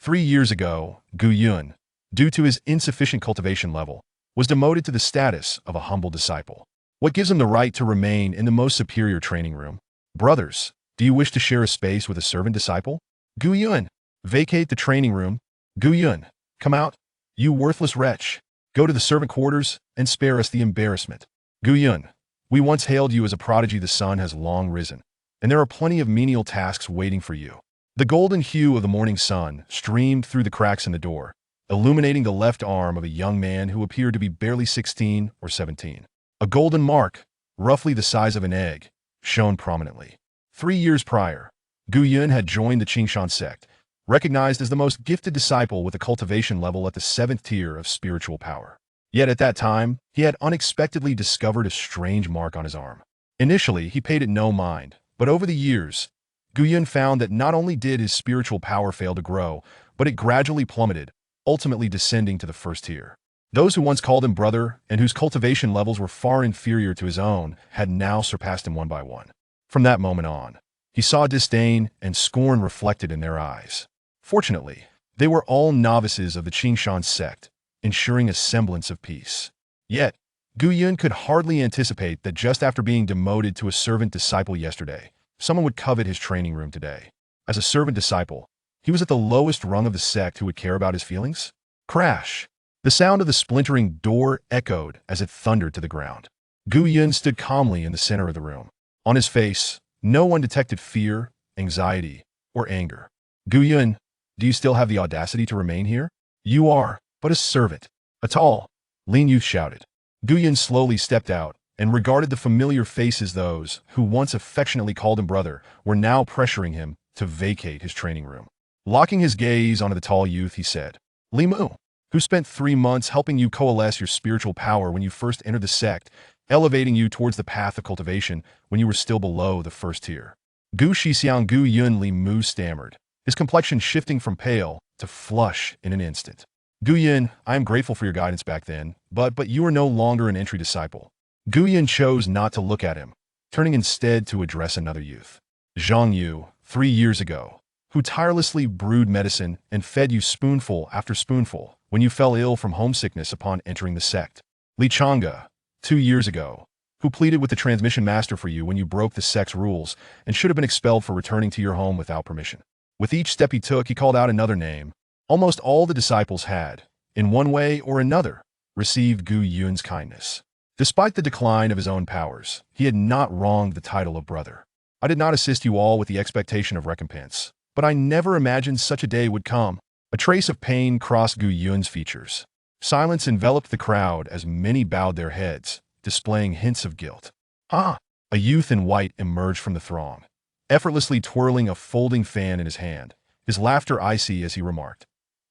3 years ago, Gu Yun, due to his insufficient cultivation level, was demoted to the status of a humble disciple. What gives him the right to remain in the most superior training room? Brothers, do you wish to share a space with a servant disciple? Gu Yun, vacate the training room. Gu Yun, come out. You worthless wretch. Go to the servant quarters and spare us the embarrassment. Gu Yun, we once hailed you as a prodigy. The sun has long risen, and there are plenty of menial tasks waiting for you. The golden hue of the morning sun streamed through the cracks in the door, illuminating the left arm of a young man who appeared to be barely 16 or 17. A golden mark, roughly the size of an egg, shone prominently. 3 years prior, Gu Yun had joined the Qingshan sect, recognized as the most gifted disciple with a cultivation level at the 7th tier of spiritual power. Yet at that time, he had unexpectedly discovered a strange mark on his arm. Initially, he paid it no mind, but over the years, Gu Yun found that not only did his spiritual power fail to grow, but it gradually plummeted, ultimately descending to the 1st tier. Those who once called him brother and whose cultivation levels were far inferior to his own had now surpassed him one by one. From that moment on, he saw disdain and scorn reflected in their eyes. Fortunately, they were all novices of the Qingshan sect, ensuring a semblance of peace. Yet, Gu Yun could hardly anticipate that just after being demoted to a servant disciple yesterday, someone would covet his training room today. As a servant disciple, he was at the lowest rung of the sect who would care about his feelings. Crash! The sound of the splintering door echoed as it thundered to the ground. Gu Yun stood calmly in the center of the room. On his face, no one detected fear, anxiety, or anger. Gu Yun, do you still have the audacity to remain here? You are but a servant. A tall, lean youth shouted. Gu Yun slowly stepped out and regarded the familiar faces. Those who once affectionately called him brother were now pressuring him to vacate his training room. Locking his gaze onto the tall youth, he said, Li Mu, who spent 3 months helping you coalesce your spiritual power when you first entered the sect, elevating you towards the path of cultivation when you were still below the 1st tier. Gu Shixiang Gu Yun Li Mu stammered, his complexion shifting from pale to flush in an instant. Gu Yun, I am grateful for your guidance back then, but you are no longer an entry disciple. Gu Yun chose not to look at him, turning instead to address another youth. Zhang Yu, 3 years ago, who tirelessly brewed medicine and fed you spoonful after spoonful when you fell ill from homesickness upon entering the sect. Li Changge, 2 years ago, who pleaded with the transmission master for you when you broke the sect's rules and should have been expelled for returning to your home without permission. With each step he took, he called out another name. Almost all the disciples had, in one way or another, received Gu Yun's kindness. Despite the decline of his own powers, he had not wronged the title of brother. I did not assist you all with the expectation of recompense, but I never imagined such a day would come. A trace of pain crossed Gu Yun's features. Silence enveloped the crowd as many bowed their heads, displaying hints of guilt. Ah! A youth in white emerged from the throng, effortlessly twirling a folding fan in his hand, his laughter icy as he remarked,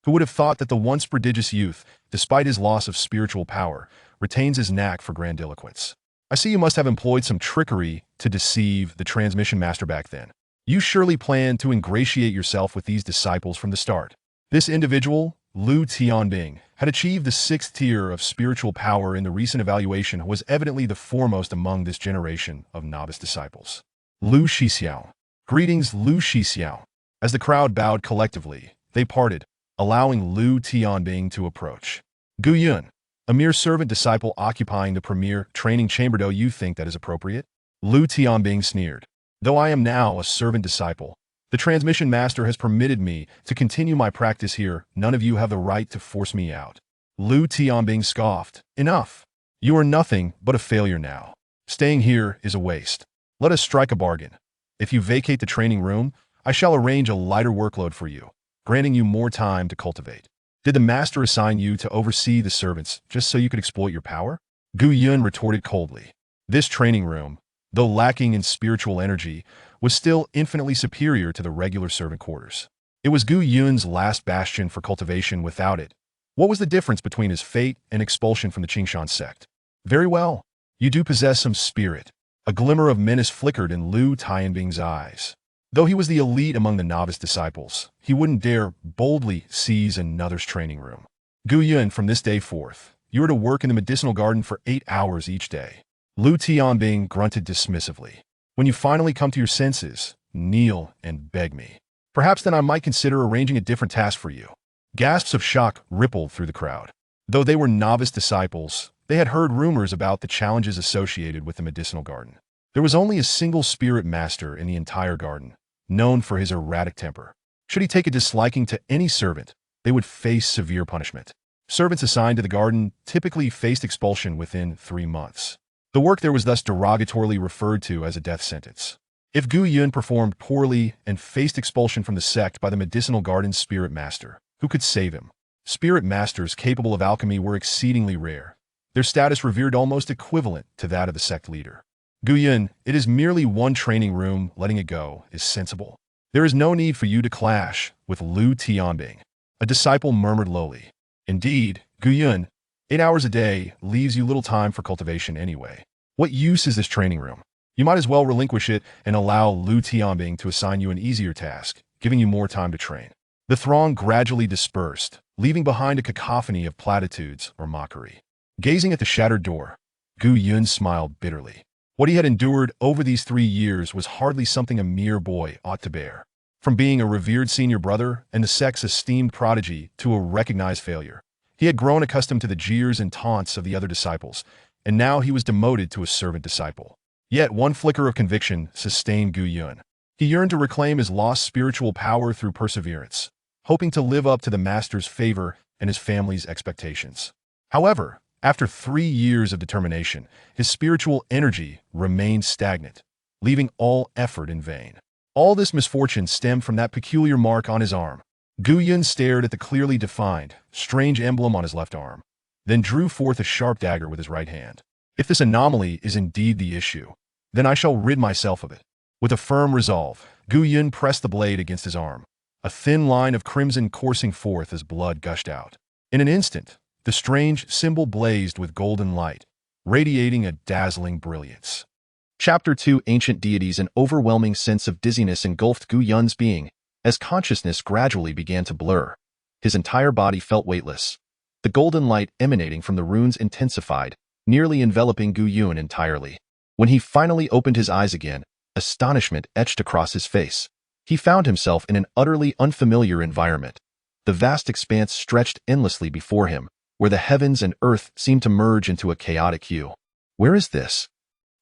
Who would have thought that the once prodigious youth, despite his loss of spiritual power, retains his knack for grandiloquence? I see you must have employed some trickery to deceive the transmission master back then. You surely planned to ingratiate yourself with these disciples from the start. This individual, Lu Tianbing, had achieved the 6th tier of spiritual power in the recent evaluation, was evidently the foremost among this generation of novice disciples. Lu Shixiao. Greetings, Lu Shixiao. As the crowd bowed collectively, they parted, allowing Lu Tianbing to approach. Gu Yun, a mere servant disciple occupying the premier training chamber. Do you think that is appropriate? Lu Tianbing sneered. Though I am now a servant disciple, the transmission master has permitted me to continue my practice here. None of you have the right to force me out. Lu Tianbing scoffed. Enough. You are nothing but a failure now. Staying here is a waste. Let us strike a bargain. If you vacate the training room, I shall arrange a lighter workload for you, granting you more time to cultivate. Did the master assign you to oversee the servants just so you could exploit your power? Gu Yun retorted coldly. This training room, though lacking in spiritual energy, was still infinitely superior to the regular servant quarters. It was Gu Yun's last bastion for cultivation. Without it, what was the difference between his fate and expulsion from the Qingshan sect? Very well, you do possess some spirit. A glimmer of menace flickered in Lu Tianbing's eyes. Though he was the elite among the novice disciples, he wouldn't dare boldly seize another's training room. Gu Yun, from this day forth, you are to work in the medicinal garden for 8 hours each day. Lu Tianbing grunted dismissively. When you finally come to your senses, kneel and beg me. Perhaps then I might consider arranging a different task for you." Gasps of shock rippled through the crowd. Though they were novice disciples, they had heard rumors about the challenges associated with the medicinal garden. There was only a single spirit master in the entire garden, known for his erratic temper. Should he take a disliking to any servant, they would face severe punishment. Servants assigned to the garden typically faced expulsion within 3 months. The work there was thus derogatorily referred to as a death sentence. If Gu Yun performed poorly and faced expulsion from the sect by the medicinal garden's spirit master, who could save him? Spirit masters capable of alchemy were exceedingly rare, their status revered almost equivalent to that of the sect leader. "Gu Yun, it is merely one training room. Letting it go is sensible. There is no need for you to clash with Lu Tianbing," a disciple murmured lowly. "Indeed, Gu Yun, 8 hours a day leaves you little time for cultivation anyway. What use is this training room? You might as well relinquish it and allow Lu Tianbing to assign you an easier task, giving you more time to train." The throng gradually dispersed, leaving behind a cacophony of platitudes or mockery. Gazing at the shattered door, Gu Yun smiled bitterly. What he had endured over these 3 years was hardly something a mere boy ought to bear. From being a revered senior brother and the sect's esteemed prodigy to a recognized failure, he had grown accustomed to the jeers and taunts of the other disciples, and now he was demoted to a servant disciple. Yet one flicker of conviction sustained Gu Yun. He yearned to reclaim his lost spiritual power through perseverance, hoping to live up to the master's favor and his family's expectations. However, after 3 years of determination, his spiritual energy remained stagnant, leaving all effort in vain. All this misfortune stemmed from that peculiar mark on his arm. Gu Yun stared at the clearly defined, strange emblem on his left arm, then drew forth a sharp dagger with his right hand. "If this anomaly is indeed the issue, then I shall rid myself of it." With a firm resolve, Gu Yun pressed the blade against his arm, a thin line of crimson coursing forth as blood gushed out. In an instant, the strange symbol blazed with golden light, radiating a dazzling brilliance. Chapter 2: Ancient Deities. An overwhelming sense of dizziness engulfed Gu Yun's being, as consciousness gradually began to blur. His entire body felt weightless. The golden light emanating from the runes intensified, nearly enveloping Gu Yun entirely. When he finally opened his eyes again, astonishment etched across his face. He found himself in an utterly unfamiliar environment. The vast expanse stretched endlessly before him, where the heavens and earth seemed to merge into a chaotic hue. "Where is this?"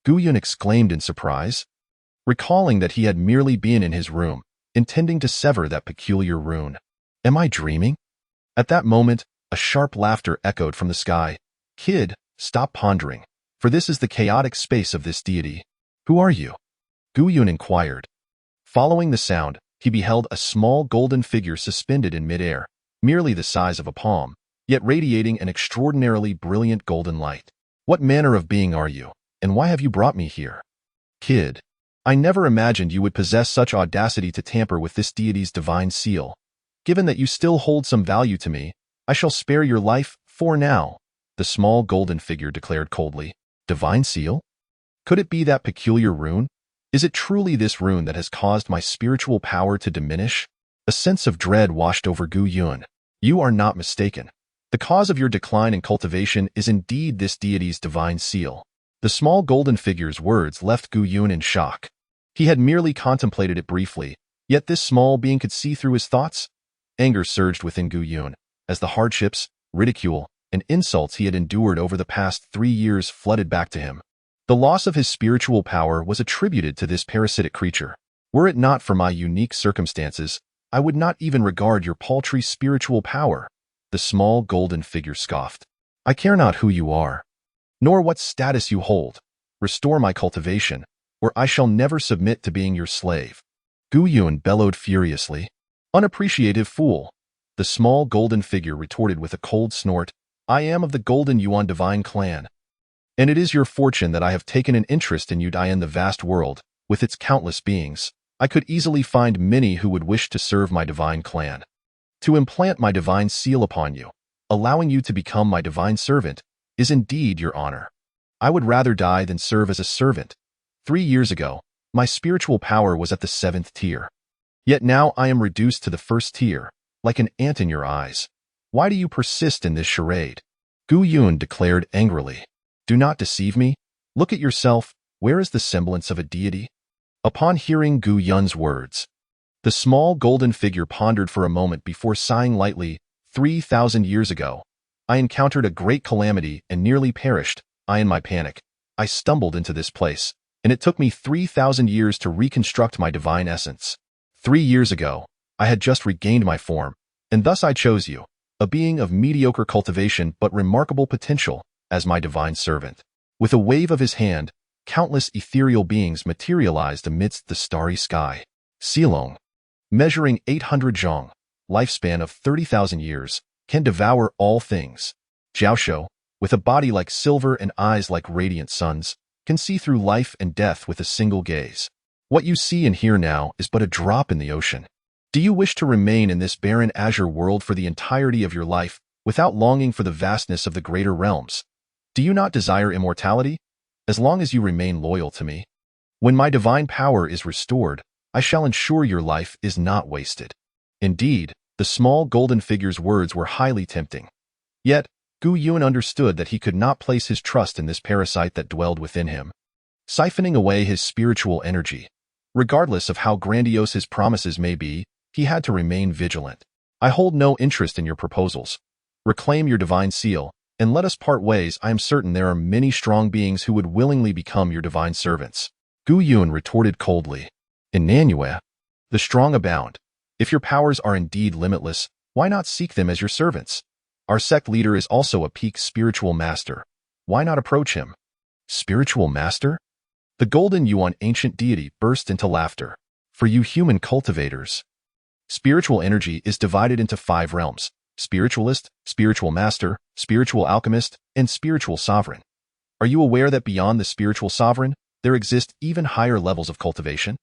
Gu Yun exclaimed in surprise, recalling that he had merely been in his room, intending to sever that peculiar rune. "Am I dreaming?" At that moment, a sharp laughter echoed from the sky. "Kid, stop pondering, for this is the chaotic space of this deity." "Who are you?" Gu Yun inquired. Following the sound, he beheld a small golden figure suspended in midair, merely the size of a palm, yet radiating an extraordinarily brilliant golden light. "What manner of being are you, and why have you brought me here?" "Kid, I never imagined you would possess such audacity to tamper with this deity's divine seal. Given that you still hold some value to me, I shall spare your life for now," the small golden figure declared coldly. "Divine seal? Could it be that peculiar rune? Is it truly this rune that has caused my spiritual power to diminish?" A sense of dread washed over Gu Yun. "You are not mistaken. The cause of your decline in cultivation is indeed this deity's divine seal." The small golden figure's words left Gu Yun in shock. He had merely contemplated it briefly, yet this small being could see through his thoughts. Anger surged within Gu Yun, as the hardships, ridicule, and insults he had endured over the past 3 years flooded back to him. The loss of his spiritual power was attributed to this parasitic creature. "Were it not for my unique circumstances, I would not even regard your paltry spiritual power," the small golden figure scoffed. "I care not who you are, nor what status you hold. Restore my cultivation, or I shall never submit to being your slave." Gu Yun bellowed furiously. "Unappreciative fool," the small golden figure retorted with a cold snort. "I am of the Golden Yuan divine clan, and it is your fortune that I have taken an interest in you. In the vast world, with its countless beings, I could easily find many who would wish to serve my divine clan. To implant my divine seal upon you, allowing you to become my divine servant, is indeed your honor. I would rather die than serve as a servant. 3 years ago, my spiritual power was at the 7th tier. Yet now I am reduced to the 1st tier, like an ant in your eyes. Why do you persist in this charade?" Gu Yun declared angrily. "Do not deceive me. Look at yourself. Where is the semblance of a deity?" Upon hearing Gu Yun's words, The small golden figure pondered for a moment before sighing lightly. 3,000 years ago, I encountered a great calamity and nearly perished. In my panic, I stumbled into this place, and it took me 3,000 years to reconstruct my divine essence. 3 years ago, I had just regained my form, and thus I chose you, a being of mediocre cultivation but remarkable potential, as my divine servant. With a wave of his hand, countless ethereal beings materialized amidst the starry sky. Silong, measuring 800 zhong, lifespan of 30,000 years, can devour all things. Jiaoshu, with a body like silver and eyes like radiant suns, can see through life and death with a single gaze. What you see and hear now is but a drop in the ocean. Do you wish to remain in this barren azure world for the entirety of your life, without longing for the vastness of the greater realms? Do you not desire immortality? As long as you remain loyal to me. When my divine power is restored, I shall ensure your life is not wasted. Indeed, the small golden figure's words were highly tempting. Yet, Gu Yuan understood that he could not place his trust in this parasite that dwelled within him, siphoning away his spiritual energy. Regardless of how grandiose his promises may be, he had to remain vigilant. I hold no interest in your proposals. Reclaim your divine seal, and let us part ways. I am certain there are many strong beings who would willingly become your divine servants. Gu Yuan retorted coldly. In Nanyue, the strong abound. If your powers are indeed limitless, why not seek them as your servants? Our sect leader is also a peak spiritual master. Why not approach him? Spiritual master? The golden yuan ancient deity burst into laughter. For you human cultivators, spiritual energy is divided into 5 realms: spiritualist, spiritual master, spiritual alchemist, and spiritual sovereign. Are you aware that beyond the spiritual sovereign, there exist even higher levels of cultivation?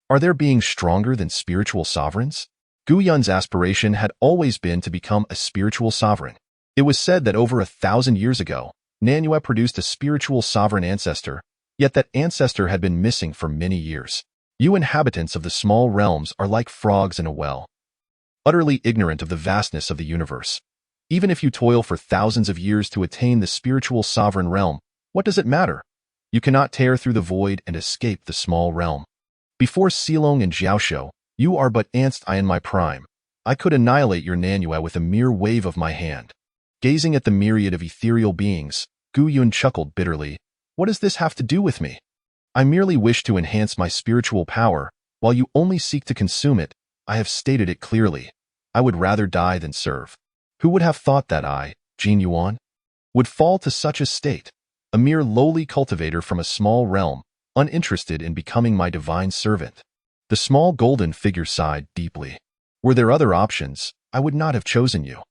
Are there beings stronger than spiritual sovereigns? Gu Yun's aspiration had always been to become a spiritual sovereign. It was said that over 1,000 years ago, Nanyue produced a spiritual sovereign ancestor, yet that ancestor had been missing for many years. You inhabitants of the small realms are like frogs in a well, utterly ignorant of the vastness of the universe. Even if you toil for thousands of years to attain the spiritual sovereign realm, what does it matter? You cannot tear through the void and escape the small realm. Before Silong and Jiaoshu, you are but ants. In my prime, I could annihilate your Nanyue with a mere wave of my hand. Gazing at the myriad of ethereal beings, Gu Yun chuckled bitterly. What does this have to do with me? I merely wish to enhance my spiritual power, while you only seek to consume it. I have stated it clearly. I would rather die than serve. Who would have thought that I, Jin Yuan, would fall to such a state? A mere lowly cultivator from a small realm, uninterested in becoming my divine servant. The small golden figure sighed deeply. Were there other options, I would not have chosen you.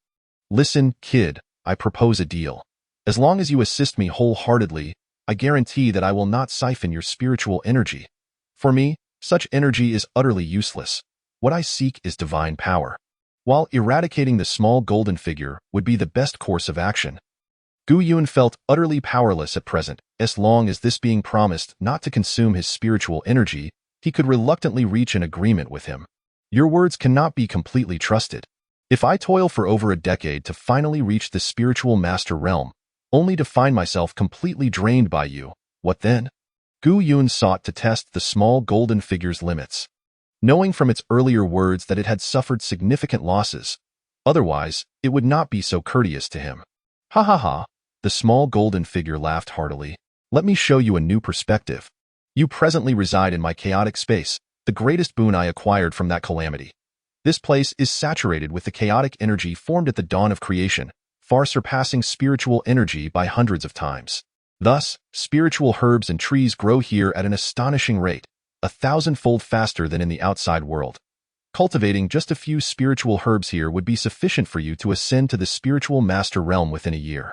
Listen, kid, I propose a deal. As long as you assist me wholeheartedly, I guarantee that I will not siphon your spiritual energy. For me, such energy is utterly useless. What I seek is divine power. While eradicating the small golden figure would be the best course of action, Gu Yun felt utterly powerless at present. As long as this being promised not to consume his spiritual energy, he could reluctantly reach an agreement with him. Your words cannot be completely trusted. If I toil for over a decade to finally reach the spiritual master realm, only to find myself completely drained by you, what then? Gu Yun sought to test the small golden figure's limits, knowing from its earlier words that it had suffered significant losses. Otherwise, it would not be so courteous to him. Ha ha ha, the small golden figure laughed heartily. Let me show you a new perspective. You presently reside in my chaotic space, the greatest boon I acquired from that calamity. This place is saturated with the chaotic energy formed at the dawn of creation, far surpassing spiritual energy by hundreds of times. Thus, spiritual herbs and trees grow here at an astonishing rate, 1,000-fold faster than in the outside world. Cultivating just a few spiritual herbs here would be sufficient for you to ascend to the spiritual master realm within a year.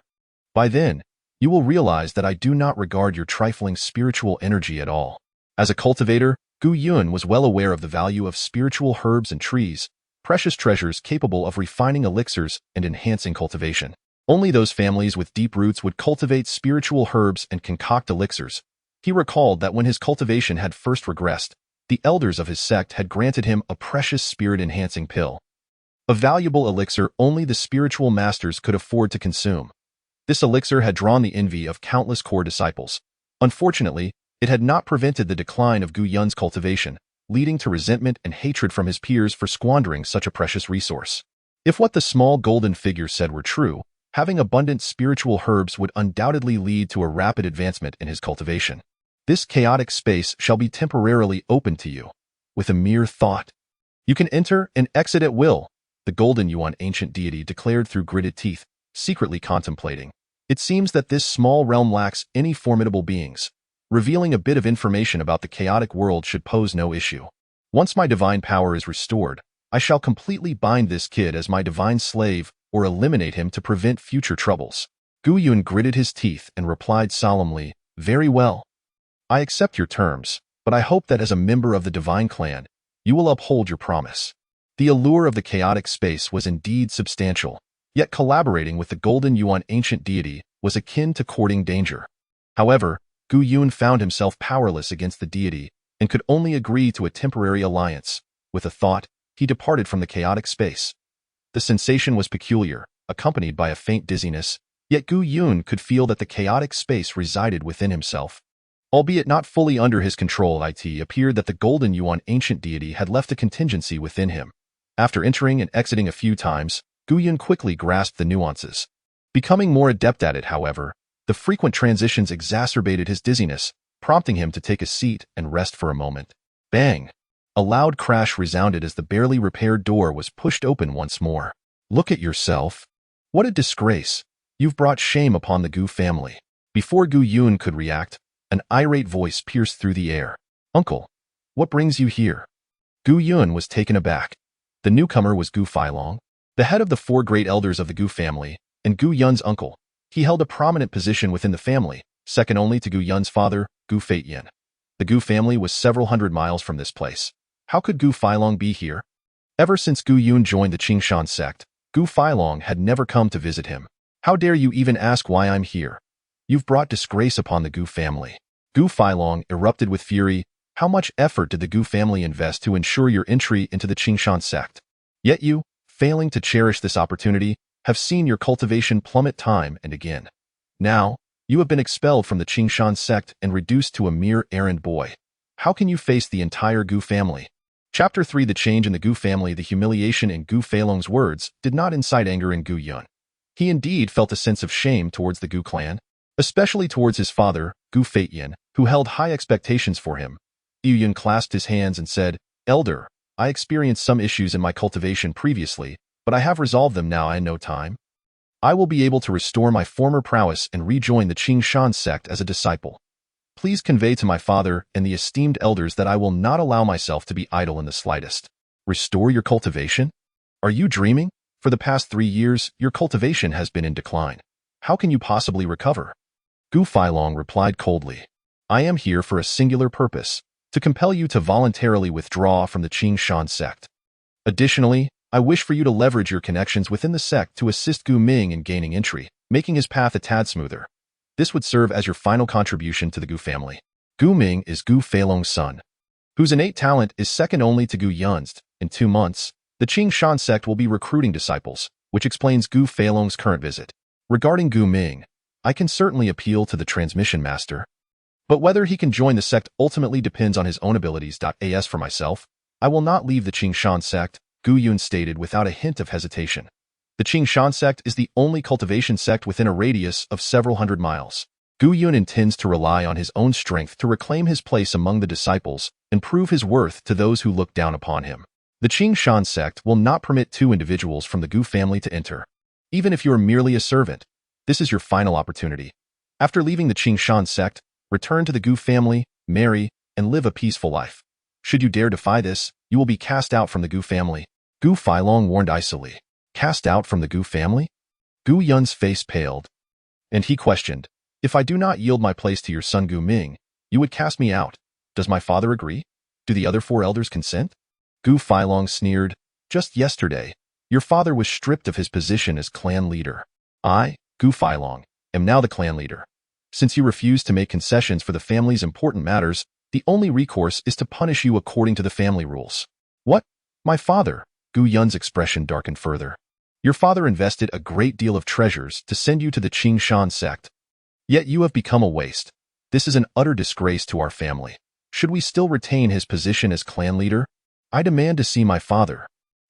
By then, you will realize that I do not regard your trifling spiritual energy at all. As a cultivator, Gu Yun was well aware of the value of spiritual herbs and trees, precious treasures capable of refining elixirs and enhancing cultivation. Only those families with deep roots would cultivate spiritual herbs and concoct elixirs. He recalled that when his cultivation had first regressed, the elders of his sect had granted him a precious spirit-enhancing pill, a valuable elixir only the spiritual masters could afford to consume. This elixir had drawn the envy of countless core disciples. Unfortunately, it had not prevented the decline of Gu Yun's cultivation, leading to resentment and hatred from his peers for squandering such a precious resource. If what the small golden figure said were true, having abundant spiritual herbs would undoubtedly lead to a rapid advancement in his cultivation. This chaotic space shall be temporarily open to you. With a mere thought, you can enter and exit at will, the golden yuan ancient deity declared through gritted teeth, secretly contemplating. It seems that this small realm lacks any formidable beings. Revealing a bit of information about the chaotic world should pose no issue. Once my divine power is restored, I shall completely bind this kid as my divine slave or eliminate him to prevent future troubles. Gu Yun gritted his teeth and replied solemnly, "Very well. I accept your terms, but I hope that as a member of the divine clan, you will uphold your promise." The allure of the chaotic space was indeed substantial, yet collaborating with the golden yuan ancient deity was akin to courting danger. However, Gu Yun found himself powerless against the deity and could only agree to a temporary alliance. With a thought, he departed from the chaotic space. The sensation was peculiar, accompanied by a faint dizziness, yet Gu Yun could feel that the chaotic space resided within himself. Albeit not fully under his control, it appeared that the golden yuan ancient deity had left a contingency within him. After entering and exiting a few times, Gu Yun quickly grasped the nuances. Becoming more adept at it, however, the frequent transitions exacerbated his dizziness, prompting him to take a seat and rest for a moment. Bang! A loud crash resounded as the barely repaired door was pushed open once more. "Look at yourself. What a disgrace. You've brought shame upon the Gu family." Before Gu Yun could react, an irate voice pierced through the air. "Uncle, what brings you here?" Gu Yun was taken aback. The newcomer was Gu Feilong, the head of the 4 great elders of the Gu family, and Gu Yun's uncle. He held a prominent position within the family, second only to Gu Yun's father, Gu Feiyin. The Gu family was several hundred miles from this place. How could Gu Feilong be here? Ever since Gu Yun joined the Qingshan sect, Gu Feilong had never come to visit him. "How dare you even ask why I'm here? You've brought disgrace upon the Gu family." Gu Feilong erupted with fury. "How much effort did the Gu family invest to ensure your entry into the Qingshan sect? Yet you, failing to cherish this opportunity, have seen your cultivation plummet time and again. Now, you have been expelled from the Qingshan sect and reduced to a mere errand boy. How can you face the entire Gu family?" Chapter 3 The change in the Gu family. The humiliation in Gu Feilong's words did not incite anger in Gu Yun. He indeed felt a sense of shame towards the Gu clan, especially towards his father, Gu Feiyin, who held high expectations for him. Gu Yun clasped his hands and said, "Elder, I experienced some issues in my cultivation previously, but I have resolved them now in no time. I will be able to restore my former prowess and rejoin the Qingshan sect as a disciple. Please convey to my father and the esteemed elders that I will not allow myself to be idle in the slightest." Restore your cultivation? Are you dreaming? For the past 3 years, your cultivation has been in decline. How can you possibly recover? Gu Feilong replied coldly, "I am here for a singular purpose, to compel you to voluntarily withdraw from the Qingshan sect. Additionally, I wish for you to leverage your connections within the sect to assist Gu Ming in gaining entry, making his path a tad smoother. This would serve as your final contribution to the Gu family." Gu Ming is Gu Feilong's son, whose innate talent is second only to Gu Yun's. In 2 months, the Qingshan sect will be recruiting disciples, which explains Gu Feilong's current visit. Regarding Gu Ming, I can certainly appeal to the transmission master, but whether he can join the sect ultimately depends on his own abilities. As for myself, I will not leave the Qingshan sect, Gu Yun stated without a hint of hesitation. The Qingshan sect is the only cultivation sect within a radius of several hundred miles. Gu Yun intends to rely on his own strength to reclaim his place among the disciples and prove his worth to those who look down upon him. The Qingshan sect will not permit 2 individuals from the Gu family to enter. Even if you are merely a servant, this is your final opportunity. After leaving the Qingshan sect, return to the Gu family, marry, and live a peaceful life. Should you dare defy this, you will be cast out from the Gu family. Gu Feilong warned icily. Cast out from the Gu family? Gu Yun's face paled, and he questioned, "If I do not yield my place to your son Gu Ming, you would cast me out. Does my father agree? Do the other 4 elders consent?" Gu Feilong sneered, "Just yesterday, your father was stripped of his position as clan leader. I, Gu Feilong, am now the clan leader. Since you refuse to make concessions for the family's important matters, the only recourse is to punish you according to the family rules." "What? My father?" Gu Yun's expression darkened further. "Your father invested a great deal of treasures to send you to the Qingshan sect. Yet you have become a waste. This is an utter disgrace to our family. Should we still retain his position as clan leader? I demand to see my father.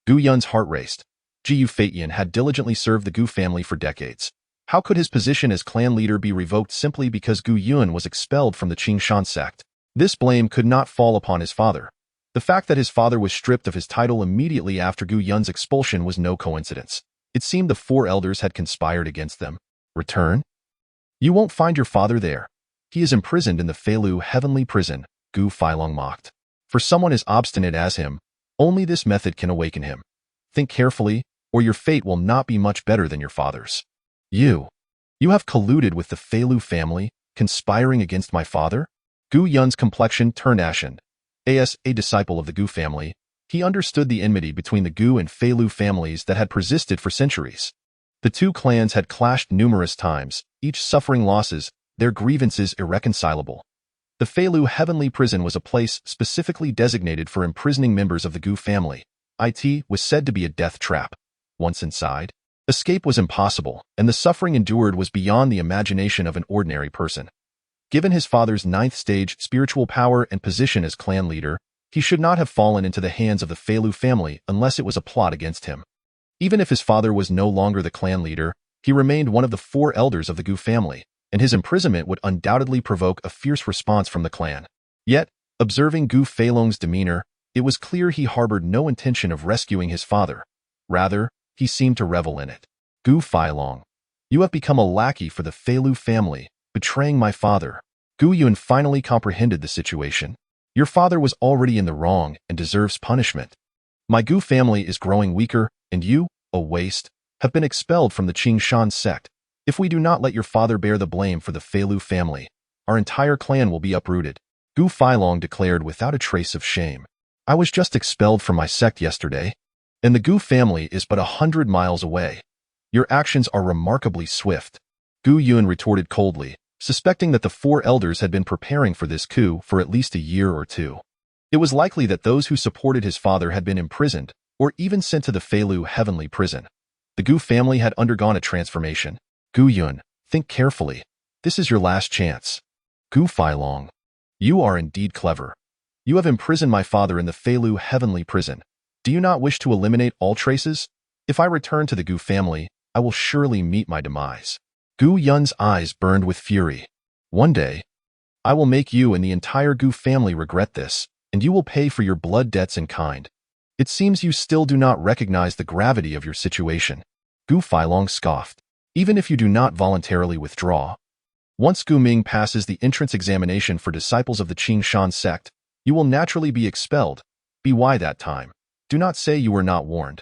Gu Yun's heart raced. Gu Feiyan had diligently served the Gu family for decades. How could his position as clan leader be revoked simply because Gu Yun was expelled from the Qingshan sect? This blame could not fall upon his father. The fact that his father was stripped of his title immediately after Gu Yun's expulsion was no coincidence. It seemed the four elders had conspired against them. Return? You won't find your father there. He is imprisoned in the Feilu heavenly prison, Gu Feilong mocked. For someone as obstinate as him, only this method can awaken him. Think carefully, or your fate will not be much better than your father's. You have colluded with the Feilu family, conspiring against my father? Gu Yun's complexion turned ashen. As a disciple of the Gu family, he understood the enmity between the Gu and Feilu families that had persisted for centuries. The two clans had clashed numerous times, each suffering losses, their grievances irreconcilable. The Feilu heavenly prison was a place specifically designated for imprisoning members of the Gu family. It was said to be a death trap. Once inside, escape was impossible, and the suffering endured was beyond the imagination of an ordinary person. Given his father's ninth stage spiritual power and position as clan leader, he should not have fallen into the hands of the Feilu family unless it was a plot against him. Even if his father was no longer the clan leader, he remained one of the four elders of the Gu family, and his imprisonment would undoubtedly provoke a fierce response from the clan. Yet, observing Gu Feilong's demeanor, it was clear he harbored no intention of rescuing his father. Rather, he seemed to revel in it. Gu Feilong, you have become a lackey for the Feilu family, betraying my father. Gu Yun finally comprehended the situation. Your father was already in the wrong and deserves punishment. My Gu family is growing weaker, and you, a waste, have been expelled from the Qingshan sect. If we do not let your father bear the blame for the Feilu family, our entire clan will be uprooted. Gu Feilong declared without a trace of shame. I was just expelled from my sect yesterday, and the Gu family is but 100 miles away. Your actions are remarkably swift. Gu Yun retorted coldly, suspecting that the four elders had been preparing for this coup for at least a year or two. It was likely that those who supported his father had been imprisoned, or even sent to the Feilu heavenly prison. The Gu family had undergone a transformation. Gu Yun, think carefully. This is your last chance. Gu Feilong, you are indeed clever. You have imprisoned my father in the Feilu heavenly prison. Do you not wish to eliminate all traces? If I return to the Gu family, I will surely meet my demise. Gu Yun's eyes burned with fury. One day, I will make you and the entire Gu family regret this, and you will pay for your blood debts in kind. It seems you still do not recognize the gravity of your situation. Gu Feilong scoffed. Even if you do not voluntarily withdraw, once Gu Ming passes the entrance examination for disciples of the Qingshan sect, you will naturally be expelled. Be wise that time. Do not say you were not warned.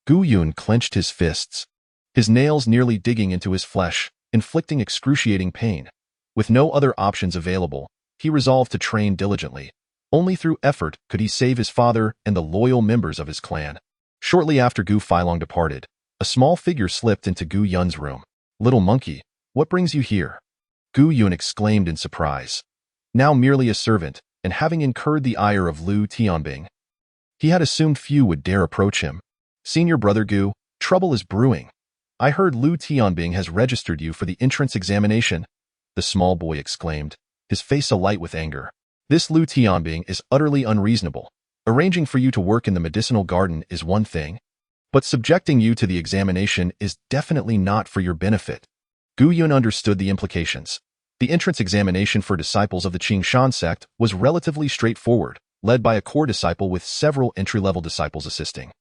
Gu Yun clenched his fists, his nails nearly digging into his flesh, inflicting excruciating pain. With no other options available, he resolved to train diligently. Only through effort could he save his father and the loyal members of his clan. Shortly after Gu Feilong departed, a small figure slipped into Gu Yun's room. Little monkey, what brings you here? Gu Yun exclaimed in surprise. Now merely a servant, and having incurred the ire of Lu Tianbing, he had assumed few would dare approach him. Senior brother Gu, trouble is brewing. I heard Lu Tianbing has registered you for the entrance examination, the small boy exclaimed, his face alight with anger. This Lu Tianbing is utterly unreasonable. Arranging for you to work in the medicinal garden is one thing, but subjecting you to the examination is definitely not for your benefit. Gu Yun understood the implications. The entrance examination for disciples of the Qingshan sect was relatively straightforward, led by a core disciple with several entry-level disciples assisting.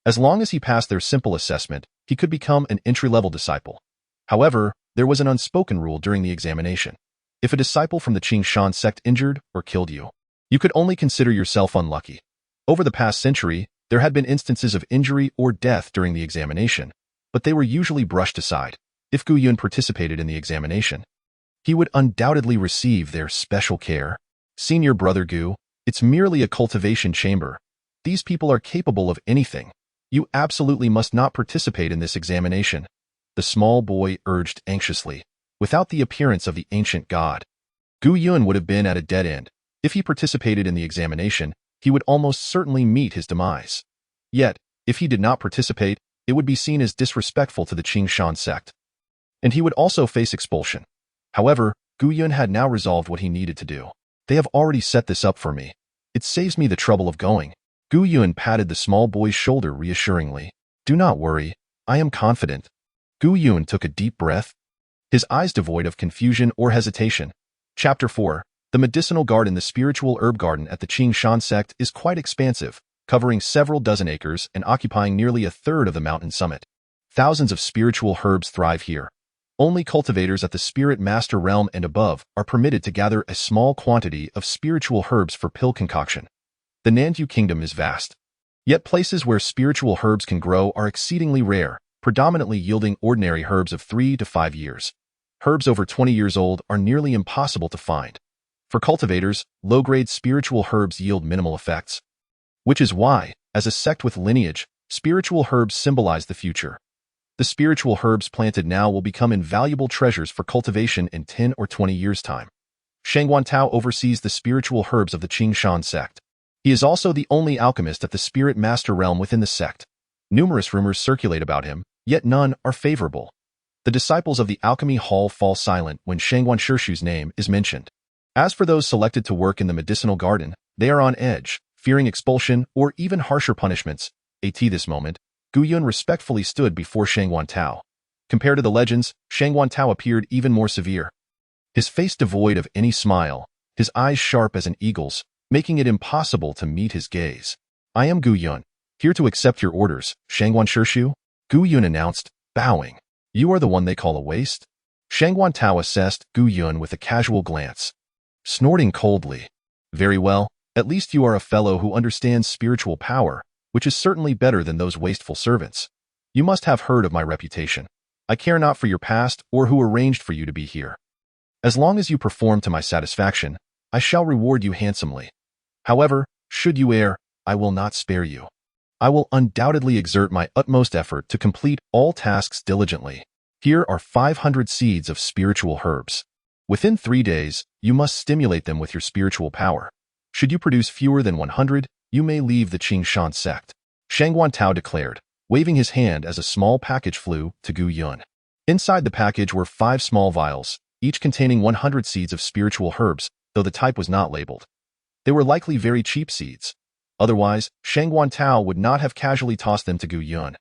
As long as he passed their simple assessment, he could become an entry-level disciple. However, there was an unspoken rule during the examination. If a disciple from the Qingshan sect injured or killed you, you could only consider yourself unlucky. Over the past century, there had been instances of injury or death during the examination, but they were usually brushed aside. If Gu Yun participated in the examination, he would undoubtedly receive their special care. Senior brother Gu, it's merely a cultivation chamber. These people are capable of anything. You absolutely must not participate in this examination, the small boy urged anxiously. Without the appearance of the ancient god, Gu Yun would have been at a dead end. If he participated in the examination, he would almost certainly meet his demise. Yet, if he did not participate, it would be seen as disrespectful to the Qingshan sect, and he would also face expulsion. However, Gu Yun had now resolved what he needed to do. They have already set this up for me. It saves me the trouble of going. Gu Yun patted the small boy's shoulder reassuringly. Do not worry. I am confident. Gu Yun took a deep breath, his eyes devoid of confusion or hesitation. Chapter 4. The medicinal garden. The spiritual herb garden at the Qing Shan sect is quite expansive, covering several dozen acres and occupying nearly a third of the mountain summit. Thousands of spiritual herbs thrive here. Only cultivators at the spirit master realm and above are permitted to gather a small quantity of spiritual herbs for pill concoction. The Nanyu kingdom is vast. Yet places where spiritual herbs can grow are exceedingly rare, predominantly yielding ordinary herbs of 3 to 5 years. Herbs over 20 years old are nearly impossible to find. For cultivators, low-grade spiritual herbs yield minimal effects. Which is why, as a sect with lineage, spiritual herbs symbolize the future. The spiritual herbs planted now will become invaluable treasures for cultivation in 10 or 20 years' time. Shang Guantao oversees the spiritual herbs of the Qing Shan sect. He is also the only alchemist at the spirit master realm within the sect. Numerous rumors circulate about him, yet none are favorable. The disciples of the alchemy hall fall silent when Shangguan Shishu's name is mentioned. As for those selected to work in the medicinal garden, they are on edge, fearing expulsion or even harsher punishments. At this moment, Gu Yun respectfully stood before Shang Guantao. Compared to the legends, Shang Guantao appeared even more severe. His face devoid of any smile, his eyes sharp as an eagle's, making it impossible to meet his gaze. I am Gu Yun, here to accept your orders, Shangguan Shishu, Gu Yun announced, bowing. You are the one they call a waste? Shang Guantao assessed Gu Yun with a casual glance, snorting coldly. Very well, at least you are a fellow who understands spiritual power, which is certainly better than those wasteful servants. You must have heard of my reputation. I care not for your past or who arranged for you to be here. As long as you perform to my satisfaction, I shall reward you handsomely. However, should you err, I will not spare you. I will undoubtedly exert my utmost effort to complete all tasks diligently. Here are 500 seeds of spiritual herbs. Within 3 days, you must stimulate them with your spiritual power. Should you produce fewer than 100, you may leave the Qing Shan sect. Shang Guantao declared, waving his hand as a small package flew to Gu Yun. Inside the package were 5 small vials, each containing 100 seeds of spiritual herbs, though the type was not labeled. They were likely very cheap seeds. Otherwise, Shang Guantao would not have casually tossed them to Gu Yun.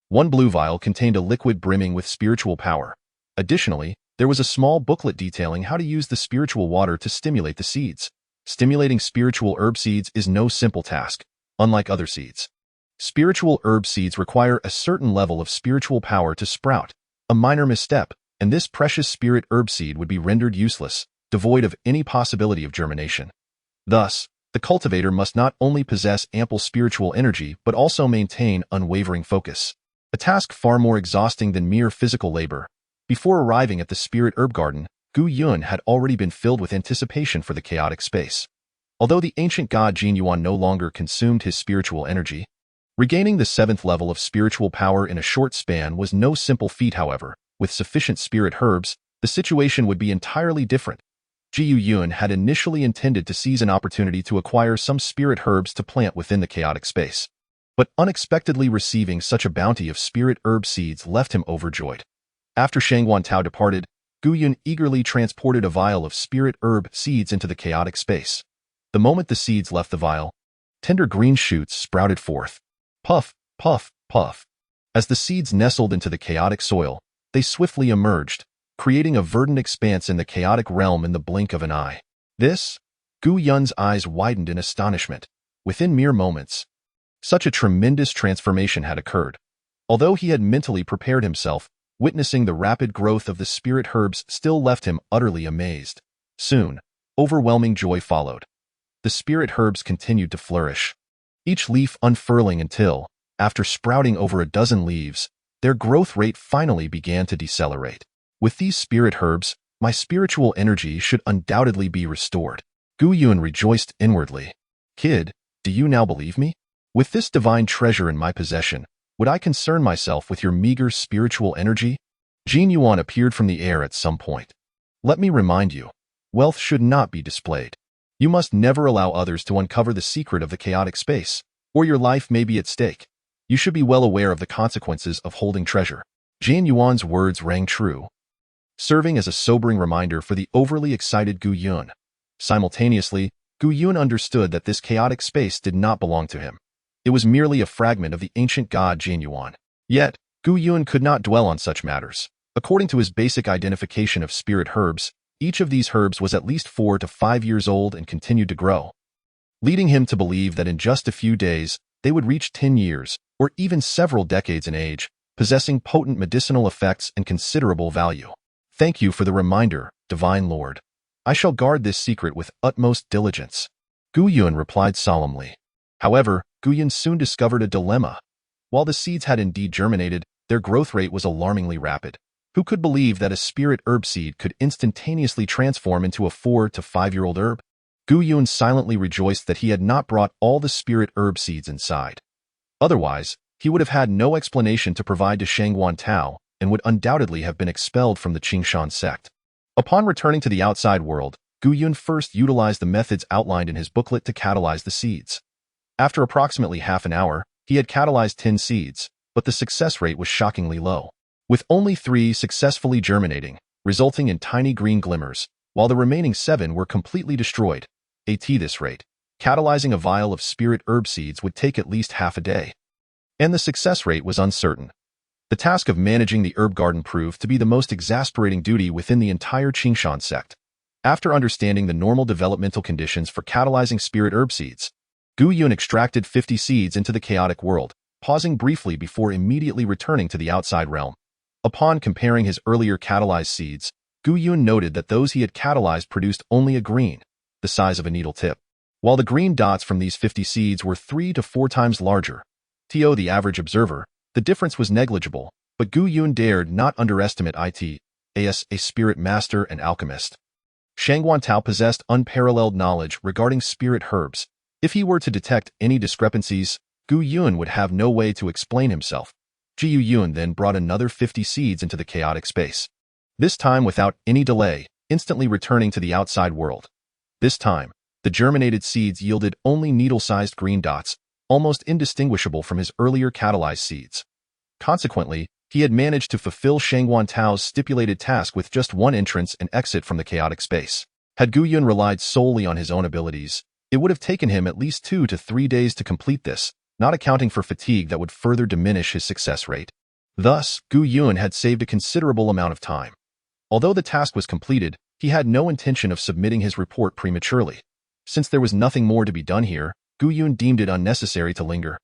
One blue vial contained a liquid brimming with spiritual power. Additionally, there was a small booklet detailing how to use the spiritual water to stimulate the seeds. Stimulating spiritual herb seeds is no simple task, unlike other seeds. Spiritual herb seeds require a certain level of spiritual power to sprout. A minor misstep, and this precious spirit herb seed would be rendered useless, devoid of any possibility of germination. Thus, the cultivator must not only possess ample spiritual energy but also maintain unwavering focus. A task far more exhausting than mere physical labor. Before arriving at the spirit herb garden, Gu Yun had already been filled with anticipation for the chaotic space. Although the ancient god Jin Yuan no longer consumed his spiritual energy, regaining the 7th level of spiritual power in a short span was no simple feat. However, with sufficient spirit herbs, the situation would be entirely different. Jiu Yun had initially intended to seize an opportunity to acquire some spirit herbs to plant within the chaotic space. But unexpectedly receiving such a bounty of spirit herb seeds left him overjoyed. After Shang Guantao departed, Gu Yun eagerly transported a vial of spirit herb seeds into the chaotic space. The moment the seeds left the vial, tender green shoots sprouted forth. Puff, puff, puff. As the seeds nestled into the chaotic soil, they swiftly emerged, creating a verdant expanse in the chaotic realm in the blink of an eye. This? Gu Yun's eyes widened in astonishment. Within mere moments, such a tremendous transformation had occurred. Although he had mentally prepared himself, witnessing the rapid growth of the spirit herbs still left him utterly amazed. Soon, overwhelming joy followed. The spirit herbs continued to flourish, each leaf unfurling until, after sprouting over a dozen leaves, their growth rate finally began to decelerate. With these spirit herbs, my spiritual energy should undoubtedly be restored. Gu Yun rejoiced inwardly. Kid, do you now believe me? With this divine treasure in my possession, would I concern myself with your meager spiritual energy? Jin Yuan appeared from the air at some point. Let me remind you, wealth should not be displayed. You must never allow others to uncover the secret of the chaotic space, or your life may be at stake. You should be well aware of the consequences of holding treasure. Jin Yuan's words rang true, serving as a sobering reminder for the overly excited Gu Yun. Simultaneously, Gu Yun understood that this chaotic space did not belong to him. It was merely a fragment of the ancient god Jin Yuan. Yet, Gu Yun could not dwell on such matters. According to his basic identification of spirit herbs, each of these herbs was at least 4 to 5 years old and continued to grow, leading him to believe that in just a few days, they would reach 10 years, or even several decades in age, possessing potent medicinal effects and considerable value. Thank you for the reminder, Divine Lord. I shall guard this secret with utmost diligence. Gu Yun replied solemnly. However, Gu Yun soon discovered a dilemma. While the seeds had indeed germinated, their growth rate was alarmingly rapid. Who could believe that a spirit herb seed could instantaneously transform into a 4 to 5-year-old herb? Gu Yun silently rejoiced that he had not brought all the spirit herb seeds inside. Otherwise, he would have had no explanation to provide to Shangguan Tao and would undoubtedly have been expelled from the Qingshan sect. Upon returning to the outside world, Gu Yun first utilized the methods outlined in his booklet to catalyze the seeds. After approximately half an hour, he had catalyzed 10 seeds, but the success rate was shockingly low, with only 3 successfully germinating, resulting in tiny green glimmers, while the remaining 7 were completely destroyed. At this rate, catalyzing a vial of spirit herb seeds would take at least half a day, and the success rate was uncertain. The task of managing the herb garden proved to be the most exasperating duty within the entire Qingshan sect. After understanding the normal developmental conditions for catalyzing spirit herb seeds, Gu Yun extracted 50 seeds into the chaotic world, pausing briefly before immediately returning to the outside realm. Upon comparing his earlier catalyzed seeds, Gu Yun noted that those he had catalyzed produced only a green, the size of a needle tip, while the green dots from these 50 seeds were 3 to 4 times larger. To the average observer, the difference was negligible, but Gu Yun dared not underestimate it as a spirit master and alchemist. Shangguan Tao possessed unparalleled knowledge regarding spirit herbs. If he were to detect any discrepancies, Gu Yun would have no way to explain himself. Ji Yun then brought another 50 seeds into the chaotic space, this time without any delay, instantly returning to the outside world. This time, the germinated seeds yielded only needle-sized green dots, almost indistinguishable from his earlier catalyzed seeds. Consequently, he had managed to fulfill Shangguan Tao's stipulated task with just one entrance and exit from the chaotic space. Had Gu Yun relied solely on his own abilities, it would have taken him at least 2 to 3 days to complete this, not accounting for fatigue that would further diminish his success rate. Thus, Gu Yun had saved a considerable amount of time. Although the task was completed, he had no intention of submitting his report prematurely. Since there was nothing more to be done here, Gu Yun deemed it unnecessary to linger,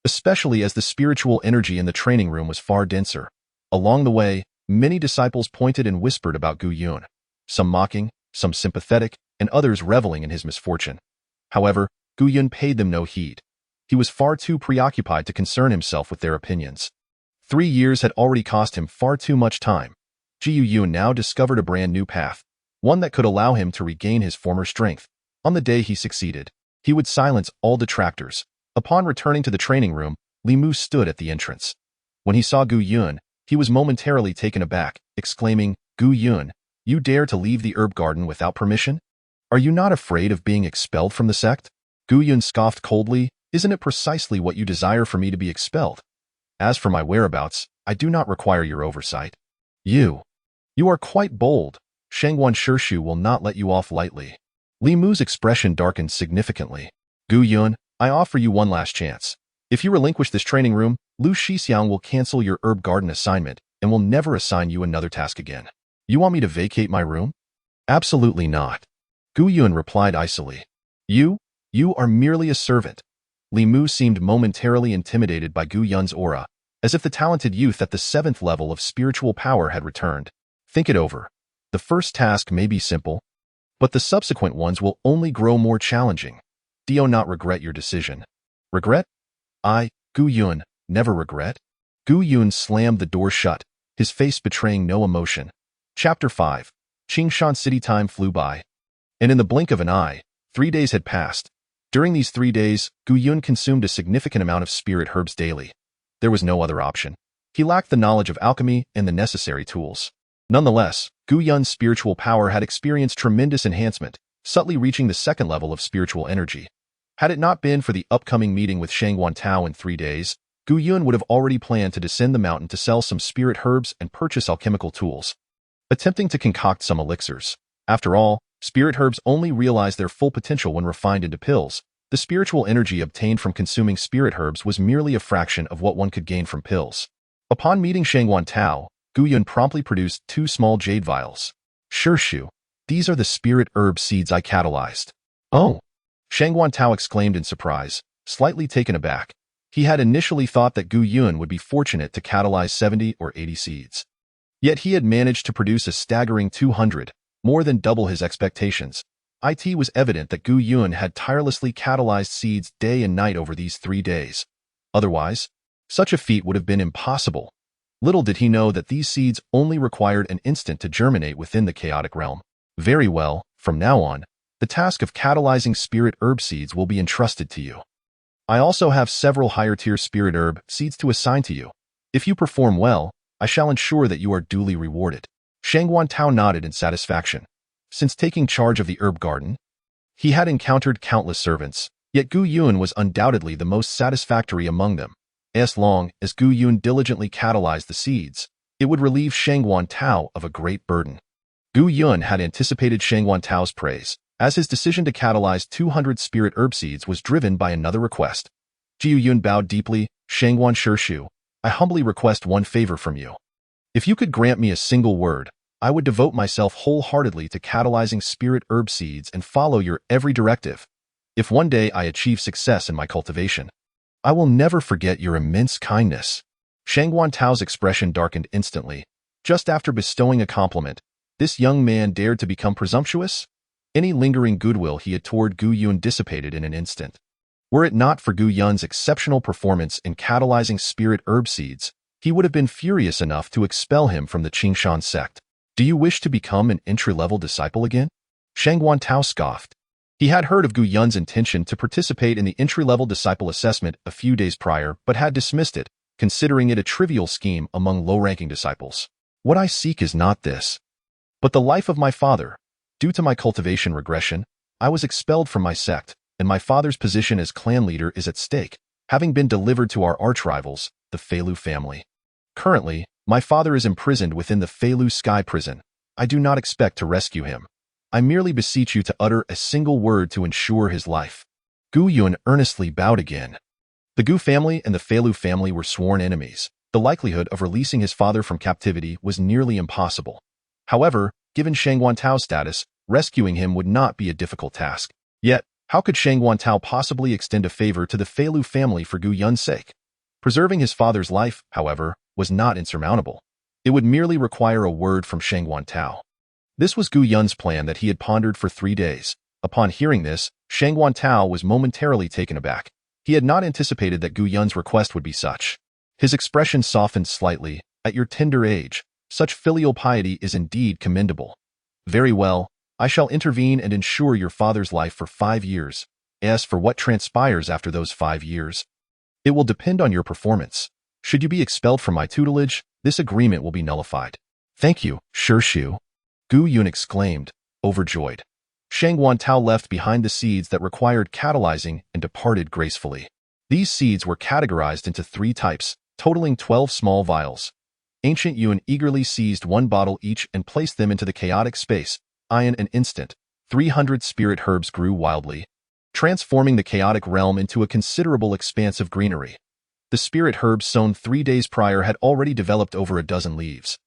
especially as the spiritual energy in the training room was far denser. Along the way, many disciples pointed and whispered about Gu Yun, some mocking, some sympathetic, and others reveling in his misfortune. However, Gu Yun paid them no heed. He was far too preoccupied to concern himself with their opinions. 3 years had already cost him far too much time. Ji Yun now discovered a brand new path, one that could allow him to regain his former strength. On the day he succeeded, he would silence all detractors. Upon returning to the training room, Li Mu stood at the entrance. When he saw Gu Yun, he was momentarily taken aback, exclaiming, "Gu Yun, you dare to leave the herb garden without permission? Are you not afraid of being expelled from the sect?" Gu Yun scoffed coldly, "Isn't it precisely what you desire for me to be expelled? As for my whereabouts, I do not require your oversight. You are quite bold. Shangguan Shishu will not let you off lightly." Li Mu's expression darkened significantly. "Gu Yun, I offer you one last chance. If you relinquish this training room, Lu Shixiang will cancel your herb garden assignment and will never assign you another task again. You want me to vacate my room?" "Absolutely not," Gu Yun replied icily. You are merely a servant." Li Mu seemed momentarily intimidated by Gu Yun's aura, as if the talented youth at the 7th level of spiritual power had returned. "Think it over. The first task may be simple, but the subsequent ones will only grow more challenging. Do not regret your decision." "Regret? I, Gu Yun, never regret." Gu Yun slammed the door shut, his face betraying no emotion. Chapter 5. Qingshan City. Time flew by, and in the blink of an eye, 3 days had passed. During these 3 days, Gu Yun consumed a significant amount of spirit herbs daily. There was no other option. He lacked the knowledge of alchemy and the necessary tools. Nonetheless, Gu Yun's spiritual power had experienced tremendous enhancement, subtly reaching the 2nd level of spiritual energy. Had it not been for the upcoming meeting with Shangguan Tao in 3 days, Gu Yun would have already planned to descend the mountain to sell some spirit herbs and purchase alchemical tools, attempting to concoct some elixirs. After all, Spirit herbs only realize their full potential when refined into pills. The spiritual energy obtained from consuming spirit herbs was merely a fraction of what one could gain from pills. Upon meeting Shangguan Tao, Gu Yun promptly produced 2 small jade vials. Shu, these are the spirit herb seeds I catalyzed. Oh! Shangguan Tao exclaimed in surprise, slightly taken aback. He had initially thought that Gu Yun would be fortunate to catalyze 70 or 80 seeds. Yet he had managed to produce a staggering 200, more than double his expectations. It was evident that Gu Yun had tirelessly catalyzed seeds day and night over these 3 days. Otherwise, such a feat would have been impossible. Little did he know that these seeds only required an instant to germinate within the chaotic realm. Very well, from now on, the task of catalyzing spirit herb seeds will be entrusted to you. I also have several higher-tier spirit herb seeds to assign to you. If you perform well, I shall ensure that you are duly rewarded. Shangguan Tao nodded in satisfaction. Since taking charge of the herb garden, he had encountered countless servants, yet Gu Yun was undoubtedly the most satisfactory among them. As long as Gu Yun diligently catalyzed the seeds, it would relieve Shangguan Tao of a great burden. Gu Yun had anticipated Shangguan Tao's praise, as his decision to catalyze 200 spirit herb seeds was driven by another request. Jiu Yun bowed deeply. Shangguan Shu, I humbly request one favor from you. If you could grant me a single word, I would devote myself wholeheartedly to catalyzing spirit herb seeds and follow your every directive. If one day I achieve success in my cultivation, I will never forget your immense kindness. Shangguan Tao's expression darkened instantly. Just after bestowing a compliment, this young man dared to become presumptuous? Any lingering goodwill he had toward Gu Yun dissipated in an instant. Were it not for Gu Yun's exceptional performance in catalyzing spirit herb seeds, he would have been furious enough to expel him from the Qingshan sect. Do you wish to become an entry-level disciple again? Shangguan Tao scoffed. He had heard of Gu Yun's intention to participate in the entry-level disciple assessment a few days prior, but had dismissed it, considering it a trivial scheme among low-ranking disciples. What I seek is not this, but the life of my father. Due to my cultivation regression, I was expelled from my sect, and my father's position as clan leader is at stake, having been delivered to our arch-rivals, the Feilu family. Currently, my father is imprisoned within the Feilu Sky Prison. I do not expect to rescue him. I merely beseech you to utter a single word to ensure his life. Gu Yun earnestly bowed again. The Gu family and the Feilu family were sworn enemies. The likelihood of releasing his father from captivity was nearly impossible. However, given Shangguan Tao's status, rescuing him would not be a difficult task. Yet, how could Shangguan Tao possibly extend a favor to the Feilu family for Gu Yun's sake? Preserving his father's life, however, was not insurmountable. It would merely require a word from Shangguan Tao. This was Gu Yun's plan that he had pondered for 3 days. Upon hearing this, Shangguan Tao was momentarily taken aback. He had not anticipated that Gu Yun's request would be such. His expression softened slightly. At your tender age, such filial piety is indeed commendable. Very well, I shall intervene and ensure your father's life for 5 years. As for what transpires after those 5 years, it will depend on your performance. Should you be expelled from my tutelage, this agreement will be nullified. Thank you, Shu, Gu Yun exclaimed, overjoyed. Shangguan Tao left behind the seeds that required catalyzing and departed gracefully. These seeds were categorized into 3 types, totaling 12 small vials. Ancient Yun eagerly seized 1 bottle each and placed them into the chaotic space. In an instant, 300 spirit herbs grew wildly, transforming the chaotic realm into a considerable expanse of greenery. The spirit herbs sown 3 days prior had already developed over a dozen leaves.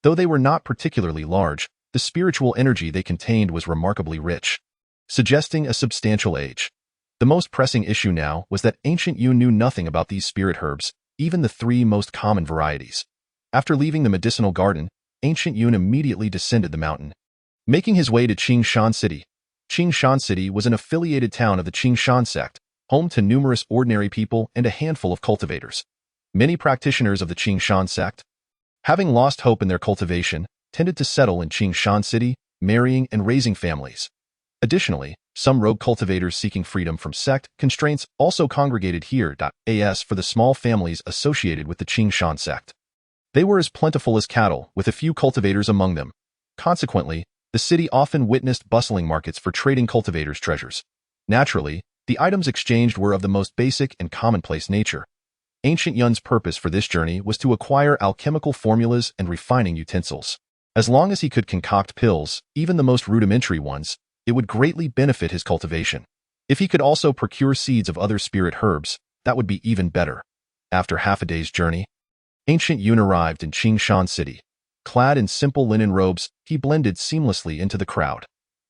Though they were not particularly large, the spiritual energy they contained was remarkably rich, suggesting a substantial age. The most pressing issue now was that Ancient Yun knew nothing about these spirit herbs, even the 3 most common varieties. After leaving the medicinal garden, Ancient Yun immediately descended the mountain, making his way to Qingshan City. Qingshan City was an affiliated town of the Qingshan sect, home to numerous ordinary people and a handful of cultivators. Many practitioners of the Qingshan sect, having lost hope in their cultivation, tended to settle in Qingshan City, marrying and raising families. Additionally, some rogue cultivators seeking freedom from sect constraints also congregated here. As for the small families associated with the Qingshan sect, they were as plentiful as cattle, with a few cultivators among them. Consequently, the city often witnessed bustling markets for trading cultivators' treasures. Naturally, the items exchanged were of the most basic and commonplace nature. Ancient Yun's purpose for this journey was to acquire alchemical formulas and refining utensils. As long as he could concoct pills, even the most rudimentary ones, It would greatly benefit his cultivation. If he could also procure seeds of other spirit herbs, that would be even better. After half a day's journey, Ancient Yun arrived in Qingshan City. Clad in simple linen robes, he blended seamlessly into the crowd.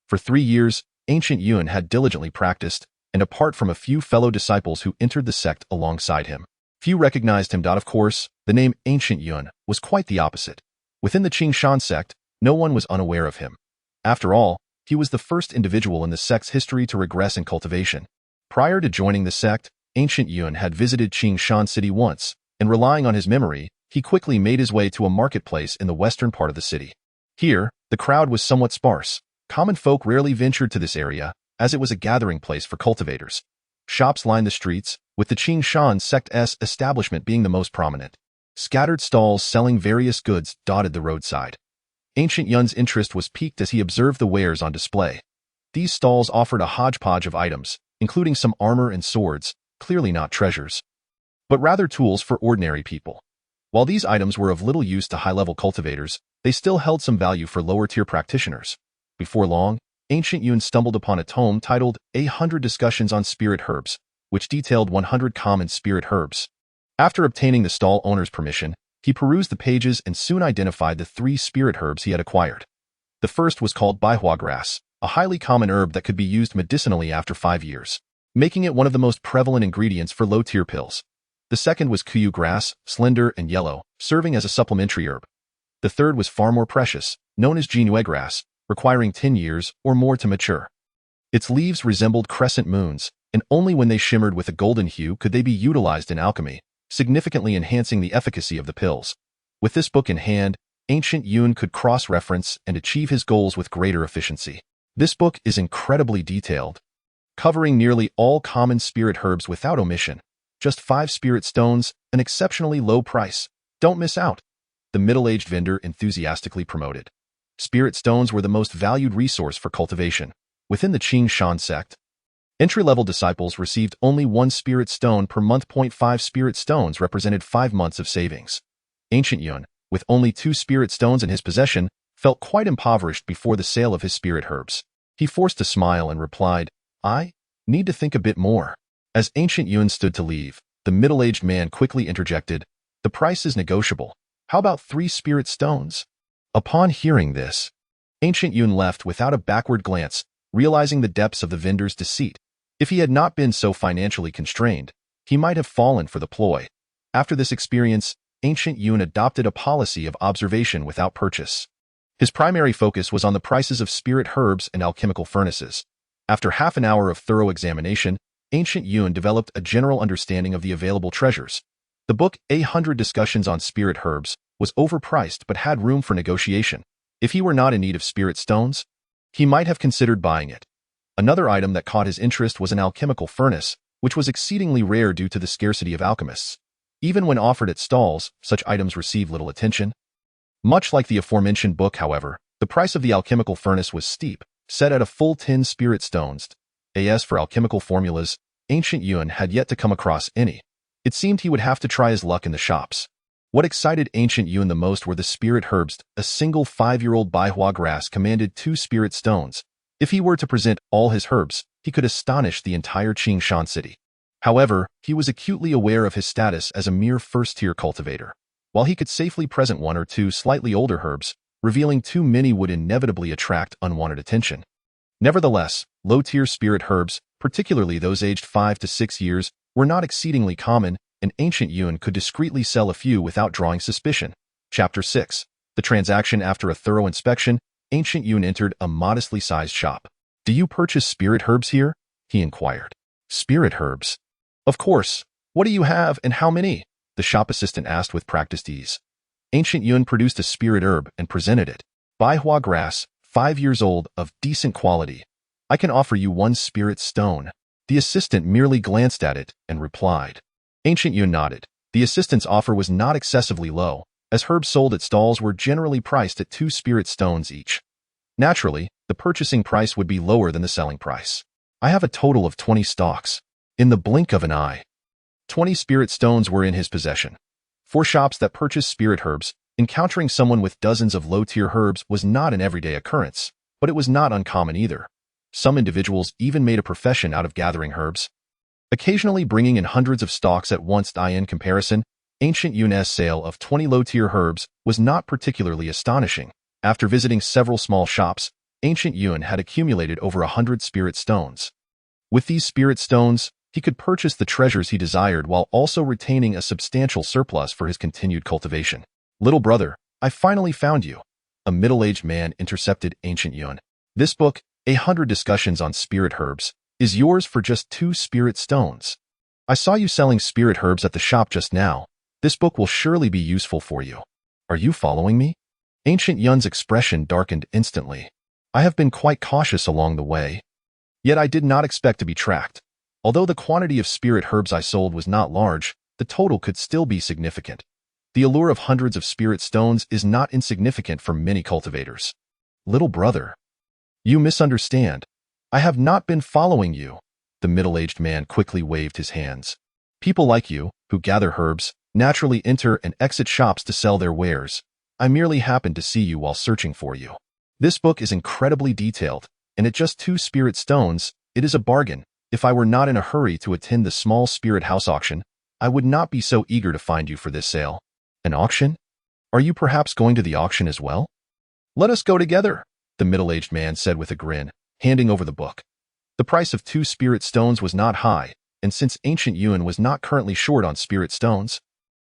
For 3 years, Ancient Yun had diligently practiced, and apart from a few fellow disciples who entered the sect alongside him, few recognized him. Of course, the name Ancient Yun was quite the opposite. Within the Qingshan sect, no one was unaware of him. After all, he was the first individual in the sect's history to regress in cultivation. Prior to joining the sect, Ancient Yun had visited Qingshan City once, and relying on his memory, he quickly made his way to a marketplace in the western part of the city. Here, the crowd was somewhat sparse. Common folk rarely ventured to this area, as it was a gathering place for cultivators. Shops lined the streets, with the Qingshan sect's establishment being the most prominent. Scattered stalls selling various goods dotted the roadside. Ancient Yun's interest was piqued as he observed the wares on display. These stalls offered a hodgepodge of items, including some armor and swords, clearly not treasures, but rather tools for ordinary people. While these items were of little use to high-level cultivators, they still held some value for lower-tier practitioners. Before long, Ancient Yun stumbled upon a tome titled 100 Discussions on Spirit Herbs, which detailed 100 common spirit herbs. After obtaining the stall owner's permission, he perused the pages and soon identified the 3 spirit herbs he had acquired. The first was called baihua grass, a highly common herb that could be used medicinally after 5 years, making it one of the most prevalent ingredients for low-tier pills. The second was kuyu grass, slender and yellow, serving as a supplementary herb. The third was far more precious, known as jinue grass, requiring 10 years or more to mature. Its leaves resembled crescent moons, and only when they shimmered with a golden hue could they be utilized in alchemy, significantly enhancing the efficacy of the pills. With this book in hand, Ancient Yun could cross-reference and achieve his goals with greater efficiency. This book is incredibly detailed, covering nearly all common spirit herbs without omission. Just 5 spirit stones, an exceptionally low price. Don't miss out. The middle-aged vendor enthusiastically promoted. Spirit stones were the most valued resource for cultivation. Within the Qingshan sect, entry-level disciples received only 1 spirit stone per month. 5 spirit stones represented 5 months of savings. Ancient Yun, with only 2 spirit stones in his possession, felt quite impoverished before the sale of his spirit herbs. He forced a smile and replied, "I need to think a bit more." As Ancient Yun stood to leave, the middle-aged man quickly interjected, "The price is negotiable. How about 3 spirit stones?" Upon hearing this, Ancient Yun left without a backward glance, realizing the depths of the vendor's deceit. If he had not been so financially constrained, he might have fallen for the ploy. After this experience, Ancient Yun adopted a policy of observation without purchase. His primary focus was on the prices of spirit herbs and alchemical furnaces. After half an hour of thorough examination, Ancient Yun developed a general understanding of the available treasures. The book 100 Discussions on Spirit Herbs was overpriced but had room for negotiation. If he were not in need of spirit stones, he might have considered buying it. Another item that caught his interest was an alchemical furnace, which was exceedingly rare due to the scarcity of alchemists. Even when offered at stalls, such items receive little attention. Much like the aforementioned book, however, the price of the alchemical furnace was steep, set at a full 10 spirit stones. As for alchemical formulas, Ancient Yun had yet to come across any. It seemed he would have to try his luck in the shops. What excited Ancient Yun the most were the spirit herbs. A single 5-year-old baihua grass commanded 2 spirit stones. If he were to present all his herbs, he could astonish the entire Qingshan city. However, he was acutely aware of his status as a mere first-tier cultivator. While he could safely present 1 or 2 slightly older herbs, revealing too many would inevitably attract unwanted attention. Nevertheless, low-tier spirit herbs, particularly those aged 5 to 6 years, were not exceedingly common, and Ancient Yun could discreetly sell a few without drawing suspicion. Chapter 6. The transaction. After a thorough inspection, Ancient Yun entered a modestly sized shop. "Do you purchase spirit herbs here?" he inquired. "Spirit herbs? Of course. What do you have and how many?" the shop assistant asked with practiced ease. Ancient Yun produced a spirit herb and presented it. "Baihua grass, 5 years old, of decent quality. I can offer you 1 spirit stone." The assistant merely glanced at it and replied. Ancient Yun nodded. The assistant's offer was not excessively low, as herbs sold at stalls were generally priced at 2 spirit stones each. Naturally, the purchasing price would be lower than the selling price. "I have a total of 20 stalks." In the blink of an eye, 20 spirit stones were in his possession. For shops that purchased spirit herbs, encountering someone with dozens of low-tier herbs was not an everyday occurrence, but it was not uncommon either. Some individuals even made a profession out of gathering herbs, occasionally bringing in hundreds of stalks at once. In comparison, Ancient Yuan's sale of 20 low-tier herbs was not particularly astonishing. After visiting several small shops, Ancient Yuan had accumulated over 100 spirit stones. With these spirit stones, he could purchase the treasures he desired while also retaining a substantial surplus for his continued cultivation. Little brother, I finally found you. A middle-aged man intercepted Ancient Yuan. This book, 100 Discussions on Spirit Herbs, is yours for just 2 spirit stones. I saw you selling spirit herbs at the shop just now. This book will surely be useful for you. Are you following me? Ancient Yuan's expression darkened instantly. I have been quite cautious along the way. Yet I did not expect to be tracked. Although the quantity of spirit herbs I sold was not large, the total could still be significant. The allure of hundreds of spirit stones is not insignificant for many cultivators. Little brother, you misunderstand. I have not been following you. The middle-aged man quickly waved his hands. People like you, who gather herbs, naturally enter and exit shops to sell their wares. I merely happened to see you while searching for you. This book is incredibly detailed, and at just 2 spirit stones, it is a bargain. If I were not in a hurry to attend the small spirit house auction, I would not be so eager to find you for this sale. An auction? Are you perhaps going to the auction as well? Let us go together, the middle-aged man said with a grin, handing over the book. The price of 2 spirit stones was not high, and since Ancient Yuan was not currently short on spirit stones,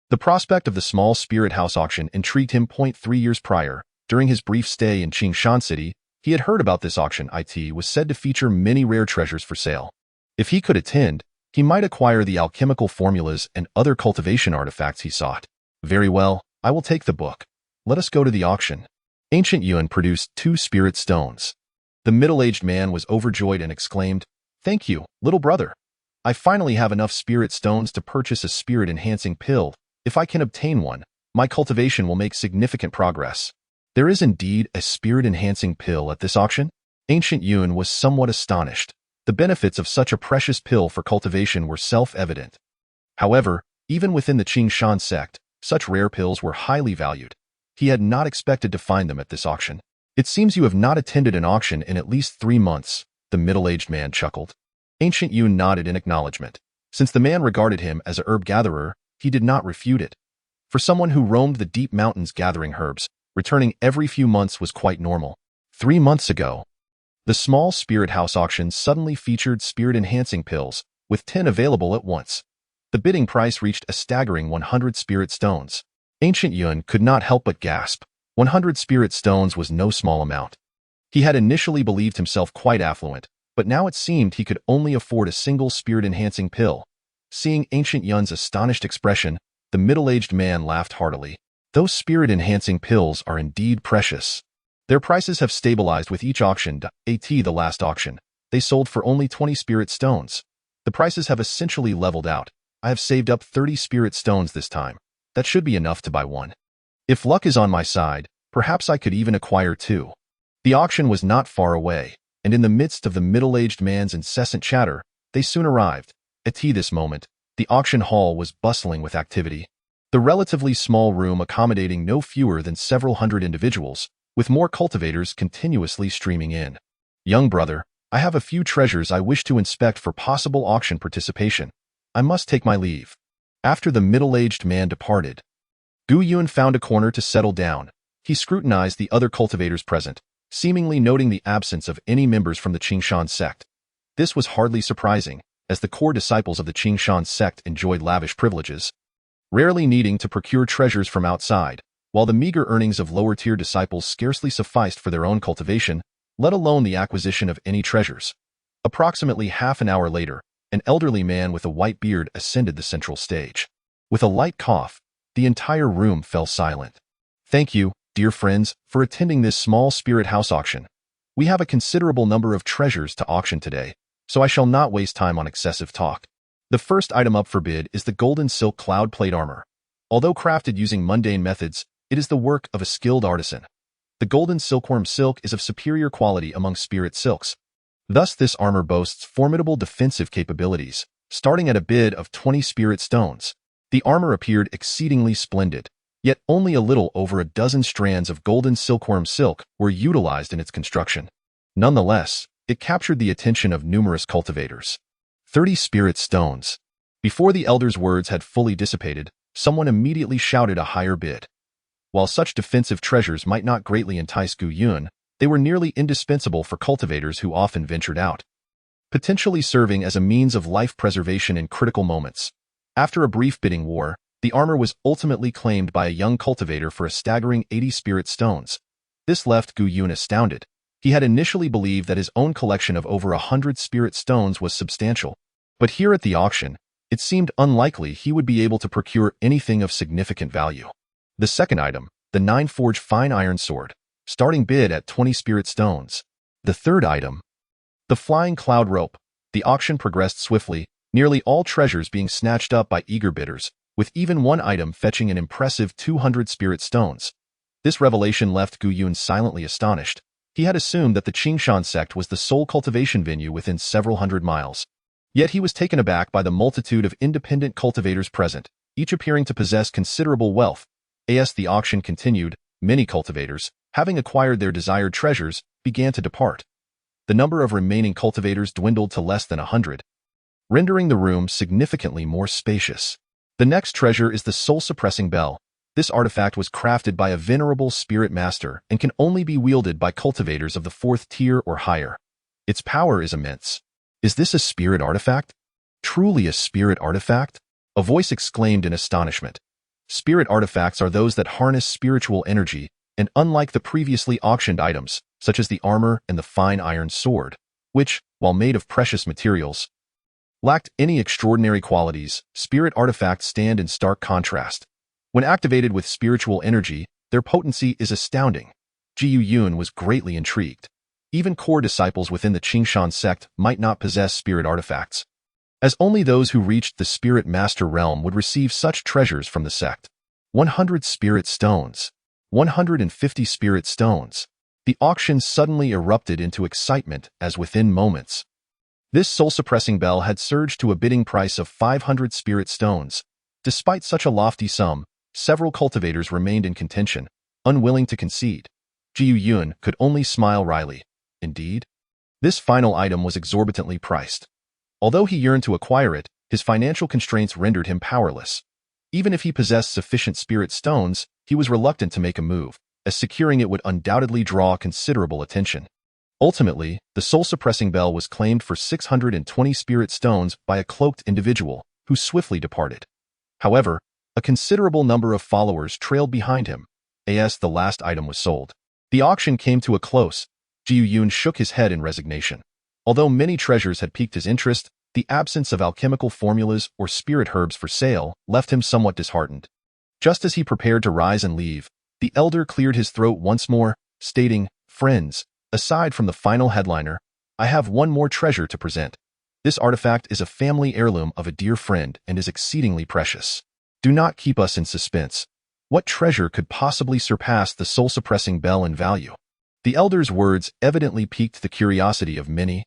the prospect of the small spirit house auction intrigued him. 3 years prior, during his brief stay in Qingshan City, he had heard about this auction. It was said to feature many rare treasures for sale. If he could attend, he might acquire the alchemical formulas and other cultivation artifacts he sought. Very well, I will take the book. Let us go to the auction. Ancient Yuan produced 2 spirit stones. The middle-aged man was overjoyed and exclaimed, Thank you, little brother. I finally have enough spirit stones to purchase a spirit-enhancing pill. If I can obtain one, my cultivation will make significant progress. There is indeed a spirit-enhancing pill at this auction? Ancient Yuan was somewhat astonished. The benefits of such a precious pill for cultivation were self-evident. However, even within the Qingshan sect, such rare pills were highly valued. He had not expected to find them at this auction. It seems you have not attended an auction in at least 3 months, the middle-aged man chuckled. Ancient Yuan nodded in acknowledgement. Since the man regarded him as a herb gatherer, he did not refute it. For someone who roamed the deep mountains gathering herbs, returning every few months was quite normal. 3 months ago, the small spirit house auction suddenly featured spirit-enhancing pills, with 10 available at once. The bidding price reached a staggering 100 spirit stones. Ancient Yuan could not help but gasp. 100 spirit stones was no small amount. He had initially believed himself quite affluent, but now it seemed he could only afford a single spirit-enhancing pill. Seeing Ancient Yuan's astonished expression, the middle-aged man laughed heartily. Those spirit-enhancing pills are indeed precious. Their prices have stabilized with each auction. The last auction, they sold for only 20 spirit stones. The prices have essentially leveled out. I have saved up 30 spirit stones this time. That should be enough to buy one. If luck is on my side, perhaps I could even acquire 2. The auction was not far away, and in the midst of the middle-aged man's incessant chatter, they soon arrived. At this moment, the auction hall was bustling with activity. The relatively small room accommodating no fewer than several hundred individuals, with more cultivators continuously streaming in. Young brother, I have a few treasures I wish to inspect for possible auction participation. I must take my leave. After the middle-aged man departed, Gu Yun found a corner to settle down. He scrutinized the other cultivators present, seemingly noting the absence of any members from the Qingshan sect. This was hardly surprising, as the core disciples of the Qingshan sect enjoyed lavish privileges, rarely needing to procure treasures from outside, while the meager earnings of lower-tier disciples scarcely sufficed for their own cultivation, let alone the acquisition of any treasures. Approximately half an hour later, an elderly man with a white beard ascended the central stage. With a light cough, the entire room fell silent. Thank you, dear friends, for attending this small spirit house auction. We have a considerable number of treasures to auction today, so I shall not waste time on excessive talk. The first item up for bid is the golden silk cloud plate armor. Although crafted using mundane methods, it is the work of a skilled artisan. The golden silkworm silk is of superior quality among spirit silks. Thus, this armor boasts formidable defensive capabilities, starting at a bid of 20 spirit stones. The armor appeared exceedingly splendid, yet only a little over a dozen strands of golden silkworm silk were utilized in its construction. Nonetheless, it captured the attention of numerous cultivators. 30 spirit stones. Before the elder's words had fully dissipated, someone immediately shouted a higher bid. While such defensive treasures might not greatly entice Gu Yun, they were nearly indispensable for cultivators who often ventured out, potentially serving as a means of life preservation in critical moments. After a brief bidding war, the armor was ultimately claimed by a young cultivator for a staggering 80 spirit stones. This left Gu Yun astounded. He had initially believed that his own collection of over 100 spirit stones was substantial, but here at the auction, it seemed unlikely he would be able to procure anything of significant value. The second item, the 9-forged fine iron sword, starting bid at 20 spirit stones. The third item, the flying cloud rope. The auction progressed swiftly, nearly all treasures being snatched up by eager bidders, with even one item fetching an impressive 200 spirit stones. This revelation left Gu Yun silently astonished. He had assumed that the Qingshan sect was the sole cultivation venue within several hundred miles. Yet he was taken aback by the multitude of independent cultivators present, each appearing to possess considerable wealth. As the auction continued, many cultivators, having acquired their desired treasures, began to depart. The number of remaining cultivators dwindled to less than 100, rendering the room significantly more spacious. The next treasure is the soul-suppressing bell. This artifact was crafted by a venerable spirit master and can only be wielded by cultivators of the 4th tier or higher. Its power is immense. Is this a spirit artifact? Truly a spirit artifact? A voice exclaimed in astonishment. Spirit artifacts are those that harness spiritual energy, and unlike the previously auctioned items, such as the armor and the fine iron sword, which, while made of precious materials, lacked any extraordinary qualities, spirit artifacts stand in stark contrast. When activated with spiritual energy, their potency is astounding. Gu Yun was greatly intrigued. Even core disciples within the Qingshan sect might not possess spirit artifacts, as only those who reached the spirit master realm would receive such treasures from the sect. 100 spirit stones. 150 spirit stones. The auction suddenly erupted into excitement as within moments, this soul-suppressing bell had surged to a bidding price of 500 spirit stones. Despite such a lofty sum, several cultivators remained in contention, unwilling to concede. Gu Yun could only smile wryly. Indeed, this final item was exorbitantly priced. Although he yearned to acquire it, his financial constraints rendered him powerless. Even if he possessed sufficient spirit stones, he was reluctant to make a move, as securing it would undoubtedly draw considerable attention. Ultimately, the soul-suppressing bell was claimed for 620 spirit stones by a cloaked individual, who swiftly departed. However, a considerable number of followers trailed behind him, as the last item was sold. The auction came to a close. Gu Yun shook his head in resignation. Although many treasures had piqued his interest, the absence of alchemical formulas or spirit herbs for sale left him somewhat disheartened. Just as he prepared to rise and leave, the elder cleared his throat once more, stating, "Friends, aside from the final headliner, I have one more treasure to present. This artifact is a family heirloom of a dear friend and is exceedingly precious. Do not keep us in suspense. What treasure could possibly surpass the soul-suppressing bell in value?" The elder's words evidently piqued the curiosity of many,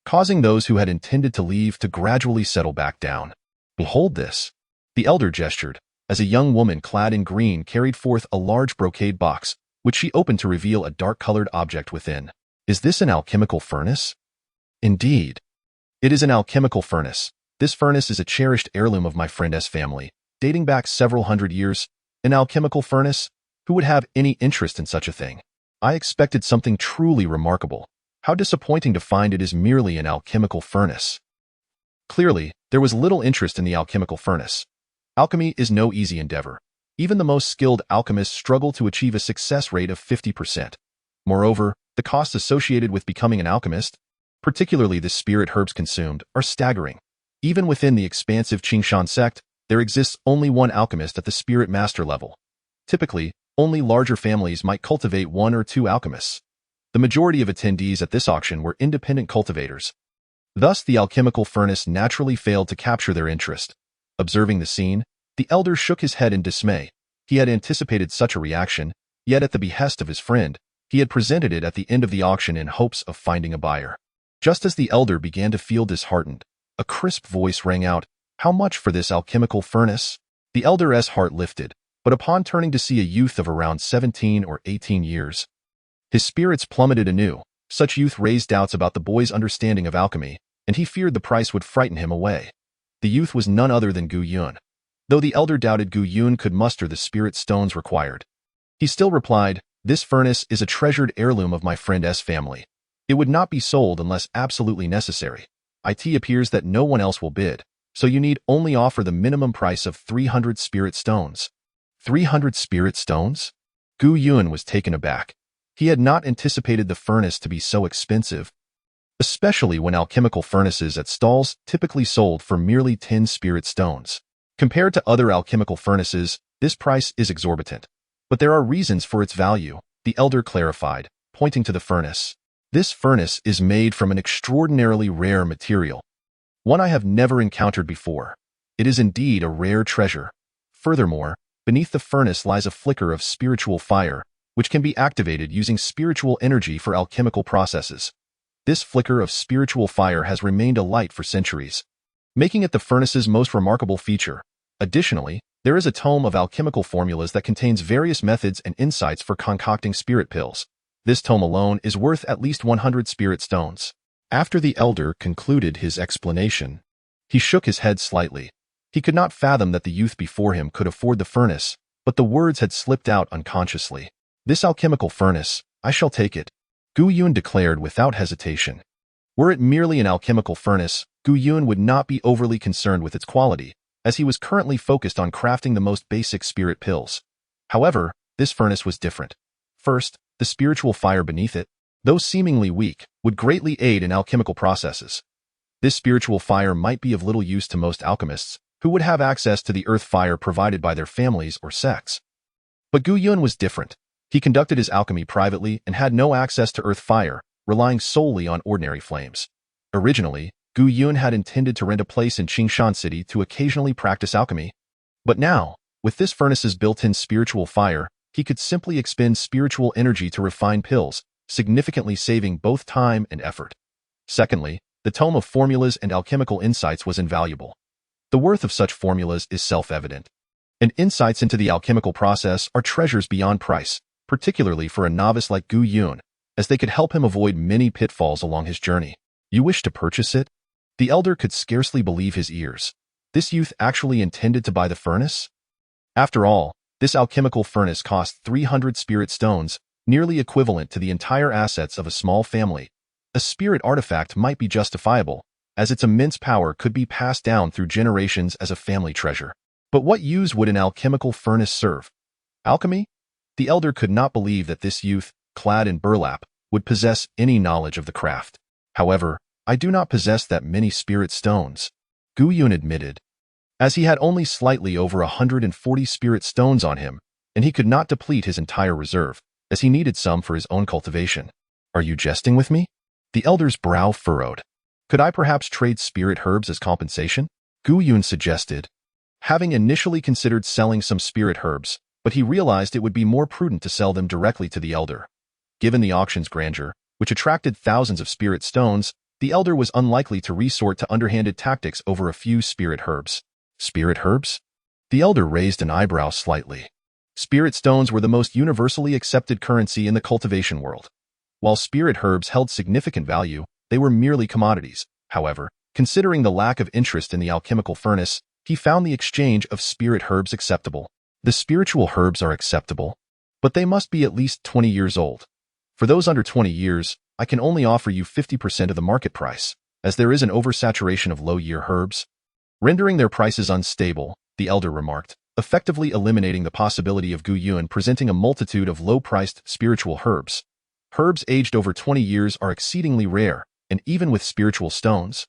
causing those who had intended to leave to gradually settle back down. "Behold this." The elder gestured, as a young woman clad in green carried forth a large brocade box, which she opened to reveal a dark-colored object within. "Is this an alchemical furnace?" "Indeed. It is an alchemical furnace. This furnace is a cherished heirloom of my friend's family, dating back several hundred years. An alchemical furnace? Who would have any interest in such a thing? I expected something truly remarkable. How disappointing to find it is merely an alchemical furnace." Clearly, there was little interest in the alchemical furnace. Alchemy is no easy endeavor. Even the most skilled alchemists struggle to achieve a success rate of 50%. Moreover, the costs associated with becoming an alchemist, particularly the spirit herbs consumed, are staggering. Even within the expansive Qingshan sect, there exists only one alchemist at the spirit master level. Typically, only larger families might cultivate 1 or 2 alchemists. The majority of attendees at this auction were independent cultivators. Thus, the alchemical furnace naturally failed to capture their interest. Observing the scene, the elder shook his head in dismay. He had anticipated such a reaction, yet at the behest of his friend, he had presented it at the end of the auction in hopes of finding a buyer. Just as the elder began to feel disheartened, a crisp voice rang out, "How much for this alchemical furnace?" The elder's heart lifted, but upon turning to see a youth of around 17 or 18 years, his spirits plummeted anew. Such youth raised doubts about the boy's understanding of alchemy, and he feared the price would frighten him away. The youth was none other than Gu Yun. Though the elder doubted Gu Yun could muster the spirit stones required, he still replied, "This furnace is a treasured heirloom of my friend S family. It would not be sold unless absolutely necessary. It appears that no one else will bid, so you need only offer the minimum price of 300 spirit stones." 300 spirit stones? Gu Yun was taken aback. He had not anticipated the furnace to be so expensive, especially when alchemical furnaces at stalls typically sold for merely 10 spirit stones. Compared to other alchemical furnaces, this price is exorbitant. But there are reasons for its value, the elder clarified, pointing to the furnace. This furnace is made from an extraordinarily rare material, one I have never encountered before. It is indeed a rare treasure. Furthermore, beneath the furnace lies a flicker of spiritual fire, which can be activated using spiritual energy for alchemical processes. This flicker of spiritual fire has remained alight for centuries, making it the furnace's most remarkable feature. Additionally, there is a tome of alchemical formulas that contains various methods and insights for concocting spirit pills. This tome alone is worth at least 100 spirit stones. After the elder concluded his explanation, he shook his head slightly. He could not fathom that the youth before him could afford the furnace, but the words had slipped out unconsciously. "This alchemical furnace, I shall take it," Gu Yun declared without hesitation. Were it merely an alchemical furnace, Gu Yun would not be overly concerned with its quality, as he was currently focused on crafting the most basic spirit pills. However, this furnace was different. First, the spiritual fire beneath it, though seemingly weak, would greatly aid in alchemical processes. This spiritual fire might be of little use to most alchemists, who would have access to the earth fire provided by their families or sects. But Gu Yun was different. He conducted his alchemy privately and had no access to earth fire, relying solely on ordinary flames. Originally, Gu Yun had intended to rent a place in Qingshan City to occasionally practice alchemy. But now, with this furnace's built-in spiritual fire, he could simply expend spiritual energy to refine pills, significantly saving both time and effort. Secondly, the tome of formulas and alchemical insights was invaluable. The worth of such formulas is self-evident, and insights into the alchemical process are treasures beyond price, particularly for a novice like Gu Yun, as they could help him avoid many pitfalls along his journey. "You wish to purchase it?" The elder could scarcely believe his ears. This youth actually intended to buy the furnace? After all, this alchemical furnace cost 300 spirit stones, nearly equivalent to the entire assets of a small family. A spirit artifact might be justifiable, as its immense power could be passed down through generations as a family treasure. But what use would an alchemical furnace serve? Alchemy? The elder could not believe that this youth, clad in burlap, would possess any knowledge of the craft. "However, I do not possess that many spirit stones," Gu Yun admitted, as he had only slightly over 140 spirit stones on him, and he could not deplete his entire reserve, as he needed some for his own cultivation. "Are you jesting with me?" The elder's brow furrowed. "Could I perhaps trade spirit herbs as compensation?" Gu Yun suggested, having initially considered selling some spirit herbs, but he realized it would be more prudent to sell them directly to the elder. Given the auction's grandeur, which attracted thousands of spirit stones, the elder was unlikely to resort to underhanded tactics over a few spirit herbs. Spirit herbs? The elder raised an eyebrow slightly. Spirit stones were the most universally accepted currency in the cultivation world. While spirit herbs held significant value, they were merely commodities. However, considering the lack of interest in the alchemical furnace, he found the exchange of spirit herbs acceptable. The spiritual herbs are acceptable, but they must be at least 20 years old. For those under 20 years, I can only offer you 50% of the market price, as there is an oversaturation of low-year herbs, rendering their prices unstable, the elder remarked, effectively eliminating the possibility of Gu Yun presenting a multitude of low-priced spiritual herbs. Herbs aged over 20 years are exceedingly rare, and even with spiritual stones,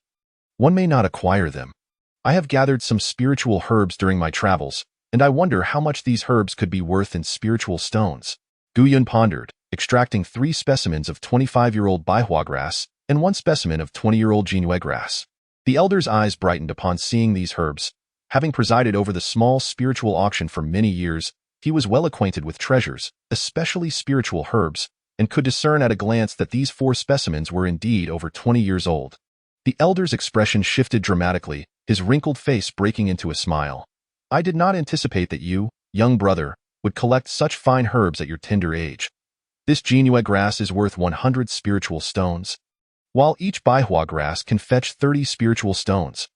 one may not acquire them. I have gathered some spiritual herbs during my travels, and I wonder how much these herbs could be worth in spiritual stones. Gu Yun pondered, extracting 3 specimens of 25-year-old Baihua grass and 1 specimen of 20-year-old Jinue grass. The elder's eyes brightened upon seeing these herbs. Having presided over the small spiritual auction for many years, he was well acquainted with treasures, especially spiritual herbs, and could discern at a glance that these 4 specimens were indeed over 20 years old. The elder's expression shifted dramatically, his wrinkled face breaking into a smile. "I did not anticipate that you, young brother, would collect such fine herbs at your tender age." This Jinue grass is worth 100 spiritual stones, while each Baihua grass can fetch 30 spiritual stones.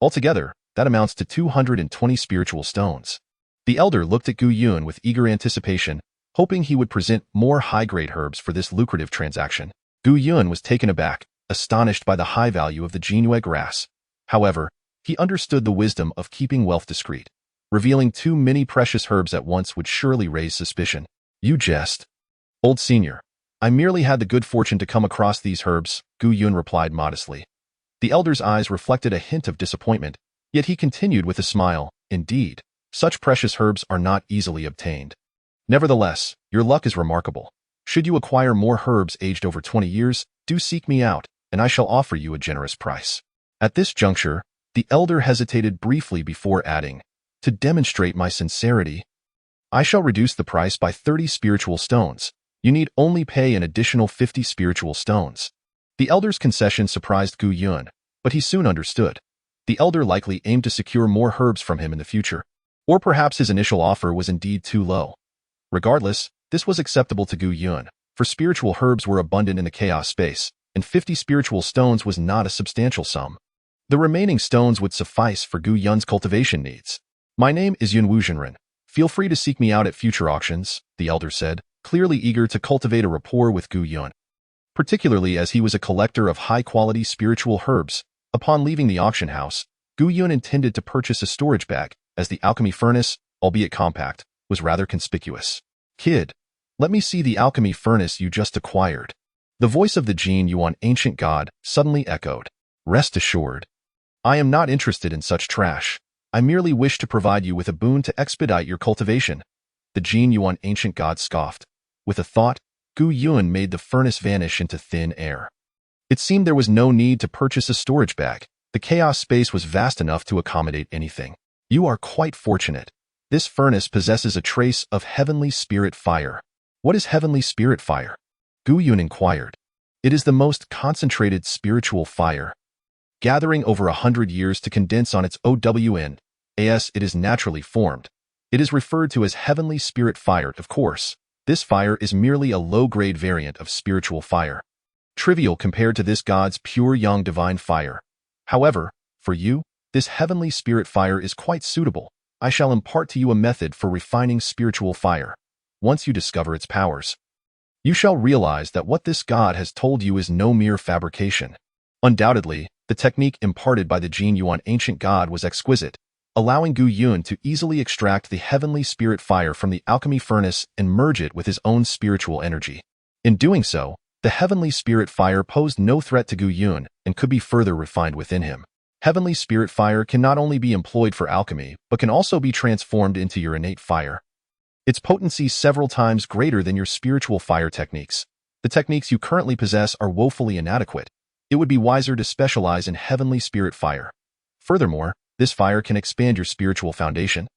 Altogether, that amounts to 220 spiritual stones. The elder looked at Gu Yun with eager anticipation, hoping he would present more high-grade herbs for this lucrative transaction. Gu Yun was taken aback, astonished by the high value of the Jinue grass. However, he understood the wisdom of keeping wealth discreet. Revealing too many precious herbs at once would surely raise suspicion. You jest. Old senior, I merely had the good fortune to come across these herbs, Gu Yun replied modestly. The elder's eyes reflected a hint of disappointment, yet he continued with a smile, indeed, such precious herbs are not easily obtained. Nevertheless, your luck is remarkable. Should you acquire more herbs aged over 20 years, do seek me out, and I shall offer you a generous price. At this juncture, the elder hesitated briefly before adding, to demonstrate my sincerity, I shall reduce the price by 30 spiritual stones. You need only pay an additional 50 spiritual stones. The elder's concession surprised Gu Yun, but he soon understood. The elder likely aimed to secure more herbs from him in the future, or perhaps his initial offer was indeed too low. Regardless, this was acceptable to Gu Yun, for spiritual herbs were abundant in the chaos space, and 50 spiritual stones was not a substantial sum. The remaining stones would suffice for Gu Yun's cultivation needs. My name is Yun Wuzhenren. Feel free to seek me out at future auctions, the elder said, clearly eager to cultivate a rapport with Gu Yun. Particularly as he was a collector of high-quality spiritual herbs. Upon leaving the auction house, Gu Yun intended to purchase a storage bag, as the alchemy furnace, albeit compact, was rather conspicuous. Kid, let me see the alchemy furnace you just acquired. The voice of the Jin Yuan ancient god suddenly echoed. Rest assured. I am not interested in such trash. I merely wish to provide you with a boon to expedite your cultivation. The Jin Yuan ancient god scoffed. With a thought, Gu Yun made the furnace vanish into thin air. It seemed there was no need to purchase a storage bag. The chaos space was vast enough to accommodate anything. You are quite fortunate. This furnace possesses a trace of heavenly spirit fire. What is heavenly spirit fire? Gu Yun inquired. It is the most concentrated spiritual fire. Gathering over 100 years to condense on its OWN, as it is naturally formed. It is referred to as heavenly spirit fire, of course. This fire is merely a low-grade variant of spiritual fire. Trivial compared to this god's pure young divine fire. However, for you, this heavenly spirit fire is quite suitable. I shall impart to you a method for refining spiritual fire. Once you discover its powers, you shall realize that what this god has told you is no mere fabrication. Undoubtedly, the technique imparted by the Jin Yuan ancient god was exquisite, allowing Gu Yun to easily extract the heavenly spirit fire from the alchemy furnace and merge it with his own spiritual energy. In doing so, the heavenly spirit fire posed no threat to Gu Yun and could be further refined within him. Heavenly spirit fire can not only be employed for alchemy, but can also be transformed into your innate fire. Its potency several times greater than your spiritual fire techniques. The techniques you currently possess are woefully inadequate. It would be wiser to specialize in heavenly spirit fire. Furthermore, this fire can expand your spiritual foundation,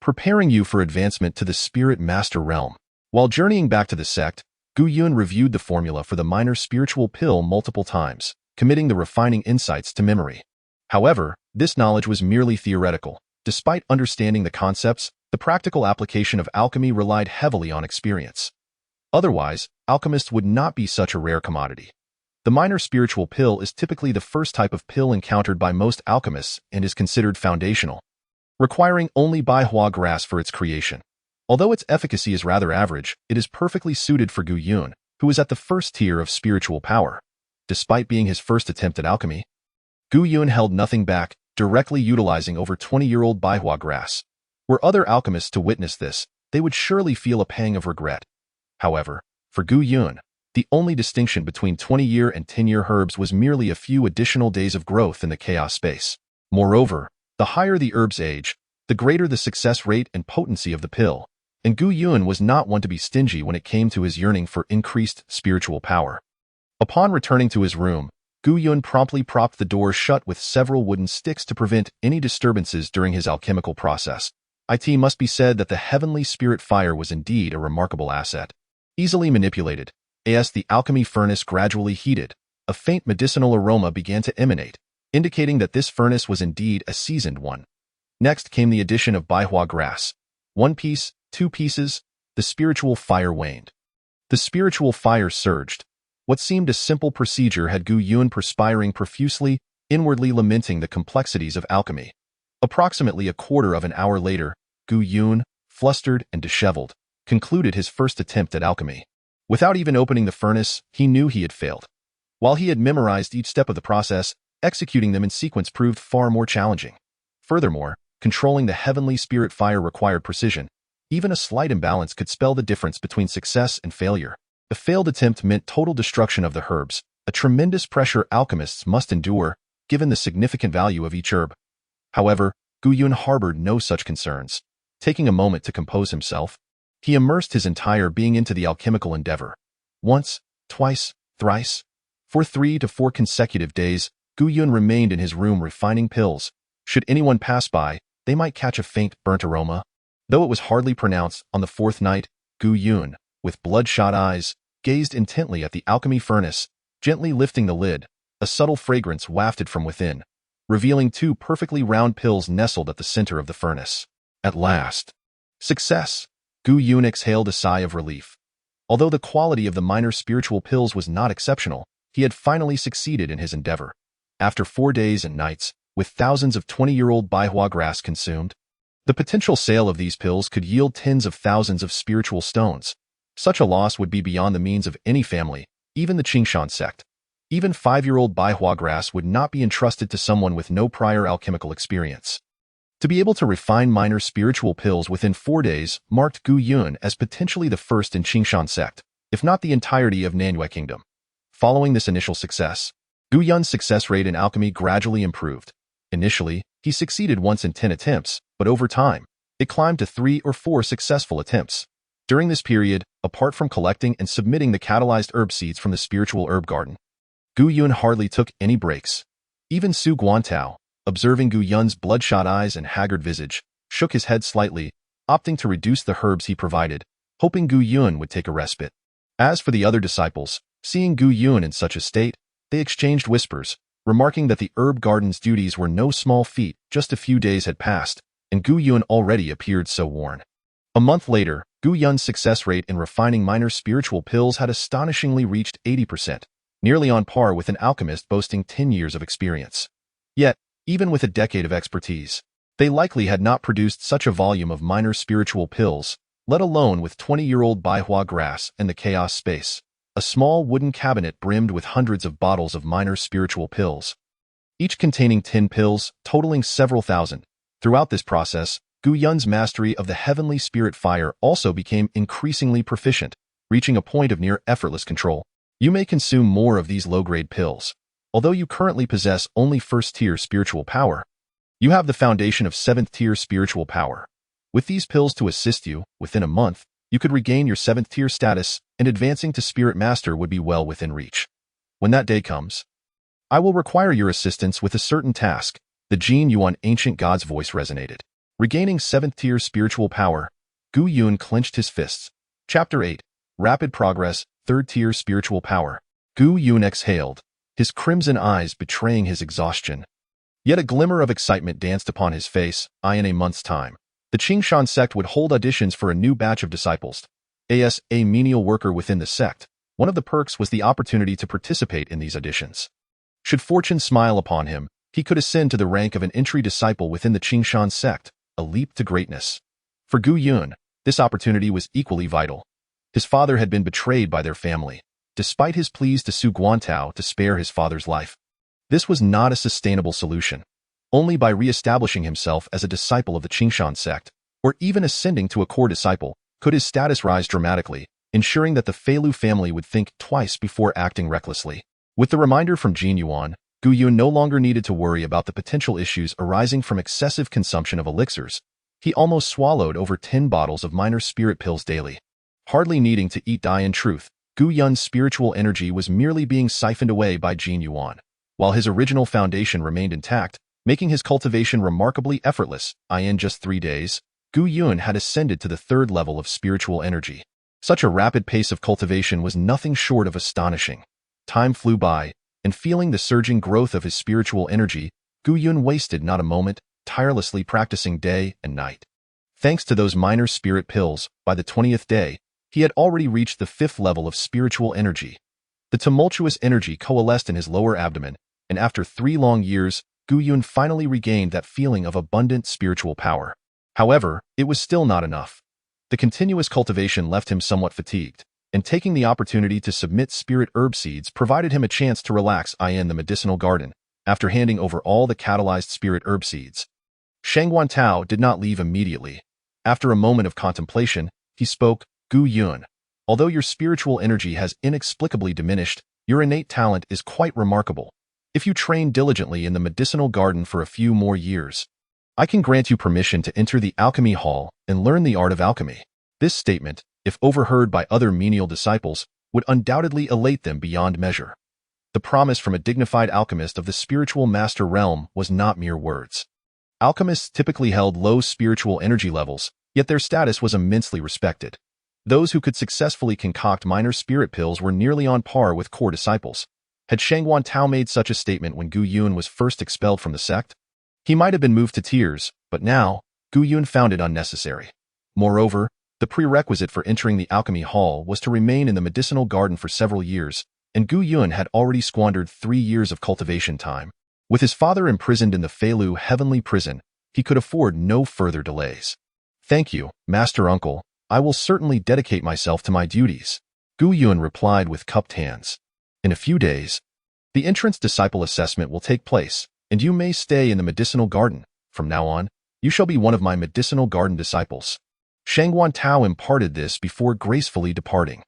preparing you for advancement to the spirit master realm. While journeying back to the sect, Gu Yun reviewed the formula for the minor spiritual pill multiple times, committing the refining insights to memory. However, this knowledge was merely theoretical. Despite understanding the concepts, the practical application of alchemy relied heavily on experience. Otherwise, alchemists would not be such a rare commodity. The minor spiritual pill is typically the first type of pill encountered by most alchemists and is considered foundational, requiring only Baihua grass for its creation. Although its efficacy is rather average, it is perfectly suited for Gu Yun, who is at the first tier of spiritual power. Despite being his first attempt at alchemy, Gu Yun held nothing back, directly utilizing over 20-year-old Baihua grass. Were other alchemists to witness this, they would surely feel a pang of regret. However, for Gu Yun, the only distinction between 20-year and 10-year herbs was merely a few additional days of growth in the chaos space. Moreover, the higher the herb's age, the greater the success rate and potency of the pill, and Gu Yun was not one to be stingy when it came to his yearning for increased spiritual power. Upon returning to his room, Gu Yun promptly propped the door shut with several wooden sticks to prevent any disturbances during his alchemical process. It must be said that the heavenly spirit fire was indeed a remarkable asset. Easily manipulated, as the alchemy furnace gradually heated, a faint medicinal aroma began to emanate, indicating that this furnace was indeed a seasoned one. Next came the addition of Baihua grass. 1 piece, 2 pieces, the spiritual fire waned. The spiritual fire surged. What seemed a simple procedure had Gu Yun perspiring profusely, inwardly lamenting the complexities of alchemy. Approximately a quarter of an hour later, Gu Yun, flustered and disheveled, concluded his first attempt at alchemy. Without even opening the furnace, he knew he had failed. While he had memorized each step of the process, executing them in sequence proved far more challenging. Furthermore, controlling the heavenly spirit fire required precision. Even a slight imbalance could spell the difference between success and failure. A failed attempt meant total destruction of the herbs, a tremendous pressure alchemists must endure, given the significant value of each herb. However, Gu Yun harbored no such concerns. Taking a moment to compose himself, he immersed his entire being into the alchemical endeavor. Once, twice, thrice. For 3 to 4 consecutive days, Gu Yun remained in his room refining pills. Should anyone pass by, they might catch a faint, burnt aroma. Though it was hardly pronounced, on the 4th night, Gu Yun, with bloodshot eyes, gazed intently at the alchemy furnace, gently lifting the lid. A subtle fragrance wafted from within, revealing 2 perfectly round pills nestled at the center of the furnace. At last. Success! Gu Yun exhaled a sigh of relief. Although the quality of the minor spiritual pills was not exceptional, he had finally succeeded in his endeavor. After 4 days and nights, with thousands of 20-year-old baihua grass consumed, the potential sale of these pills could yield tens of thousands of spiritual stones. Such a loss would be beyond the means of any family, even the Qingshan sect. Even 5-year-old baihua grass would not be entrusted to someone with no prior alchemical experience. To be able to refine minor spiritual pills within 4 days marked Gu Yun as potentially the first in Qingshan sect, if not the entirety of Nanyue Kingdom. Following this initial success, Gu Yun's success rate in alchemy gradually improved. Initially, he succeeded once in 10 attempts, but over time, it climbed to 3 or 4 successful attempts. During this period, apart from collecting and submitting the catalyzed herb seeds from the spiritual herb garden, Gu Yun hardly took any breaks. Even Su Guantao, observing Gu Yun's bloodshot eyes and haggard visage, shook his head slightly, opting to reduce the herbs he provided, hoping Gu Yun would take a respite. As for the other disciples, seeing Gu Yun in such a state, they exchanged whispers, remarking that the herb garden's duties were no small feat. Just a few days had passed, and Gu Yun already appeared so worn. A month later, Gu Yun's success rate in refining minor spiritual pills had astonishingly reached 80%, nearly on par with an alchemist boasting 10 years of experience. Yet, even with a decade of expertise, they likely had not produced such a volume of minor spiritual pills, let alone with 20-year-old baihua grass and the chaos space, a small wooden cabinet brimmed with hundreds of bottles of minor spiritual pills, each containing 10 pills, totaling several thousand. Throughout this process, Gu Yun's mastery of the heavenly spirit fire also became increasingly proficient, reaching a point of near effortless control. You may consume more of these low-grade pills. Although you currently possess only first-tier spiritual power, you have the foundation of 7th-tier spiritual power. With these pills to assist you, within a month, you could regain your 7th-tier status, and advancing to Spirit Master would be well within reach. When that day comes, I will require your assistance with a certain task. The Jin Yuan ancient god's voice resonated. Regaining 7th-tier spiritual power, Gu Yun clenched his fists. Chapter 8. Rapid Progress, 3rd-tier spiritual power. Gu Yun exhaled, his crimson eyes betraying his exhaustion. Yet a glimmer of excitement danced upon his face. In a month's time, the Qingshan sect would hold auditions for a new batch of disciples. As a menial worker within the sect, one of the perks was the opportunity to participate in these auditions. Should fortune smile upon him, he could ascend to the rank of an entry disciple within the Qingshan sect, a leap to greatness. For Gu Yun, this opportunity was equally vital. His father had been betrayed by their family, despite his pleas to Su Guantao to spare his father's life. This was not a sustainable solution. Only by re-establishing himself as a disciple of the Qingshan sect, or even ascending to a core disciple, could his status rise dramatically, ensuring that the Feilu family would think twice before acting recklessly. With the reminder from Jin Yuan, Gu Yun no longer needed to worry about the potential issues arising from excessive consumption of elixirs. He almost swallowed over 10 bottles of minor spirit pills daily. Hardly needing to eat die in truth, Gu Yun's spiritual energy was merely being siphoned away by Jin Yuan, while his original foundation remained intact, making his cultivation remarkably effortless. In just 3 days, Gu Yun had ascended to the 3rd level of spiritual energy. Such a rapid pace of cultivation was nothing short of astonishing. Time flew by, and feeling the surging growth of his spiritual energy, Gu Yun wasted not a moment, tirelessly practicing day and night. Thanks to those minor spirit pills, by the 20th day, He had already reached the 5th level of spiritual energy. The tumultuous energy coalesced in his lower abdomen, and after 3 long years, Gu Yun finally regained that feeling of abundant spiritual power. However, it was still not enough. The continuous cultivation left him somewhat fatigued, and taking the opportunity to submit spirit herb seeds provided him a chance to relax in the medicinal garden, after handing over all the catalyzed spirit herb seeds. Shangguan Tao did not leave immediately. After a moment of contemplation, he spoke, Gu Yun, although your spiritual energy has inexplicably diminished, your innate talent is quite remarkable. If you train diligently in the medicinal garden for a few more years, I can grant you permission to enter the alchemy hall and learn the art of alchemy. This statement, if overheard by other menial disciples, would undoubtedly elate them beyond measure. The promise from a dignified alchemist of the spiritual master realm was not mere words. Alchemists typically held low spiritual energy levels, yet their status was immensely respected. Those who could successfully concoct minor spirit pills were nearly on par with core disciples. Had Shangguan Tao made such a statement when Gu Yun was first expelled from the sect? He might have been moved to tears, but now, Gu Yun found it unnecessary. Moreover, the prerequisite for entering the alchemy hall was to remain in the medicinal garden for several years, and Gu Yun had already squandered 3 years of cultivation time. With his father imprisoned in the Feilu heavenly prison, he could afford no further delays. Thank you, Master Uncle. I will certainly dedicate myself to my duties, Gu Yun replied with cupped hands. In a few days, the entrance disciple assessment will take place, and you may stay in the medicinal garden. From now on, you shall be one of my medicinal garden disciples. Shangguan Tao imparted this before gracefully departing.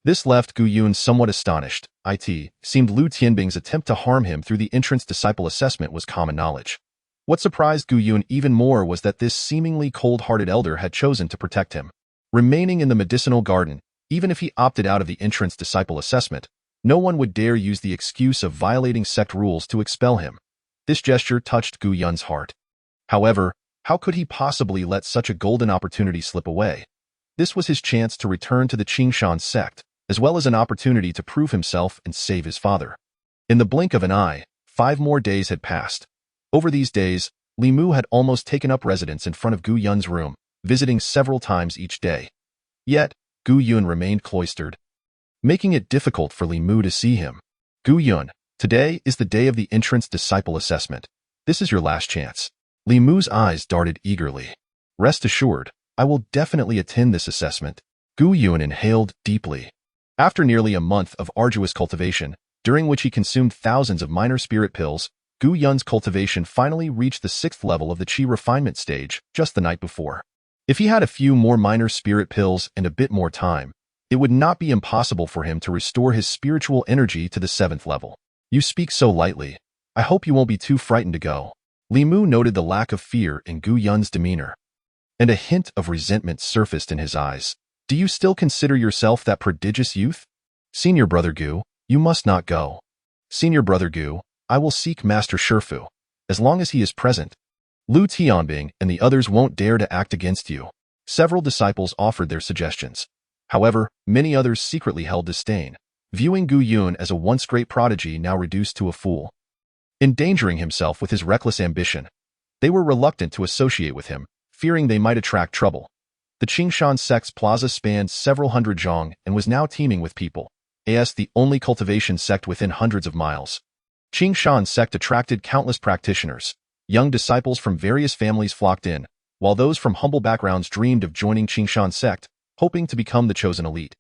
This left Gu Yun somewhat astonished. It seemed Lu Tianbing's attempt to harm him through the entrance disciple assessment was common knowledge. What surprised Gu Yun even more was that this seemingly cold-hearted elder had chosen to protect him. Remaining in the medicinal garden, even if he opted out of the entrance disciple assessment, no one would dare use the excuse of violating sect rules to expel him. This gesture touched Gu Yun's heart. However, how could he possibly let such a golden opportunity slip away? This was his chance to return to the Qingshan sect, as well as an opportunity to prove himself and save his father. In the blink of an eye, 5 more days had passed. Over these days, Li Mu had almost taken up residence in front of Gu Yun's room, visiting several times each day. Yet, Gu Yun remained cloistered, making it difficult for Li Mu to see him. Gu Yun, today is the day of the entrance disciple assessment. This is your last chance. Li Mu's eyes darted eagerly. Rest assured, I will definitely attend this assessment. Gu Yun inhaled deeply. After nearly a month of arduous cultivation, during which he consumed thousands of minor spirit pills, Gu Yun's cultivation finally reached the 6th level of the Qi refinement stage just the night before. If he had a few more minor spirit pills and a bit more time, it would not be impossible for him to restore his spiritual energy to the 7th level. You speak so lightly. I hope you won't be too frightened to go. Li Mu noted the lack of fear in Gu Yun's demeanor, and a hint of resentment surfaced in his eyes. Do you still consider yourself that prodigious youth? Senior Brother Gu, you must not go. Senior Brother Gu, I will seek Master Shifu. As long as he is present, Lu Tianbing and the others won't dare to act against you. Several disciples offered their suggestions. However, many others secretly held disdain, viewing Gu Yun as a once great prodigy now reduced to a fool. Endangering himself with his reckless ambition, they were reluctant to associate with him, fearing they might attract trouble. The Qingshan sect's plaza spanned several hundred zhong and was now teeming with people, as the only cultivation sect within hundreds of miles. Qingshan sect attracted countless practitioners. Young disciples from various families flocked in, while those from humble backgrounds dreamed of joining Qingshan sect, hoping to become the chosen elite.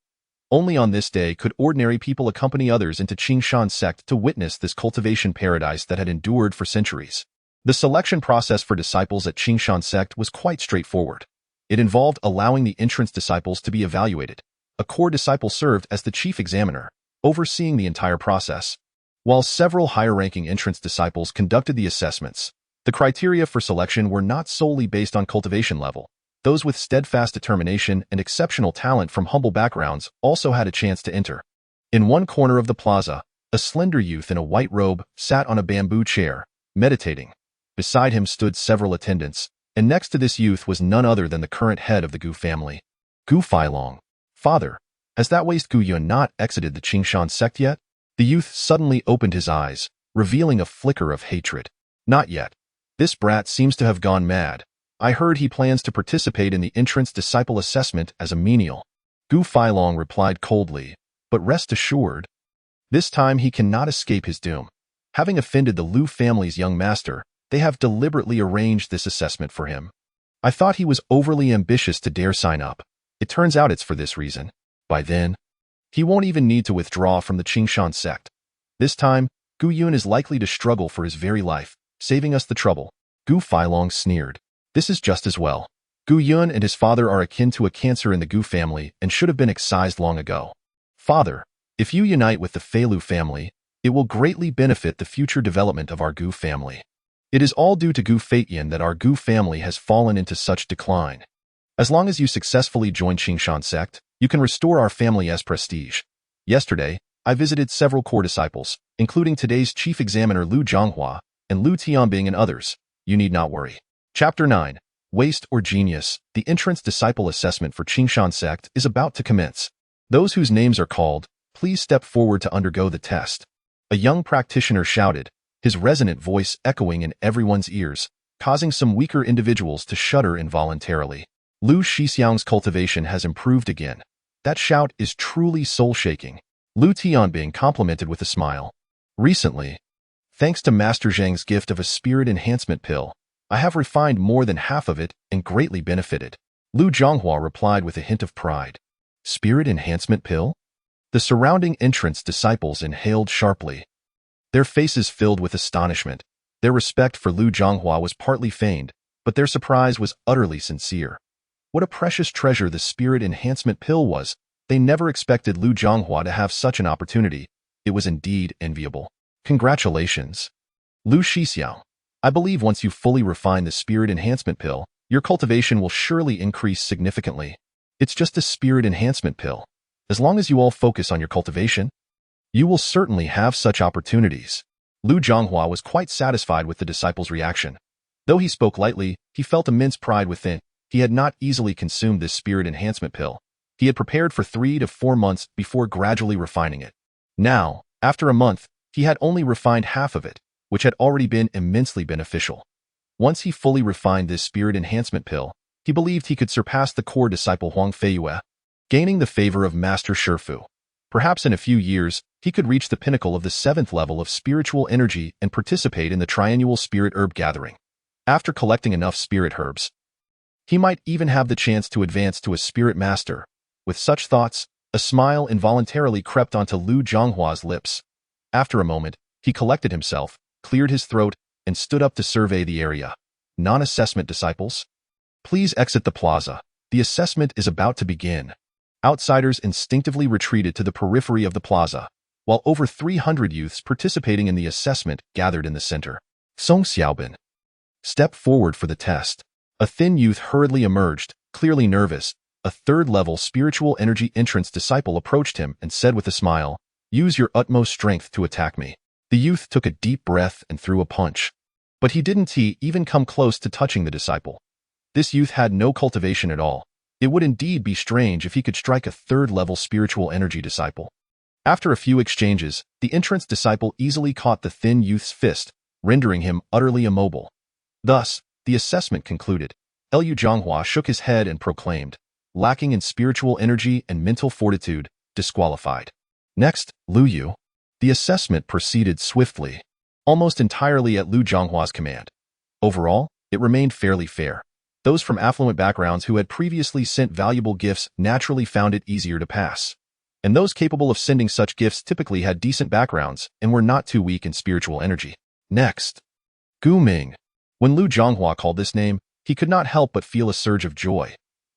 Only on this day could ordinary people accompany others into Qingshan sect to witness this cultivation paradise that had endured for centuries. The selection process for disciples at Qingshan sect was quite straightforward. It involved allowing the entrance disciples to be evaluated. A core disciple served as the chief examiner, overseeing the entire process. While several higher-ranking entrance disciples conducted the assessments, the criteria for selection were not solely based on cultivation level. Those with steadfast determination and exceptional talent from humble backgrounds also had a chance to enter. In one corner of the plaza, a slender youth in a white robe sat on a bamboo chair, meditating. Beside him stood several attendants, and next to this youth was none other than the current head of the Gu family, Gu Feilong. Father, has that waste Gu Yun not exited the Qingshan sect yet? The youth suddenly opened his eyes, revealing a flicker of hatred. Not yet. This brat seems to have gone mad. I heard he plans to participate in the entrance disciple assessment as a menial. Gu Feilong replied coldly, but rest assured, this time he cannot escape his doom. Having offended the Lu family's young master, they have deliberately arranged this assessment for him. I thought he was overly ambitious to dare sign up. It turns out it's for this reason. By then, he won't even need to withdraw from the Qingshan sect. This time, Gu Yun is likely to struggle for his very life, saving us the trouble. Gu Feilong sneered. This is just as well. Gu Yun and his father are akin to a cancer in the Gu family and should have been excised long ago. Father, if you unite with the Feilu family, it will greatly benefit the future development of our Gu family. It is all due to Gu Feitian that our Gu family has fallen into such decline. As long as you successfully join Qingshan sect, you can restore our family's prestige. Yesterday, I visited several core disciples, including today's chief examiner Lu Zhonghua and Lu Tianbing and others. You need not worry. Chapter 9. Waste or Genius. The entrance disciple assessment for Qingshan sect is about to commence. Those whose names are called, please step forward to undergo the test. A young practitioner shouted, his resonant voice echoing in everyone's ears, causing some weaker individuals to shudder involuntarily. Lu Shixiang's cultivation has improved again. That shout is truly soul-shaking. Lu Tianbing complimented with a smile. Recently, thanks to Master Zhang's gift of a spirit enhancement pill, I have refined more than half of it and greatly benefited. Lu Zhonghua replied with a hint of pride. Spirit enhancement pill? The surrounding entrance disciples inhaled sharply. Their faces filled with astonishment. Their respect for Lu Zhonghua was partly feigned, but their surprise was utterly sincere. What a precious treasure the spirit enhancement pill was. They never expected Lu Zhonghua to have such an opportunity. It was indeed enviable. Congratulations. Lu Shixiang, I believe once you fully refine the spirit enhancement pill, your cultivation will surely increase significantly. It's just a spirit enhancement pill. As long as you all focus on your cultivation, you will certainly have such opportunities. Lu Zhonghua was quite satisfied with the disciple's reaction. Though he spoke lightly, he felt immense pride within. He had not easily consumed this spirit enhancement pill. He had prepared for 3 to 4 months before gradually refining it. Now, after a month, he had only refined half of it, which had already been immensely beneficial. Once he fully refined this spirit enhancement pill, he believed he could surpass the core disciple Huang Feiyue, gaining the favor of Master Shifu. Perhaps in a few years, he could reach the pinnacle of the 7th level of spiritual energy and participate in the triannual spirit herb gathering. After collecting enough spirit herbs, he might even have the chance to advance to a spirit master. With such thoughts, a smile involuntarily crept onto Lu Zhonghua's lips. After a moment, he collected himself, cleared his throat, and stood up to survey the area. Non-assessment disciples, please exit the plaza. The assessment is about to begin. Outsiders instinctively retreated to the periphery of the plaza, while over 300 youths participating in the assessment gathered in the center. Song Xiaobin, step forward for the test. A thin youth hurriedly emerged, clearly nervous. A 3rd-level spiritual energy entrance disciple approached him and said with a smile, use your utmost strength to attack me. The youth took a deep breath and threw a punch. But he didn't even come close to touching the disciple. This youth had no cultivation at all. It would indeed be strange if he could strike a 3rd-level spiritual energy disciple. After a few exchanges, the entrance disciple easily caught the thin youth's fist, rendering him utterly immobile. Thus, the assessment concluded. Lu Zhonghua shook his head and proclaimed, lacking in spiritual energy and mental fortitude, disqualified. Next, Lu Yu. The assessment proceeded swiftly, almost entirely at Lu Zhonghua's command. Overall, it remained fairly fair. Those from affluent backgrounds who had previously sent valuable gifts naturally found it easier to pass. And those capable of sending such gifts typically had decent backgrounds and were not too weak in spiritual energy. Next, Gu Ming. When Lu Zhonghua called this name, he could not help but feel a surge of joy.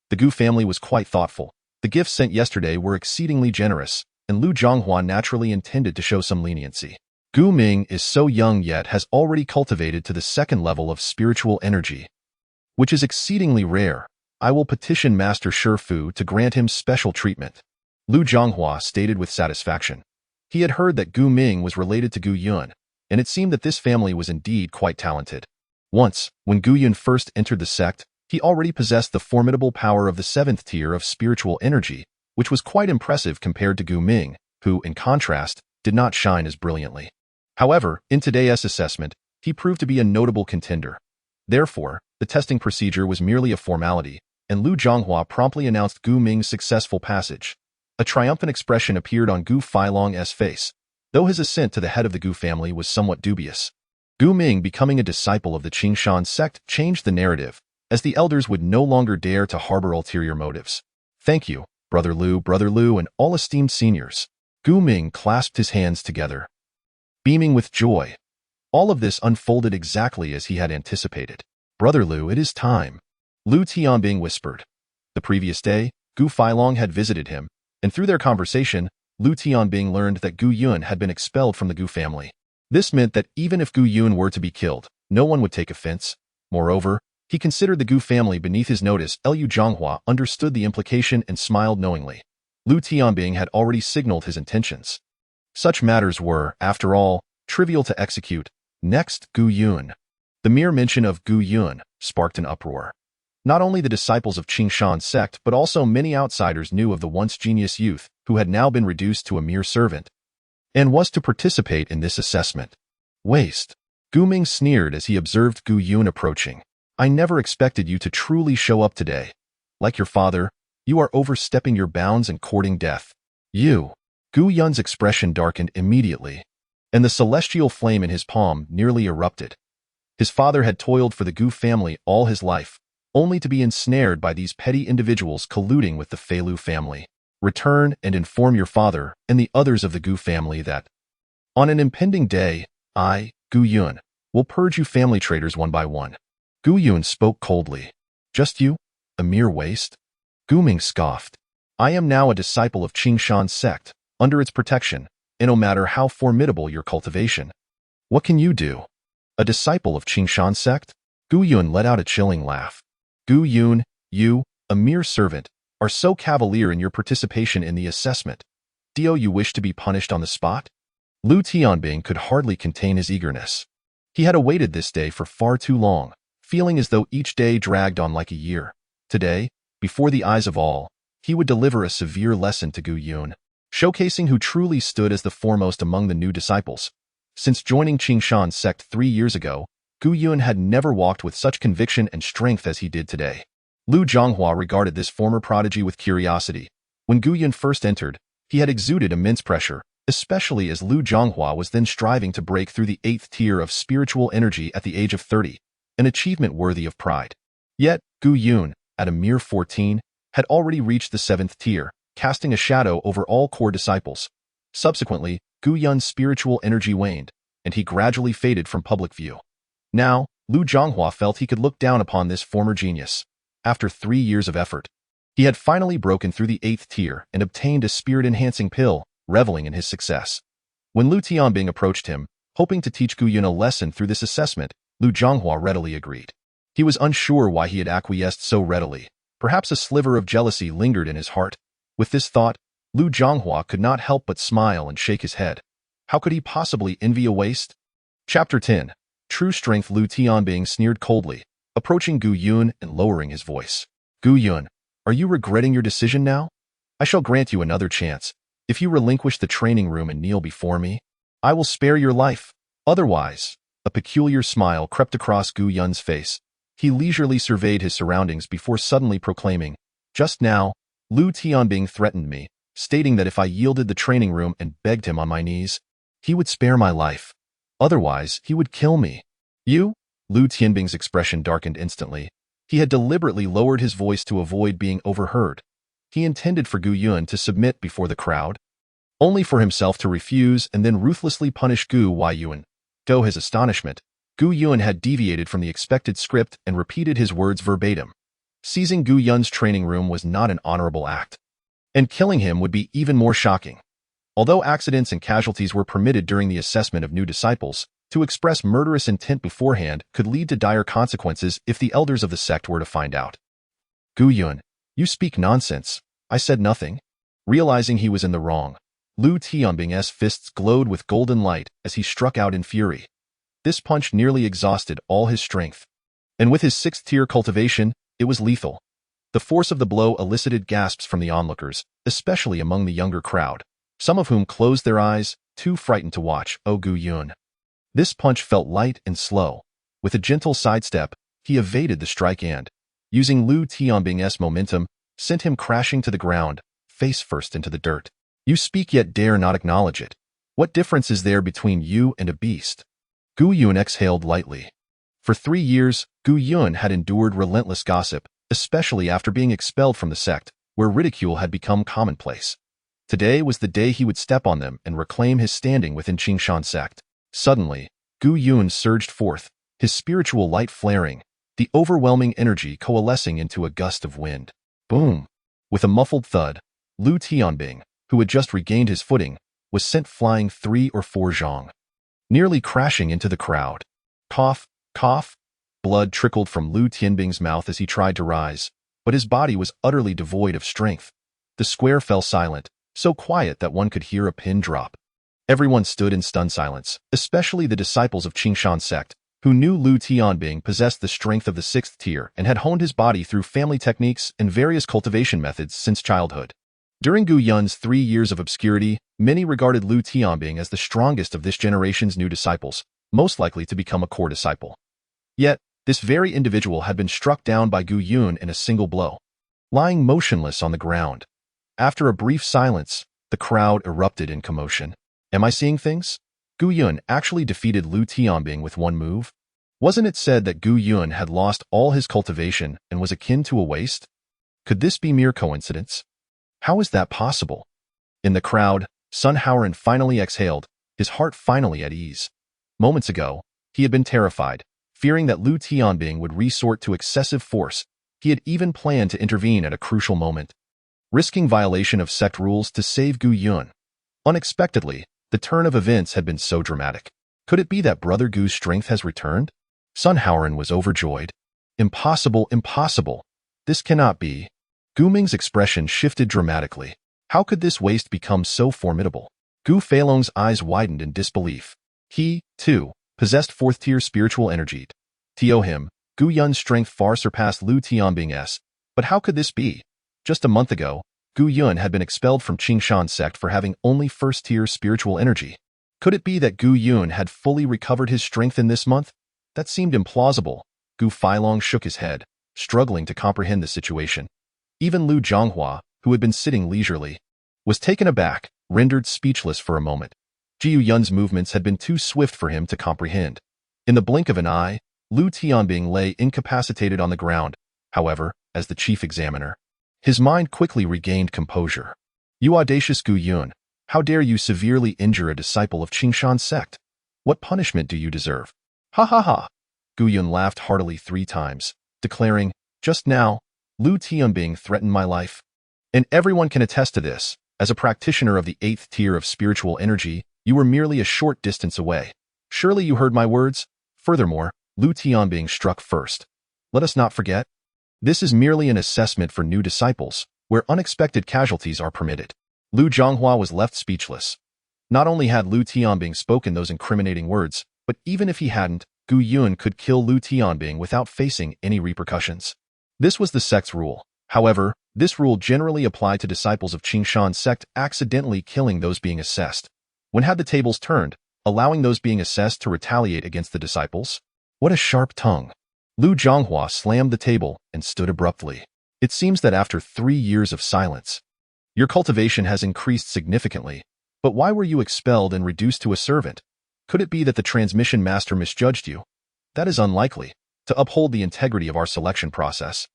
The Gu family was quite thoughtful. The gifts sent yesterday were exceedingly generous, and Lu Zhonghua naturally intended to show some leniency. Gu Ming is so young yet has already cultivated to the 2nd level of spiritual energy, which is exceedingly rare. I will petition Master Shifu to grant him special treatment. Lu Zhonghua stated with satisfaction. He had heard that Gu Ming was related to Gu Yun, and it seemed that this family was indeed quite talented. Once, when Gu Yun first entered the sect, he already possessed the formidable power of the 7th tier of spiritual energy, which was quite impressive compared to Gu Ming, who, in contrast, did not shine as brilliantly. However, in today's assessment, he proved to be a notable contender. Therefore, the testing procedure was merely a formality. and Lu Zhonghua promptly announced Gu Ming's successful passage. A triumphant expression appeared on Gu Feilong's face, though his ascent to the head of the Gu family was somewhat dubious. Gu Ming becoming a disciple of the Qingshan sect changed the narrative, as the elders would no longer dare to harbor ulterior motives. Thank you, Brother Lu, and all esteemed seniors. Gu Ming clasped his hands together, beaming with joy. All of this unfolded exactly as he had anticipated. Brother Lu, it is time, Lu Tianbing whispered. The previous day, Gu Feilong had visited him, and through their conversation, Lu Tianbing learned that Gu Yun had been expelled from the Gu family. This meant that even if Gu Yun were to be killed, no one would take offense. Moreover, he considered the Gu family beneath his notice. Lu Zhonghua understood the implication and smiled knowingly. Lu Tianbing had already signaled his intentions. Such matters were, after all, trivial to execute. Next, Gu Yun. The mere mention of Gu Yun sparked an uproar. Not only the disciples of Qingshan sect but also many outsiders knew of the once genius youth who had now been reduced to a mere servant and was to participate in this assessment. Waste. Gu Ming sneered as he observed Gu Yun approaching. I never expected you to truly show up today. Like your father, you are overstepping your bounds and courting death. You. Gu Yun's expression darkened immediately, and the celestial flame in his palm nearly erupted. His father had toiled for the Gu family all his life, only to be ensnared by these petty individuals colluding with the Feilu family. Return and inform your father and the others of the Gu family that, on an impending day, I, Gu Yun, will purge you family traitors one by one. Gu Yun spoke coldly. Just you? A mere waste? Gu Ming scoffed. I am now a disciple of Qingshan sect, under its protection, and no matter how formidable your cultivation. What can you do? A disciple of Qingshan sect? Gu Yun let out a chilling laugh. Gu Yun, you, a mere servant, are so cavalier in your participation in the assessment. Do you wish to be punished on the spot? Lu Tianbing could hardly contain his eagerness. He had awaited this day for far too long, feeling as though each day dragged on like a year. Today, before the eyes of all, he would deliver a severe lesson to Gu Yun, showcasing who truly stood as the foremost among the new disciples. Since joining Qingshan sect 3 years ago, Gu Yun had never walked with such conviction and strength as he did today. Lu Zhonghua regarded this former prodigy with curiosity. When Gu Yun first entered, he had exuded immense pressure, especially as Lu Zhonghua was then striving to break through the 8th tier of spiritual energy at the age of 30, an achievement worthy of pride. Yet, Gu Yun, at a mere 14, had already reached the 7th tier, casting a shadow over all core disciples. Subsequently, Gu Yun's spiritual energy waned, and he gradually faded from public view. Now, Lu Zhonghua felt he could look down upon this former genius. After 3 years of effort, he had finally broken through the 8th tier and obtained a spirit-enhancing pill, reveling in his success. When Lu Tianbing approached him, hoping to teach Gu Yun a lesson through this assessment, Lu Zhonghua readily agreed. He was unsure why he had acquiesced so readily. Perhaps a sliver of jealousy lingered in his heart. With this thought, Lu Zhonghua could not help but smile and shake his head. How could he possibly envy a waste? Chapter 10. True Strength. Lu Tianbing sneered coldly, approaching Gu Yun and lowering his voice. Gu Yun, are you regretting your decision now? I shall grant you another chance. If you relinquish the training room and kneel before me, I will spare your life. Otherwise, a peculiar smile crept across Gu Yun's face. He leisurely surveyed his surroundings before suddenly proclaiming, just now, Lu Tianbing threatened me, stating that if I yielded the training room and begged him on my knees, he would spare my life. Otherwise, he would kill me. You? Lu Tianbing's expression darkened instantly. He had deliberately lowered his voice to avoid being overheard. He intended for Gu Yun to submit before the crowd, only for himself to refuse and then ruthlessly punish Gu Yun. To his astonishment, Gu Yun had deviated from the expected script and repeated his words verbatim. Seizing Gu Yun's training room was not an honorable act, and killing him would be even more shocking. Although accidents and casualties were permitted during the assessment of new disciples, to express murderous intent beforehand could lead to dire consequences if the elders of the sect were to find out. Gu Yun, you speak nonsense. I said nothing. Realizing he was in the wrong, Lu Tianbing's fists glowed with golden light as he struck out in fury. This punch nearly exhausted all his strength, and with his 6th tier cultivation, it was lethal. The force of the blow elicited gasps from the onlookers, especially among the younger crowd, some of whom closed their eyes, too frightened to watch. Gu Yun. This punch felt light and slow. With a gentle sidestep, he evaded the strike and, using Lu Tianbing's momentum, sent him crashing to the ground, face first into the dirt. You speak yet dare not acknowledge it. What difference is there between you and a beast? Gu Yun exhaled lightly. For 3 years, Gu Yun had endured relentless gossip, especially after being expelled from the sect, where ridicule had become commonplace. Today was the day he would step on them and reclaim his standing within Qingshan sect. Suddenly, Gu Yun surged forth, his spiritual light flaring, the overwhelming energy coalescing into a gust of wind. Boom! With a muffled thud, Lu Tianbing, who had just regained his footing, was sent flying 3 or 4 zhang, nearly crashing into the crowd. Cough, cough. Blood trickled from Lu Tianbing's mouth as he tried to rise, but his body was utterly devoid of strength. The square fell silent, so quiet that one could hear a pin drop. Everyone stood in stunned silence, especially the disciples of Qingshan sect, who knew Lu Tianbing possessed the strength of the 6th tier and had honed his body through family techniques and various cultivation methods since childhood. During Gu Yun's 3 years of obscurity, many regarded Lu Tianbing as the strongest of this generation's new disciples, most likely to become a core disciple. Yet, this very individual had been struck down by Gu Yun in a single blow, lying motionless on the ground. After a brief silence, the crowd erupted in commotion. Am I seeing things? Gu Yun actually defeated Lu Tianbing with one move? Wasn't it said that Gu Yun had lost all his cultivation and was akin to a waste? Could this be mere coincidence? How is that possible? In the crowd, Sun Haoran finally exhaled, his heart finally at ease. Moments ago, he had been terrified, fearing that Lu Tianbing would resort to excessive force. He had even planned to intervene at a crucial moment, risking violation of sect rules to save Gu Yun. Unexpectedly, the turn of events had been so dramatic. Could it be that Brother Gu's strength has returned? Sun Haoran was overjoyed. Impossible, impossible. This cannot be. Gu Ming's expression shifted dramatically. How could this waste become so formidable? Gu Feilong's eyes widened in disbelief. He, too, possessed 4th-tier spiritual energy. To him, Gu Yun's strength far surpassed Lu Tianbing's. But how could this be? Just a month ago, Gu Yun had been expelled from Qingshan sect for having only 1st-tier spiritual energy. Could it be that Gu Yun had fully recovered his strength in this month? That seemed implausible. Gu Feilong shook his head, struggling to comprehend the situation. Even Lu Zhonghua, who had been sitting leisurely, was taken aback, rendered speechless for a moment. Jiu Yun's movements had been too swift for him to comprehend. In the blink of an eye, Lu Tianbing lay incapacitated on the ground. However, as the chief examiner, his mind quickly regained composure. You audacious Gu Yun, how dare you severely injure a disciple of Qingshan sect? What punishment do you deserve? Ha ha ha! Gu Yun laughed heartily 3 times, declaring, just now, Lu Tianbing threatened my life. And everyone can attest to this. As a practitioner of the 8th tier of spiritual energy, you were merely a short distance away. Surely you heard my words? Furthermore, Lu Tianbing struck first. Let us not forget, this is merely an assessment for new disciples, where unexpected casualties are permitted. Lu Zhonghua was left speechless. Not only had Lu Tianbing spoken those incriminating words, but even if he hadn't, Gu Yun could kill Lu Tianbing without facing any repercussions. This was the sect's rule. However, this rule generally applied to disciples of Qingshan sect accidentally killing those being assessed. When had the tables turned, allowing those being assessed to retaliate against the disciples? What a sharp tongue. Lu Zhonghua slammed the table and stood abruptly. It seems that after 3 years of silence, your cultivation has increased significantly, but why were you expelled and reduced to a servant? Could it be that the transmission master misjudged you? That is unlikely. To uphold the integrity of our selection process,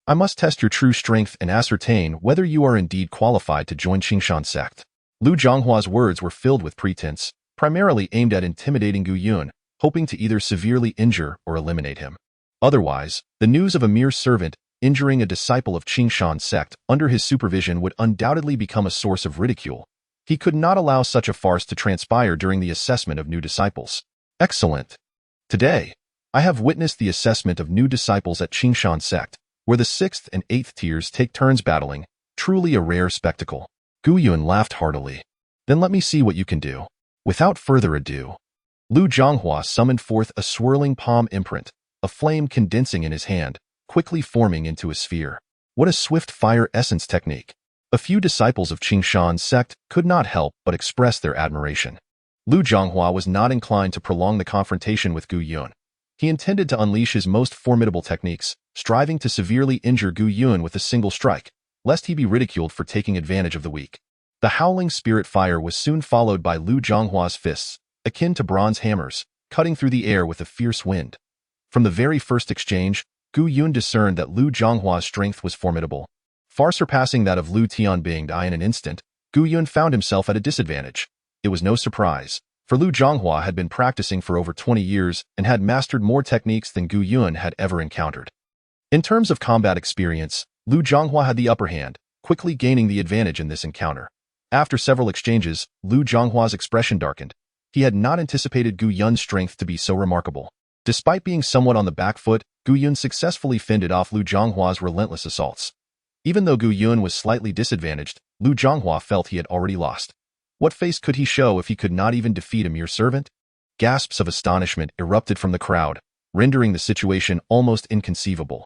I must test your true strength and ascertain whether you are indeed qualified to join Qingshan sect. Lu Zhonghua's words were filled with pretense, primarily aimed at intimidating Gu Yun, hoping to either severely injure or eliminate him. Otherwise, the news of a mere servant injuring a disciple of Qingshan sect under his supervision would undoubtedly become a source of ridicule. He could not allow such a farce to transpire during the assessment of new disciples. Excellent. Today, I have witnessed the assessment of new disciples at Qingshan sect, where the 6th and 8th tiers take turns battling, truly a rare spectacle. Gu Yun laughed heartily. Then let me see what you can do. Without further ado, Lu Zhonghua summoned forth a swirling palm imprint, a flame condensing in his hand, quickly forming into a sphere. What a swift fire essence technique. A few disciples of Qingshan sect could not help but express their admiration. Lu Zhonghua was not inclined to prolong the confrontation with Gu Yun. He intended to unleash his most formidable techniques, striving to severely injure Gu Yun with a single strike, lest he be ridiculed for taking advantage of the weak. The howling spirit fire was soon followed by Lu Zhonghua's fists, akin to bronze hammers, cutting through the air with a fierce wind. From the very first exchange, Gu Yun discerned that Lu Zhonghua's strength was formidable. Far surpassing that of Lu Tianbing in an instant, Gu Yun found himself at a disadvantage. It was no surprise, for Lu Zhonghua had been practicing for over 20 years and had mastered more techniques than Gu Yun had ever encountered. In terms of combat experience, Lu Zhonghua had the upper hand, quickly gaining the advantage in this encounter. After several exchanges, Lu Zhonghua's expression darkened. He had not anticipated Gu Yun's strength to be so remarkable. Despite being somewhat on the back foot, Gu Yun successfully fended off Lu Zhonghua's relentless assaults. Even though Gu Yun was slightly disadvantaged, Lu Zhonghua felt he had already lost. What face could he show if he could not even defeat a mere servant? Gasps of astonishment erupted from the crowd, rendering the situation almost inconceivable.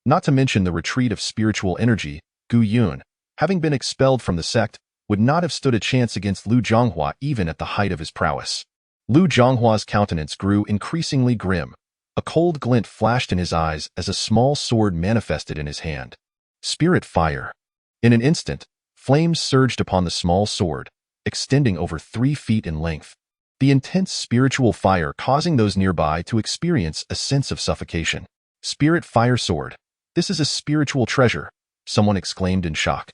Not to mention the retreat of spiritual energy, Gu Yun, having been expelled from the sect, would not have stood a chance against Lu Zhonghua even at the height of his prowess. Lu Zhonghua's countenance grew increasingly grim. A cold glint flashed in his eyes as a small sword manifested in his hand. Spirit fire. In an instant, flames surged upon the small sword, extending over 3 feet in length. The intense spiritual fire causing those nearby to experience a sense of suffocation. Spirit fire sword. This is a spiritual treasure, someone exclaimed in shock.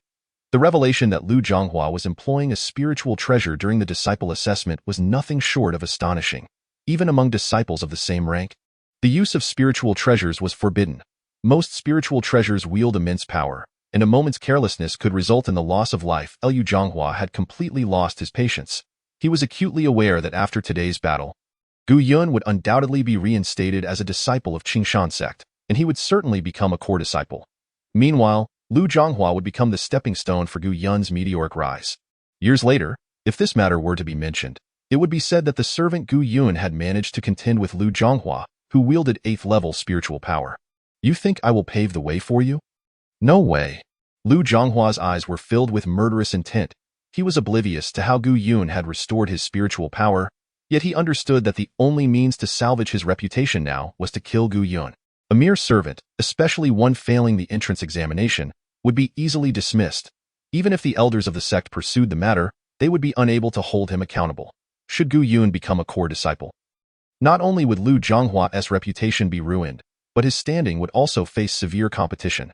The revelation that Lu Zhonghua was employing a spiritual treasure during the disciple assessment was nothing short of astonishing. Even among disciples of the same rank, the use of spiritual treasures was forbidden. Most spiritual treasures wield immense power, and a moment's carelessness could result in the loss of life. Lu Zhonghua had completely lost his patience. He was acutely aware that after today's battle, Gu Yun would undoubtedly be reinstated as a disciple of Qingshan sect, and he would certainly become a core disciple. Meanwhile, Lu Zhonghua would become the stepping stone for Gu Yun's meteoric rise. Years later, if this matter were to be mentioned, it would be said that the servant Gu Yun had managed to contend with Lu Zhonghua, who wielded 8th-level spiritual power. You think I will pave the way for you? No way. Lu Zhonghua's eyes were filled with murderous intent. He was oblivious to how Gu Yun had restored his spiritual power, yet he understood that the only means to salvage his reputation now was to kill Gu Yun. A mere servant, especially one failing the entrance examination, would be easily dismissed. Even if the elders of the sect pursued the matter, they would be unable to hold him accountable. Should Gu Yun become a core disciple, not only would Lu Zhonghua's reputation be ruined, but his standing would also face severe competition.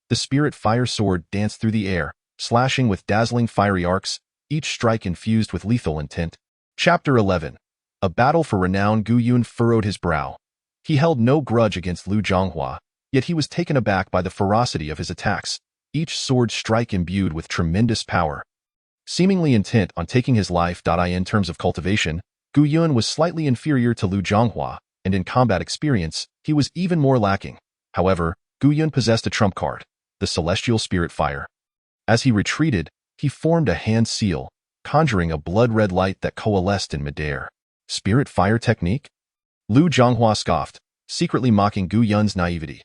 The spirit fire sword danced through the air, slashing with dazzling fiery arcs, each strike infused with lethal intent. Chapter 11. A battle for renown. Gu Yun furrowed his brow. He held no grudge against Lu Zhonghua, yet he was taken aback by the ferocity of his attacks, each sword strike imbued with tremendous power. Seemingly intent on taking his life. In terms of cultivation, Gu Yun was slightly inferior to Lu Zhonghua, and in combat experience, he was even more lacking. However, Gu Yun possessed a trump card, the celestial spirit fire. As he retreated, he formed a hand seal, conjuring a blood-red light that coalesced in midair. Spirit fire technique? Lu Zhonghua scoffed, secretly mocking Gu Yun's naivety.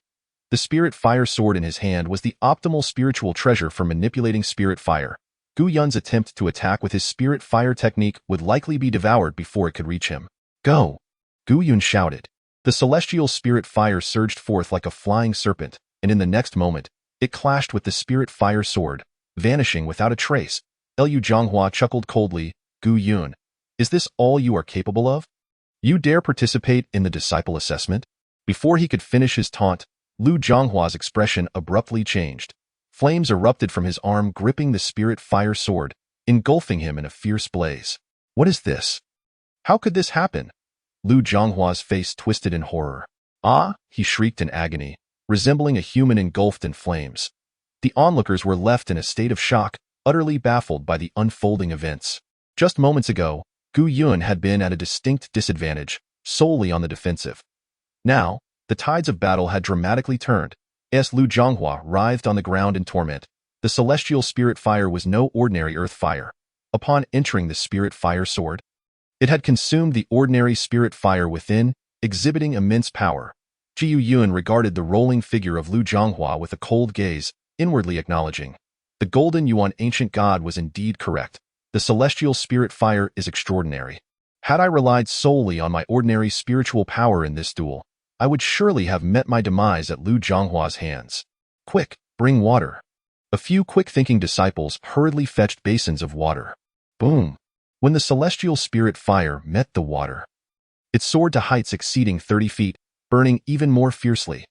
The spirit fire sword in his hand was the optimal spiritual treasure for manipulating spirit fire. Gu Yun's attempt to attack with his spirit fire technique would likely be devoured before it could reach him. Go! Gu Yun shouted. The celestial spirit fire surged forth like a flying serpent, and in the next moment, it clashed with the spirit fire sword, vanishing without a trace. Lu Zhonghua chuckled coldly. Gu Yun, is this all you are capable of? You dare participate in the disciple assessment? Before he could finish his taunt, Lu Zhonghua's expression abruptly changed. Flames erupted from his arm, gripping the spirit fire sword, engulfing him in a fierce blaze. What is this? How could this happen? Lu Zhonghua's face twisted in horror. Ah, he shrieked in agony, resembling a human engulfed in flames. The onlookers were left in a state of shock, utterly baffled by the unfolding events. Just moments ago, Gu Yun had been at a distinct disadvantage, solely on the defensive. Now, the tides of battle had dramatically turned. As Lu Zhonghua writhed on the ground in torment, the celestial spirit fire was no ordinary earth fire. Upon entering the spirit fire sword, it had consumed the ordinary spirit fire within, exhibiting immense power. Jiu Yun regarded the rolling figure of Lu Zhonghua with a cold gaze, inwardly acknowledging. The golden yuan ancient god was indeed correct. The celestial spirit fire is extraordinary. Had I relied solely on my ordinary spiritual power in this duel, I would surely have met my demise at Lu Zhonghua's hands. Quick, bring water. A few quick-thinking disciples hurriedly fetched basins of water. Boom! When the celestial spirit fire met the water, it soared to heights exceeding 30 feet, burning even more fiercely.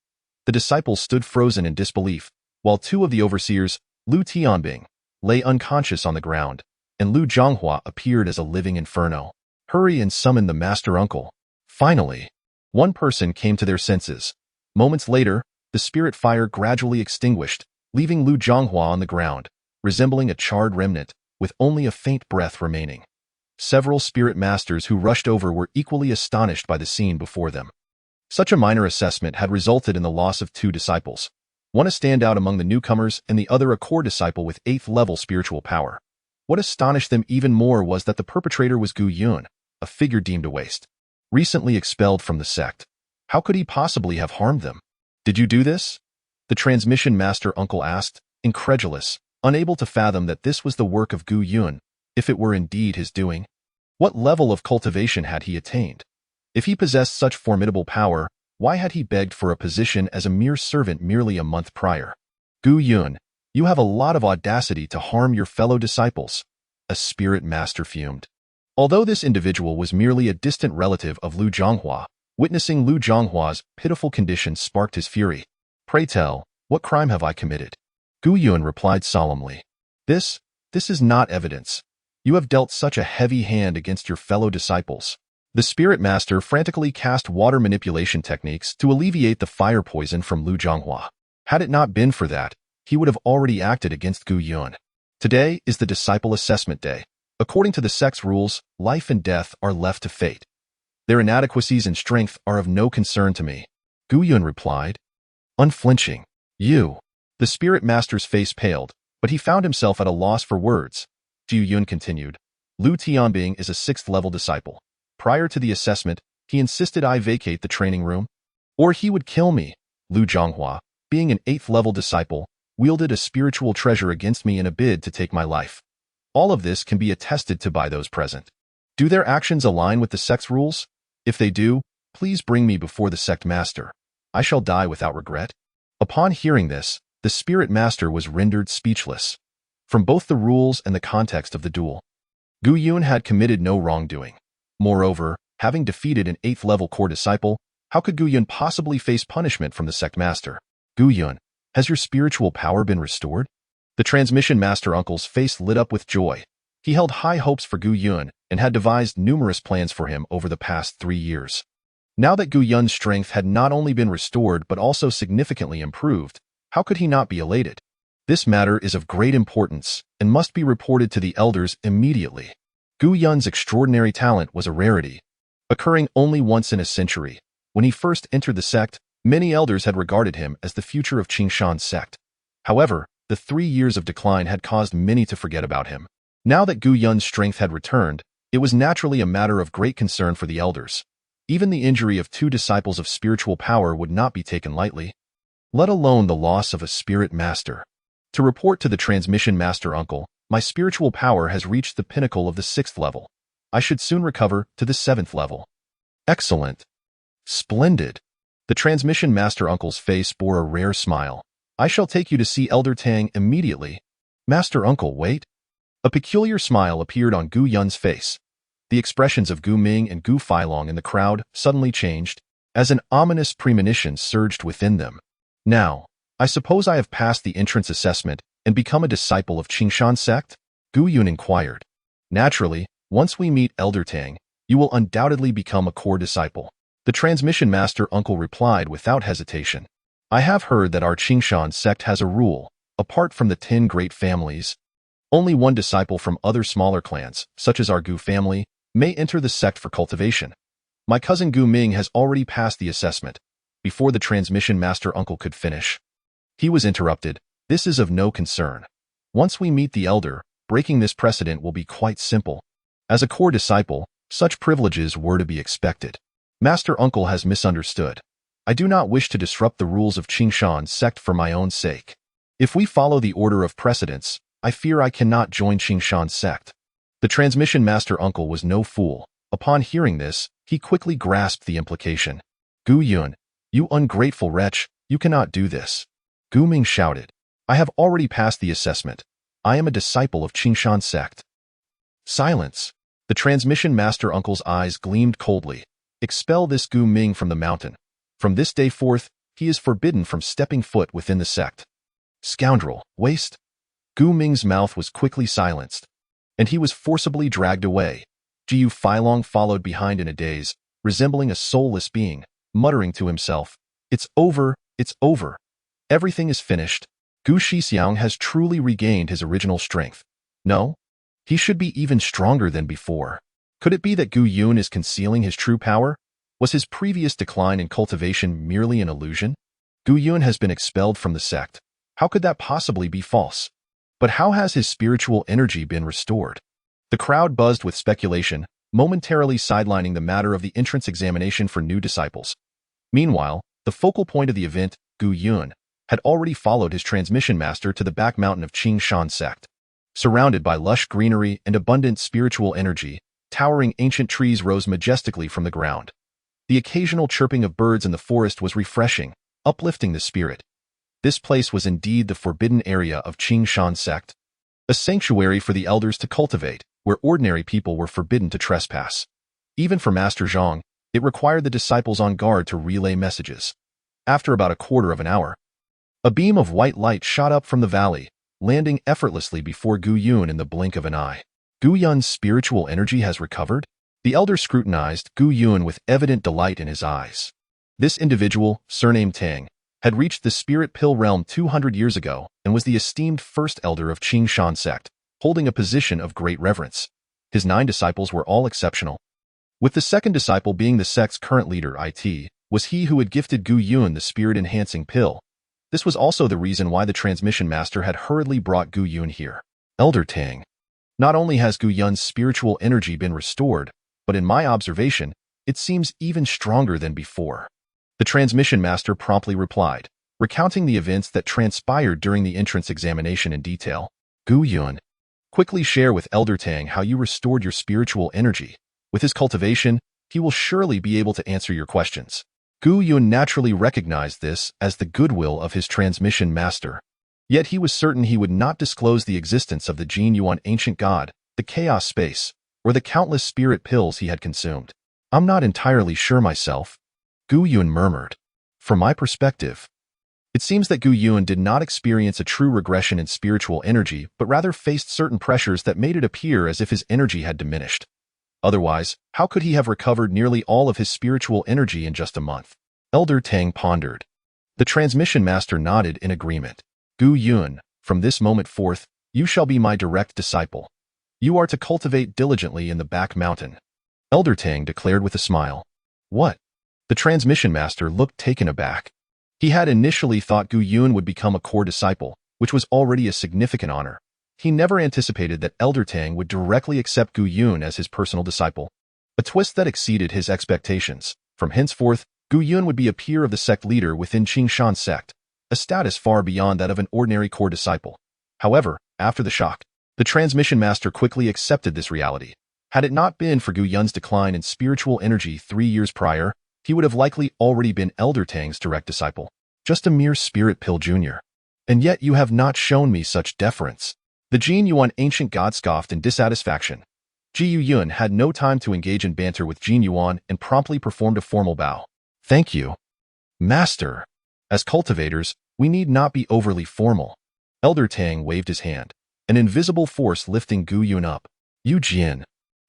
The disciples stood frozen in disbelief, while two of the overseers, Lu Tianbing, lay unconscious on the ground, and Lu Zhonghua appeared as a living inferno. Hurry and summon the master uncle. Finally, one person came to their senses. Moments later, the spirit fire gradually extinguished, leaving Lu Zhonghua on the ground, resembling a charred remnant, with only a faint breath remaining. Several spirit masters who rushed over were equally astonished by the scene before them. Such a minor assessment had resulted in the loss of two disciples, one a standout among the newcomers and the other a core disciple with 8th-level spiritual power. What astonished them even more was that the perpetrator was Gu Yun, a figure deemed a waste, recently expelled from the sect. How could he possibly have harmed them? Did you do this? The transmission master uncle asked, incredulous, unable to fathom that this was the work of Gu Yun, if it were indeed his doing. What level of cultivation had he attained? If he possessed such formidable power, why had he begged for a position as a mere servant merely a month prior? Gu Yun, you have a lot of audacity to harm your fellow disciples, a spirit master fumed. Although this individual was merely a distant relative of Lu Zhonghua, witnessing Lu Zhonghua's pitiful condition sparked his fury. Pray tell, what crime have I committed? Gu Yun replied solemnly. This is not evidence. You have dealt such a heavy hand against your fellow disciples. The spirit master frantically cast water manipulation techniques to alleviate the fire poison from Lu Zhonghua. Had it not been for that, he would have already acted against Gu Yun. Today is the disciple assessment day. According to the sect's rules, life and death are left to fate. Their inadequacies and strength are of no concern to me. Gu Yun replied, unflinching. You. The spirit master's face paled, but he found himself at a loss for words. Gu Yun continued, Lu Tianbing is a 6th-level disciple. Prior to the assessment, he insisted I vacate the training room, or he would kill me. Lu Zhonghua, being an 8th-level disciple, wielded a spiritual treasure against me in a bid to take my life. All of this can be attested to by those present. Do their actions align with the sect's rules? If they do, please bring me before the sect master. I shall die without regret. Upon hearing this, the spirit master was rendered speechless. From both the rules and the context of the duel, Gu Yun had committed no wrongdoing. Moreover, having defeated an 8th-level core disciple, how could Gu Yun possibly face punishment from the sect master? Gu Yun, has your spiritual power been restored? The transmission master uncle's face lit up with joy. He held high hopes for Gu Yun and had devised numerous plans for him over the past 3 years. Now that Gu Yun's strength had not only been restored but also significantly improved, how could he not be elated? This matter is of great importance and must be reported to the elders immediately. Gu Yun's extraordinary talent was a rarity, occurring only once in a century. When he first entered the sect, many elders had regarded him as the future of Qingshan's sect. However, the 3 years of decline had caused many to forget about him. Now that Gu Yun's strength had returned, it was naturally a matter of great concern for the elders. Even the injury of 2 disciples of spiritual power would not be taken lightly, let alone the loss of a spirit master. To report to the transmission master uncle, my spiritual power has reached the pinnacle of the 6th level. I should soon recover to the 7th level. Excellent. Splendid. The transmission master uncle's face bore a rare smile. I shall take you to see Elder Tang immediately. Master uncle, wait. A peculiar smile appeared on Gu Yun's face. The expressions of Gu Ming and Gu Feilong in the crowd suddenly changed, as an ominous premonition surged within them. Now, I suppose I have passed the entrance assessment and become a disciple of Qingshan sect? Gu Yun inquired. Naturally, once we meet Elder Tang, you will undoubtedly become a core disciple. The transmission master uncle replied without hesitation. I have heard that our Qingshan sect has a rule. Apart from the 10 great families, only one disciple from other smaller clans, such as our Gu family, may enter the sect for cultivation. My cousin Gu Ming has already passed the assessment. Before the transmission master uncle could finish, he was interrupted. This is of no concern. Once we meet the elder, breaking this precedent will be quite simple. As a core disciple, such privileges were to be expected. Master uncle has misunderstood. I do not wish to disrupt the rules of Qingshan sect for my own sake. If we follow the order of precedence, I fear I cannot join Qingshan sect. The transmission master uncle was no fool. Upon hearing this, he quickly grasped the implication. Gu Yun, You ungrateful wretch, you cannot do this. Gu Ming shouted. I have already passed the assessment. I am a disciple of Qingshan sect. Silence. The transmission master uncle's eyes gleamed coldly. Expel this Gu Ming from the mountain. From this day forth, he is forbidden from stepping foot within the sect. Scoundrel, waste. Gu Ming's mouth was quickly silenced, and he was forcibly dragged away. Jiu Feilong followed behind in a daze, resembling a soulless being, muttering to himself, It's over, it's over. Everything is finished. Gu Shixiang has truly regained his original strength. No? He should be even stronger than before. Could it be that Gu Yun is concealing his true power? Was his previous decline in cultivation merely an illusion? Gu Yun has been expelled from the sect. How could that possibly be false? But how has his spiritual energy been restored? The crowd buzzed with speculation, momentarily sidelining the matter of the entrance examination for new disciples. Meanwhile, the focal point of the event, Gu Yun, had already followed his transmission master to the back mountain of Qingshan sect. Surrounded by lush greenery and abundant spiritual energy, towering ancient trees rose majestically from the ground. The occasional chirping of birds in the forest was refreshing, uplifting the spirit. This place was indeed the forbidden area of Qingshan sect, a sanctuary for the elders to cultivate, where ordinary people were forbidden to trespass. Even for Master Zhang, it required the disciples on guard to relay messages. After about a quarter of an hour, a beam of white light shot up from the valley, landing effortlessly before Gu Yun in the blink of an eye. Gu Yun's spiritual energy has recovered? The elder scrutinized Gu Yun with evident delight in his eyes. This individual, surnamed Tang, had reached the spirit pill realm 200 years ago and was the esteemed first elder of Qingshan sect, holding a position of great reverence. His 9 disciples were all exceptional, with the second disciple being the sect's current leader, It, was he who had gifted Gu Yun the spirit-enhancing pill. This was also the reason why the transmission master had hurriedly brought Gu Yun here. Elder Tang. Not only has Gu Yun's spiritual energy been restored, but in my observation, it seems even stronger than before. The transmission master promptly replied, recounting the events that transpired during the entrance examination in detail. Gu Yun, quickly share with Elder Tang how you restored your spiritual energy. With his cultivation, he will surely be able to answer your questions. Gu Yun naturally recognized this as the goodwill of his transmission master. Yet he was certain he would not disclose the existence of the Jin Yuan ancient god, the chaos space, or the countless spirit pills he had consumed. I'm not entirely sure myself, Gu Yun murmured. From my perspective, it seems that Gu Yun did not experience a true regression in spiritual energy, but rather faced certain pressures that made it appear as if his energy had diminished. Otherwise, how could he have recovered nearly all of his spiritual energy in just a month? Elder Tang pondered. The transmission master nodded in agreement. Gu Yun, from this moment forth, you shall be my direct disciple. You are to cultivate diligently in the back mountain. Elder Tang declared with a smile. What? The transmission master looked taken aback. He had initially thought Gu Yun would become a core disciple, which was already a significant honor. He never anticipated that Elder Tang would directly accept Gu Yun as his personal disciple, a twist that exceeded his expectations. From henceforth, Gu Yun would be a peer of the sect leader within Qingshan sect, a status far beyond that of an ordinary core disciple. However, after the shock, the transmission master quickly accepted this reality. Had it not been for Gu Yun's decline in spiritual energy 3 years prior, he would have likely already been Elder Tang's direct disciple, just a mere spirit pill junior. And yet you have not shown me such deference. The Jin Yuan ancient god scoffed in dissatisfaction. Ji Yun had no time to engage in banter with Jin Yuan and promptly performed a formal bow. Thank you, Master. As cultivators, we need not be overly formal. Elder Tang waved his hand, an invisible force lifting Gu Yun up. You Jin.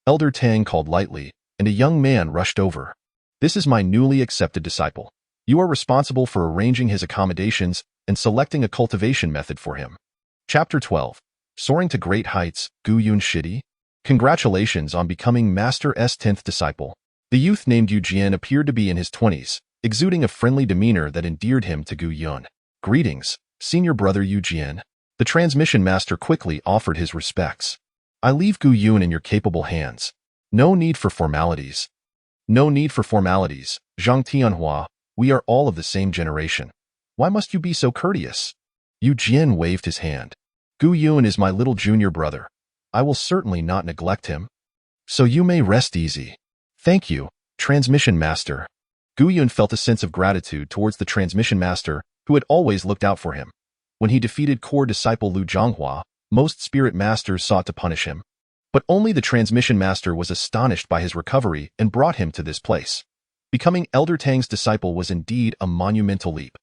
Elder Tang called lightly, and a young man rushed over. This is my newly accepted disciple. You are responsible for arranging his accommodations and selecting a cultivation method for him. Chapter 12. Soaring to great heights, Gu Yun Shidi. Congratulations on becoming Master S 10th disciple. The youth named Yu Jian appeared to be in his 20s, exuding a friendly demeanor that endeared him to Gu Yun. Greetings, senior brother Yu Jian. The transmission master quickly offered his respects. I leave Gu Yun in your capable hands. No need for formalities. No need for formalities, Zhang Tianhua. We are all of the same generation. Why must you be so courteous? Yu Jian waved his hand. Gu Yun is my little junior brother. I will certainly not neglect him. So you may rest easy. Thank you, transmission master. Gu Yun felt a sense of gratitude towards the transmission master who had always looked out for him. When he defeated core disciple Lu Zhonghua, most spirit masters sought to punish him. But only the transmission master was astonished by his recovery and brought him to this place. Becoming Elder Tang's disciple was indeed a monumental leap.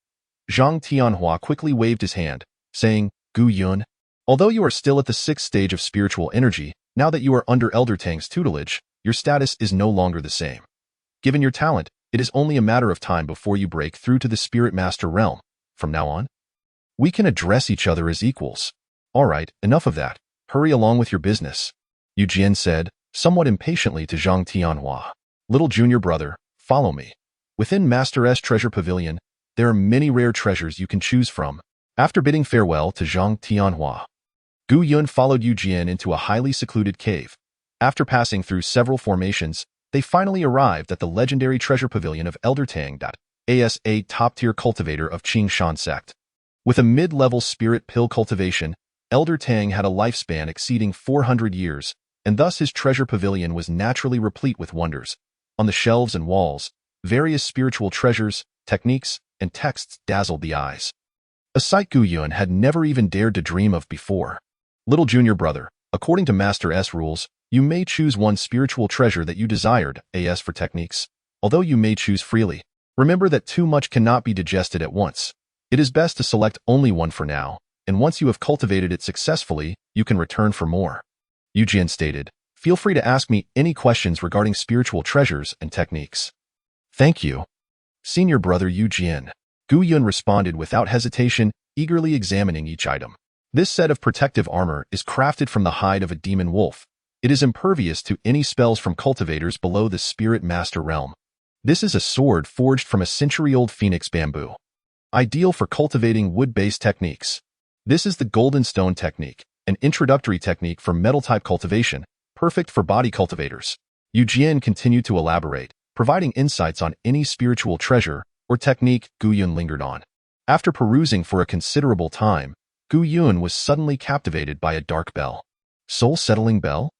Zhang Tianhua quickly waved his hand, saying, Gu Yun, although you are still at the 6th stage of spiritual energy, now that you are under Elder Tang's tutelage, your status is no longer the same. Given your talent, it is only a matter of time before you break through to the Spirit Master realm. From now on, we can address each other as equals. All right, enough of that. Hurry along with your business, Yu Jian said, somewhat impatiently to Zhang Tianhua. Little junior brother, follow me. Within Master S Treasure Pavilion, there are many rare treasures you can choose from. After bidding farewell to Zhang Tianhua, Gu Yun followed Yu Jian into a highly secluded cave. After passing through several formations, they finally arrived at the legendary treasure pavilion of Elder Tang. As a top-tier cultivator of Qingshan sect. With a mid-level spirit pill cultivation, Elder Tang had a lifespan exceeding 400 years, and thus his treasure pavilion was naturally replete with wonders. On the shelves and walls, various spiritual treasures, techniques, and texts dazzled the eyes. A sight Gu Yun had never even dared to dream of before. Little junior brother, according to Master S rules, you may choose one spiritual treasure that you desired, as for techniques. Although you may choose freely, remember that too much cannot be digested at once. It is best to select only one for now, and once you have cultivated it successfully, you can return for more. Yu Jian stated, feel free to ask me any questions regarding spiritual treasures and techniques. Thank you, senior brother Yu Jian. Gu Yun responded without hesitation, eagerly examining each item. This set of protective armor is crafted from the hide of a demon wolf. It is impervious to any spells from cultivators below the Spirit Master realm. This is a sword forged from a century-old phoenix bamboo. Ideal for cultivating wood-based techniques. This is the golden stone technique, an introductory technique for metal-type cultivation, perfect for body cultivators. Yu Jian continued to elaborate, providing insights on any spiritual treasure or technique Gu Yun lingered on. After perusing for a considerable time, Gu Yun was suddenly captivated by a dark bell. Soul-settling bell?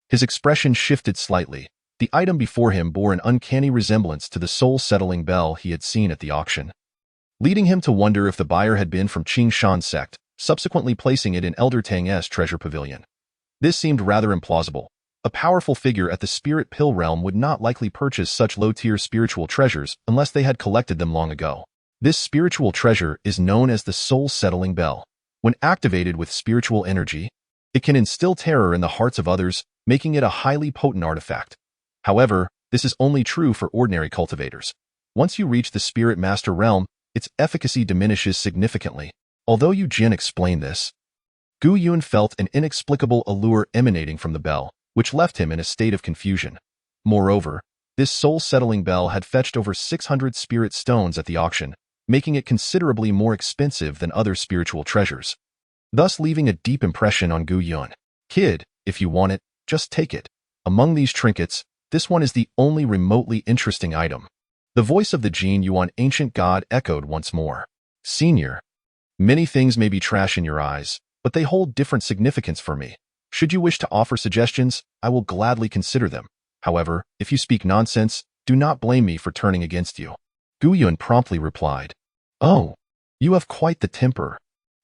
His expression shifted slightly. The item before him bore an uncanny resemblance to the soul-settling bell he had seen at the auction, leading him to wonder if the buyer had been from Qingshan sect, subsequently placing it in Elder Tang's treasure pavilion. This seemed rather implausible. A powerful figure at the spirit pill realm would not likely purchase such low-tier spiritual treasures unless they had collected them long ago. This spiritual treasure is known as the soul-settling bell. When activated with spiritual energy, it can instill terror in the hearts of others, making it a highly potent artifact. However, this is only true for ordinary cultivators. Once you reach the Spirit Master realm, its efficacy diminishes significantly. Although Yu Jian explained this, Gu Yun felt an inexplicable allure emanating from the bell, which left him in a state of confusion. Moreover, this soul-settling bell had fetched over 600 spirit stones at the auction, making it considerably more expensive than other spiritual treasures, thus leaving a deep impression on Gu Yun. Kid, if you want it, just take it. Among these trinkets, this one is the only remotely interesting item. The voice of the Jin Yuan ancient god echoed once more. Senior, many things may be trash in your eyes, but they hold different significance for me. Should you wish to offer suggestions, I will gladly consider them. However, if you speak nonsense, do not blame me for turning against you. Gu Yun promptly replied. Oh, you have quite the temper.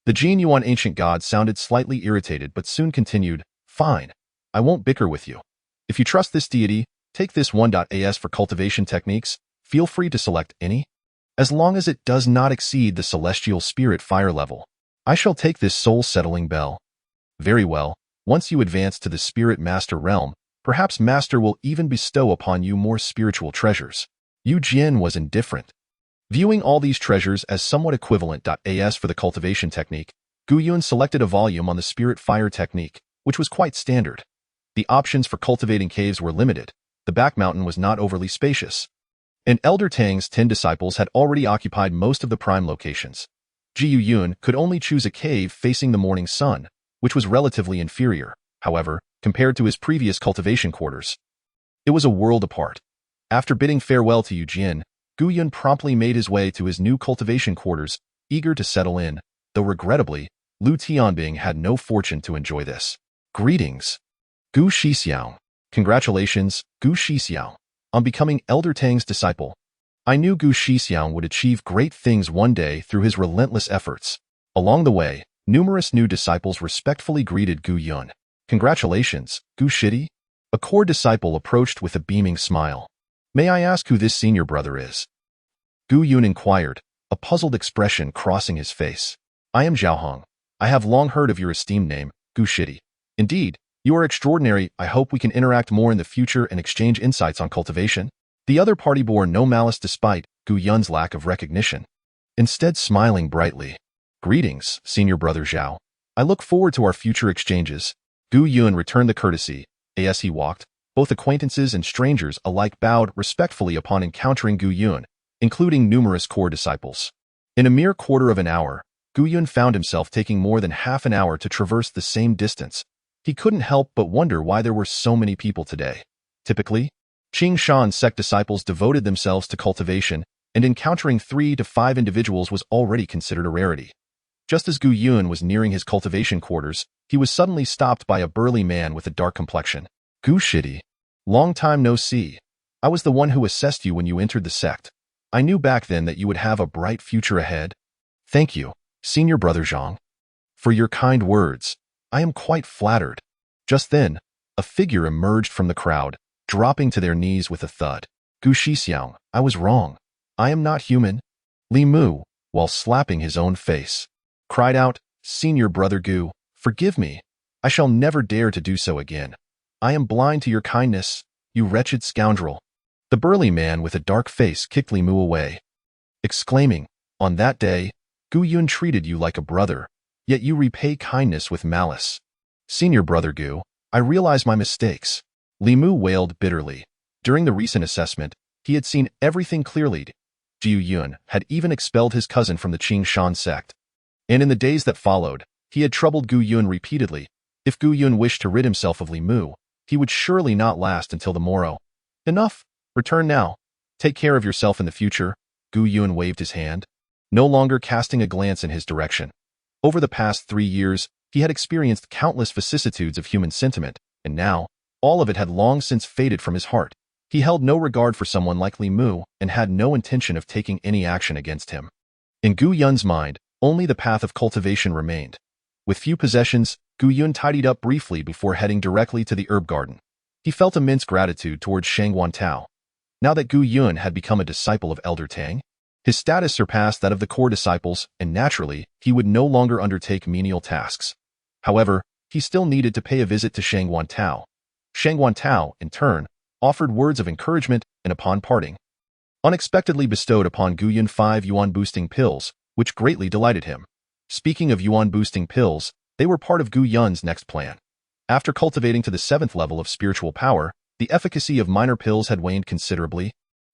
The Jin Yuan ancient god sounded slightly irritated but soon continued, fine. I won't bicker with you. If you trust this deity, take this 1.as for cultivation techniques. Feel free to select any. As long as it does not exceed the celestial spirit fire level, I shall take this soul-settling bell. Very well. Once you advance to the Spirit Master realm, perhaps Master will even bestow upon you more spiritual treasures. Yu Jian was indifferent. Viewing all these treasures as somewhat equivalent. As for the cultivation technique, Gu Yun selected a volume on the Spirit Fire technique, which was quite standard. The options for cultivating caves were limited. The back mountain was not overly spacious, and Elder Tang's 10 disciples had already occupied most of the prime locations. Ji Yun could only choose a cave facing the morning sun, which was relatively inferior, however, compared to his previous cultivation quarters. It was a world apart. After bidding farewell to Yu Jian, Gu Yun promptly made his way to his new cultivation quarters, eager to settle in, though regrettably, Lu Tianbing had no fortune to enjoy this. Greetings, Gu Shixiao. Congratulations, Gu Shixiao, on becoming Elder Tang's disciple. I knew Gu Shixiang would achieve great things one day through his relentless efforts. Along the way, numerous new disciples respectfully greeted Gu Yun. Congratulations, Gu Shidi. A core disciple approached with a beaming smile. May I ask who this senior brother is? Gu Yun inquired, a puzzled expression crossing his face. I am Zhao Hong. I have long heard of your esteemed name, Gu Shidi. Indeed, you are extraordinary. I hope we can interact more in the future and exchange insights on cultivation. The other party bore no malice despite Gu Yun's lack of recognition, instead smiling brightly. Greetings, senior brother Zhao. I look forward to our future exchanges. Gu Yun returned the courtesy. As he walked, both acquaintances and strangers alike bowed respectfully upon encountering Gu Yun, including numerous core disciples. In a mere quarter of an hour, Gu Yun found himself taking more than half an hour to traverse the same distance. He couldn't help but wonder why there were so many people today. Typically, Qing Shan sect disciples devoted themselves to cultivation, and encountering 3 to 5 individuals was already considered a rarity. Just as Gu Yun was nearing his cultivation quarters, he was suddenly stopped by a burly man with a dark complexion. Gu Shidi. Long time no see. I was the one who assessed you when you entered the sect. I knew back then that you would have a bright future ahead. Thank you, senior brother Zhang, for your kind words. I am quite flattered. Just then, a figure emerged from the crowd, dropping to their knees with a thud. Gu Shixiang, I was wrong. I am not human. Li Mu, while slapping his own face, cried out, Senior brother Gu, forgive me. I shall never dare to do so again. I am blind to your kindness, you wretched scoundrel. The burly man with a dark face kicked Li Mu away, exclaiming, On that day, Gu Yun treated you like a brother, yet you repay kindness with malice. Senior brother Gu, I realize my mistakes. Li Mu wailed bitterly. During the recent assessment, he had seen everything clearly. Gu Yun had even expelled his cousin from the Qing Shan sect. And in the days that followed, he had troubled Gu Yun repeatedly. If Gu Yun wished to rid himself of Li Mu, he would surely not last until the morrow. Enough. Return now. Take care of yourself in the future. Gu Yun waved his hand, no longer casting a glance in his direction. Over the past 3 years, he had experienced countless vicissitudes of human sentiment, and now, all of it had long since faded from his heart. He held no regard for someone like Li Mu and had no intention of taking any action against him. In Gu Yun's mind, only the path of cultivation remained. With few possessions, Gu Yun tidied up briefly before heading directly to the herb garden. He felt immense gratitude towards Shang Wantao. Now that Gu Yun had become a disciple of Elder Tang, his status surpassed that of the core disciples, and naturally, he would no longer undertake menial tasks. However, he still needed to pay a visit to Shang Wantao. Shang Wantao, in turn, offered words of encouragement and upon parting, unexpectedly bestowed upon Gu Yun 5 yuan-boosting pills, which greatly delighted him. Speaking of yuan-boosting pills, they were part of Gu Yun's next plan. After cultivating to the 7th level of spiritual power, the efficacy of minor pills had waned considerably,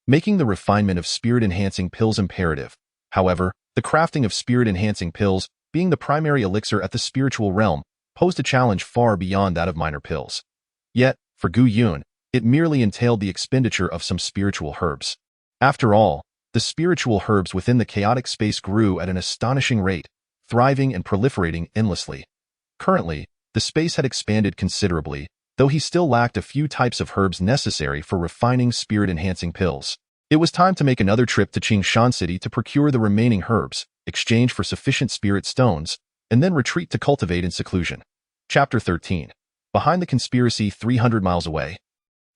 making the refinement of spirit-enhancing pills imperative. However, the crafting of spirit-enhancing pills, being the primary elixir at the spiritual realm, posed a challenge far beyond that of minor pills. Yet, for Gu Yun, it merely entailed the expenditure of some spiritual herbs. After all, the spiritual herbs within the chaotic space grew at an astonishing rate, thriving and proliferating endlessly. Currently, the space had expanded considerably, though he still lacked a few types of herbs necessary for refining spirit-enhancing pills. It was time to make another trip to Qingshan City to procure the remaining herbs, exchange for sufficient spirit stones, and then retreat to cultivate in seclusion. Chapter 13. Behind the conspiracy 300 miles away.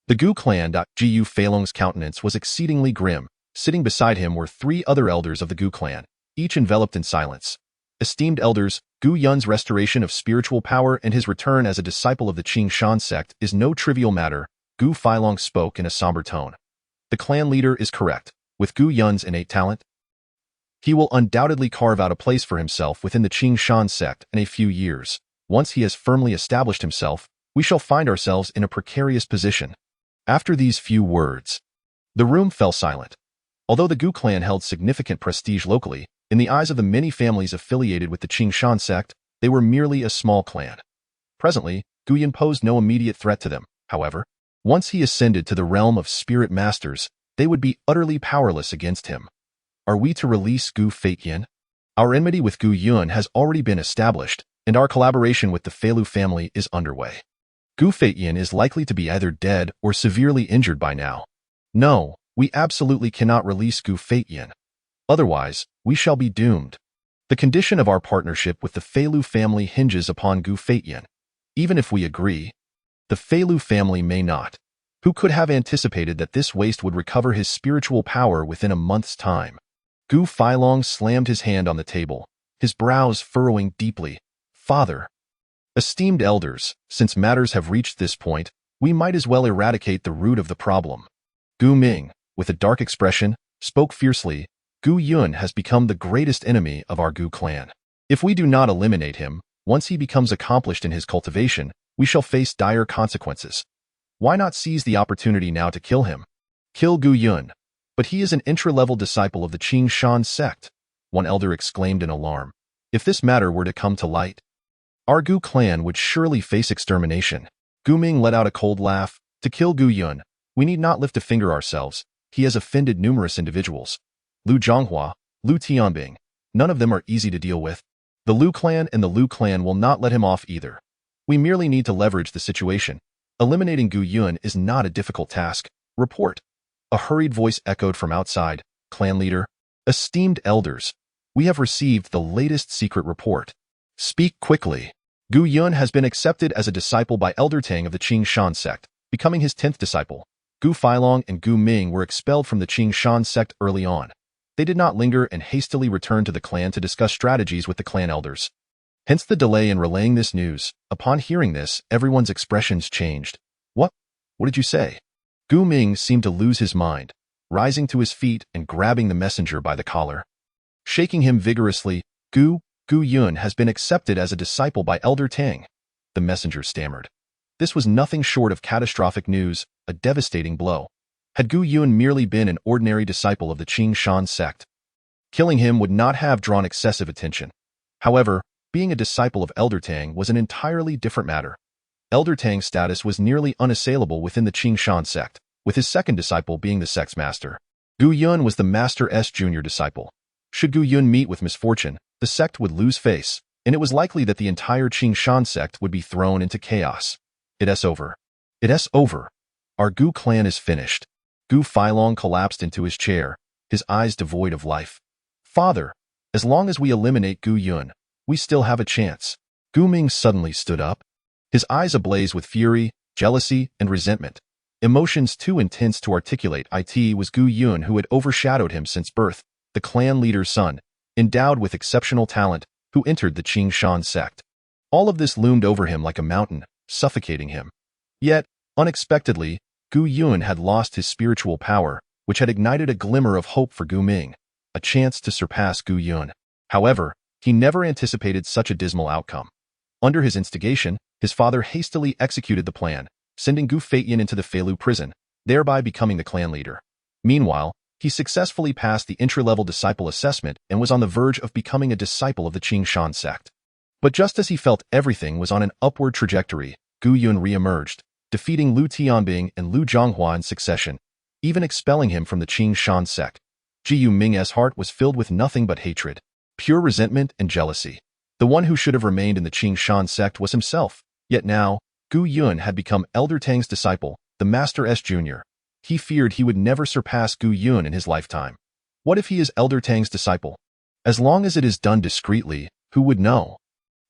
The Gu clan. Gu Feilong's countenance was exceedingly grim. Sitting beside him were 3 other elders of the Gu clan, each enveloped in silence. Esteemed elders, Gu Yun's restoration of spiritual power and his return as a disciple of the Qing Shan sect is no trivial matter. Gu Feilong spoke in a somber tone. The clan leader is correct. With Gu Yun's innate talent, he will undoubtedly carve out a place for himself within the Qing Shan sect in a few years. Once he has firmly established himself, we shall find ourselves in a precarious position. After these few words, the room fell silent. Although the Gu clan held significant prestige locally, in the eyes of the many families affiliated with the Qing Shan sect, they were merely a small clan. Presently, Gu Yun posed no immediate threat to them. However, once he ascended to the realm of spirit masters, they would be utterly powerless against him. Are we to release Gu Feitian? Our enmity with Gu Yun has already been established, and our collaboration with the Feilu family is underway. Gu Feitian is likely to be either dead or severely injured by now. No, We absolutely cannot release Gu Feitian. Otherwise, we shall be doomed. The condition of our partnership with the Feilu family hinges upon Gu Feitian. Even if we agree, the Feilu family may not. Who could have anticipated that this waste would recover his spiritual power within a month's time? Gu Feilong slammed his hand on the table, his brows furrowing deeply. Father, esteemed elders, since matters have reached this point, we might as well eradicate the root of the problem. Gu Ming, with a dark expression, spoke fiercely. Gu Yun has become the greatest enemy of our Gu clan. If we do not eliminate him, once he becomes accomplished in his cultivation, we shall face dire consequences. Why not seize the opportunity now to kill him? Kill Gu Yun. But he is an intra-level disciple of the Qing Shan sect, one elder exclaimed in alarm. If this matter were to come to light, our Gu clan would surely face extermination. Gu Ming let out a cold laugh. To kill Gu Yun, we need not lift a finger ourselves. He has offended numerous individuals. Lu Zhonghua, Lu Tianbing, none of them are easy to deal with. The Lu clan and the Lu clan will not let him off either. We merely need to leverage the situation. Eliminating Gu Yun is not a difficult task. Report. A hurried voice echoed from outside. Clan leader, esteemed elders, we have received the latest secret report. Speak quickly. Gu Yun has been accepted as a disciple by Elder Tang of the Qing Shan sect, becoming his 10th disciple. Gu Feilong and Gu Ming were expelled from the Qing Shan sect early on. They did not linger and hastily returned to the clan to discuss strategies with the clan elders. Hence the delay in relaying this news. Upon hearing this, everyone's expressions changed. What? What did you say? Gu Ming seemed to lose his mind, rising to his feet and grabbing the messenger by the collar. Shaking him vigorously, Gu Yun has been accepted as a disciple by Elder Tang. The messenger stammered. This was nothing short of catastrophic news, a devastating blow. Had Gu Yun merely been an ordinary disciple of the Qing Shan sect, killing him would not have drawn excessive attention. However, being a disciple of Elder Tang was an entirely different matter. Elder Tang's status was nearly unassailable within the Qing Shan sect, with his second disciple being the sect's master. Gu Yun was the master's junior disciple. Should Gu Yun meet with misfortune, the sect would lose face, and it was likely that the entire Qing Shan sect would be thrown into chaos. It's over. It's over. Our Gu clan is finished. Gu Feilong collapsed into his chair, his eyes devoid of life. Father, as long as we eliminate Gu Yun, we still have a chance. Gu Ming suddenly stood up, his eyes ablaze with fury, jealousy, and resentment. Emotions too intense to articulate. It was Gu Yun who had overshadowed him since birth, the clan leader's son, endowed with exceptional talent, who entered the Qing Shan sect. All of this loomed over him like a mountain, suffocating him. Yet, unexpectedly, Gu Yun had lost his spiritual power, which had ignited a glimmer of hope for Gu Ming, a chance to surpass Gu Yun. However, he never anticipated such a dismal outcome. Under his instigation, his father hastily executed the plan, sending Gu Feitian into the Feilu prison, thereby becoming the clan leader. Meanwhile, he successfully passed the intra-level disciple assessment and was on the verge of becoming a disciple of the Qing Shan sect. But just as he felt everything was on an upward trajectory, Gu Yun re-emerged, defeating Lu Tianbing and Lu Zhonghua in succession, even expelling him from the Qing Shan sect. Ji Ming's heart was filled with nothing but hatred, pure resentment and jealousy. The one who should have remained in the Qing Shan sect was himself, yet now, Gu Yun had become Elder Tang's disciple, the master's junior. He feared he would never surpass Gu Yun in his lifetime. What if he is Elder Tang's disciple? As long as it is done discreetly, who would know?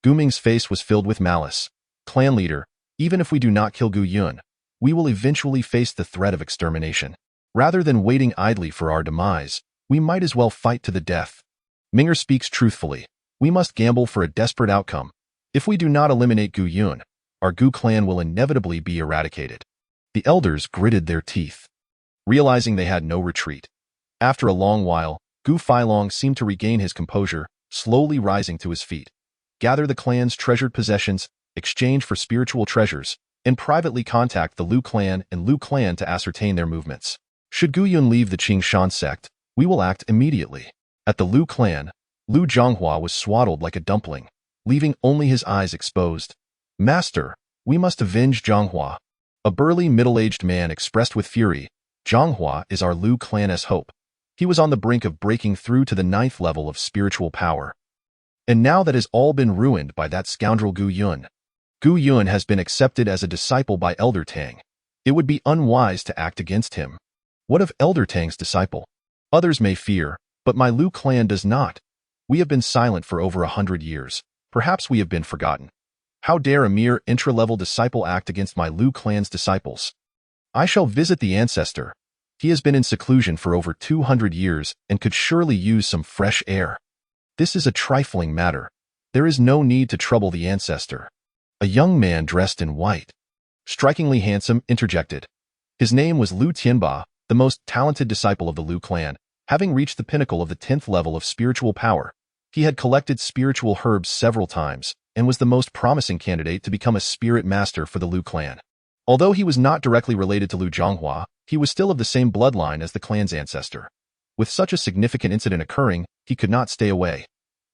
Gu Ming's face was filled with malice. Clan leader, even if we do not kill Gu Yun, we will eventually face the threat of extermination. Rather than waiting idly for our demise, we might as well fight to the death. Minger speaks truthfully. We must gamble for a desperate outcome. If we do not eliminate Gu Yun, our Gu clan will inevitably be eradicated. The elders gritted their teeth, realizing they had no retreat. After a long while, Gu Feilong seemed to regain his composure, slowly rising to his feet. Gather the clan's treasured possessions, exchange for spiritual treasures, and privately contact the Lu clan and Lu clan to ascertain their movements. Should Gu Yun leave the Qing Shan sect, we will act immediately. At the Lu clan, Lu Zhonghua was swaddled like a dumpling, leaving only his eyes exposed. Master, we must avenge Zhonghua. A burly middle-aged man expressed with fury. Zhonghua is our Lu clan's hope. He was on the brink of breaking through to the 9th level of spiritual power. And now that has all been ruined by that scoundrel Gu Yun. Gu Yun has been accepted as a disciple by Elder Tang. It would be unwise to act against him. What of Elder Tang's disciple? Others may fear, but my Lu clan does not. We have been silent for over 100 years. Perhaps we have been forgotten. How dare a mere intra-level disciple act against my Lu clan's disciples? I shall visit the ancestor. He has been in seclusion for over 200 years and could surely use some fresh air. This is a trifling matter. There is no need to trouble the ancestor. A young man dressed in white, strikingly handsome, interjected. His name was Lu Tianba, the most talented disciple of the Lu clan. Having reached the pinnacle of the 10th level of spiritual power, he had collected spiritual herbs several times and was the most promising candidate to become a spirit master for the Lu clan. Although he was not directly related to Lu Zhonghua, he was still of the same bloodline as the clan's ancestor. With such a significant incident occurring, he could not stay away.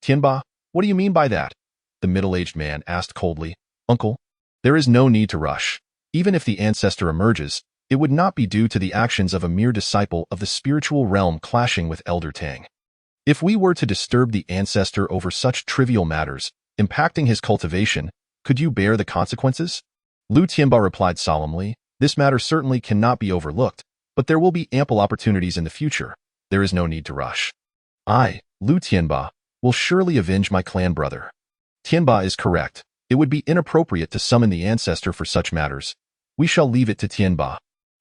Tianba, what do you mean by that? The middle-aged man asked coldly. Uncle, there is no need to rush. Even if the ancestor emerges, it would not be due to the actions of a mere disciple of the spiritual realm clashing with Elder Tang. If we were to disturb the ancestor over such trivial matters, impacting his cultivation, could you bear the consequences? Lu Tianba replied solemnly, this matter certainly cannot be overlooked, but there will be ample opportunities in the future. There is no need to rush. I, Lu Tianba, will surely avenge my clan brother. Tianba is correct. It would be inappropriate to summon the ancestor for such matters. We shall leave it to Tianba.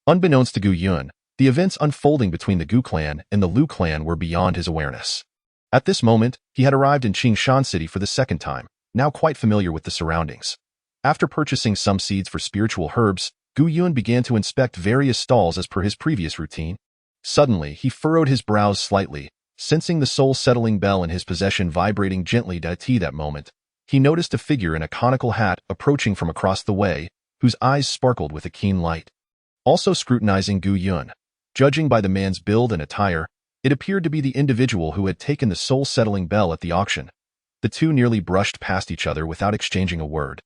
Unbeknownst to Gu Yun, the events unfolding between the Gu clan and the Lu clan were beyond his awareness. At this moment, he had arrived in Qingshan City for the second time, now quite familiar with the surroundings. After purchasing some seeds for spiritual herbs, Gu Yun began to inspect various stalls as per his previous routine. Suddenly, he furrowed his brows slightly, sensing the soul-settling bell in his possession vibrating gently. That moment, he noticed a figure in a conical hat approaching from across the way, whose eyes sparkled with a keen light. Also scrutinizing Gu Yun, judging by the man's build and attire, it appeared to be the individual who had taken the soul-settling bell at the auction. The two nearly brushed past each other without exchanging a word.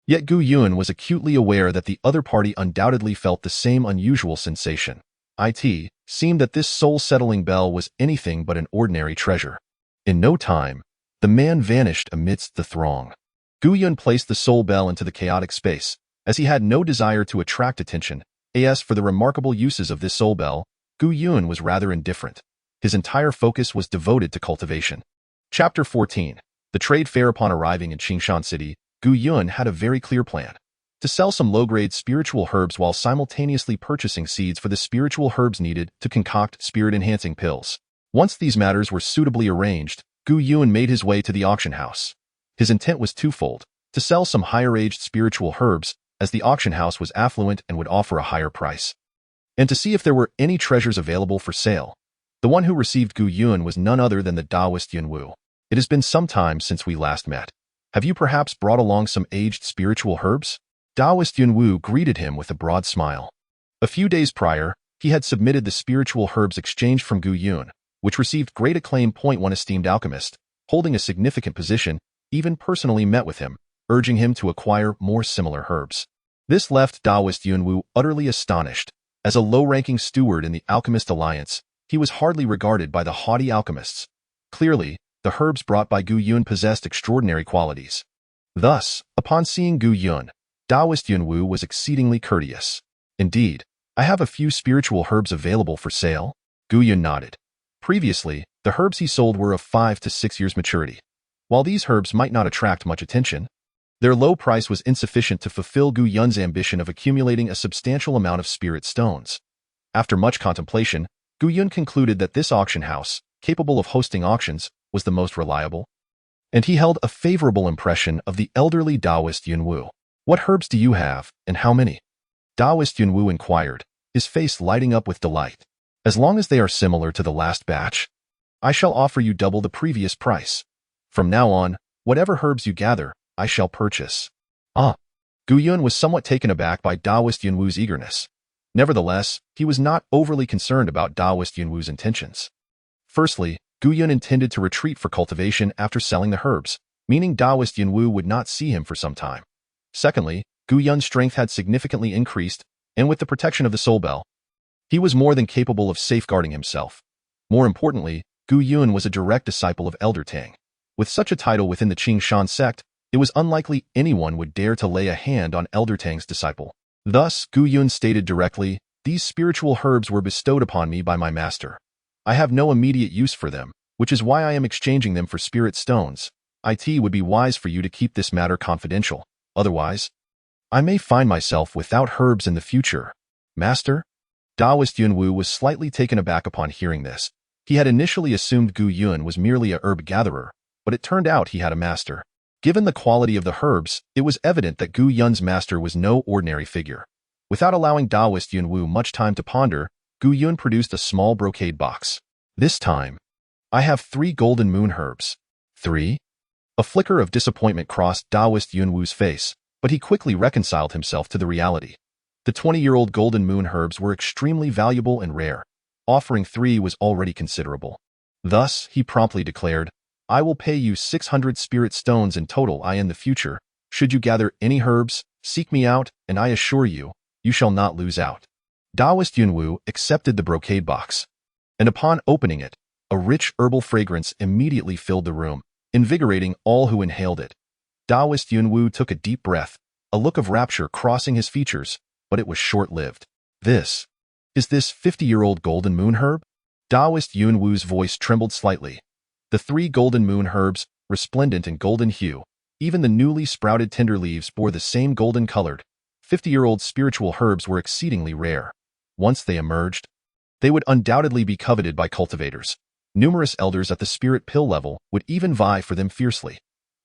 Yet Gu Yun was acutely aware that the other party undoubtedly felt the same unusual sensation. It seemed that this soul-settling bell was anything but an ordinary treasure. In no time, the man vanished amidst the throng. Gu Yun placed the soul bell into the chaotic space, as he had no desire to attract attention. As for the remarkable uses of this soul bell, Gu Yun was rather indifferent. His entire focus was devoted to cultivation. Chapter 14. The trade fair. Upon arriving in Qingshan City, Gu Yun had a very clear plan. To sell some low-grade spiritual herbs while simultaneously purchasing seeds for the spiritual herbs needed to concoct spirit-enhancing pills. Once these matters were suitably arranged, Gu Yun made his way to the auction house. His intent was twofold: to sell some higher-aged spiritual herbs, as the auction house was affluent and would offer a higher price, and to see if there were any treasures available for sale. The one who received Gu Yun was none other than the Taoist Yunwu. It has been some time since we last met. Have you perhaps brought along some aged spiritual herbs? Taoist Yunwu greeted him with a broad smile. A few days prior, he had submitted the spiritual herbs exchanged from Gu Yun, which received great acclaim. One esteemed alchemist, holding a significant position, even personally met with him, urging him to acquire more similar herbs. This left Taoist Yunwu utterly astonished. As a low-ranking steward in the Alchemist Alliance, he was hardly regarded by the haughty alchemists. Clearly, the herbs brought by Gu Yun possessed extraordinary qualities. Thus, upon seeing Gu Yun, Taoist Yunwu was exceedingly courteous. Indeed, I have a few spiritual herbs available for sale. Gu Yun nodded. Previously, the herbs he sold were of 5 to 6 years maturity. While these herbs might not attract much attention, their low price was insufficient to fulfill Gu Yun's ambition of accumulating a substantial amount of spirit stones. After much contemplation, Gu Yun concluded that this auction house, capable of hosting auctions, was the most reliable, and he held a favorable impression of the elderly Taoist Yunwu. What herbs do you have, and how many? Taoist Yunwu inquired, his face lighting up with delight. As long as they are similar to the last batch, I shall offer you double the previous price. From now on, whatever herbs you gather, I shall purchase. Gu Yun was somewhat taken aback by Taoist Yunwu's eagerness. Nevertheless, he was not overly concerned about Taoist Yunwu's intentions. Firstly, Gu Yun intended to retreat for cultivation after selling the herbs, meaning Taoist Yunwu would not see him for some time. Secondly, Gu Yun's strength had significantly increased, and with the protection of the soul bell, he was more than capable of safeguarding himself. More importantly, Gu Yun was a direct disciple of Elder Tang. With such a title within the Qingshan sect, it was unlikely anyone would dare to lay a hand on Elder Tang's disciple. Thus, Gu Yun stated directly, These spiritual herbs were bestowed upon me by my master. I have no immediate use for them, which is why I am exchanging them for spirit stones. It would be wise for you to keep this matter confidential. Otherwise, I may find myself without herbs in the future. Master? Taoist Yunwu was slightly taken aback upon hearing this. He had initially assumed Gu Yun was merely a herb gatherer, but it turned out he had a master. Given the quality of the herbs, it was evident that Gu Yun's master was no ordinary figure. Without allowing Taoist Yunwu much time to ponder, Gu Yun produced a small brocade box. This time, I have 3 golden moon herbs. 3? A flicker of disappointment crossed Taoist Yunwu's face, but he quickly reconciled himself to the reality. The 20-year-old golden moon herbs were extremely valuable and rare. Offering 3 was already considerable. Thus, he promptly declared, I will pay you 600 spirit stones in total in the future. Should you gather any herbs, seek me out, and I assure you, you shall not lose out. Taoist Yunwu accepted the brocade box, and upon opening it, a rich herbal fragrance immediately filled the room, invigorating all who inhaled it. Taoist Yunwu took a deep breath, a look of rapture crossing his features, but it was short-lived. Is this 50-year-old golden moon herb? Taoist Yunwu's voice trembled slightly. The 3 golden moon herbs, resplendent in golden hue, even the newly sprouted tender leaves bore the same golden-colored. 50-year-old spiritual herbs were exceedingly rare. Once they emerged, they would undoubtedly be coveted by cultivators. Numerous elders at the spirit pill level would even vie for them fiercely.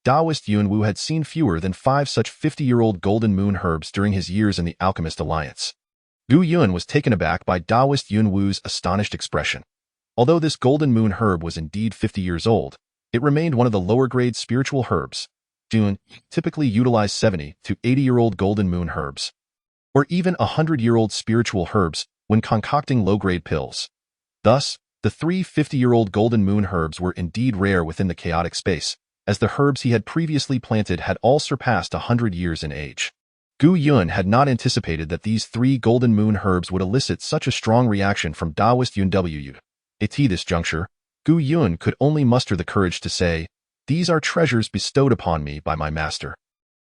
Taoist Yunwu had seen fewer than 5 such 50-year-old golden moon herbs during his years in the Alchemist Alliance. Gu Yun was taken aback by Taoist Yunwu's astonished expression. Although this golden moon herb was indeed 50 years old, it remained one of the lower-grade spiritual herbs. Dune typically utilized 70 to 80-year-old golden moon herbs, or even 100-year-old spiritual herbs when concocting low-grade pills. Thus, the 3 50-year-old golden moon herbs were indeed rare within the chaotic space, as the herbs he had previously planted had all surpassed 100 years in age. Gu Yun had not anticipated that these 3 golden moon herbs would elicit such a strong reaction from Taoist Yunwu. At this juncture, Gu Yun could only muster the courage to say, These are treasures bestowed upon me by my master.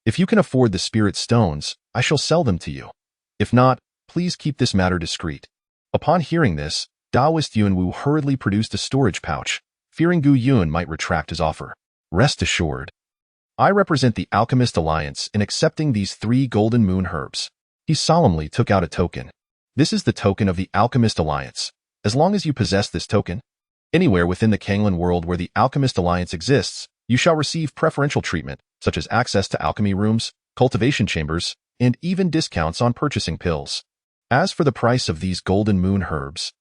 If you can afford the spirit stones, I shall sell them to you. If not, please keep this matter discreet. Upon hearing this, Taoist Yunwu hurriedly produced a storage pouch, fearing Gu Yun might retract his offer. Rest assured, I represent the Alchemist Alliance in accepting these 3 golden moon herbs. He solemnly took out a token. This is the token of the Alchemist Alliance. As long as you possess this token, anywhere within the Kanglan world where the Alchemist Alliance exists, you shall receive preferential treatment, such as access to alchemy rooms, cultivation chambers, and even discounts on purchasing pills. As for the price of these golden moon herbs,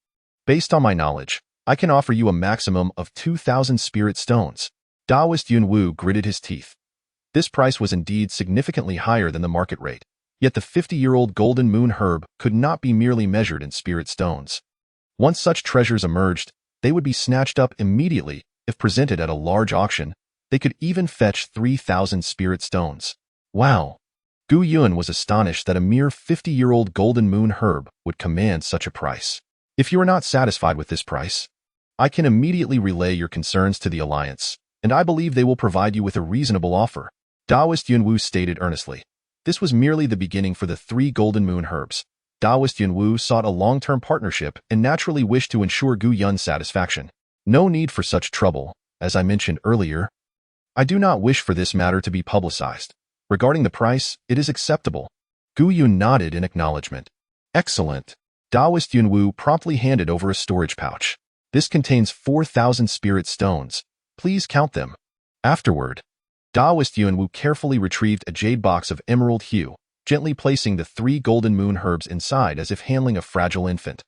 based on my knowledge, I can offer you a maximum of 2,000 spirit stones. Taoist Yunwu gritted his teeth. This price was indeed significantly higher than the market rate, yet the 50-year-old golden moon herb could not be merely measured in spirit stones. Once such treasures emerged, they would be snatched up immediately. If presented at a large auction, they could even fetch 3,000 spirit stones. Wow! Gu Yun was astonished that a mere 50-year-old golden moon herb would command such a price. If you are not satisfied with this price, I can immediately relay your concerns to the Alliance, and I believe they will provide you with a reasonable offer. Taoist Yunwu stated earnestly. This was merely the beginning for the 3 golden moon herbs. Taoist Yunwu sought a long-term partnership and naturally wished to ensure Gu Yun's satisfaction. No need for such trouble, as I mentioned earlier. I do not wish for this matter to be publicized. Regarding the price, it is acceptable. Gu Yun nodded in acknowledgement. Excellent. Taoist Yunwu promptly handed over a storage pouch. This contains 4,000 spirit stones. Please count them. Afterward, Taoist Yunwu carefully retrieved a jade box of emerald hue, gently placing the 3 golden moon herbs inside as if handling a fragile infant.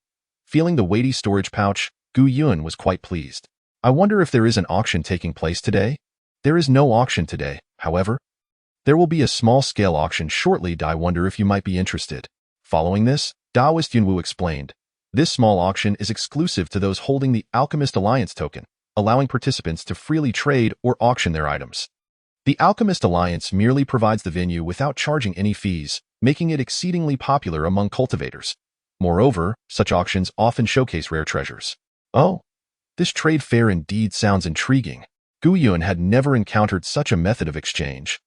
Feeling the weighty storage pouch, Gu Yun was quite pleased. I wonder if there is an auction taking place today? There is no auction today, however. There will be a small-scale auction shortly. I wonder if you might be interested. Following this, Taoist Yunwu explained, this small auction is exclusive to those holding the Alchemist Alliance token, allowing participants to freely trade or auction their items. The Alchemist Alliance merely provides the venue without charging any fees, making it exceedingly popular among cultivators. Moreover, such auctions often showcase rare treasures. Oh, this trade fair indeed sounds intriguing. Gu Yun had never encountered such a method of exchange.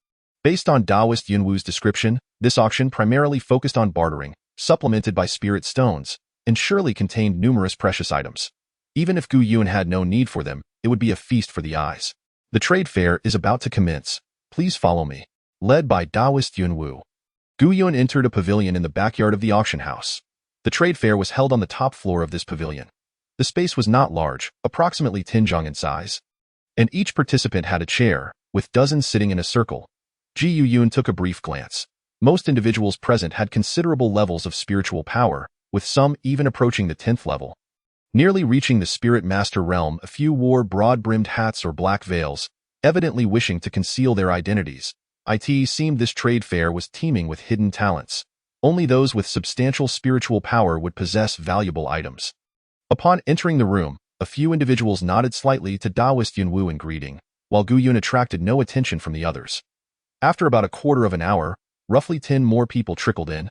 Based on Taoist Yunwu's description, this auction primarily focused on bartering, supplemented by spirit stones, and surely contained numerous precious items. Even if Gu Yun had no need for them, it would be a feast for the eyes. The trade fair is about to commence. Please follow me. Led by Taoist Yun Wu, Gu Yun entered a pavilion in the backyard of the auction house. The trade fair was held on the top floor of this pavilion. The space was not large, approximately 10 zhang in size, and each participant had a chair, with dozens sitting in a circle. Ji Yun took a brief glance. Most individuals present had considerable levels of spiritual power, with some even approaching the 10th level. Nearly reaching the spirit master realm, a few wore broad-brimmed hats or black veils, evidently wishing to conceal their identities. It seemed this trade fair was teeming with hidden talents. Only those with substantial spiritual power would possess valuable items. Upon entering the room, a few individuals nodded slightly to Taoist Yun Wu in greeting, while Gu Yun attracted no attention from the others. After about a quarter of an hour, roughly 10 more people trickled in,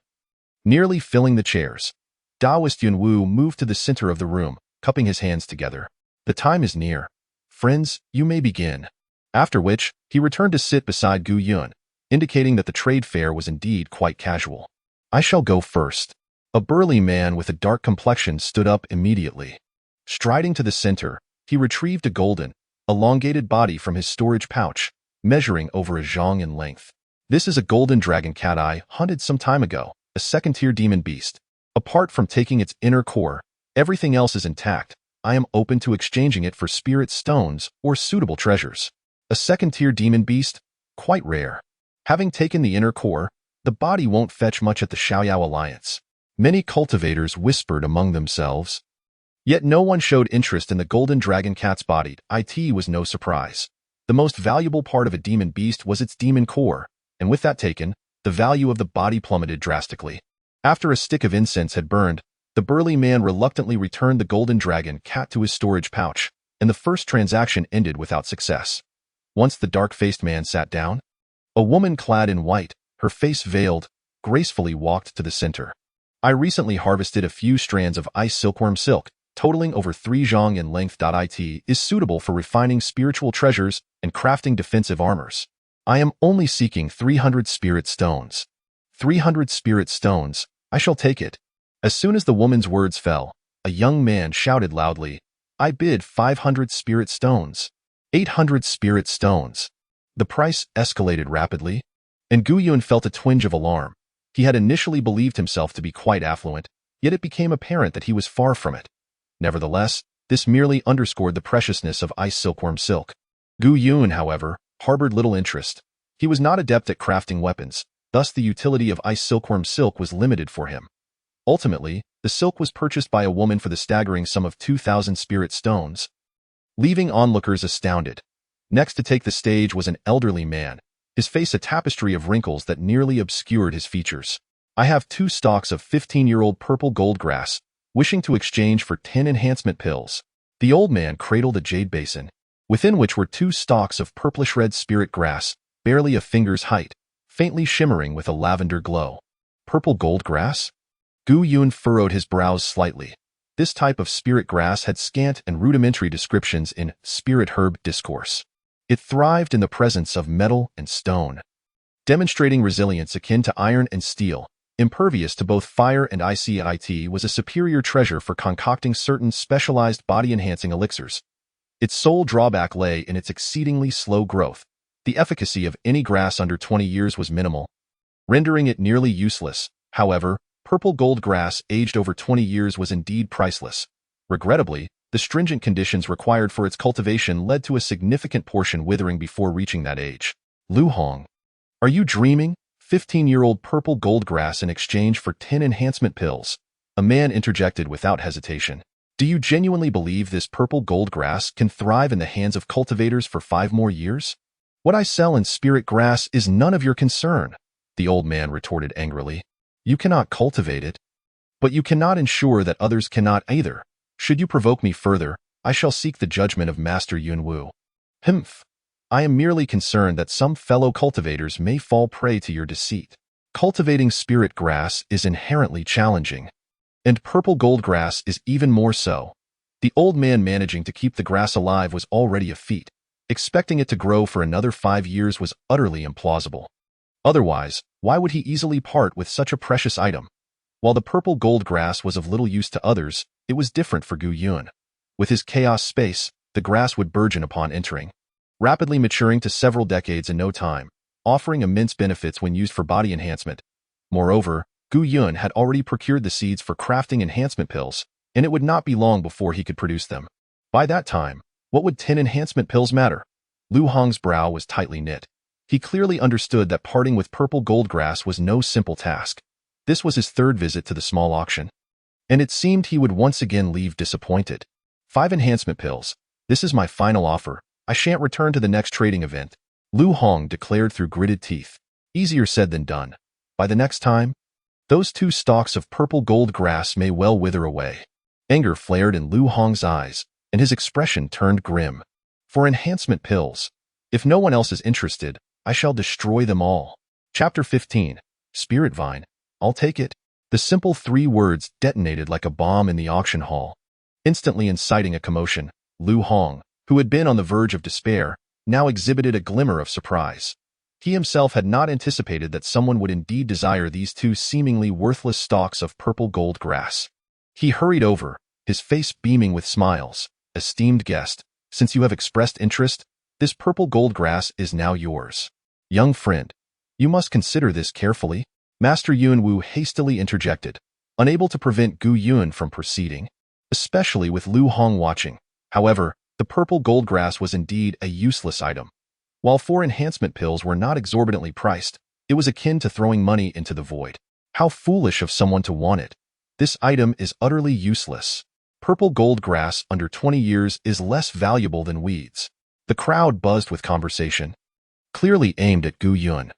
nearly filling the chairs. Taoist Yun Wu moved to the center of the room, cupping his hands together. The time is near. Friends, you may begin. After which, he returned to sit beside Gu Yun, indicating that the trade fair was indeed quite casual. I shall go first. A burly man with a dark complexion stood up immediately. Striding to the center, he retrieved a golden, elongated body from his storage pouch, measuring over a zhang in length. This is a golden dragon cat I hunted some time ago, a second-tier demon beast. Apart from taking its inner core, everything else is intact. I am open to exchanging it for spirit stones or suitable treasures. A second-tier demon beast? Quite rare. Having taken the inner core, the body won't fetch much at the Xiaoyao Alliance. Many cultivators whispered among themselves. Yet no one showed interest in the golden dragon cat's body. It was no surprise. The most valuable part of a demon beast was its demon core, and with that taken, the value of the body plummeted drastically. After a stick of incense had burned, the burly man reluctantly returned the golden dragon cat to his storage pouch, and the first transaction ended without success. Once the dark-faced man sat down, a woman clad in white, her face veiled, gracefully walked to the center. I recently harvested a few strands of ice silkworm silk, totaling over 3 zhang in length. It is suitable for refining spiritual treasures and crafting defensive armors. I am only seeking 300 spirit stones. 300 spirit stones, I shall take it. As soon as the woman's words fell, a young man shouted loudly, I bid 500 spirit stones. 800 spirit stones. The price escalated rapidly, and Gu Yun felt a twinge of alarm. He had initially believed himself to be quite affluent, yet it became apparent that he was far from it. Nevertheless, this merely underscored the preciousness of ice silkworm silk. Gu Yun, however, harbored little interest. He was not adept at crafting weapons, thus the utility of ice silkworm silk was limited for him. Ultimately, the silk was purchased by a woman for the staggering sum of 2,000 spirit stones, leaving onlookers astounded. Next to take the stage was an elderly man, his face a tapestry of wrinkles that nearly obscured his features. I have 2 stalks of 15-year-old purple gold grass, wishing to exchange for 10 enhancement pills. The old man cradled a jade basin, within which were 2 stalks of purplish-red spirit grass, barely a finger's height, faintly shimmering with a lavender glow. Purple gold grass? Gu Yun furrowed his brows slightly. This type of spirit grass had scant and rudimentary descriptions in spirit herb discourse. It thrived in the presence of metal and stone, demonstrating resilience akin to iron and steel, impervious to both fire and ice. It was a superior treasure for concocting certain specialized body-enhancing elixirs. Its sole drawback lay in its exceedingly slow growth. The efficacy of any grass under 20 years was minimal, rendering it nearly useless. However, purple gold grass aged over 20 years was indeed priceless. Regrettably, the stringent conditions required for its cultivation led to a significant portion withering before reaching that age. Lu Hong, are you dreaming? 15-year-old purple gold grass in exchange for 10 enhancement pills. A man interjected without hesitation. Do you genuinely believe this purple gold grass can thrive in the hands of cultivators for 5 more years? What I sell in spirit grass is none of your concern, the old man retorted angrily. You cannot cultivate it, but you cannot ensure that others cannot either. Should you provoke me further, I shall seek the judgment of Master Yun Wu. Humph. I am merely concerned that some fellow cultivators may fall prey to your deceit. Cultivating spirit grass is inherently challenging, and purple gold grass is even more so. The old man managing to keep the grass alive was already a feat. Expecting it to grow for another 5 years was utterly implausible. Otherwise, why would he easily part with such a precious item? While the purple gold grass was of little use to others, it was different for Gu Yun. With his chaos space, the grass would burgeon upon entering, rapidly maturing to several decades in no time, offering immense benefits when used for body enhancement. Moreover, Gu Yun had already procured the seeds for crafting enhancement pills, and it would not be long before he could produce them. By that time, what would 10 enhancement pills matter? Lu Hong's brow was tightly knit. He clearly understood that parting with purple gold grass was no simple task. This was his third visit to the small auction, and it seemed he would once again leave disappointed. 5 enhancement pills. This is my final offer. I shan't return to the next trading event, Lu Hong declared through gritted teeth. Easier said than done. By the next time, those 2 stalks of purple gold grass may well wither away. Anger flared in Lu Hong's eyes, and his expression turned grim. For enhancement pills, if no one else is interested, I shall destroy them all. Chapter 15. Spirit Vine. I'll take it. The simple 3 words detonated like a bomb in the auction hall, instantly inciting a commotion. Lu Hong, who had been on the verge of despair, now exhibited a glimmer of surprise. He himself had not anticipated that someone would indeed desire these 2 seemingly worthless stalks of purple gold grass. He hurried over, his face beaming with smiles. Esteemed guest, since you have expressed interest, this purple gold grass is now yours. Young friend, you must consider this carefully. Master Yun Wu hastily interjected, unable to prevent Gu Yun from proceeding, especially with Lu Hong watching. However, the purple gold grass was indeed a useless item. While 4 enhancement pills were not exorbitantly priced, it was akin to throwing money into the void. How foolish of someone to want it. This item is utterly useless. Purple gold grass under 20 years is less valuable than weeds. The crowd buzzed with conversation, clearly aimed at Gu Yun.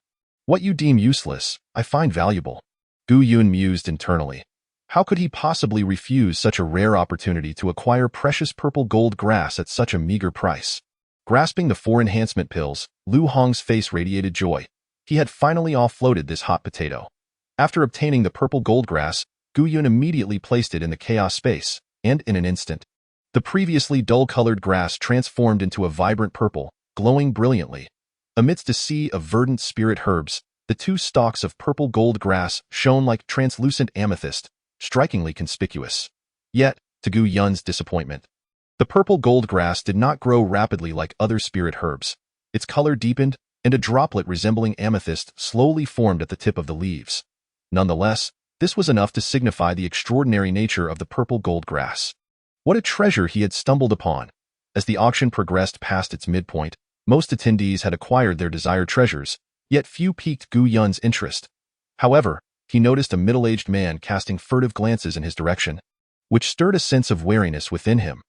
What you deem useless, I find valuable. Gu Yun mused internally. How could he possibly refuse such a rare opportunity to acquire precious purple gold grass at such a meager price? Grasping the 4 enhancement pills, Lu Hong's face radiated joy. He had finally offloaded this hot potato. After obtaining the purple gold grass, Gu Yun immediately placed it in the chaos space, and in an instant, the previously dull-colored grass transformed into a vibrant purple, glowing brilliantly. Amidst a sea of verdant spirit herbs, the 2 stalks of purple gold grass shone like translucent amethyst, strikingly conspicuous. Yet, to Gu Yun's disappointment, the purple gold grass did not grow rapidly like other spirit herbs. Its color deepened, and a droplet resembling amethyst slowly formed at the tip of the leaves. Nonetheless, this was enough to signify the extraordinary nature of the purple gold grass. What a treasure he had stumbled upon! As the auction progressed past its midpoint, most attendees had acquired their desired treasures, yet few piqued Gu Yun's interest. However, he noticed a middle-aged man casting furtive glances in his direction, which stirred a sense of wariness within him.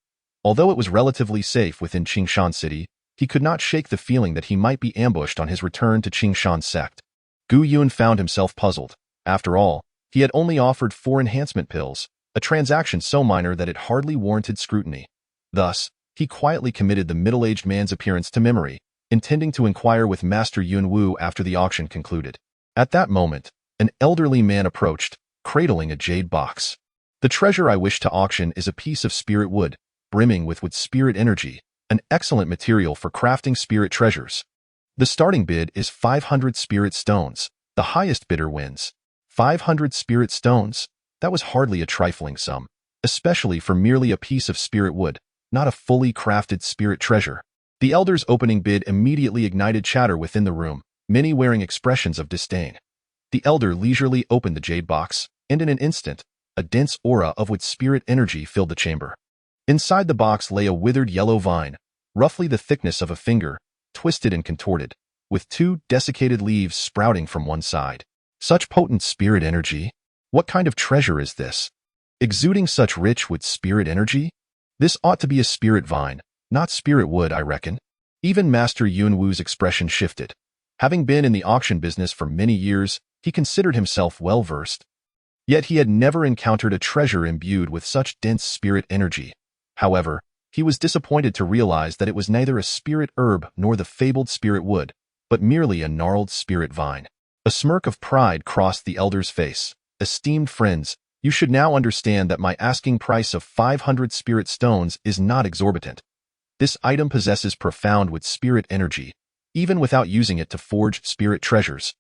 Although it was relatively safe within Qingshan City, he could not shake the feeling that he might be ambushed on his return to Qingshan sect. Gu Yun found himself puzzled. After all, he had only offered 4 enhancement pills, a transaction so minor that it hardly warranted scrutiny. Thus, he quietly committed the middle-aged man's appearance to memory, intending to inquire with Master Yun Wu after the auction concluded. At that moment, an elderly man approached, cradling a jade box. The treasure I wish to auction is a piece of spirit wood, brimming with spirit energy, an excellent material for crafting spirit treasures. The starting bid is 500 spirit stones. The highest bidder wins. 500 spirit stones? That was hardly a trifling sum, especially for merely a piece of spirit wood, not a fully crafted spirit treasure. The elder's opening bid immediately ignited chatter within the room, many wearing expressions of disdain. The elder leisurely opened the jade box, and in an instant, a dense aura of spirit energy filled the chamber. Inside the box lay a withered yellow vine, roughly the thickness of a finger, twisted and contorted, with 2 desiccated leaves sprouting from one side. Such potent spirit energy? What kind of treasure is this? Exuding such rich spirit energy? This ought to be a spirit vine, not spirit wood, I reckon. Even Master Yun Wu's expression shifted. Having been in the auction business for many years, he considered himself well-versed. Yet he had never encountered a treasure imbued with such dense spirit energy. However, he was disappointed to realize that it was neither a spirit herb nor the fabled spirit wood, but merely a gnarled spirit vine. A smirk of pride crossed the elder's face. Esteemed friends, you should now understand that my asking price of 500 spirit stones is not exorbitant. This item possesses profound spirit energy, even without using it to forge spirit treasures.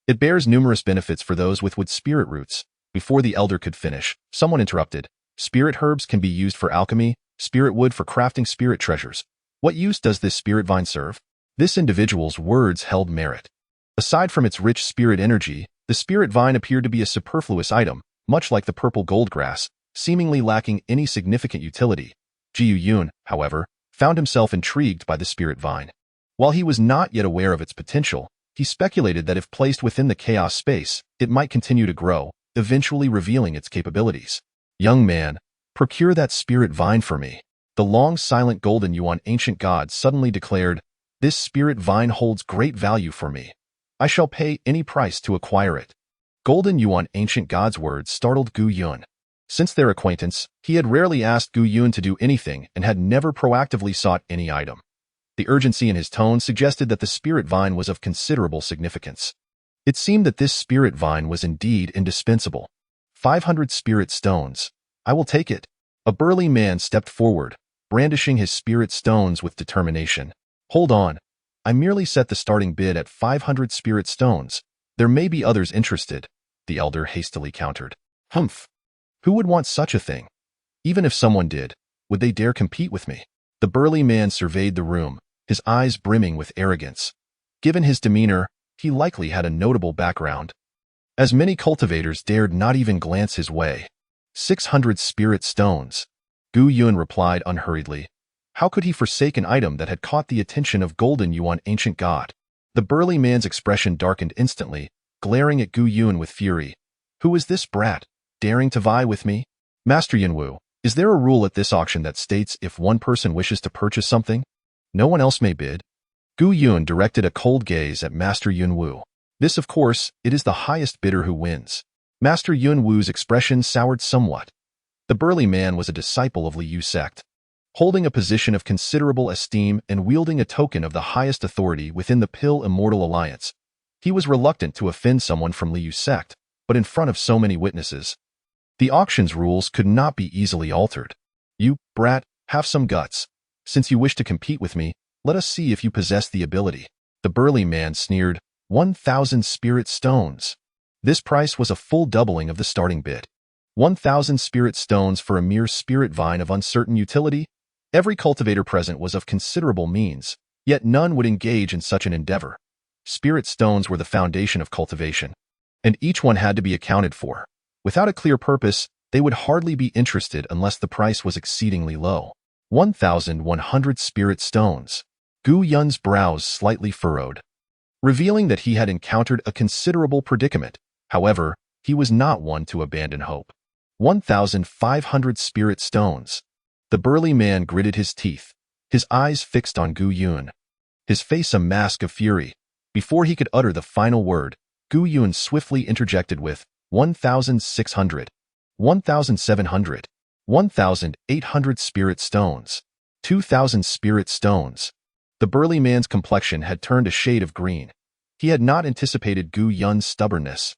It bears numerous benefits for those with spirit roots. Before the elder could finish, someone interrupted. Spirit herbs can be used for alchemy, spirit wood for crafting spirit treasures. What use does this spirit vine serve? This individual's words held merit. Aside from its rich spirit energy, the spirit vine appeared to be a superfluous item, much like the purple gold grass, seemingly lacking any significant utility. Jiu Yun, however, found himself intrigued by the spirit vine. While he was not yet aware of its potential, he speculated that if placed within the chaos space, it might continue to grow, eventually revealing its capabilities. Young man, procure that spirit vine for me. The long silent golden yuan ancient god suddenly declared, this spirit vine holds great value for me. I shall pay any price to acquire it. Golden yuan ancient god's words startled Gu Yun. Since their acquaintance, he had rarely asked Gu Yun to do anything and had never proactively sought any item. The urgency in his tone suggested that the spirit vine was of considerable significance. It seemed that this spirit vine was indeed indispensable. 500 spirit stones. I will take it. A burly man stepped forward, brandishing his spirit stones with determination. Hold on. I merely set the starting bid at 500 spirit stones. There may be others interested, the elder hastily countered. Humph. Who would want such a thing? Even if someone did, would they dare compete with me? The burly man surveyed the room, his eyes brimming with arrogance. Given his demeanor, he likely had a notable background. As many cultivators dared not even glance his way. 600 spirit stones. Gu Yun replied unhurriedly. How could he forsake an item that had caught the attention of Golden Yuan ancient god? The burly man's expression darkened instantly, glaring at Gu Yun with fury. Who is this brat, daring to vie with me? Master Yunwu, is there a rule at this auction that states if one person wishes to purchase something, no one else may bid? Gu Yun directed a cold gaze at Master Yunwu. This, of course, it is the highest bidder who wins. Master Yunwu's expression soured somewhat. The burly man was a disciple of Liu sect. Holding a position of considerable esteem and wielding a token of the highest authority within the Pill Immortal Alliance, he was reluctant to offend someone from Liu sect, but in front of so many witnesses, the auction's rules could not be easily altered. You, brat, have some guts. Since you wish to compete with me, let us see if you possess the ability. The burly man sneered, 1,000 spirit stones. This price was a full doubling of the starting bid. 1,000 spirit stones for a mere spirit vine of uncertain utility? Every cultivator present was of considerable means, yet none would engage in such an endeavor. Spirit stones were the foundation of cultivation, and each one had to be accounted for. Without a clear purpose, they would hardly be interested unless the price was exceedingly low. 1,100 spirit stones. Gu Yun's brows slightly furrowed, revealing that he had encountered a considerable predicament. However, he was not one to abandon hope. 1,500 spirit stones. The burly man gritted his teeth, his eyes fixed on Gu Yun, his face a mask of fury. Before he could utter the final word, Gu Yun swiftly interjected with 1,600, 1,700, 1,800 spirit stones, 2,000 spirit stones. The burly man's complexion had turned a shade of green. He had not anticipated Gu Yun's stubbornness,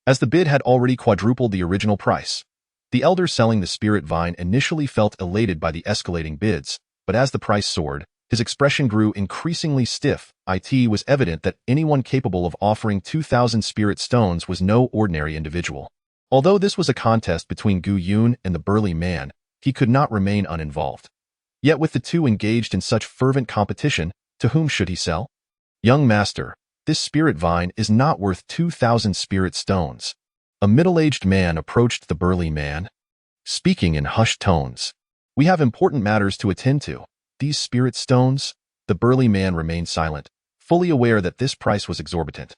as the bid had already quadrupled the original price. The elder selling the spirit vine initially felt elated by the escalating bids, but as the price soared, his expression grew increasingly stiff. It was evident that anyone capable of offering 2,000 spirit stones was no ordinary individual. Although this was a contest between Gu Yun and the burly man, he could not remain uninvolved. Yet with the two engaged in such fervent competition, to whom should he sell? Young master, this spirit vine is not worth 2,000 spirit stones. A middle-aged man approached the burly man, speaking in hushed tones. We have important matters to attend to. These spirit stones? The burly man remained silent, fully aware that this price was exorbitant.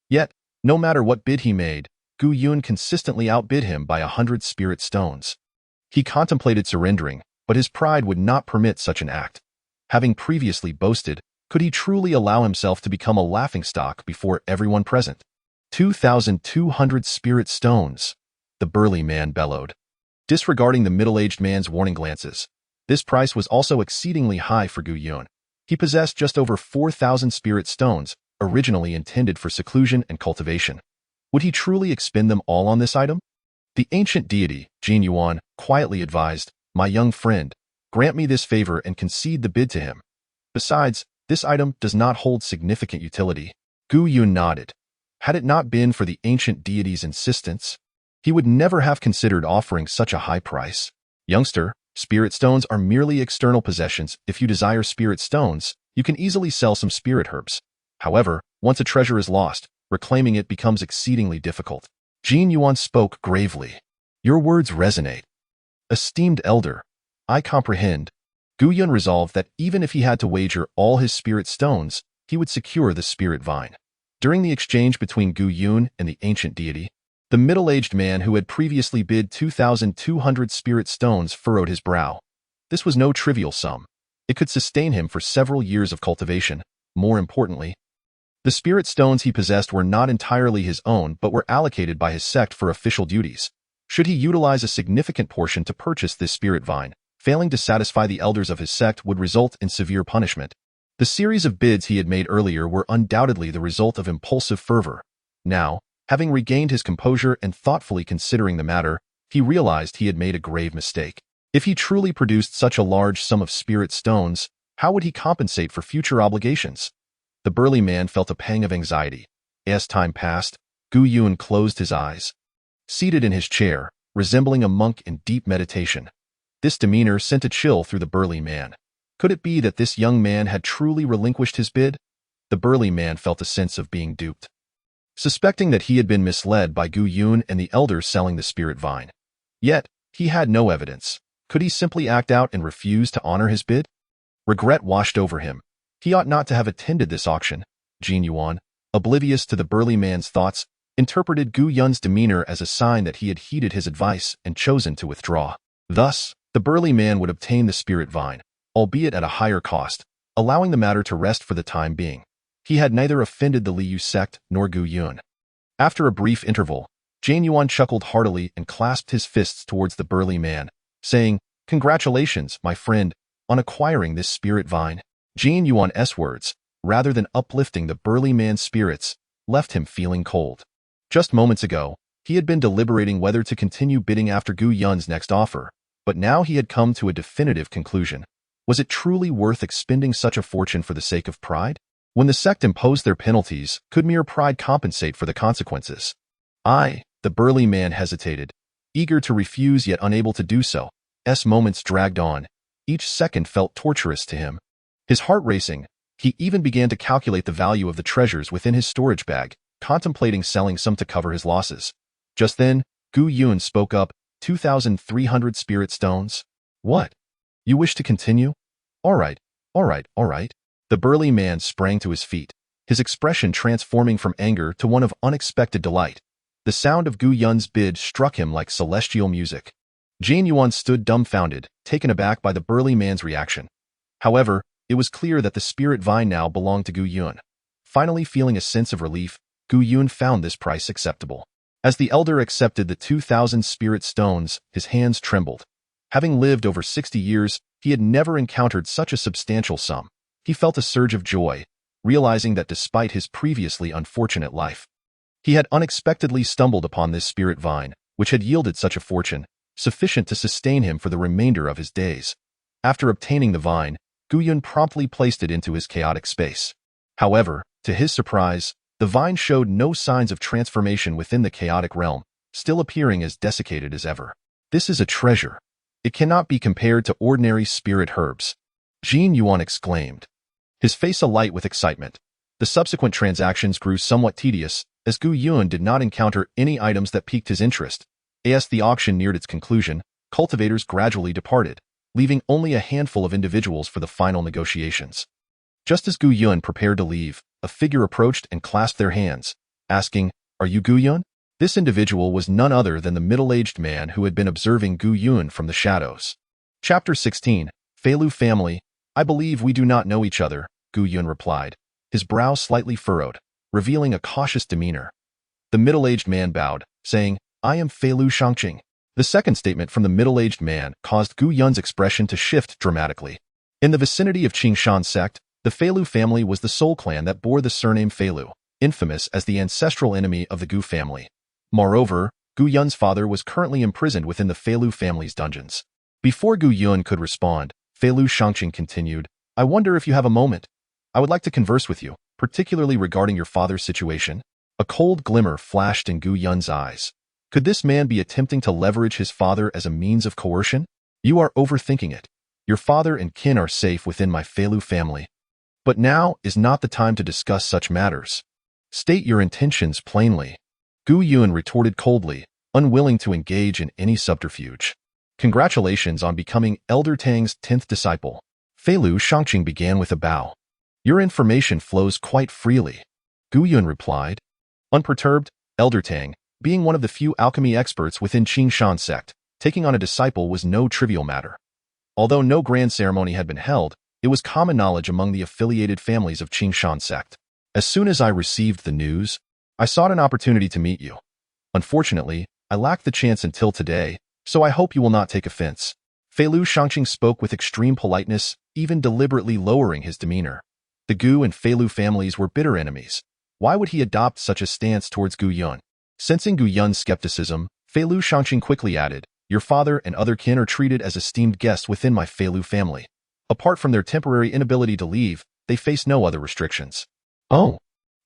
Yet, no matter what bid he made, Gu Yun consistently outbid him by 100 spirit stones. He contemplated surrendering, but his pride would not permit such an act. Having previously boasted, could he truly allow himself to become a laughingstock before everyone present? 2,200 spirit stones, the burly man bellowed, disregarding the middle-aged man's warning glances. This price was also exceedingly high for Gu Yun. He possessed just over 4,000 spirit stones, originally intended for seclusion and cultivation. Would he truly expend them all on this item? The ancient deity, Jin Yuan, quietly advised, my young friend, grant me this favor and concede the bid to him. Besides, this item does not hold significant utility. Gu Yun nodded. Had it not been for the ancient deity's insistence, He would never have considered offering such a high price. Youngster, spirit stones are merely external possessions. If you desire spirit stones, you can easily sell some spirit herbs. However, once a treasure is lost, reclaiming it becomes exceedingly difficult. Jin Yuan spoke gravely. Your words resonate. Esteemed elder, I comprehend. Gu Yun resolved that even if he had to wager all his spirit stones, he would secure the spirit vine. During the exchange between Gu Yun and the ancient deity, the middle-aged man who had previously bid 2,200 spirit stones furrowed his brow. This was no trivial sum. It could sustain him for several years of cultivation. More importantly, the spirit stones he possessed were not entirely his own but were allocated by his sect for official duties. Should he utilize a significant portion to purchase this spirit vine, failing to satisfy the elders of his sect would result in severe punishment. The series of bids he had made earlier were undoubtedly the result of impulsive fervor. Now, having regained his composure and thoughtfully considering the matter, he realized he had made a grave mistake. If he truly produced such a large sum of spirit stones, how would he compensate for future obligations? The burly man felt a pang of anxiety. As time passed, Gu Yun closed his eyes. Seated in his chair, resembling a monk in deep meditation, this demeanor sent a chill through the burly man. Could it be that this young man had truly relinquished his bid? The burly man felt a sense of being duped. Suspecting that he had been misled by Gu Yun and the elders selling the spirit vine. Yet, he had no evidence. Could he simply act out and refuse to honor his bid? Regret washed over him. He ought not to have attended this auction. Jin Yuan, oblivious to the burly man's thoughts, interpreted Gu Yun's demeanor as a sign that he had heeded his advice and chosen to withdraw. Thus, the burly man would obtain the spirit vine, albeit at a higher cost, allowing the matter to rest for the time being. He had neither offended the Liu sect nor Gu Yun. After a brief interval, Jin Yuan chuckled heartily and clasped his fists towards the burly man, saying, Congratulations, my friend, on acquiring this spirit vine. Jin Yuan's words, rather than uplifting the burly man's spirits, left him feeling cold. Just moments ago, he had been deliberating whether to continue bidding after Gu Yun's next offer, but now he had come to a definitive conclusion. Was it truly worth expending such a fortune for the sake of pride? When the sect imposed their penalties, could mere pride compensate for the consequences? The burly man hesitated, eager to refuse yet unable to do so. Moments dragged on. Each second felt torturous to him. His heart racing, he even began to calculate the value of the treasures within his storage bag, contemplating selling some to cover his losses. Just then, Gu Yun spoke up, 2,300 spirit stones? What? You wish to continue? All right. The burly man sprang to his feet, his expression transforming from anger to one of unexpected delight. The sound of Gu Yun's bid struck him like celestial music. Jin Yuan stood dumbfounded, taken aback by the burly man's reaction. However, it was clear that the spirit vine now belonged to Gu Yun. Finally feeling a sense of relief, Gu Yun found this price acceptable. As the elder accepted the 2,000 spirit stones, his hands trembled. Having lived over 60 years, he had never encountered such a substantial sum. He felt a surge of joy, realizing that despite his previously unfortunate life, he had unexpectedly stumbled upon this spirit vine, which had yielded such a fortune, sufficient to sustain him for the remainder of his days. After obtaining the vine, Gu Yun promptly placed it into his chaotic space. However, to his surprise, the vine showed no signs of transformation within the chaotic realm, still appearing as desiccated as ever. This is a treasure. It cannot be compared to ordinary spirit herbs, Jin Yuan exclaimed, his face alight with excitement. The subsequent transactions grew somewhat tedious, as Gu Yun did not encounter any items that piqued his interest. As the auction neared its conclusion, cultivators gradually departed, leaving only a handful of individuals for the final negotiations. Just as Gu Yun prepared to leave, a figure approached and clasped their hands, asking, Are you Gu Yun? This individual was none other than the middle-aged man who had been observing Gu Yun from the shadows. Chapter 16, Feilu Family. I believe we do not know each other, Gu Yun replied, his brow slightly furrowed, revealing a cautious demeanor. The middle-aged man bowed, saying, I am Feilu Shangqing. The second statement from the middle-aged man caused Gu Yun's expression to shift dramatically. In the vicinity of Qingshan sect, the Feilu family was the sole clan that bore the surname Feilu, infamous as the ancestral enemy of the Gu family. Moreover, Gu Yun's father was currently imprisoned within the Feilu family's dungeons. Before Gu Yun could respond, Feilu Shangqing continued, I wonder if you have a moment. I would like to converse with you, particularly regarding your father's situation. A cold glimmer flashed in Gu Yun's eyes. Could this man be attempting to leverage his father as a means of coercion? You are overthinking it. Your father and kin are safe within my Feilu family. But now is not the time to discuss such matters. State your intentions plainly. Gu Yun retorted coldly, unwilling to engage in any subterfuge. Congratulations on becoming Elder Tang's 10th disciple. Feilu Shangqing began with a bow. Your information flows quite freely. Gu Yun replied. Unperturbed, Elder Tang, being one of the few alchemy experts within Qingshan sect, taking on a disciple was no trivial matter. Although no grand ceremony had been held, it was common knowledge among the affiliated families of Qingshan sect. As soon as I received the news, I sought an opportunity to meet you. Unfortunately, I lacked the chance until today, so I hope you will not take offense. Feilu Shangqing spoke with extreme politeness, even deliberately lowering his demeanor. The Gu and Feilu families were bitter enemies. Why would he adopt such a stance towards Gu Yun? Sensing Gu Yun's skepticism, Feilu Shangqing quickly added, Your father and other kin are treated as esteemed guests within my Feilu family. Apart from their temporary inability to leave, they face no other restrictions. Oh.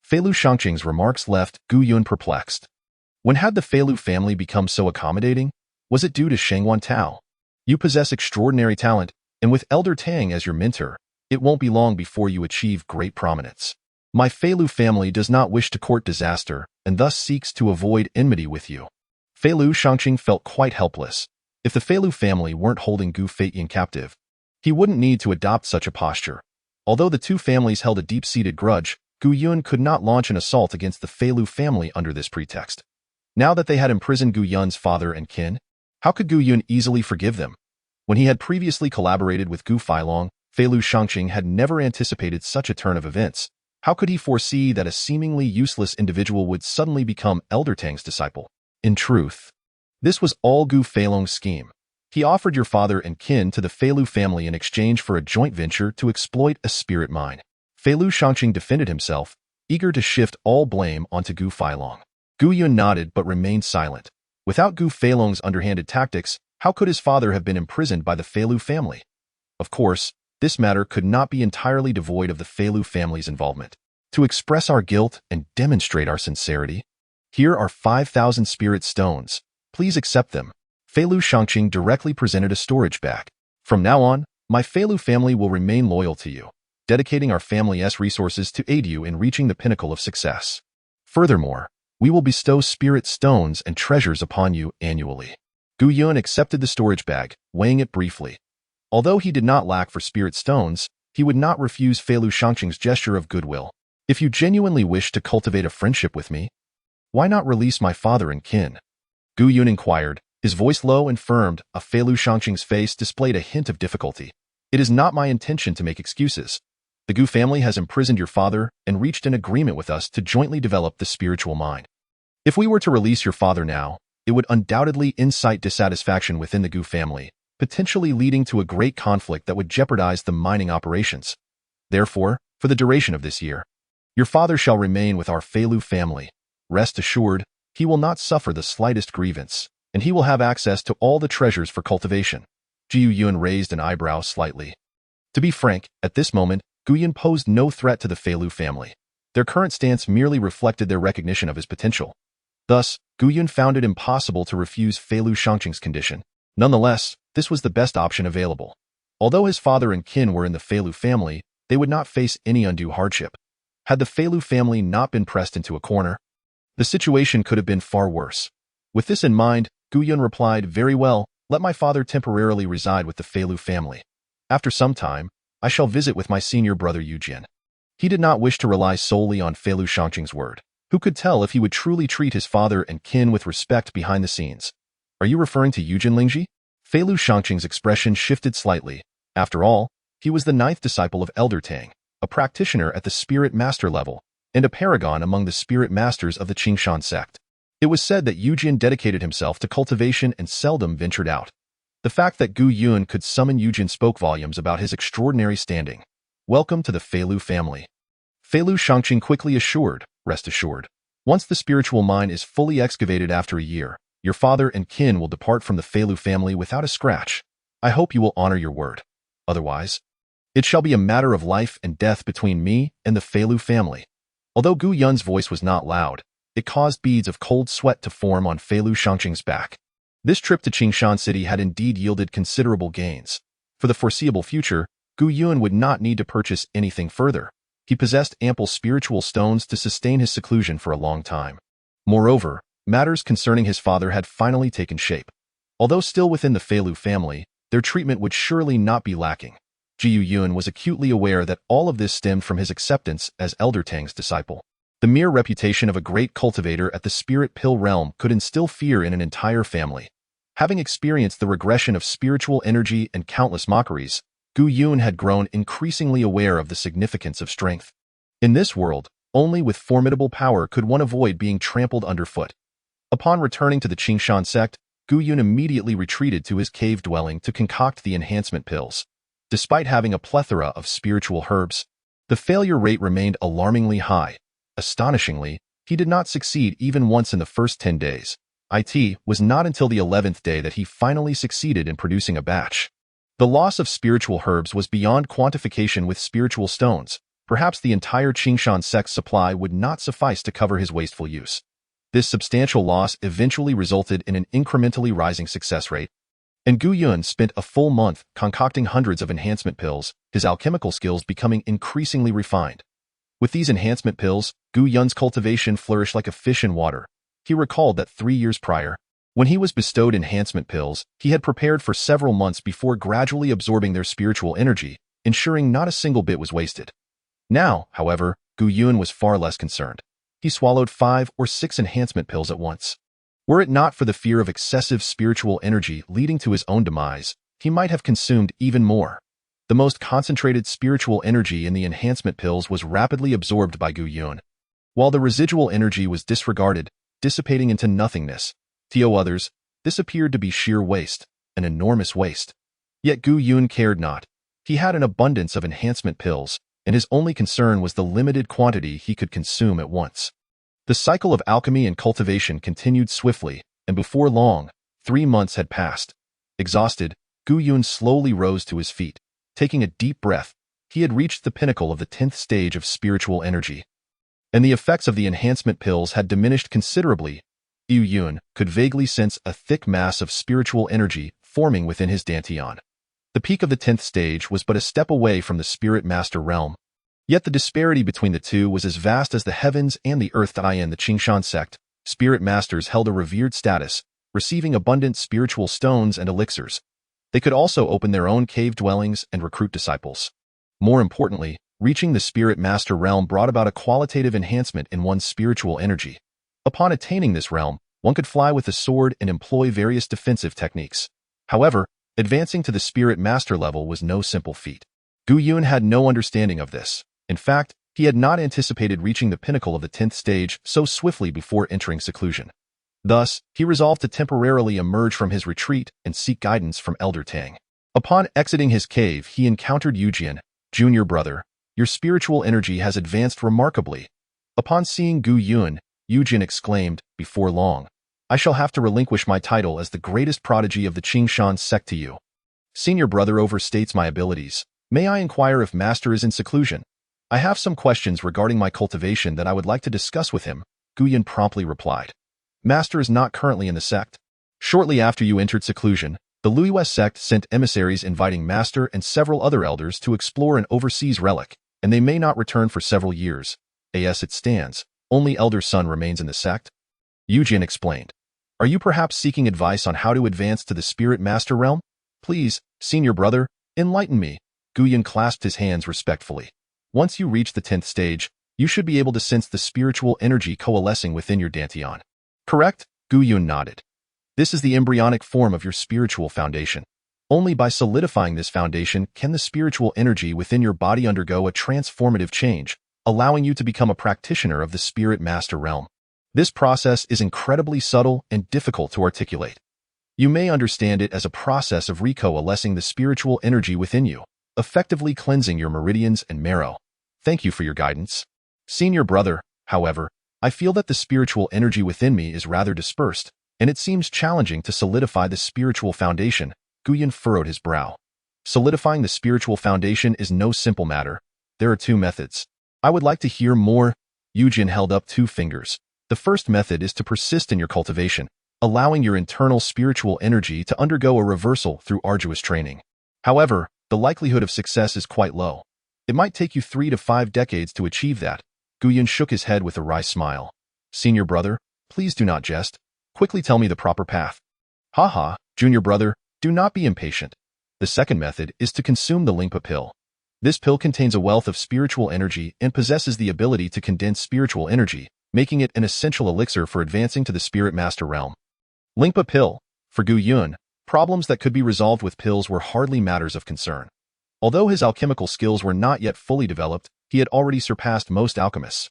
Feilu Shangqing's remarks left Gu Yun perplexed. When had the Feilu family become so accommodating? Was it due to Shangwan Tao? You possess extraordinary talent, and with Elder Tang as your mentor, it won't be long before you achieve great prominence. My Feilu family does not wish to court disaster, and thus seeks to avoid enmity with you. Feilu Shangqing felt quite helpless. If the Feilu family weren't holding Gu Feiyin captive, he wouldn't need to adopt such a posture. Although the two families held a deep-seated grudge, Gu Yun could not launch an assault against the Feilu family under this pretext. Now that they had imprisoned Gu Yun's father and kin, how could Gu Yun easily forgive them? When he had previously collaborated with Gu Feilong, Feilu Shangqing had never anticipated such a turn of events. How could he foresee that a seemingly useless individual would suddenly become Elder Tang's disciple? In truth, this was all Gu Feilong's scheme. He offered your father and kin to the Feilu family in exchange for a joint venture to exploit a spirit mine. Feilu Shangqing defended himself, eager to shift all blame onto Gu Feilong. Gu Yun nodded but remained silent. Without Gu Feilong's underhanded tactics, how could his father have been imprisoned by the Feilu family? Of course, this matter could not be entirely devoid of the Feilu family's involvement. To express our guilt and demonstrate our sincerity, here are 5,000 spirit stones. Please accept them. Feilu Shangqing directly presented a storage bag. From now on, my Feilu family will remain loyal to you, dedicating our family's resources to aid you in reaching the pinnacle of success. Furthermore, we will bestow spirit stones and treasures upon you annually. Gu Yun accepted the storage bag, weighing it briefly. Although he did not lack for spirit stones, he would not refuse Feilu Shangqing's gesture of goodwill. If you genuinely wish to cultivate a friendship with me, why not release my father and kin? Gu Yun inquired, his voice low and firm. Feilu Shangqing's face displayed a hint of difficulty. It is not my intention to make excuses. The Gu family has imprisoned your father and reached an agreement with us to jointly develop the spiritual mind. If we were to release your father now, it would undoubtedly incite dissatisfaction within the Gu family, potentially leading to a great conflict that would jeopardize the mining operations. Therefore, for the duration of this year, your father shall remain with our Feilu family. Rest assured, he will not suffer the slightest grievance, and he will have access to all the treasures for cultivation. Jiu Yun raised an eyebrow slightly. To be frank, at this moment, Gu Yun posed no threat to the Feilu family. Their current stance merely reflected their recognition of his potential. Thus, Gu Yun found it impossible to refuse Feilu Shangqing's condition. Nonetheless, this was the best option available. Although his father and kin were in the Feilu family, they would not face any undue hardship. Had the Feilu family not been pressed into a corner, the situation could have been far worse. With this in mind, Gu Yun replied, Very well, let my father temporarily reside with the Feilu family. After some time, I shall visit with my senior brother Yujin. He did not wish to rely solely on Feilu Shangqing's word. Who could tell if he would truly treat his father and kin with respect behind the scenes? Are you referring to Yujin Lingji? Feilu Shangqing's expression shifted slightly. After all, he was the 9th disciple of Elder Tang, a practitioner at the spirit master level, and a paragon among the spirit masters of the Qingshan sect. It was said that Yujin dedicated himself to cultivation and seldom ventured out. The fact that Gu Yun could summon Yujin spoke volumes about his extraordinary standing. Welcome to the Feilu family. Feilu Shangqing quickly assured, Rest assured. Once the spiritual mine is fully excavated after a year, your father and kin will depart from the Feilu family without a scratch. I hope you will honor your word. Otherwise, it shall be a matter of life and death between me and the Feilu family. Although Gu Yun's voice was not loud, It caused beads of cold sweat to form on Feilu Shangqing's back. This trip to Qingshan City had indeed yielded considerable gains. For the foreseeable future, Gu Yun would not need to purchase anything further. He possessed ample spiritual stones to sustain his seclusion for a long time. Moreover, matters concerning his father had finally taken shape. Although still within the Feilu family, their treatment would surely not be lacking. Jiu Yun was acutely aware that all of this stemmed from his acceptance as Elder Tang's disciple. The mere reputation of a great cultivator at the spirit pill realm could instill fear in an entire family. Having experienced the regression of spiritual energy and countless mockeries, Gu Yun had grown increasingly aware of the significance of strength. In this world, only with formidable power could one avoid being trampled underfoot. Upon returning to the Qingshan sect, Gu Yun immediately retreated to his cave dwelling to concoct the enhancement pills. Despite having a plethora of spiritual herbs, the failure rate remained alarmingly high. Astonishingly, he did not succeed even once in the first 10 days. It was not until the 11th day that he finally succeeded in producing a batch. The loss of spiritual herbs was beyond quantification with spiritual stones. Perhaps the entire Qingshan sect's supply would not suffice to cover his wasteful use. This substantial loss eventually resulted in an incrementally rising success rate. And Gu Yun spent a full month concocting hundreds of enhancement pills, his alchemical skills becoming increasingly refined. With these enhancement pills, Gu Yun's cultivation flourished like a fish in water. He recalled that 3 years prior, when he was bestowed enhancement pills, he had prepared for several months before gradually absorbing their spiritual energy, ensuring not a single bit was wasted. Now, however, Gu Yun was far less concerned. He swallowed 5 or 6 enhancement pills at once. Were it not for the fear of excessive spiritual energy leading to his own demise, he might have consumed even more. The most concentrated spiritual energy in the enhancement pills was rapidly absorbed by Gu Yun. While the residual energy was disregarded, dissipating into nothingness, to others, this appeared to be sheer waste, an enormous waste. Yet Gu Yun cared not. He had an abundance of enhancement pills, and his only concern was the limited quantity he could consume at once. The cycle of alchemy and cultivation continued swiftly, and before long, 3 months had passed. Exhausted, Gu Yun slowly rose to his feet. Taking a deep breath, he had reached the pinnacle of the 10th stage of spiritual energy. And the effects of the enhancement pills had diminished considerably. Gu Yun could vaguely sense a thick mass of spiritual energy forming within his dantian. The peak of the 10th stage was but a step away from the spirit master realm. Yet the disparity between the two was as vast as the heavens and the earth. In the Qingshan sect, spirit masters held a revered status, receiving abundant spiritual stones and elixirs. They could also open their own cave dwellings and recruit disciples. More importantly, reaching the spirit master realm brought about a qualitative enhancement in one's spiritual energy. Upon attaining this realm, one could fly with a sword and employ various defensive techniques. However, advancing to the spirit master level was no simple feat. Gu Yun had no understanding of this. In fact, he had not anticipated reaching the pinnacle of the 10th stage so swiftly before entering seclusion. Thus, he resolved to temporarily emerge from his retreat and seek guidance from Elder Tang. Upon exiting his cave, he encountered Yujian, junior brother. Your spiritual energy has advanced remarkably. Upon seeing Gu Yun, Yujian exclaimed, before long, I shall have to relinquish my title as the greatest prodigy of the Qingshan sect to you. Senior brother overstates my abilities. May I inquire if master is in seclusion? I have some questions regarding my cultivation that I would like to discuss with him, Gu Yun promptly replied. Master is not currently in the sect. Shortly after you entered seclusion, the Luiyue sect sent emissaries inviting master and several other elders to explore an overseas relic, and they may not return for several years. As it stands, only elder son remains in the sect. Yujian explained. Are you perhaps seeking advice on how to advance to the spirit master realm? Please, senior brother, enlighten me. Gu Yun clasped his hands respectfully. Once you reach the 10th stage, you should be able to sense the spiritual energy coalescing within your dantian. Correct? Gu Yun nodded. This is the embryonic form of your spiritual foundation. Only by solidifying this foundation can the spiritual energy within your body undergo a transformative change, allowing you to become a practitioner of the spirit master realm. This process is incredibly subtle and difficult to articulate. You may understand it as a process of recoalescing the spiritual energy within you, effectively cleansing your meridians and marrow. Thank you for your guidance. Senior brother, however, I feel that the spiritual energy within me is rather dispersed, and it seems challenging to solidify the spiritual foundation. Gu Yun furrowed his brow. Solidifying the spiritual foundation is no simple matter. There are 2 methods. I would like to hear more. Yujian held up 2 fingers. The first method is to persist in your cultivation, allowing your internal spiritual energy to undergo a reversal through arduous training. However, the likelihood of success is quite low. It might take you 3 to 5 decades to achieve that. Guyun shook his head with a wry smile. Senior brother, please do not jest. Quickly tell me the proper path. Haha, junior brother, do not be impatient. The second method is to consume the Lingpa pill. This pill contains a wealth of spiritual energy and possesses the ability to condense spiritual energy, making it an essential elixir for advancing to the spirit master realm. Lingpa pill. For Gu Yun, problems that could be resolved with pills were hardly matters of concern. Although his alchemical skills were not yet fully developed, he had already surpassed most alchemists.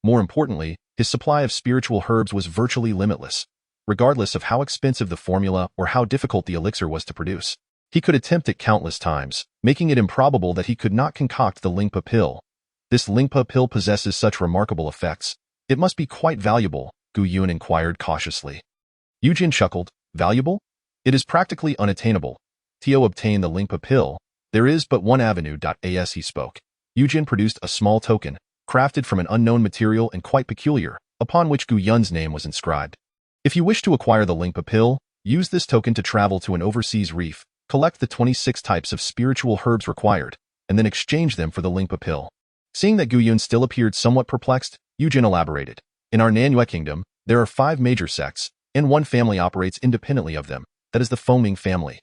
More importantly, his supply of spiritual herbs was virtually limitless. Regardless of how expensive the formula or how difficult the elixir was to produce, he could attempt it countless times, making it improbable that he could not concoct the Lingpa pill. This Lingpa pill possesses such remarkable effects. It must be quite valuable, Gu Yun inquired cautiously. Yujin chuckled. Valuable? It is practically unattainable. To obtain the Lingpa pill, there is but one avenue. As he spoke, Yujin produced a small token, crafted from an unknown material and quite peculiar, upon which Gu Yun's name was inscribed. If you wish to acquire the Lingpa pill, use this token to travel to an overseas reef, collect the 26 types of spiritual herbs required, and then exchange them for the Lingpa pill. Seeing that Gu Yun still appeared somewhat perplexed, Yujin elaborated. In our Nanyue kingdom, there are 5 major sects, and one family operates independently of them. That is the Foaming family.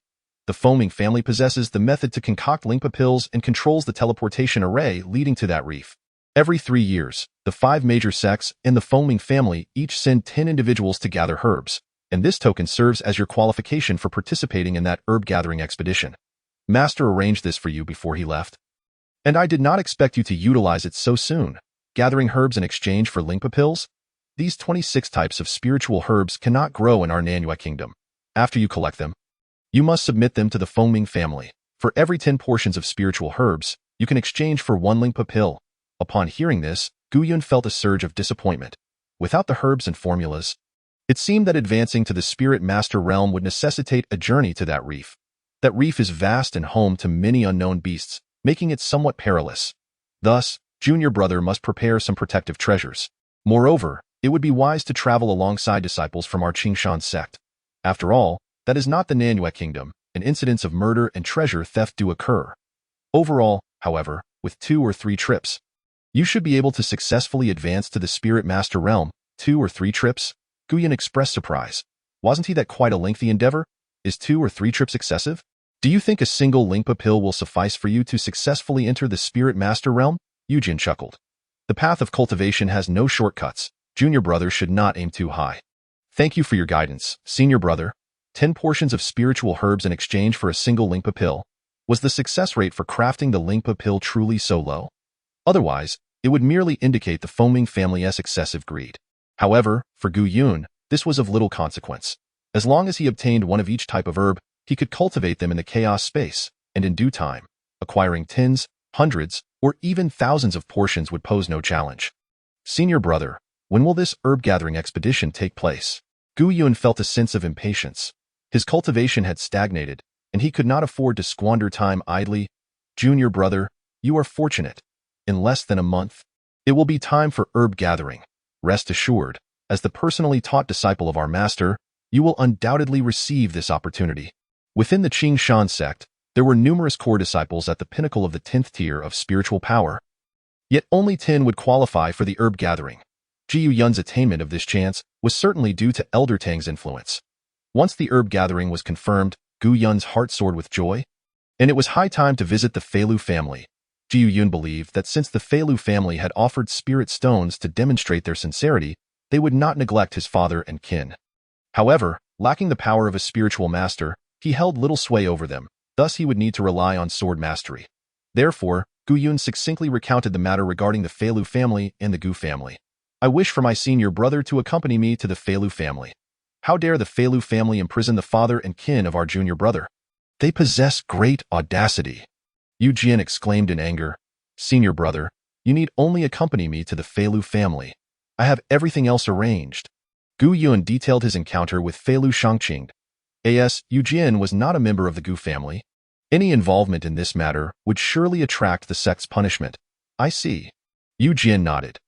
The Foaming family possesses the method to concoct Lingpa pills and controls the teleportation array leading to that reef. Every 3 years, the 5 major sects and the Foaming family each send 10 individuals to gather herbs, and this token serves as your qualification for participating in that herb-gathering expedition. Master arranged this for you before he left. And I did not expect you to utilize it so soon. Gathering herbs in exchange for Lingpa pills? These 26 types of spiritual herbs cannot grow in our Nanyue kingdom. After you collect them, you must submit them to the Foaming family. For every 10 portions of spiritual herbs, you can exchange for 1 Lingpa pill. Upon hearing this, Gu Yun felt a surge of disappointment. Without the herbs and formulas, it seemed that advancing to the spirit master realm would necessitate a journey to that reef. That reef is vast and home to many unknown beasts, making it somewhat perilous. Thus, junior brother must prepare some protective treasures. Moreover, it would be wise to travel alongside disciples from our Qingshan sect. After all, that is not the Nanyue kingdom, and incidents of murder and treasure theft do occur. Overall, however, with 2 or 3 trips, you should be able to successfully advance to the spirit master realm. 2 or 3 trips? Gu Yun expressed surprise. Wasn't he that quite a lengthy endeavor? Is 2 or 3 trips excessive? Do you think a single Lingpa pill will suffice for you to successfully enter the spirit master realm? Yujin chuckled. The path of cultivation has no shortcuts. Junior brother should not aim too high. Thank you for your guidance, senior brother. 10 portions of spiritual herbs in exchange for a single Lingpa pill. Was the success rate for crafting the Lingpa pill truly so low? Otherwise, it would merely indicate the Foaming family's excessive greed. However, for Gu Yun, this was of little consequence. As long as he obtained 1 of each type of herb, he could cultivate them in the chaos space, and in due time, acquiring tens, hundreds, or even thousands of portions would pose no challenge. Senior brother, when will this herb-gathering expedition take place? Gu Yun felt a sense of impatience. His cultivation had stagnated, and he could not afford to squander time idly. Junior brother, you are fortunate. In less than a month, it will be time for herb gathering. Rest assured, as the personally taught disciple of our master, you will undoubtedly receive this opportunity. Within the Qingshan sect, there were numerous core disciples at the pinnacle of the 10th tier of spiritual power. Yet only 10 would qualify for the herb gathering. Jiu Yun's attainment of this chance was certainly due to Elder Tang's influence. Once the herb gathering was confirmed, Gu Yun's heart soared with joy, and it was high time to visit the Feilu family. Jiu Yun believed that since the Feilu family had offered spirit stones to demonstrate their sincerity, they would not neglect his father and kin. However, lacking the power of a spiritual master, he held little sway over them, thus he would need to rely on sword mastery. Therefore, Gu Yun succinctly recounted the matter regarding the Feilu family and the Gu family. I wish for my senior brother to accompany me to the Feilu family. How dare the Feilu family imprison the father and kin of our junior brother? They possess great audacity. Yu Jian exclaimed in anger. Senior brother, you need only accompany me to the Feilu family. I have everything else arranged. Gu Yun detailed his encounter with Feilu Shangqing. Yu Jian was not a member of the Gu family. Any involvement in this matter would surely attract the sect's punishment. I see. Yu Jian nodded.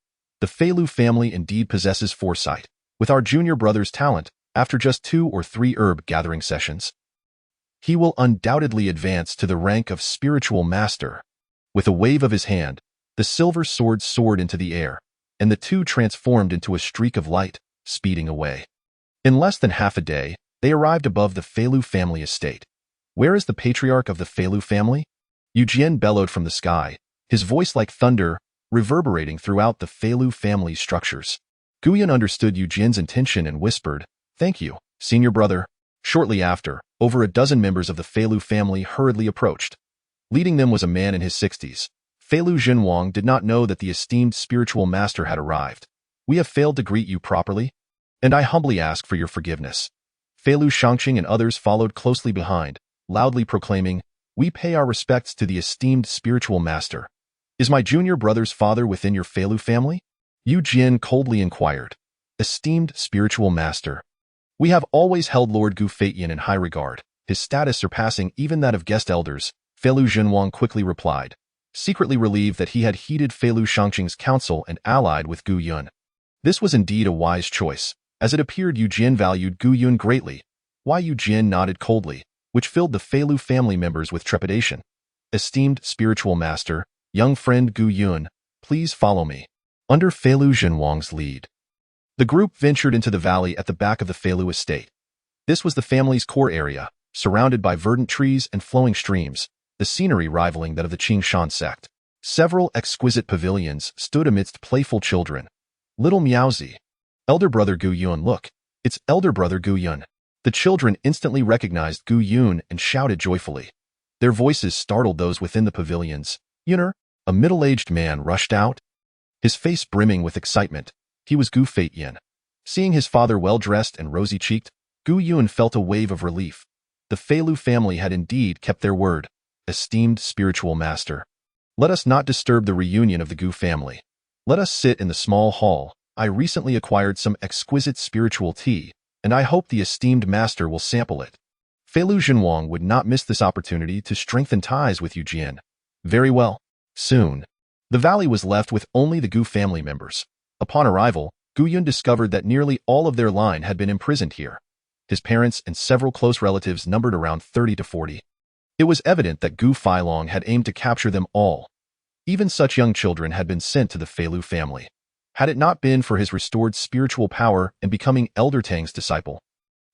The Feilu family indeed possesses foresight. With our junior brother's talent, after just 2 or 3 herb gathering sessions, he will undoubtedly advance to the rank of spiritual master. With a wave of his hand, the silver sword soared into the air, and the two transformed into a streak of light, speeding away. In less than half a day, they arrived above the Feilu family estate. Where is the patriarch of the Feilu family? Eugene bellowed from the sky, his voice like thunder, reverberating throughout the Feilu family's structures. Guyan understood Eugene's intention and whispered, "Thank you, senior brother." Shortly after, over a dozen members of the Feilu family hurriedly approached. Leading them was a man in his 60s. Feilu Zhenwang did not know that the esteemed spiritual master had arrived. "We have failed to greet you properly, and I humbly ask for your forgiveness." Feilu Shangqing and others followed closely behind, loudly proclaiming, "We pay our respects to the esteemed spiritual master. Is my junior brother's father within your Feilu family?" Yu Jian coldly inquired. "Esteemed spiritual master. We have always held Lord Gu Feitian in high regard, his status surpassing even that of guest elders," Feilu Zhenwang quickly replied, secretly relieved that he had heeded Feilu Shangqing's counsel and allied with Gu Yun. This was indeed a wise choice, as it appeared Yu Jian valued Gu Yun greatly. Why Yu Jian nodded coldly, which filled the Feilu family members with trepidation. "Esteemed spiritual master, young friend Gu Yun, please follow me." Under Feilu Zhenwang's lead, the group ventured into the valley at the back of the Feilu estate. This was the family's core area, surrounded by verdant trees and flowing streams, the scenery rivaling that of the Qingshan sect. Several exquisite pavilions stood amidst playful children. "Little Miaozi. Elder brother Gu Yun, look, it's elder brother Gu Yun." The children instantly recognized Gu Yun and shouted joyfully. Their voices startled those within the pavilions. "Yuner," a middle-aged man rushed out, his face brimming with excitement. He was Gu Feitian. Seeing his father well-dressed and rosy-cheeked, Gu Yun felt a wave of relief. The Feilu family had indeed kept their word. "Esteemed spiritual master, let us not disturb the reunion of the Gu family. Let us sit in the small hall. I recently acquired some exquisite spiritual tea, and I hope the esteemed master will sample it." Feilu Zhenwang would not miss this opportunity to strengthen ties with Yu Jian. Very well. Soon, the valley was left with only the Gu family members. Upon arrival, Gu Yun discovered that nearly all of their line had been imprisoned here. His parents and several close relatives numbered around 30 to 40. It was evident that Gu Feilong had aimed to capture them all. Even such young children had been sent to the Feilu family. Had it not been for his restored spiritual power and becoming Elder Tang's disciple,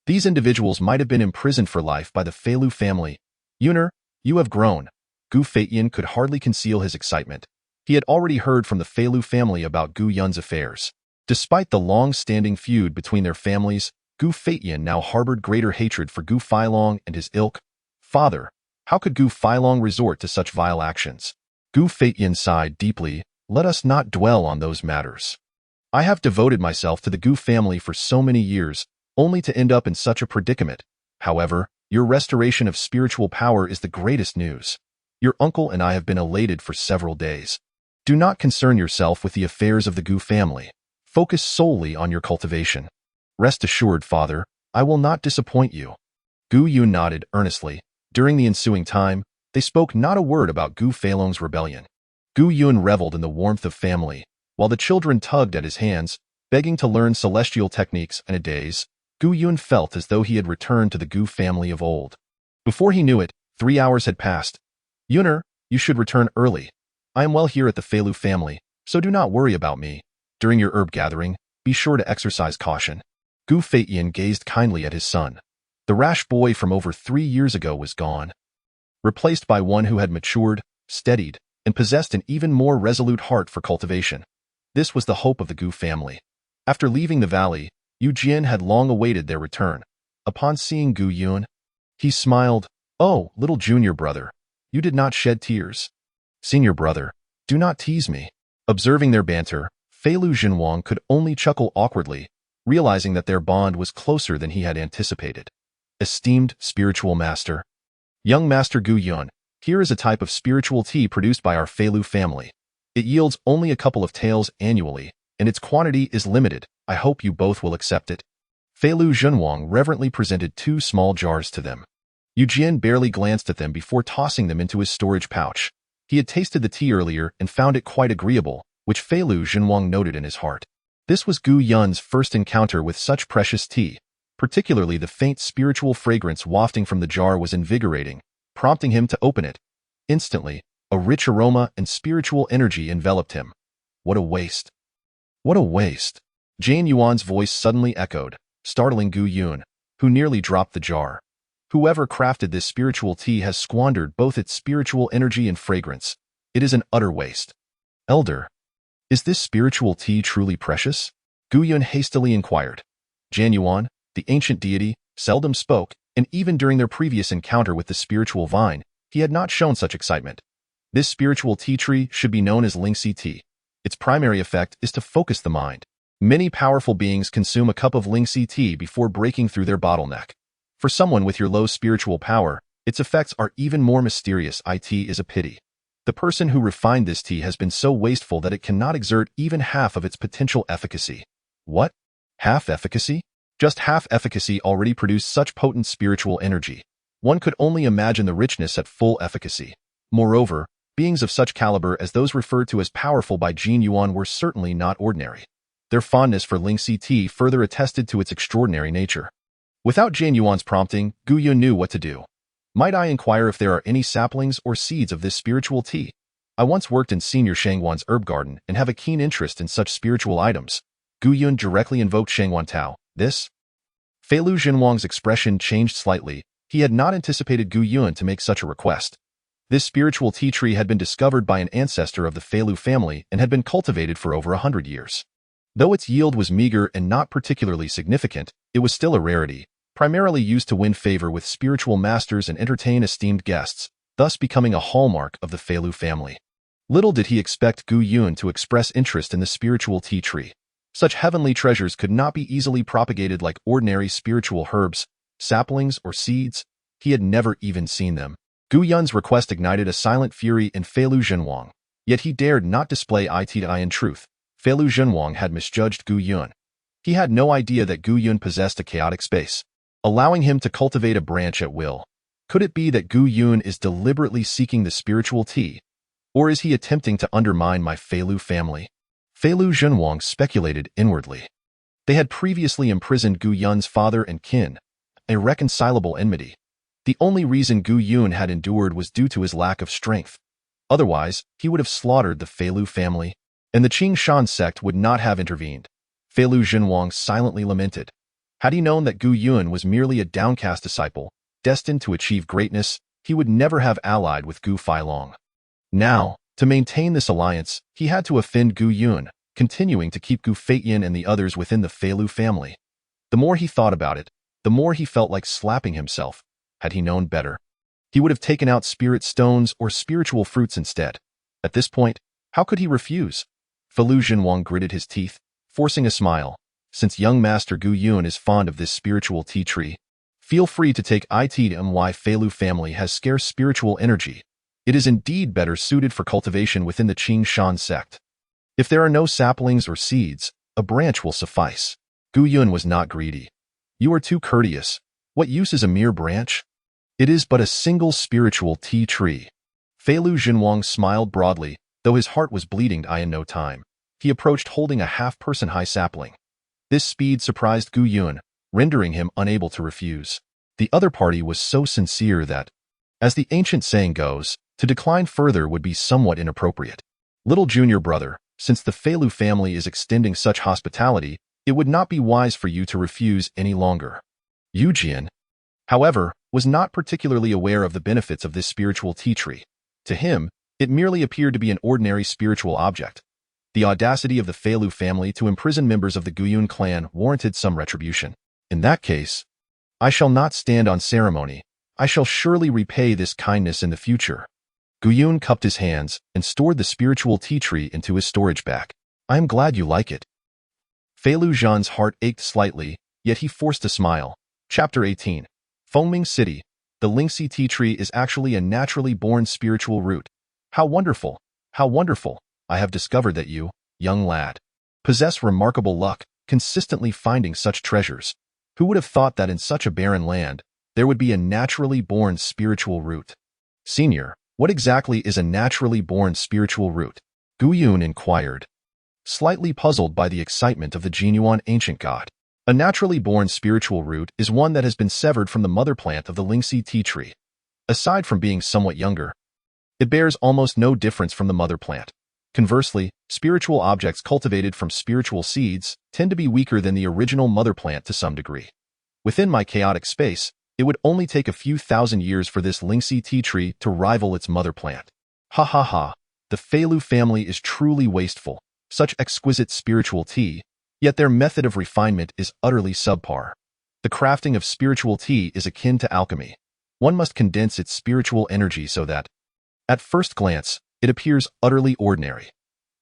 these individuals might have been imprisoned for life by the Feilu family. "Yuner, you have grown." Gu Feitian could hardly conceal his excitement. He had already heard from the Feilu family about Gu Yun's affairs. Despite the long-standing feud between their families, Gu Feitian now harbored greater hatred for Gu Feilong and his ilk. "Father, how could Gu Feilong resort to such vile actions?" Gu Feitian sighed deeply. "Let us not dwell on those matters. I have devoted myself to the Gu family for so many years, only to end up in such a predicament. However, your restoration of spiritual power is the greatest news. Your uncle and I have been elated for several days. Do not concern yourself with the affairs of the Gu family. Focus solely on your cultivation. Rest assured, father, I will not disappoint you." Gu Yun nodded earnestly. During the ensuing time, they spoke not a word about Gu Feilong's rebellion. Gu Yun reveled in the warmth of family, while the children tugged at his hands, begging to learn celestial techniques. In a daze, Gu Yun felt as though he had returned to the Gu family of old. Before he knew it, 3 hours had passed. "Yuner, you should return early. I am well here at the Feilu family, so do not worry about me. During your herb gathering, be sure to exercise caution." Gu Feitian gazed kindly at his son. The rash boy from over 3 years ago was gone, replaced by one who had matured, steadied, and possessed an even more resolute heart for cultivation. This was the hope of the Gu family. After leaving the valley, Yu Jian had long awaited their return. Upon seeing Gu Yun, he smiled. "Oh, little junior brother, you did not shed tears." "Senior brother, do not tease me." Observing their banter, Feilu Zhenwang could only chuckle awkwardly, realizing that their bond was closer than he had anticipated. "Esteemed spiritual master. Young Master Gu Yun, here is a type of spiritual tea produced by our Feilu family. It yields only a couple of taels annually, and its quantity is limited. I hope you both will accept it." Feilu Zhenwang reverently presented 2 small jars to them. Yu Jian barely glanced at them before tossing them into his storage pouch. He had tasted the tea earlier and found it quite agreeable, which Feilu Zhenwang noted in his heart. This was Gu Yun's first encounter with such precious tea. Particularly the faint spiritual fragrance wafting from the jar was invigorating, prompting him to open it. Instantly, a rich aroma and spiritual energy enveloped him. What a waste! What a waste! Jane Yuan's voice suddenly echoed, startling Gu Yun, who nearly dropped the jar. Whoever crafted this spiritual tea has squandered both its spiritual energy and fragrance. It is an utter waste. Elder, is this spiritual tea truly precious? Gu Yun hastily inquired. Jane Yuan, the ancient deity, seldom spoke, and even during their previous encounter with the spiritual vine, he had not shown such excitement. This spiritual tea tree should be known as Lingxi tea. Its primary effect is to focus the mind. Many powerful beings consume a cup of Lingxi tea before breaking through their bottleneck. For someone with your low spiritual power, its effects are even more mysterious. It is a pity. The person who refined this tea has been so wasteful that it cannot exert even half of its potential efficacy. What? Half efficacy? Just half efficacy already produced such potent spiritual energy. One could only imagine the richness at full efficacy. Moreover, beings of such caliber as those referred to as powerful by Jin Yuan were certainly not ordinary. Their fondness for Lingxi tea further attested to its extraordinary nature. Without Jin Yuan's prompting, Gu Yun knew what to do. Might I inquire if there are any saplings or seeds of this spiritual tea? I once worked in Senior Shangwan's herb garden and have a keen interest in such spiritual items. Gu Yun directly invoked Shangwan Tao. This? Feilu Zhenwang's expression changed slightly. He had not anticipated Gu Yun to make such a request. This spiritual tea tree had been discovered by an ancestor of the Feilu family and had been cultivated for over 100 years. Though its yield was meager and not particularly significant, it was still a rarity, primarily used to win favor with spiritual masters and entertain esteemed guests, thus becoming a hallmark of the Feilu family. Little did he expect Gu Yun to express interest in the spiritual tea tree. Such heavenly treasures could not be easily propagated like ordinary spiritual herbs, saplings, or seeds. He had never even seen them. Gu Yun's request ignited a silent fury in Feilu Zhenwang, yet he dared not display it in truth. Feilu Zhenwang had misjudged Gu Yun. He had no idea that Gu Yun possessed a chaotic space, allowing him to cultivate a branch at will. Could it be that Gu Yun is deliberately seeking the spiritual tea? Or is he attempting to undermine my Feilu family? Feilu Zhenwang speculated inwardly. They had previously imprisoned Gu Yun's father and kin, a irreconcilable enmity. The only reason Gu Yun had endured was due to his lack of strength. Otherwise, he would have slaughtered the Feilu family, and the Qing Shan sect would not have intervened. Feilu Zhenwang silently lamented. Had he known that Gu Yun was merely a downcast disciple, destined to achieve greatness, he would never have allied with Gu Feilong. Now, to maintain this alliance, he had to offend Gu Yun, continuing to keep Gu Feiyin and the others within the Feilu family. The more he thought about it, the more he felt like slapping himself. Had he known better, he would have taken out spirit stones or spiritual fruits instead. At this point, how could he refuse? Feilu Zhenwang gritted his teeth, forcing a smile. Since young master Gu Yun is fond of this spiritual tea tree, feel free to take it. My Feilu family has scarce spiritual energy. It is indeed better suited for cultivation within the Qing Shan sect. If there are no saplings or seeds, a branch will suffice. Gu Yun was not greedy. You are too courteous. What use is a mere branch? It is but a single spiritual tea tree. Feilu Zhenwang smiled broadly, though his heart was bleeding in no time. He approached holding a half-person high sapling. This speed surprised Gu Yun, rendering him unable to refuse. The other party was so sincere that, as the ancient saying goes, to decline further would be somewhat inappropriate. Little junior brother, since the Feilu family is extending such hospitality, it would not be wise for you to refuse any longer. Yu Jian, however, was not particularly aware of the benefits of this spiritual tea tree. To him, it merely appeared to be an ordinary spiritual object. The audacity of the Feilu family to imprison members of the Gu Yun clan warranted some retribution. In that case, I shall not stand on ceremony. I shall surely repay this kindness in the future. Gu Yun cupped his hands and stored the spiritual tea tree into his storage bag. I am glad you like it. Feilu Zhan's heart ached slightly, yet he forced a smile. Chapter 18. Fengming City. The Lingxi tea tree is actually a naturally born spiritual root. How wonderful! How wonderful! I have discovered that you, young lad, possess remarkable luck, consistently finding such treasures. Who would have thought that in such a barren land, there would be a naturally born spiritual root? Senior, what exactly is a naturally born spiritual root? Gu Yun inquired. slightly puzzled by the excitement of the genuine ancient god. A naturally born spiritual root is one that has been severed from the mother plant of the Lingxi tea tree. Aside from being somewhat younger, it bears almost no difference from the mother plant. Conversely, spiritual objects cultivated from spiritual seeds tend to be weaker than the original mother plant to some degree. Within my chaotic space, it would only take a few thousand years for this Lingxi tea tree to rival its mother plant. Ha ha ha, the Feilu family is truly wasteful, such exquisite spiritual tea, yet their method of refinement is utterly subpar. The crafting of spiritual tea is akin to alchemy. One must condense its spiritual energy so that, at first glance, it appears utterly ordinary.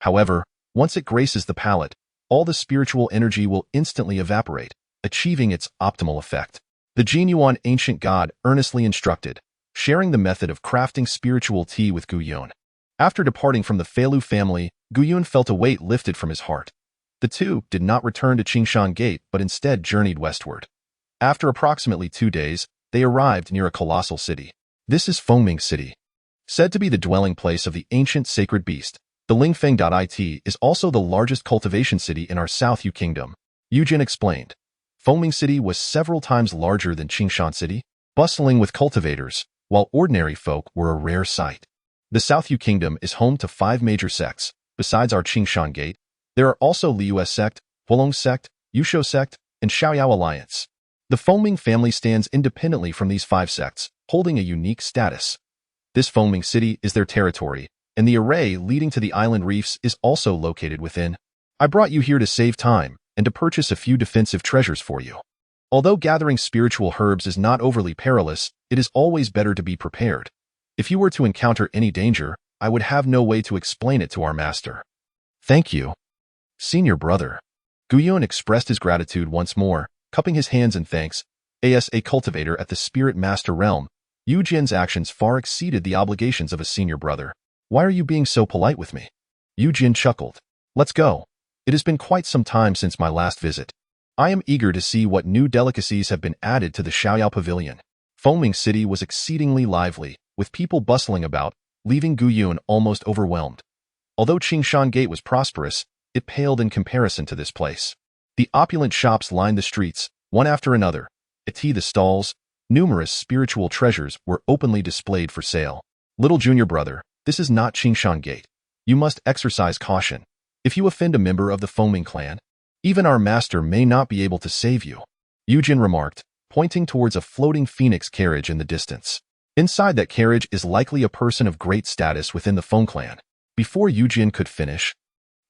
However, once it graces the palate, all the spiritual energy will instantly evaporate, achieving its optimal effect. The genuine ancient god earnestly instructed, sharing the method of crafting spiritual tea with Guyun. After departing from the Feilu family, Guyun felt a weight lifted from his heart. The two did not return to Qingshan Gate but instead journeyed westward. After approximately 2 days, they arrived near a colossal city. This is Fengming City. Said to be the dwelling place of the ancient sacred beast, the Lingfeng.it is also the largest cultivation city in our South Yu Kingdom. Yujin explained. Fengming City was several times larger than Qingshan City, bustling with cultivators, while ordinary folk were a rare sight. The South Yu Kingdom is home to 5 major sects. Besides our Qingshan Gate, there are also Liu sect, Huolong sect, Yusho sect, and Xiaoyao Alliance. The Fengming family stands independently from these 5 sects, holding a unique status. This Fengming City is their territory, and the array leading to the island reefs is also located within. I brought you here to save time and to purchase a few defensive treasures for you. Although gathering spiritual herbs is not overly perilous, it is always better to be prepared. If you were to encounter any danger, I would have no way to explain it to our master. Thank you, senior brother. Guyun expressed his gratitude once more, cupping his hands in thanks. As a cultivator at the Spirit Master realm, Yu Jin's actions far exceeded the obligations of a senior brother. Why are you being so polite with me? Yu Jin chuckled. Let's go. It has been quite some time since my last visit. I am eager to see what new delicacies have been added to the Xiaoyao Pavilion. Fengming City was exceedingly lively, with people bustling about, leaving Guyun almost overwhelmed. Although Qingshan Gate was prosperous, it paled in comparison to this place. The opulent shops lined the streets, one after another. At the stalls, numerous spiritual treasures were openly displayed for sale. Little junior brother, this is not Qingshan Gate. You must exercise caution. If you offend a member of the Fengming clan, even our master may not be able to save you, Yujin remarked, pointing towards a floating phoenix carriage in the distance. Inside that carriage is likely a person of great status within the Feng clan. Before Yujin could finish,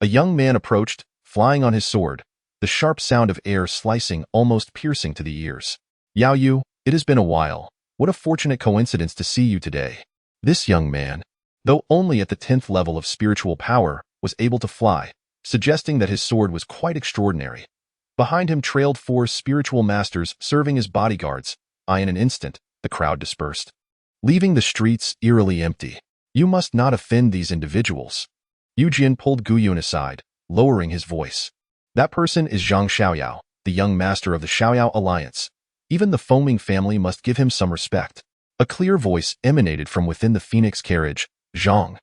a young man approached, flying on his sword, the sharp sound of air slicing almost piercing to the ears. Yao Yu, it has been a while. What a fortunate coincidence to see you today. This young man, though only at the 10th level of spiritual power, was able to fly, suggesting that his sword was quite extraordinary. Behind him trailed 4 spiritual masters serving as bodyguards. In an instant, the crowd dispersed, leaving the streets eerily empty. You must not offend these individuals. Yujin pulled Guyun aside, lowering his voice. That person is Zhang Xiaoyao, the young master of the Xiaoyao Alliance. Even the Fengming family must give him some respect. A clear voice emanated from within the phoenix carriage. Zhang,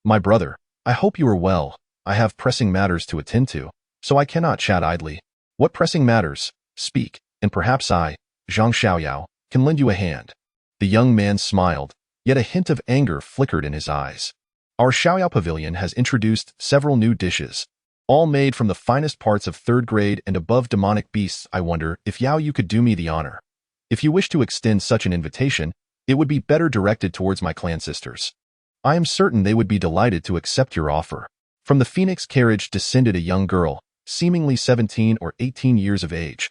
my brother, I hope you are well. I have pressing matters to attend to, so I cannot chat idly. What pressing matters? Speak, and perhaps I, Zhang Xiaoyao, can lend you a hand. The young man smiled, yet a hint of anger flickered in his eyes. Our Xiaoyao Pavilion has introduced several new dishes, all made from the finest parts of 3rd grade and above demonic beasts. I wonder if Yao Yu could do me the honor. If you wish to extend such an invitation, it would be better directed towards my clan sisters. I am certain they would be delighted to accept your offer. From the phoenix carriage descended a young girl, seemingly 17 or 18 years of age.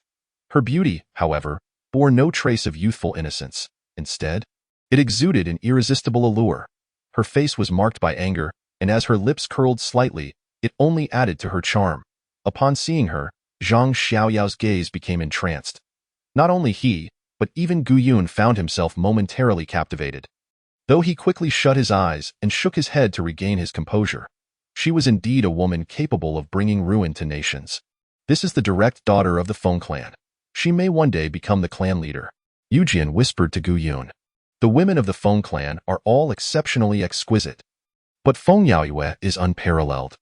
Her beauty, however, bore no trace of youthful innocence. Instead, it exuded an irresistible allure. Her face was marked by anger, and as her lips curled slightly, it only added to her charm. Upon seeing her, Zhang Xiaoyao's gaze became entranced. Not only he, but even Guyun found himself momentarily captivated. Though he quickly shut his eyes and shook his head to regain his composure. She was indeed a woman capable of bringing ruin to nations. This is the direct daughter of the Feng clan. She may one day become the clan leader. Yujin whispered to Guyun. The women of the Feng clan are all exceptionally exquisite. But Feng Yaoyue is unparalleled.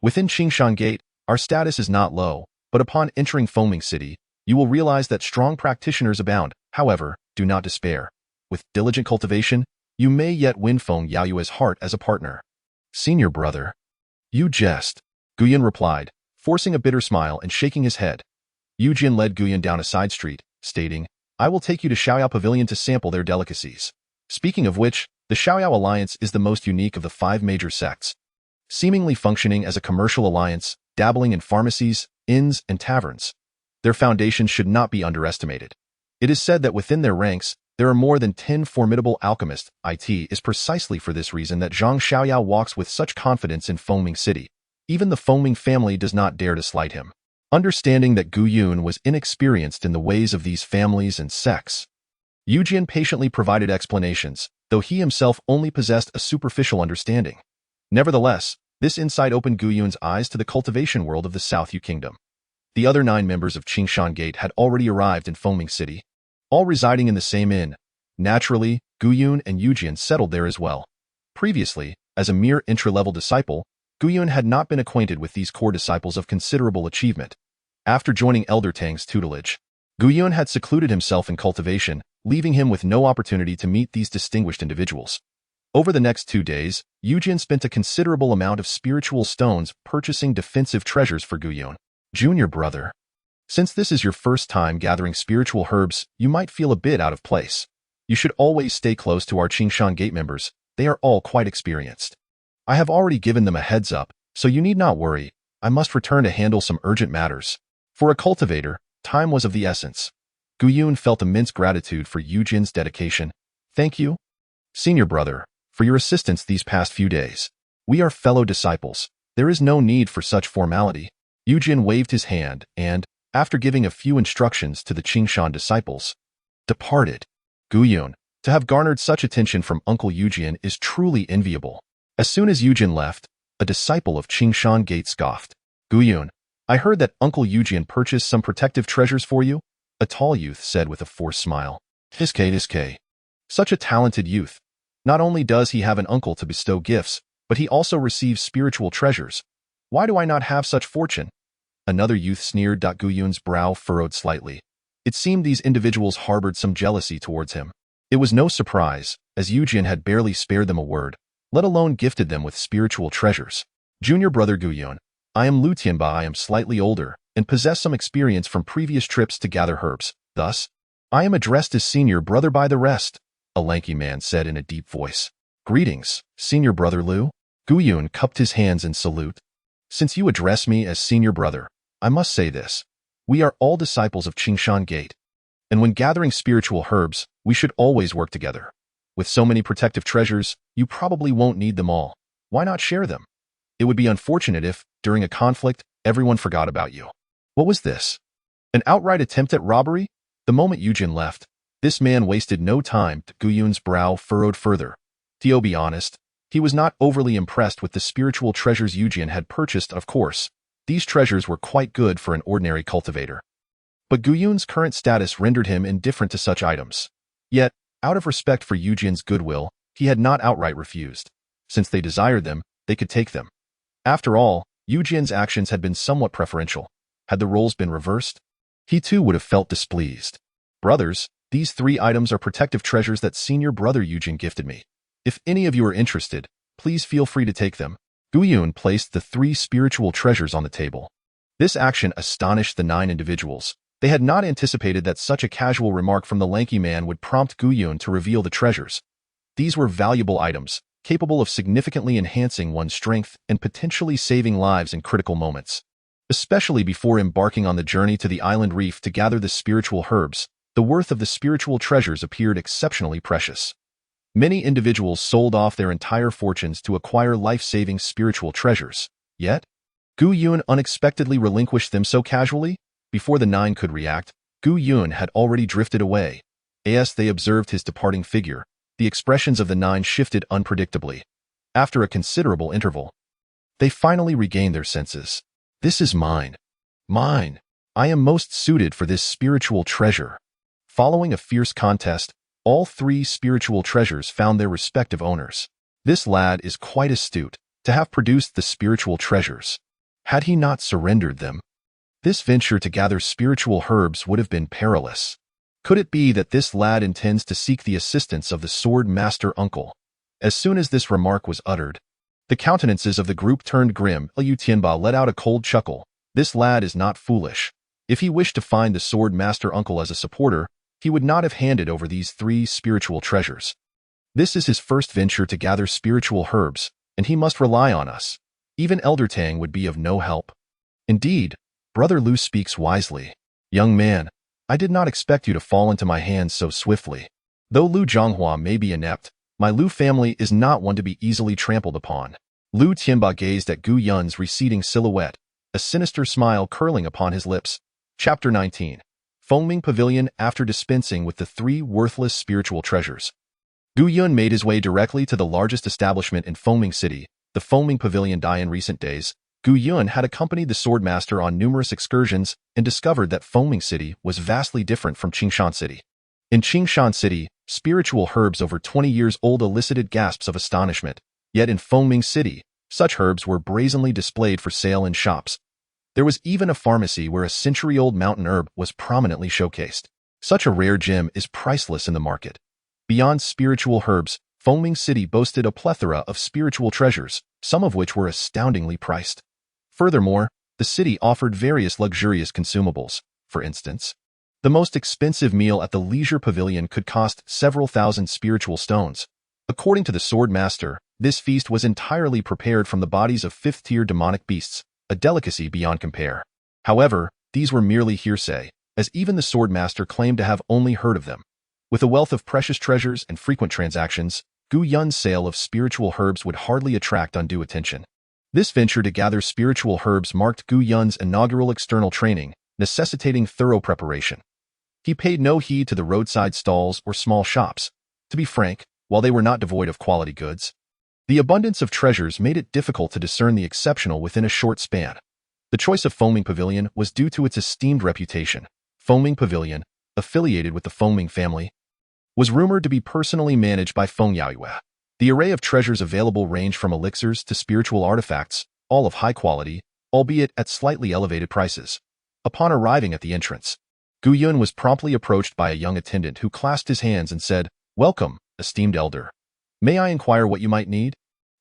Within Qingshan Gate, Our status is not low, but upon entering Foaming City, you will realize that strong practitioners abound. However, do not despair. With diligent cultivation, you may yet win Feng Yaoyu's heart as a partner. Senior brother. You jest, Guyan replied, forcing a bitter smile and shaking his head. Yujin led Guyan down a side street, stating, I will take you to Xiaoyao Pavilion to sample their delicacies. Speaking of which, the Xiaoyao Alliance is the most unique of the 5 major sects. Seemingly functioning as a commercial alliance, dabbling in pharmacies, inns, and taverns. Their foundations should not be underestimated. It is said that within their ranks, there are more than 10 formidable alchemists. It is precisely for this reason that Zhang Xiaoyao walks with such confidence in Foaming City. Even the Foaming family does not dare to slight him. Understanding that Gu Yun was inexperienced in the ways of these families and sects, Yujin patiently provided explanations, though he himself only possessed a superficial understanding. Nevertheless, this insight opened Gu Yun's eyes to the cultivation world of the South Yu Kingdom. The other 9 members of Qingshan Gate had already arrived in Foaming City, all residing in the same inn. Naturally, Gu Yun and Yujin settled there as well. Previously, as a mere entry-level disciple, Gu Yun had not been acquainted with these core disciples of considerable achievement. After joining Elder Tang's tutelage, Gu Yun had secluded himself in cultivation, leaving him with no opportunity to meet these distinguished individuals. Over the next 2 days, Yujin spent a considerable amount of spiritual stones purchasing defensive treasures for Gu Yun. Junior brother. Since this is your first time gathering spiritual herbs, you might feel a bit out of place. You should always stay close to our Qingshan Gate members. They are all quite experienced. I have already given them a heads up, so you need not worry. I must return to handle some urgent matters. For a cultivator, time was of the essence. Gu Yun felt immense gratitude for Yujin's dedication. Thank you, senior brother, for your assistance these past few days. We are fellow disciples. There is no need for such formality. Yujin waved his hand and, after giving a few instructions to the Qingshan disciples, departed. Gu Yun, to have garnered such attention from Uncle Yujin is truly enviable. As soon as Yujin left, a disciple of Qingshan Gate scoffed. Gu Yun, I heard that Uncle Yujin purchased some protective treasures for you, a tall youth said with a forced smile. Hiske. Such a talented youth. Not only does he have an uncle to bestow gifts, but he also receives spiritual treasures. Why do I not have such fortune? Another youth sneered. Gu Yun's brow furrowed slightly. It seemed these individuals harbored some jealousy towards him. It was no surprise, as Yujin had barely spared them a word, let alone gifted them with spiritual treasures. Junior brother Gu Yun, I am Lu Tianba. I am slightly older, and possess some experience from previous trips to gather herbs. Thus, I am addressed as senior brother by the rest, a lanky man said in a deep voice. Greetings, senior brother Lu. Gu Yun cupped his hands in salute. Since you address me as senior brother, I must say this. We are all disciples of Qingshan Gate, and when gathering spiritual herbs, we should always work together. With so many protective treasures, you probably won't need them all. Why not share them? It would be unfortunate if, during a conflict, everyone forgot about you. What was this? An outright attempt at robbery? The moment Yujin left, this man wasted no time. Gu Yun's brow furrowed further. To be honest, he was not overly impressed with the spiritual treasures Yujin had purchased. Of course, these treasures were quite good for an ordinary cultivator. But Gu Yun's current status rendered him indifferent to such items. Yet, out of respect for Yujin's goodwill, he had not outright refused. Since they desired them, they could take them. After all, Yujin's actions had been somewhat preferential. Had the roles been reversed, he too would have felt displeased. Brothers, these 3 items are protective treasures that senior brother Yujin gifted me. If any of you are interested, please feel free to take them. Gu Yun placed the 3 spiritual treasures on the table. This action astonished the 9 individuals. They had not anticipated that such a casual remark from the lanky man would prompt Gu Yun to reveal the treasures. These were valuable items, capable of significantly enhancing one's strength and potentially saving lives in critical moments. Especially before embarking on the journey to the island reef to gather the spiritual herbs, the worth of the spiritual treasures appeared exceptionally precious. Many individuals sold off their entire fortunes to acquire life-saving spiritual treasures. Yet, Gu Yun unexpectedly relinquished them so casually. Before the 9 could react, Gu Yun had already drifted away. As they observed his departing figure, the expressions of the 9 shifted unpredictably. After a considerable interval, they finally regained their senses. This is mine. Mine. I am most suited for this spiritual treasure. Following a fierce contest, all 3 spiritual treasures found their respective owners. This lad is quite astute to have produced the spiritual treasures. Had he not surrendered them? This venture to gather spiritual herbs would have been perilous. Could it be that this lad intends to seek the assistance of the sword master uncle? As soon as this remark was uttered, the countenances of the group turned grim. Liu Tianba let out a cold chuckle. This lad is not foolish. If he wished to find the sword master uncle as a supporter, he would not have handed over these 3 spiritual treasures. This is his first venture to gather spiritual herbs, and he must rely on us. Even Elder Tang would be of no help. Indeed, Brother Lu speaks wisely. Young man, I did not expect you to fall into my hands so swiftly. Though Lu Zhonghua may be inept, my Lu family is not one to be easily trampled upon. Liu Tianba gazed at Gu Yun's receding silhouette, a sinister smile curling upon his lips. Chapter 19. Fengming Pavilion. After dispensing with the 3 worthless spiritual treasures, Gu Yun made his way directly to the largest establishment in Fengming City, the Fengming Pavilion. In recent days, Gu Yun had accompanied the swordmaster on numerous excursions and discovered that Fengming City was vastly different from Qingshan City. In Qingshan City, spiritual herbs over 20 years old elicited gasps of astonishment, yet in Fengming City, such herbs were brazenly displayed for sale in shops. There was even a pharmacy where a century-old mountain herb was prominently showcased. Such a rare gem is priceless in the market. Beyond spiritual herbs, Fengming City boasted a plethora of spiritual treasures, some of which were astoundingly priced. Furthermore, the city offered various luxurious consumables. For instance, the most expensive meal at the Leisure Pavilion could cost several thousand spiritual stones. According to the sword master, this feast was entirely prepared from the bodies of 5th-tier demonic beasts, a delicacy beyond compare. However, these were merely hearsay, as even the sword master claimed to have only heard of them. With a wealth of precious treasures and frequent transactions, Gu Yun's sale of spiritual herbs would hardly attract undue attention. This venture to gather spiritual herbs marked Gu Yun's inaugural external training, necessitating thorough preparation. He paid no heed to the roadside stalls or small shops. To be frank, while they were not devoid of quality goods, the abundance of treasures made it difficult to discern the exceptional within a short span. The choice of Fengming Pavilion was due to its esteemed reputation. Fengming Pavilion, affiliated with the Fengming family, was rumored to be personally managed by Feng Yaoyue. The array of treasures available ranged from elixirs to spiritual artifacts, all of high quality, albeit at slightly elevated prices. Upon arriving at the entrance, Gu Yun was promptly approached by a young attendant who clasped his hands and said, "Welcome, esteemed elder. May I inquire what you might need?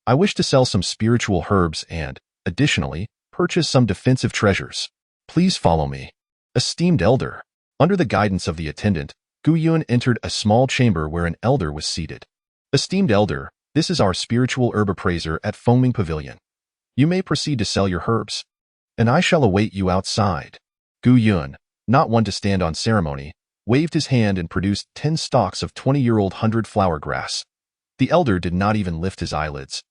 I wish to sell some spiritual herbs and, additionally, purchase some defensive treasures. Please follow me." Esteemed elder. Under the guidance of the attendant, Gu Yun entered a small chamber where an elder was seated. Esteemed elder, this is our spiritual herb appraiser at Fengming Pavilion. You may proceed to sell your herbs, and I shall await you outside. Gu Yun, not one to stand on ceremony, waved his hand and produced 10 stalks of 20-year-old 100-flower grass. The elder did not even lift his eyelids,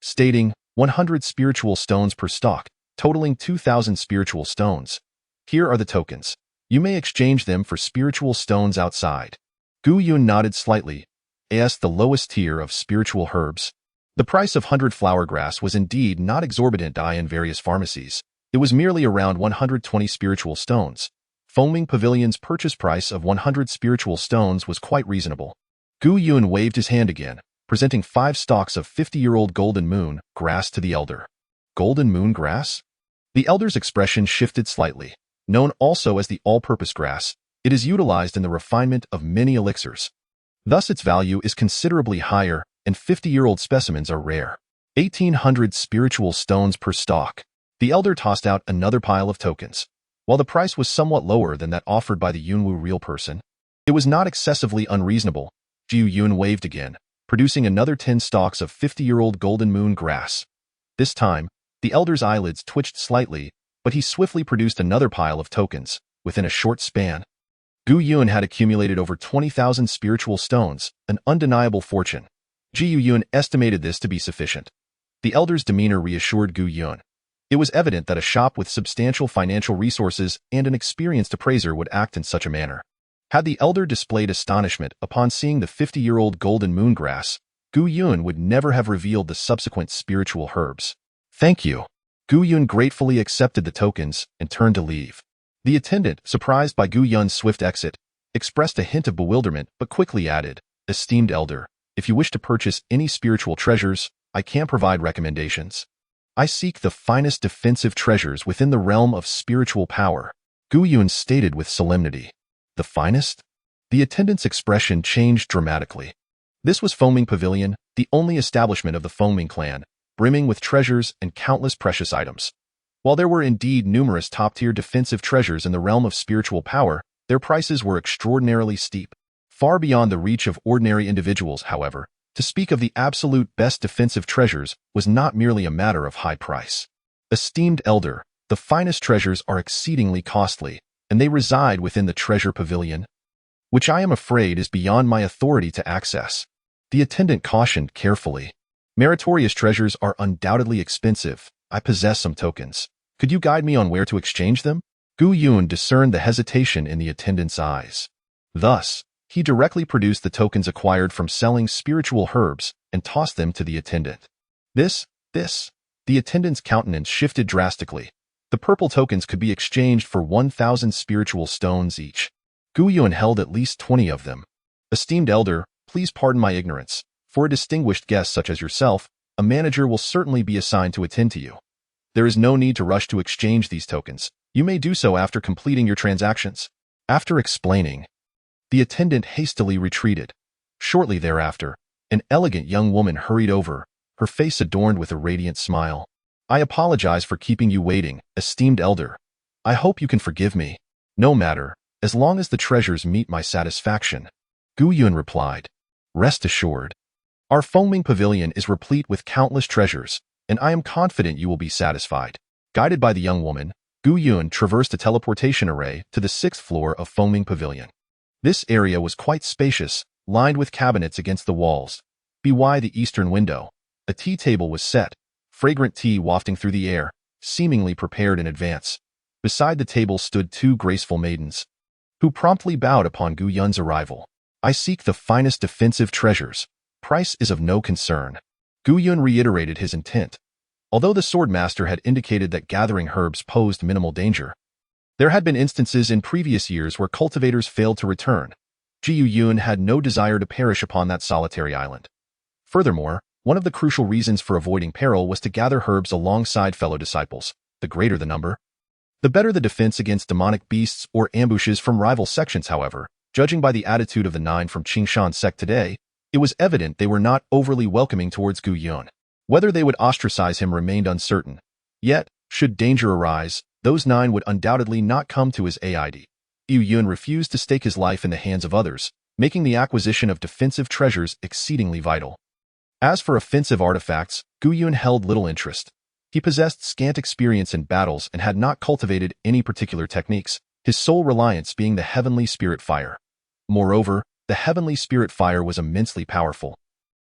stating, 100 spiritual stones per stalk, totaling 2,000 spiritual stones. Here are the tokens. You may exchange them for spiritual stones outside. Gu Yun nodded slightly, as the lowest tier of spiritual herbs. The price of 100-flower grass was indeed not exorbitant in various pharmacies. It was merely around 120 spiritual stones. Fengming Pavilion's purchase price of 100 spiritual stones was quite reasonable. Gu Yun waved his hand again, presenting 5 stalks of 50-year-old golden moon grass to the elder. Golden moon grass? The elder's expression shifted slightly. Known also as the all-purpose grass, it is utilized in the refinement of many elixirs. Thus its value is considerably higher, and 50-year-old specimens are rare. 1,800 spiritual stones per stalk. The elder tossed out another pile of tokens. While the price was somewhat lower than that offered by the Yunwu real person, it was not excessively unreasonable. Gu Yun waved again, producing another 10 stalks of 50-year-old golden moon grass. This time, the elder's eyelids twitched slightly, but he swiftly produced another pile of tokens. Within a short span, Gu Yun had accumulated over 20,000 spiritual stones, an undeniable fortune. Gu Yun estimated this to be sufficient. The elder's demeanor reassured Gu Yun. It was evident that a shop with substantial financial resources and an experienced appraiser would act in such a manner. Had the elder displayed astonishment upon seeing the 50-year-old golden moon grass, Gu Yun would never have revealed the subsequent spiritual herbs. "Thank you." Gu Yun gratefully accepted the tokens and turned to leave. The attendant, surprised by Gu Yun's swift exit, expressed a hint of bewilderment but quickly added, "Esteemed elder, if you wish to purchase any spiritual treasures, I can provide recommendations." I seek the finest defensive treasures within the realm of spiritual power, Gu Yun stated with solemnity. The finest? The attendant's expression changed dramatically. This was Foaming Pavilion, the only establishment of the Foaming clan, brimming with treasures and countless precious items. While there were indeed numerous top-tier defensive treasures in the realm of spiritual power, their prices were extraordinarily steep. Far beyond the reach of ordinary individuals, however, to speak of the absolute best defensive treasures was not merely a matter of high price. Esteemed elder, the finest treasures are exceedingly costly, and they reside within the treasure pavilion, which I am afraid is beyond my authority to access. The attendant cautioned carefully. Meritorious treasures are undoubtedly expensive. I possess some tokens. Could you guide me on where to exchange them? Gu Yun discerned the hesitation in the attendant's eyes. Thus, he directly produced the tokens acquired from selling spiritual herbs and tossed them to the attendant. This. The attendant's countenance shifted drastically. The purple tokens could be exchanged for 1,000 spiritual stones each. Gu Yun held at least 20 of them. Esteemed elder, please pardon my ignorance. For a distinguished guest such as yourself, a manager will certainly be assigned to attend to you. There is no need to rush to exchange these tokens. You may do so after completing your transactions. After explaining, the attendant hastily retreated. Shortly thereafter, an elegant young woman hurried over, her face adorned with a radiant smile. I apologize for keeping you waiting, esteemed elder. I hope you can forgive me. No matter, as long as the treasures meet my satisfaction. Gu Yun replied. Rest assured. Our Foaming Pavilion is replete with countless treasures, and I am confident you will be satisfied. Guided by the young woman, Gu Yun traversed a teleportation array to the 6th floor of Foaming Pavilion. This area was quite spacious, lined with cabinets against the walls. By the eastern window, a tea table was set, fragrant tea wafting through the air, seemingly prepared in advance. Beside the table stood 2 graceful maidens, who promptly bowed upon Gu Yun's arrival. I seek the finest defensive treasures. Price is of no concern. Gu Yun reiterated his intent. Although the sword master had indicated that gathering herbs posed minimal danger, there had been instances in previous years where cultivators failed to return. Ji Yun had no desire to perish upon that solitary island. Furthermore, one of the crucial reasons for avoiding peril was to gather herbs alongside fellow disciples. The greater the number, the better the defense against demonic beasts or ambushes from rival sections. However, judging by the attitude of the 9 from Qingshan sect today, it was evident they were not overly welcoming towards Gu Yun. Whether they would ostracize him remained uncertain. Yet, should danger arise, those 9 would undoubtedly not come to his aid. Gu Yun refused to stake his life in the hands of others, making the acquisition of defensive treasures exceedingly vital. As for offensive artifacts, Gu Yun held little interest. He possessed scant experience in battles and had not cultivated any particular techniques, his sole reliance being the heavenly spirit fire. Moreover, the heavenly spirit fire was immensely powerful,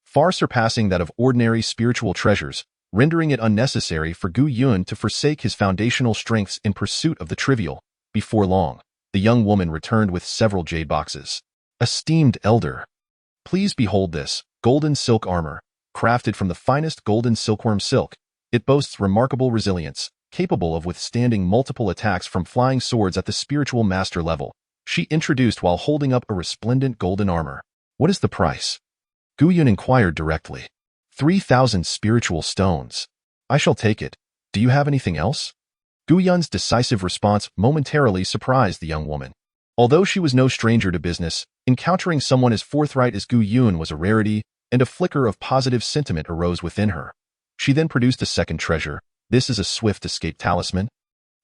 far surpassing that of ordinary spiritual treasures, rendering it unnecessary for Gu Yun to forsake his foundational strengths in pursuit of the trivial. Before long, the young woman returned with several jade boxes. Esteemed elder, please behold this golden silk armor, crafted from the finest golden silkworm silk. It boasts remarkable resilience, capable of withstanding multiple attacks from flying swords at the spiritual master level, she introduced while holding up a resplendent golden armor. What is the price? Gu Yun inquired directly. 3,000 spiritual stones. I shall take it. Do you have anything else? Gu Yun's decisive response momentarily surprised the young woman. Although she was no stranger to business, encountering someone as forthright as Gu Yun was a rarity, and a flicker of positive sentiment arose within her. She then produced a second treasure. This is a swift escape talisman.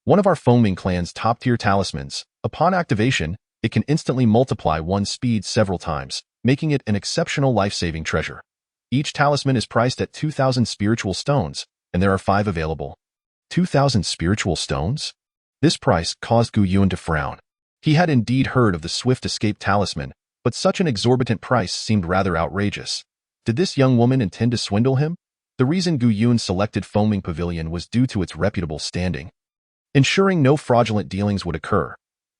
One of our Foaming clan's top-tier talismans. Upon activation, it can instantly multiply one's speed several times, making it an exceptional life-saving treasure. Each talisman is priced at 2,000 spiritual stones, and there are 5 available. 2,000 spiritual stones? This price caused Gu Yun to frown. He had indeed heard of the swift escape talisman, but such an exorbitant price seemed rather outrageous. Did this young woman intend to swindle him? The reason Gu Yun selected Foaming Pavilion was due to its reputable standing, ensuring no fraudulent dealings would occur.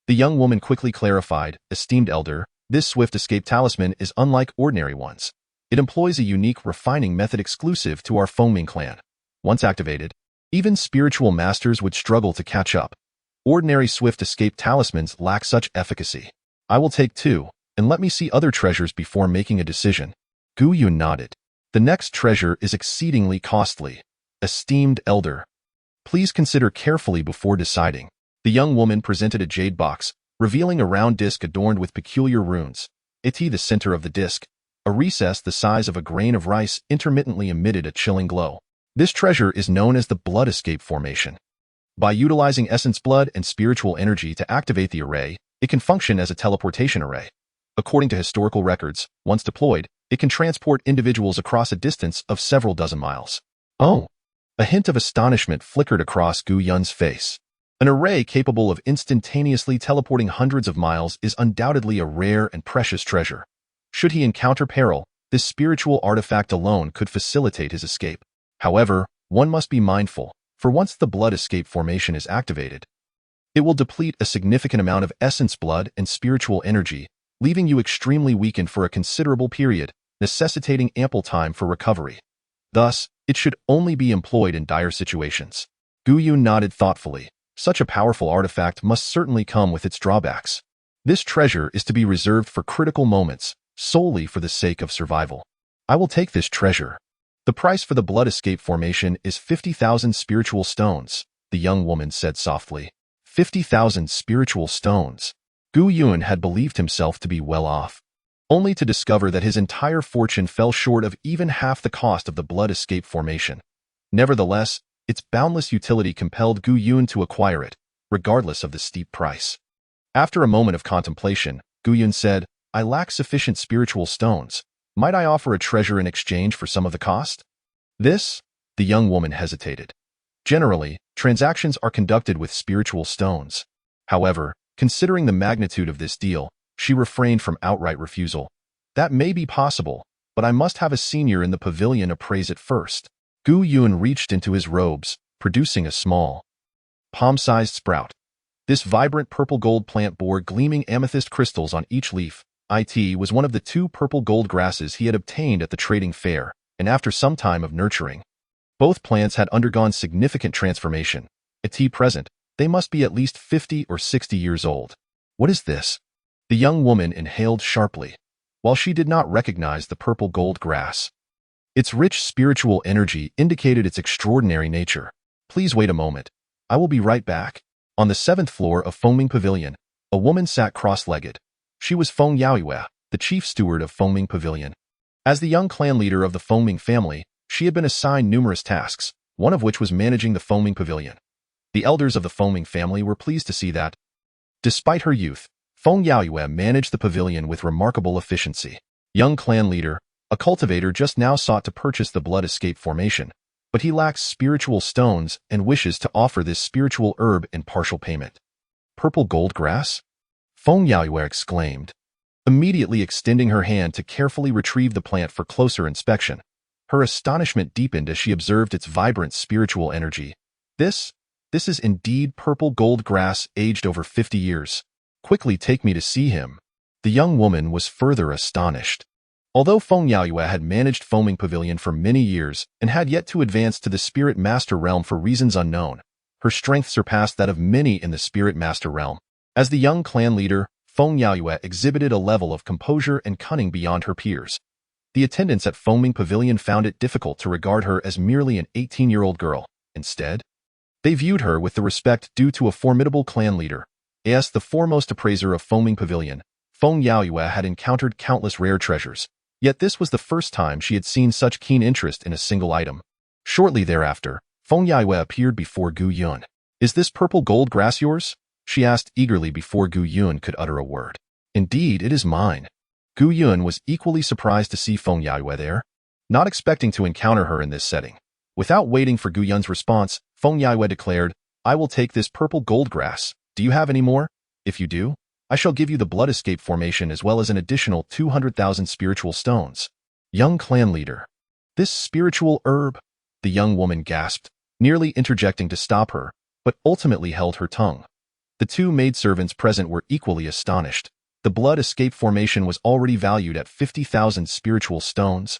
The young woman quickly clarified, esteemed elder, this swift escape talisman is unlike ordinary ones. It employs a unique refining method exclusive to our Foaming clan. Once activated, even spiritual masters would struggle to catch up. Ordinary swift escape talismans lack such efficacy. I will take 2, and let me see other treasures before making a decision. Gu Yun nodded. The next treasure is exceedingly costly. Esteemed elder, please consider carefully before deciding. The young woman presented a jade box, revealing a round disc adorned with peculiar runes. Iti, the center of the disc, a recess the size of a grain of rice, intermittently emitted a chilling glow. This treasure is known as the Blood Escape Formation. By utilizing essence blood and spiritual energy to activate the array, it can function as a teleportation array. According to historical records, once deployed, it can transport individuals across a distance of several dozen miles. Oh! A hint of astonishment flickered across Gu Yun's face. An array capable of instantaneously teleporting hundreds of miles is undoubtedly a rare and precious treasure. Should he encounter peril, this spiritual artifact alone could facilitate his escape. However, one must be mindful, for once the Blood Escape Formation is activated, it will deplete a significant amount of essence blood and spiritual energy, leaving you extremely weakened for a considerable period, necessitating ample time for recovery. Thus, it should only be employed in dire situations. Gu Yun nodded thoughtfully. Such a powerful artifact must certainly come with its drawbacks. This treasure is to be reserved for critical moments, solely for the sake of survival. I will take this treasure. The price for the Blood Escape Formation is 50,000 spiritual stones, the young woman said softly. 50,000 spiritual stones. Gu Yun had believed himself to be well off, only to discover that his entire fortune fell short of even half the cost of the Blood Escape Formation. Nevertheless, its boundless utility compelled Gu Yun to acquire it, regardless of the steep price. After a moment of contemplation, Gu Yun said, I lack sufficient spiritual stones. Might I offer a treasure in exchange for some of the cost? This? The young woman hesitated. Generally, transactions are conducted with spiritual stones. However, considering the magnitude of this deal, she refrained from outright refusal. That may be possible, but I must have a senior in the pavilion appraise it first. Gu Yun reached into his robes, producing a small, palm-sized sprout. This vibrant purple gold plant bore gleaming amethyst crystals on each leaf. It was one of the 2 purple gold grasses he had obtained at the trading fair, and after some time of nurturing, both plants had undergone significant transformation. At present, they must be at least 50 or 60 years old. What is this? The young woman inhaled sharply, while she did not recognize the purple gold grass. Its rich spiritual energy indicated its extraordinary nature. Please wait a moment. I will be right back. On the 7th floor of Fengming Pavilion, a woman sat cross-legged. She was Feng Yaoyue, the chief steward of Fengming Pavilion. As the young clan leader of the Fengming family, she had been assigned numerous tasks, one of which was managing the Fengming Pavilion. The elders of the Fengming family were pleased to see that, despite her youth, Feng Yaoyue managed the pavilion with remarkable efficiency. Young clan leader, a cultivator just now sought to purchase the Blood Escape Formation, but he lacks spiritual stones and wishes to offer this spiritual herb in partial payment. Purple gold grass? Feng Yaoyue exclaimed, immediately extending her hand to carefully retrieve the plant for closer inspection. Her astonishment deepened as she observed its vibrant spiritual energy. This is indeed purple gold grass aged over 50 years. Quickly take me to see him. The young woman was further astonished. Although Feng Yaoyue had managed Fengming Pavilion for many years and had yet to advance to the Spirit Master realm for reasons unknown, her strength surpassed that of many in the Spirit Master realm. As the young clan leader, Feng Yaoyue exhibited a level of composure and cunning beyond her peers. The attendants at Fengming Pavilion found it difficult to regard her as merely an 18-year-old girl. Instead, they viewed her with the respect due to a formidable clan leader. As the foremost appraiser of Fengming Pavilion, Feng Yaoyue had encountered countless rare treasures, yet this was the first time she had seen such keen interest in a single item. Shortly thereafter, Feng Yaoyue appeared before Gu Yun. Is this purple gold grass yours? She asked eagerly before Gu Yun could utter a word. Indeed, it is mine. Gu Yun was equally surprised to see Feng Yaoyue there, not expecting to encounter her in this setting. Without waiting for Gu Yun's response, Feng Yaoyue declared, I will take this purple gold grass. Do you have any more? If you do, I shall give you the Blood Escape Formation as well as an additional 200,000 spiritual stones. Young clan leader. This spiritual herb? The young woman gasped, nearly interjecting to stop her, but ultimately held her tongue. The 2 maidservants present were equally astonished. The Blood Escape Formation was already valued at 50,000 spiritual stones,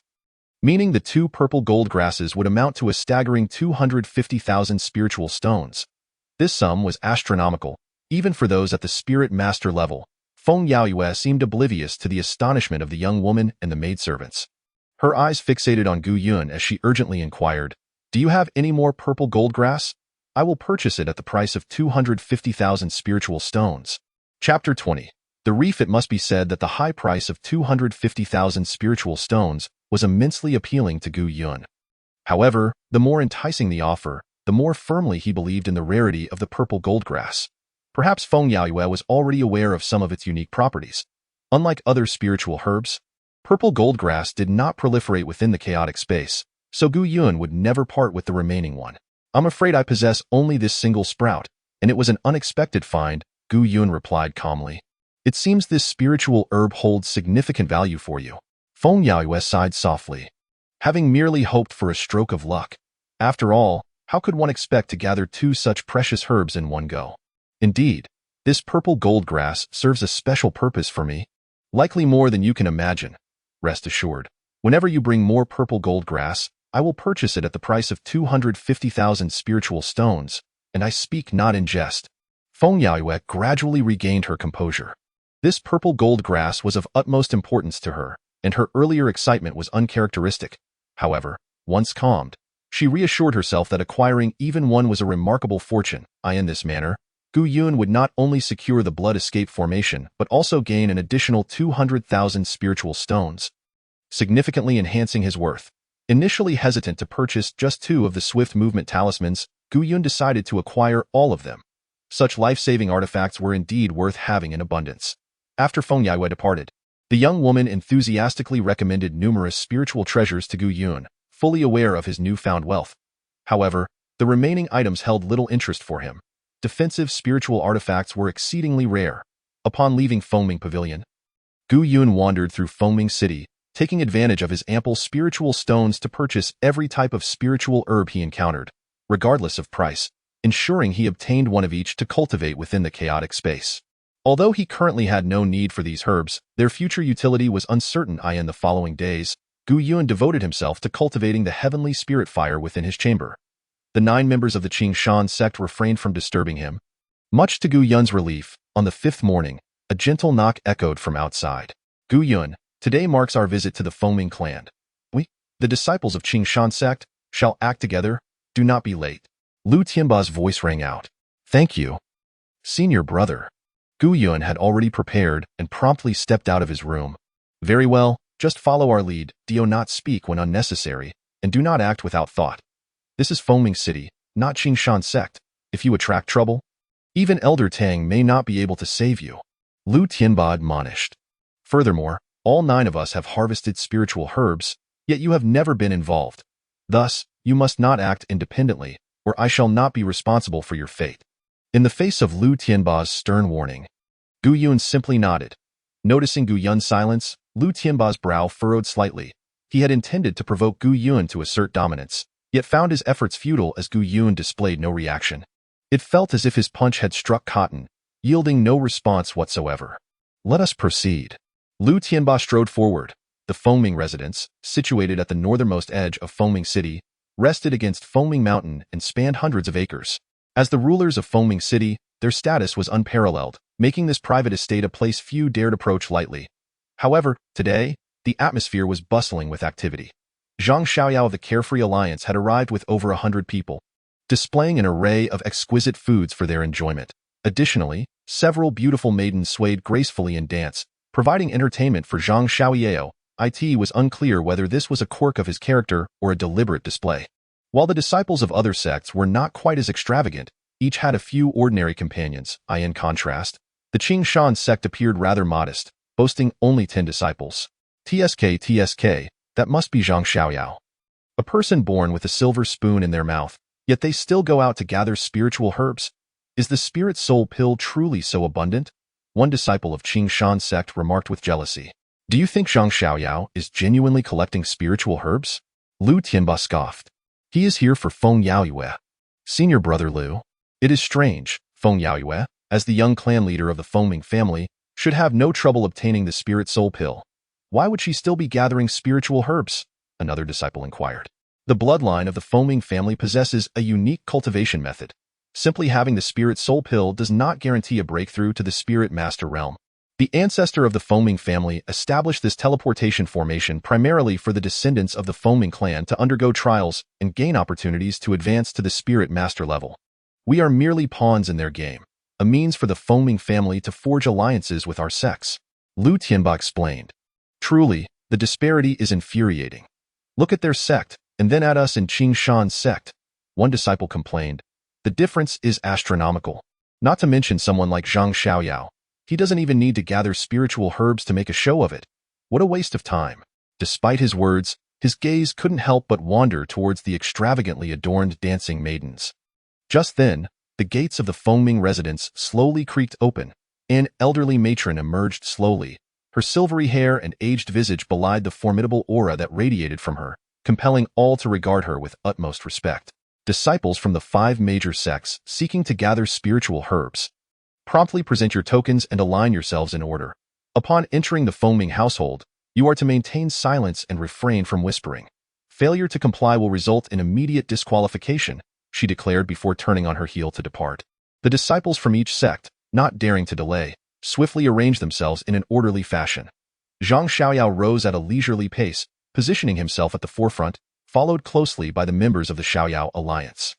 meaning the 2 purple gold grasses would amount to a staggering 250,000 spiritual stones. This sum was astronomical, even for those at the Spirit Master level. Feng Yaoyue seemed oblivious to the astonishment of the young woman and the maidservants. Her eyes fixated on Gu Yun as she urgently inquired, Do you have any more purple gold grass? I will purchase it at the price of 250,000 spiritual stones. Chapter 20. The reef. It must be said that the high price of 250,000 spiritual stones was immensely appealing to Gu Yun. However, the more enticing the offer, the more firmly he believed in the rarity of the purple gold grass. Perhaps Feng Yaoyue was already aware of some of its unique properties. Unlike other spiritual herbs, purple gold grass did not proliferate within the chaotic space, so Gu Yun would never part with the remaining one. I'm afraid I possess only this single sprout, and it was an unexpected find, Gu Yun replied calmly. It seems this spiritual herb holds significant value for you. Feng Yaoyue sighed softly. Having merely hoped for a stroke of luck. After all, how could one expect to gather two such precious herbs in one go? Indeed, this purple gold grass serves a special purpose for me, likely more than you can imagine. Rest assured, whenever you bring more purple gold grass, I will purchase it at the price of 250,000 spiritual stones, and I speak not in jest. Feng Yaoyue gradually regained her composure. This purple gold grass was of utmost importance to her, and her earlier excitement was uncharacteristic. However, once calmed, she reassured herself that acquiring even one was a remarkable fortune. In this manner, Gu Yun would not only secure the blood escape formation but also gain an additional 200,000 spiritual stones, significantly enhancing his worth. Initially hesitant to purchase just two of the swift movement talismans, Gu Yun decided to acquire all of them. Such life-saving artifacts were indeed worth having in abundance. After Feng Yaoyue departed, the young woman enthusiastically recommended numerous spiritual treasures to Gu Yun, fully aware of his newfound wealth. However, the remaining items held little interest for him. Defensive spiritual artifacts were exceedingly rare. Upon leaving Fengming Pavilion, Gu Yun wandered through Fengming City, taking advantage of his ample spiritual stones to purchase every type of spiritual herb he encountered, regardless of price, ensuring he obtained one of each to cultivate within the chaotic space. Although he currently had no need for these herbs, their future utility was uncertain. In the following days, Gu Yun devoted himself to cultivating the heavenly spirit fire within his chamber. The 9 members of the Qingshan sect refrained from disturbing him. Much to Gu Yun's relief, on the 5th morning, a gentle knock echoed from outside. Gu Yun, today marks our visit to the Fengming clan. We, the disciples of Qingshan sect, shall act together. Do not be late. Lu Tianba's voice rang out. Thank you, senior brother. Gu Yun had already prepared and promptly stepped out of his room. Very well, just follow our lead. Do not speak when unnecessary, and do not act without thought. This is Fengming City, not Qingshan sect. If you attract trouble, even Elder Tang may not be able to save you. Lu Tianba admonished. Furthermore, all 9 of us have harvested spiritual herbs, yet you have never been involved. Thus, you must not act independently, or I shall not be responsible for your fate. In the face of Lu Tianba's stern warning, Gu Yun simply nodded. Noticing Gu Yun's silence, Lu Tianba's brow furrowed slightly. He had intended to provoke Gu Yun to assert dominance, yet found his efforts futile as Gu Yun displayed no reaction. It felt as if his punch had struck cotton, yielding no response whatsoever. Let us proceed. Lu Tianba strode forward. The Fengming residence, situated at the northernmost edge of Fengming City, rested against Fengming Mountain and spanned hundreds of acres. As the rulers of Fengming City, their status was unparalleled, making this private estate a place few dared approach lightly. However, today, the atmosphere was bustling with activity. Zhang Xiaoyao of the Carefree Alliance had arrived with over 100 people, displaying an array of exquisite foods for their enjoyment. Additionally, several beautiful maidens swayed gracefully in dance, providing entertainment for Zhang Xiaoyao. It was unclear whether this was a quirk of his character or a deliberate display. While the disciples of other sects were not quite as extravagant, each had a few ordinary companions. In contrast, the Qingshan sect appeared rather modest, boasting only 10 disciples. TSK, that must be Zhang Xiaoyao. A person born with a silver spoon in their mouth, yet they still go out to gather spiritual herbs. Is the spirit soul pill truly so abundant? One disciple of Qingshan sect remarked with jealousy. Do you think Zhang Xiaoyao is genuinely collecting spiritual herbs? Lu Tianba scoffed. He is here for Feng Yaoyue. Senior brother Lu. It is strange, Feng Yaoyue, as the young clan leader of the Fengming family, should have no trouble obtaining the spirit soul pill. Why would she still be gathering spiritual herbs? Another disciple inquired. The bloodline of the Fengming family possesses a unique cultivation method. Simply having the spirit soul pill does not guarantee a breakthrough to the spirit master realm. The ancestor of the foaming family established this teleportation formation primarily for the descendants of the foaming clan to undergo trials and gain opportunities to advance to the spirit master level. We are merely pawns in their game, a means for the foaming family to forge alliances with our sects. Lu Tianba explained. Truly, the disparity is infuriating. Look at their sect, and then at us in Qing Shan's sect. One disciple complained. The difference is astronomical. Not to mention someone like Zhang Xiaoyao. He doesn't even need to gather spiritual herbs to make a show of it. What a waste of time. Despite his words, his gaze couldn't help but wander towards the extravagantly adorned dancing maidens. Just then, the gates of the foaming residence slowly creaked open. An elderly matron emerged slowly. Her silvery hair and aged visage belied the formidable aura that radiated from her, compelling all to regard her with utmost respect. Disciples from the 5 major sects seeking to gather spiritual herbs. Promptly present your tokens and align yourselves in order. Upon entering the foaming household, you are to maintain silence and refrain from whispering. Failure to comply will result in immediate disqualification, she declared before turning on her heel to depart. The disciples from each sect, not daring to delay, swiftly arranged themselves in an orderly fashion. Zhang Xiaoyao rose at a leisurely pace, positioning himself at the forefront, followed closely by the members of the Xiaoyao alliance.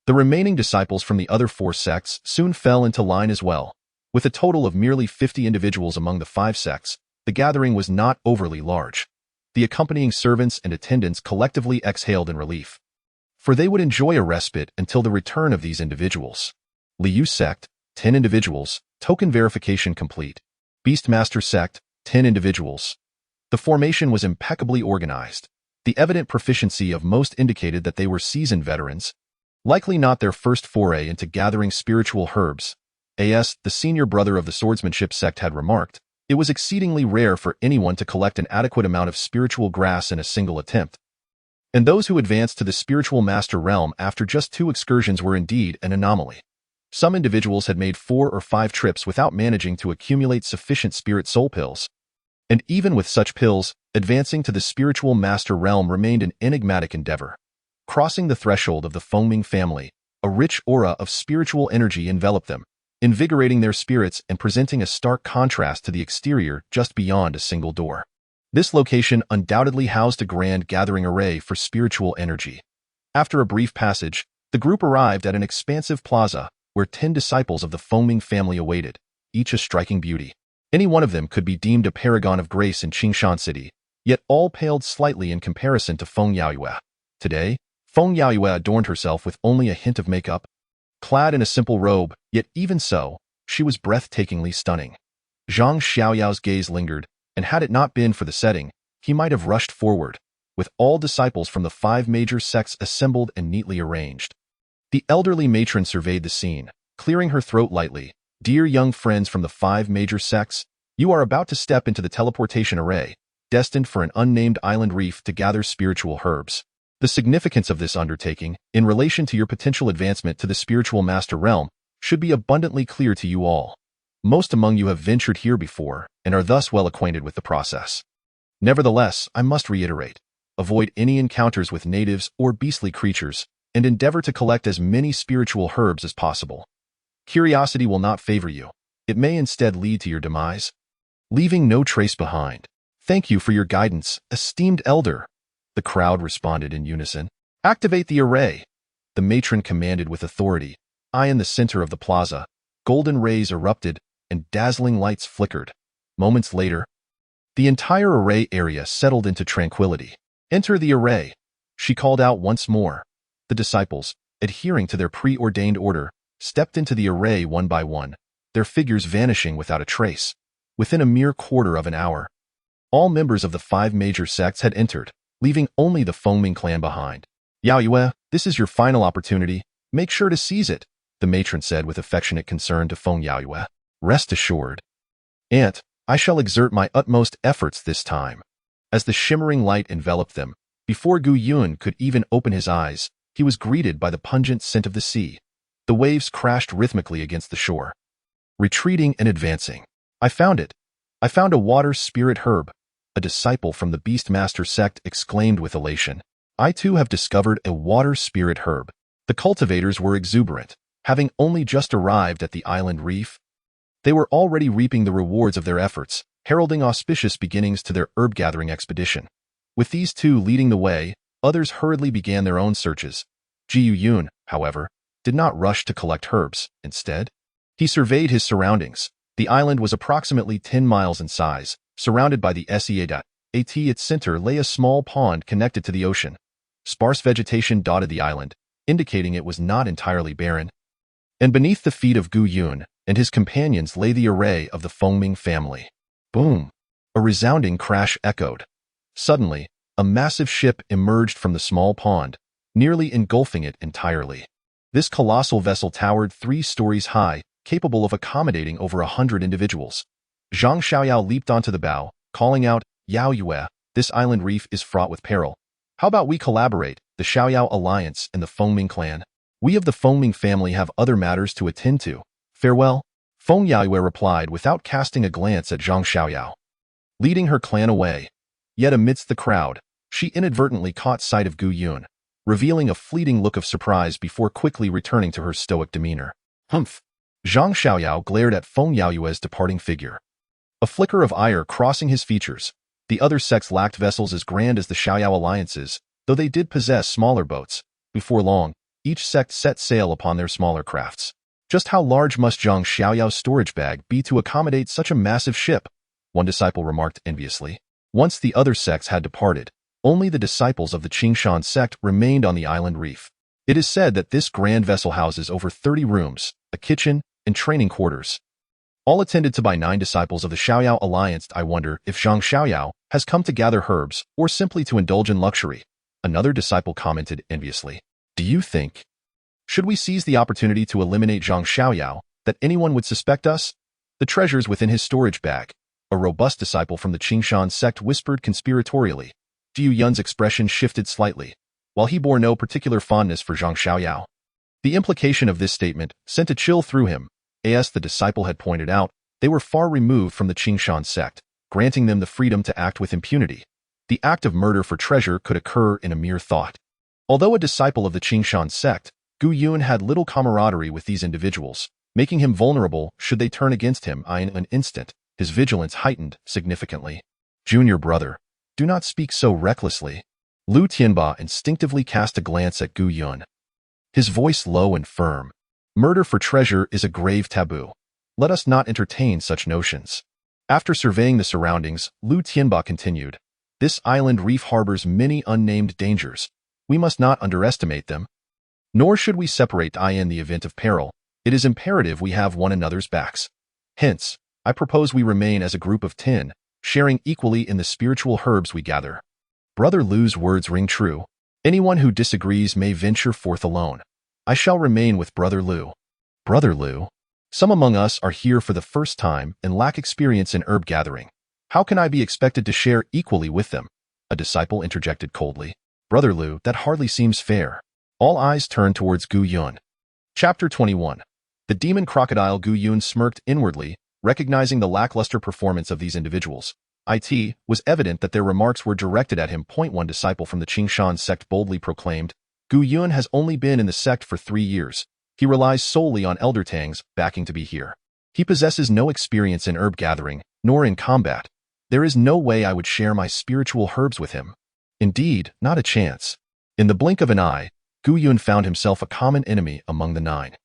The remaining disciples from the other 4 sects soon fell into line as well. With a total of merely 50 individuals among the 5 sects, the gathering was not overly large. The accompanying servants and attendants collectively exhaled in relief, for they would enjoy a respite until the return of these individuals. Liu sect, 10 individuals, token verification complete. Beastmaster sect, 10 individuals. The formation was impeccably organized. The evident proficiency of most indicated that they were seasoned veterans, likely not their first foray into gathering spiritual herbs. As the senior brother of the swordsmanship sect had remarked, it was exceedingly rare for anyone to collect an adequate amount of spiritual grass in a single attempt. And those who advanced to the spiritual master realm after just 2 excursions were indeed an anomaly. Some individuals had made 4 or 5 trips without managing to accumulate sufficient spirit soul pills. And even with such pills, advancing to the spiritual master realm remained an enigmatic endeavor. Crossing the threshold of the foaming family, a rich aura of spiritual energy enveloped them, invigorating their spirits and presenting a stark contrast to the exterior just beyond a single door. This location undoubtedly housed a grand gathering array for spiritual energy. After a brief passage, the group arrived at an expansive plaza where 10 disciples of the foaming family awaited, each a striking beauty. Any one of them could be deemed a paragon of grace in Qingshan City, yet all paled slightly in comparison to Feng Yaoyue. Today, Feng Yaoyue adorned herself with only a hint of makeup. Clad in a simple robe, yet even so, she was breathtakingly stunning. Zhang Xiaoyao's gaze lingered, and had it not been for the setting, he might have rushed forward, with all disciples from the 5 major sects assembled and neatly arranged. The elderly matron surveyed the scene, clearing her throat lightly. Dear young friends from the 5 major sects, you are about to step into the teleportation array, destined for an unnamed island reef to gather spiritual herbs. The significance of this undertaking, in relation to your potential advancement to the spiritual master realm, should be abundantly clear to you all. Most among you have ventured here before, and are thus well acquainted with the process. Nevertheless, I must reiterate, avoid any encounters with natives or beastly creatures, and endeavor to collect as many spiritual herbs as possible. Curiosity will not favor you. It may instead lead to your demise, leaving no trace behind. Thank you for your guidance, esteemed elder. The crowd responded in unison. Activate the array, the matron commanded with authority. Eye in the center of the plaza, golden rays erupted, and dazzling lights flickered. Moments later, the entire array area settled into tranquility. Enter the array, she called out once more. The disciples, adhering to their preordained order, stepped into the array one by one, their figures vanishing without a trace. Within a mere quarter of an hour, all members of the 5 major sects had entered, leaving only the foaming clan behind. Yaoyue, this is your final opportunity. Make sure to seize it, the matron said with affectionate concern to Feng Yaoyue. Rest assured, Aunt, I shall exert my utmost efforts this time. As the shimmering light enveloped them, before Gu Yun could even open his eyes, he was greeted by the pungent scent of the sea. The waves crashed rhythmically against the shore. Retreating and advancing. I found it. I found a water spirit herb, a disciple from the Beastmaster sect exclaimed with elation. I too have discovered a water spirit herb. The cultivators were exuberant, having only just arrived at the island reef. They were already reaping the rewards of their efforts, heralding auspicious beginnings to their herb-gathering expedition. With these two leading the way, others hurriedly began their own searches. Jiu Yun, however, did not rush to collect herbs. Instead, he surveyed his surroundings. The island was approximately 10 miles in size, surrounded by the Sea. At its center lay a small pond connected to the ocean. Sparse vegetation dotted the island, indicating it was not entirely barren. And beneath the feet of Gu Yun and his companions lay the array of the Fengming family. Boom! A resounding crash echoed. Suddenly, a massive ship emerged from the small pond, nearly engulfing it entirely. This colossal vessel towered 3 stories high, capable of accommodating over 100 individuals. Zhang Xiaoyao leaped onto the bow, calling out, "Yao Yue, this island reef is fraught with peril. How about we collaborate, the Xiaoyao Alliance and the Fengming clan? We of the Fengming family have other matters to attend to. Farewell." Feng Yaoyue replied without casting a glance at Zhang Xiaoyao. Leading her clan away. Yet amidst the crowd, she inadvertently caught sight of Gu Yun, revealing a fleeting look of surprise before quickly returning to her stoic demeanor. Humph! Zhang Xiaoyao glared at Feng Yaoyue's departing figure. A flicker of ire crossing his features. The other sects lacked vessels as grand as the Xiaoyao alliances, though they did possess smaller boats. Before long, each sect set sail upon their smaller crafts. Just how large must Zhang Xiaoyao's storage bag be to accommodate such a massive ship? One disciple remarked enviously. Once the other sects had departed, only the disciples of the Qingshan sect remained on the island reef. It is said that this grand vessel houses over 30 rooms, a kitchen, and training quarters, all attended to by 9 disciples of the Xiaoyao Alliance. I wonder if Zhang Xiaoyao has come to gather herbs or simply to indulge in luxury. Another disciple commented enviously. Do you think, should we seize the opportunity to eliminate Zhang Xiaoyao, that anyone would suspect us? The treasures within his storage bag. A robust disciple from the Qingshan sect whispered conspiratorially. Jiu Yun's expression shifted slightly, while he bore no particular fondness for Zhang Xiaoyao. The implication of this statement sent a chill through him. As the disciple had pointed out, they were far removed from the Qingshan sect, granting them the freedom to act with impunity. The act of murder for treasure could occur in a mere thought. Although a disciple of the Qingshan sect, Gu Yun had little camaraderie with these individuals, making him vulnerable should they turn against him in an instant. His vigilance heightened significantly. Junior brother, do not speak so recklessly. Lu Tianba instinctively cast a glance at Gu Yun. His voice low and firm. Murder for treasure is a grave taboo. Let us not entertain such notions. After surveying the surroundings, Lu Tianba continued. This island reef harbors many unnamed dangers. We must not underestimate them. Nor should we separate in the event of peril. It is imperative we have one another's backs. Hence, I propose we remain as a group of 10, sharing equally in the spiritual herbs we gather. Brother Lu's words ring true. Anyone who disagrees may venture forth alone. I shall remain with Brother Lu. Brother Lu, some among us are here for the first time and lack experience in herb gathering. How can I be expected to share equally with them? A disciple interjected coldly. Brother Lu, that hardly seems fair. All eyes turned towards Gu Yun. Chapter 21. The demon crocodile. Gu Yun smirked inwardly, recognizing the lackluster performance of these individuals. It was evident that their remarks were directed at him. One disciple from the Qingshan sect boldly proclaimed, Gu Yun has only been in the sect for 3 years. He relies solely on Elder Tang's backing to be here. He possesses no experience in herb gathering, nor in combat. There is no way I would share my spiritual herbs with him. Indeed, not a chance. In the blink of an eye, Gu Yun found himself a common enemy among the 9.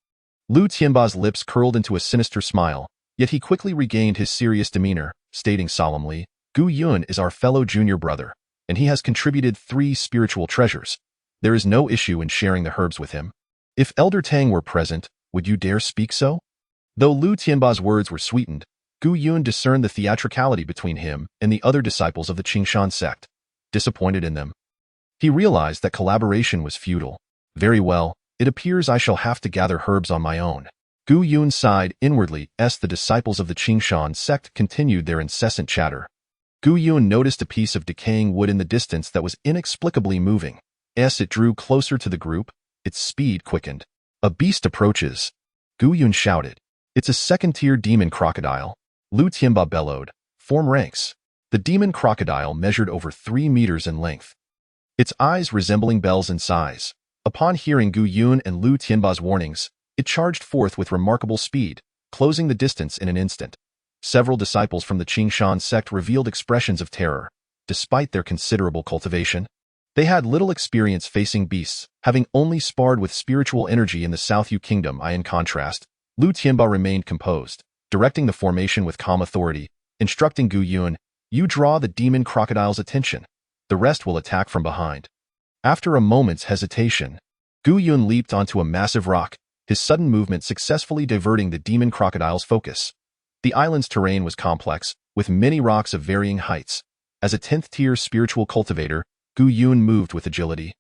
Lu Tianba's lips curled into a sinister smile, yet he quickly regained his serious demeanor, stating solemnly, Gu Yun is our fellow junior brother, and he has contributed 3 spiritual treasures. There is no issue in sharing the herbs with him. If Elder Tang were present, would you dare speak so? Though Lu Tianba's words were sweetened, Gu Yun discerned the theatricality between him and the other disciples of the Qingshan sect. Disappointed in them, he realized that collaboration was futile. Very well, it appears I shall have to gather herbs on my own. Gu Yun sighed inwardly as the disciples of the Qingshan sect continued their incessant chatter. Gu Yun noticed a piece of decaying wood in the distance that was inexplicably moving. As it drew closer to the group, its speed quickened. A beast approaches. Gu Yun shouted. It's a second-tier demon crocodile. Lu Tianba bellowed. Form ranks. The demon crocodile measured over 3 meters in length, its eyes resembling bells in size. Upon hearing Gu Yun and Lu Tianba's warnings, it charged forth with remarkable speed, closing the distance in an instant. Several disciples from the Qingshan sect revealed expressions of terror. Despite their considerable cultivation, they had little experience facing beasts, having only sparred with spiritual energy in the South Yu Kingdom. In contrast, Lu Tianba remained composed, directing the formation with calm authority, instructing Gu Yun, "You draw the demon crocodile's attention. The rest will attack from behind." After a moment's hesitation, Gu Yun leaped onto a massive rock, his sudden movement successfully diverting the demon crocodile's focus. The island's terrain was complex, with many rocks of varying heights. As a 10th-tier spiritual cultivator, Gu Yun moved with agility,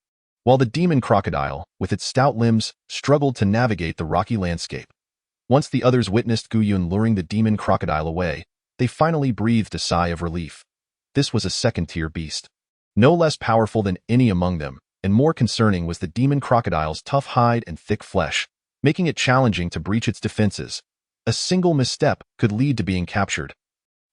while the demon crocodile, with its stout limbs, struggled to navigate the rocky landscape. Once the others witnessed Gu Yun luring the demon crocodile away, they finally breathed a sigh of relief. This was a 2nd-tier beast, no less powerful than any among them, and more concerning was the demon crocodile's tough hide and thick flesh, making it challenging to breach its defenses. A single misstep could lead to being captured.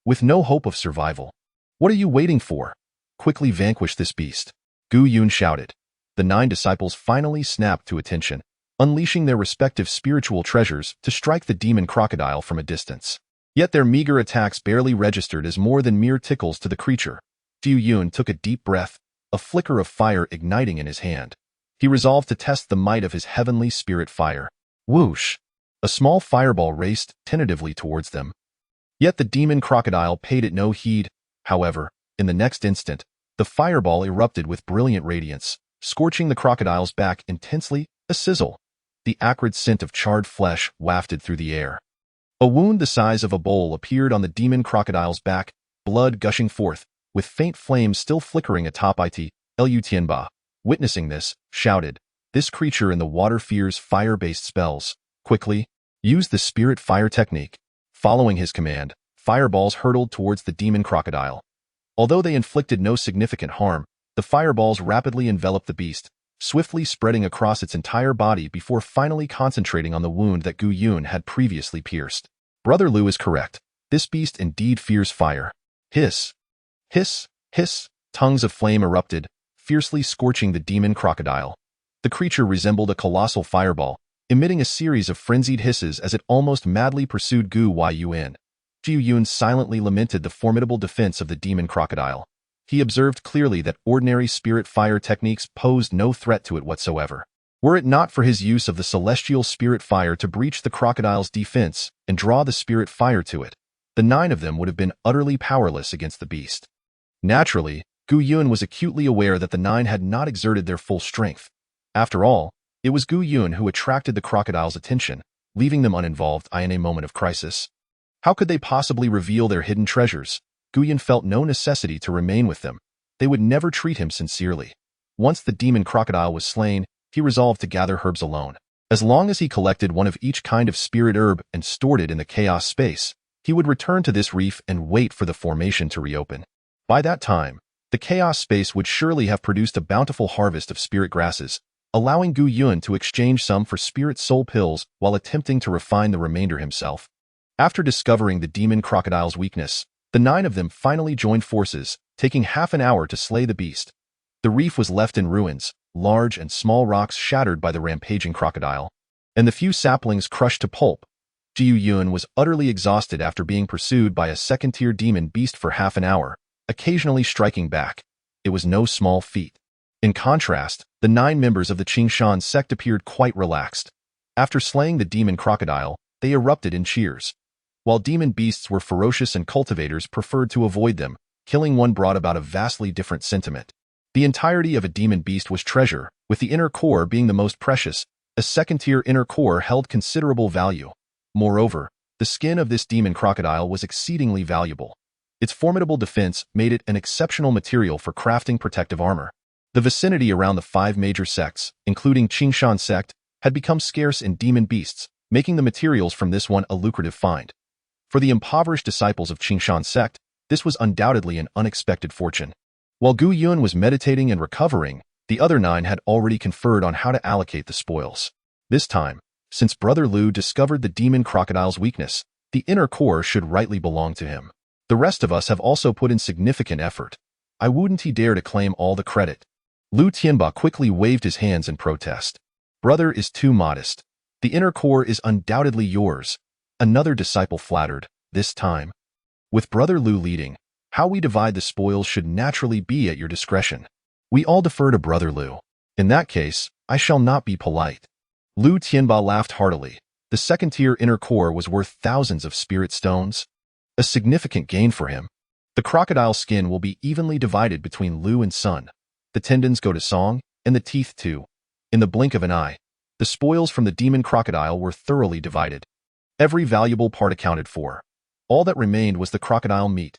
With no hope of survival, "What are you waiting for? Quickly vanquish this beast," Gu Yun shouted. The 9 disciples finally snapped to attention, unleashing their respective spiritual treasures to strike the demon crocodile from a distance. Yet their meager attacks barely registered as more than mere tickles to the creature. Gu Yun took a deep breath, a flicker of fire igniting in his hand. He resolved to test the might of his heavenly spirit fire. Whoosh! A small fireball raced tentatively towards them. Yet the demon crocodile paid it no heed. However, in the next instant, the fireball erupted with brilliant radiance, scorching the crocodile's back intensely. A sizzle. The acrid scent of charred flesh wafted through the air. A wound the size of a bowl appeared on the demon crocodile's back, blood gushing forth, with faint flames still flickering atop it. Lu Tianba, witnessing this, shouted, "This creature in the water fears fire-based spells. Quickly, use the spirit fire technique." Following his command, fireballs hurtled towards the demon crocodile. Although they inflicted no significant harm, the fireballs rapidly enveloped the beast, swiftly spreading across its entire body before finally concentrating on the wound that Gu Yun had previously pierced. Brother Lu is correct. This beast indeed fears fire. Hiss! Hiss! Hiss! Tongues of flame erupted, fiercely scorching the demon crocodile. The creature resembled a colossal fireball, emitting a series of frenzied hisses as it almost madly pursued Gu Yun. Gu Yun silently lamented the formidable defense of the demon crocodile. He observed clearly that ordinary spirit fire techniques posed no threat to it whatsoever. Were it not for his use of the celestial spirit fire to breach the crocodile's defense and draw the spirit fire to it, the 9 of them would have been utterly powerless against the beast. Naturally, Gu Yun was acutely aware that the 9 had not exerted their full strength. After all, it was Gu Yun who attracted the crocodile's attention, leaving them uninvolved in a moment of crisis. How could they possibly reveal their hidden treasures? Gu Yun felt no necessity to remain with them. They would never treat him sincerely. Once the demon crocodile was slain, he resolved to gather herbs alone. As long as he collected one of each kind of spirit herb and stored it in the chaos space, he would return to this reef and wait for the formation to reopen. By that time, the chaos space would surely have produced a bountiful harvest of spirit grasses, allowing Gu Yun to exchange some for spirit soul pills while attempting to refine the remainder himself. After discovering the demon crocodile's weakness, the 9 of them finally joined forces, taking half an hour to slay the beast. The reef was left in ruins, large and small rocks shattered by the rampaging crocodile, and the few saplings crushed to pulp. Gu Yun was utterly exhausted after being pursued by a 2nd-tier demon beast for half an hour, occasionally striking back. It was no small feat. In contrast, the 9 members of the Qingshan sect appeared quite relaxed. After slaying the demon crocodile, they erupted in cheers. While demon beasts were ferocious and cultivators preferred to avoid them, killing one brought about a vastly different sentiment. The entirety of a demon beast was treasure, with the inner core being the most precious. A 2nd-tier inner core held considerable value. Moreover, the skin of this demon crocodile was exceedingly valuable. Its formidable defense made it an exceptional material for crafting protective armor. The vicinity around the 5 major sects, including Qingshan sect, had become scarce in demon beasts, making the materials from this one a lucrative find. For the impoverished disciples of Qingshan sect, this was undoubtedly an unexpected fortune. While Gu Yun was meditating and recovering, the other 9 had already conferred on how to allocate the spoils. This time, since Brother Lu discovered the demon crocodile's weakness, the inner core should rightly belong to him. The rest of us have also put in significant effort. I wouldn't he dare to claim all the credit. Lu Tianba quickly waved his hands in protest. Brother is too modest. The inner core is undoubtedly yours. Another disciple flattered, this time. With Brother Lu leading, how we divide the spoils should naturally be at your discretion. We all defer to Brother Lu. In that case, I shall not be polite. Lu Tianba laughed heartily. The second-tier inner core was worth thousands of spirit stones. A significant gain for him. The crocodile skin will be evenly divided between Lu and Sun. The tendons go to Song, and the teeth too. In the blink of an eye, the spoils from the demon crocodile were thoroughly divided. Every valuable part accounted for. All that remained was the crocodile meat.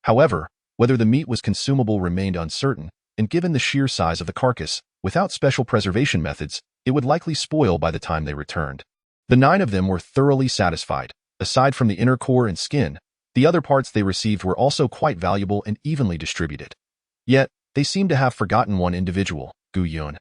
However, whether the meat was consumable remained uncertain, and given the sheer size of the carcass, without special preservation methods, it would likely spoil by the time they returned. The 9 of them were thoroughly satisfied. Aside from the inner core and skin, the other parts they received were also quite valuable and evenly distributed. Yet, they seemed to have forgotten one individual, Gu Yun.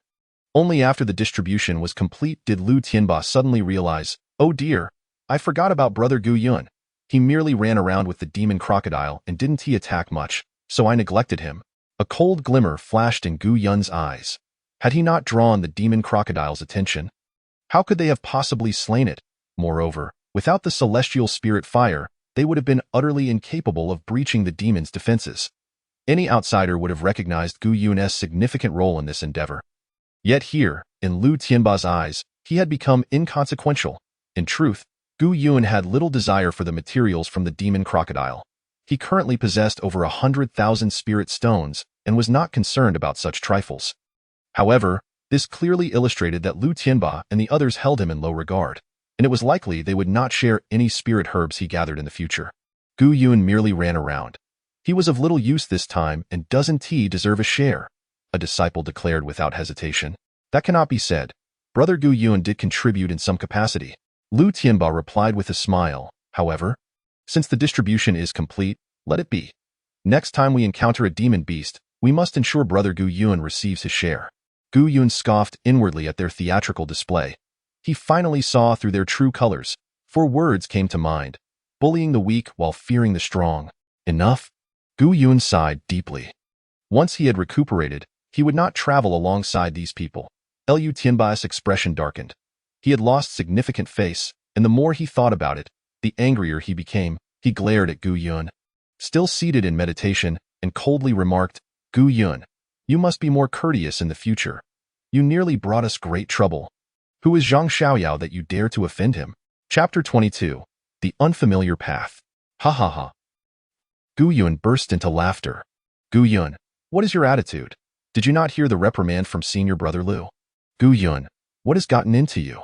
Only after the distribution was complete did Lu Tianba suddenly realize, oh dear, I forgot about Brother Gu Yun. He merely ran around with the demon crocodile and didn't he attack much, so I neglected him. A cold glimmer flashed in Gu Yun's eyes. Had he not drawn the demon crocodile's attention? How could they have possibly slain it? Moreover, without the celestial spirit fire, they would have been utterly incapable of breaching the demon's defenses. Any outsider would have recognized Gu Yun's significant role in this endeavor. Yet here, in Lu Tianba's eyes, he had become inconsequential. In truth, Gu Yun had little desire for the materials from the demon crocodile. He currently possessed over 100,000 spirit stones and was not concerned about such trifles. However, this clearly illustrated that Lu Tianba and the others held him in low regard, and it was likely they would not share any spirit herbs he gathered in the future. Gu Yun merely ran around. He was of little use this time, and doesn't he deserve a share? A disciple declared without hesitation. That cannot be said. Brother Gu Yun did contribute in some capacity. Lu Tianba replied with a smile, however. Since the distribution is complete, let it be. Next time we encounter a demon beast, we must ensure Brother Gu Yun receives his share. Gu Yun scoffed inwardly at their theatrical display. He finally saw through their true colors. 4 words came to mind. Bullying the weak while fearing the strong. Enough? Gu Yun sighed deeply. Once he had recuperated, he would not travel alongside these people. Lu Tianba's expression darkened. He had lost significant face, and the more he thought about it, the angrier he became. He glared at Gu Yun. Still seated in meditation, and coldly remarked, Gu Yun, you must be more courteous in the future. You nearly brought us great trouble. Who is Zhang Xiaoyao that you dare to offend him? Chapter 22. The Unfamiliar Path. Ha ha ha. Gu Yun burst into laughter. Gu Yun, what is your attitude? Did you not hear the reprimand from Senior Brother Lu? Gu Yun, what has gotten into you?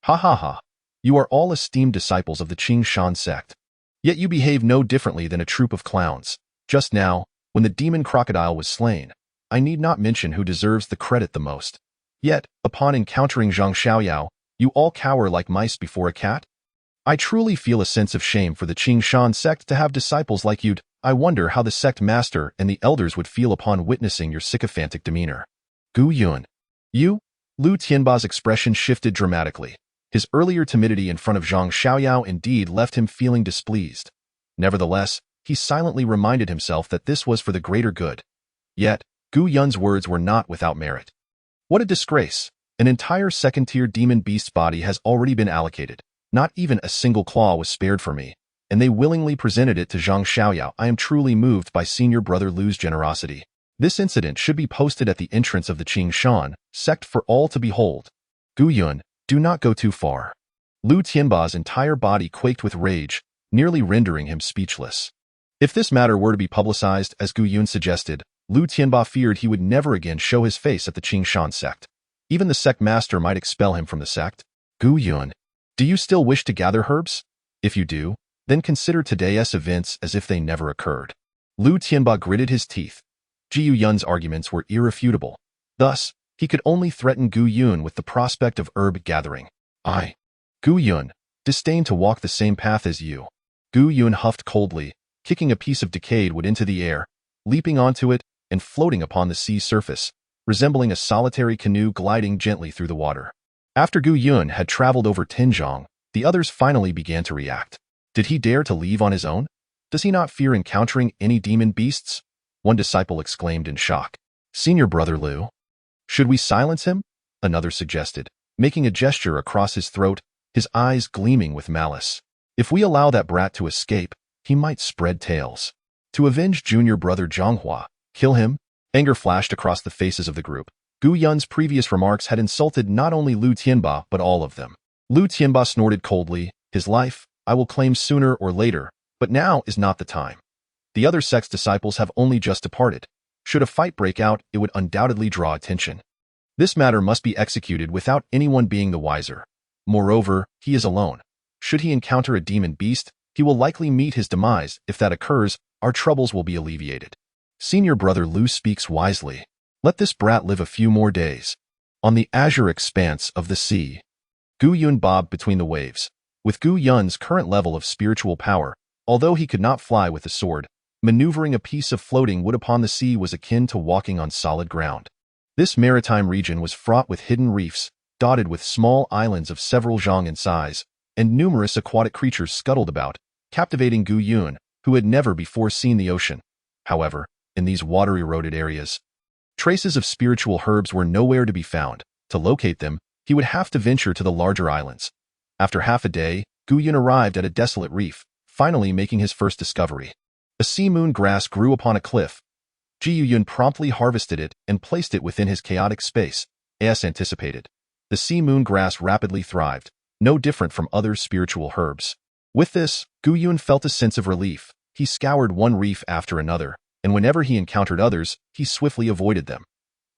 Ha ha ha. You are all esteemed disciples of the Qing Shan sect. Yet you behave no differently than a troop of clowns. Just now, when the demon crocodile was slain, I need not mention who deserves the credit the most. Yet, upon encountering Zhang Xiaoyao, you all cower like mice before a cat? I truly feel a sense of shame for the Qing Shan sect to have disciples like you. I wonder how the sect master and the elders would feel upon witnessing your sycophantic demeanor. Gu Yun. You? Lu Tianba's expression shifted dramatically. His earlier timidity in front of Zhang Xiaoyao indeed left him feeling displeased. Nevertheless, he silently reminded himself that this was for the greater good. Yet, Gu Yun's words were not without merit. What a disgrace! An entire second-tier demon beast's body has already been allocated. Not even a single claw was spared for me, and they willingly presented it to Zhang Xiaoyao. I am truly moved by Senior Brother Lu's generosity. This incident should be posted at the entrance of the Qing Shan sect for all to behold. Gu Yun, do not go too far. Lu Tianba's entire body quaked with rage, nearly rendering him speechless. If this matter were to be publicized, as Gu Yun suggested, Lu Tianba feared he would never again show his face at the Qing Shan sect. Even the sect master might expel him from the sect. Gu Yun, do you still wish to gather herbs? If you do, then consider today's events as if they never occurred. Lu Tianba gritted his teeth. Jiu Yun's arguments were irrefutable. Thus, he could only threaten Gu Yun with the prospect of herb gathering. I, Gu Yun, disdain to walk the same path as you. Gu Yun huffed coldly, kicking a piece of decayed wood into the air, leaping onto it, and floating upon the sea's surface, resembling a solitary canoe gliding gently through the water. After Gu Yun had traveled over 10 zhang, the others finally began to react. Did he dare to leave on his own? Does he not fear encountering any demon beasts? One disciple exclaimed in shock. Senior Brother Lu. Should we silence him? Another suggested, making a gesture across his throat, his eyes gleaming with malice. If we allow that brat to escape, he might spread tales. To avenge junior brother Zhonghua, kill him? Anger flashed across the faces of the group. Gu Yun's previous remarks had insulted not only Lu Tianba but all of them. Lu Tianba snorted coldly, his life, I will claim sooner or later, but now is not the time. The other sect's disciples have only just departed. Should a fight break out, it would undoubtedly draw attention. This matter must be executed without anyone being the wiser. Moreover, he is alone. Should he encounter a demon beast, he will likely meet his demise. If that occurs, our troubles will be alleviated. Senior brother Lu speaks wisely. Let this brat live a few more days. On the azure expanse of the sea, Gu Yun bobbed between the waves. With Gu Yun's current level of spiritual power, although he could not fly with a sword, maneuvering a piece of floating wood upon the sea was akin to walking on solid ground. This maritime region was fraught with hidden reefs, dotted with small islands of several zhang in size, and numerous aquatic creatures scuttled about, captivating Gu Yun, who had never before seen the ocean. However, in these water-eroded areas, traces of spiritual herbs were nowhere to be found. To locate them, he would have to venture to the larger islands. After half a day, Gu Yun arrived at a desolate reef, finally making his first discovery. A sea moon grass grew upon a cliff. Ji Yun promptly harvested it and placed it within his chaotic space, as anticipated. The sea moon grass rapidly thrived, no different from other spiritual herbs. With this, Gu Yun felt a sense of relief. He scoured one reef after another, and whenever he encountered others, he swiftly avoided them.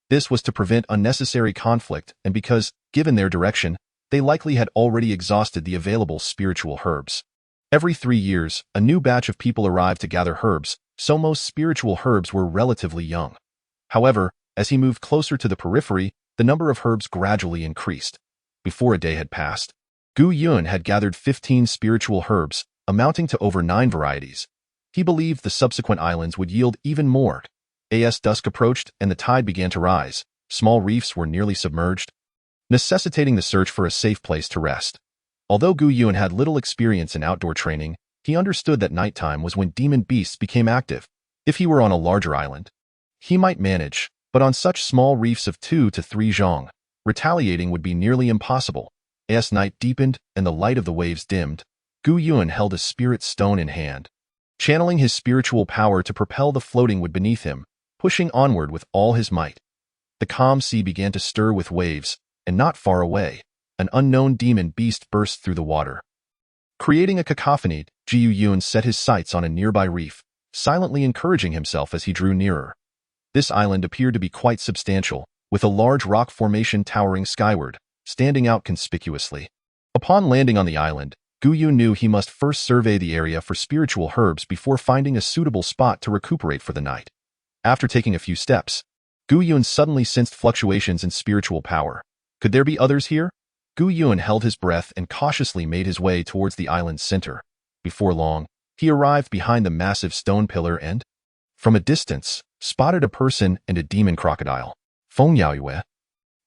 This was to prevent unnecessary conflict and because, given their direction, they likely had already exhausted the available spiritual herbs. Every 3 years, a new batch of people arrived to gather herbs, so most spiritual herbs were relatively young. However, as he moved closer to the periphery, the number of herbs gradually increased. Before a day had passed, Gu Yun had gathered 15 spiritual herbs, amounting to over 9 varieties. He believed the subsequent islands would yield even more. As dusk approached and the tide began to rise, small reefs were nearly submerged, necessitating the search for a safe place to rest. Although Gu Yun had little experience in outdoor training, he understood that nighttime was when demon beasts became active. If he were on a larger island, he might manage, but on such small reefs of 2 to 3 zhang, retaliating would be nearly impossible. As night deepened and the light of the waves dimmed, Gu Yun held a spirit stone in hand, channeling his spiritual power to propel the floating wood beneath him, pushing onward with all his might. The calm sea began to stir with waves, and not far away, an unknown demon beast burst through the water. Creating a cacophony, Ji Yun set his sights on a nearby reef, silently encouraging himself as he drew nearer. This island appeared to be quite substantial, with a large rock formation towering skyward, standing out conspicuously. Upon landing on the island, Gu Yun knew he must first survey the area for spiritual herbs before finding a suitable spot to recuperate for the night. After taking a few steps, Gu Yun suddenly sensed fluctuations in spiritual power. Could there be others here? Gu Yun held his breath and cautiously made his way towards the island's center. Before long, he arrived behind the massive stone pillar and, from a distance, spotted a person and a demon crocodile. Feng Yaoyue.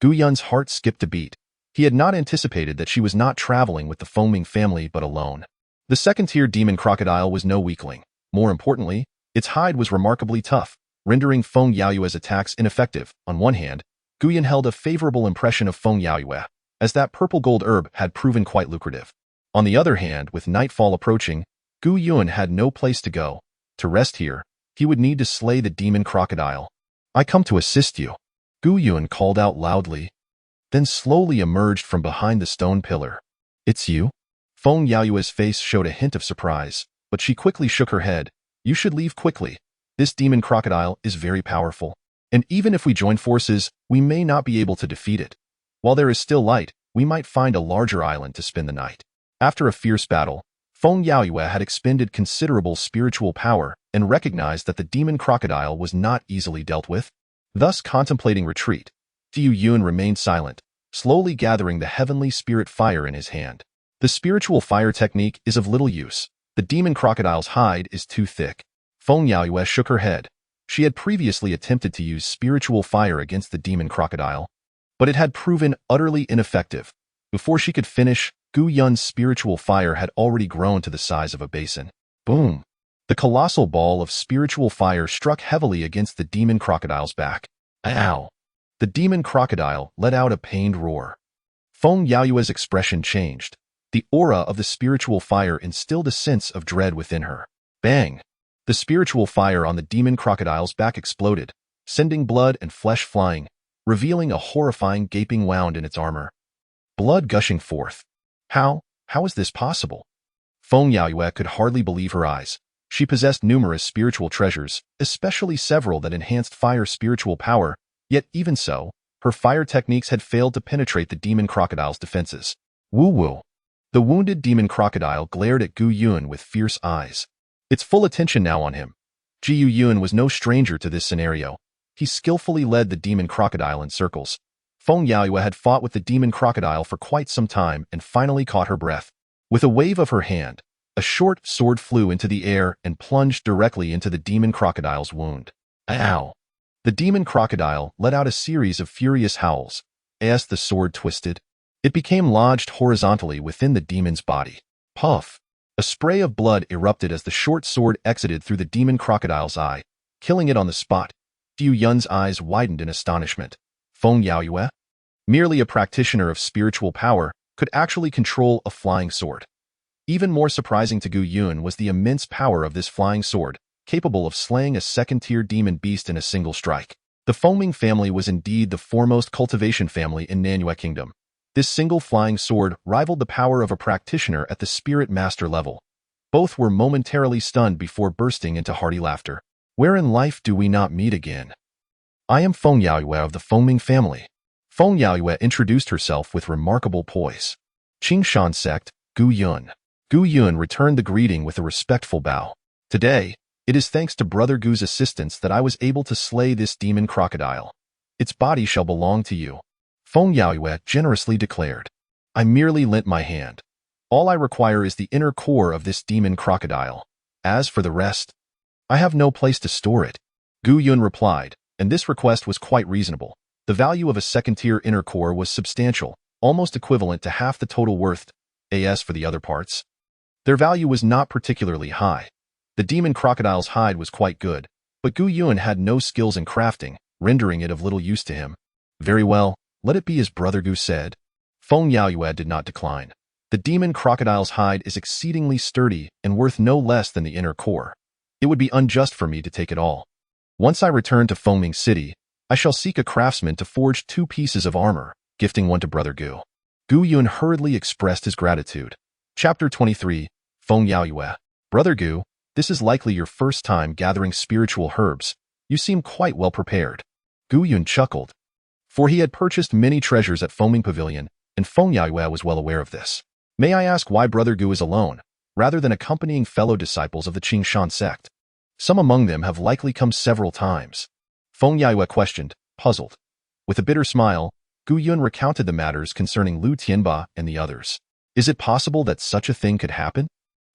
Gu Yun's heart skipped a beat. He had not anticipated that she was not traveling with the foaming family but alone. The second-tier demon crocodile was no weakling. More importantly, its hide was remarkably tough, rendering Feng Yaoyue's attacks ineffective. On one hand, Gu Yun held a favorable impression of Feng Yaoyue, as that purple gold herb had proven quite lucrative. On the other hand, with nightfall approaching, Gu Yun had no place to go. To rest here, he would need to slay the demon crocodile. I come to assist you, Gu Yun called out loudly, then slowly emerged from behind the stone pillar. It's you? Feng Yaoyue's face showed a hint of surprise, but she quickly shook her head. You should leave quickly. This demon crocodile is very powerful, and even if we join forces, we may not be able to defeat it. While there is still light, we might find a larger island to spend the night. After a fierce battle, Feng Yaoyue had expended considerable spiritual power and recognized that the demon crocodile was not easily dealt with. Thus contemplating retreat, Gu Yun remained silent, slowly gathering the heavenly spirit fire in his hand. The spiritual fire technique is of little use. The demon crocodile's hide is too thick. Feng Yaoyue shook her head. She had previously attempted to use spiritual fire against the demon crocodile, but it had proven utterly ineffective. Before she could finish, Gu Yun's spiritual fire had already grown to the size of a basin. Boom! The colossal ball of spiritual fire struck heavily against the demon crocodile's back. Ow! The demon crocodile let out a pained roar. Feng Yaoyue's expression changed. The aura of the spiritual fire instilled a sense of dread within her. Bang! The spiritual fire on the demon crocodile's back exploded, sending blood and flesh flying, revealing a horrifying gaping wound in its armor. Blood gushing forth. How is this possible? Feng Yaoyue could hardly believe her eyes. She possessed numerous spiritual treasures, especially several that enhanced fire spiritual power, yet even so, her fire techniques had failed to penetrate the demon crocodile's defenses. Woo-woo. The wounded demon crocodile glared at Gu Yun with fierce eyes. Its full attention now on him. Ji Yun was no stranger to this scenario. He skillfully led the demon crocodile in circles. Feng Yaoyue had fought with the demon crocodile for quite some time and finally caught her breath. With a wave of her hand, a short sword flew into the air and plunged directly into the demon crocodile's wound. Ow! The demon crocodile let out a series of furious howls. As the sword twisted, it became lodged horizontally within the demon's body. Puff! A spray of blood erupted as the short sword exited through the demon crocodile's eye, killing it on the spot. Fu Yun's eyes widened in astonishment. Feng Yaoyue, merely a practitioner of spiritual power, could actually control a flying sword. Even more surprising to Gu Yun was the immense power of this flying sword, capable of slaying a second-tier demon beast in a single strike. The Fengming family was indeed the foremost cultivation family in Nanyue Kingdom. This single flying sword rivaled the power of a practitioner at the spirit master level. Both were momentarily stunned before bursting into hearty laughter. Where in life do we not meet again? I am Feng Yaoyue of the Fengming family. Feng Yaoyue introduced herself with remarkable poise. Qingshan sect, Gu Yun. Gu Yun returned the greeting with a respectful bow. Today, it is thanks to Brother Gu's assistance that I was able to slay this demon crocodile. Its body shall belong to you. Feng Yaoyue generously declared. I merely lent my hand. All I require is the inner core of this demon crocodile. As for the rest, I have no place to store it. Gu Yun replied, and this request was quite reasonable. The value of a second-tier inner core was substantial, almost equivalent to half the total worth, as for the other parts. Their value was not particularly high. The demon crocodile's hide was quite good, but Gu Yun had no skills in crafting, rendering it of little use to him. Very well, let it be as Brother Gu said. Feng Yaoyue did not decline. The demon crocodile's hide is exceedingly sturdy and worth no less than the inner core. It would be unjust for me to take it all. Once I return to Fengming City, I shall seek a craftsman to forge 2 pieces of armor, gifting one to Brother Gu. Gu Yun hurriedly expressed his gratitude. Chapter 23, Feng Yaoyue. Brother Gu, this is likely your first time gathering spiritual herbs. You seem quite well prepared. Gu Yun chuckled, for he had purchased many treasures at Fengming Pavilion, and Feng Yaoyue was well aware of this. May I ask why Brother Gu is alone, rather than accompanying fellow disciples of the Qingshan sect? Some among them have likely come several times. Feng Yaoyue questioned, puzzled. With a bitter smile, Gu Yun recounted the matters concerning Lu Tianba and the others. Is it possible that such a thing could happen?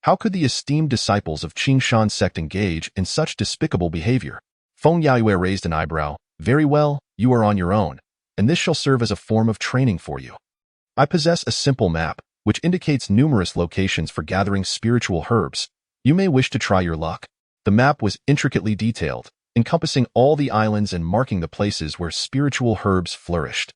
How could the esteemed disciples of Qingshan sect engage in such despicable behavior? Feng Yaoyue raised an eyebrow. Very well, you are on your own, and this shall serve as a form of training for you. I possess a simple map, which indicates numerous locations for gathering spiritual herbs. You may wish to try your luck. The map was intricately detailed, encompassing all the islands and marking the places where spiritual herbs flourished.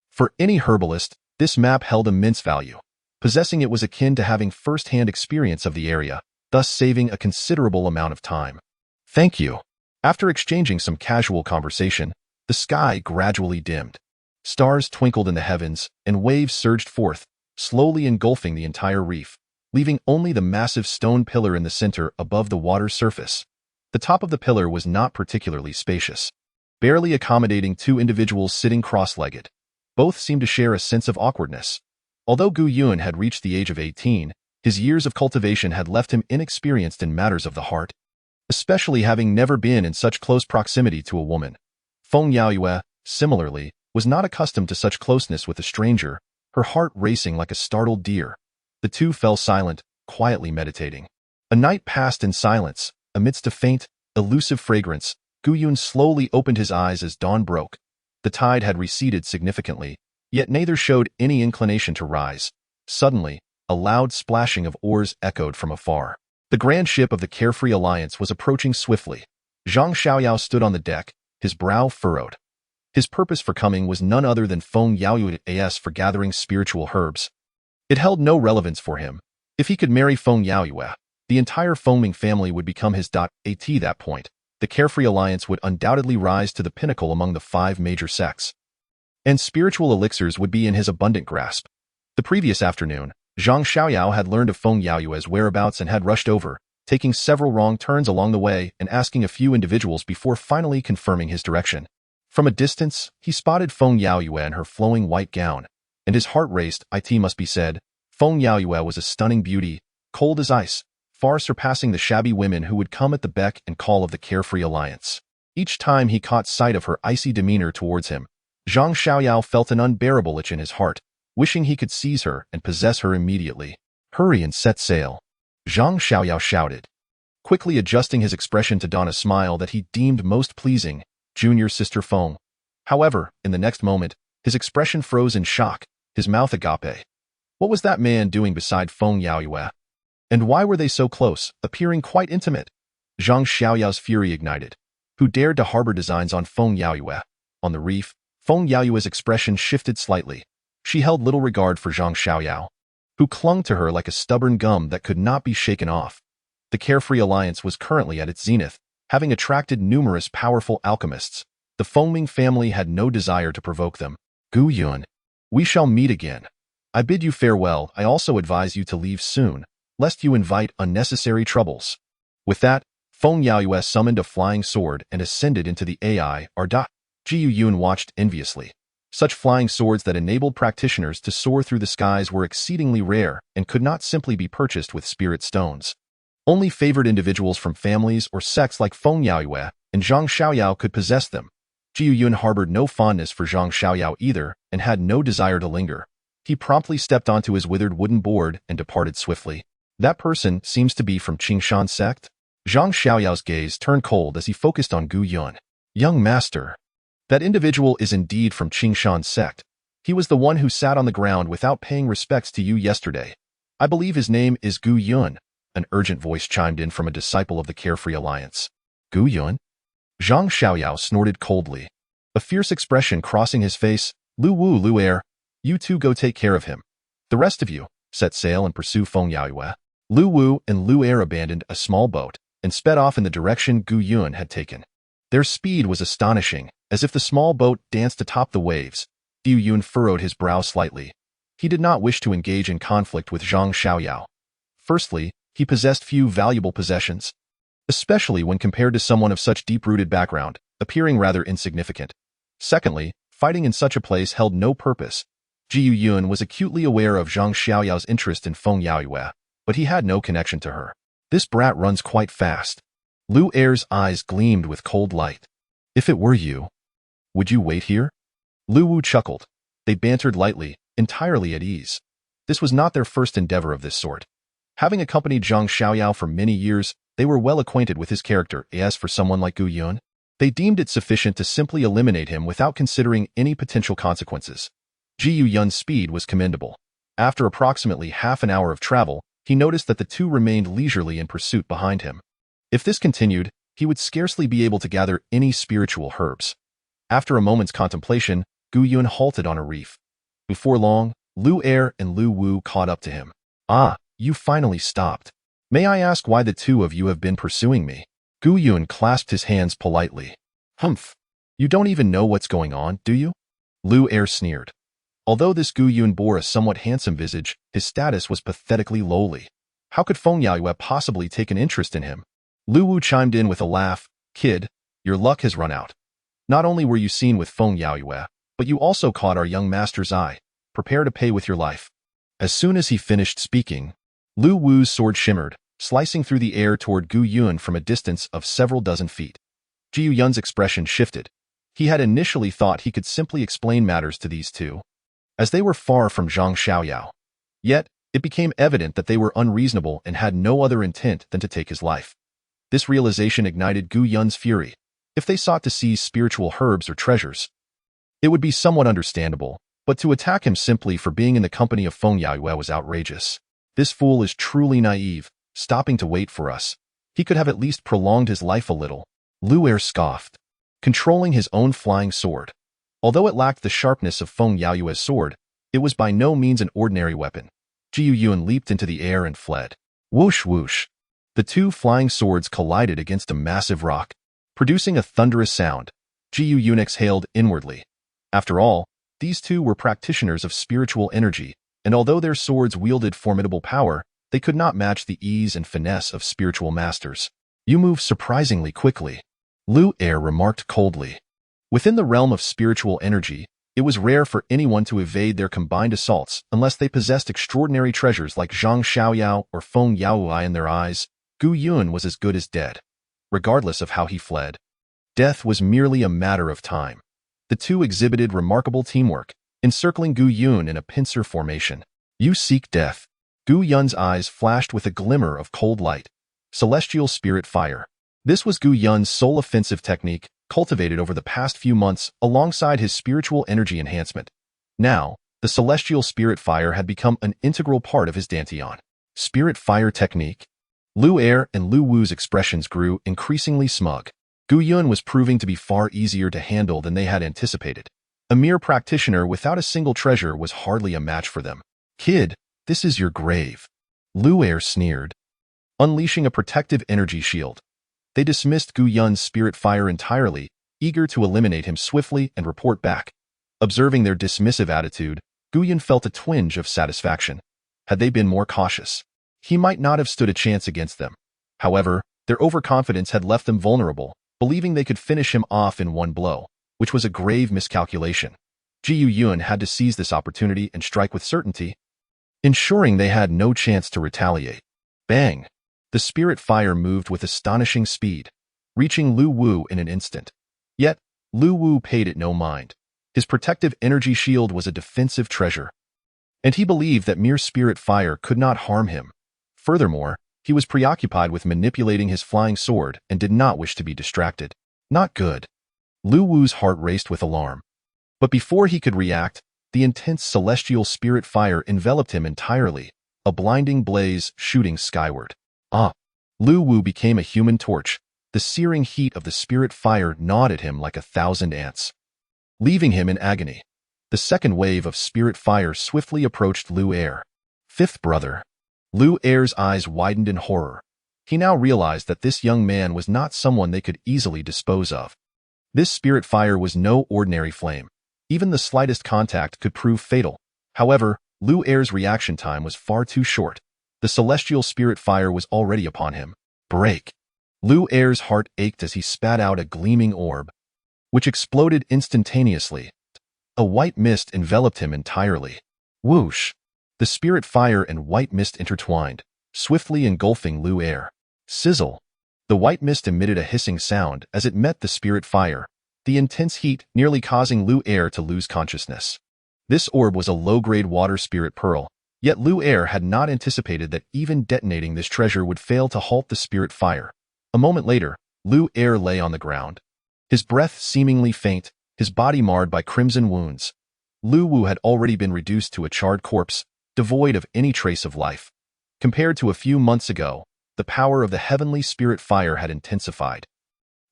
For any herbalist, this map held immense value. Possessing it was akin to having first-hand experience of the area, thus saving a considerable amount of time. Thank you. After exchanging some casual conversation, the sky gradually dimmed. Stars twinkled in the heavens, and waves surged forth, slowly engulfing the entire reef, leaving only the massive stone pillar in the center above the water's surface. The top of the pillar was not particularly spacious, barely accommodating 2 individuals sitting cross-legged. Both seemed to share a sense of awkwardness. Although Gu Yun had reached the age of 18, his years of cultivation had left him inexperienced in matters of the heart, especially having never been in such close proximity to a woman. Feng Yaoyue, similarly, was not accustomed to such closeness with a stranger, her heart racing like a startled deer. The two fell silent, quietly meditating. A night passed in silence. Amidst a faint, elusive fragrance, Gu Yun slowly opened his eyes as dawn broke. The tide had receded significantly, yet neither showed any inclination to rise. Suddenly, a loud splashing of oars echoed from afar. The grand ship of the Carefree Alliance was approaching swiftly. Zhang Xiaoyao stood on the deck, his brow furrowed. His purpose for coming was none other than Feng Yaoyue's for gathering spiritual herbs. It held no relevance for him. If he could marry Feng Yaoyue, the entire Fengming family would become his. At that point, the carefree alliance would undoubtedly rise to the pinnacle among the 5 major sects. And spiritual elixirs would be in his abundant grasp. The previous afternoon, Zhang Xiaoyao had learned of Feng Yaoyue's whereabouts and had rushed over, taking several wrong turns along the way and asking a few individuals before finally confirming his direction. From a distance, he spotted Feng Yaoyue in her flowing white gown, and his heart raced. It must be said, Feng Yaoyue was a stunning beauty, cold as ice, far surpassing the shabby women who would come at the beck and call of the carefree alliance. Each time he caught sight of her icy demeanor towards him, Zhang Xiaoyao felt an unbearable itch in his heart, wishing he could seize her and possess her immediately. Hurry and set sail, Zhang Xiaoyao shouted, quickly adjusting his expression to don a smile that he deemed most pleasing. Junior sister Feng. However, in the next moment, his expression froze in shock, his mouth agape. What was that man doing beside Feng Yaoyue? And why were they so close, appearing quite intimate? Zhang Xiaoyao's fury ignited. Who dared to harbor designs on Feng Yaoyue? On the reef, Feng Yaoyue's expression shifted slightly. She held little regard for Zhang Xiaoyao, who clung to her like a stubborn gum that could not be shaken off. The carefree alliance was currently at its zenith, having attracted numerous powerful alchemists. The Fengming family had no desire to provoke them. Gu Yun, we shall meet again. I bid you farewell. I also advise you to leave soon, lest you invite unnecessary troubles. With that, Feng Yaoyue summoned a flying sword and ascended into the AI. Jiu Yun watched enviously. Such flying swords that enabled practitioners to soar through the skies were exceedingly rare and could not simply be purchased with spirit stones. Only favored individuals from families or sects like Feng Yaoyue and Zhang Xiaoyao could possess them. Jiu Yun harbored no fondness for Zhang Xiaoyao either and had no desire to linger. He promptly stepped onto his withered wooden board and departed swiftly. That person seems to be from Qingshan sect? Zhang Xiaoyao's gaze turned cold as he focused on Gu Yun. Young master. That individual is indeed from Qingshan sect. He was the one who sat on the ground without paying respects to you yesterday. I believe his name is Gu Yun. An urgent voice chimed in from a disciple of the Carefree Alliance. Gu Yun? Zhang Xiaoyao snorted coldly, a fierce expression crossing his face. Lu Wu Lu Er, you two go take care of him. The rest of you, set sail and pursue Feng Yaoyue. Lu Wu and Lu Er abandoned a small boat and sped off in the direction Gu Yun had taken. Their speed was astonishing, as if the small boat danced atop the waves. Gu Yun furrowed his brow slightly. He did not wish to engage in conflict with Zhang Xiaoyao. Firstly, he possessed few valuable possessions, especially when compared to someone of such deep-rooted background, appearing rather insignificant. Secondly, fighting in such a place held no purpose. Jiu Yun was acutely aware of Zhang Xiaoyao's interest in Feng Yaoyue, but he had no connection to her. This brat runs quite fast. Lu Er's eyes gleamed with cold light. If it were you, would you wait here? Lu Wu chuckled. They bantered lightly, entirely at ease. This was not their first endeavor of this sort. Having accompanied Zhang Xiaoyao for many years, they were well acquainted with his character. As for someone like Gu Yun, they deemed it sufficient to simply eliminate him without considering any potential consequences. Jiu Yun's speed was commendable. After approximately half an hour of travel, he noticed that the two remained leisurely in pursuit behind him. If this continued, he would scarcely be able to gather any spiritual herbs. After a moment's contemplation, Gu Yun halted on a reef. Before long, Lu Er and Lu Wu caught up to him. Ah, you finally stopped. May I ask why the two of you have been pursuing me? Gu Yun clasped his hands politely. Humph. You don't even know what's going on, do you? Lu Er sneered. Although this Gu Yun bore a somewhat handsome visage, his status was pathetically lowly. How could Feng Yaoyue possibly take an interest in him? Lu Wu chimed in with a laugh. Kid, your luck has run out. Not only were you seen with Feng Yaoyue, but you also caught our young master's eye. Prepare to pay with your life. As soon as he finished speaking, Lu Wu's sword shimmered, slicing through the air toward Gu Yun from a distance of several dozen feet. Jiu Yun's expression shifted. He had initially thought he could simply explain matters to these two, as they were far from Zhang Xiaoyao. Yet, it became evident that they were unreasonable and had no other intent than to take his life. This realization ignited Gu Yun's fury. If they sought to seize spiritual herbs or treasures, it would be somewhat understandable, but to attack him simply for being in the company of Feng Yaoyue was outrageous. This fool is truly naive, stopping to wait for us. He could have at least prolonged his life a little. Lu Er scoffed, controlling his own flying sword. Although it lacked the sharpness of Feng Yaoyue's sword, it was by no means an ordinary weapon. Jiu Yuan leaped into the air and fled. Whoosh whoosh. The two flying swords collided against a massive rock, producing a thunderous sound. Jiu Yuan exhaled inwardly. After all, these two were practitioners of spiritual energy, and although their swords wielded formidable power, they could not match the ease and finesse of spiritual masters. You move surprisingly quickly, Lu Er remarked coldly. Within the realm of spiritual energy, it was rare for anyone to evade their combined assaults unless they possessed extraordinary treasures like Zhang Xiaoyao or Feng Yaoai in their eyes. Gu Yun was as good as dead, regardless of how he fled. Death was merely a matter of time. The two exhibited remarkable teamwork, encircling Gu Yun in a pincer formation. You seek death. Gu Yun's eyes flashed with a glimmer of cold light. Celestial spirit fire. This was Gu Yun's sole offensive technique, cultivated over the past few months alongside his spiritual energy enhancement. Now, the celestial spirit fire had become an integral part of his dantian. Spirit fire technique. Lu Er and Lu Wu's expressions grew increasingly smug. Gu Yun was proving to be far easier to handle than they had anticipated. A mere practitioner without a single treasure was hardly a match for them. Kid, this is your grave. Lu Er sneered, unleashing a protective energy shield. They dismissed Gu Yun's spirit fire entirely, eager to eliminate him swiftly and report back. Observing their dismissive attitude, Gu Yun felt a twinge of satisfaction. Had they been more cautious, he might not have stood a chance against them. However, their overconfidence had left them vulnerable, believing they could finish him off in one blow, which was a grave miscalculation. Jiu Yuan had to seize this opportunity and strike with certainty, ensuring they had no chance to retaliate. Bang! The spirit fire moved with astonishing speed, reaching Lu Wu in an instant. Yet, Lu Wu paid it no mind. His protective energy shield was a defensive treasure, and he believed that mere spirit fire could not harm him. Furthermore, he was preoccupied with manipulating his flying sword and did not wish to be distracted. Not good. Lu Wu's heart raced with alarm. But before he could react, the intense celestial spirit fire enveloped him entirely, a blinding blaze shooting skyward. Ah! Lu Wu became a human torch. The searing heat of the spirit fire gnawed at him like 1,000 ants, leaving him in agony. The second wave of spirit fire swiftly approached Lu Er. Fifth brother. Lu Er's eyes widened in horror. He now realized that this young man was not someone they could easily dispose of. This spirit fire was no ordinary flame. Even the slightest contact could prove fatal. However, Lu Er's reaction time was far too short. The celestial spirit fire was already upon him. Break! Lu Er's heart ached as he spat out a gleaming orb, which exploded instantaneously. A white mist enveloped him entirely. Whoosh! The spirit fire and white mist intertwined, swiftly engulfing Lu Er. Sizzle! The white mist emitted a hissing sound as it met the spirit fire, the intense heat nearly causing Lu Er to lose consciousness. This orb was a low-grade water spirit pearl, yet Lu Er had not anticipated that even detonating this treasure would fail to halt the spirit fire. A moment later, Lu Er lay on the ground, his breath seemingly faint, his body marred by crimson wounds. Lu Wu had already been reduced to a charred corpse, devoid of any trace of life. Compared to a few months ago, the power of the heavenly spirit fire had intensified,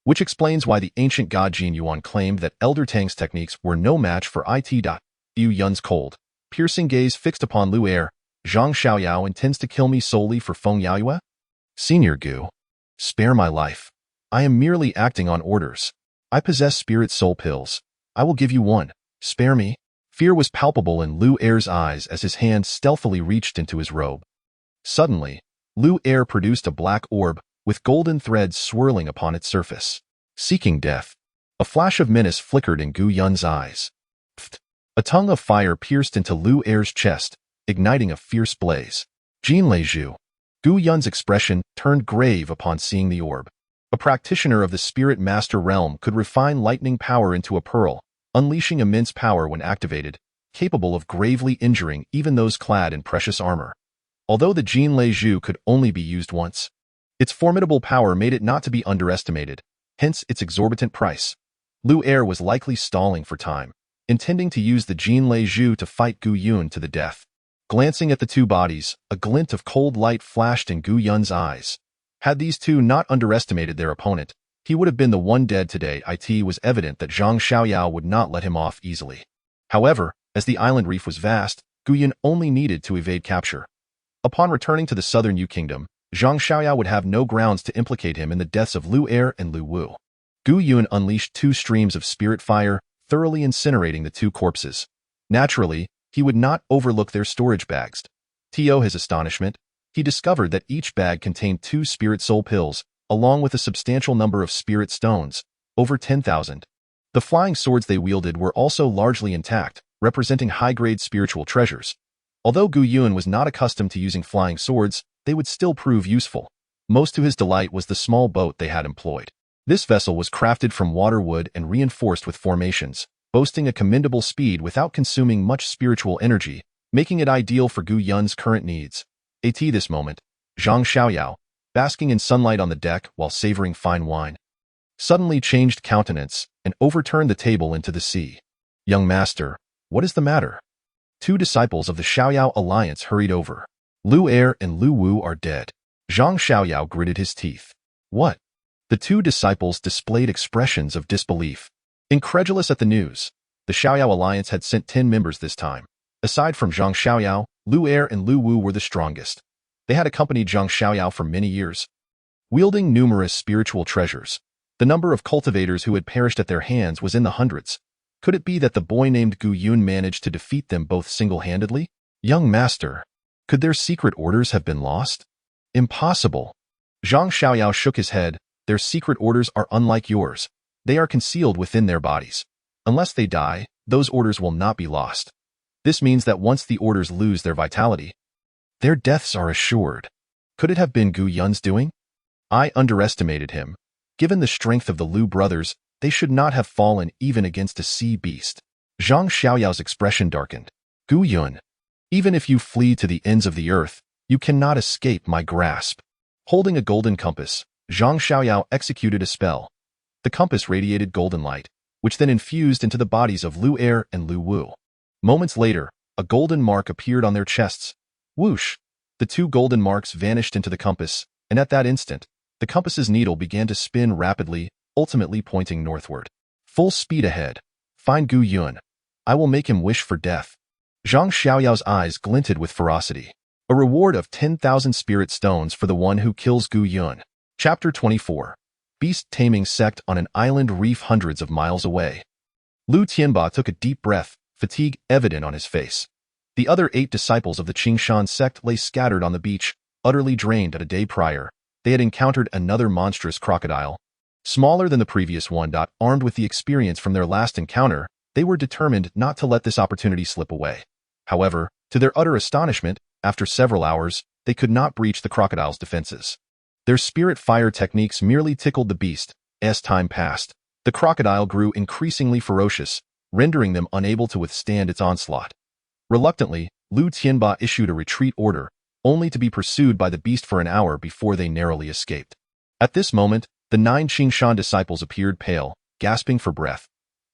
which explains why the ancient god Jin Yuan claimed that Elder Tang's techniques were no match for it. Yu Yun's cold, piercing gaze fixed upon Lu Er. Zhang Xiaoyao intends to kill me solely for Feng Yaoyue? Senior Gu, spare my life. I am merely acting on orders. I possess spirit soul pills. I will give you one. Spare me. Fear was palpable in Lu Er's eyes as his hand stealthily reached into his robe. Suddenly, Lu Er produced a black orb with golden threads swirling upon its surface. Seeking death. A flash of menace flickered in Gu Yun's eyes. Pfft. A tongue of fire pierced into Lu Er's chest, igniting a fierce blaze. Jin Leiju. Gu Yun's expression turned grave upon seeing the orb. A practitioner of the spirit master realm could refine lightning power into a pearl, unleashing immense power when activated, capable of gravely injuring even those clad in precious armor. Although the Jin Leiju could only be used once, its formidable power made it not to be underestimated, hence its exorbitant price. Lu Er was likely stalling for time, intending to use the Jin Leiju to fight Gu Yun to the death. Glancing at the two bodies, a glint of cold light flashed in Gu Yun's eyes. Had these two not underestimated their opponent, he would have been the one dead today. It was evident that Zhang Xiaoyao would not let him off easily. However, as the island reef was vast, Gu Yun only needed to evade capture. Upon returning to the southern Yu kingdom, Zhang Xiaoyao would have no grounds to implicate him in the deaths of Lu Er and Lu Wu. Gu Yun unleashed 2 streams of spirit fire, thoroughly incinerating the 2 corpses. Naturally, he would not overlook their storage bags. To his astonishment, he discovered that each bag contained 2 spirit soul pills, along with a substantial number of spirit stones, over 10,000. The flying swords they wielded were also largely intact, representing high-grade spiritual treasures. Although Gu Yun was not accustomed to using flying swords, they would still prove useful. Most to his delight was the small boat they had employed. This vessel was crafted from water wood and reinforced with formations, boasting a commendable speed without consuming much spiritual energy, making it ideal for Gu Yun's current needs. At this moment, Zhang Xiaoyao, basking in sunlight on the deck while savoring fine wine, suddenly changed countenance and overturned the table into the sea. "Young master, what is the matter?" 2 disciples of the Xiaoyao alliance hurried over. "Lu Er and Lu Wu are dead." Zhang Xiaoyao gritted his teeth. "What?" The 2 disciples displayed expressions of disbelief. Incredulous at the news, the Xiaoyao alliance had sent 10 members this time. Aside from Zhang Xiaoyao, Lu Er and Lu Wu were the strongest. They had accompanied Zhang Xiaoyao for many years, wielding numerous spiritual treasures. The number of cultivators who had perished at their hands was in the hundreds. Could it be that the boy named Gu Yun managed to defeat them both single-handedly? "Young master, could their secret orders have been lost?" "Impossible." Zhang Xiaoyao shook his head. "Their secret orders are unlike yours. They are concealed within their bodies. Unless they die, those orders will not be lost. This means that once the orders lose their vitality, their deaths are assured." Could it have been Gu Yun's doing? I underestimated him. Given the strength of the Lu brothers, they should not have fallen even against a sea beast. Zhang Xiaoyao's expression darkened. "Gu Yun, even if you flee to the ends of the earth, you cannot escape my grasp." Holding a golden compass, Zhang Xiaoyao executed a spell. The compass radiated golden light, which then infused into the bodies of Lu Er and Lu Wu. Moments later, a golden mark appeared on their chests. Whoosh! The 2 golden marks vanished into the compass, and at that instant, the compass's needle began to spin rapidly, ultimately pointing northward. "Full speed ahead. Find Gu Yun. I will make him wish for death." Zhang Xiaoyao's eyes glinted with ferocity. A reward of 10,000 spirit stones for the one who kills Gu Yun. Chapter 24. Beast Taming Sect on an island reef hundreds of miles away. Lu Tianba took a deep breath, fatigue evident on his face. The other 8 disciples of the Qingshan sect lay scattered on the beach, utterly drained. At a day prior, they had encountered another monstrous crocodile. Smaller than the previous one. Armed with the experience from their last encounter, they were determined not to let this opportunity slip away. However, to their utter astonishment, after several hours, they could not breach the crocodile's defenses. Their spirit fire techniques merely tickled the beast. As time passed, the crocodile grew increasingly ferocious, rendering them unable to withstand its onslaught. Reluctantly, Lu Tianba issued a retreat order, only to be pursued by the beast for an hour before they narrowly escaped. At this moment, the 9 Qingshan disciples appeared pale, gasping for breath.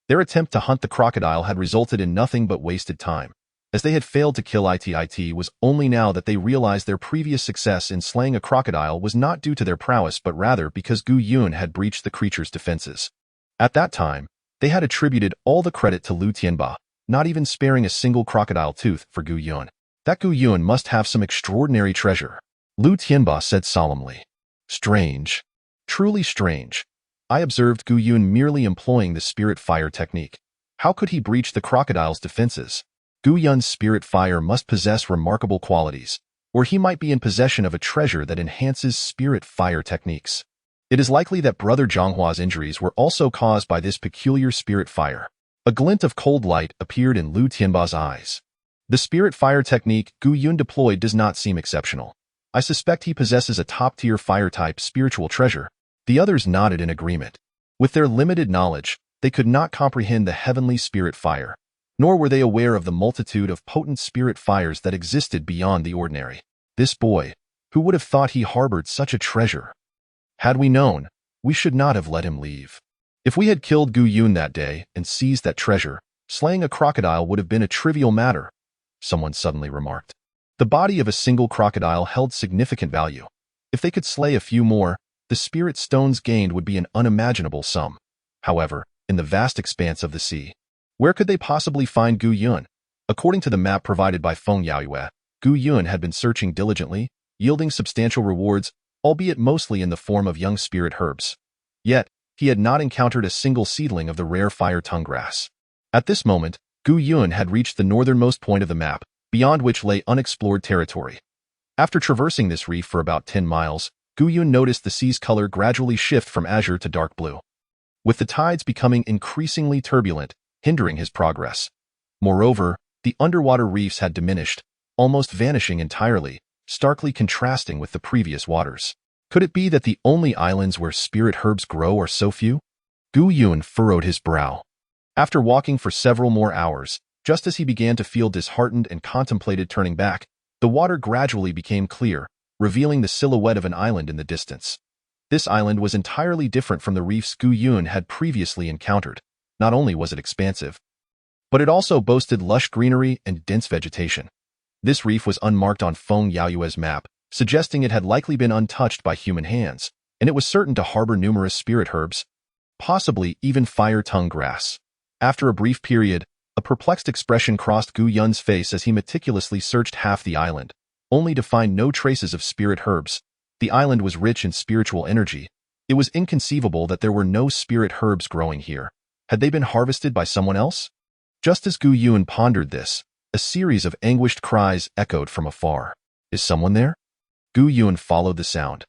Their attempt to hunt the crocodile had resulted in nothing but wasted time, as they had failed to kill it. It was only now that they realized their previous success in slaying a crocodile was not due to their prowess but rather because Gu Yun had breached the creature's defenses. At that time, they had attributed all the credit to Lu Tianba, not even sparing a single crocodile tooth for Gu Yun. That Gu Yun must have some extraordinary treasure, Lu Tianba said solemnly. Strange. Truly strange. I observed Gu Yun merely employing the spirit fire technique. How could he breach the crocodile's defenses? Gu Yun's spirit fire must possess remarkable qualities, or he might be in possession of a treasure that enhances spirit fire techniques. It is likely that Brother Zhanghua's injuries were also caused by this peculiar spirit fire. A glint of cold light appeared in Lu Tianba's eyes. The spirit fire technique Gu Yun deployed does not seem exceptional. I suspect he possesses a top-tier fire-type spiritual treasure. The others nodded in agreement. With their limited knowledge, they could not comprehend the heavenly spirit fire, nor were they aware of the multitude of potent spirit fires that existed beyond the ordinary. This boy, who would have thought he harbored such a treasure? Had we known, we should not have let him leave. If we had killed Gu Yun that day and seized that treasure, slaying a crocodile would have been a trivial matter, someone suddenly remarked. The body of a single crocodile held significant value. If they could slay a few more, the spirit stones gained would be an unimaginable sum. However, in the vast expanse of the sea, where could they possibly find Gu Yun? According to the map provided by Feng Yaoyue, Gu Yun had been searching diligently, yielding substantial rewards, albeit mostly in the form of young spirit herbs. Yet, he had not encountered a single seedling of the rare fire tongue grass. At this moment, Gu Yun had reached the northernmost point of the map, beyond which lay unexplored territory. After traversing this reef for about 10 miles, Gu Yun noticed the sea's color gradually shift from azure to dark blue, with the tides becoming increasingly turbulent, hindering his progress. Moreover, the underwater reefs had diminished, almost vanishing entirely, starkly contrasting with the previous waters. Could it be that the only islands where spirit herbs grow are so few? Gu Yun furrowed his brow. After walking for several more hours, just as he began to feel disheartened and contemplated turning back, the water gradually became clear, revealing the silhouette of an island in the distance. This island was entirely different from the reefs Gu Yun had previously encountered. Not only was it expansive, but it also boasted lush greenery and dense vegetation. This reef was unmarked on Feng Yaoyue's map, suggesting it had likely been untouched by human hands, and it was certain to harbor numerous spirit herbs, possibly even fire tongue grass. After a brief period, a perplexed expression crossed Gu Yun's face as he meticulously searched half the island, only to find no traces of spirit herbs. The island was rich in spiritual energy. It was inconceivable that there were no spirit herbs growing here. Had they been harvested by someone else? Just as Gu Yun pondered this, a series of anguished cries echoed from afar. Is someone there? Gu Yun followed the sound.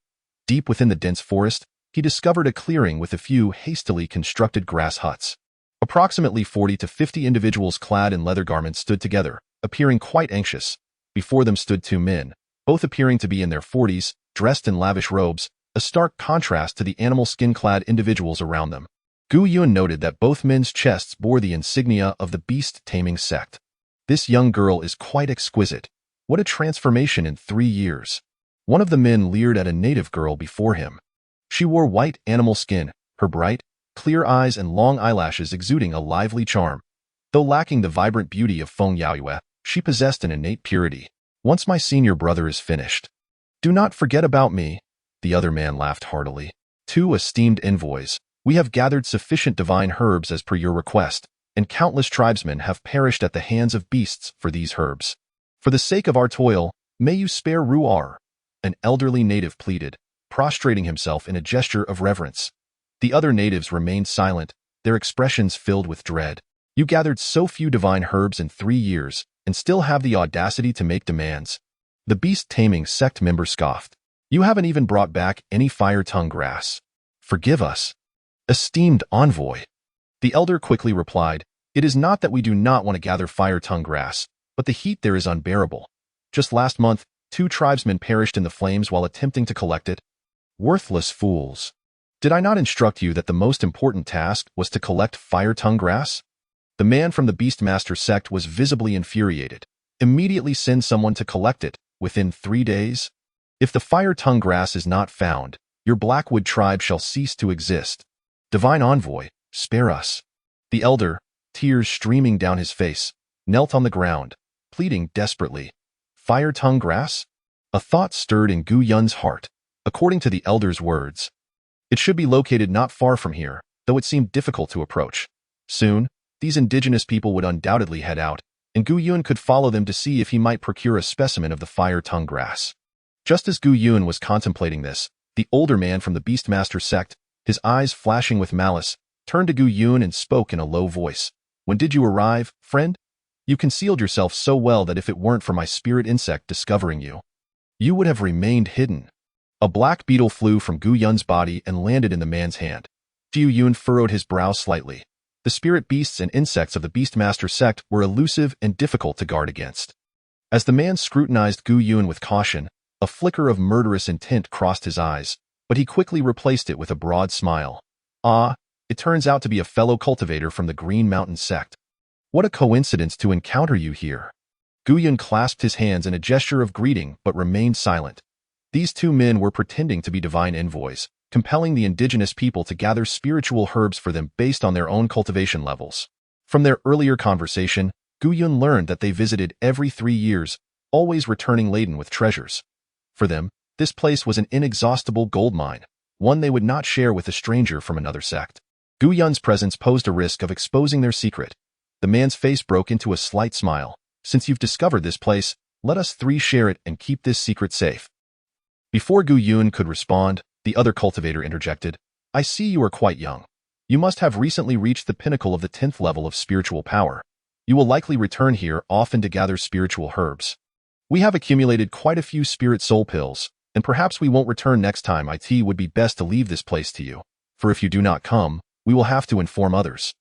Deep within the dense forest, he discovered a clearing with a few hastily constructed grass huts. Approximately 40 to 50 individuals clad in leather garments stood together, appearing quite anxious. Before them stood 2 men, both appearing to be in their 40s, dressed in lavish robes, a stark contrast to the animal skin-clad individuals around them. Gu Yun noted that both men's chests bore the insignia of the beast-taming sect. This young girl is quite exquisite. What a transformation in 3 years. One of the men leered at a native girl before him. She wore white animal skin, her bright, clear eyes and long eyelashes exuding a lively charm. Though lacking the vibrant beauty of Feng Yaoyue, she possessed an innate purity. Once my senior brother is finished, do not forget about me. The other man laughed heartily. 2 esteemed envoys, we have gathered sufficient divine herbs as per your request, and countless tribesmen have perished at the hands of beasts for these herbs. For the sake of our toil, may you spare Ruar, an elderly native pleaded, prostrating himself in a gesture of reverence. The other natives remained silent, their expressions filled with dread. You gathered so few divine herbs in 3 years, and still have the audacity to make demands. The beast-taming sect member scoffed. You haven't even brought back any fire tongue grass. Forgive us, esteemed envoy. The elder quickly replied, it is not that we do not want to gather fire tongue grass, but the heat there is unbearable. Just last month, 2 tribesmen perished in the flames while attempting to collect it. Worthless fools. Did I not instruct you that the most important task was to collect fire tongue grass? The man from the Beastmaster sect was visibly infuriated. Immediately send someone to collect it, within 3 days. If the fire tongue grass is not found, your Blackwood tribe shall cease to exist. Divine envoy, spare us. The elder, tears streaming down his face, knelt on the ground, pleading desperately. Fire tongue grass? A thought stirred in Gu Yun's heart. According to the elder's words, it should be located not far from here, though it seemed difficult to approach. Soon, these indigenous people would undoubtedly head out, and Gu Yun could follow them to see if he might procure a specimen of the fire tongue grass. Just as Gu Yun was contemplating this, the older man from the Beastmaster sect, his eyes flashing with malice, turned to Gu Yun and spoke in a low voice. When did you arrive, friend? You concealed yourself so well that if it weren't for my spirit insect discovering you, you would have remained hidden. A black beetle flew from Gu Yun's body and landed in the man's hand. Gu Yun furrowed his brow slightly. The spirit beasts and insects of the Beastmaster sect were elusive and difficult to guard against. As the man scrutinized Gu Yun with caution, a flicker of murderous intent crossed his eyes, but he quickly replaced it with a broad smile. Ah, it turns out to be a fellow cultivator from the Green Mountain sect. What a coincidence to encounter you here. Gu Yun clasped his hands in a gesture of greeting but remained silent. These 2 men were pretending to be divine envoys, compelling the indigenous people to gather spiritual herbs for them based on their own cultivation levels. From their earlier conversation, Gu Yun learned that they visited every 3 years, always returning laden with treasures. For them, this place was an inexhaustible gold mine, one they would not share with a stranger from another sect. Gu Yun's presence posed a risk of exposing their secret. The man's face broke into a slight smile. Since you've discovered this place, Let us three share it and keep this secret safe." Before Gu Yun could respond, the other cultivator interjected, "I see you are quite young. You must have recently reached the pinnacle of the 10th level of spiritual power. You will likely return here often to gather spiritual herbs. We have accumulated quite a few spirit soul pills, and perhaps we won't return next time. It would be best to leave this place to you, for if you do not come, we will have to inform others."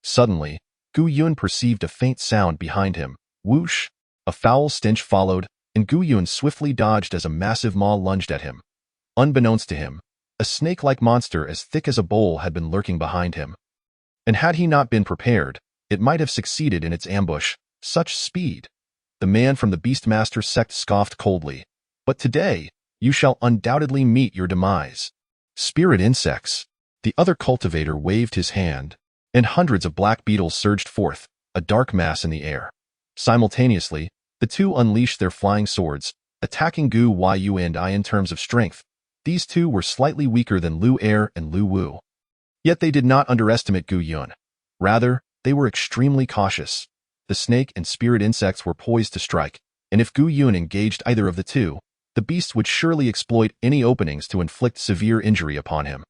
Suddenly, Gu Yun perceived a faint sound behind him. Whoosh! A foul stench followed, and Gu Yun swiftly dodged as a massive maw lunged at him. Unbeknownst to him, a snake-like monster as thick as a bowl had been lurking behind him. And had he not been prepared, it might have succeeded in its ambush. Such speed! The man from the Beastmaster sect scoffed coldly. "But today, you shall undoubtedly meet your demise." Spirit insects! The other cultivator waved his hand, and hundreds of black beetles surged forth, a dark mass in the air. Simultaneously, the two unleashed their flying swords, attacking Gu Yu and I. In terms of strength, these two were slightly weaker than Lu Er and Lu Wu. Yet they did not underestimate Gu Yun. Rather, they were extremely cautious. The snake and spirit insects were poised to strike, and if Gu Yun engaged either of the two, the beasts would surely exploit any openings to inflict severe injury upon him.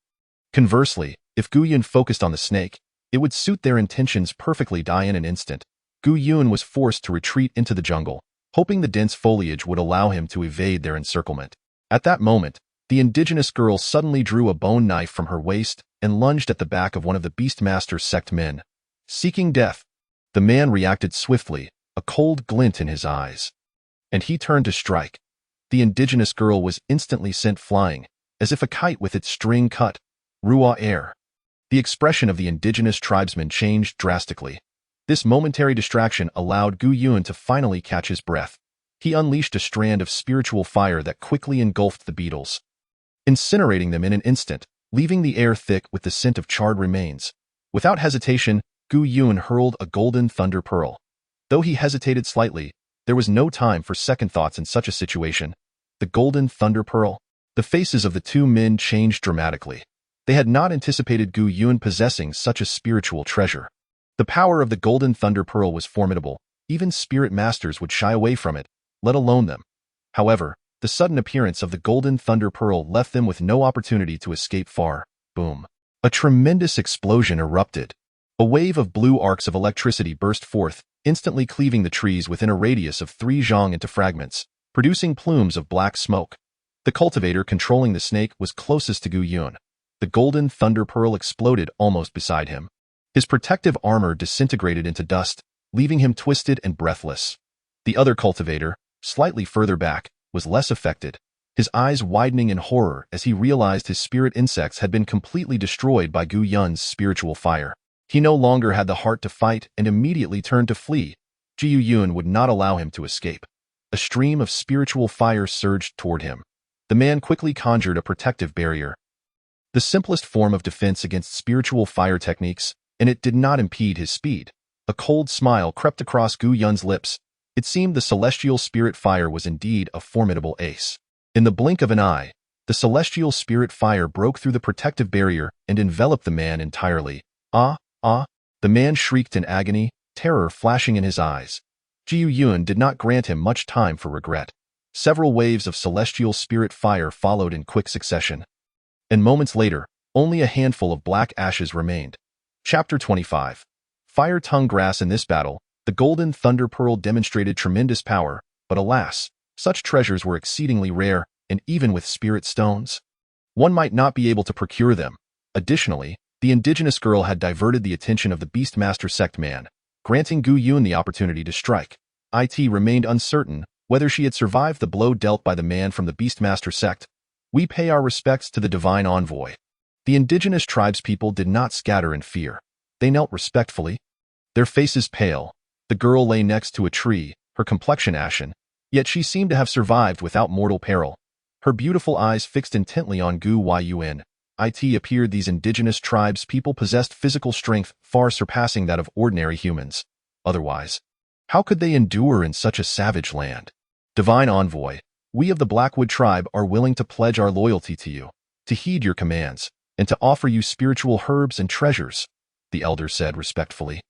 Conversely, if Gu Yun focused on the snake, it would suit their intentions perfectly. Die in an instant, Gu Yun was forced to retreat into the jungle, hoping the dense foliage would allow him to evade their encirclement. At that moment, the indigenous girl suddenly drew a bone knife from her waist and lunged at the back of one of the Beastmaster's sect men. Seeking death, the man reacted swiftly, a cold glint in his eyes. And he turned to strike. The indigenous girl was instantly sent flying, as if a kite with its string cut. Ruah air. The expression of the indigenous tribesman changed drastically. This momentary distraction allowed Gu Yun to finally catch his breath. He unleashed a strand of spiritual fire that quickly engulfed the beetles, incinerating them in an instant, leaving the air thick with the scent of charred remains. Without hesitation, Gu Yun hurled a golden thunder pearl. Though he hesitated slightly, there was no time for second thoughts in such a situation. The golden thunder pearl. The faces of the two men changed dramatically. They had not anticipated Gu Yun possessing such a spiritual treasure. The power of the golden thunder pearl was formidable. Even spirit masters would shy away from it, let alone them. However, the sudden appearance of the golden thunder pearl left them with no opportunity to escape far. Boom. A tremendous explosion erupted. A wave of blue arcs of electricity burst forth, instantly cleaving the trees within a radius of 3 zhang into fragments, producing plumes of black smoke. The cultivator controlling the snake was closest to Gu Yun. The golden thunder pearl exploded almost beside him. His protective armor disintegrated into dust, leaving him twisted and breathless. The other cultivator, slightly further back, was less affected, his eyes widening in horror as he realized his spirit insects had been completely destroyed by Gu Yun's spiritual fire. He no longer had the heart to fight and immediately turned to flee. Gu Yun would not allow him to escape. A stream of spiritual fire surged toward him. The man quickly conjured a protective barrier, the simplest form of defense against spiritual fire techniques, and it did not impede his speed. A cold smile crept across Gu Yun's lips. It seemed the celestial spirit fire was indeed a formidable ace. In the blink of an eye, the celestial spirit fire broke through the protective barrier and enveloped the man entirely. Ah, ah! The man shrieked in agony, terror flashing in his eyes. Gu Yun did not grant him much time for regret. Several waves of celestial spirit fire followed in quick succession. And moments later, only a handful of black ashes remained. Chapter 25. Fire tongue grass. In this battle, the golden thunder pearl demonstrated tremendous power, but alas, such treasures were exceedingly rare, and even with spirit stones, one might not be able to procure them. Additionally, the indigenous girl had diverted the attention of the Beastmaster sect man, granting Gu Yun the opportunity to strike. It remained uncertain whether she had survived the blow dealt by the man from the Beastmaster sect. We pay our respects to the divine envoy. The indigenous tribespeople did not scatter in fear. They knelt respectfully, their faces pale. The girl lay next to a tree, her complexion ashen, yet she seemed to have survived without mortal peril. Her beautiful eyes fixed intently on Gu Yun. It appeared these indigenous tribespeople possessed physical strength far surpassing that of ordinary humans. Otherwise, how could they endure in such a savage land? Divine envoy, we of the Blackwood tribe are willing to pledge our loyalty to you, to heed your commands, and to offer you spiritual herbs and treasures, the elder said respectfully.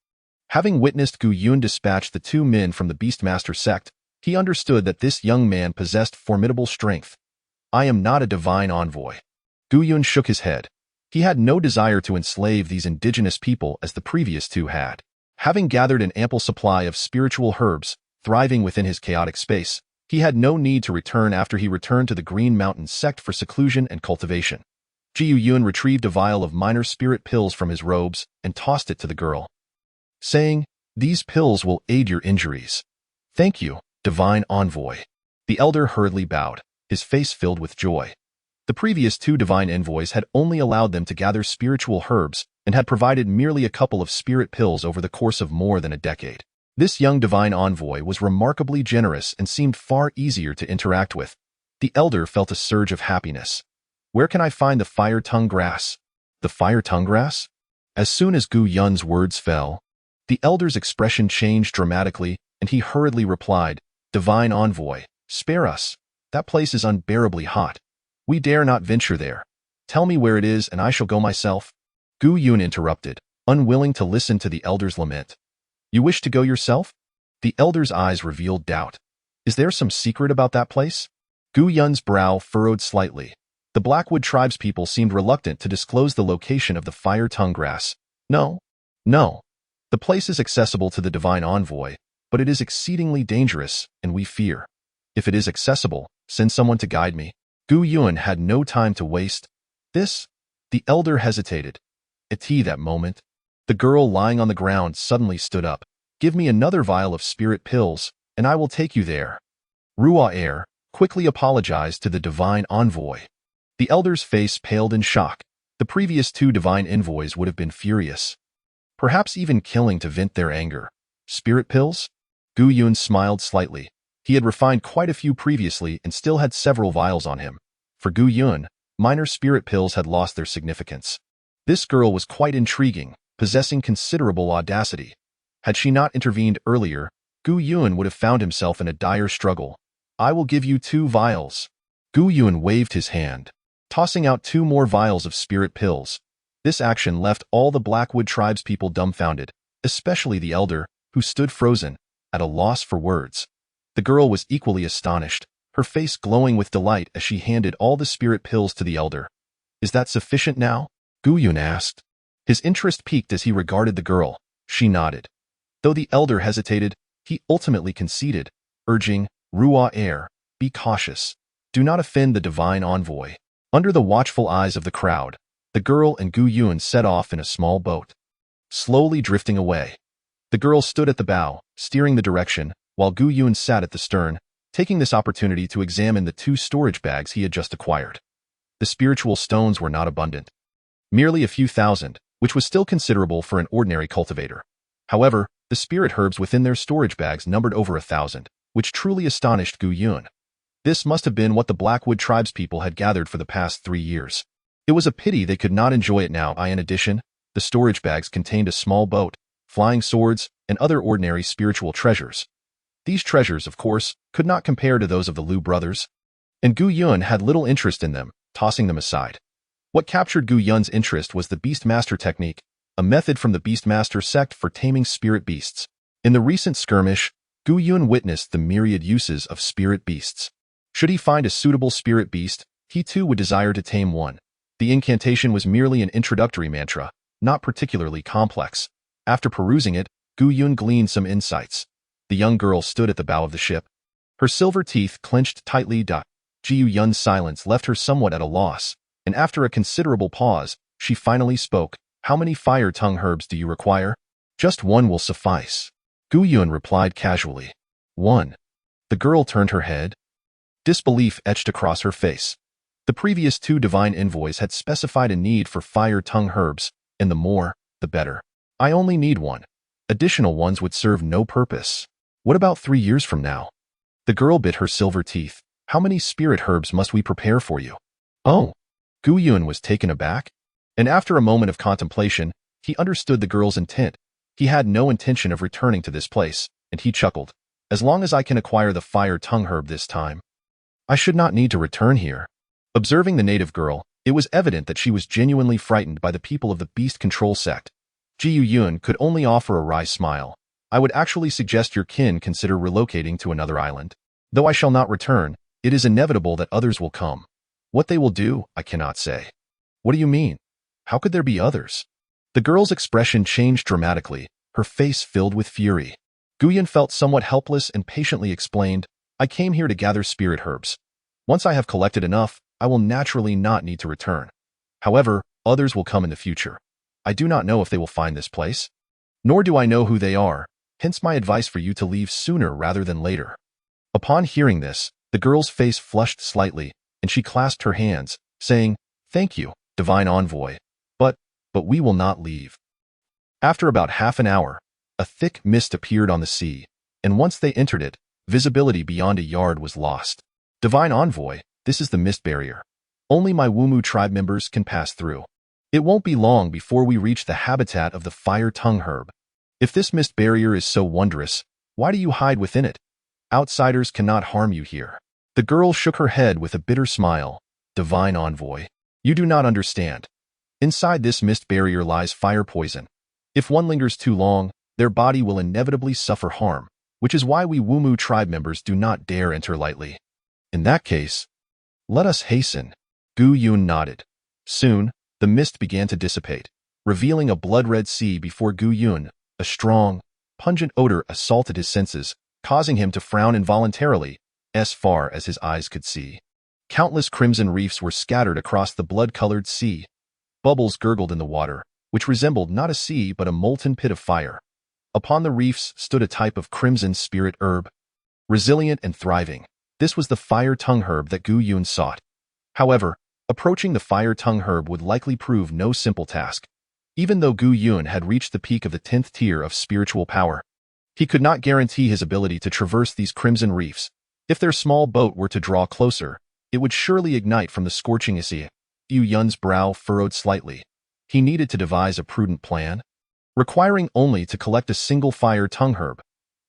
Having witnessed Gu Yun dispatch the two men from the Beastmaster sect, He understood that this young man possessed formidable strength. I am not a divine envoy. Gu Yun shook his head. He had no desire to enslave these indigenous people as the previous two had. Having gathered an ample supply of spiritual herbs, thriving within his chaotic space, he had no need to return after he returned to the Green Mountain sect for seclusion and cultivation. Ji Yun retrieved a vial of minor spirit pills from his robes and tossed it to the girl, saying, "These pills will aid your injuries." "Thank you, divine envoy." The elder hurriedly bowed, his face filled with joy. The previous two divine envoys had only allowed them to gather spiritual herbs and had provided merely a couple of spirit pills over the course of more than a decade. This young divine envoy was remarkably generous and seemed far easier to interact with. The elder felt a surge of happiness. "Where can I find the fire tongue grass?" "The fire tongue grass?" As soon as Gu Yun's words fell, the elder's expression changed dramatically, and he hurriedly replied, "Divine envoy, spare us. That place is unbearably hot. We dare not venture there. Tell me where it is and I shall go myself." Gu Yun interrupted, unwilling to listen to the elder's lament. "You wish to go yourself?" The elder's eyes revealed doubt. "Is there some secret about that place?" Gu Yun's brow furrowed slightly. The Blackwood tribespeople seemed reluctant to disclose the location of the fire tongue grass. No. The place is accessible to the divine envoy, but it is exceedingly dangerous, and we fear. If it is accessible, send someone to guide me." Gu Yun had no time to waste. The elder hesitated. At that moment, the girl lying on the ground suddenly stood up. "Give me another vial of spirit pills, and I will take you there." Ruah Air quickly apologized to the divine envoy. The elder's face paled in shock. The previous two divine envoys would have been furious, perhaps even killing to vent their anger. Spirit pills? Gu Yun smiled slightly. He had refined quite a few previously and still had several vials on him. For Gu Yun, minor spirit pills had lost their significance. This girl was quite intriguing, possessing considerable audacity. Had she not intervened earlier, Gu Yun would have found himself in a dire struggle. "I will give you 2 vials." Gu Yun waved his hand, tossing out 2 more vials of spirit pills. This action left all the Blackwood tribespeople dumbfounded, especially the elder, who stood frozen, at a loss for words. The girl was equally astonished, her face glowing with delight as she handed all the spirit pills to the elder. "Is that sufficient now?" Gu Yun asked. His interest piqued as he regarded the girl. She nodded. Though the elder hesitated, he ultimately conceded, urging, "Ruah Air, be cautious. Do not offend the divine envoy." Under the watchful eyes of the crowd, the girl and Gu Yun set off in a small boat, slowly drifting away. The girl stood at the bow, steering the direction, while Gu Yun sat at the stern, taking this opportunity to examine the 2 storage bags he had just acquired. The spiritual stones were not abundant. Merely a few thousand, which was still considerable for an ordinary cultivator. However, the spirit herbs within their storage bags numbered over 1,000, which truly astonished Gu Yun. This must have been what the Blackwood tribespeople had gathered for the past 3 years. It was a pity they could not enjoy it now. In addition, the storage bags contained a small boat, flying swords, and other ordinary spiritual treasures. These treasures, of course, could not compare to those of the Liu brothers, and Gu Yun had little interest in them, tossing them aside. What captured Gu Yun's interest was the Beastmaster technique, a method from the Beastmaster sect for taming spirit beasts. In the recent skirmish, Gu Yun witnessed the myriad uses of spirit beasts. Should he find a suitable spirit beast, he too would desire to tame one. The incantation was merely an introductory mantra, not particularly complex. After perusing it, Gu Yun gleaned some insights. The young girl stood at the bow of the ship. Her silver teeth clenched tightly. Ji Yun's silence left her somewhat at a loss, and after a considerable pause, she finally spoke. "How many fire tongue herbs do you require?" "Just 1 will suffice," Gu Yun replied casually. "1?" The girl turned her head. Disbelief etched across her face. The previous 2 divine envoys had specified a need for fire tongue herbs, and the more, the better. "I only need 1. Additional ones would serve no purpose." "What about 3 years from now?" The girl bit her silver teeth. "How many spirit herbs must we prepare for you?" "Oh." Gu Yun was taken aback, and after a moment of contemplation, he understood the girl's intent. He had no intention of returning to this place, and he chuckled. "As long as I can acquire the fire tongue herb this time, I should not need to return here." Observing the native girl, it was evident that she was genuinely frightened by the people of the beast control sect. Ji Yun could only offer a wry smile. I would actually suggest your kin consider relocating to another island. Though I shall not return, it is inevitable that others will come. What they will do, I cannot say. What do you mean? How could there be others? The girl's expression changed dramatically, her face filled with fury. Guyan felt somewhat helpless and patiently explained, I came here to gather spirit herbs. Once I have collected enough, I will naturally not need to return. However, others will come in the future. I do not know if they will find this place. Nor do I know who they are, hence my advice for you to leave sooner rather than later. Upon hearing this, the girl's face flushed slightly, and she clasped her hands, saying, Thank you, divine envoy. But we will not leave. After about half an hour, a thick mist appeared on the sea, and once they entered it, visibility beyond a yard was lost. Divine envoy, this is the mist barrier. Only my Wumu tribe members can pass through. It won't be long before we reach the habitat of the fire tongue herb. If this mist barrier is so wondrous, why do you hide within it? Outsiders cannot harm you here. The girl shook her head with a bitter smile. Divine envoy, you do not understand. Inside this mist barrier lies fire poison. If one lingers too long, their body will inevitably suffer harm, which is why we Wumu tribe members do not dare enter lightly. In that case, let us hasten. Gu Yun nodded. Soon, the mist began to dissipate, revealing a blood-red sea before Gu Yun. A strong, pungent odor assaulted his senses, causing him to frown involuntarily, as far as his eyes could see. Countless crimson reefs were scattered across the blood-colored sea. Bubbles gurgled in the water, which resembled not a sea but a molten pit of fire. Upon the reefs stood a type of crimson spirit herb. Resilient and thriving, this was the fire tongue herb that Gu Yun sought. However, approaching the fire tongue herb would likely prove no simple task. Even though Gu Yun had reached the peak of the 10th tier of spiritual power, he could not guarantee his ability to traverse these crimson reefs. If their small boat were to draw closer, it would surely ignite from the scorching sea. Gu Yun's brow furrowed slightly. He needed to devise a prudent plan, requiring only to collect a single fire tongue herb.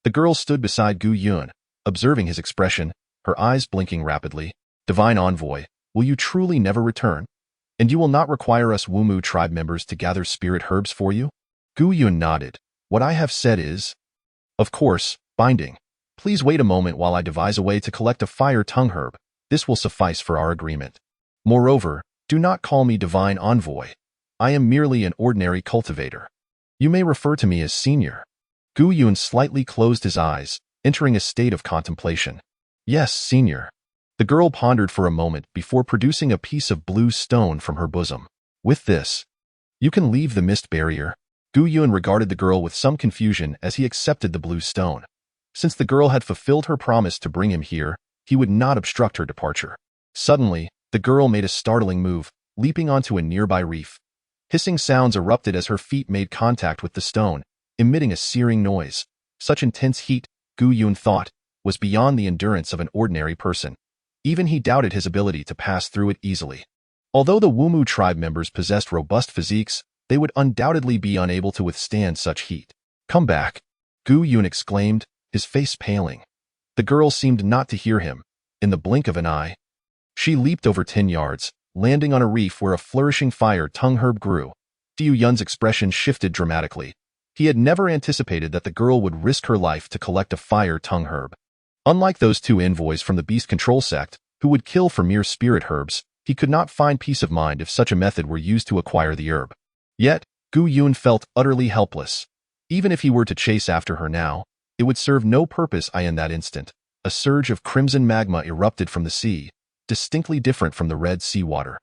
The girl stood beside Gu Yun, observing his expression, her eyes blinking rapidly. Divine envoy, will you truly never return? And you will not require us Wumu tribe members to gather spirit herbs for you? Gu Yun nodded. What I have said is, of course, binding. Please wait a moment while I devise a way to collect a fire tongue herb. This will suffice for our agreement. Moreover, do not call me divine envoy. I am merely an ordinary cultivator. You may refer to me as senior. Gu Yun slightly closed his eyes, entering a state of contemplation. Yes, senior. The girl pondered for a moment before producing a piece of blue stone from her bosom. With this, you can leave the mist barrier. Gu Yun regarded the girl with some confusion as he accepted the blue stone. Since the girl had fulfilled her promise to bring him here, he would not obstruct her departure. Suddenly, the girl made a startling move, leaping onto a nearby reef. Hissing sounds erupted as her feet made contact with the stone, emitting a searing noise. Such intense heat, Gu Yun thought, was beyond the endurance of an ordinary person. Even he doubted his ability to pass through it easily. Although the Wumu tribe members possessed robust physiques, they would undoubtedly be unable to withstand such heat. Come back, Gu Yun exclaimed, his face paling. The girl seemed not to hear him. In the blink of an eye, she leaped over 10 yards, landing on a reef where a flourishing fire tongue herb grew. Gu Yun's expression shifted dramatically. He had never anticipated that the girl would risk her life to collect a fire tongue herb. Unlike those two envoys from the beast control sect, who would kill for mere spirit herbs, he could not find peace of mind if such a method were used to acquire the herb. Yet, Gu Yun felt utterly helpless. Even if he were to chase after her now, it would serve no purpose. In that instant, a surge of crimson magma erupted from the sea, distinctly different from the red seawater.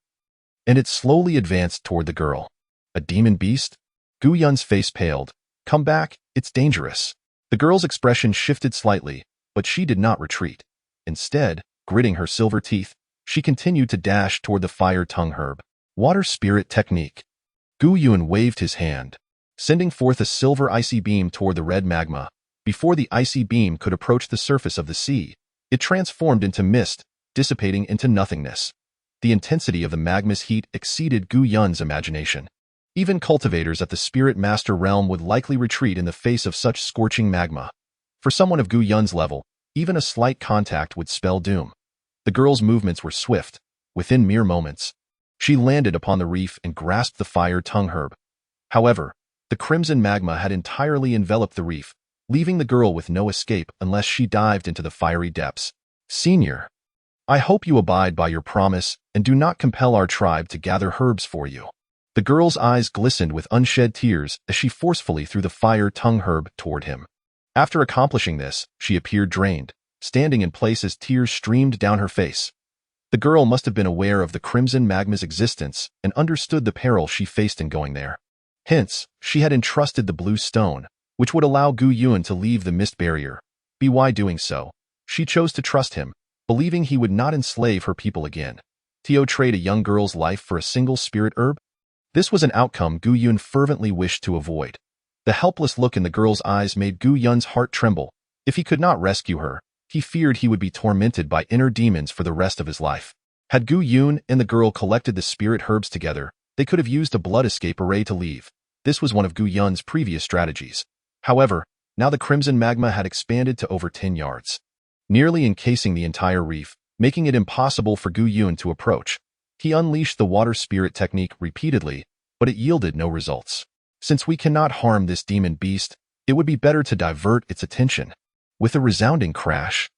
And it slowly advanced toward the girl. A demon beast? Gu Yun's face paled. Come back, it's dangerous. The girl's expression shifted slightly, but she did not retreat. Instead, gritting her silver teeth, she continued to dash toward the fire tongue herb. Water spirit technique. Gu Yun waved his hand, sending forth a silver icy beam toward the red magma. Before the icy beam could approach the surface of the sea, it transformed into mist, dissipating into nothingness. The intensity of the magma's heat exceeded Gu Yun's imagination. Even cultivators at the Spirit Master realm would likely retreat in the face of such scorching magma. For someone of Gu Yun's level, even a slight contact would spell doom. The girl's movements were swift. Within mere moments, she landed upon the reef and grasped the fire tongue herb. However, the crimson magma had entirely enveloped the reef, leaving the girl with no escape unless she dived into the fiery depths. Senior, I hope you abide by your promise and do not compel our tribe to gather herbs for you. The girl's eyes glistened with unshed tears as she forcefully threw the fire tongue herb toward him. After accomplishing this, she appeared drained, standing in place as tears streamed down her face. The girl must have been aware of the crimson magma's existence and understood the peril she faced in going there. Hence, she had entrusted the blue stone, which would allow Gu Yuan to leave the mist barrier. By doing so, she chose to trust him, believing he would not enslave her people again. To trade a young girl's life for a single spirit herb? This was an outcome Gu Yuan fervently wished to avoid. The helpless look in the girl's eyes made Gu Yuan's heart tremble. If he could not rescue her, he feared he would be tormented by inner demons for the rest of his life. Had Gu Yuan and the girl collected the spirit herbs together, they could have used a blood escape array to leave. This was one of Gu Yuan's previous strategies. However, now the crimson magma had expanded to over 10 yards, nearly encasing the entire reef, making it impossible for Gu Yuan to approach. He unleashed the water spirit technique repeatedly, but it yielded no results. Since we cannot harm this demon beast, it would be better to divert its attention. With a resounding crash,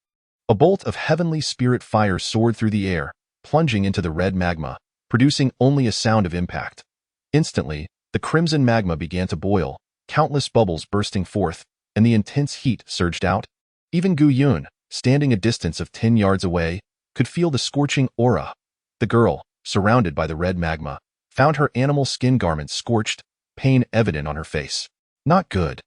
a bolt of heavenly spirit fire soared through the air, plunging into the red magma, producing only a sound of impact. Instantly, the crimson magma began to boil, countless bubbles bursting forth, and the intense heat surged out. Even Gu Yuan, standing a distance of 10 yards away, could feel the scorching aura. The girl, surrounded by the red magma, found her animal skin garments scorched, pain evident on her face. Not good.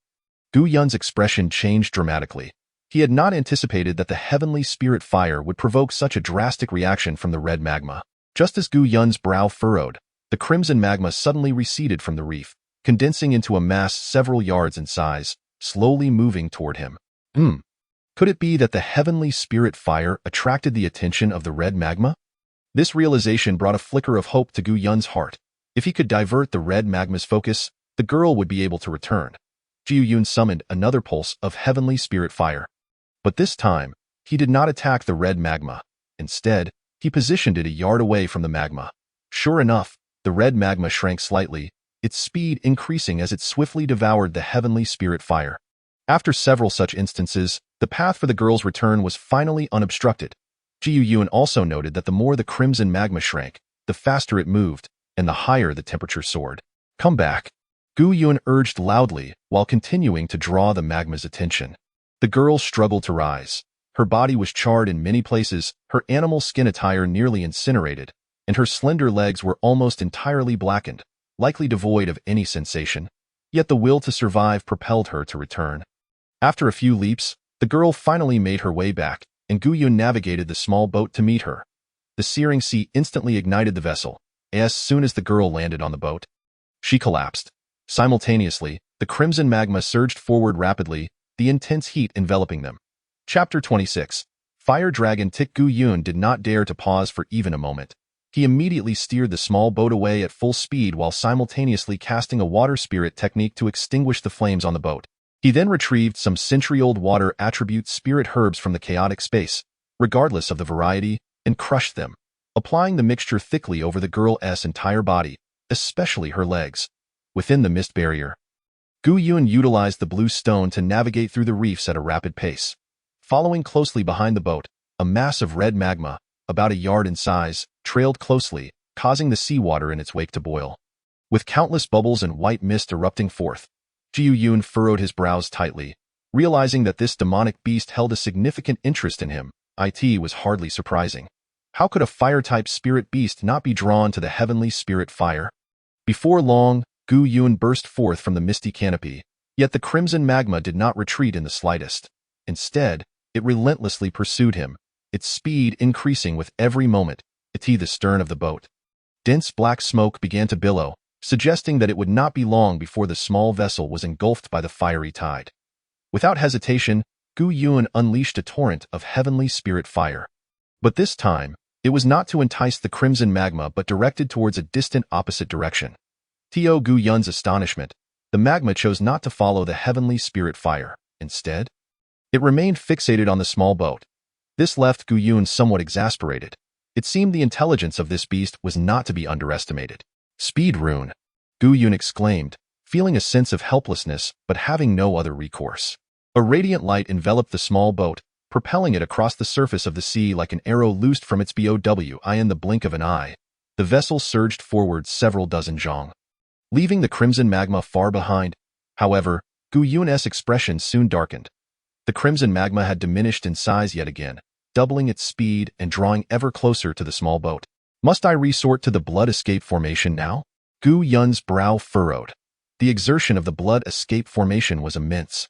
Gu Yuan's expression changed dramatically. He had not anticipated that the heavenly spirit fire would provoke such a drastic reaction from the red magma. Just as Gu Yuan's brow furrowed, the crimson magma suddenly receded from the reef, condensing into a mass several yards in size, slowly moving toward him. Could it be that the heavenly spirit fire attracted the attention of the red magma? This realization brought a flicker of hope to Gu Yuan's heart. If he could divert the red magma's focus, the girl would be able to return. Gu Yuan summoned another pulse of heavenly spirit fire. But this time, he did not attack the red magma. Instead, he positioned it a yard away from the magma. Sure enough, the red magma shrank slightly, its speed increasing as it swiftly devoured the heavenly spirit fire. After several such instances, the path for the girl's return was finally unobstructed. Gu Yuan also noted that the more the crimson magma shrank, the faster it moved, and the higher the temperature soared. Come back, Gu Yuan urged loudly while continuing to draw the magma's attention. The girl struggled to rise. Her body was charred in many places, her animal skin attire nearly incinerated, and her slender legs were almost entirely blackened, likely devoid of any sensation. Yet the will to survive propelled her to return. After a few leaps, the girl finally made her way back, and Gu Yuan navigated the small boat to meet her. The searing sea instantly ignited the vessel. As soon as the girl landed on the boat, she collapsed. Simultaneously, the crimson magma surged forward rapidly, the intense heat enveloping them. Chapter 26. Fire Dragon Tick. Gu Yuan did not dare to pause for even a moment. He immediately steered the small boat away at full speed while simultaneously casting a water spirit technique to extinguish the flames on the boat. He then retrieved some century-old water attribute spirit herbs from the chaotic space, regardless of the variety, and crushed them, applying the mixture thickly over the girl's entire body, especially her legs. Within the mist barrier, Gu Yuan utilized the blue stone to navigate through the reefs at a rapid pace. Following closely behind the boat, a mass of red magma, about a yard in size, trailed closely, causing the seawater in its wake to boil. With countless bubbles and white mist erupting forth, Gu Yuan furrowed his brows tightly, realizing that this demonic beast held a significant interest in him. It was hardly surprising. How could a fire-type spirit beast not be drawn to the heavenly spirit fire? Before long, Gu Yuan burst forth from the misty canopy, yet the crimson magma did not retreat in the slightest. Instead, it relentlessly pursued him, its speed increasing with every moment. At the stern of the boat, dense black smoke began to billow, suggesting that it would not be long before the small vessel was engulfed by the fiery tide. Without hesitation, Gu Yuan unleashed a torrent of heavenly spirit fire. But this time, it was not to entice the crimson magma but directed towards a distant opposite direction. To Gu Yuan's astonishment, the magma chose not to follow the heavenly spirit fire. Instead, it remained fixated on the small boat. This left Gu Yuan somewhat exasperated. It seemed the intelligence of this beast was not to be underestimated. Speed rune, Gu Yuan exclaimed, feeling a sense of helplessness but having no other recourse. A radiant light enveloped the small boat, propelling it across the surface of the sea like an arrow loosed from its bow. In the blink of an eye, the vessel surged forward several dozen zhang, leaving the crimson magma far behind. However, Gu Yun's expression soon darkened. The crimson magma had diminished in size yet again, doubling its speed and drawing ever closer to the small boat. Must I resort to the blood escape formation now? Gu Yun's brow furrowed. The exertion of the blood escape formation was immense.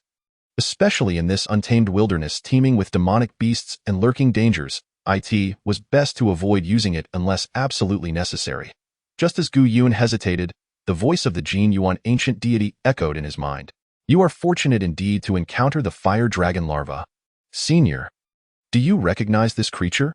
Especially in this untamed wilderness teeming with demonic beasts and lurking dangers, it was best to avoid using it unless absolutely necessary. Just as Gu Yun hesitated, the voice of the Jin Yuan ancient deity echoed in his mind. You are fortunate indeed to encounter the fire dragon larva. Senior, do you recognize this creature?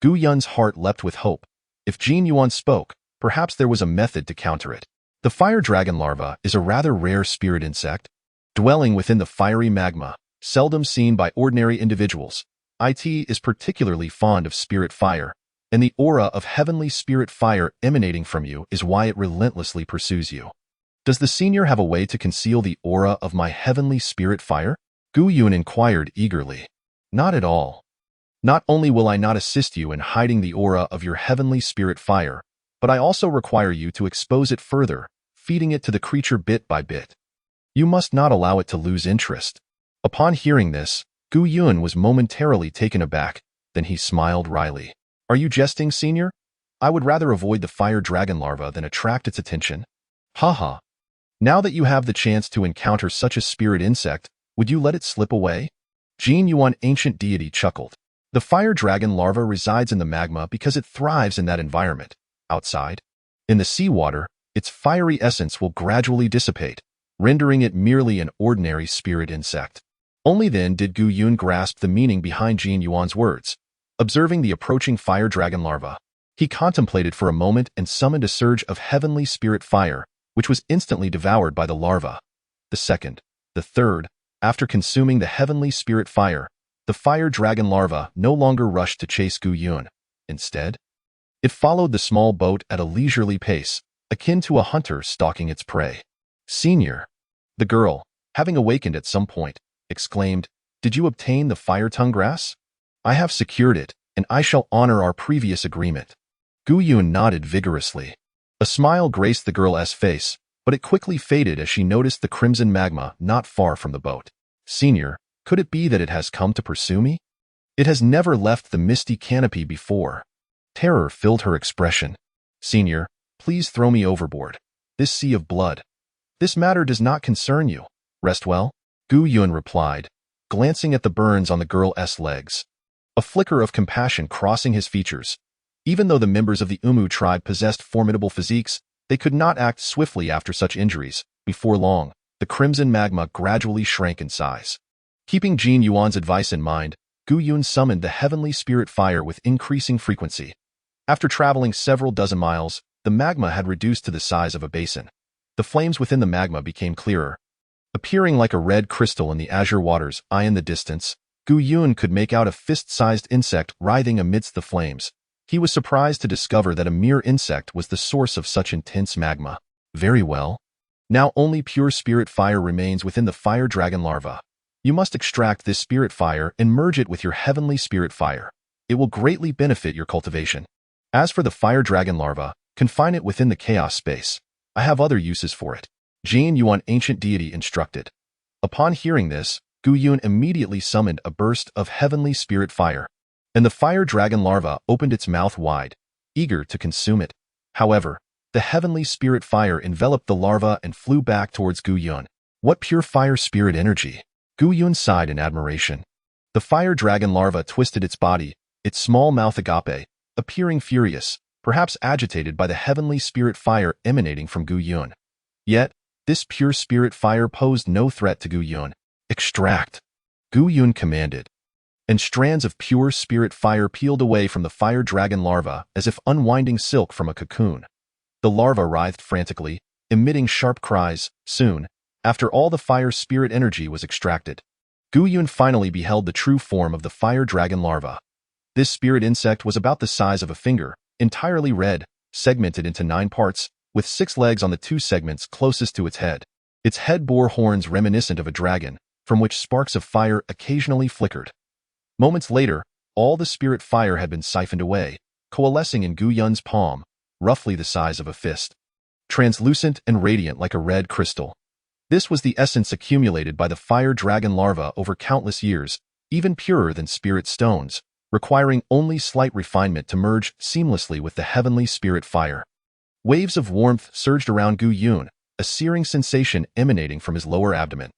Gu Yun's heart leapt with hope. If Jin Yuan spoke, perhaps there was a method to counter it. The fire dragon larva is a rather rare spirit insect, dwelling within the fiery magma, seldom seen by ordinary individuals. It is particularly fond of spirit fire, and the aura of heavenly spirit fire emanating from you is why it relentlessly pursues you. Does the senior have a way to conceal the aura of my heavenly spirit fire? Gu Yun inquired eagerly. Not at all. Not only will I not assist you in hiding the aura of your heavenly spirit fire, but I also require you to expose it further, feeding it to the creature bit by bit. You must not allow it to lose interest. Upon hearing this, Gu Yun was momentarily taken aback, then he smiled wryly. Are you jesting, senior? I would rather avoid the fire dragon larva than attract its attention. Haha. Now that you have the chance to encounter such a spirit insect, would you let it slip away? Jin Yuan ancient deity chuckled. The fire dragon larva resides in the magma because it thrives in that environment. Outside, in the seawater, its fiery essence will gradually dissipate, rendering it merely an ordinary spirit insect. Only then did Gu Yun grasp the meaning behind Jin Yuan's words. Observing the approaching fire dragon larva, he contemplated for a moment and summoned a surge of heavenly spirit fire, which was instantly devoured by the larva. The second, the third, after consuming the heavenly spirit fire, the fire dragon larva no longer rushed to chase Gu Yun. Instead, it followed the small boat at a leisurely pace, akin to a hunter stalking its prey. Senior, the girl, having awakened at some point, exclaimed, Did you obtain the fire tongue grass? I have secured it, and I shall honor our previous agreement. Gu Yun nodded vigorously. A smile graced the girl's face, but it quickly faded as she noticed the crimson magma not far from the boat. Senior, could it be that it has come to pursue me? It has never left the misty canopy before. Terror filled her expression. Senior, please throw me overboard. This sea of blood. This matter does not concern you. Rest well? Gu Yun replied, glancing at the burns on the girl's legs. A flicker of compassion crossing his features. Even though the members of the Umu tribe possessed formidable physiques, they could not act swiftly after such injuries. Before long, the crimson magma gradually shrank in size. Keeping Jin Yuan's advice in mind, Gu Yun summoned the heavenly spirit fire with increasing frequency. After traveling several dozen miles, the magma had reduced to the size of a basin. The flames within the magma became clearer. Appearing like a red crystal in the azure waters, in the distance, Gu Yun could make out a fist-sized insect writhing amidst the flames. He was surprised to discover that a mere insect was the source of such intense magma. Very well. Now only pure spirit fire remains within the fire dragon larva. You must extract this spirit fire and merge it with your heavenly spirit fire. It will greatly benefit your cultivation. As for the fire dragon larva, confine it within the chaos space. I have other uses for it. Jin Yuan ancient deity instructed. Upon hearing this, Gu Yun immediately summoned a burst of heavenly spirit fire, and the fire dragon larva opened its mouth wide, eager to consume it. However, the heavenly spirit fire enveloped the larva and flew back towards Gu Yun. What pure fire spirit energy! Gu Yun sighed in admiration. The fire dragon larva twisted its body, its small mouth agape, appearing furious, perhaps agitated by the heavenly spirit fire emanating from Gu Yun. Yet, this pure spirit fire posed no threat to Gu Yun. Extract! Gu Yun commanded, and strands of pure spirit fire peeled away from the fire dragon larva as if unwinding silk from a cocoon. The larva writhed frantically, emitting sharp cries. Soon, after all the fire spirit energy was extracted, Gu Yun finally beheld the true form of the fire dragon larva. This spirit insect was about the size of a finger, entirely red, segmented into 9 parts, with 6 legs on the 2 segments closest to its head. Its head bore horns reminiscent of a dragon, from which sparks of fire occasionally flickered. Moments later, all the spirit fire had been siphoned away, coalescing in Gu Yun's palm, roughly the size of a fist. Translucent and radiant like a red crystal. This was the essence accumulated by the fire dragon larva over countless years, even purer than spirit stones, requiring only slight refinement to merge seamlessly with the heavenly spirit fire. Waves of warmth surged around Gu Yun, a searing sensation emanating from his lower abdomen.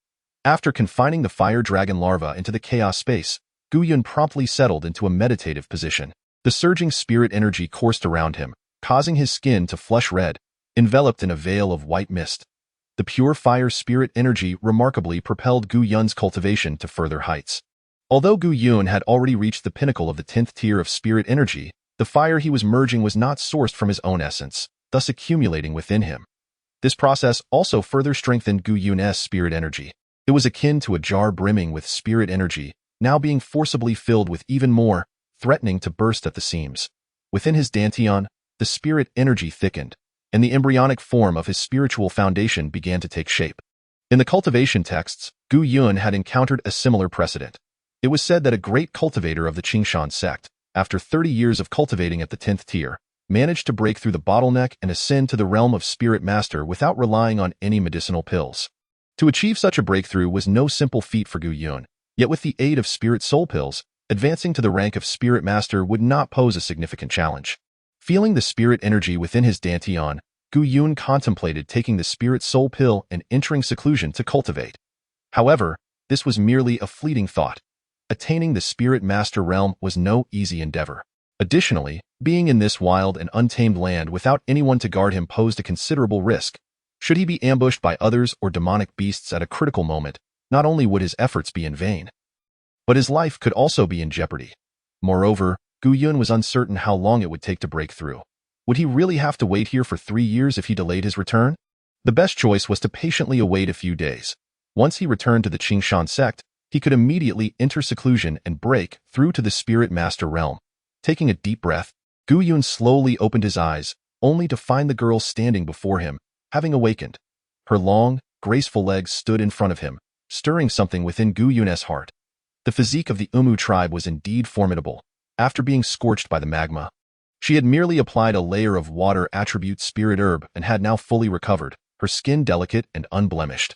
After confining the fire dragon larva into the chaos space, Gu Yun promptly settled into a meditative position. The surging spirit energy coursed around him, causing his skin to flush red, enveloped in a veil of white mist. The pure fire spirit energy remarkably propelled Gu Yun's cultivation to further heights. Although Gu Yun had already reached the pinnacle of the 10th tier of spirit energy, the fire he was merging was not sourced from his own essence, thus accumulating within him. This process also further strengthened Gu Yun's spirit energy. It was akin to a jar brimming with spirit energy, now being forcibly filled with even more, threatening to burst at the seams. Within his dantian, the spirit energy thickened, and the embryonic form of his spiritual foundation began to take shape. In the cultivation texts, Gu Yun had encountered a similar precedent. It was said that a great cultivator of the Qingshan sect, after 30 years of cultivating at the 10th tier, managed to break through the bottleneck and ascend to the realm of spirit master without relying on any medicinal pills. To achieve such a breakthrough was no simple feat for Gu Yun, yet with the aid of spirit soul pills, advancing to the rank of spirit master would not pose a significant challenge. Feeling the spirit energy within his dantian, Gu Yun contemplated taking the spirit soul pill and entering seclusion to cultivate. However, this was merely a fleeting thought. Attaining the spirit master realm was no easy endeavor. Additionally, being in this wild and untamed land without anyone to guard him posed a considerable risk. Should he be ambushed by others or demonic beasts at a critical moment, not only would his efforts be in vain, but his life could also be in jeopardy. Moreover, Gu Yun was uncertain how long it would take to break through. Would he really have to wait here for 3 years if he delayed his return? The best choice was to patiently await a few days. Once he returned to the Qingshan sect, he could immediately enter seclusion and break through to the spirit master realm. Taking a deep breath, Gu Yun slowly opened his eyes, only to find the girl standing before him, having awakened. Her long, graceful legs stood in front of him, stirring something within Gu Yun's heart. The physique of the Umu tribe was indeed formidable, after being scorched by the magma. She had merely applied a layer of water attribute spirit herb and had now fully recovered, her skin delicate and unblemished.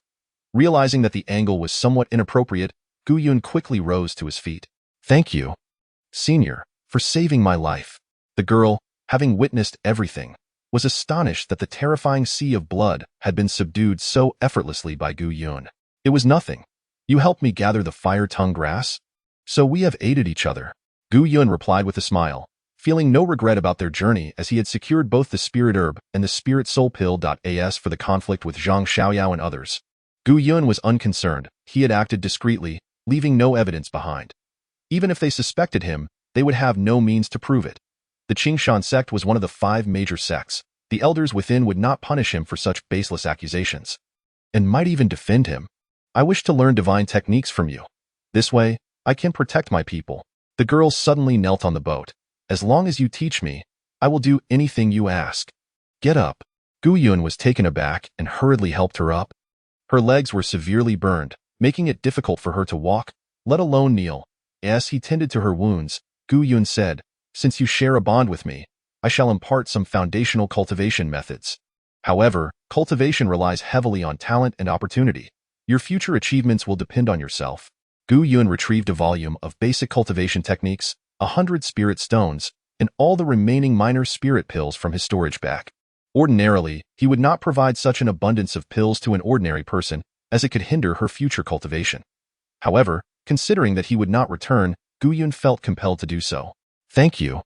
Realizing that the angle was somewhat inappropriate, Gu Yun quickly rose to his feet. "Thank you, Senior, for saving my life." The girl, having witnessed everything, was astonished that the terrifying sea of blood had been subdued so effortlessly by Gu Yun. "It was nothing. You helped me gather the fire-tongue grass? So we have aided each other." Gu Yun replied with a smile, feeling no regret about their journey as he had secured both the spirit herb and the spirit soul pill. As for the conflict with Zhang Xiaoyao and others, Gu Yun was unconcerned. He had acted discreetly, leaving no evidence behind. Even if they suspected him, they would have no means to prove it. The Qingshan sect was one of the 5 major sects. The elders within would not punish him for such baseless accusations, and might even defend him. "I wish to learn divine techniques from you. This way, I can protect my people." The girl suddenly knelt on the boat. "As long as you teach me, I will do anything you ask. Get up." Gu Yun was taken aback and hurriedly helped her up. Her legs were severely burned, making it difficult for her to walk, let alone kneel. As he tended to her wounds, Gu Yun said, "Since you share a bond with me, I shall impart some foundational cultivation methods. However, cultivation relies heavily on talent and opportunity. Your future achievements will depend on yourself." Gu Yun retrieved a volume of basic cultivation techniques, 100 spirit stones, and all the remaining minor spirit pills from his storage bag. Ordinarily, he would not provide such an abundance of pills to an ordinary person, as it could hinder her future cultivation. However, considering that he would not return, Gu Yun felt compelled to do so. "Thank you,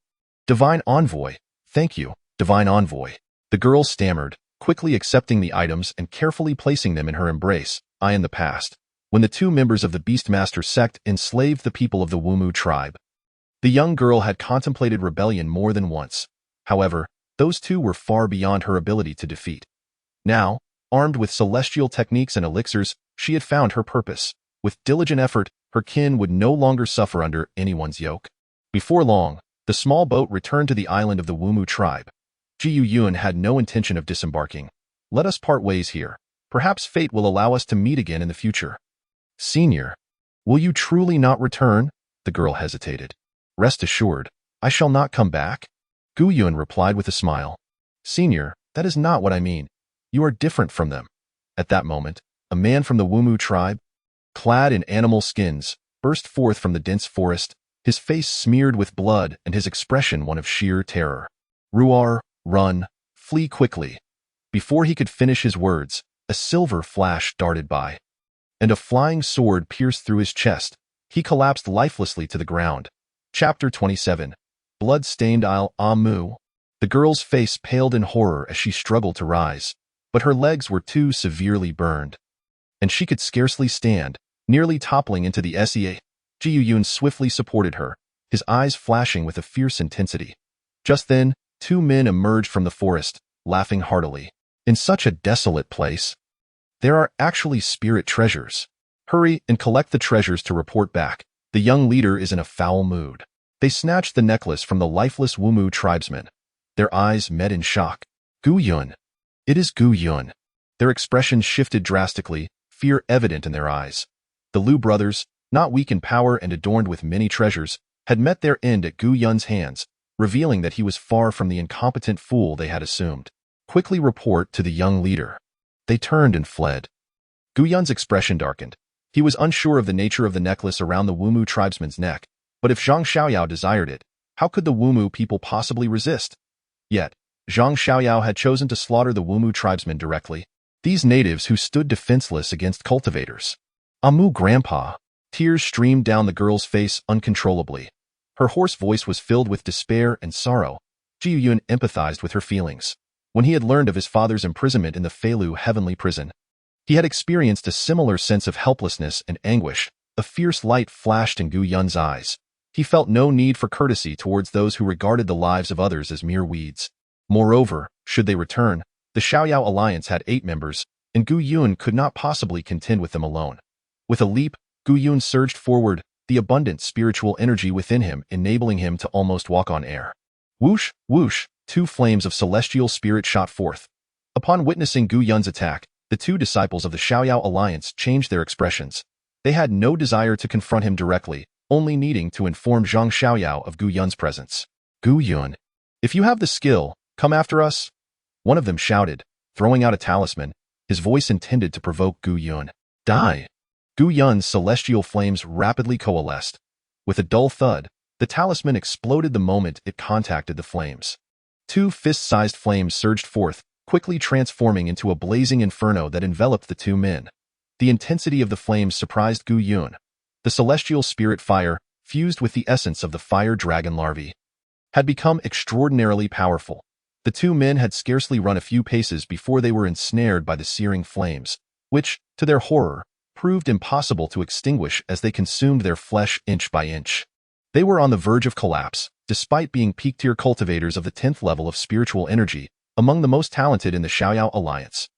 Divine Envoy. Thank you, Divine Envoy." The girl stammered, quickly accepting the items and carefully placing them in her embrace. In the past, when the 2 members of the Beastmaster sect enslaved the people of the Wumu tribe, the young girl had contemplated rebellion more than once. However, those 2 were far beyond her ability to defeat. Now, armed with celestial techniques and elixirs, she had found her purpose. With diligent effort, her kin would no longer suffer under anyone's yoke. Before long, the small boat returned to the island of the Wumu tribe. Ji Yun had no intention of disembarking. "Let us part ways here. Perhaps fate will allow us to meet again in the future." Senior, will you truly not return? The girl hesitated. Rest assured, I shall not come back. Gu Yun replied with a smile. Senior, that is not what I mean. You are different from them. At that moment, a man from the Wumu tribe, clad in animal skins, burst forth from the dense forest, his face smeared with blood and his expression one of sheer terror. Ruar, run, flee quickly. Before he could finish his words, a silver flash darted by, and a flying sword pierced through his chest. He collapsed lifelessly to the ground. Chapter 27. Blood-stained Amu. The girl's face paled in horror as she struggled to rise, but her legs were too severely burned, and she could scarcely stand, nearly toppling into the sea. Ji Yun swiftly supported her, his eyes flashing with a fierce intensity. Just then, two men emerged from the forest, laughing heartily. In such a desolate place, there are actually spirit treasures. Hurry and collect the treasures to report back. The young leader is in a foul mood. They snatched the necklace from the lifeless Wumu tribesmen. Their eyes met in shock. Gu Yun. It is Gu Yun. Their expressions shifted drastically, fear evident in their eyes. The Liu brothers, not weak in power and adorned with many treasures, had met their end at Gu Yun's hands, revealing that he was far from the incompetent fool they had assumed. Quickly report to the young leader. They turned and fled. Gu Yun's expression darkened. He was unsure of the nature of the necklace around the Wumu tribesman's neck, but if Zhang Xiaoyao desired it, how could the Wumu people possibly resist? Yet, Zhang Xiaoyao had chosen to slaughter the Wumu tribesmen directly, these natives who stood defenseless against cultivators. Amu grandpa. Tears streamed down the girl's face uncontrollably. Her hoarse voice was filled with despair and sorrow. Ji Yun empathized with her feelings. When he had learned of his father's imprisonment in the Feilu heavenly prison, he had experienced a similar sense of helplessness and anguish. A fierce light flashed in Gu Yun's eyes. He felt no need for courtesy towards those who regarded the lives of others as mere weeds. Moreover, should they return, the Xiaoyao alliance had 8 members, and Gu Yun could not possibly contend with them alone. With a leap, Gu Yun surged forward, the abundant spiritual energy within him enabling him to almost walk on air. Whoosh, whoosh, 2 flames of celestial spirit shot forth. Upon witnessing Gu Yun's attack, the 2 disciples of the Xiaoyao alliance changed their expressions. They had no desire to confront him directly, only needing to inform Zhang Xiaoyao of Gu Yun's presence. Gu Yun, if you have the skill, come after us. One of them shouted, throwing out a talisman, his voice intended to provoke Gu Yun. Die! Gu Yun's celestial flames rapidly coalesced. With a dull thud, the talisman exploded the moment it contacted the flames. 2 fist-sized flames surged forth, quickly transforming into a blazing inferno that enveloped the 2 men. The intensity of the flames surprised Gu Yun. The celestial spirit fire, fused with the essence of the fire dragon larvae, had become extraordinarily powerful. The 2 men had scarcely run a few paces before they were ensnared by the searing flames, which, to their horror, proved impossible to extinguish as they consumed their flesh inch by inch. They were on the verge of collapse, despite being peak-tier cultivators of the 10th level of spiritual energy, among the most talented in the Xiaoyao alliance.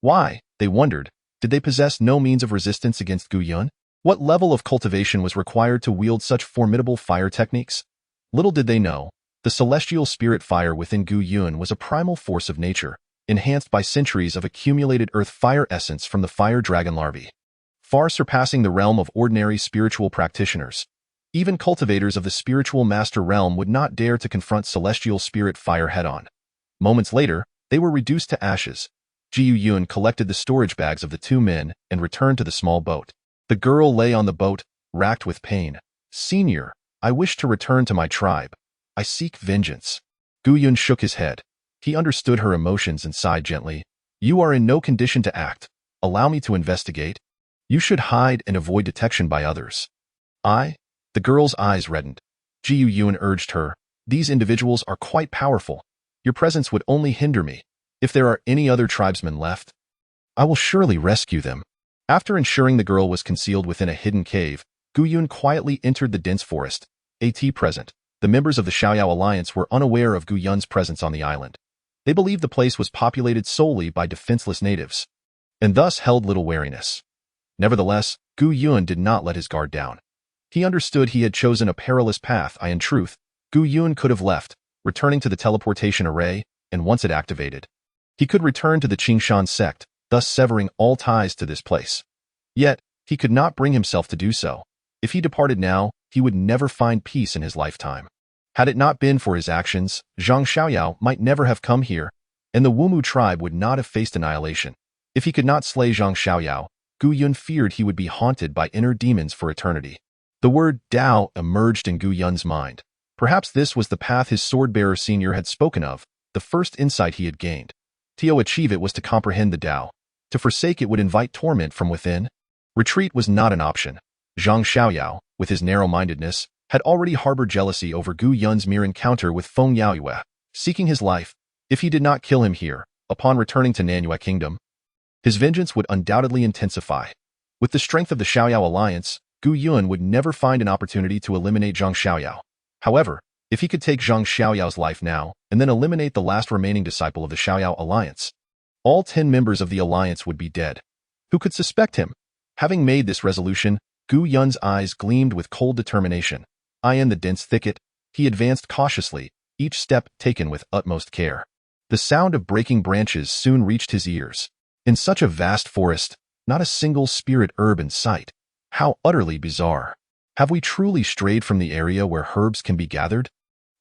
Why, they wondered, did they possess no means of resistance against Gu Yun? What level of cultivation was required to wield such formidable fire techniques? Little did they know, the celestial spirit fire within Gu Yun was a primal force of nature, enhanced by centuries of accumulated earth fire essence from the fire dragon larvae. Far surpassing the realm of ordinary spiritual practitioners. Even cultivators of the spiritual master realm would not dare to confront celestial spirit fire head-on. Moments later, they were reduced to ashes. Ji Yun collected the storage bags of the 2 men and returned to the small boat. The girl lay on the boat, racked with pain. Senior, I wish to return to my tribe. I seek vengeance. Gu Yun shook his head. He understood her emotions and sighed gently. You are in no condition to act. Allow me to investigate. You should hide and avoid detection by others. The girl's eyes reddened. Ji Yun urged her. These individuals are quite powerful. Your presence would only hinder me. If there are any other tribesmen left, I will surely rescue them. After ensuring the girl was concealed within a hidden cave, Gu Yun quietly entered the dense forest. Present. The members of the Xiaoyao alliance were unaware of Gu Yun's presence on the island. They believed the place was populated solely by defenseless natives, and thus held little wariness. Nevertheless, Gu Yun did not let his guard down. He understood he had chosen a perilous path. In truth, Gu Yun could have left, returning to the teleportation array, and once it activated, he could return to the Qingshan sect, thus severing all ties to this place. Yet, He could not bring himself to do so. If he departed now, he would never find peace in his lifetime. Had it not been for his actions, Zhang Xiaoyao might never have come here, and the Wumu tribe would not have faced annihilation. If he could not slay Zhang Xiaoyao, Gu Yun feared he would be haunted by inner demons for eternity. The word Dao emerged in Gu Yun's mind. Perhaps this was the path his sword-bearer senior had spoken of, the first insight he had gained. To achieve it was to comprehend the Dao. To forsake it would invite torment from within. Retreat was not an option. Zhang Xiaoyao, with his narrow-mindedness, had already harbored jealousy over Gu Yun's mere encounter with Feng Yaoyue, seeking his life. If he did not kill him here, upon returning to Nanyue Kingdom, his vengeance would undoubtedly intensify. With the strength of the Xiaoyao alliance, Gu Yun would never find an opportunity to eliminate Zhang Xiaoyao. However, if he could take Zhang Xiaoyao's life now and then eliminate the last remaining disciple of the Xiaoyao alliance, all 10 members of the alliance would be dead. Who could suspect him? Having made this resolution, Gu Yun's eyes gleamed with cold determination. Eyeing the dense thicket, he advanced cautiously, each step taken with utmost care. The sound of breaking branches soon reached his ears. In such a vast forest, not a single spirit herb in sight. How utterly bizarre. Have we truly strayed from the area where herbs can be gathered?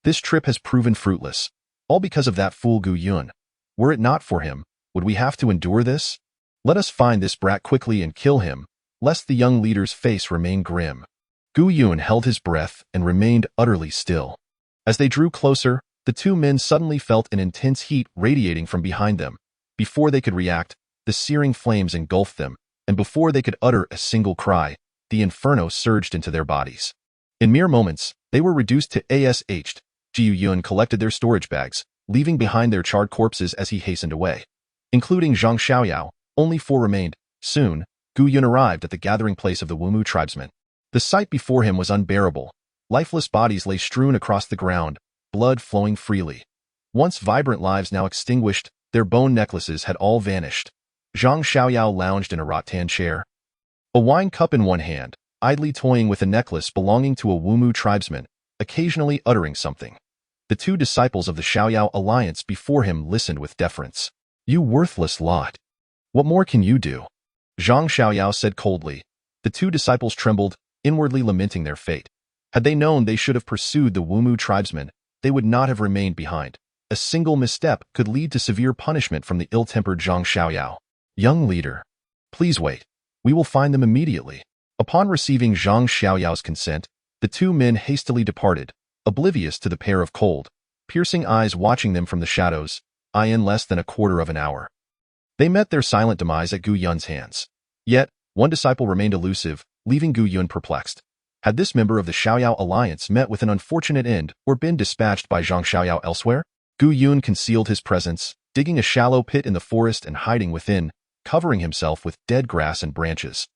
This trip has proven fruitless, all because of that fool Gu Yun. Were it not for him, would we have to endure this? Let us find this brat quickly and kill him, lest the young leader's face remain grim. Gu Yun held his breath and remained utterly still. As they drew closer, the two men suddenly felt an intense heat radiating from behind them. Before they could react, the searing flames engulfed them, and before they could utter a single cry, the inferno surged into their bodies. In mere moments, they were reduced to ash. Gu Yun collected their storage bags, leaving behind their charred corpses as he hastened away. Including Zhang Xiaoyao, only 4 remained. Soon, Gu Yun arrived at the gathering place of the Wumu tribesmen. The sight before him was unbearable. Lifeless bodies lay strewn across the ground, blood flowing freely. Once vibrant lives now extinguished, their bone necklaces had all vanished. Zhang Xiaoyao lounged in a rattan chair, a wine cup in one hand, idly toying with a necklace belonging to a Wumu tribesman, occasionally uttering something. The 2 disciples of the Xiaoyao alliance before him listened with deference. "You worthless lot. What more can you do?" Zhang Xiaoyao said coldly. The 2 disciples trembled, inwardly lamenting their fate. Had they known they should have pursued the Wumu tribesmen, they would not have remained behind. A single misstep could lead to severe punishment from the ill-tempered Zhang Xiaoyao. "Young leader, please wait. We will find them immediately." Upon receiving Zhang Xiaoyao's consent, the 2 men hastily departed, oblivious to the pair of cold, piercing eyes watching them from the shadows. In less than a quarter of an hour, they met their silent demise at Gu Yun's hands. Yet, one disciple remained elusive, leaving Gu Yun perplexed. Had this member of the Xiaoyao alliance met with an unfortunate end or been dispatched by Zhang Xiaoyao elsewhere? Gu Yun concealed his presence, digging a shallow pit in the forest and hiding within, covering himself with dead grass and branches.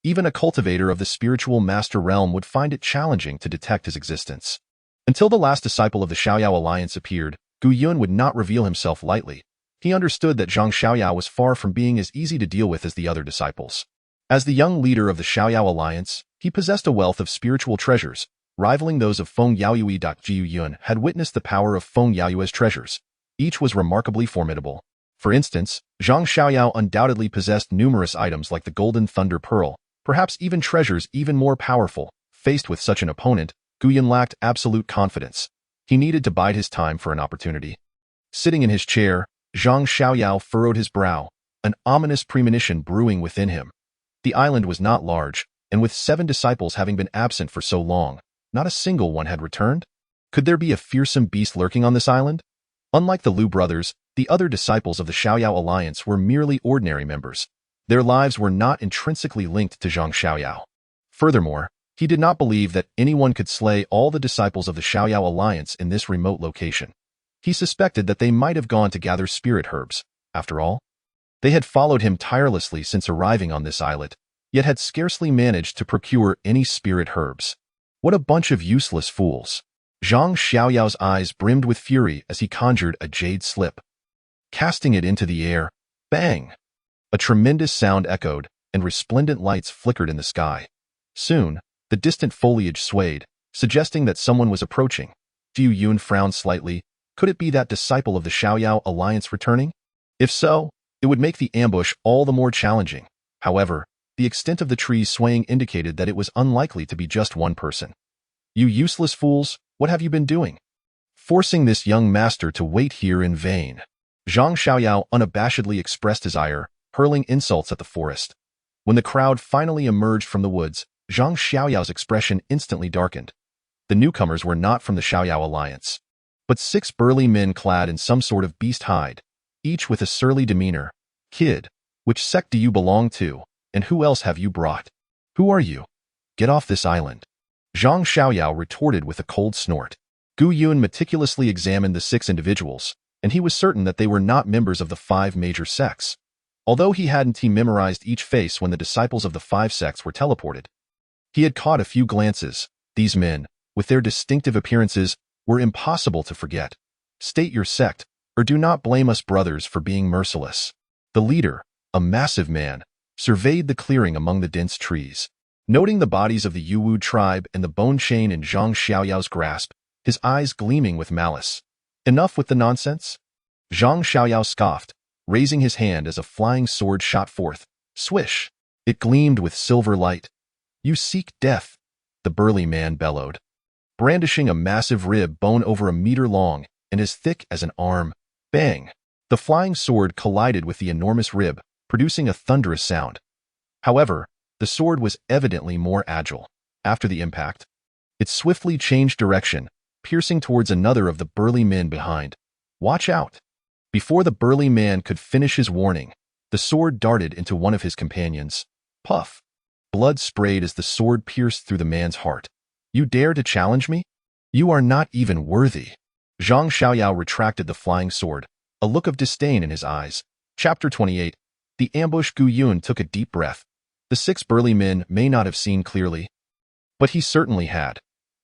Even a cultivator of the spiritual master realm would find it challenging to detect his existence. Until the last disciple of the Xiaoyao alliance appeared, Gu Yun would not reveal himself lightly. He understood that Zhang Xiaoyao was far from being as easy to deal with as the other disciples. As the young leader of the Xiaoyao alliance, he possessed a wealth of spiritual treasures, rivaling those of Feng Yaoyue. Gu Yun had witnessed the power of Feng Yaoyue's treasures. Each was remarkably formidable. For instance, Zhang Xiaoyao undoubtedly possessed numerous items like the Golden Thunder Pearl, perhaps even treasures even more powerful. Faced with such an opponent, Gu Yun lacked absolute confidence. He needed to bide his time for an opportunity. Sitting in his chair, Zhang Xiaoyao furrowed his brow, an ominous premonition brewing within him. The island was not large, and with 7 disciples having been absent for so long, not a single one had returned. Could there be a fearsome beast lurking on this island? Unlike the Liu brothers, the other disciples of the Xiaoyao alliance were merely ordinary members. Their lives were not intrinsically linked to Zhang Xiaoyao. Furthermore, he did not believe that anyone could slay all the disciples of the Xiaoyao alliance in this remote location. He suspected that they might have gone to gather spirit herbs. After all, they had followed him tirelessly since arriving on this islet, yet had scarcely managed to procure any spirit herbs. What a bunch of useless fools. Zhang Xiaoyao's eyes brimmed with fury as he conjured a jade slip. Casting it into the air, bang! A tremendous sound echoed, and resplendent lights flickered in the sky. Soon, the distant foliage swayed, suggesting that someone was approaching. Gu Yun frowned slightly. Could it be that disciple of the Xiaoyao alliance returning? If so, it would make the ambush all the more challenging. However, The extent of the tree's swaying indicated that it was unlikely to be just one person. "You useless fools, what have you been doing? Forcing this young master to wait here in vain." Zhang Xiaoyao unabashedly expressed his ire, hurling insults at the forest. When the crowd finally emerged from the woods, Zhang Xiaoyao's expression instantly darkened. The newcomers were not from the Xiaoyao alliance, but 6 burly men clad in some sort of beast hide, each with a surly demeanor. "Kid, which sect do you belong to, and who else have you brought? Who are you? Get off this island." Zhang Xiaoyao retorted with a cold snort. Gu Yun meticulously examined the 6 individuals, and he was certain that they were not members of the 5 major sects. Although he hadn't memorized each face when the disciples of the 5 sects were teleported, he had caught a few glances. These men, with their distinctive appearances, were impossible to forget. "State your sect, or do not blame us brothers for being merciless." The leader, a massive man, surveyed the clearing among the dense trees. Noting the bodies of the Yuwu tribe and the bone chain in Zhang Xiaoyao's grasp, his eyes gleaming with malice. "Enough with the nonsense?" Zhang Xiaoyao scoffed, raising his hand as a flying sword shot forth. Swish! It gleamed with silver light. "You seek death," the burly man bellowed, brandishing a massive rib bone over a meter long and as thick as an arm. Bang! The flying sword collided with the enormous rib, producing a thunderous sound. However, the sword was evidently more agile. After the impact, it swiftly changed direction, piercing towards another of the burly men behind. "Watch out!" Before the burly man could finish his warning, the sword darted into one of his companions. Puff! Blood sprayed as the sword pierced through the man's heart. "You dare to challenge me? You are not even worthy." Zhang Xiaoyao retracted the flying sword, a look of disdain in his eyes. Chapter 28. The ambush. Gu Yun took a deep breath. The 6 burly men may not have seen clearly, but he certainly had.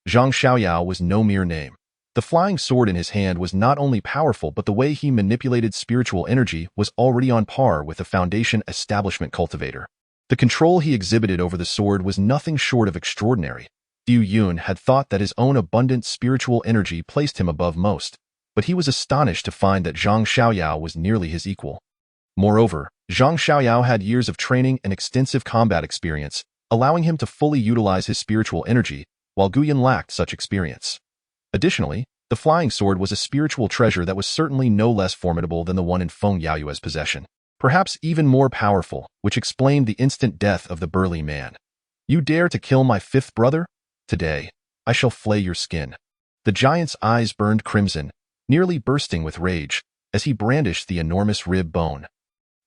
Zhang Xiaoyao was no mere name. The flying sword in his hand was not only powerful, but the way he manipulated spiritual energy was already on par with a foundation establishment cultivator. The control he exhibited over the sword was nothing short of extraordinary. Gu Yun had thought that his own abundant spiritual energy placed him above most, but he was astonished to find that Zhang Xiaoyao was nearly his equal. Moreover, Zhang Xiaoyao had years of training and extensive combat experience, allowing him to fully utilize his spiritual energy, while Gu Yun lacked such experience. Additionally, the flying sword was a spiritual treasure that was certainly no less formidable than the one in Feng Yaoyue's possession. Perhaps even more powerful, which explained the instant death of the burly man. "You dare to kill my 5th brother? Today, I shall flay your skin." The giant's eyes burned crimson, nearly bursting with rage, as he brandished the enormous rib bone,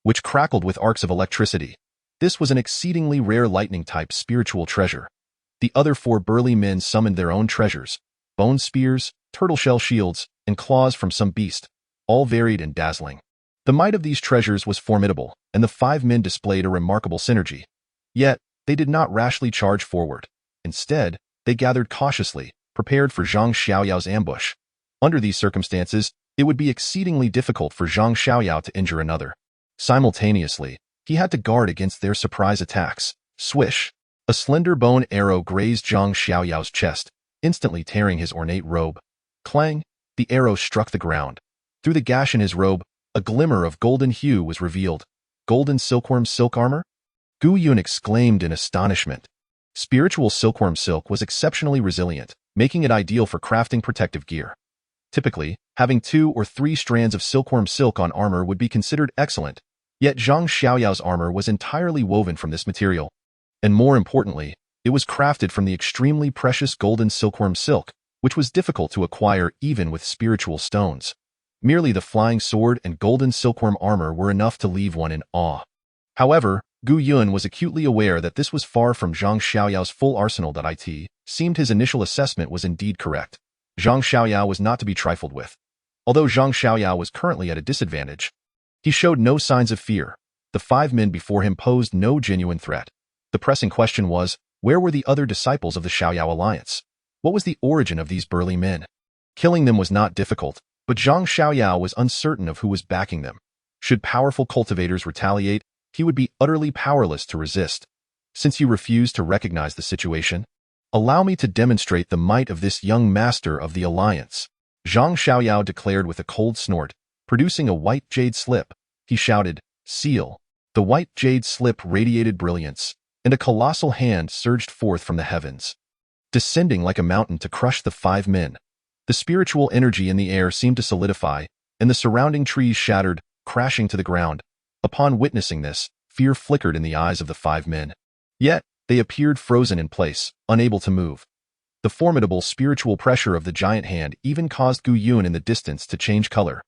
which crackled with arcs of electricity. This was an exceedingly rare lightning-type spiritual treasure. The other 4 burly men summoned their own treasures: bone spears, turtle-shell shields, and claws from some beast, all varied and dazzling. The might of these treasures was formidable, and the 5 men displayed a remarkable synergy. Yet, they did not rashly charge forward. Instead, they gathered cautiously, prepared for Zhang Xiaoyao's ambush. Under these circumstances, it would be exceedingly difficult for Zhang Xiaoyao to injure another. Simultaneously, he had to guard against their surprise attacks. Swish! A slender bone arrow grazed Zhang Xiaoyao's chest, instantly tearing his ornate robe. Clang! The arrow struck the ground. Through the gash in his robe, a glimmer of golden hue was revealed. "Golden silkworm silk armor?" Gu Yun exclaimed in astonishment. Spiritual silkworm silk was exceptionally resilient, making it ideal for crafting protective gear. Typically, having 2 or 3 strands of silkworm silk on armor would be considered excellent, yet Zhang Xiaoyao's armor was entirely woven from this material. And more importantly, it was crafted from the extremely precious golden silkworm silk, which was difficult to acquire even with spiritual stones. Merely the flying sword and golden silkworm armor were enough to leave one in awe. However, Gu Yun was acutely aware that this was far from Zhang Xiaoyao's full arsenal. It seemed his initial assessment was indeed correct. Zhang Xiaoyao was not to be trifled with. Although Zhang Xiaoyao was currently at a disadvantage, he showed no signs of fear. The 5 men before him posed no genuine threat. The pressing question was, where were the other disciples of the Xiaoyao alliance? What was the origin of these burly men? Killing them was not difficult, but Zhang Xiaoyao was uncertain of who was backing them. Should powerful cultivators retaliate, he would be utterly powerless to resist. Since you refuse to recognize the situation, allow me to demonstrate the might of this young master of the alliance. Zhang Xiaoyao declared with a cold snort, producing a white jade slip. He shouted, "Seal." The white jade slip radiated brilliance, and a colossal hand surged forth from the heavens, descending like a mountain to crush the 5 men. The spiritual energy in the air seemed to solidify, and the surrounding trees shattered, crashing to the ground. Upon witnessing this, fear flickered in the eyes of the 5 men. Yet, they appeared frozen in place, unable to move. The formidable spiritual pressure of the giant hand even caused Gu Yun in the distance to change color.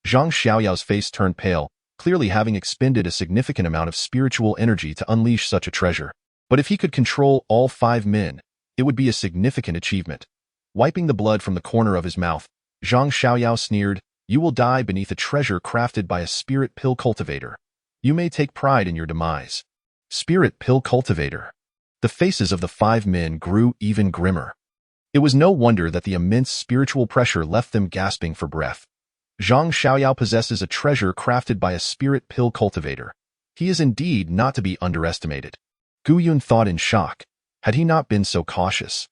Zhang Xiaoyao's face turned pale, clearly having expended a significant amount of spiritual energy to unleash such a treasure. But if he could control all 5 men, it would be a significant achievement. Wiping the blood from the corner of his mouth, Zhang Xiaoyao sneered, "You will die beneath a treasure crafted by a spirit pill cultivator. You may take pride in your demise." Spirit pill cultivator. The faces of the 5 men grew even grimmer. It was no wonder that the immense spiritual pressure left them gasping for breath. Zhang Xiaoyao possesses a treasure crafted by a spirit pill cultivator. He is indeed not to be underestimated. Gu Yun thought in shock. Had he not been so cautious?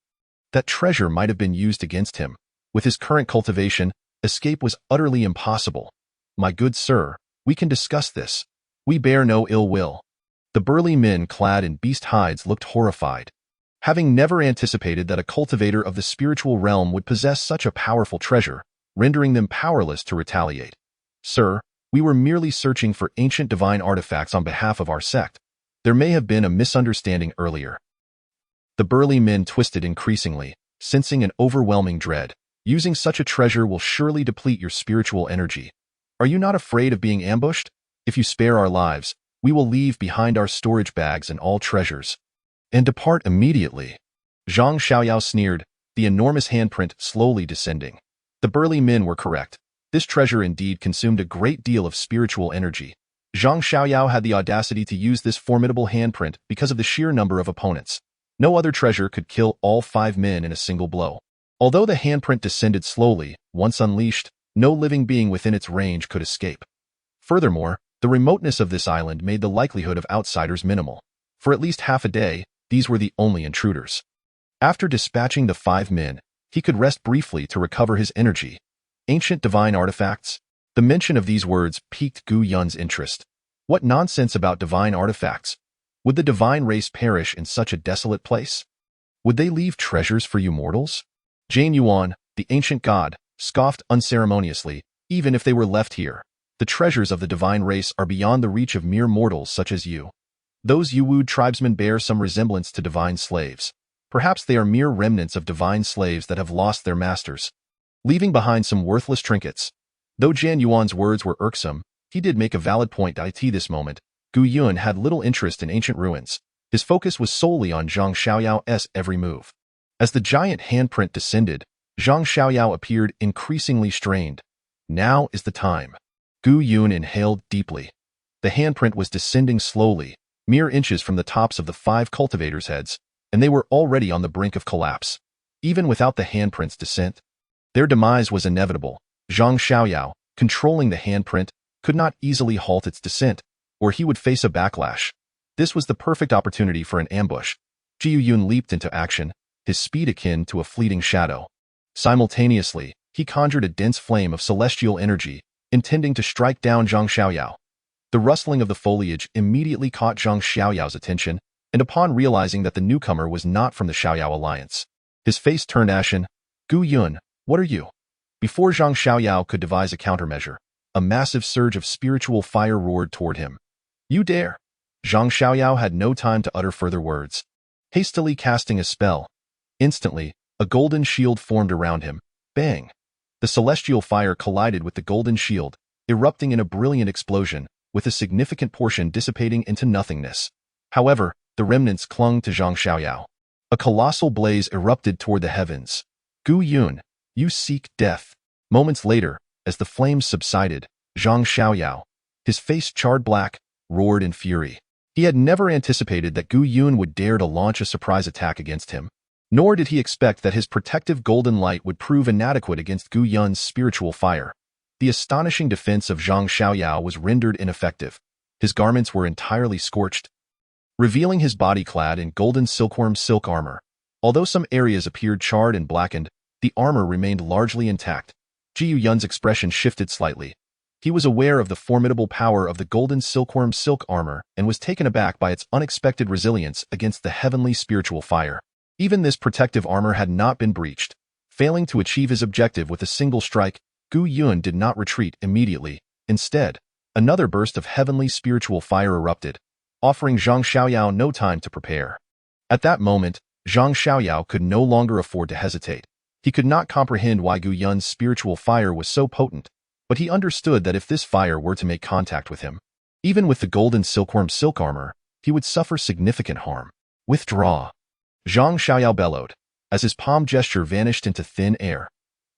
That treasure might have been used against him. With his current cultivation, escape was utterly impossible. "My good sir, we can discuss this. We bear no ill will." The burly men clad in beast hides looked horrified. Having never anticipated that a cultivator of the spiritual realm would possess such a powerful treasure, rendering them powerless to retaliate. "Sir, we were merely searching for ancient divine artifacts on behalf of our sect. There may have been a misunderstanding earlier." The burly men twisted increasingly, sensing an overwhelming dread. "Using such a treasure will surely deplete your spiritual energy. Are you not afraid of being ambushed? If you spare our lives, we will leave behind our storage bags and all treasures, and depart immediately." Zhang Xiaoyao sneered, the enormous handprint slowly descending. The burly men were correct. This treasure indeed consumed a great deal of spiritual energy. Zhang Xiaoyao had the audacity to use this formidable handprint because of the sheer number of opponents. No other treasure could kill all 5 men in a single blow. Although the handprint descended slowly, once unleashed, no living being within its range could escape. Furthermore, the remoteness of this island made the likelihood of outsiders minimal. For at least half a day, these were the only intruders. After dispatching the 5 men, he could rest briefly to recover his energy. Ancient divine artifacts? The mention of these words piqued Gu Yun's interest. What nonsense about divine artifacts? Would the divine race perish in such a desolate place? Would they leave treasures for you mortals? Jane Yuan, the ancient god, scoffed unceremoniously, "Even if they were left here, the treasures of the divine race are beyond the reach of mere mortals such as you. Those Yuwud tribesmen bear some resemblance to divine slaves. Perhaps they are mere remnants of divine slaves that have lost their masters, leaving behind some worthless trinkets." Though Jan Yuan's words were irksome, he did make a valid point. At this moment, Gu Yun had little interest in ancient ruins. His focus was solely on Zhang Xiaoyao's every move. As the giant handprint descended, Zhang Xiaoyao appeared increasingly strained. Now is the time. Gu Yun inhaled deeply. The handprint was descending slowly, mere inches from the tops of the 5 cultivators' heads, and they were already on the brink of collapse. Even without the handprint's descent, their demise was inevitable. Zhang Xiaoyao, controlling the handprint, could not easily halt its descent, or he would face a backlash. This was the perfect opportunity for an ambush. Jiu Yun leaped into action, his speed akin to a fleeting shadow. Simultaneously, he conjured a dense flame of celestial energy, intending to strike down Zhang Xiaoyao. The rustling of the foliage immediately caught Zhang Xiaoyao's attention, and upon realizing that the newcomer was not from the Xiaoyao alliance, his face turned ashen. "Gu Yun, what are you?" Before Zhang Xiaoyao could devise a countermeasure, a massive surge of spiritual fire roared toward him. "You dare!" Zhang Xiaoyao had no time to utter further words. Hastily casting a spell, instantly, a golden shield formed around him. Bang! The celestial fire collided with the golden shield, erupting in a brilliant explosion, with a significant portion dissipating into nothingness. However, the remnants clung to Zhang Xiaoyao. A colossal blaze erupted toward the heavens. "Gu Yun, you seek death." Moments later, as the flames subsided, Zhang Xiaoyao, his face charred black, roared in fury. He had never anticipated that Gu Yun would dare to launch a surprise attack against him. Nor did he expect that his protective golden light would prove inadequate against Gu Yun's spiritual fire. The astonishing defense of Zhang Xiaoyao was rendered ineffective. His garments were entirely scorched, revealing his body clad in golden silkworm silk armor. Although some areas appeared charred and blackened, the armor remained largely intact. Jiu Yun's expression shifted slightly. He was aware of the formidable power of the golden silkworm silk armor and was taken aback by its unexpected resilience against the heavenly spiritual fire. Even this protective armor had not been breached. Failing to achieve his objective with a single strike, Gu Yun did not retreat immediately. Instead, another burst of heavenly spiritual fire erupted, offering Zhang Xiaoyao no time to prepare. At that moment, Zhang Xiaoyao could no longer afford to hesitate. He could not comprehend why Gu Yun's spiritual fire was so potent, but he understood that if this fire were to make contact with him, even with the golden silkworm silk armor, he would suffer significant harm. Withdraw! Zhang Xiaoyao bellowed, as his palm gesture vanished into thin air.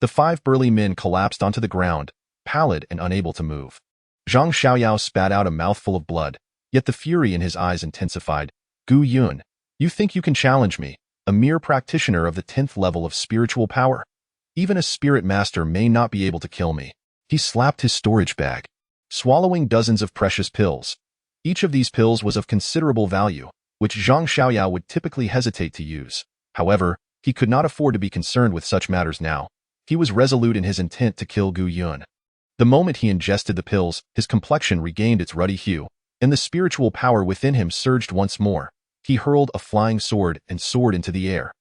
The 5 burly men collapsed onto the ground, pallid and unable to move. Zhang Xiaoyao spat out a mouthful of blood, yet the fury in his eyes intensified. Gu Yun, you think you can challenge me, a mere practitioner of the 10th level of spiritual power? Even a spirit master may not be able to kill me. He slapped his storage bag, swallowing dozens of precious pills. Each of these pills was of considerable value, which Zhang Xiaoyao would typically hesitate to use. However, he could not afford to be concerned with such matters now. He was resolute in his intent to kill Gu Yun. The moment he ingested the pills, his complexion regained its ruddy hue, and the spiritual power within him surged once more. He hurled a flying sword and soared into the air.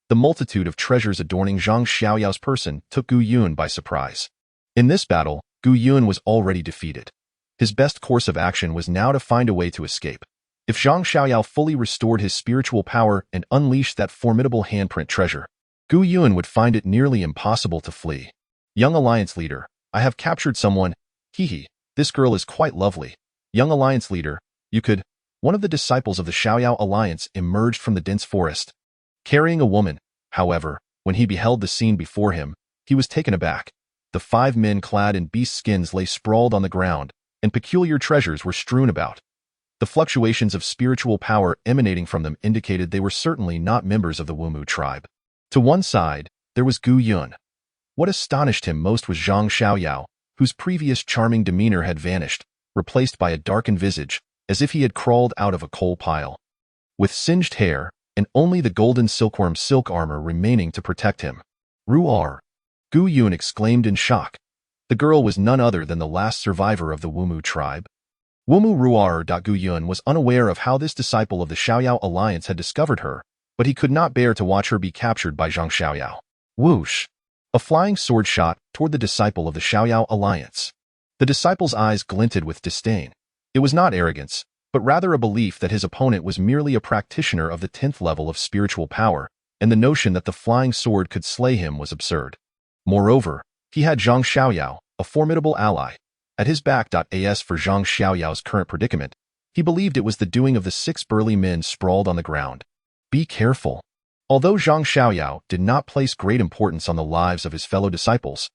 The multitude of treasures adorning Zhang Xiaoyao's person took Gu Yun by surprise. In this battle, Gu Yun was already defeated. His best course of action was now to find a way to escape. If Zhang Xiaoyao fully restored his spiritual power and unleashed that formidable handprint treasure, Gu Yun would find it nearly impossible to flee. Young Alliance Leader, I have captured someone. Hehe, this girl is quite lovely. Young Alliance Leader, you could... One of the disciples of the Xiaoyao Alliance emerged from the dense forest, carrying a woman. However, when he beheld the scene before him, he was taken aback. The 5 men clad in beast skins lay sprawled on the ground, and peculiar treasures were strewn about. The fluctuations of spiritual power emanating from them indicated they were certainly not members of the Wumu tribe. To one side, there was Gu Yun. What astonished him most was Zhang Xiaoyao, whose previous charming demeanor had vanished, replaced by a darkened visage, as if he had crawled out of a coal pile. With singed hair, and only the golden silkworm silk armor remaining to protect him. Ruar! Gu Yun exclaimed in shock. The girl was none other than the last survivor of the Wumu tribe. Wumu Ruar. Gu Yun was unaware of how this disciple of the Xiaoyao Alliance had discovered her, but he could not bear to watch her be captured by Zhang Xiaoyao. Whoosh! A flying sword shot toward the disciple of the Xiaoyao Alliance. The disciple's eyes glinted with disdain. It was not arrogance, but rather a belief that his opponent was merely a practitioner of the 10th level of spiritual power, and the notion that the flying sword could slay him was absurd. Moreover, he had Zhang Xiaoyao, a formidable ally, at his back. As for Zhang Xiaoyao's current predicament, he believed it was the doing of the 6 burly men sprawled on the ground. Be careful. Although Zhang Xiaoyao did not place great importance on the lives of his fellow disciples,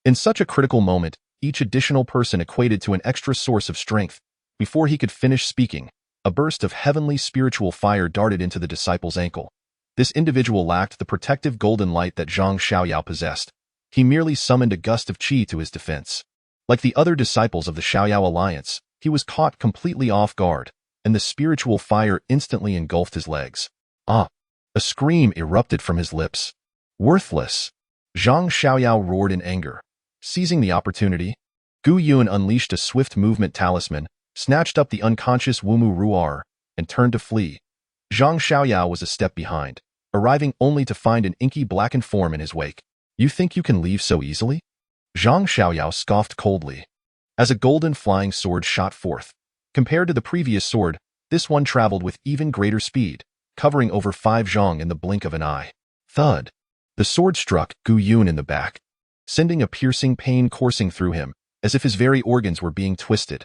in such a critical moment, each additional person equated to an extra source of strength. Before he could finish speaking, a burst of heavenly spiritual fire darted into the disciple's ankle. This individual lacked the protective golden light that Zhang Xiaoyao possessed. He merely summoned a gust of qi to his defense. Like the other disciples of the Xiaoyao Alliance, he was caught completely off guard, and the spiritual fire instantly engulfed his legs. Ah! A scream erupted from his lips. Worthless! Zhang Xiaoyao roared in anger. Seizing the opportunity, Gu Yun unleashed a swift movement talisman, snatched up the unconscious Wumu Ruar, and turned to flee. Zhang Xiaoyao was a step behind, arriving only to find an inky blackened form in his wake. You think you can leave so easily? Zhang Xiaoyao scoffed coldly. As a golden flying sword shot forth. Compared to the previous sword, this one traveled with even greater speed, covering over 5 zhang in the blink of an eye. Thud! The sword struck Gu Yun in the back, sending a piercing pain coursing through him, as if his very organs were being twisted.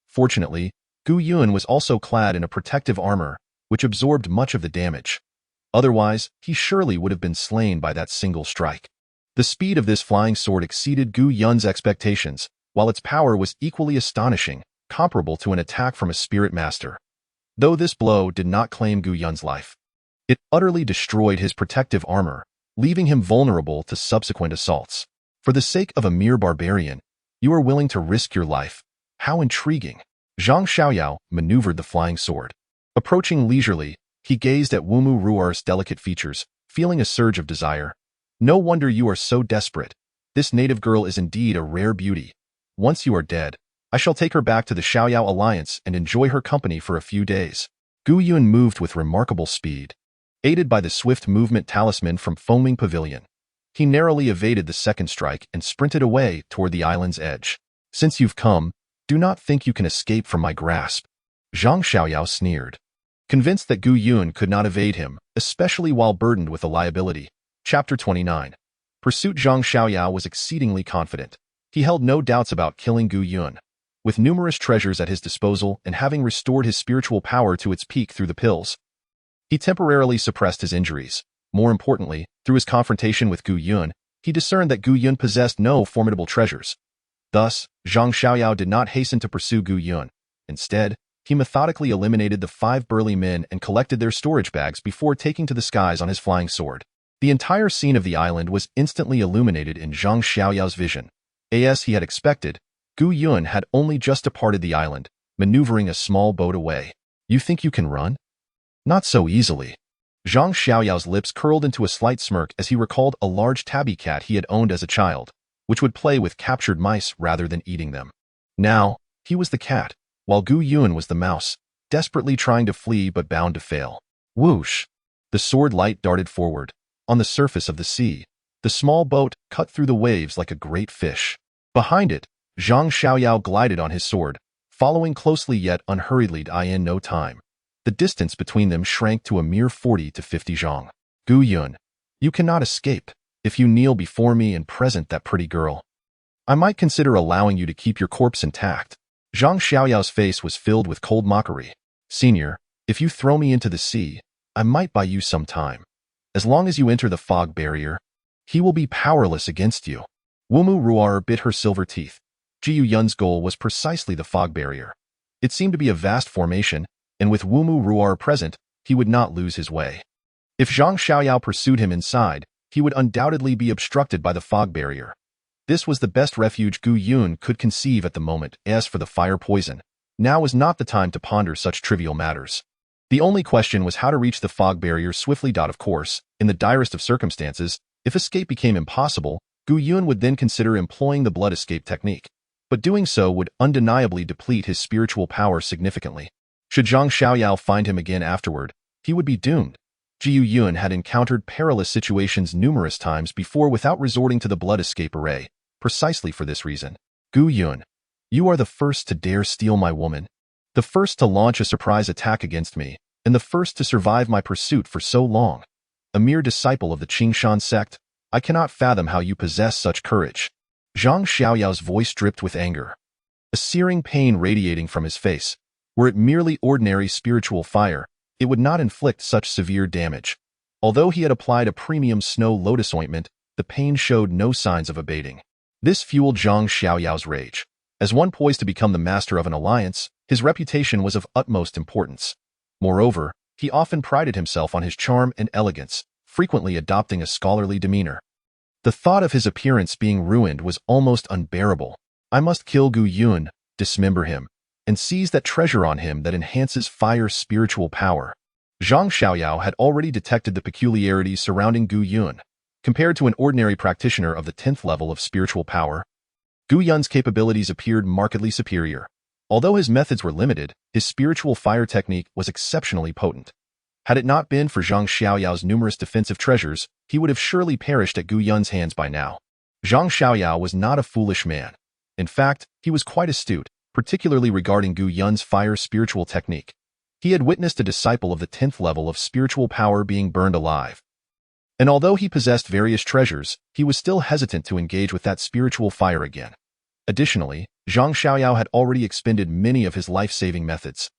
Fortunately, Gu Yun was also clad in a protective armor, which absorbed much of the damage. Otherwise, he surely would have been slain by that single strike. The speed of this flying sword exceeded Gu Yun's expectations, while its power was equally astonishing, comparable to an attack from a spirit master. Though this blow did not claim Gu Yun's life, it utterly destroyed his protective armor, leaving him vulnerable to subsequent assaults. For the sake of a mere barbarian, you are willing to risk your life. How intriguing! Zhang Xiaoyao maneuvered the flying sword. Approaching leisurely, he gazed at Wumu Ruar's delicate features, feeling a surge of desire. No wonder you are so desperate. This native girl is indeed a rare beauty. Once you are dead, I shall take her back to the Xiaoyao alliance and enjoy her company for a few days. Gu Yun moved with remarkable speed. Aided by the swift movement talisman from Foaming Pavilion, he narrowly evaded the second strike and sprinted away toward the island's edge. Since you've come, do not think you can escape from my grasp. Zhang Xiaoyao sneered. Convinced that Gu Yun could not evade him, especially while burdened with a liability. Chapter 29. Pursuit. Zhang Xiaoyao was exceedingly confident. He held no doubts about killing Gu Yun. With numerous treasures at his disposal and having restored his spiritual power to its peak through the pills, he temporarily suppressed his injuries. More importantly, through his confrontation with Gu Yun, he discerned that Gu Yun possessed no formidable treasures. Thus, Zhang Xiaoyao did not hasten to pursue Gu Yun. Instead, he methodically eliminated the 5 burly men and collected their storage bags before taking to the skies on his flying sword. The entire scene of the island was instantly illuminated in Zhang Xiaoyao's vision. As he had expected, Gu Yun had only just departed the island, maneuvering a small boat away. You think you can run? Not so easily. Zhang Xiaoyao's lips curled into a slight smirk as he recalled a large tabby cat he had owned as a child, which would play with captured mice rather than eating them. Now, he was the cat, while Gu Yun was the mouse, desperately trying to flee but bound to fail. Whoosh! The sword light darted forward. On the surface of the sea, the small boat cut through the waves like a great fish. Behind it, Zhang Xiaoyao glided on his sword, following closely yet unhurriedly. In no time, the distance between them shrank to a mere 40 to 50 zhang. Gu Yun, you cannot escape. If you kneel before me and present that pretty girl, I might consider allowing you to keep your corpse intact. Zhang Xiaoyao's face was filled with cold mockery. Senior, if you throw me into the sea, I might buy you some time. As long as you enter the fog barrier, he will be powerless against you. Wumu Ruar bit her silver teeth. Jiu Yun's goal was precisely the fog barrier. It seemed to be a vast formation, and with Wumu Ruar present, he would not lose his way. If Zhang Xiaoyao pursued him inside, he would undoubtedly be obstructed by the fog barrier. This was the best refuge Gu Yun could conceive at the moment. As for the fire poison, now was not the time to ponder such trivial matters. The only question was how to reach the fog barrier swiftly. Of course, in the direst of circumstances, if escape became impossible, Gu Yun would then consider employing the blood escape technique. But doing so would undeniably deplete his spiritual power significantly. Should Zhang Xiaoyao find him again afterward, he would be doomed. Jiu Yun had encountered perilous situations numerous times before without resorting to the blood escape array, precisely for this reason. Gu Yun, you are the first to dare steal my woman, the first to launch a surprise attack against me, and the first to survive my pursuit for so long. A mere disciple of the Qingshan sect, I cannot fathom how you possess such courage. Zhang Xiaoyao's voice dripped with anger, a searing pain radiating from his face. Were it merely ordinary spiritual fire, it would not inflict such severe damage. Although he had applied a premium snow lotus ointment, the pain showed no signs of abating. This fueled Zhang Xiaoyao's rage. As one poised to become the master of an alliance, his reputation was of utmost importance. Moreover, he often prided himself on his charm and elegance, frequently adopting a scholarly demeanor. The thought of his appearance being ruined was almost unbearable. I must kill Gu Yun, dismember him, and seize that treasure on him that enhances fire's spiritual power. Zhang Xiaoyao had already detected the peculiarities surrounding Gu Yun. Compared to an ordinary practitioner of the 10th level of spiritual power, Gu Yun's capabilities appeared markedly superior. Although his methods were limited, his spiritual fire technique was exceptionally potent. Had it not been for Zhang Xiaoyao's numerous defensive treasures, he would have surely perished at Gu Yun's hands by now. Zhang Xiaoyao was not a foolish man. In fact, he was quite astute, particularly regarding Gu Yun's fire spiritual technique. He had witnessed a disciple of the 10th level of spiritual power being burned alive. And although he possessed various treasures, he was still hesitant to engage with that spiritual fire again. Additionally, Zhang Xiaoyao had already expended many of his life-saving methods.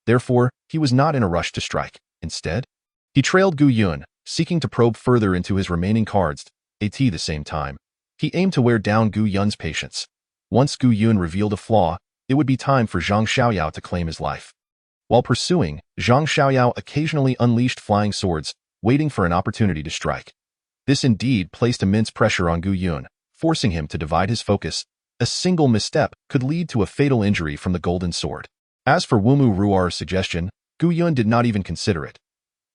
Therefore, he was not in a rush to strike. Instead, he trailed Gu Yun, seeking to probe further into his remaining cards. At the same time, he aimed to wear down Gu Yun's patience. Once Gu Yun revealed a flaw, it would be time for Zhang Xiaoyao to claim his life. While pursuing, Zhang Xiaoyao occasionally unleashed flying swords, waiting for an opportunity to strike. This indeed placed immense pressure on Gu Yun, forcing him to divide his focus. A single misstep could lead to a fatal injury from the golden sword. As for Wumu Ruar's suggestion, Gu Yun did not even consider it.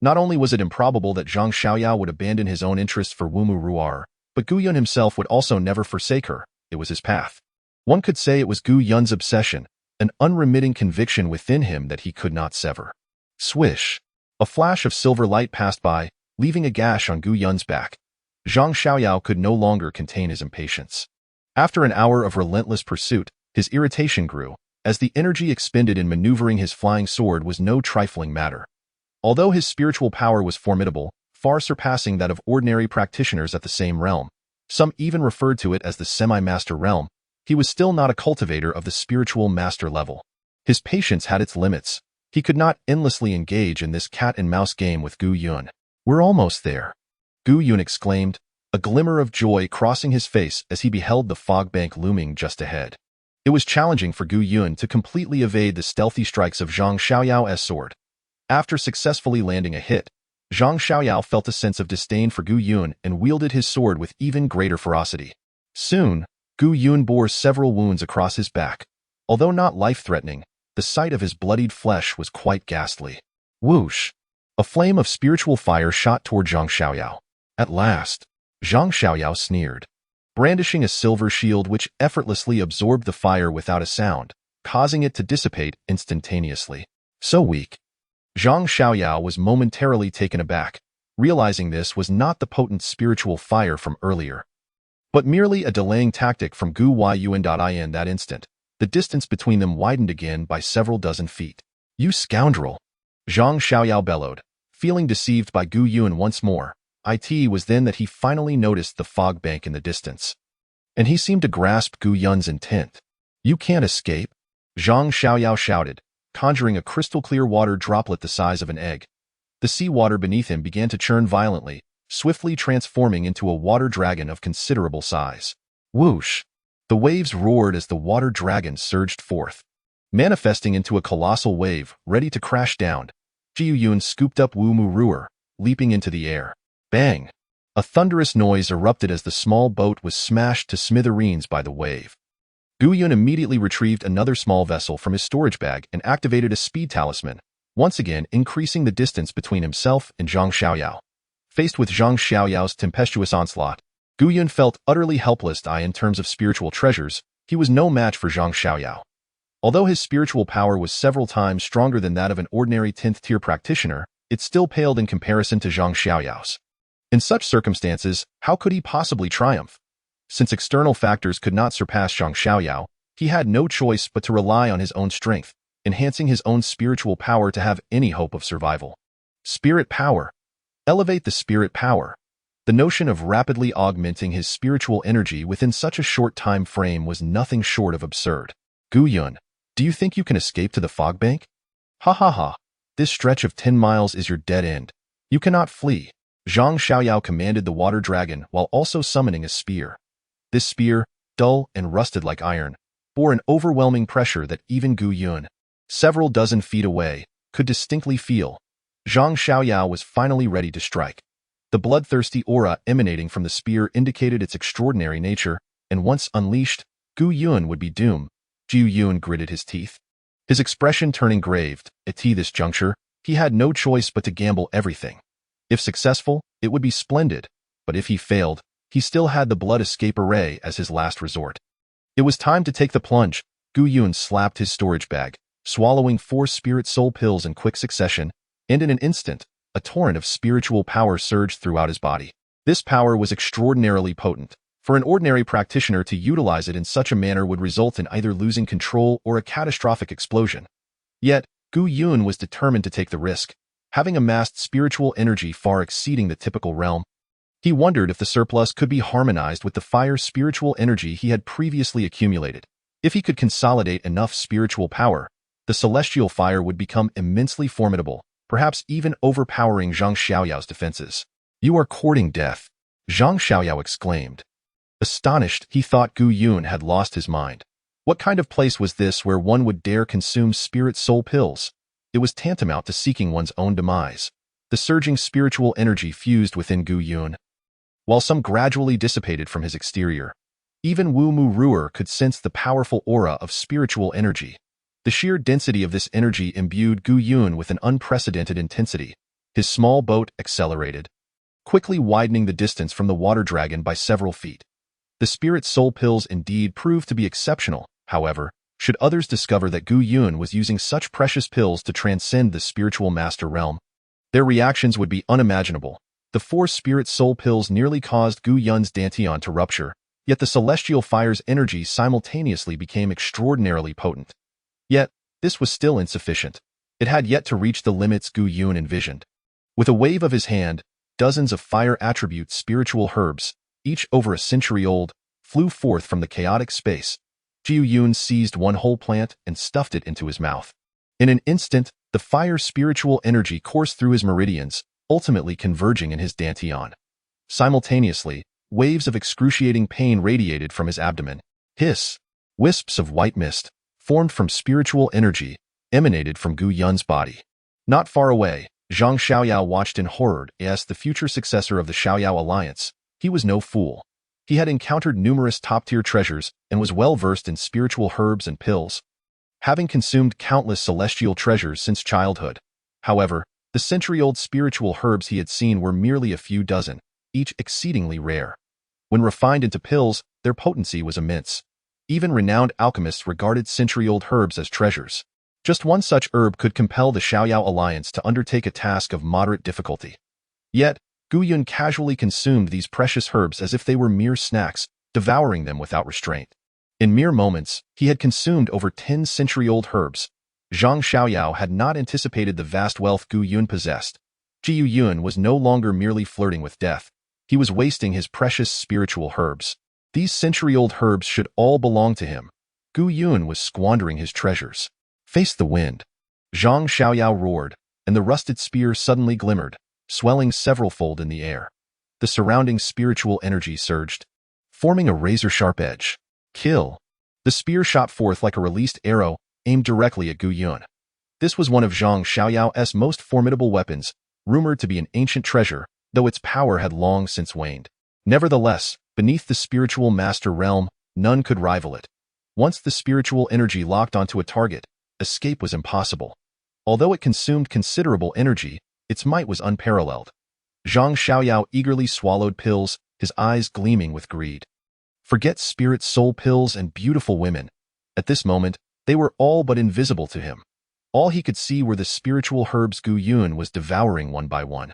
Not only was it improbable that Zhang Xiaoyao would abandon his own interests for Wumu Ruar, but Gu Yun himself would also never forsake her. It was his path. One could say it was Gu Yun's obsession, an unremitting conviction within him that he could not sever. Swish! A flash of silver light passed by, leaving a gash on Gu Yun's back. Zhang Xiaoyao could no longer contain his impatience. After an hour of relentless pursuit, his irritation grew, as the energy expended in maneuvering his flying sword was no trifling matter. Although his spiritual power was formidable, far surpassing that of ordinary practitioners at the same realm, some even referred to it as the semi-master realm, he was still not a cultivator of the spiritual master level. His patience had its limits. He could not endlessly engage in this cat-and-mouse game with Gu Yun. "We're almost there," Gu Yun exclaimed, a glimmer of joy crossing his face as he beheld the fog bank looming just ahead. It was challenging for Gu Yun to completely evade the stealthy strikes of Zhang Xiaoyao's sword. After successfully landing a hit, Zhang Xiaoyao felt a sense of disdain for Gu Yun and wielded his sword with even greater ferocity. Soon, Gu Yun bore several wounds across his back. Although not life-threatening, the sight of his bloodied flesh was quite ghastly. Whoosh! A flame of spiritual fire shot toward Zhang Xiaoyao. At last, Zhang Xiaoyao sneered, brandishing a silver shield which effortlessly absorbed the fire without a sound, causing it to dissipate instantaneously. So weak. Zhang Xiaoyao was momentarily taken aback, realizing this was not the potent spiritual fire from earlier, but merely a delaying tactic from Gu Yun. In that instant, the distance between them widened again by several dozen feet. "You scoundrel!" Zhang Xiaoyao bellowed, feeling deceived by Gu Yun once more. It was then that he finally noticed the fog bank in the distance, and he seemed to grasp Gu Yun's intent. "You can't escape," Zhang Xiaoyao shouted, conjuring a crystal-clear water droplet the size of an egg. The seawater beneath him began to churn violently, swiftly transforming into a water dragon of considerable size. Whoosh! The waves roared as the water dragon surged forth. Manifesting into a colossal wave, ready to crash down, Jiu Yun scooped up Wu Mu Ruer, leaping into the air. Bang! A thunderous noise erupted as the small boat was smashed to smithereens by the wave. Gu Yun immediately retrieved another small vessel from his storage bag and activated a speed talisman, once again increasing the distance between himself and Zhang Xiaoyao. Faced with Zhang Xiaoyao's tempestuous onslaught, Gu Yun felt utterly helpless. In terms of spiritual treasures, he was no match for Zhang Xiaoyao. Although his spiritual power was several times stronger than that of an ordinary 10th-tier practitioner, it still paled in comparison to Zhang Xiaoyao's. In such circumstances, how could he possibly triumph? Since external factors could not surpass Zhang Xiaoyao, he had no choice but to rely on his own strength, enhancing his own spiritual power to have any hope of survival. Spirit power. Elevate the spirit power. The notion of rapidly augmenting his spiritual energy within such a short time frame was nothing short of absurd. Gu Yun, do you think you can escape to the fog bank? Ha ha ha. This stretch of 10 miles is your dead end. You cannot flee. Zhang Xiaoyao commanded the water dragon while also summoning a spear. This spear, dull and rusted like iron, bore an overwhelming pressure that even Gu Yun, several dozen feet away, could distinctly feel. Zhang Xiaoyao was finally ready to strike. The bloodthirsty aura emanating from the spear indicated its extraordinary nature, and once unleashed, Gu Yun would be doomed. Jiu Yun gritted his teeth, his expression turning grave. At this juncture, he had no choice but to gamble everything. If successful, it would be splendid, but if he failed, he still had the blood escape array as his last resort. It was time to take the plunge. Gu Yun slapped his storage bag, swallowing 4 spirit soul pills in quick succession, and in an instant, a torrent of spiritual power surged throughout his body. This power was extraordinarily potent. For an ordinary practitioner to utilize it in such a manner would result in either losing control or a catastrophic explosion. Yet, Gu Yun was determined to take the risk. Having amassed spiritual energy far exceeding the typical realm, he wondered if the surplus could be harmonized with the fire spiritual energy he had previously accumulated. If he could consolidate enough spiritual power, the celestial fire would become immensely formidable, perhaps even overpowering Zhang Xiaoyao's defenses. "You are courting death," Zhang Xiaoyao exclaimed. Astonished, he thought Gu Yun had lost his mind. What kind of place was this where one would dare consume spirit soul pills? It was tantamount to seeking one's own demise. The surging spiritual energy fused within Gu Yun, while some gradually dissipated from his exterior. Even Wu Mu Ruer could sense the powerful aura of spiritual energy. The sheer density of this energy imbued Gu Yun with an unprecedented intensity. His small boat accelerated, quickly widening the distance from the water dragon by several feet. The spirit soul pills indeed proved to be exceptional. However, should others discover that Gu Yun was using such precious pills to transcend the spiritual master realm, their reactions would be unimaginable. The 4 spirit soul pills nearly caused Gu Yun's dantian to rupture, yet the celestial fire's energy simultaneously became extraordinarily potent. Yet, this was still insufficient. It had yet to reach the limits Gu Yun envisioned. With a wave of his hand, dozens of fire attribute spiritual herbs, each over a century old, flew forth from the chaotic space. Gu Yun seized one whole plant and stuffed it into his mouth. In an instant, the fire spiritual energy coursed through his meridians, ultimately converging in his dantian. Simultaneously, waves of excruciating pain radiated from his abdomen. Hiss! Wisps of white mist, formed from spiritual energy, emanated from Gu Yun's body. Not far away, Zhang Xiaoyao watched in horror as the future successor of the Xiaoyao alliance. He was no fool. He had encountered numerous top-tier treasures and was well-versed in spiritual herbs and pills, having consumed countless celestial treasures since childhood. However, the century-old spiritual herbs he had seen were merely a few dozen, each exceedingly rare. When refined into pills, their potency was immense. Even renowned alchemists regarded century-old herbs as treasures. Just one such herb could compel the Xiaoyao alliance to undertake a task of moderate difficulty. Yet, Gu Yun casually consumed these precious herbs as if they were mere snacks, devouring them without restraint. In mere moments, he had consumed over 10 century-old herbs. Zhang Xiaoyao had not anticipated the vast wealth Gu Yun possessed. Gu Yun was no longer merely flirting with death. He was wasting his precious spiritual herbs. These century-old herbs should all belong to him. Gu Yun was squandering his treasures. Face the wind! Zhang Xiaoyao roared, and the rusted spear suddenly glimmered, swelling several-fold in the air. The surrounding spiritual energy surged, forming a razor-sharp edge. Kill! The spear shot forth like a released arrow, aimed directly at Gu Yun. This was one of Zhang Xiaoyao's most formidable weapons, rumored to be an ancient treasure, though its power had long since waned. Nevertheless, beneath the spiritual master realm, none could rival it. Once the spiritual energy locked onto a target, escape was impossible. Although it consumed considerable energy, its might was unparalleled. Zhang Xiaoyao eagerly swallowed pills, his eyes gleaming with greed. Forget spirit soul pills and beautiful women. At this moment, they were all but invisible to him. All he could see were the spiritual herbs Gu Yun was devouring one by one.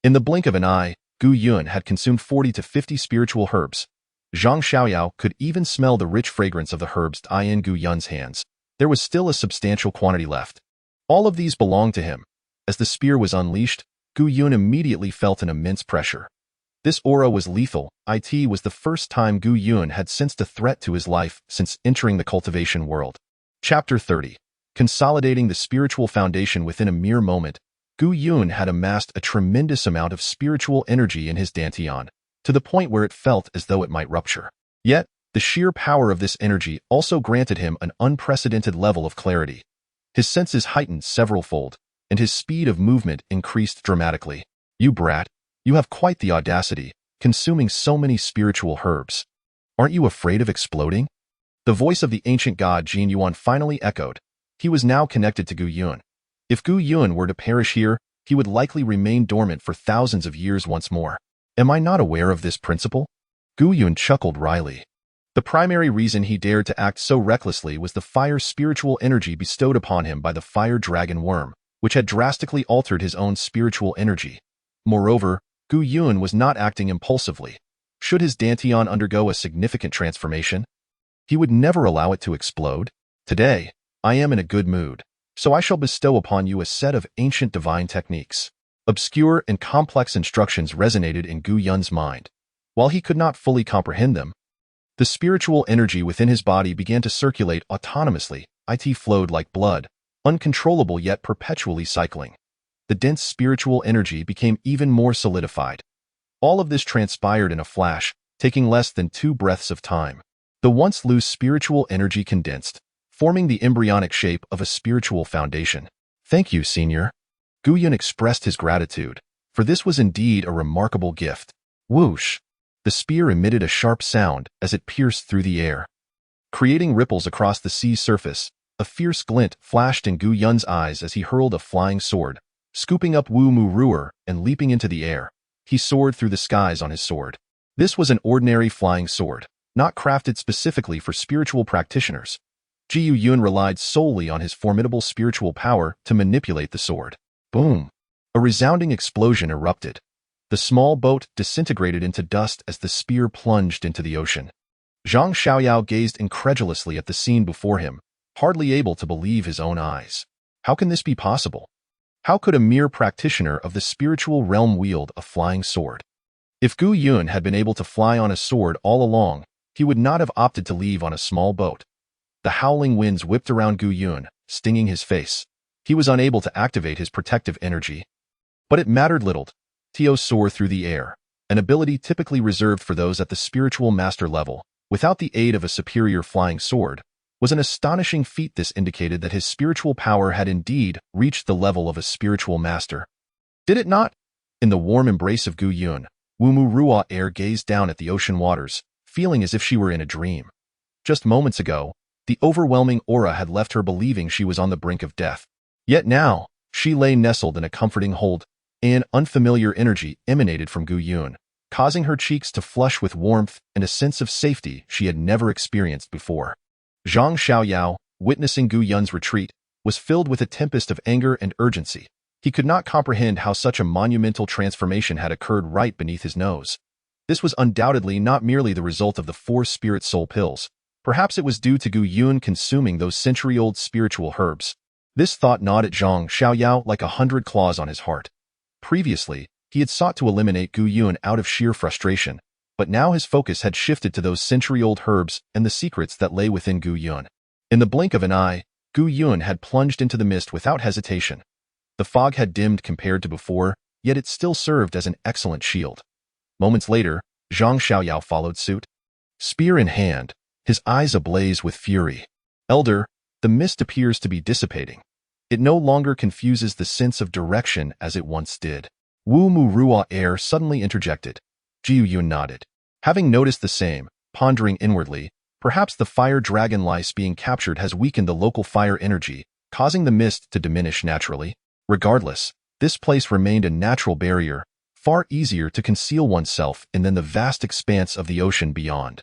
In the blink of an eye, Gu Yun had consumed 40 to 50 spiritual herbs. Zhang Xiaoyao could even smell the rich fragrance of the herbs in Gu Yun's hands. There was still a substantial quantity left. All of these belonged to him. As the spear was unleashed, Gu Yun immediately felt an immense pressure. This aura was lethal. It was the first time Gu Yun had sensed a threat to his life since entering the cultivation world. Chapter 30. Consolidating the spiritual foundation within a mere moment, Gu Yun had amassed a tremendous amount of spiritual energy in his dantian, to the point where it felt as though it might rupture. Yet, the sheer power of this energy also granted him an unprecedented level of clarity. His senses heightened several-fold, and his speed of movement increased dramatically. You brat, you have quite the audacity, consuming so many spiritual herbs. Aren't you afraid of exploding? The voice of the ancient god Jin Yuan finally echoed. He was now connected to Gu Yun. If Gu Yun were to perish here, he would likely remain dormant for thousands of years once more. Am I not aware of this principle? Gu Yun chuckled wryly. The primary reason he dared to act so recklessly was the fire spiritual energy bestowed upon him by the fire dragon worm, which had drastically altered his own spiritual energy. Moreover, Gu Yun was not acting impulsively. Should his dantian undergo a significant transformation, he would never allow it to explode. Today, I am in a good mood, so I shall bestow upon you a set of ancient divine techniques. Obscure and complex instructions resonated in Gu Yun's mind. While he could not fully comprehend them, the spiritual energy within his body began to circulate autonomously. It flowed like blood, uncontrollable yet perpetually cycling. The dense spiritual energy became even more solidified. All of this transpired in a flash, taking less than 2 breaths of time. The once loose spiritual energy condensed, forming the embryonic shape of a spiritual foundation. Thank you, Senior. Gu Yun expressed his gratitude, for this was indeed a remarkable gift. Whoosh! The spear emitted a sharp sound as it pierced through the air. Creating ripples across the sea's surface, a fierce glint flashed in Gu Yun's eyes as he hurled a flying sword. Scooping up Wu Mu Ruer and leaping into the air, he soared through the skies on his sword. This was an ordinary flying sword. not crafted specifically for spiritual practitioners. Gu Yun relied solely on his formidable spiritual power to manipulate the sword. Boom! A resounding explosion erupted. The small boat disintegrated into dust as the spear plunged into the ocean. Zhang Xiaoyao gazed incredulously at the scene before him, hardly able to believe his own eyes. How can this be possible? How could a mere practitioner of the spiritual realm wield a flying sword? If Gu Yun had been able to fly on a sword all along, he would not have opted to leave on a small boat. The howling winds whipped around Gu Yun, stinging his face. He was unable to activate his protective energy. But it mattered little. To soar through the air, an ability typically reserved for those at the spiritual master level, without the aid of a superior flying sword, was an astonishing feat. This indicated that his spiritual power had indeed reached the level of a spiritual master. Did it not? In the warm embrace of Gu Yun, Wumu Ruo Air gazed down at the ocean waters, feeling as if she were in a dream. Just moments ago, the overwhelming aura had left her believing she was on the brink of death. Yet now, she lay nestled in a comforting hold. An unfamiliar energy emanated from Gu Yun, causing her cheeks to flush with warmth and a sense of safety she had never experienced before. Zhang Xiaoyao, witnessing Gu Yun's retreat, was filled with a tempest of anger and urgency. He could not comprehend how such a monumental transformation had occurred right beneath his nose. This was undoubtedly not merely the result of the 4 spirit soul pills. Perhaps it was due to Gu Yun consuming those century-old spiritual herbs. This thought gnawed at Zhang Xiaoyao like 100 claws on his heart. Previously, he had sought to eliminate Gu Yun out of sheer frustration, but now his focus had shifted to those century-old herbs and the secrets that lay within Gu Yun. In the blink of an eye, Gu Yun had plunged into the mist without hesitation. The fog had dimmed compared to before, yet it still served as an excellent shield. Moments later, Zhang Xiaoyao followed suit. Spear in hand, his eyes ablaze with fury. Elder, the mist appears to be dissipating. It no longer confuses the sense of direction as it once did. Wu Mu Ruo Air suddenly interjected. Jiu Yun nodded. Having noticed the same, pondering inwardly, perhaps the fire dragon lice being captured has weakened the local fire energy, causing the mist to diminish naturally. Regardless, this place remained a natural barrier, far easier to conceal oneself in than the vast expanse of the ocean beyond.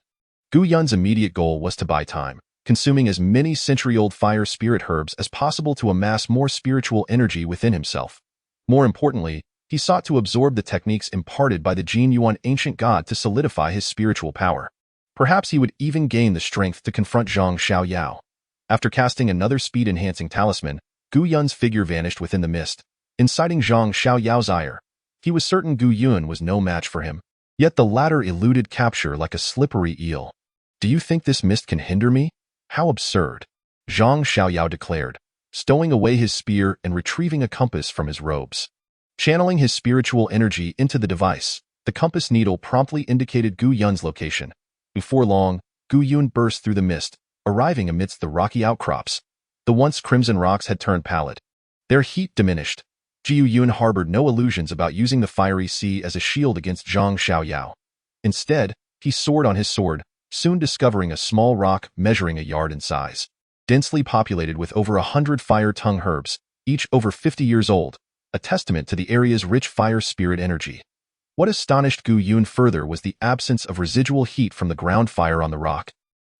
Gu Yun's immediate goal was to buy time, consuming as many century-old fire spirit herbs as possible to amass more spiritual energy within himself. More importantly, he sought to absorb the techniques imparted by the Jin Yuan ancient god to solidify his spiritual power. Perhaps he would even gain the strength to confront Zhang Xiaoyao. After casting another speed-enhancing talisman, Gu Yun's figure vanished within the mist, inciting Zhang Xiaoyao's ire. He was certain Gu Yun was no match for him, yet the latter eluded capture like a slippery eel. Do you think this mist can hinder me? How absurd, Zhang Xiaoyao declared, stowing away his spear and retrieving a compass from his robes. Channeling his spiritual energy into the device, the compass needle promptly indicated Gu Yun's location. Before long, Gu Yun burst through the mist, arriving amidst the rocky outcrops. The once crimson rocks had turned pallid. Their heat diminished. Jiu Yun harbored no illusions about using the fiery sea as a shield against Zhang Xiaoyao. Instead, he soared on his sword, soon discovering a small rock measuring a yard in size. Densely populated with over 100 fire-tongue herbs, each over 50 years old, a testament to the area's rich fire spirit energy. What astonished Gu Yun further was the absence of residual heat from the ground fire on the rock,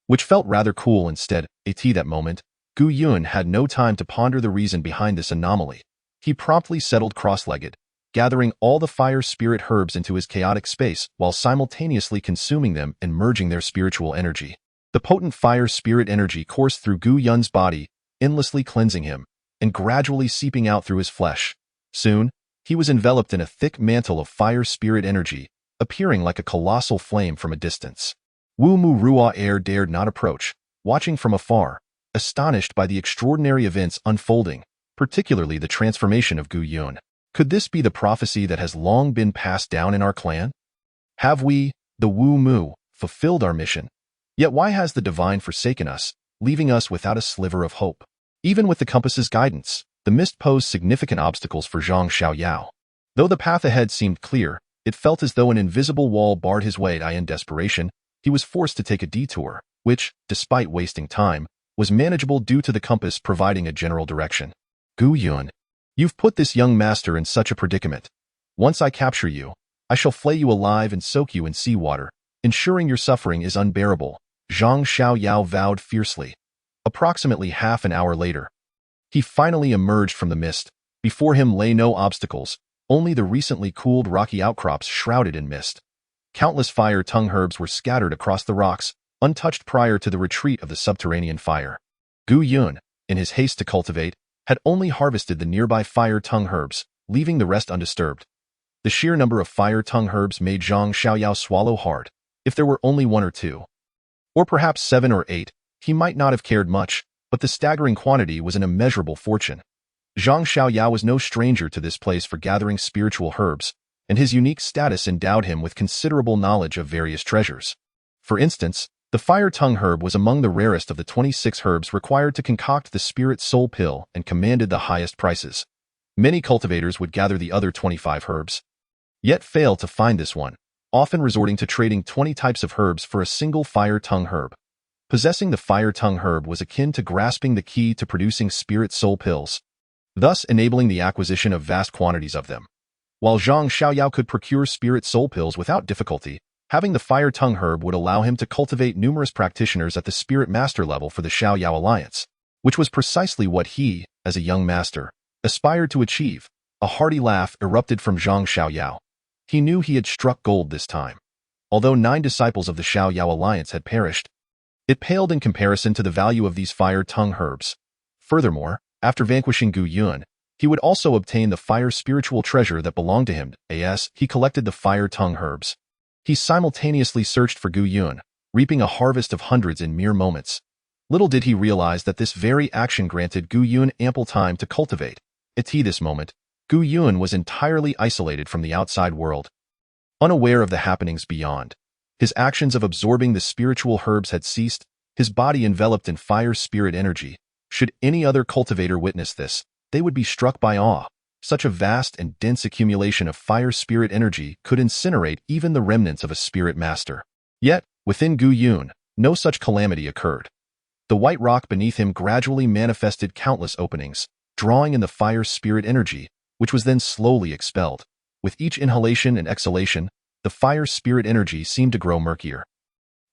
which felt rather cool instead. At that moment, Gu Yun had no time to ponder the reason behind this anomaly. He promptly settled cross-legged, gathering all the fire spirit herbs into his chaotic space while simultaneously consuming them and merging their spiritual energy. The potent fire spirit energy coursed through Gu Yun's body, endlessly cleansing him, and gradually seeping out through his flesh. Soon, he was enveloped in a thick mantle of fire spirit energy, appearing like a colossal flame from a distance. Wu Mu Ruo Air dared not approach, watching from afar, astonished by the extraordinary events unfolding, particularly the transformation of Gu Yun. Could this be the prophecy that has long been passed down in our clan? Have we, the Wu Mu, fulfilled our mission? Yet why has the divine forsaken us, leaving us without a sliver of hope? Even with the compass's guidance, the mist posed significant obstacles for Zhang Xiaoyao. Though the path ahead seemed clear, it felt as though an invisible wall barred his way. In desperation, he was forced to take a detour, which, despite wasting time, was manageable due to the compass providing a general direction. Gu Yun, you've put this young master in such a predicament. Once I capture you, I shall flay you alive and soak you in seawater. ensuring your suffering is unbearable, Zhang Xiaoyao vowed fiercely. Approximately half an hour later, he finally emerged from the mist. Before him lay no obstacles, only the recently cooled rocky outcrops shrouded in mist. Countless fire-tongue herbs were scattered across the rocks, untouched prior to the retreat of the subterranean fire. Gu Yun, in his haste to cultivate, had only harvested the nearby fire-tongue herbs, leaving the rest undisturbed. The sheer number of fire-tongue herbs made Zhang Xiaoyao swallow hard. If there were only 1 or 2, or perhaps 7 or 8, he might not have cared much, but the staggering quantity was an immeasurable fortune. Zhang Xiaoyao was no stranger to this place for gathering spiritual herbs, and his unique status endowed him with considerable knowledge of various treasures. For instance, the fire-tongue herb was among the rarest of the 26 herbs required to concoct the spirit soul pill and commanded the highest prices. Many cultivators would gather the other 25 herbs, yet fail to find this one, often resorting to trading 20 types of herbs for a single fire-tongue herb. Possessing the fire-tongue herb was akin to grasping the key to producing spirit soul pills, thus enabling the acquisition of vast quantities of them. While Zhang Xiaoyao could procure spirit soul pills without difficulty, having the fire-tongue herb would allow him to cultivate numerous practitioners at the spirit master level for the Xiaoyao alliance, which was precisely what he, as a young master, aspired to achieve. A hearty laugh erupted from Zhang Xiaoyao. He knew he had struck gold this time. Although 9 disciples of the Xiaoyao alliance had perished, it paled in comparison to the value of these fire-tongue herbs. Furthermore, after vanquishing Gu Yun, he would also obtain the fire spiritual treasure that belonged to him. As he collected the fire-tongue herbs, he simultaneously searched for Gu Yun, reaping a harvest of hundreds in mere moments. Little did he realize that this very action granted Gu Yun ample time to cultivate. At this moment, Gu Yun was entirely isolated from the outside world, unaware of the happenings beyond. His actions of absorbing the spiritual herbs had ceased, his body enveloped in fire spirit energy. Should any other cultivator witness this, they would be struck by awe. Such a vast and dense accumulation of fire spirit energy could incinerate even the remnants of a spirit master. Yet, within Gu Yun, no such calamity occurred. The white rock beneath him gradually manifested countless openings, drawing in the fire spirit energy, which was then slowly expelled. With each inhalation and exhalation, the fire spirit energy seemed to grow murkier,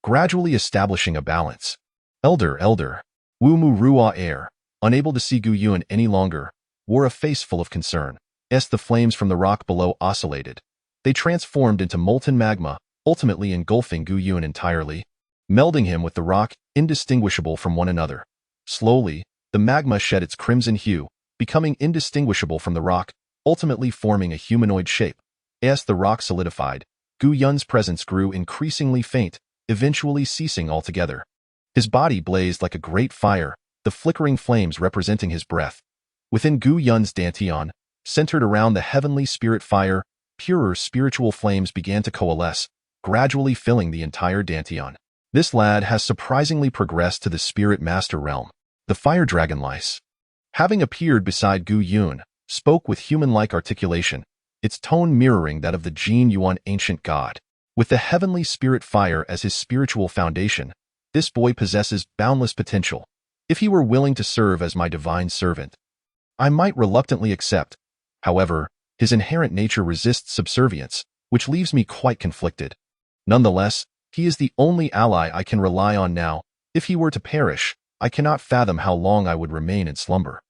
gradually establishing a balance. Elder, Wu Mu Rua Air, unable to see Gu Yun any longer, wore a face full of concern. As the flames from the rock below oscillated, they transformed into molten magma, ultimately engulfing Gu Yun entirely, melding him with the rock, indistinguishable from one another. Slowly, the magma shed its crimson hue, becoming indistinguishable from the rock, ultimately forming a humanoid shape. As the rock solidified, Gu Yun's presence grew increasingly faint, eventually ceasing altogether. His body blazed like a great fire, the flickering flames representing his breath. Within Gu Yun's dantian, centered around the heavenly spirit fire, purer spiritual flames began to coalesce, gradually filling the entire dantian. This lad has surprisingly progressed to the spirit master realm. The fire dragon lice, having appeared beside Gu Yun, spoke with human-like articulation, its tone mirroring that of the Jin Yuan ancient god. With the heavenly spirit fire as his spiritual foundation, this boy possesses boundless potential. If he were willing to serve as my divine servant, I might reluctantly accept. However, his inherent nature resists subservience, which leaves me quite conflicted. Nonetheless, he is the only ally I can rely on now. If he were to perish, I cannot fathom how long I would remain in slumber.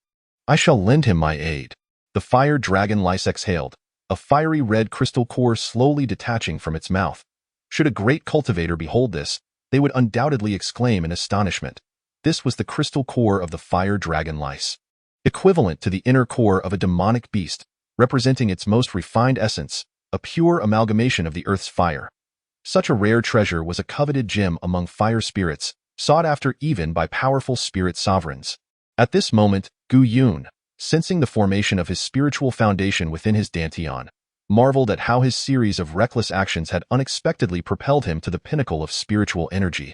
I shall lend him my aid. The fire dragon lice exhaled, a fiery red crystal core slowly detaching from its mouth. Should a great cultivator behold this, they would undoubtedly exclaim in astonishment. This was the crystal core of the fire dragon lice, equivalent to the inner core of a demonic beast, representing its most refined essence, a pure amalgamation of the earth's fire. Such a rare treasure was a coveted gem among fire spirits, sought after even by powerful spirit sovereigns. At this moment, Gu Yun, sensing the formation of his spiritual foundation within his dantian, marveled at how his series of reckless actions had unexpectedly propelled him to the pinnacle of spiritual energy,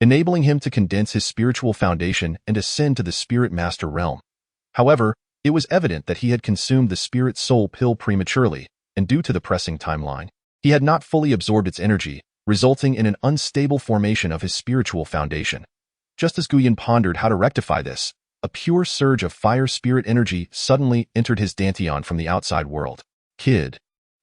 enabling him to condense his spiritual foundation and ascend to the spirit master realm. However, it was evident that he had consumed the spirit soul pill prematurely, and due to the pressing timeline, he had not fully absorbed its energy, resulting in an unstable formation of his spiritual foundation. Just as Gu Yun pondered how to rectify this, a pure surge of fire spirit energy suddenly entered his dantian from the outside world. Kid,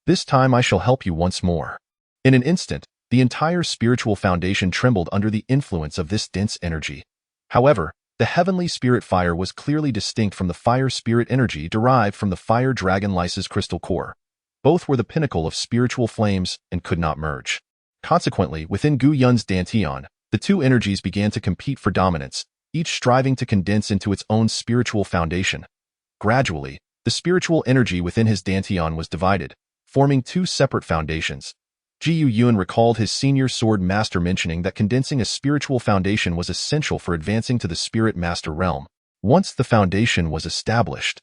this time I shall help you once more. In an instant, The entire spiritual foundation trembled under the influence of this dense energy. However, the heavenly spirit fire was clearly distinct from the fire spirit energy derived from the fire dragon Lysa's crystal core. Both were the pinnacle of spiritual flames and could not merge. Consequently, within Gu Yun's dantian, the two energies began to compete for dominance, each striving to condense into its own spiritual foundation. Gradually, the spiritual energy within his dantian was divided, forming two separate foundations. Ji Yun recalled his senior sword master mentioning that condensing a spiritual foundation was essential for advancing to the spirit master realm. Once the foundation was established,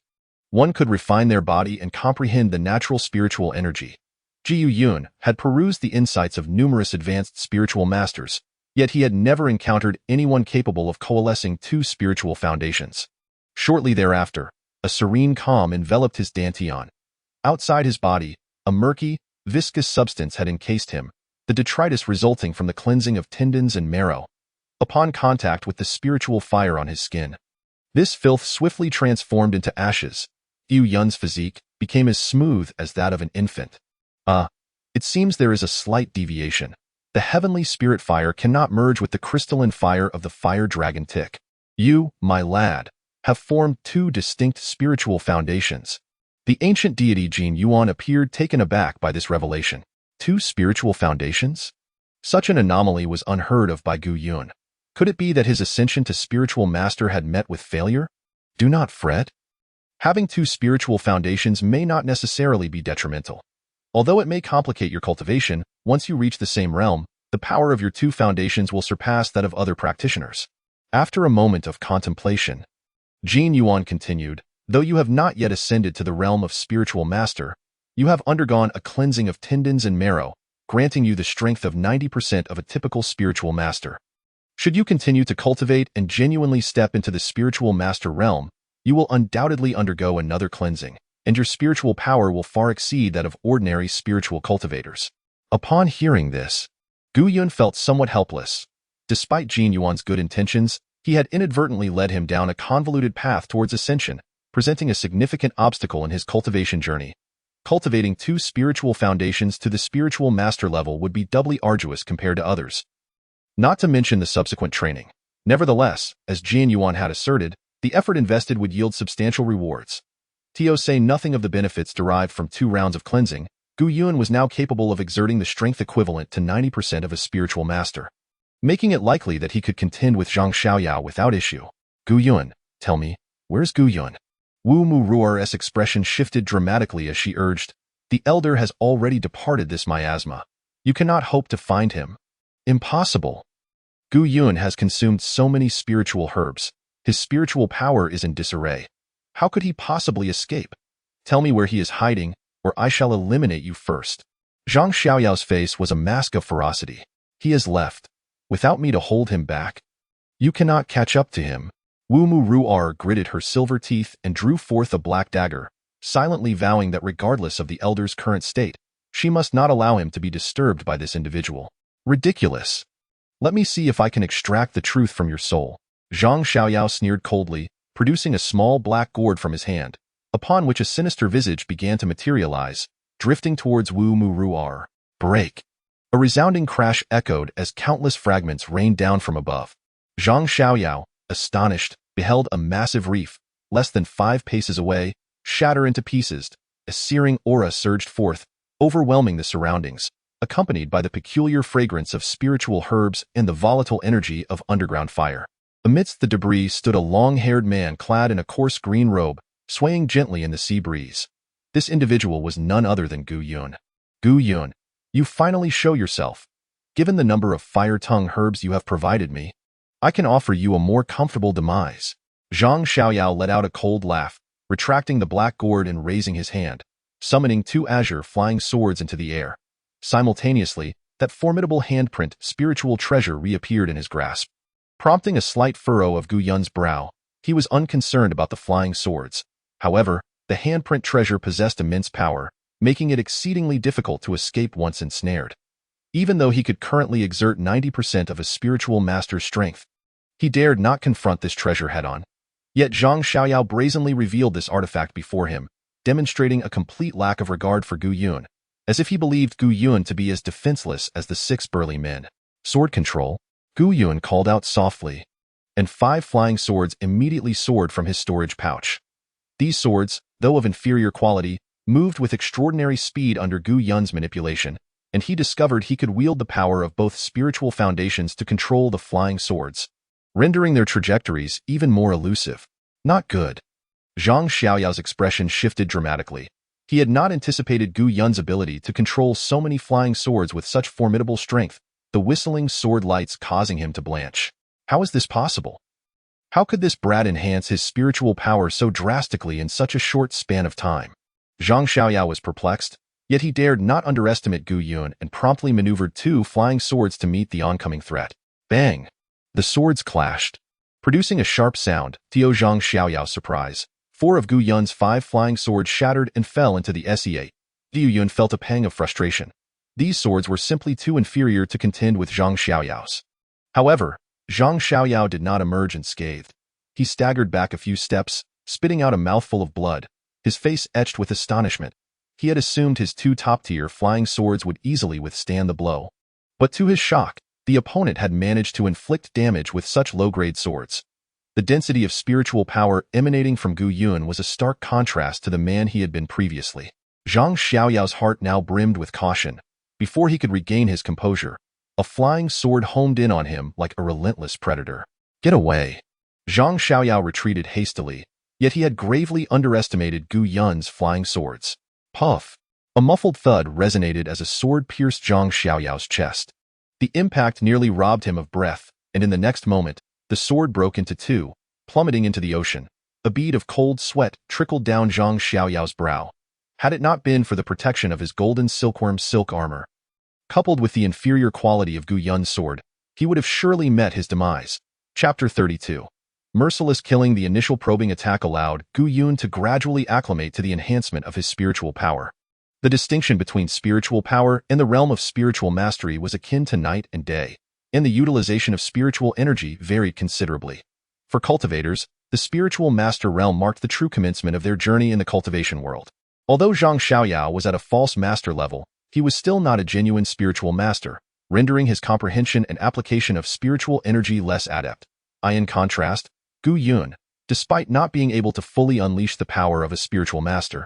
one could refine their body and comprehend the natural spiritual energy. Ji Yun had perused the insights of numerous advanced spiritual masters, yet he had never encountered anyone capable of coalescing two spiritual foundations. Shortly thereafter, a serene calm enveloped his dantian. Outside his body, a murky, viscous substance had encased him, the detritus resulting from the cleansing of tendons and marrow. Upon contact with the spiritual fire on his skin, this filth swiftly transformed into ashes. Gu Yun's physique became as smooth as that of an infant. It seems there is a slight deviation. The heavenly spirit fire cannot merge with the crystalline fire of the fire dragon tick. You, my lad, have formed two distinct spiritual foundations. The ancient deity Jin Yuan appeared taken aback by this revelation. Two spiritual foundations? Such an anomaly was unheard of by Gu Yun. Could it be that his ascension to spiritual master had met with failure? Do not fret. Having two spiritual foundations may not necessarily be detrimental. Although it may complicate your cultivation, once you reach the same realm, the power of your two foundations will surpass that of other practitioners. After a moment of contemplation, Jin Yuan continued, though you have not yet ascended to the realm of spiritual master, you have undergone a cleansing of tendons and marrow, granting you the strength of 90% of a typical spiritual master. Should you continue to cultivate and genuinely step into the spiritual master realm, you will undoubtedly undergo another cleansing, and your spiritual power will far exceed that of ordinary spiritual cultivators. Upon hearing this, Gu Yun felt somewhat helpless. Despite Jin Yuan's good intentions, he had inadvertently led him down a convoluted path towards ascension, presenting a significant obstacle in his cultivation journey. Cultivating two spiritual foundations to the spiritual master level would be doubly arduous compared to others, not to mention the subsequent training. Nevertheless, as Jin Yuan had asserted, the effort invested would yield substantial rewards. To say nothing of the benefits derived from 2 rounds of cleansing, Gu Yun was now capable of exerting the strength equivalent to 90% of a spiritual master, making it likely that he could contend with Zhang Xiaoyao without issue. Gu Yun, tell me, where's Gu Yun? Wu Muruer's expression shifted dramatically as she urged, the elder has already departed this miasma. You cannot hope to find him. Impossible. Gu Yun has consumed so many spiritual herbs. His spiritual power is in disarray. How could he possibly escape? Tell me where he is hiding, or I shall eliminate you first. Zhang Xiaoyao's face was a mask of ferocity. He has left, without me to hold him back. You cannot catch up to him. Wu Muruer gritted her silver teeth and drew forth a black dagger, silently vowing that regardless of the elder's current state, she must not allow him to be disturbed by this individual. Ridiculous. Let me see if I can extract the truth from your soul. Zhang Xiaoyao sneered coldly, producing a small black gourd from his hand, upon which a sinister visage began to materialize, drifting towards Wu Muruer. Break! A resounding crash echoed as countless fragments rained down from above. Zhang Xiaoyao, astonished, beheld a massive reef, less than 5 paces away, shatter into pieces. A searing aura surged forth, overwhelming the surroundings, accompanied by the peculiar fragrance of spiritual herbs and the volatile energy of underground fire. Amidst the debris stood a long-haired man clad in a coarse green robe, swaying gently in the sea breeze. This individual was none other than Gu Yun. Gu Yun, you finally show yourself. Given the number of fire-tongue herbs you have provided me, I can offer you a more comfortable demise. Zhang Xiaoyao let out a cold laugh, retracting the black gourd and raising his hand, summoning 2 azure flying swords into the air. Simultaneously, that formidable handprint spiritual treasure reappeared in his grasp. Prompting a slight furrow of Gu Yun's brow, he was unconcerned about the flying swords. However, the handprint treasure possessed immense power, making it exceedingly difficult to escape once ensnared. Even though he could currently exert 90% of a spiritual master's strength, he dared not confront this treasure head-on. Yet Zhang Xiaoyao brazenly revealed this artifact before him, demonstrating a complete lack of regard for Gu Yun. as if he believed Gu Yun to be as defenseless as the 6 burly men. Sword control, Gu Yun called out softly, and 5 flying swords immediately soared from his storage pouch. These swords, though of inferior quality, moved with extraordinary speed under Gu Yun's manipulation, and he discovered he could wield the power of both spiritual foundations to control the flying swords, rendering their trajectories even more elusive. Not good. Zhang Xiaoyao's expression shifted dramatically. He had not anticipated Gu Yun's ability to control so many flying swords with such formidable strength, the whistling sword lights causing him to blanch. How is this possible? How could this brat enhance his spiritual power so drastically in such a short span of time? Zhang Xiaoyao was perplexed, yet he dared not underestimate Gu Yun and promptly maneuvered 2 flying swords to meet the oncoming threat. Bang! The swords clashed, producing a sharp sound, to Zhang Xiaoyao's surprise. 4 of Gu Yun's 5 flying swords shattered and fell into the SEA. Gu Yun felt a pang of frustration. These swords were simply too inferior to contend with Zhang Xiaoyao's. However, Zhang Xiaoyao did not emerge unscathed. He staggered back a few steps, spitting out a mouthful of blood, his face etched with astonishment. He had assumed his 2 top-tier flying swords would easily withstand the blow. But to his shock, the opponent had managed to inflict damage with such low-grade swords. The density of spiritual power emanating from Gu Yun was a stark contrast to the man he had been previously. Zhang Xiaoyao's heart now brimmed with caution. Before he could regain his composure, a flying sword homed in on him like a relentless predator. Get away! Zhang Xiaoyao retreated hastily, yet he had gravely underestimated Gu Yun's flying swords. Puff! A muffled thud resonated as a sword pierced Zhang Xiaoyao's chest. The impact nearly robbed him of breath, and in the next moment, the sword broke into 2, plummeting into the ocean. A bead of cold sweat trickled down Zhang Xiaoyao's brow. Had it not been for the protection of his golden silkworm silk armor, coupled with the inferior quality of Gu Yun's sword, he would have surely met his demise. Chapter 32. Merciless killing. The initial probing attack allowed Gu Yun to gradually acclimate to the enhancement of his spiritual power. The distinction between spiritual power and the realm of spiritual mastery was akin to night and day, and the utilization of spiritual energy varied considerably. For cultivators, the spiritual master realm marked the true commencement of their journey in the cultivation world. Although Zhang Xiaoyao was at a false master level, he was still not a genuine spiritual master, rendering his comprehension and application of spiritual energy less adept. In contrast, Gu Yun, despite not being able to fully unleash the power of a spiritual master,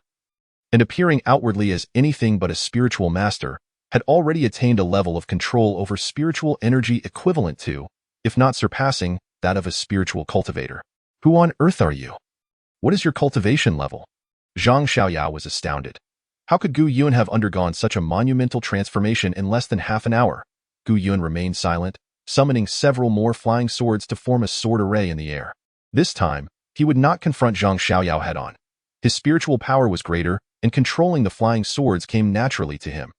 and appearing outwardly as anything but a spiritual master, had already attained a level of control over spiritual energy equivalent to, if not surpassing, that of a spiritual cultivator. Who on earth are you? What is your cultivation level? Zhang Xiaoyao was astounded. How could Gu Yun have undergone such a monumental transformation in less than half an hour? Gu Yun remained silent, summoning several more flying swords to form a sword array in the air. This time, he would not confront Zhang Xiaoyao head-on. His spiritual power was greater, and controlling the flying swords came naturally to him.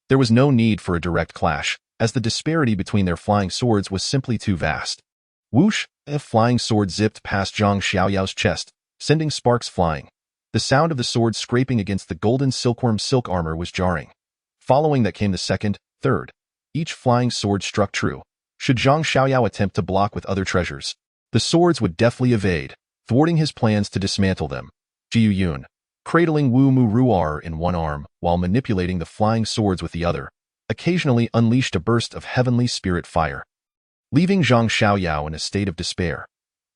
There was no need for a direct clash, as the disparity between their flying swords was simply too vast. Whoosh! A flying sword zipped past Zhang Xiaoyao's chest, sending sparks flying. The sound of the sword scraping against the golden silkworm silk armor was jarring. Following that came the second, third. Each flying sword struck true. Should Zhang Xiaoyao attempt to block with other treasures, the swords would deftly evade, thwarting his plans to dismantle them. Jiu Yun, cradling Wu Mu Ruar in one arm while manipulating the flying swords with the other, occasionally unleashed a burst of heavenly spirit fire, leaving Zhang Xiaoyao in a state of despair.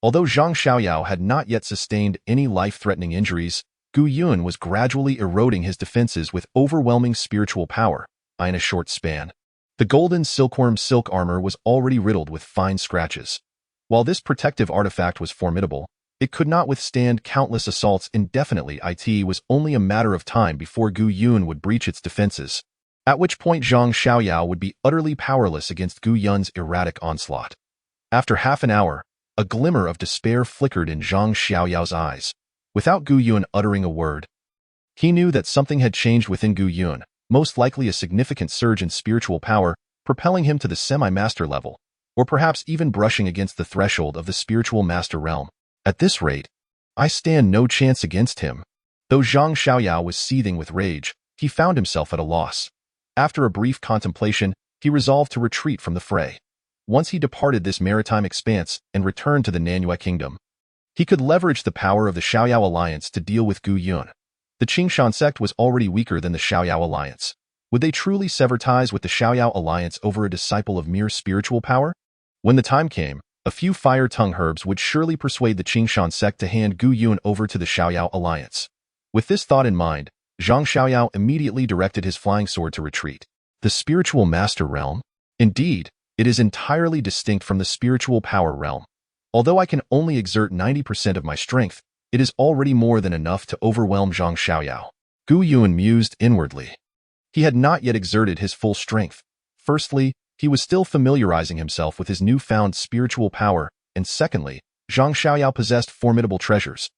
Although Zhang Xiaoyao had not yet sustained any life-threatening injuries, Gu Yun was gradually eroding his defenses with overwhelming spiritual power, in a short span. The golden silkworm silk armor was already riddled with fine scratches. While this protective artifact was formidable, it could not withstand countless assaults indefinitely. It was only a matter of time before Gu Yun would breach its defenses, at which point Zhang Xiaoyao would be utterly powerless against Gu Yun's erratic onslaught. After half an hour, a glimmer of despair flickered in Zhang Xiaoyao's eyes. Without Gu Yun uttering a word, he knew that something had changed within Gu Yun, most likely a significant surge in spiritual power, propelling him to the semi-master level, or perhaps even brushing against the threshold of the spiritual master realm. At this rate, I stand no chance against him. Though Zhang Xiaoyao was seething with rage, he found himself at a loss. After a brief contemplation, he resolved to retreat from the fray. Once he departed this maritime expanse and returned to the Nanyue kingdom, he could leverage the power of the Xiaoyao alliance to deal with Gu Yun. The Qingshan sect was already weaker than the Xiaoyao alliance. Would they truly sever ties with the Xiaoyao alliance over a disciple of mere spiritual power? When the time came, a few fire-tongue herbs would surely persuade the Qingshan sect to hand Gu Yun over to the Xiaoyao alliance. With this thought in mind, Zhang Xiaoyao immediately directed his flying sword to retreat. The spiritual master realm? Indeed, it is entirely distinct from the spiritual power realm. Although I can only exert 90% of my strength, it is already more than enough to overwhelm Zhang Xiaoyao. Gu Yun mused inwardly. He had not yet exerted his full strength. Firstly, he was still familiarizing himself with his newfound spiritual power, and secondly, Zhang Xiaoyao possessed formidable treasures.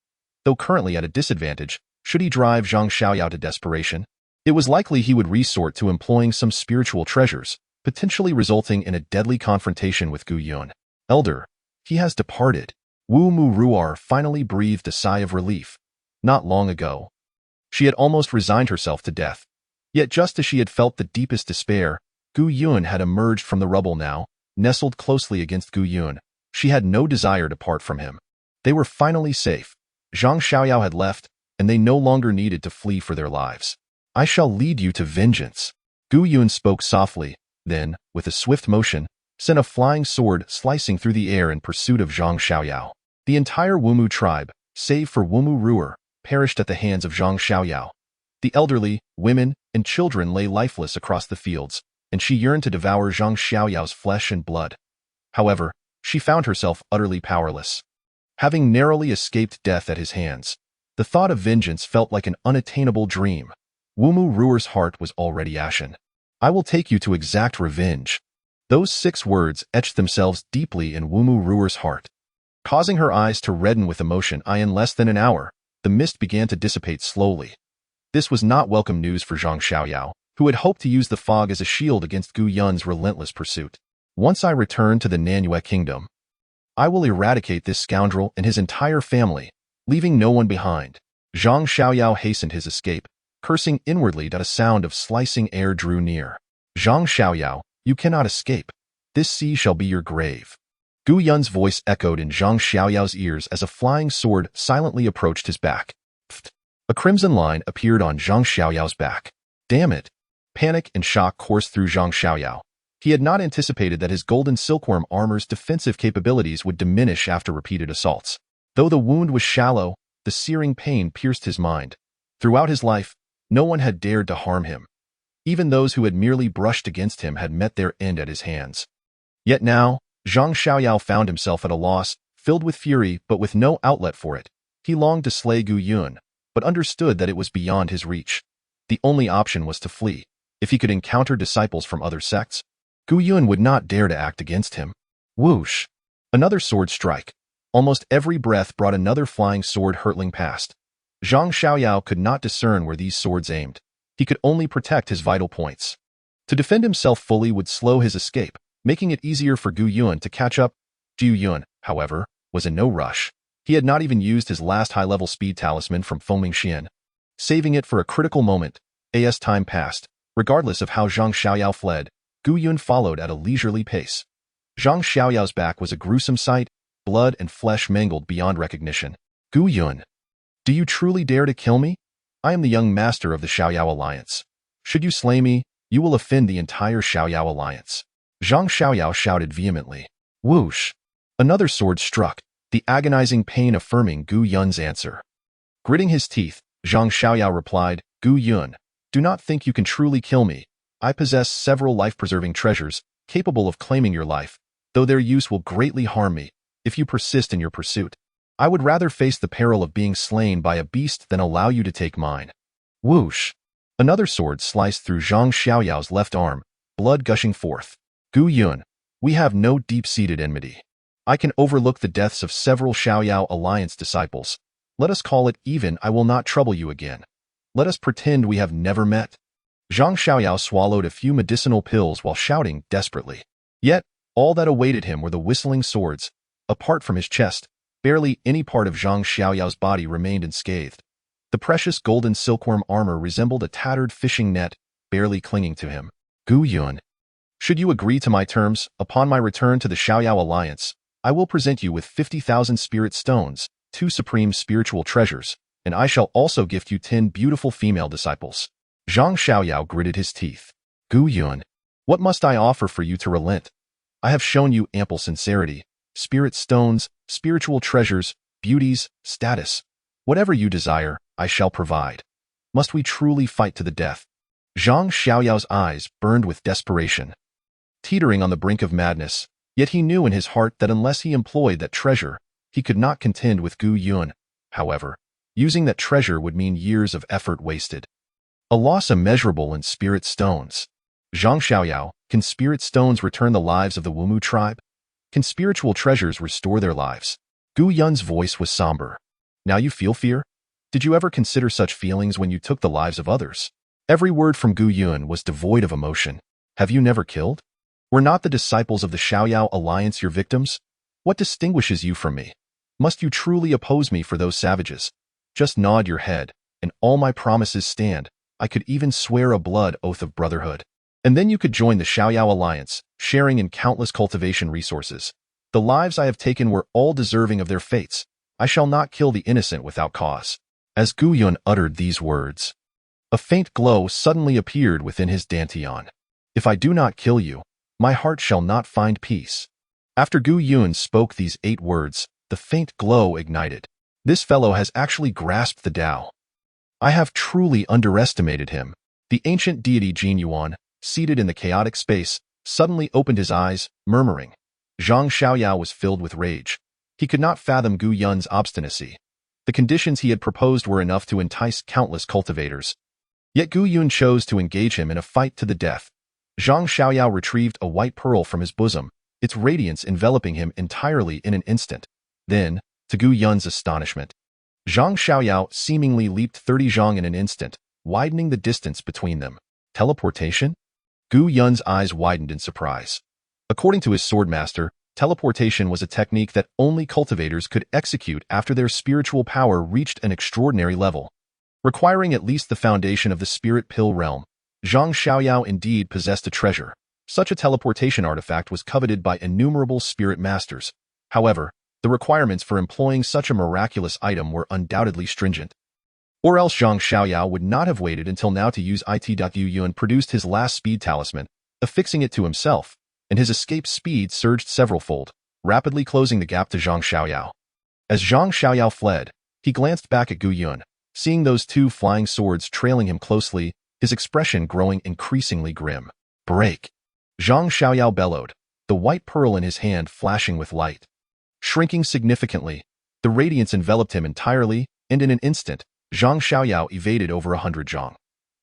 Though currently at a disadvantage, should he drive Zhang Xiaoyao to desperation, it was likely he would resort to employing some spiritual treasures, potentially resulting in a deadly confrontation with Gu Yun. Elder, he has departed. Wu Mu Ruar finally breathed a sigh of relief. Not long ago, she had almost resigned herself to death. Yet just as she had felt the deepest despair, Gu Yun had emerged from the rubble now, nestled closely against Gu Yun. She had no desire to part from him. They were finally safe. Zhang Xiaoyao had left, and they no longer needed to flee for their lives. I shall lead you to vengeance. Gu Yun spoke softly, then, with a swift motion, sent a flying sword slicing through the air in pursuit of Zhang Xiaoyao. The entire Wumu tribe, save for Wumu Ruer, perished at the hands of Zhang Xiaoyao. The elderly, women, and children lay lifeless across the fields, and she yearned to devour Zhang Xiaoyao's flesh and blood. However, she found herself utterly powerless. Having narrowly escaped death at his hands, the thought of vengeance felt like an unattainable dream. Wumu Ruer's heart was already ashen. I will take you to exact revenge. Those 6 words etched themselves deeply in Wumu Ruer's heart. Causing her eyes to redden with emotion, in less than an hour, the mist began to dissipate slowly. This was not welcome news for Zhang Xiaoyao, who had hoped to use the fog as a shield against Gu Yun's relentless pursuit. Once I return to the Nanyue kingdom, I will eradicate this scoundrel and his entire family, leaving no one behind. Zhang Xiaoyao hastened his escape, cursing inwardly that a sound of slicing air drew near. Zhang Xiaoyao, you cannot escape. This sea shall be your grave. Gu Yun's voice echoed in Zhang Xiaoyao's ears as a flying sword silently approached his back. Pfft. A crimson line appeared on Zhang Xiaoyao's back. Damn it! Panic and shock coursed through Zhang Xiaoyao. He had not anticipated that his golden silkworm armor's defensive capabilities would diminish after repeated assaults. Though the wound was shallow, the searing pain pierced his mind. Throughout his life, no one had dared to harm him. Even those who had merely brushed against him had met their end at his hands. Yet now, Zhang Xiaoyao found himself at a loss, filled with fury but with no outlet for it. He longed to slay Gu Yun, but understood that it was beyond his reach. The only option was to flee. If he could encounter disciples from other sects, Gu Yun would not dare to act against him. Whoosh! Another sword strike. Almost every breath brought another flying sword hurtling past. Zhang Xiaoyao could not discern where these swords aimed. He could only protect his vital points. To defend himself fully would slow his escape, making it easier for Gu Yun to catch up. Gu Yun, however, was in no rush. He had not even used his last high-level speed talisman from Fengming Xian. Saving it for a critical moment, as time passed, regardless of how Zhang Xiaoyao fled, Gu Yun followed at a leisurely pace. Zhang Xiaoyao's back was a gruesome sight, blood and flesh mangled beyond recognition. Gu Yun, do you truly dare to kill me? I am the young master of the Xiaoyao alliance. Should you slay me, you will offend the entire Xiaoyao alliance. Zhang Xiaoyao shouted vehemently. Whoosh! Another sword struck, the agonizing pain affirming Gu Yun's answer. Gritting his teeth, Zhang Xiaoyao replied, Gu Yun, do not think you can truly kill me. I possess several life-preserving treasures, capable of claiming your life, though their use will greatly harm me, if you persist in your pursuit. I would rather face the peril of being slain by a beast than allow you to take mine. Whoosh! Another sword sliced through Zhang Xiaoyao's left arm, blood gushing forth. Gu Yun, we have no deep-seated enmity. I can overlook the deaths of several Xiaoyao alliance disciples. Let us call it even. I will not trouble you again. Let us pretend we have never met. Zhang Xiaoyao swallowed a few medicinal pills while shouting desperately. Yet, all that awaited him were the whistling swords. Apart from his chest, barely any part of Zhang Xiaoyao's body remained unscathed. The precious golden silkworm armor resembled a tattered fishing net, barely clinging to him. Gu Yun, should you agree to my terms, upon my return to the Xiaoyao alliance, I will present you with 50,000 spirit stones, 2 supreme spiritual treasures, and I shall also gift you 10 beautiful female disciples. Zhang Xiaoyao gritted his teeth. Gu Yun, what must I offer for you to relent? I have shown you ample sincerity, spirit stones, spiritual treasures, beauties, status. Whatever you desire, I shall provide. Must we truly fight to the death? Zhang Xiaoyao's eyes burned with desperation. Teetering on the brink of madness, yet he knew in his heart that unless he employed that treasure, he could not contend with Gu Yun. However, using that treasure would mean years of effort wasted. A loss immeasurable in spirit stones. Zhang Xiaoyao, can spirit stones return the lives of the Wumu tribe? Can spiritual treasures restore their lives? Gu Yun's voice was somber. Now you feel fear? Did you ever consider such feelings when you took the lives of others? Every word from Gu Yun was devoid of emotion. Have you never killed? Were not the disciples of the Xiaoyao alliance your victims? What distinguishes you from me? Must you truly oppose me for those savages? Just nod your head, and all my promises stand. I could even swear a blood oath of brotherhood. And then you could join the Xiaoyao alliance, sharing in countless cultivation resources. The lives I have taken were all deserving of their fates. I shall not kill the innocent without cause. As Gu Yun uttered these words, a faint glow suddenly appeared within his dantian. If I do not kill you, my heart shall not find peace. After Gu Yun spoke these 8 words, the faint glow ignited. This fellow has actually grasped the Tao. I have truly underestimated him. The ancient deity Jin Yuan, seated in the chaotic space, suddenly opened his eyes, murmuring. Zhang Xiaoyao was filled with rage. He could not fathom Gu Yun's obstinacy. The conditions he had proposed were enough to entice countless cultivators. Yet Gu Yun chose to engage him in a fight to the death. Zhang Xiaoyao retrieved a white pearl from his bosom, its radiance enveloping him entirely in an instant. Then, to Gu Yun's astonishment, Zhang Xiaoyao seemingly leaped 30 zhang in an instant, widening the distance between them. Teleportation? Gu Yun's eyes widened in surprise. According to his swordmaster, teleportation was a technique that only cultivators could execute after their spiritual power reached an extraordinary level. Requiring at least the foundation of the spirit pill realm, Zhang Xiaoyao indeed possessed a treasure. Such a teleportation artifact was coveted by innumerable spirit masters. However, the requirements for employing such a miraculous item were undoubtedly stringent. Or else Zhang Xiaoyao would not have waited until now to use it. Gu Yun produced his last speed talisman, affixing it to himself, and his escape speed surged several-fold, rapidly closing the gap to Zhang Xiaoyao. As Zhang Xiaoyao fled, he glanced back at Gu Yun, seeing those 2 flying swords trailing him closely, his expression growing increasingly grim. Break! Zhang Xiaoyao bellowed, the white pearl in his hand flashing with light. Shrinking significantly, the radiance enveloped him entirely, and in an instant, Zhang Xiaoyao evaded over 100 zhang.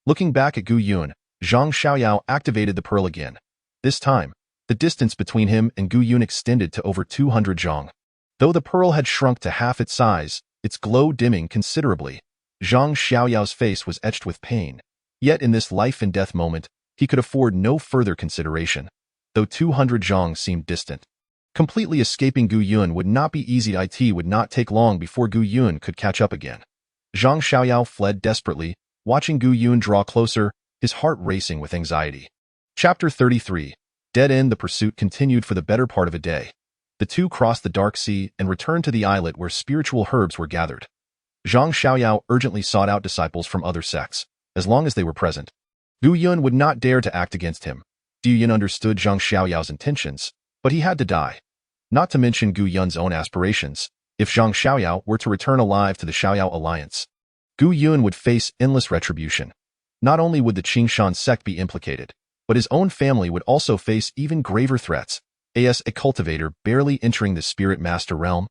Looking back at Gu Yun, Zhang Xiaoyao activated the pearl again. This time, the distance between him and Gu Yun extended to over 200 zhang. Though the pearl had shrunk to half its size, its glow dimming considerably, Zhang Xiaoyao's face was etched with pain. Yet in this life-and-death moment, he could afford no further consideration, though 200 zhang seemed distant. Completely escaping Gu Yun would not be easy. It would not take long before Gu Yun could catch up again. Zhang Xiaoyao fled desperately, watching Gu Yun draw closer, his heart racing with anxiety. Chapter 33. Dead End. The pursuit continued for the better part of a day. The 2 crossed the dark sea and returned to the islet where spiritual herbs were gathered. Zhang Xiaoyao urgently sought out disciples from other sects, as long as they were present. Gu Yun would not dare to act against him. Gu Yun understood Zhang Xiaoyao's intentions, but he had to die. Not to mention Gu Yun's own aspirations. If Zhang Xiaoyao were to return alive to the Xiaoyao alliance, Gu Yun would face endless retribution. Not only would the Qingshan sect be implicated, but his own family would also face even graver threats. As a cultivator barely entering the spirit master realm,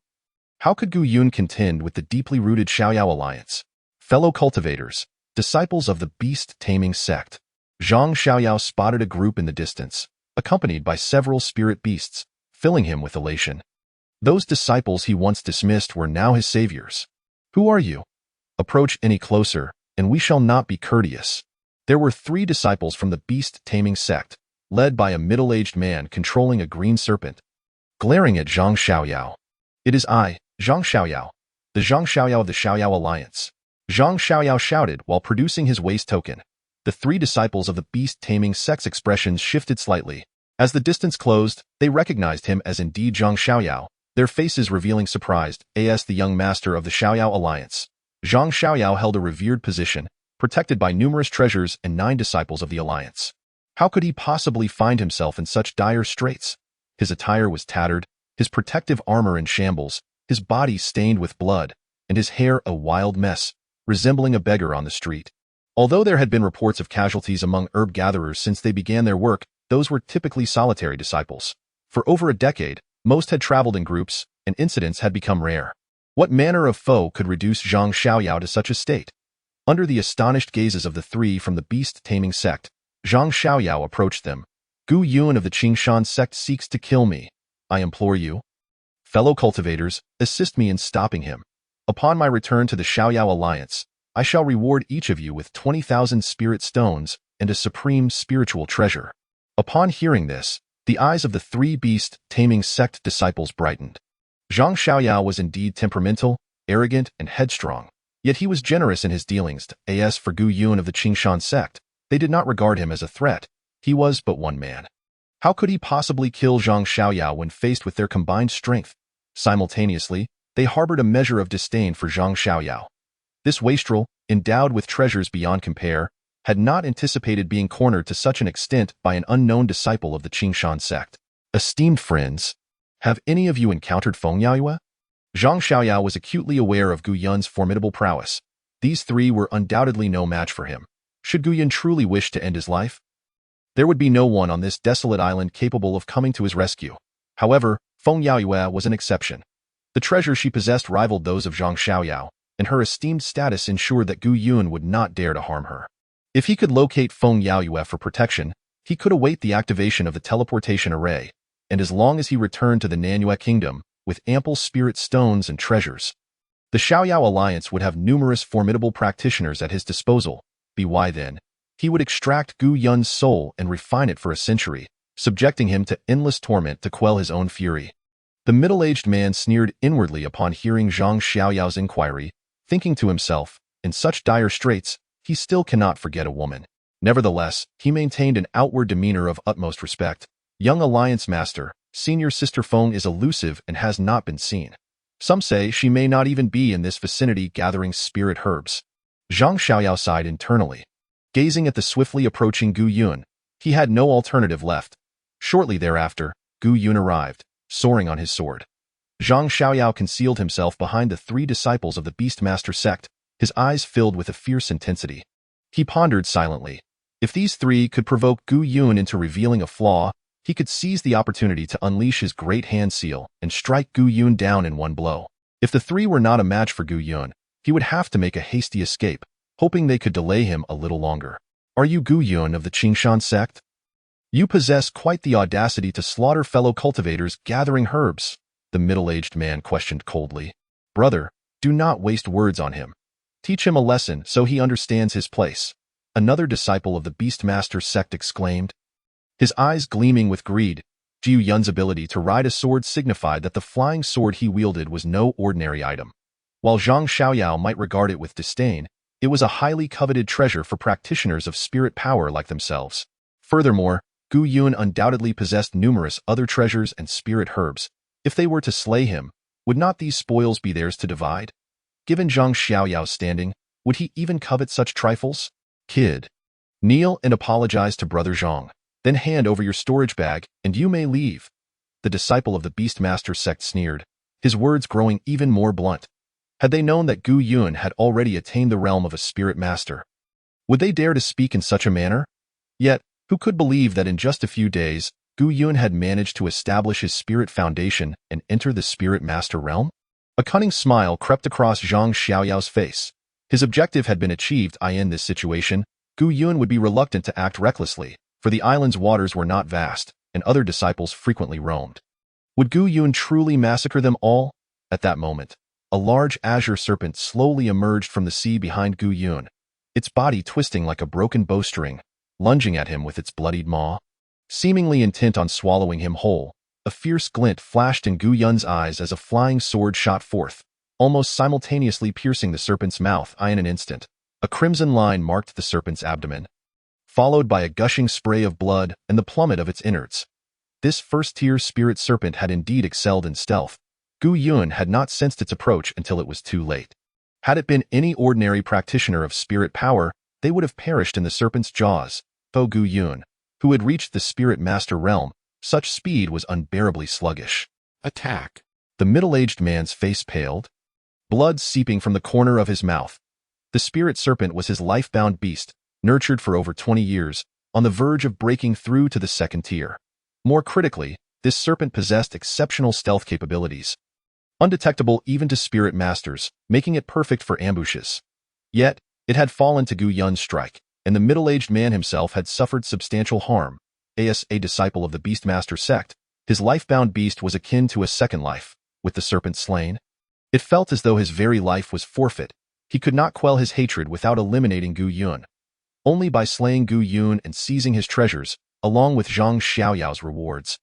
how could Gu Yun contend with the deeply rooted Xiaoyao alliance? Fellow cultivators, disciples of the beast-taming sect, Zhang Xiaoyao spotted a group in the distance, accompanied by several spirit beasts, filling him with elation. Those disciples he once dismissed were now his saviors. Who are you? Approach any closer, and we shall not be courteous. There were 3 disciples from the beast-taming sect, led by a middle-aged man controlling a green serpent. Glaring at Zhang Xiaoyao. It is I, Zhang Xiaoyao, the Zhang Xiaoyao of the Xiaoyao alliance. Zhang Xiaoyao shouted while producing his waist token. The 3 disciples of the beast-taming sect's expressions shifted slightly. As the distance closed, they recognized him as indeed Zhang Xiaoyao, their faces revealing surprised, as the young master of the Xiaoyao alliance. Zhang Xiaoyao held a revered position, protected by numerous treasures and 9 disciples of the Alliance. How could he possibly find himself in such dire straits? His attire was tattered, his protective armor in shambles, his body stained with blood, and his hair a wild mess, resembling a beggar on the street. Although there had been reports of casualties among herb gatherers since they began their work, those were typically solitary disciples. For over a decade, most had traveled in groups, and incidents had become rare. What manner of foe could reduce Zhang Xiaoyao to such a state? Under the astonished gazes of the 3 from the beast-taming sect, Zhang Xiaoyao approached them. Gu Yun of the Qingshan sect seeks to kill me. I implore you. Fellow cultivators, assist me in stopping him. Upon my return to the Xiaoyao Alliance, I shall reward each of you with 20,000 spirit stones and a supreme spiritual treasure. Upon hearing this, the eyes of the 3 beast-taming sect disciples brightened. Zhang Xiaoyao was indeed temperamental, arrogant, and headstrong, yet he was generous in his dealings. As for Gu Yun of the Qingshan sect, they did not regard him as a threat. He was but one man. How could he possibly kill Zhang Xiaoyao when faced with their combined strength? Simultaneously, they harbored a measure of disdain for Zhang Xiaoyao. This wastrel, endowed with treasures beyond compare, had not anticipated being cornered to such an extent by an unknown disciple of the Qingshan sect. Esteemed friends, have any of you encountered Feng Yaoyue? Zhang Xiaoyao was acutely aware of Gu Yun's formidable prowess. These 3 were undoubtedly no match for him. Should Gu Yun truly wish to end his life, there would be no one on this desolate island capable of coming to his rescue. However, Feng Yaoyue was an exception. The treasure she possessed rivaled those of Zhang Xiaoyao, and her esteemed status ensured that Gu Yun would not dare to harm her. If he could locate Feng Yaoyue for protection, he could await the activation of the teleportation array, and as long as he returned to the Nanyue Kingdom with ample spirit stones and treasures, the Xiaoyao Alliance would have numerous formidable practitioners at his disposal. Why then, he would extract Gu Yun's soul and refine it for a century, subjecting him to endless torment to quell his own fury. The middle-aged man sneered inwardly upon hearing Zhang Xiaoyao's inquiry, thinking to himself, in such dire straits, he still cannot forget a woman. Nevertheless, he maintained an outward demeanor of utmost respect. Young Alliance Master, Senior Sister Feng is elusive and has not been seen. Some say she may not even be in this vicinity gathering spirit herbs. Zhang Xiaoyao sighed internally. Gazing at the swiftly approaching Gu Yun, he had no alternative left. Shortly thereafter, Gu Yun arrived, soaring on his sword. Zhang Xiaoyao concealed himself behind the 3 disciples of the Beastmaster sect, his eyes filled with a fierce intensity. He pondered silently. If these 3 could provoke Gu Yun into revealing a flaw, he could seize the opportunity to unleash his great hand seal and strike Gu Yun down in one blow. If the 3 were not a match for Gu Yun, he would have to make a hasty escape, hoping they could delay him a little longer. Are you Gu Yun of the Qingshan sect? You possess quite the audacity to slaughter fellow cultivators gathering herbs, the middle-aged man questioned coldly. Brother, do not waste words on him. Teach him a lesson so he understands his place. Another disciple of the Beastmaster sect exclaimed. His eyes gleaming with greed, Gu Yun's ability to ride a sword signified that the flying sword he wielded was no ordinary item. While Zhang Xiaoyao might regard it with disdain, it was a highly coveted treasure for practitioners of spirit power like themselves. Furthermore, Gu Yun undoubtedly possessed numerous other treasures and spirit herbs. If they were to slay him, would not these spoils be theirs to divide? Given Zhang Xiaoyao's standing, would he even covet such trifles? Kid, kneel and apologize to Brother Zhang, then hand over your storage bag, and you may leave. The disciple of the Beastmaster sect sneered, his words growing even more blunt. Had they known that Gu Yun had already attained the realm of a spirit master, would they dare to speak in such a manner? Yet, who could believe that in just a few days, Gu Yun had managed to establish his spirit foundation and enter the spirit master realm? A cunning smile crept across Zhang Xiaoyao's face. His objective had been achieved. In this situation, Gu Yun would be reluctant to act recklessly, for the island's waters were not vast, and other disciples frequently roamed. Would Gu Yun truly massacre them all? At that moment, a large azure serpent slowly emerged from the sea behind Gu Yun, its body twisting like a broken bowstring, lunging at him with its bloodied maw. Seemingly intent on swallowing him whole, a fierce glint flashed in Gu Yun's eyes as a flying sword shot forth, almost simultaneously piercing the serpent's mouth. In an instant, a crimson line marked the serpent's abdomen, followed by a gushing spray of blood and the plummet of its innards. This first-tier spirit serpent had indeed excelled in stealth. Gu Yun had not sensed its approach until it was too late. Had it been any ordinary practitioner of spirit power, they would have perished in the serpent's jaws. Fo Gu Yun, who had reached the spirit master realm, such speed was unbearably sluggish. Attack. The middle-aged man's face paled, blood seeping from the corner of his mouth. The spirit serpent was his life-bound beast, nurtured for over 20 years, on the verge of breaking through to the second tier. More critically, this serpent possessed exceptional stealth capabilities, undetectable even to spirit masters, making it perfect for ambushes. Yet, it had fallen to Gu Yun's strike, and the middle-aged man himself had suffered substantial harm. As a disciple of the Beastmaster sect, his life-bound beast was akin to a second life. With the serpent slain, it felt as though his very life was forfeit. He could not quell his hatred without eliminating Gu Yun. Only by slaying Gu Yun and seizing his treasures, along with Zhang Xiaoyao's rewards,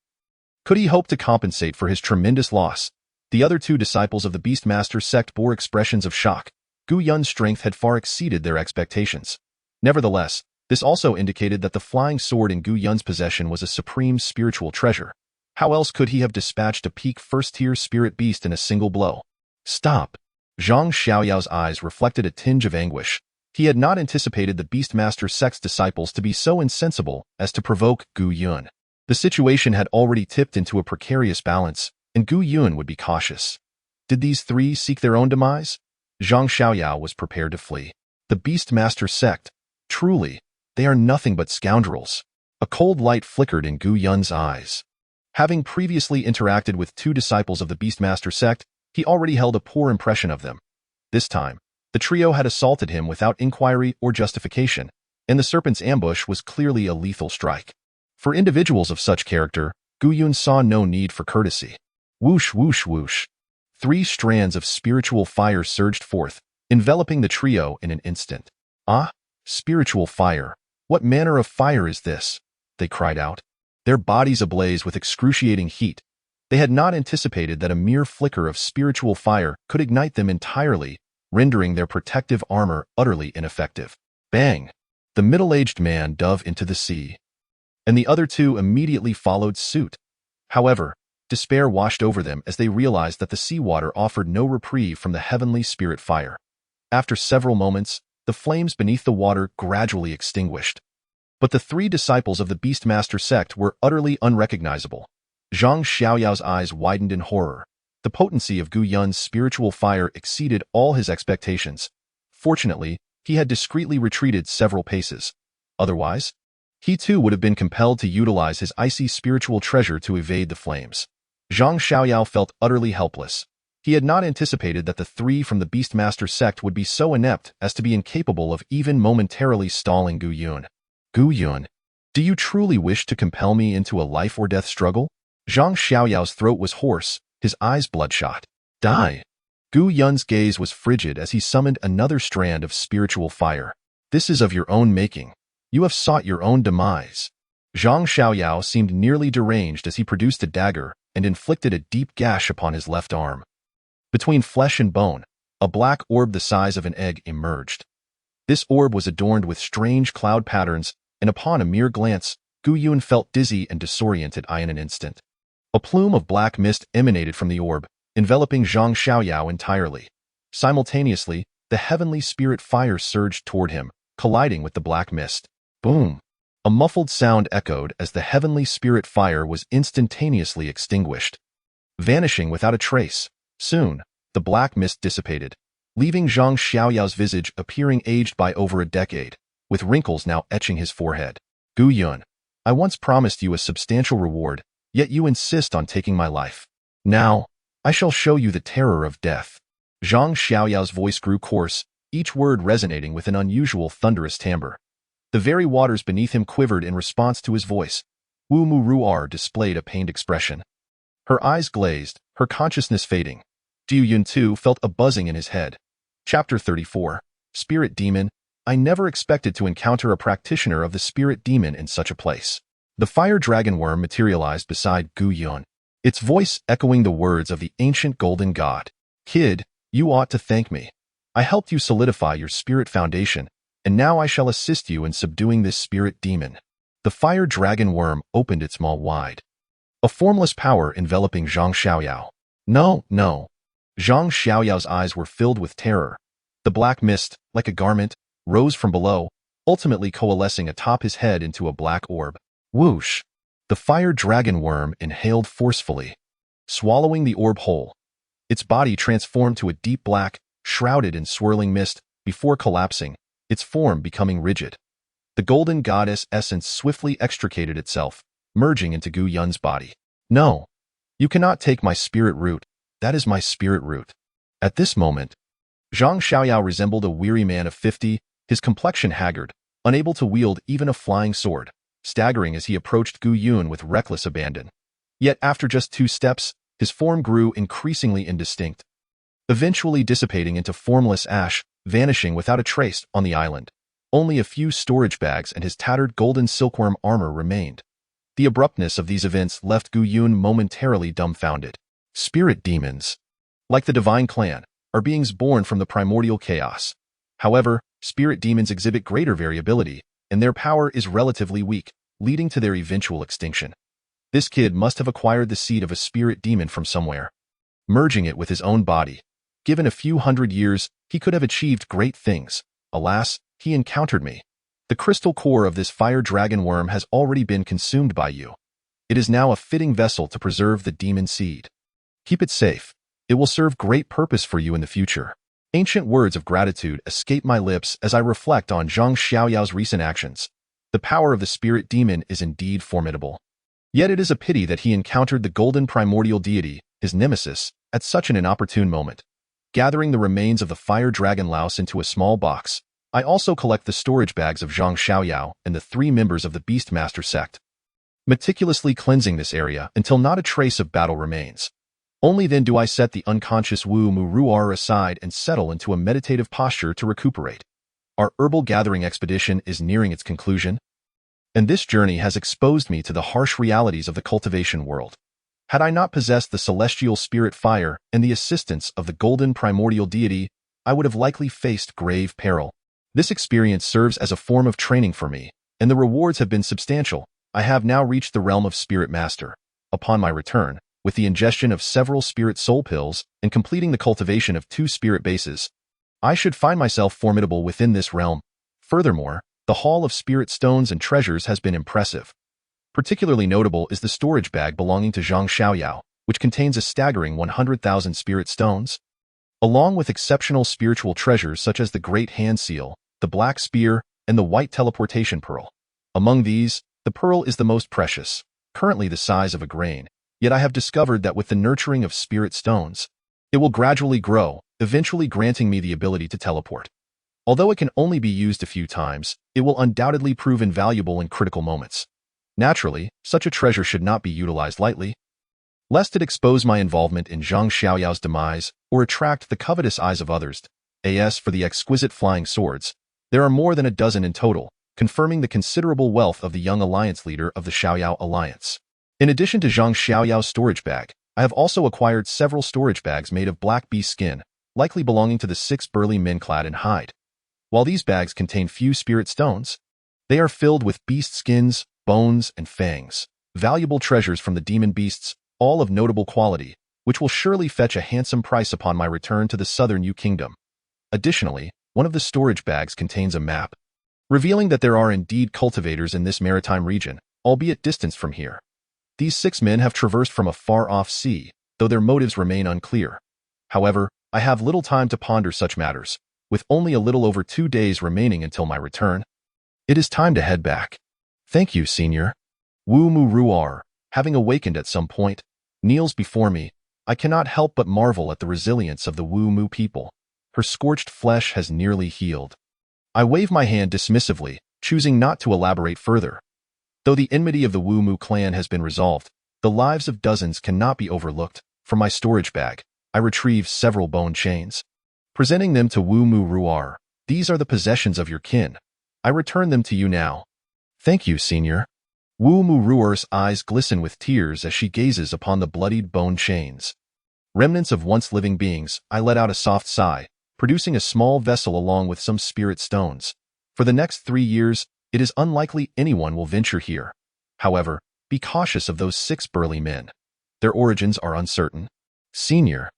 could he hope to compensate for his tremendous loss. The other two disciples of the Beastmaster sect bore expressions of shock. Gu Yun's strength had far exceeded their expectations. Nevertheless, this also indicated that the flying sword in Gu Yun's possession was a supreme spiritual treasure. How else could he have dispatched a peak first-tier spirit beast in a single blow? Stop! Zhang Xiaoyao's eyes reflected a tinge of anguish. He had not anticipated the Beastmaster sect's disciples to be so insensible as to provoke Gu Yun. The situation had already tipped into a precarious balance, and Gu Yun would be cautious. Did these three seek their own demise? Zhang Xiaoyao was prepared to flee. The Beastmaster sect, truly, they are nothing but scoundrels. A cold light flickered in Gu Yun's eyes. Having previously interacted with two disciples of the Beastmaster sect, he already held a poor impression of them. This time, the trio had assaulted him without inquiry or justification, and the serpent's ambush was clearly a lethal strike. For individuals of such character, Gu Yun saw no need for courtesy. Whoosh, whoosh, whoosh. 3 strands of spiritual fire surged forth, enveloping the trio in an instant. Ah, spiritual fire. What manner of fire is this? They cried out, their bodies ablaze with excruciating heat. They had not anticipated that a mere flicker of spiritual fire could ignite them entirely, rendering their protective armor utterly ineffective. Bang! The middle-aged man dove into the sea, and the other two immediately followed suit. However, despair washed over them as they realized that the seawater offered no reprieve from the heavenly spirit fire. After several moments, the flames beneath the water gradually extinguished. But the 3 disciples of the Beastmaster sect were utterly unrecognizable. Zhang Xiaoyao's eyes widened in horror. The potency of Gu Yun's spiritual fire exceeded all his expectations. Fortunately, he had discreetly retreated several paces. Otherwise, he too would have been compelled to utilize his icy spiritual treasure to evade the flames. Zhang Xiaoyao felt utterly helpless. He had not anticipated that the 3 from the Beastmaster sect would be so inept as to be incapable of even momentarily stalling Gu Yun. Gu Yun, do you truly wish to compel me into a life-or-death struggle? Zhang Xiaoyao's throat was hoarse, his eyes bloodshot. Die! Gu Yun's gaze was frigid as he summoned another strand of spiritual fire. This is of your own making. You have sought your own demise. Zhang Xiaoyao seemed nearly deranged as he produced a dagger and inflicted a deep gash upon his left arm. Between flesh and bone, a black orb the size of an egg emerged. This orb was adorned with strange cloud patterns, and upon a mere glance, Gu Yun felt dizzy and disoriented in an instant. A plume of black mist emanated from the orb, enveloping Zhang Xiaoyao entirely. Simultaneously, the heavenly spirit fire surged toward him, colliding with the black mist. Boom! A muffled sound echoed as the heavenly spirit fire was instantaneously extinguished, vanishing without a trace. Soon, the black mist dissipated, leaving Zhang Xiaoyao's visage appearing aged by over a decade, with wrinkles now etching his forehead. Gu Yun, I once promised you a substantial reward, yet you insist on taking my life. Now, I shall show you the terror of death. Zhang Xiaoyao's voice grew coarse, each word resonating with an unusual thunderous timbre. The very waters beneath him quivered in response to his voice. Wu Mu Ru'ar displayed a pained expression. Her eyes glazed, her consciousness fading. Gu Yun too felt a buzzing in his head. Chapter 34. Spirit Demon. I never expected to encounter a practitioner of the spirit demon in such a place. The fire dragon worm materialized beside Gu Yun, its voice echoing the words of the ancient golden god. Kid, you ought to thank me. I helped you solidify your spirit foundation, and now I shall assist you in subduing this spirit demon. The fire dragon worm opened its maw wide, a formless power enveloping Zhang Xiaoyao. No, no. Zhang Xiaoyao's eyes were filled with terror. The black mist, like a garment, rose from below, ultimately coalescing atop his head into a black orb. Whoosh! The fire dragon worm inhaled forcefully, swallowing the orb whole. Its body transformed to a deep black, shrouded in swirling mist, before collapsing, its form becoming rigid. The golden goddess essence swiftly extricated itself, merging into Gu Yun's body. No, you cannot take my spirit root. That is my spirit root. At this moment, Zhang Xiaoyao resembled a weary man of 50, his complexion haggard, unable to wield even a flying sword, staggering as he approached Gu Yun with reckless abandon. Yet after just 2 steps, his form grew increasingly indistinct, eventually dissipating into formless ash, vanishing without a trace on the island. Only a few storage bags and his tattered golden silkworm armor remained. The abruptness of these events left Gu Yun momentarily dumbfounded. Spirit demons, like the divine clan, are beings born from the primordial chaos. However, spirit demons exhibit greater variability, and their power is relatively weak, leading to their eventual extinction. This kid must have acquired the seed of a spirit demon from somewhere, merging it with his own body. Given a few hundred years, he could have achieved great things. Alas, he encountered me. The crystal core of this fire dragon worm has already been consumed by you. It is now a fitting vessel to preserve the demon seed. Keep it safe. It will serve great purpose for you in the future. Ancient words of gratitude escape my lips as I reflect on Zhang Xiaoyao's recent actions. The power of the spirit demon is indeed formidable. Yet it is a pity that he encountered the golden primordial deity, his nemesis, at such an inopportune moment. Gathering the remains of the fire dragon louse into a small box, I also collect the storage bags of Zhang Xiaoyao and the 3 members of the Beastmaster sect, meticulously cleansing this area until not a trace of battle remains. Only then do I set the unconscious Wu Mu Ru'er aside and settle into a meditative posture to recuperate. Our herbal gathering expedition is nearing its conclusion, and this journey has exposed me to the harsh realities of the cultivation world. Had I not possessed the celestial spirit fire and the assistance of the golden primordial deity, I would have likely faced grave peril. This experience serves as a form of training for me, and the rewards have been substantial. I have now reached the realm of Spirit Master. Upon my return, with the ingestion of several spirit soul pills and completing the cultivation of 2 spirit bases, I should find myself formidable within this realm. Furthermore, the haul of spirit stones and treasures has been impressive. Particularly notable is the storage bag belonging to Zhang Xiaoyao, which contains a staggering 100,000 spirit stones, along with exceptional spiritual treasures such as the Great Hand Seal, the Black Spear, and the White Teleportation Pearl. Among these, the pearl is the most precious, currently the size of a grain, yet I have discovered that with the nurturing of spirit stones, it will gradually grow, eventually granting me the ability to teleport. Although it can only be used a few times, it will undoubtedly prove invaluable in critical moments. Naturally, such a treasure should not be utilized lightly, lest it expose my involvement in Zhang Xiaoyao's demise or attract the covetous eyes of others. As for the exquisite flying swords, there are more than a dozen in total, confirming the considerable wealth of the young alliance leader of the Xiaoyao alliance. In addition to Zhang Xiaoyao's storage bag, I have also acquired several storage bags made of black beast skin, likely belonging to the 6 burly men clad in hide. While these bags contain few spirit stones, they are filled with beast skins, bones, and fangs, valuable treasures from the demon beasts, all of notable quality, which will surely fetch a handsome price upon my return to the southern Yu Kingdom. Additionally, one of the storage bags contains a map, revealing that there are indeed cultivators in this maritime region, albeit distanced from here. These 6 men have traversed from a far-off sea, though their motives remain unclear. However, I have little time to ponder such matters, with only a little over 2 days remaining until my return. It is time to head back. Thank you, Senior. Wu Mu Ru'er, having awakened at some point, kneels before me. I cannot help but marvel at the resilience of the Wu Mu people. Her scorched flesh has nearly healed. I wave my hand dismissively, choosing not to elaborate further. Though the enmity of the Wu Mu clan has been resolved, the lives of dozens cannot be overlooked. From my storage bag, I retrieve several bone chains. Presenting them to Wu Mu Ru'er, these are the possessions of your kin. I return them to you now. Thank you, Senior. Wu Mu Ru'er's eyes glisten with tears as she gazes upon the bloodied bone chains. Remnants of once living beings, I let out a soft sigh, producing a small vessel along with some spirit stones. For the next 3 years, it is unlikely anyone will venture here. However, be cautious of those 6 burly men. Their origins are uncertain. Senior,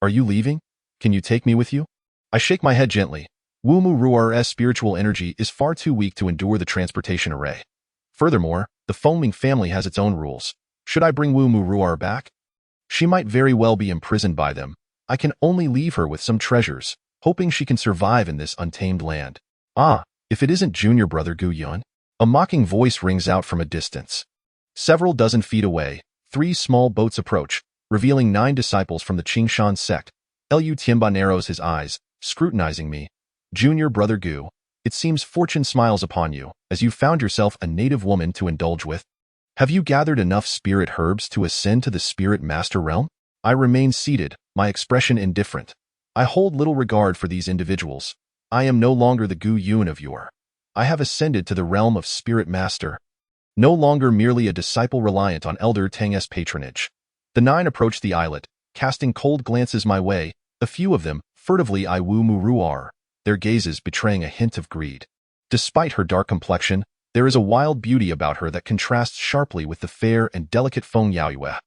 are you leaving? Can you take me with you? I shake my head gently. Wu Mu Ruar's spiritual energy is far too weak to endure the transportation array. Furthermore, the foaming family has its own rules. Should I bring Wu Mu Ruar back? She might very well be imprisoned by them. I can only leave her with some treasures, hoping she can survive in this untamed land. Ah, if it isn't junior brother Gu Yun? A mocking voice rings out from a distance. Several dozen feet away, 3 small boats approach, revealing 9 disciples from the Qingshan sect. Lu Tianba narrows his eyes, scrutinizing me. Junior brother Gu, it seems fortune smiles upon you, as you found yourself a native woman to indulge with. Have you gathered enough spirit herbs to ascend to the spirit master realm? I remain seated, my expression indifferent. I hold little regard for these individuals. I am no longer the Gu Yun of yore. I have ascended to the realm of spirit master. No longer merely a disciple reliant on Elder Tang's patronage. The 9 approached the islet, casting cold glances my way, a few of them furtively eye Wu Mu Ruar, their gazes betraying a hint of greed. Despite her dark complexion, there is a wild beauty about her that contrasts sharply with the fair and delicate Feng Yaoyue.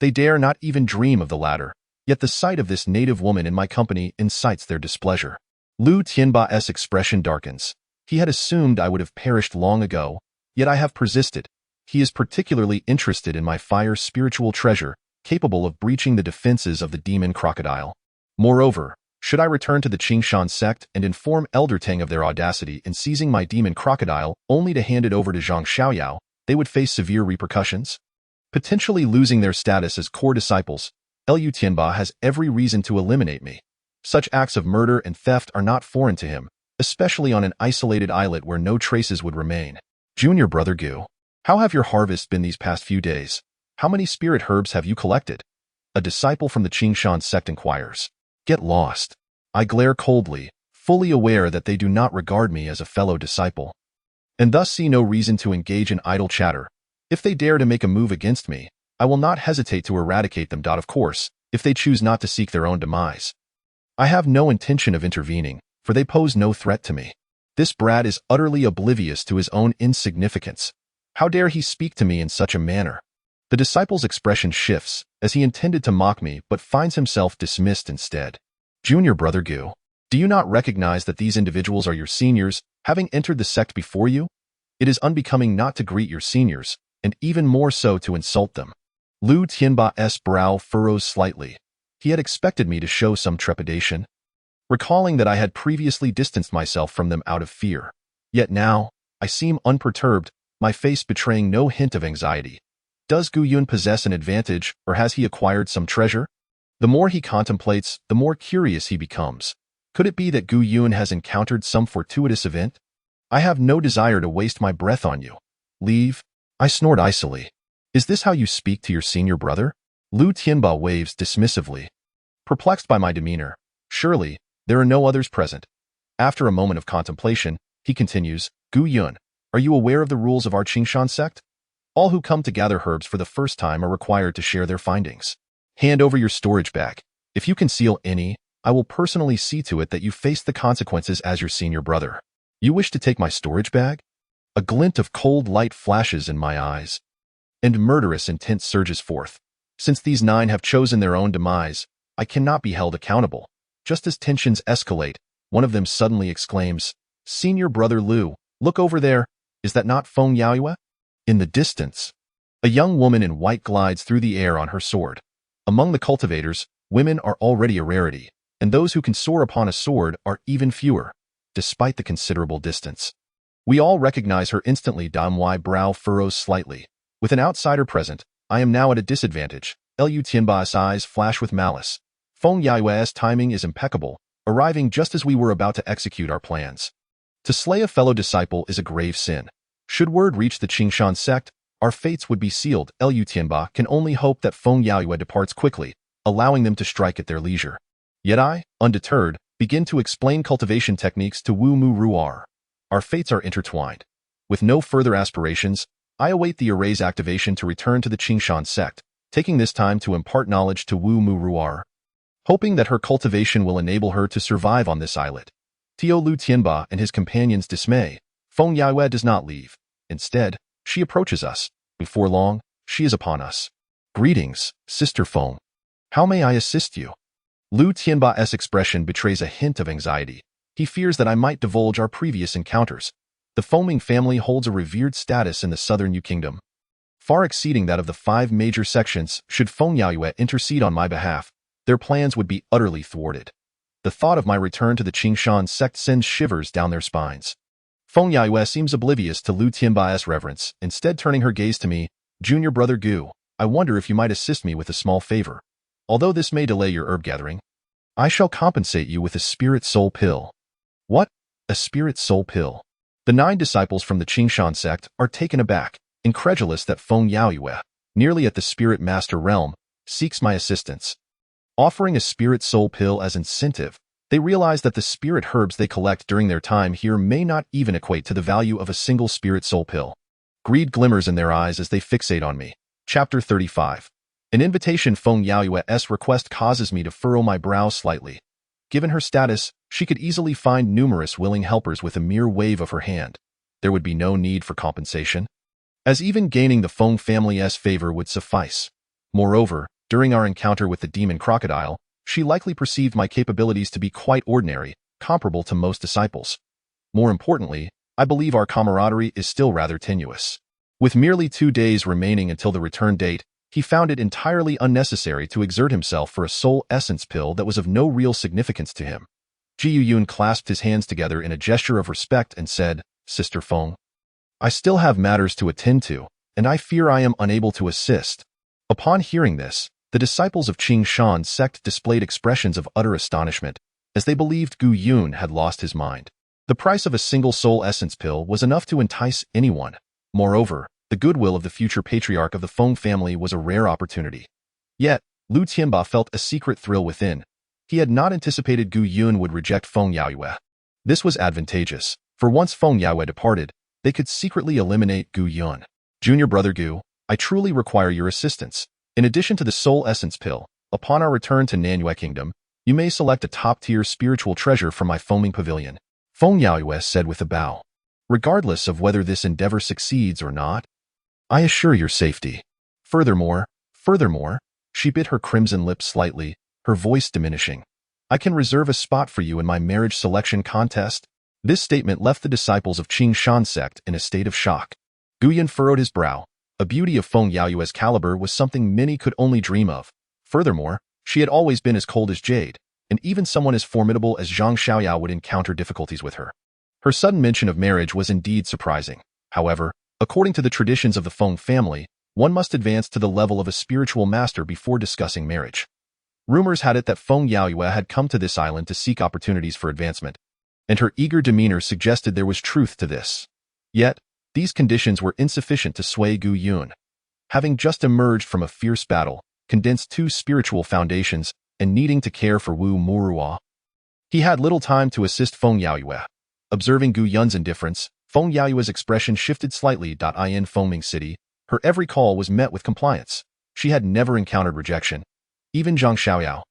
They dare not even dream of the latter, yet the sight of this native woman in my company incites their displeasure. Lu Tianba's expression darkens. He had assumed I would have perished long ago, yet I have persisted. He is particularly interested in my fire spiritual treasure, capable of breaching the defenses of the demon crocodile. Moreover, should I return to the Qingshan sect and inform Elder Tang of their audacity in seizing my demon crocodile only to hand it over to Zhang Xiaoyao, they would face severe repercussions. Potentially losing their status as core disciples, Lu Tianba has every reason to eliminate me. Such acts of murder and theft are not foreign to him, especially on an isolated islet where no traces would remain. Junior brother Gu, how have your harvests been these past few days? How many spirit herbs have you collected? A disciple from the Qingshan sect inquires. Get lost. I glare coldly, fully aware that they do not regard me as a fellow disciple, and thus see no reason to engage in idle chatter. If they dare to make a move against me, I will not hesitate to eradicate them. Of course, if they choose not to seek their own demise. I have no intention of intervening, for they pose no threat to me. This brat is utterly oblivious to his own insignificance. How dare he speak to me in such a manner? The disciple's expression shifts, as he intended to mock me but finds himself dismissed instead. Junior brother Gu, do you not recognize that these individuals are your seniors, having entered the sect before you? It is unbecoming not to greet your seniors, and even more so to insult them. Lu Tianba's brow furrows slightly. He had expected me to show some trepidation, recalling that I had previously distanced myself from them out of fear. Yet now, I seem unperturbed, my face betraying no hint of anxiety. Does Gu Yun possess an advantage, or has he acquired some treasure? The more he contemplates, the more curious he becomes. Could it be that Gu Yun has encountered some fortuitous event? I have no desire to waste my breath on you. Leave. I snored icily. Is this how you speak to your senior brother? Lu Tianba waves dismissively. Perplexed by my demeanor, surely, there are no others present. After a moment of contemplation, he continues, Gu Yun, are you aware of the rules of our Qingshan sect? All who come to gather herbs for the first time are required to share their findings. Hand over your storage bag. If you conceal any, I will personally see to it that you face the consequences as your senior brother. You wish to take my storage bag? A glint of cold light flashes in my eyes, and murderous intent surges forth. Since these 9 have chosen their own demise, I cannot be held accountable. Just as tensions escalate, one of them suddenly exclaims, Senior brother Lu, look over there. Is that not Feng Yaoyue? In the distance, a young woman in white glides through the air on her sword. Among the cultivators, women are already a rarity, and those who can soar upon a sword are even fewer, despite the considerable distance. We all recognize her instantly. My brow furrows slightly. With an outsider present, I am now at a disadvantage. Lu Tianba's eyes flash with malice. Feng Yaoyue's timing is impeccable, arriving just as we were about to execute our plans. To slay a fellow disciple is a grave sin. Should word reach the Qingshan sect, our fates would be sealed. Lu Tianba can only hope that Feng Yaoyue departs quickly, allowing them to strike at their leisure. Yet I, undeterred, begin to explain cultivation techniques to Wu Mu Ruar. Our fates are intertwined. With no further aspirations, I await the array's activation to return to the Qingshan sect, taking this time to impart knowledge to Wu Mu Ruar, hoping that her cultivation will enable her to survive on this islet. To Lu Tianba and his companions' dismay, Feng Yaoyue does not leave. Instead, she approaches us. Before long, she is upon us. Greetings, Sister Feng. How may I assist you? Lu Tianba's expression betrays a hint of anxiety. He fears that I might divulge our previous encounters. The Foaming family holds a revered status in the southern Yu Kingdom, far exceeding that of the 5 major sections. Should Feng Yaoyue intercede on my behalf, their plans would be utterly thwarted. The thought of my return to the Qingshan sect sends shivers down their spines. Feng Yaoyue seems oblivious to Lu Tianba's reverence, instead turning her gaze to me. Junior brother Gu, I wonder if you might assist me with a small favor. Although this may delay your herb gathering, I shall compensate you with a spirit soul pill. What? A spirit soul pill? The 9 disciples from the Qingshan sect are taken aback, incredulous that Feng Yaoyue, nearly at the spirit master realm, seeks my assistance. Offering a spirit soul pill as incentive, they realize that the spirit herbs they collect during their time here may not even equate to the value of a single spirit soul pill. Greed glimmers in their eyes as they fixate on me. Chapter 35. An invitation. Feng Yaoyue's request causes me to furrow my brow slightly. Given her status, she could easily find numerous willing helpers with a mere wave of her hand. There would be no need for compensation, as even gaining the Feng family's favor would suffice. Moreover, during our encounter with the demon crocodile, she likely perceived my capabilities to be quite ordinary, comparable to most disciples. More importantly, I believe our camaraderie is still rather tenuous. With merely 2 days remaining until the return date, he found it entirely unnecessary to exert himself for a soul essence pill that was of no real significance to him. Ji Yun clasped his hands together in a gesture of respect and said, Sister Feng, I still have matters to attend to, and I fear I am unable to assist. Upon hearing this, the disciples of Qingshan sect displayed expressions of utter astonishment, as they believed Gu Yun had lost his mind. The price of a single soul essence pill was enough to entice anyone. Moreover, the goodwill of the future patriarch of the Feng family was a rare opportunity. Yet, Lu Tianba felt a secret thrill within. He had not anticipated Gu Yun would reject Feng Yaoyue. This was advantageous, for once Feng Yaoyue departed, they could secretly eliminate Gu Yun. Junior brother Gu, I truly require your assistance. In addition to the soul essence pill, upon our return to Nanyue Kingdom, you may select a top-tier spiritual treasure from my foaming pavilion. Feng Yaoyue said with a bow. Regardless of whether this endeavor succeeds or not, I assure your safety. Furthermore, she bit her crimson lips slightly, her voice diminishing. I can reserve a spot for you in my marriage selection contest. This statement left the disciples of Qingshan sect in a state of shock. Gu Yun furrowed his brow. A beauty of Feng Yaoyue's caliber was something many could only dream of. Furthermore, she had always been as cold as jade, and even someone as formidable as Zhang Xiaoyao would encounter difficulties with her. Her sudden mention of marriage was indeed surprising. However, according to the traditions of the Feng family, one must advance to the level of a spiritual master before discussing marriage. Rumors had it that Feng Yaoyue had come to this island to seek opportunities for advancement, and her eager demeanor suggested there was truth to this. Yet, these conditions were insufficient to sway Gu Yun. Having just emerged from a fierce battle, condensed 2 spiritual foundations, and needing to care for Wu Murua, he had little time to assist Feng Yaoyue. Observing Gu Yun's indifference, Feng Yaoyue's expression shifted slightly. In Foaming City, her every call was met with compliance. She had never encountered rejection. Even Zhang Xiaoyao,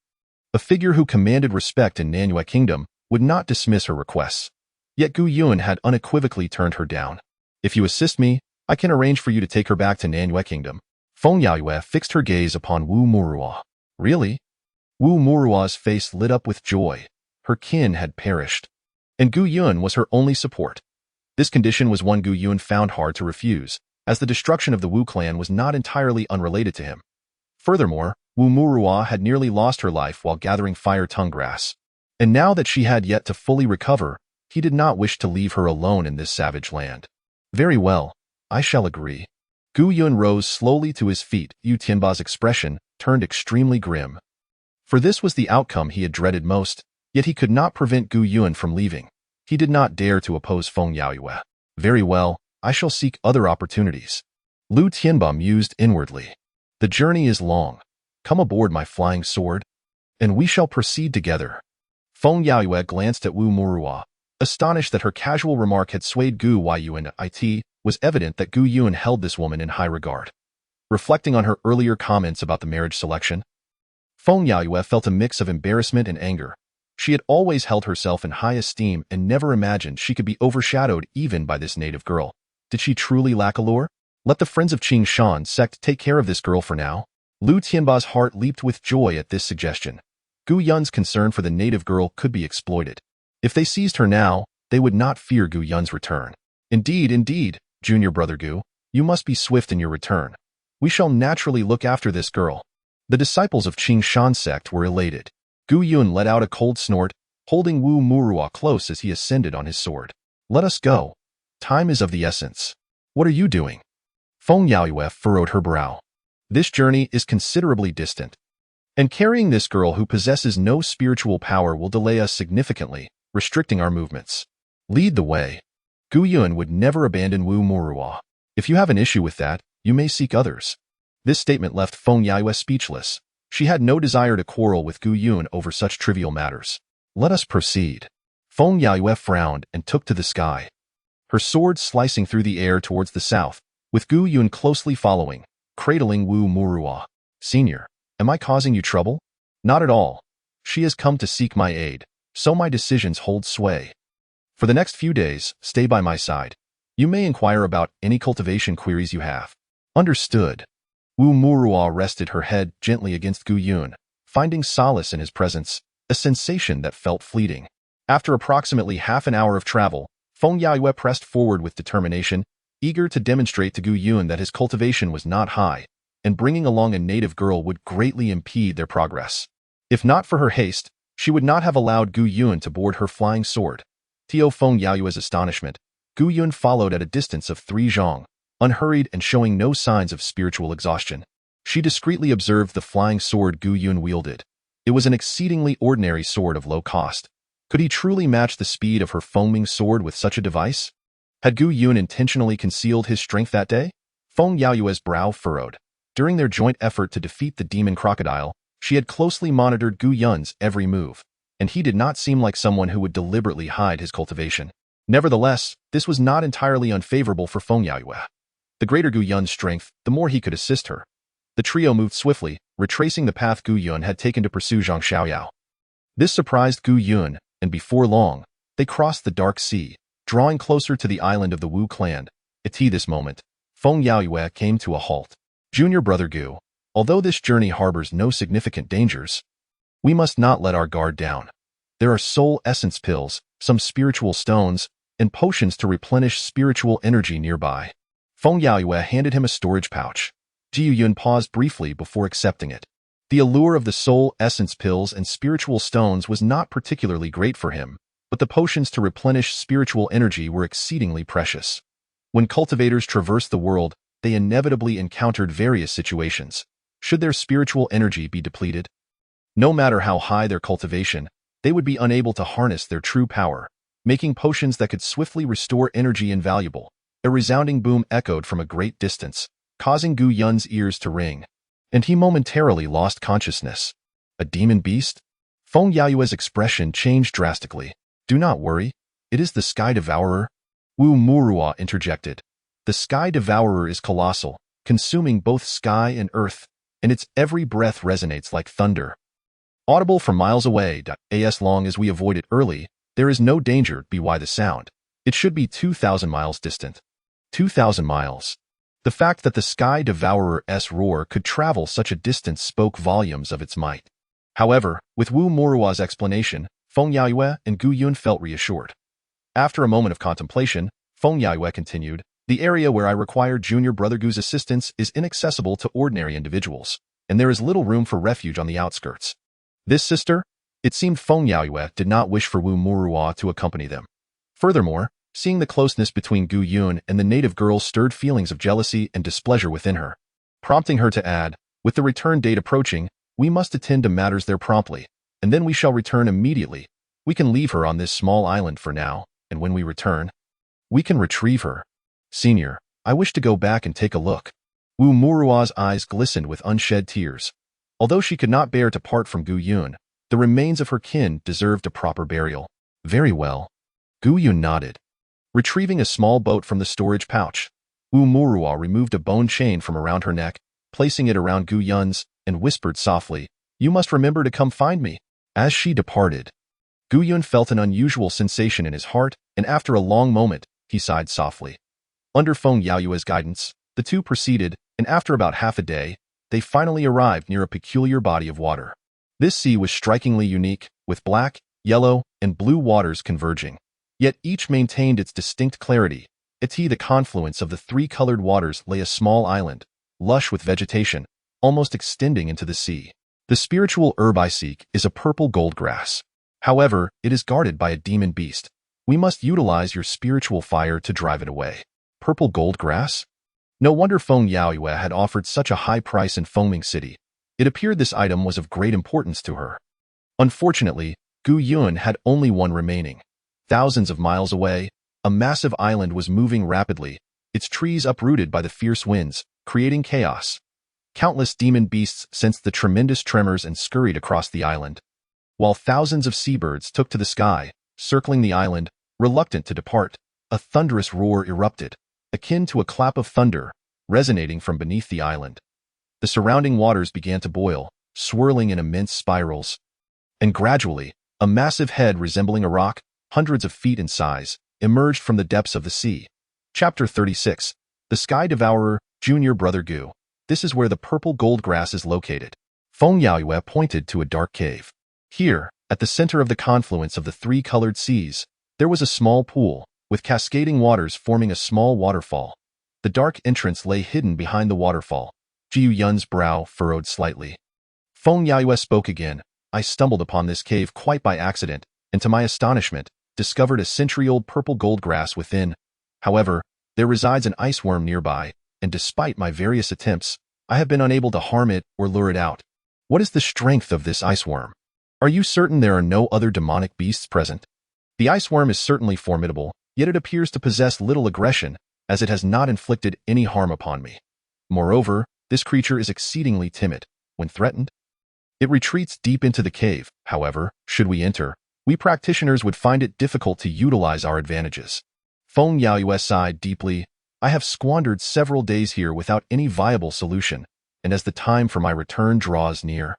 a figure who commanded respect in Nanyue Kingdom, would not dismiss her requests. Yet Gu Yun had unequivocally turned her down. If you assist me, I can arrange for you to take her back to Nanyue Kingdom. Feng Yaoyue fixed her gaze upon Wu Murua. Really? Wu Murua's face lit up with joy. Her kin had perished, and Gu Yun was her only support. This condition was one Gu Yun found hard to refuse, as the destruction of the Wu clan was not entirely unrelated to him. Furthermore, Wu Murua had nearly lost her life while gathering fire tongue grass, and now that she had yet to fully recover, he did not wish to leave her alone in this savage land. Very well, I shall agree. Gu Yun rose slowly to his feet. Yu Tianba's expression turned extremely grim. For this was the outcome he had dreaded most, yet he could not prevent Gu Yun from leaving. He did not dare to oppose Feng Yaoyue. Very well, I shall seek other opportunities. Lu Tianba mused inwardly. The journey is long. Come aboard my flying sword, and we shall proceed together. Feng Yaoyue glanced at Wu Murua. Astonished that her casual remark had swayed Gu Yun, it was evident that Gu Yun held this woman in high regard. Reflecting on her earlier comments about the marriage selection, Feng Yaoyue felt a mix of embarrassment and anger. She had always held herself in high esteem and never imagined she could be overshadowed even by this native girl. Did she truly lack allure? Let the friends of Qingshan sect take care of this girl for now. Lu Tianba's heart leaped with joy at this suggestion. Gu Yun's concern for the native girl could be exploited. If they seized her now, they would not fear Gu Yun's return. Indeed, junior brother Gu, you must be swift in your return. We shall naturally look after this girl. The disciples of Qing Shan sect were elated. Gu Yun let out a cold snort, holding Wu Murua close as he ascended on his sword. Let us go. Time is of the essence. What are you doing? Feng Yaoyue furrowed her brow. This journey is considerably distant, and carrying this girl who possesses no spiritual power will delay us significantly, restricting our movements. Lead the way. Gu Yun would never abandon Wu Murua. If you have an issue with that, you may seek others. This statement left Feng Yaoyue speechless. She had no desire to quarrel with Gu Yun over such trivial matters. Let us proceed. Feng Yaoyue frowned and took to the sky, her sword slicing through the air towards the south, with Gu Yun closely following, cradling Wu Murua. Senior, am I causing you trouble? Not at all. She has come to seek my aid, so my decisions hold sway. For the next few days, stay by my side. You may inquire about any cultivation queries you have. Understood. Wu Murua rested her head gently against Gu Yun, finding solace in his presence, a sensation that felt fleeting. After approximately half an hour of travel, Feng Yaoyue pressed forward with determination, eager to demonstrate to Gu Yun that his cultivation was not high, and bringing along a native girl would greatly impede their progress. If not for her haste, she would not have allowed Gu Yun to board her flying sword. To Feng Yaoyue's astonishment, Gu Yun followed at a distance of 3 zhang, unhurried and showing no signs of spiritual exhaustion. She discreetly observed the flying sword Gu Yun wielded. It was an exceedingly ordinary sword of low cost. Could he truly match the speed of her foaming sword with such a device? Had Gu Yun intentionally concealed his strength that day? Feng Yaoyue's brow furrowed. During their joint effort to defeat the demon crocodile, she had closely monitored Gu Yun's every move, and he did not seem like someone who would deliberately hide his cultivation. Nevertheless, this was not entirely unfavorable for Feng Yaoyue. The greater Gu Yun's strength, the more he could assist her. The trio moved swiftly, retracing the path Gu Yun had taken to pursue Zhang Xiaoyao. This surprised Gu Yun, and before long, they crossed the dark sea, drawing closer to the island of the Wu clan. At this moment, Feng Yaoyue came to a halt. Junior brother Gu, although this journey harbors no significant dangers, we must not let our guard down. There are soul essence pills, some spiritual stones, and potions to replenish spiritual energy nearby. Feng Yaoyue handed him a storage pouch. Ji Yun paused briefly before accepting it. The allure of the soul essence pills and spiritual stones was not particularly great for him, but the potions to replenish spiritual energy were exceedingly precious. When cultivators traversed the world, they inevitably encountered various situations. Should their spiritual energy be depleted? No matter how high their cultivation, they would be unable to harness their true power, making potions that could swiftly restore energy invaluable. A resounding boom echoed from a great distance, causing Gu Yun's ears to ring, and he momentarily lost consciousness. A demon beast? Feng Yaoyue's expression changed drastically. Do not worry, it is the Sky Devourer. Wu Murua interjected. The Sky Devourer is colossal, consuming both sky and earth, and its every breath resonates like thunder. Audible from miles away. As long as we avoid it early, there is no danger by the sound. It should be 2,000 miles distant. 2,000 miles. The fact that the Sky Devourer's roar could travel such a distance spoke volumes of its might. However, with Wu Murua's explanation, Feng Yaoyue and Gu Yun felt reassured. After a moment of contemplation, Feng Yaoyue continued, the area where I require junior brother Gu's assistance is inaccessible to ordinary individuals, and there is little room for refuge on the outskirts. This sister? It seemed Feng Yaoyue did not wish for Wu Murua to accompany them. Furthermore, seeing the closeness between Gu Yun and the native girl stirred feelings of jealousy and displeasure within her, prompting her to add, with the return date approaching, we must attend to matters there promptly, and then we shall return immediately. We can leave her on this small island for now, and when we return, we can retrieve her. Senior, I wish to go back and take a look. Wu Murua's eyes glistened with unshed tears. Although she could not bear to part from Gu Yun, the remains of her kin deserved a proper burial. Very well. Gu Yun nodded. Retrieving a small boat from the storage pouch, Wu Murua removed a bone chain from around her neck, placing it around Gu Yun's, and whispered softly, you must remember to come find me. As she departed, Gu Yun felt an unusual sensation in his heart, and after a long moment, he sighed softly. Under Feng Yaoyue's guidance, the two proceeded, and after about half a day, they finally arrived near a peculiar body of water. This sea was strikingly unique, with black, yellow, and blue waters converging. Yet each maintained its distinct clarity. At the confluence of the three-colored waters lay a small island, lush with vegetation, almost extending into the sea. The spiritual herb I seek is a purple gold grass. However, it is guarded by a demon beast. We must utilize your spiritual fire to drive it away. Purple gold grass? No wonder Feng Yaoyue had offered such a high price in Fengming City. It appeared this item was of great importance to her. Unfortunately, Gu Yun had only one remaining. Thousands of miles away, a massive island was moving rapidly, its trees uprooted by the fierce winds, creating chaos. Countless demon beasts sensed the tremendous tremors and scurried across the island, while thousands of seabirds took to the sky, circling the island, reluctant to depart. A thunderous roar erupted, akin to a clap of thunder, resonating from beneath the island. The surrounding waters began to boil, swirling in immense spirals. And gradually, a massive head resembling a rock, hundreds of feet in size, emerged from the depths of the sea. Chapter 36. The Sky Devourer, Junior Brother Gu. This is where the purple gold grass is located. Feng Yaoyue pointed to a dark cave. Here, at the center of the confluence of the three-colored seas, there was a small pool, with cascading waters forming a small waterfall. The dark entrance lay hidden behind the waterfall. Jiu Yun's brow furrowed slightly. Feng Yaoyue spoke again. I stumbled upon this cave quite by accident, and to my astonishment, discovered a century-old purple gold grass within. However, there resides an ice worm nearby, and despite my various attempts, I have been unable to harm it or lure it out. What is the strength of this ice worm? Are you certain there are no other demonic beasts present? The ice worm is certainly formidable, yet it appears to possess little aggression, as it has not inflicted any harm upon me. Moreover, this creature is exceedingly timid. When threatened, it retreats deep into the cave. However, should we enter, we practitioners would find it difficult to utilize our advantages. Feng Yaoyue sighed deeply. I have squandered several days here without any viable solution, and as the time for my return draws near,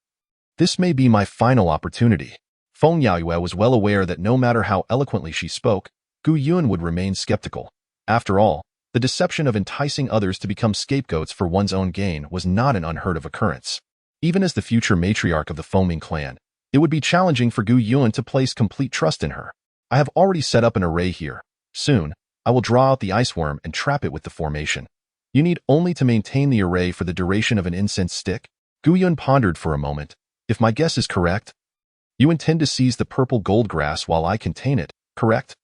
this may be my final opportunity. Feng Yaoyue was well aware that no matter how eloquently she spoke, Gu Yun would remain skeptical. After all, the deception of enticing others to become scapegoats for one's own gain was not an unheard of occurrence. Even as the future matriarch of the Fengming clan, it would be challenging for Gu Yun to place complete trust in her. I have already set up an array here. Soon, I will draw out the ice worm and trap it with the formation. You need only to maintain the array for the duration of an incense stick. Gu Yun pondered for a moment. If my guess is correct, you intend to seize the purple gold grass while I contain it, correct?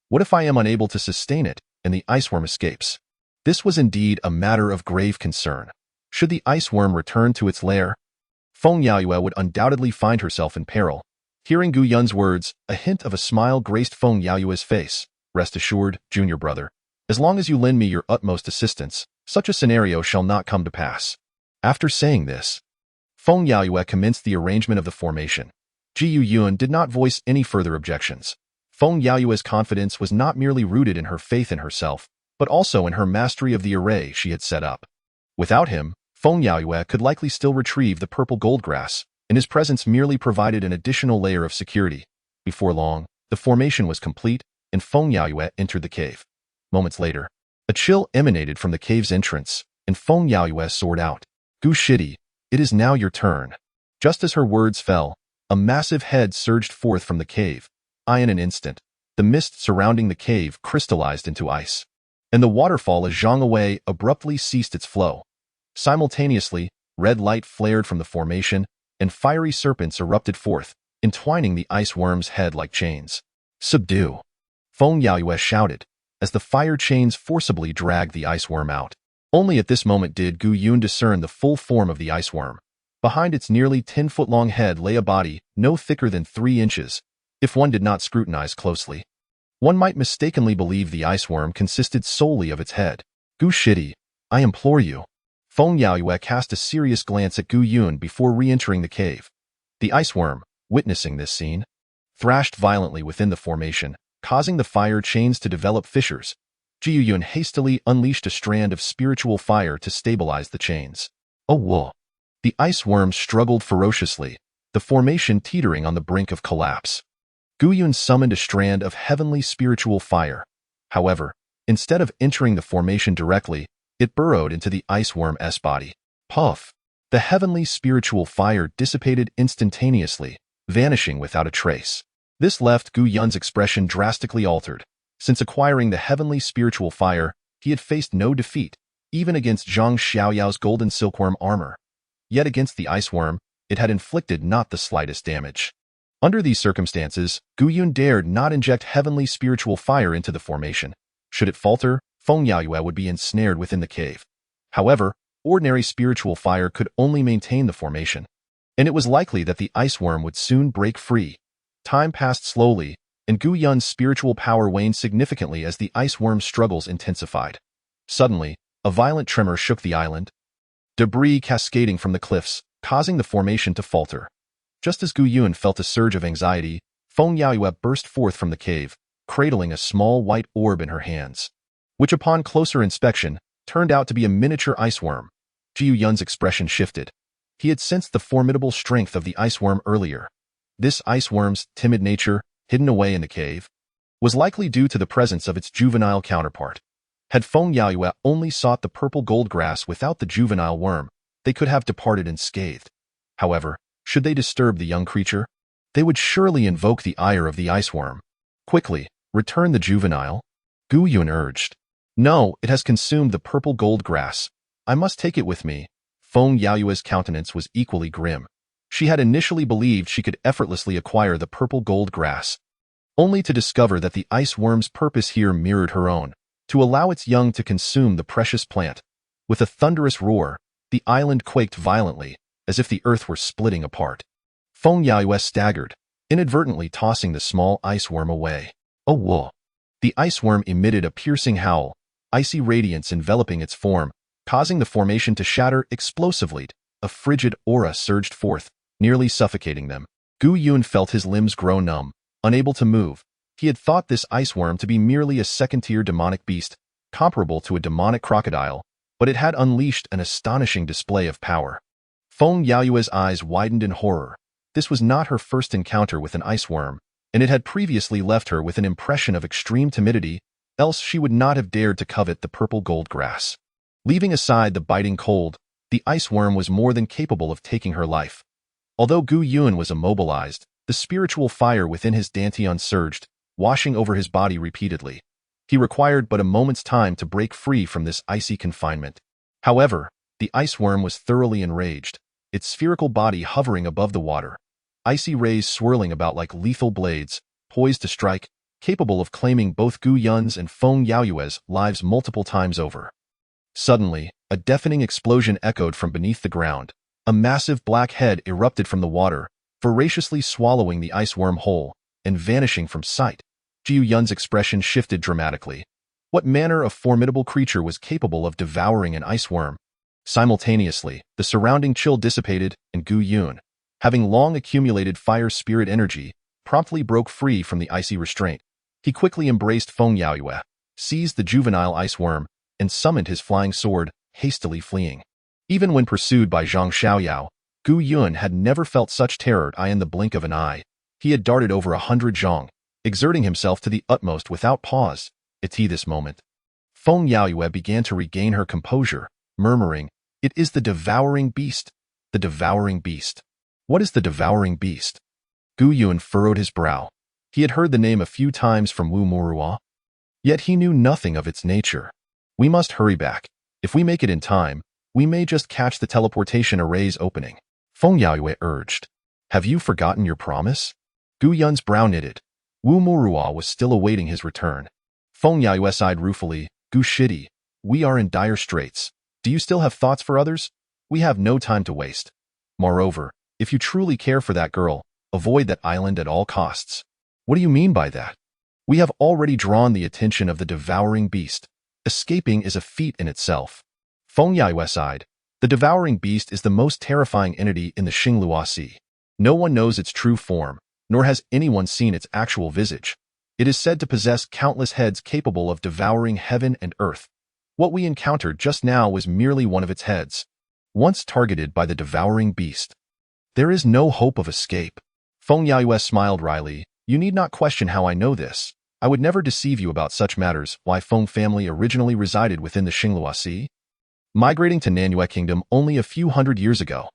What if I am unable to sustain it, and the ice worm escapes? This was indeed a matter of grave concern. Should the ice worm return to its lair, Feng Yaoyue would undoubtedly find herself in peril. Hearing Gu Yun's words, a hint of a smile graced Feng Yaoyue's face. Rest assured, junior brother, as long as you lend me your utmost assistance, such a scenario shall not come to pass. After saying this, Feng Yaoyue commenced the arrangement of the formation. Jiu Yun did not voice any further objections. Feng Yaoyue's confidence was not merely rooted in her faith in herself, but also in her mastery of the array she had set up. Without him, Feng Yaoyue could likely still retrieve the purple gold grass, and his presence merely provided an additional layer of security. Before long, the formation was complete, and Feng Yaoyue entered the cave. Moments later, a chill emanated from the cave's entrance, and Feng Yaoyue soared out. Gu Shidi, it is now your turn. Just as her words fell, a massive head surged forth from the cave. In an instant, the mist surrounding the cave crystallized into ice, and the waterfall as Zhangwei abruptly ceased its flow. Simultaneously, red light flared from the formation, and fiery serpents erupted forth, entwining the ice worm's head like chains. Subdue! Feng Yaoyue shouted, as the fire chains forcibly dragged the ice worm out. Only at this moment did Gu Yun discern the full form of the ice worm. Behind its nearly 10-foot-long head lay a body no thicker than 3 inches. If one did not scrutinize closely, one might mistakenly believe the ice worm consisted solely of its head. Gu Shidi, I implore you. Feng Yaoyue cast a serious glance at Gu Yun before re-entering the cave. The ice worm, witnessing this scene, thrashed violently within the formation, causing the fire chains to develop fissures. Jiu Yun hastily unleashed a strand of spiritual fire to stabilize the chains. Oh whoa! The ice worm struggled ferociously, the formation teetering on the brink of collapse. Gu Yun summoned a strand of heavenly spiritual fire. However, instead of entering the formation directly, it burrowed into the ice worm's body. Puff! The heavenly spiritual fire dissipated instantaneously, vanishing without a trace. This left Gu Yun's expression drastically altered. Since acquiring the heavenly spiritual fire, he had faced no defeat, even against Zhang Xiaoyao's golden silkworm armor. Yet against the ice worm, it had inflicted not the slightest damage. Under these circumstances, Gu Yun dared not inject heavenly spiritual fire into the formation. Should it falter, Feng Yaoyue would be ensnared within the cave. However, ordinary spiritual fire could only maintain the formation, and it was likely that the ice worm would soon break free. Time passed slowly, and Gu Yun's spiritual power waned significantly as the ice worm's struggles intensified. Suddenly, a violent tremor shook the island, debris cascading from the cliffs, causing the formation to falter. Just as Gu Yun felt a surge of anxiety, Feng Yaoyue burst forth from the cave, cradling a small white orb in her hands, which upon closer inspection turned out to be a miniature ice worm. Gu Yun's expression shifted. He had sensed the formidable strength of the ice worm earlier. This ice worm's timid nature, hidden away in the cave, was likely due to the presence of its juvenile counterpart. Had Feng Yaoyue only sought the purple gold grass without the juvenile worm, they could have departed unscathed. However, should they disturb the young creature, they would surely invoke the ire of the ice worm. Quickly, return the juvenile, Gu Yun urged. No, it has consumed the purple gold grass. I must take it with me. Feng Yaoyue's countenance was equally grim. She had initially believed she could effortlessly acquire the purple gold grass, only to discover that the ice worm's purpose here mirrored her own, to allow its young to consume the precious plant. With a thunderous roar, the island quaked violently, as if the earth were splitting apart. Feng Yaoyue staggered, inadvertently tossing the small ice worm away. Oh, whoa! The ice worm emitted a piercing howl, icy radiance enveloping its form, causing the formation to shatter explosively. A frigid aura surged forth, nearly suffocating them. Gu Yun felt his limbs grow numb, unable to move. He had thought this ice worm to be merely a second-tier demonic beast, comparable to a demonic crocodile, but it had unleashed an astonishing display of power. Feng Yaoyue's eyes widened in horror. This was not her first encounter with an ice worm, and it had previously left her with an impression of extreme timidity, else she would not have dared to covet the purple gold grass. Leaving aside the biting cold, the ice worm was more than capable of taking her life. Although Gu Yun was immobilized, the spiritual fire within his dantian surged, washing over his body repeatedly. He required but a moment's time to break free from this icy confinement. However, the ice worm was thoroughly enraged, its spherical body hovering above the water, icy rays swirling about like lethal blades, poised to strike, capable of claiming both Gu Yun's and Feng Yaoyue's lives multiple times over. Suddenly, a deafening explosion echoed from beneath the ground. A massive black head erupted from the water, voraciously swallowing the ice worm whole and vanishing from sight. Gu Yun's expression shifted dramatically. What manner of formidable creature was capable of devouring an ice worm? Simultaneously, the surrounding chill dissipated, and Gu Yun, having long accumulated fire spirit energy, promptly broke free from the icy restraint. He quickly embraced Feng Yaoyue, seized the juvenile ice worm, and summoned his flying sword, hastily fleeing. Even when pursued by Zhang Xiaoyao, Gu Yun had never felt such terror in the blink of an eye. He had darted over 100 zhang, exerting himself to the utmost without pause. It's this moment. Feng Yaoyue began to regain her composure, murmuring, "It is the devouring beast. The devouring beast. What is the devouring beast?" Gu Yun furrowed his brow. He had heard the name a few times from Wu Murua, yet he knew nothing of its nature. We must hurry back. If we make it in time, we may just catch the teleportation array's opening. Feng Yaoyue urged. Have you forgotten your promise? Gu Yun's brow knitted. Wu Murua was still awaiting his return. Feng Yaoyue sighed ruefully. Gu Shidi, we are in dire straits. Do you still have thoughts for others? We have no time to waste. Moreover, if you truly care for that girl, avoid that island at all costs. What do you mean by that? We have already drawn the attention of the devouring beast. Escaping is a feat in itself. Feng Yaoyue sighed. The devouring beast is the most terrifying entity in the Xinglua Sea. No one knows its true form, nor has anyone seen its actual visage. It is said to possess countless heads capable of devouring heaven and earth. What we encountered just now was merely one of its heads, once targeted by the devouring beast. There is no hope of escape. Feng Yaoyue smiled wryly. You need not question how I know this. I would never deceive you about such matters. Why Feng family originally resided within the Xinglua Sea, migrating to Nanyue Kingdom only a few hundred years ago.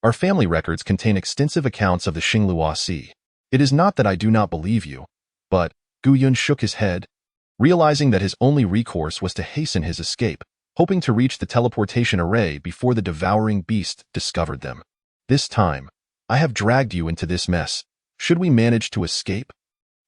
Our family records contain extensive accounts of the Xinglua Sea. It is not that I do not believe you, but Gu Yun shook his head, realizing that his only recourse was to hasten his escape, hoping to reach the teleportation array before the devouring beast discovered them. This time, I have dragged you into this mess. Should we manage to escape,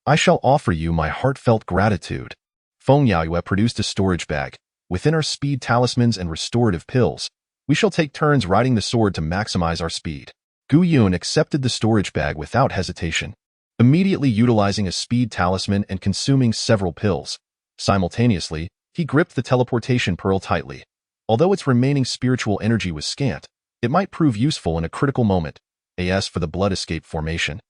I shall offer you my heartfelt gratitude. Feng Yaoyue produced a storage bag. Within our speed talismans and restorative pills, we shall take turns riding the sword to maximize our speed. Gu Yun accepted the storage bag without hesitation, immediately utilizing a speed talisman and consuming several pills. Simultaneously, he gripped the teleportation pearl tightly. Although its remaining spiritual energy was scant, it might prove useful in a critical moment. As for the blood escape formation,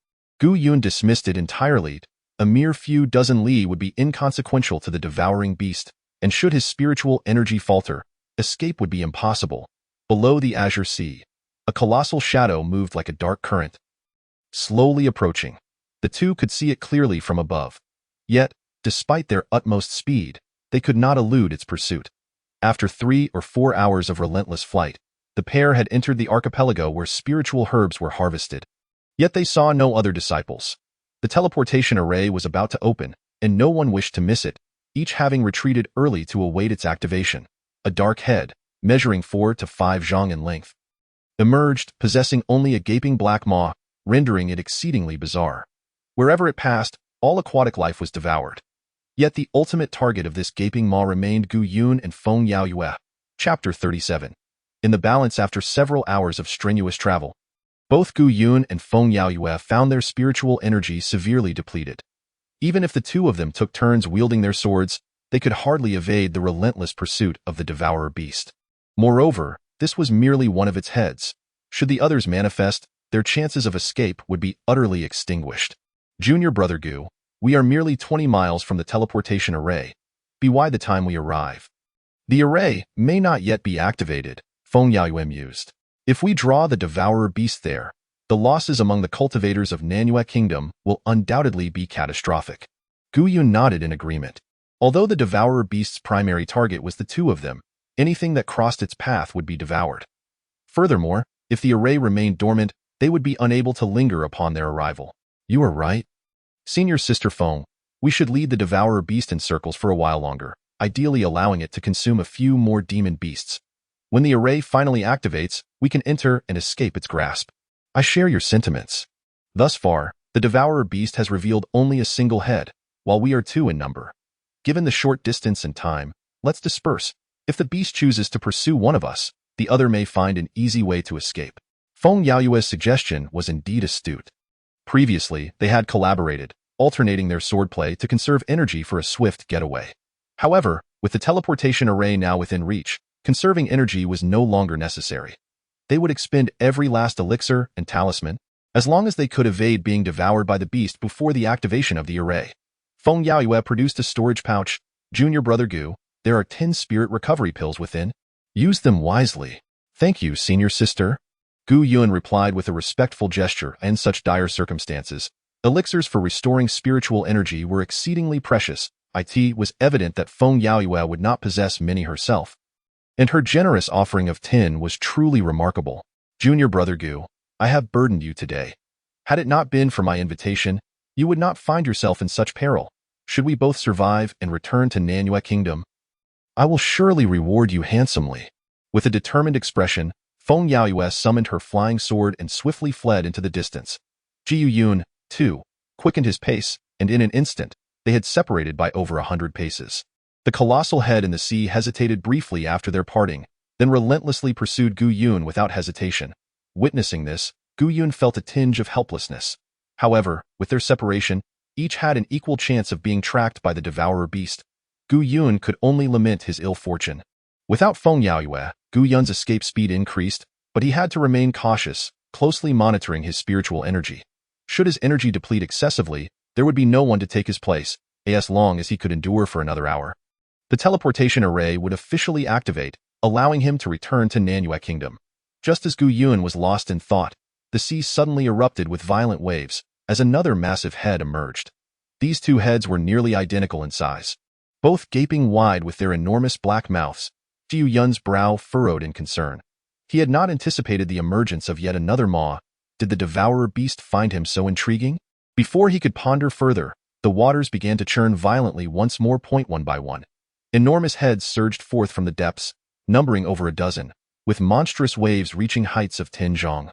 Gu Yun dismissed it entirely. A mere few dozen li would be inconsequential to the devouring beast, and should his spiritual energy falter, escape would be impossible. Below the azure sea, a colossal shadow moved like a dark current, slowly approaching. The two could see it clearly from above. Yet, despite their utmost speed, they could not elude its pursuit. After 3 or 4 hours of relentless flight, the pair had entered the archipelago where spiritual herbs were harvested. Yet they saw no other disciples. The teleportation array was about to open, and no one wished to miss it, each having retreated early to await its activation. A dark head, measuring 4 to 5 zhang in length, emerged, possessing only a gaping black maw, rendering it exceedingly bizarre. Wherever it passed, all aquatic life was devoured. Yet the ultimate target of this gaping maw remained Gu Yun and Feng Yaoyue. Chapter 37. In the balance after several hours of strenuous travel, both Gu Yun and Feng Yaoyue found their spiritual energy severely depleted. Even if the two of them took turns wielding their swords, they could hardly evade the relentless pursuit of the devourer beast. Moreover, this was merely one of its heads. Should the others manifest, their chances of escape would be utterly extinguished. Junior brother Gu, we are merely 20 miles from the teleportation array. Be why the time we arrive. The array may not yet be activated, Feng Yaoyue mused. If we draw the devourer beast there, the losses among the cultivators of Nanyue Kingdom will undoubtedly be catastrophic. Gu Yun nodded in agreement. Although the devourer beast's primary target was the two of them, anything that crossed its path would be devoured. Furthermore, if the array remained dormant, they would be unable to linger upon their arrival. You are right. Senior Sister Feng, we should lead the devourer beast in circles for a while longer, ideally allowing it to consume a few more demon beasts. When the array finally activates, we can enter and escape its grasp. I share your sentiments. Thus far, the devourer beast has revealed only a single head, while we are 2 in number. Given the short distance and time, let's disperse. If the beast chooses to pursue one of us, the other may find an easy way to escape. Feng Yaoyue's suggestion was indeed astute. Previously, they had collaborated, alternating their swordplay to conserve energy for a swift getaway. However, with the teleportation array now within reach, conserving energy was no longer necessary. They would expend every last elixir and talisman, as long as they could evade being devoured by the beast before the activation of the array. Feng Yaoyue produced a storage pouch. Junior brother Gu, there are 10 spirit recovery pills within. Use them wisely. Thank you, senior sister. Gu Yun replied with a respectful gesture. In such dire circumstances, elixirs for restoring spiritual energy were exceedingly precious. It was evident that Feng Yaoyue would not possess many herself, and her generous offering of 10 was truly remarkable. Junior brother Gu, I have burdened you today. Had it not been for my invitation, you would not find yourself in such peril. Should we both survive and return to Nanyue Kingdom, I will surely reward you handsomely. With a determined expression, Feng Yaoyue summoned her flying sword and swiftly fled into the distance. Jiu Yun, too, quickened his pace, and in an instant, they had separated by over 100 paces. The colossal head in the sea hesitated briefly after their parting, then relentlessly pursued Gu Yun without hesitation. Witnessing this, Gu Yun felt a tinge of helplessness. However, with their separation, each had an equal chance of being tracked by the devourer beast. Gu Yun could only lament his ill fortune. Without Feng Yaoyue, Gu Yun's escape speed increased, but he had to remain cautious, closely monitoring his spiritual energy. Should his energy deplete excessively, there would be no one to take his place, as long as he could endure for another hour. The teleportation array would officially activate, allowing him to return to Nanyue Kingdom. Just as Gu Yun was lost in thought, the sea suddenly erupted with violent waves, as another massive head emerged. These two heads were nearly identical in size, both gaping wide with their enormous black mouths. Jiu Yun's brow furrowed in concern. He had not anticipated the emergence of yet another maw. Did the devourer beast find him so intriguing? Before he could ponder further, the waters began to churn violently once more. One by one. Enormous heads surged forth from the depths, numbering over a dozen, with monstrous waves reaching heights of 10 zhang,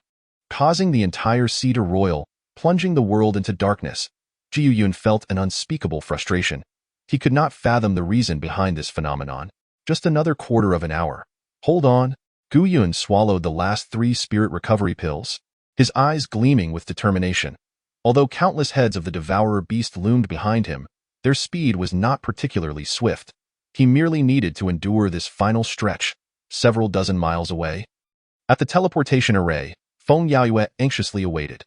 causing the entire sea to roil, plunging the world into darkness. Gu Yun felt an unspeakable frustration. He could not fathom the reason behind this phenomenon. Just another quarter of an hour. Hold on. Gu Yun swallowed the last 3 spirit recovery pills, his eyes gleaming with determination. Although countless heads of the devourer beast loomed behind him, their speed was not particularly swift. He merely needed to endure this final stretch, several dozen miles away. At the teleportation array, Feng Yaoyue anxiously awaited.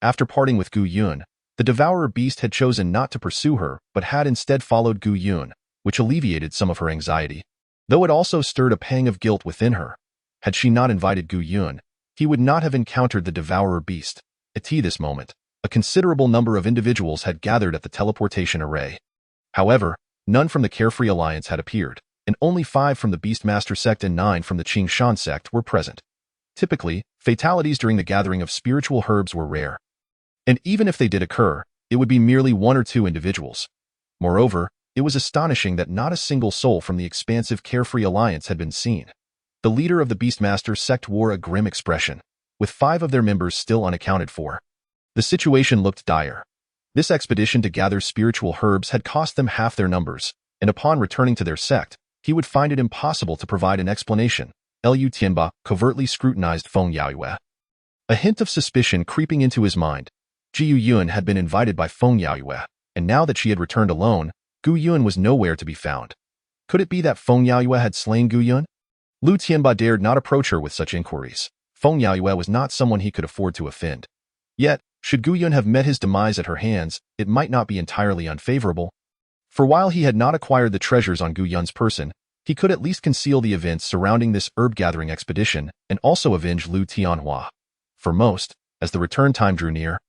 After parting with Gu Yun, the devourer beast had chosen not to pursue her but had instead followed Gu Yun, which alleviated some of her anxiety, though it also stirred a pang of guilt within her. Had she not invited Gu Yun, he would not have encountered the devourer beast. At this moment, a considerable number of individuals had gathered at the teleportation array. However, none from the Carefree Alliance had appeared, and only 5 from the Beastmaster sect and 9 from the Qingshan sect were present. Typically, fatalities during the gathering of spiritual herbs were rare. And even if they did occur, it would be merely 1 or 2 individuals. Moreover, it was astonishing that not a single soul from the expansive Carefree Alliance had been seen. The leader of the Beastmaster sect wore a grim expression, with 5 of their members still unaccounted for. The situation looked dire. This expedition to gather spiritual herbs had cost them half their numbers, and upon returning to their sect, he would find it impossible to provide an explanation. Lu Tianba covertly scrutinized Feng Yaoyue. A hint of suspicion creeping into his mind. Gu Yun had been invited by Feng Yaoyue, and now that she had returned alone, Gu Yun was nowhere to be found. Could it be that Feng Yaoyue had slain Gu Yun? Lu Tianba dared not approach her with such inquiries. Feng Yaoyue was not someone he could afford to offend. Yet, should Gu Yun have met his demise at her hands, it might not be entirely unfavorable. For while he had not acquired the treasures on Gu Yun's person, he could at least conceal the events surrounding this herb-gathering expedition and also avenge Lu Tianhua. For most, as the return time drew near,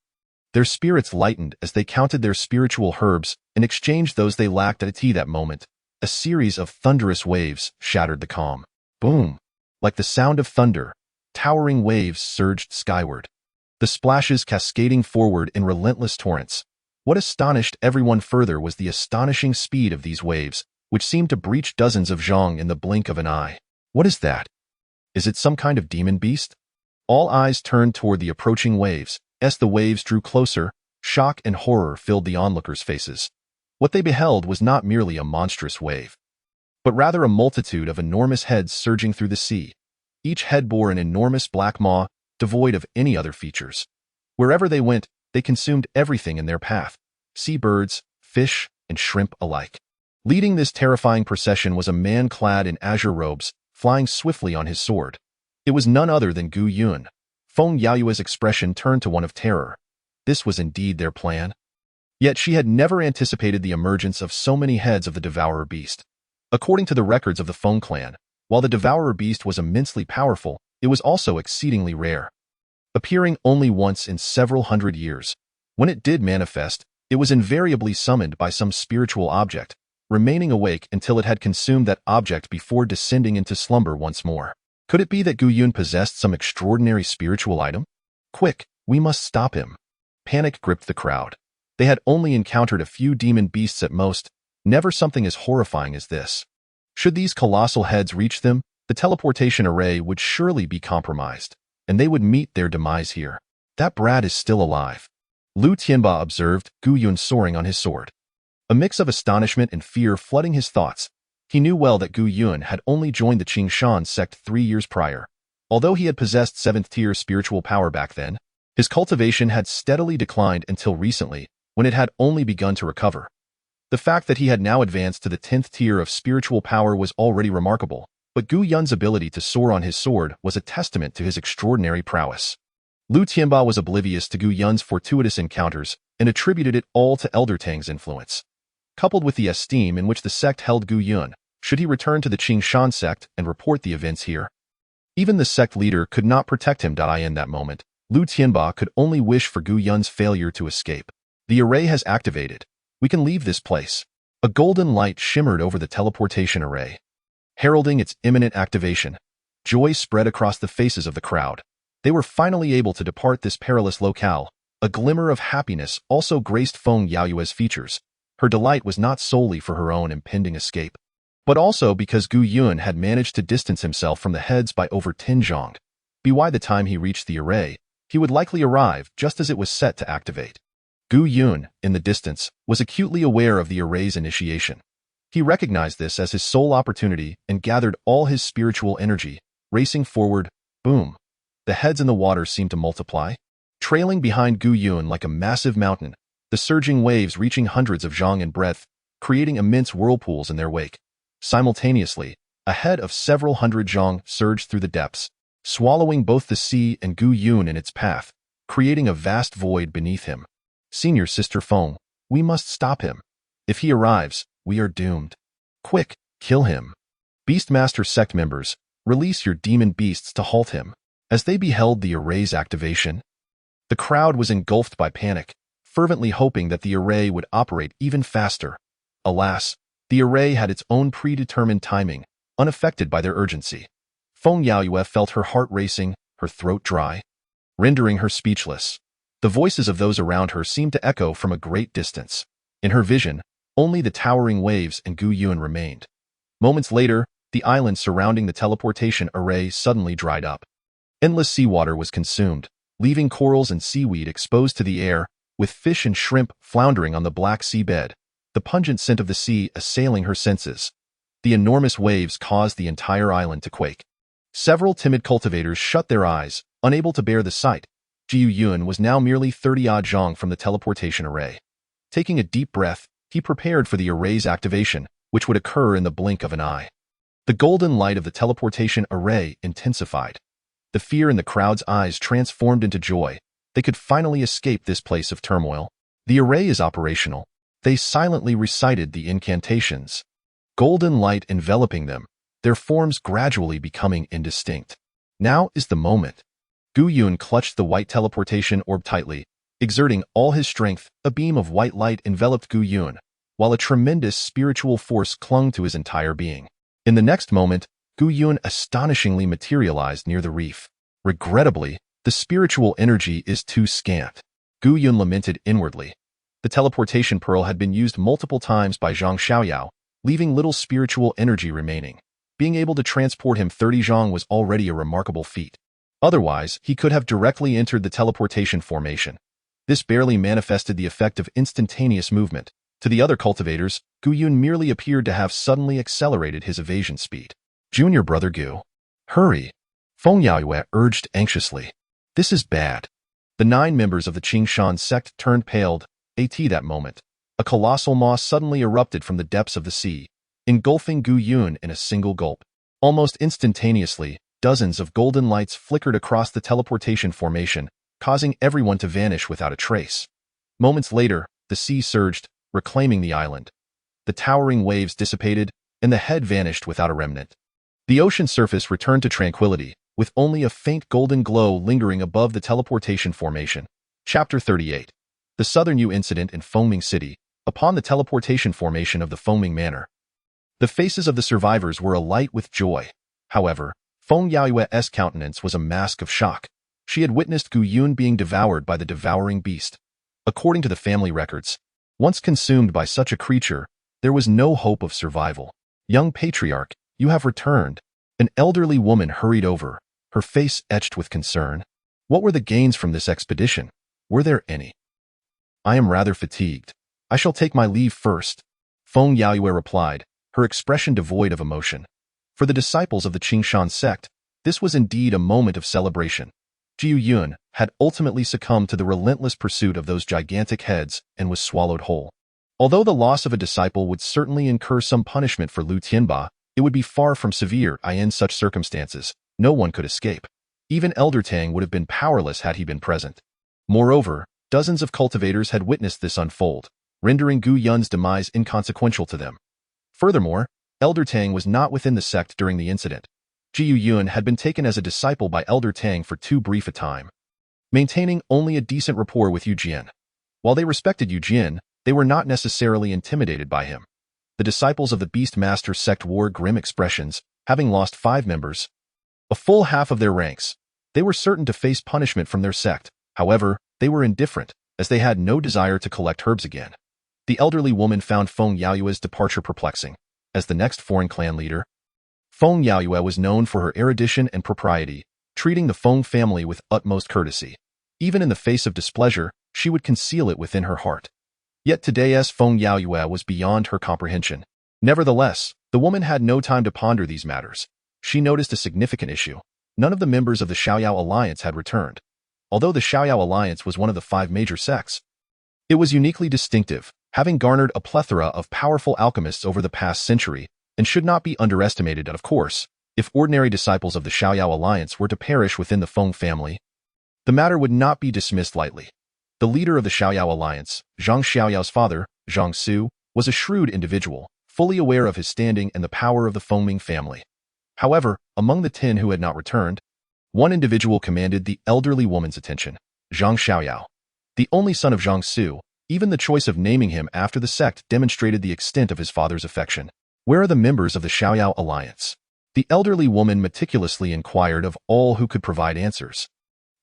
their spirits lightened as they counted their spiritual herbs and exchanged those they lacked at that moment. A series of thunderous waves shattered the calm. Boom! Like the sound of thunder, towering waves surged skyward, the splashes cascading forward in relentless torrents. What astonished everyone further was the astonishing speed of these waves, which seemed to breach dozens of zhang in the blink of an eye. What is that? Is it some kind of demon beast? All eyes turned toward the approaching waves. As the waves drew closer, shock and horror filled the onlookers' faces. What they beheld was not merely a monstrous wave, but rather a multitude of enormous heads surging through the sea. Each head bore an enormous black maw, devoid of any other features. Wherever they went, they consumed everything in their path, seabirds, fish, and shrimp alike. Leading this terrifying procession was a man clad in azure robes, flying swiftly on his sword. It was none other than Gu Yun. Feng Yaoyue's expression turned to one of terror. This was indeed their plan. Yet she had never anticipated the emergence of so many heads of the devourer beast. According to the records of the Feng clan, while the devourer beast was immensely powerful, it was also exceedingly rare, appearing only once in several hundred years. When it did manifest, it was invariably summoned by some spiritual object, remaining awake until it had consumed that object before descending into slumber once more. Could it be that Gu Yun possessed some extraordinary spiritual item? Quick, we must stop him. Panic gripped the crowd. They had only encountered a few demon beasts at most, never something as horrifying as this. Should these colossal heads reach them, the teleportation array would surely be compromised, and they would meet their demise here. That brat is still alive. Lu Tianba observed Gu Yun soaring on his sword. A mix of astonishment and fear flooding his thoughts. He knew well that Gu Yun had only joined the Qingshan sect 3 years prior. Although he had possessed 7th-tier spiritual power back then, his cultivation had steadily declined until recently, when it had only begun to recover. The fact that he had now advanced to the 10th tier of spiritual power was already remarkable, but Gu Yun's ability to soar on his sword was a testament to his extraordinary prowess. Lu Tianba was oblivious to Gu Yun's fortuitous encounters and attributed it all to Elder Tang's influence. Coupled with the esteem in which the sect held Gu Yun, should he return to the Qingshan sect and report the events here? Even the sect leader could not protect him. In that moment, Lu Tianba could only wish for Gu Yun's failure to escape. The array has activated. We can leave this place. A golden light shimmered over the teleportation array, heralding its imminent activation. Joy spread across the faces of the crowd. They were finally able to depart this perilous locale. A glimmer of happiness also graced Feng Yaoyue's features. Her delight was not solely for her own impending escape, but also because Gu Yun had managed to distance himself from the heads by over 10 zhong. By the time he reached the array, he would likely arrive just as it was set to activate. Gu Yun, in the distance, was acutely aware of the array's initiation. He recognized this as his sole opportunity and gathered all his spiritual energy, racing forward. Boom! The heads in the water seemed to multiply, trailing behind Gu Yun like a massive mountain, the surging waves reaching hundreds of zhong in breadth, creating immense whirlpools in their wake. Simultaneously, a head of several hundred zhong surged through the depths, swallowing both the sea and Gu Yun in its path, creating a vast void beneath him. Senior Sister Feng, we must stop him. If he arrives, we are doomed. Quick, kill him. Beastmaster sect members, release your demon beasts to halt him. As they beheld the array's activation, the crowd was engulfed by panic, fervently hoping that the array would operate even faster. Alas, the array had its own predetermined timing, unaffected by their urgency. Feng Yaoyue felt her heart racing, her throat dry, rendering her speechless. The voices of those around her seemed to echo from a great distance. In her vision, only the towering waves and Gu Yun remained. Moments later, the island surrounding the teleportation array suddenly dried up. Endless seawater was consumed, leaving corals and seaweed exposed to the air, with fish and shrimp floundering on the black seabed, the pungent scent of the sea assailing her senses. The enormous waves caused the entire island to quake. Several timid cultivators shut their eyes, unable to bear the sight. Jiu Yun was now merely 30-odd zhong from the teleportation array. Taking a deep breath, he prepared for the array's activation, which would occur in the blink of an eye. The golden light of the teleportation array intensified. The fear in the crowd's eyes transformed into joy. They could finally escape this place of turmoil. The array is operational. They silently recited the incantations. Golden light enveloping them, their forms gradually becoming indistinct. Now is the moment. Gu Yun clutched the white teleportation orb tightly. Exerting all his strength, a beam of white light enveloped Gu Yun, while a tremendous spiritual force clung to his entire being. In the next moment, Gu Yun astonishingly materialized near the reef. Regrettably, the spiritual energy is too scant. Gu Yun lamented inwardly. The teleportation pearl had been used multiple times by Zhang Xiaoyao, leaving little spiritual energy remaining. Being able to transport him 30 zhong was already a remarkable feat. Otherwise, he could have directly entered the teleportation formation. This barely manifested the effect of instantaneous movement. To the other cultivators, Gu Yun merely appeared to have suddenly accelerated his evasion speed. Junior brother Gu, hurry! Feng Yaoyue urged anxiously. This is bad. The 9 members of the Qingshan sect turned pale. At that moment, a colossal maw suddenly erupted from the depths of the sea, engulfing Gu Yun in a single gulp. Almost instantaneously, dozens of golden lights flickered across the teleportation formation, causing everyone to vanish without a trace. Moments later, the sea surged, reclaiming the island. The towering waves dissipated, and the head vanished without a remnant. The ocean surface returned to tranquility, with only a faint golden glow lingering above the teleportation formation. Chapter 38. The Southern Yu Incident in Foaming City. Upon the teleportation formation of the Foaming Manor, the faces of the survivors were alight with joy. However, Feng Yaoyue's countenance was a mask of shock. She had witnessed Gu Yun being devoured by the devouring beast. According to the family records, once consumed by such a creature, there was no hope of survival. Young patriarch, you have returned. An elderly woman hurried over, her face etched with concern. What were the gains from this expedition? Were there any? I am rather fatigued. I shall take my leave first. Feng Yaoyue replied, her expression devoid of emotion. For the disciples of the Qingshan sect, this was indeed a moment of celebration. Jiu Yun had ultimately succumbed to the relentless pursuit of those gigantic heads and was swallowed whole. Although the loss of a disciple would certainly incur some punishment for Lu Tianba, it would be far from severe. In such circumstances, no one could escape. Even Elder Tang would have been powerless had he been present. Moreover, dozens of cultivators had witnessed this unfold, rendering Gu Yun's demise inconsequential to them. Furthermore, Elder Tang was not within the sect during the incident. Jiu Yun had been taken as a disciple by Elder Tang for too brief a time, maintaining only a decent rapport with Yu Jian. While they respected Yu Jian, they were not necessarily intimidated by him. The disciples of the Beastmaster sect wore grim expressions, having lost 5 members, a full half of their ranks. They were certain to face punishment from their sect. However, they they were indifferent, as they had no desire to collect herbs again. The elderly woman found Feng Yaoyue's departure perplexing. As the next foreign clan leader, Feng Yaoyue was known for her erudition and propriety, treating the Feng family with utmost courtesy. Even in the face of displeasure, she would conceal it within her heart. Yet today's Feng Yaoyue was beyond her comprehension. Nevertheless, the woman had no time to ponder these matters. She noticed a significant issue. None of the members of the Xiaoyao alliance had returned. Although the Xiaoyao alliance was one of the 5 major sects, it was uniquely distinctive, having garnered a plethora of powerful alchemists over the past century, and should not be underestimated. Of course, if ordinary disciples of the Xiaoyao alliance were to perish within the Feng family, the matter would not be dismissed lightly. The leader of the Xiaoyao alliance, Zhang Xiaoyao's father, Zhang Su, was a shrewd individual, fully aware of his standing and the power of the Fengming family. However, among the 10 who had not returned, one individual commanded the elderly woman's attention, Zhang Xiaoyao. The only son of Zhang Su, even the choice of naming him after the sect demonstrated the extent of his father's affection. Where are the members of the Xiaoyao alliance? The elderly woman meticulously inquired of all who could provide answers.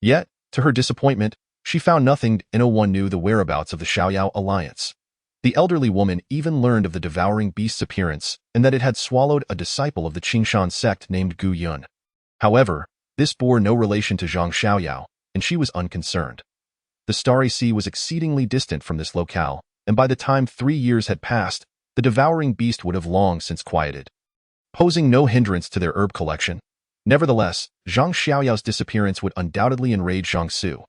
Yet, to her disappointment, she found nothing, and no one knew the whereabouts of the Xiaoyao alliance. The elderly woman even learned of the devouring beast's appearance and that it had swallowed a disciple of the Qingshan sect named Gu Yun. However, this bore no relation to Zhang Xiaoyao, and she was unconcerned. The Starry Sea was exceedingly distant from this locale, and by the time 3 years had passed, the devouring beast would have long since quieted, posing no hindrance to their herb collection. Nevertheless, Zhang Xiaoyao's disappearance would undoubtedly enrage Zhang Su.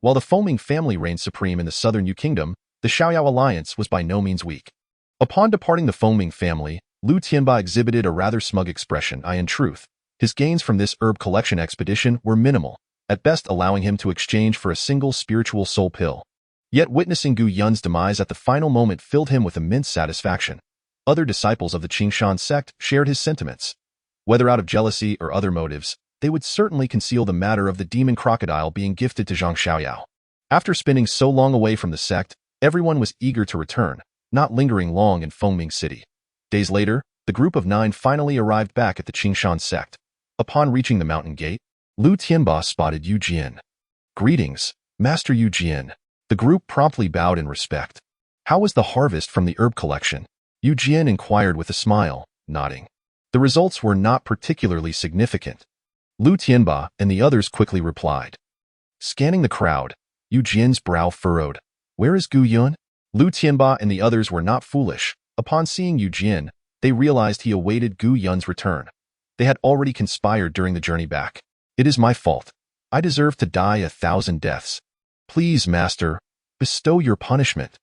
While the Fengming family reigned supreme in the southern Yu Kingdom, the Xiaoyao alliance was by no means weak. Upon departing the Fengming family, Lu Tianba exhibited a rather smug expression. In truth, his gains from this herb collection expedition were minimal, at best allowing him to exchange for a single spiritual soul pill. Yet witnessing Gu Yun's demise at the final moment filled him with immense satisfaction. Other disciples of the Qingshan sect shared his sentiments. Whether out of jealousy or other motives, they would certainly conceal the matter of the demon crocodile being gifted to Zhang Xiaoyao. After spending so long away from the sect, everyone was eager to return, not lingering long in Fengming City. Days later, the group of 9 finally arrived back at the Qingshan sect. Upon reaching the mountain gate, Lu Tianba spotted Yu Jian. "Greetings, Master Yu Jian." The group promptly bowed in respect. "How was the harvest from the herb collection?" Yu Jian inquired with a smile, nodding. The results were not particularly significant. Lu Tianba and the others quickly replied. Scanning the crowd, Yu Jian's brow furrowed. "Where is Gu Yun?" Lu Tianba and the others were not foolish. Upon seeing Yu Jian, they realized he awaited Gu Yun's return. They had already conspired during the journey back. "It is my fault. I deserve to die 1,000 deaths. Please, Master, bestow your punishment."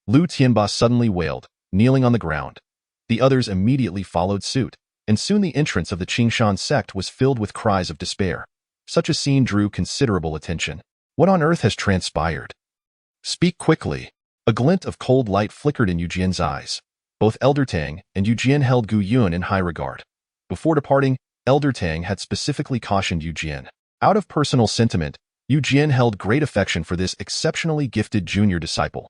Lu Tianba suddenly wailed, kneeling on the ground. The others immediately followed suit, and soon the entrance of the Qingshan sect was filled with cries of despair. Such a scene drew considerable attention. What on earth has transpired? "Speak quickly." A glint of cold light flickered in Yu Jian's eyes. Both Elder Tang and Yu Jian held Gu Yun in high regard. Before departing, Elder Tang had specifically cautioned Yu Jian. Out of personal sentiment, Yu Jian held great affection for this exceptionally gifted junior disciple.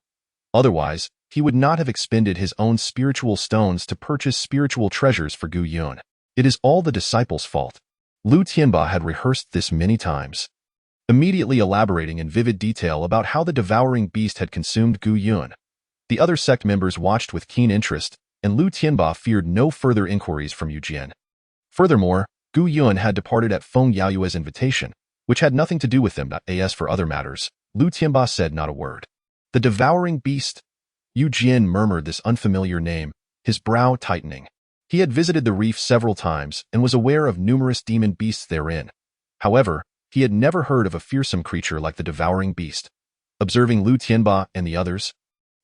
Otherwise, he would not have expended his own spiritual stones to purchase spiritual treasures for Gu Yun. It is all the disciple's fault. Lu Tianba had rehearsed this many times, immediately elaborating in vivid detail about how the devouring beast had consumed Gu Yun. The other sect members watched with keen interest, and Lu Tianba feared no further inquiries from Yu Jian. Furthermore, Gu Yun had departed at Feng Yaoyue's invitation, which had nothing to do with them. As for other matters, Lu Tianba said not a word. The devouring beast? Yu Jian murmured this unfamiliar name, his brow tightening. He had visited the reef several times and was aware of numerous demon beasts therein. However, he had never heard of a fearsome creature like the devouring beast. Observing Lu Tianba and the others,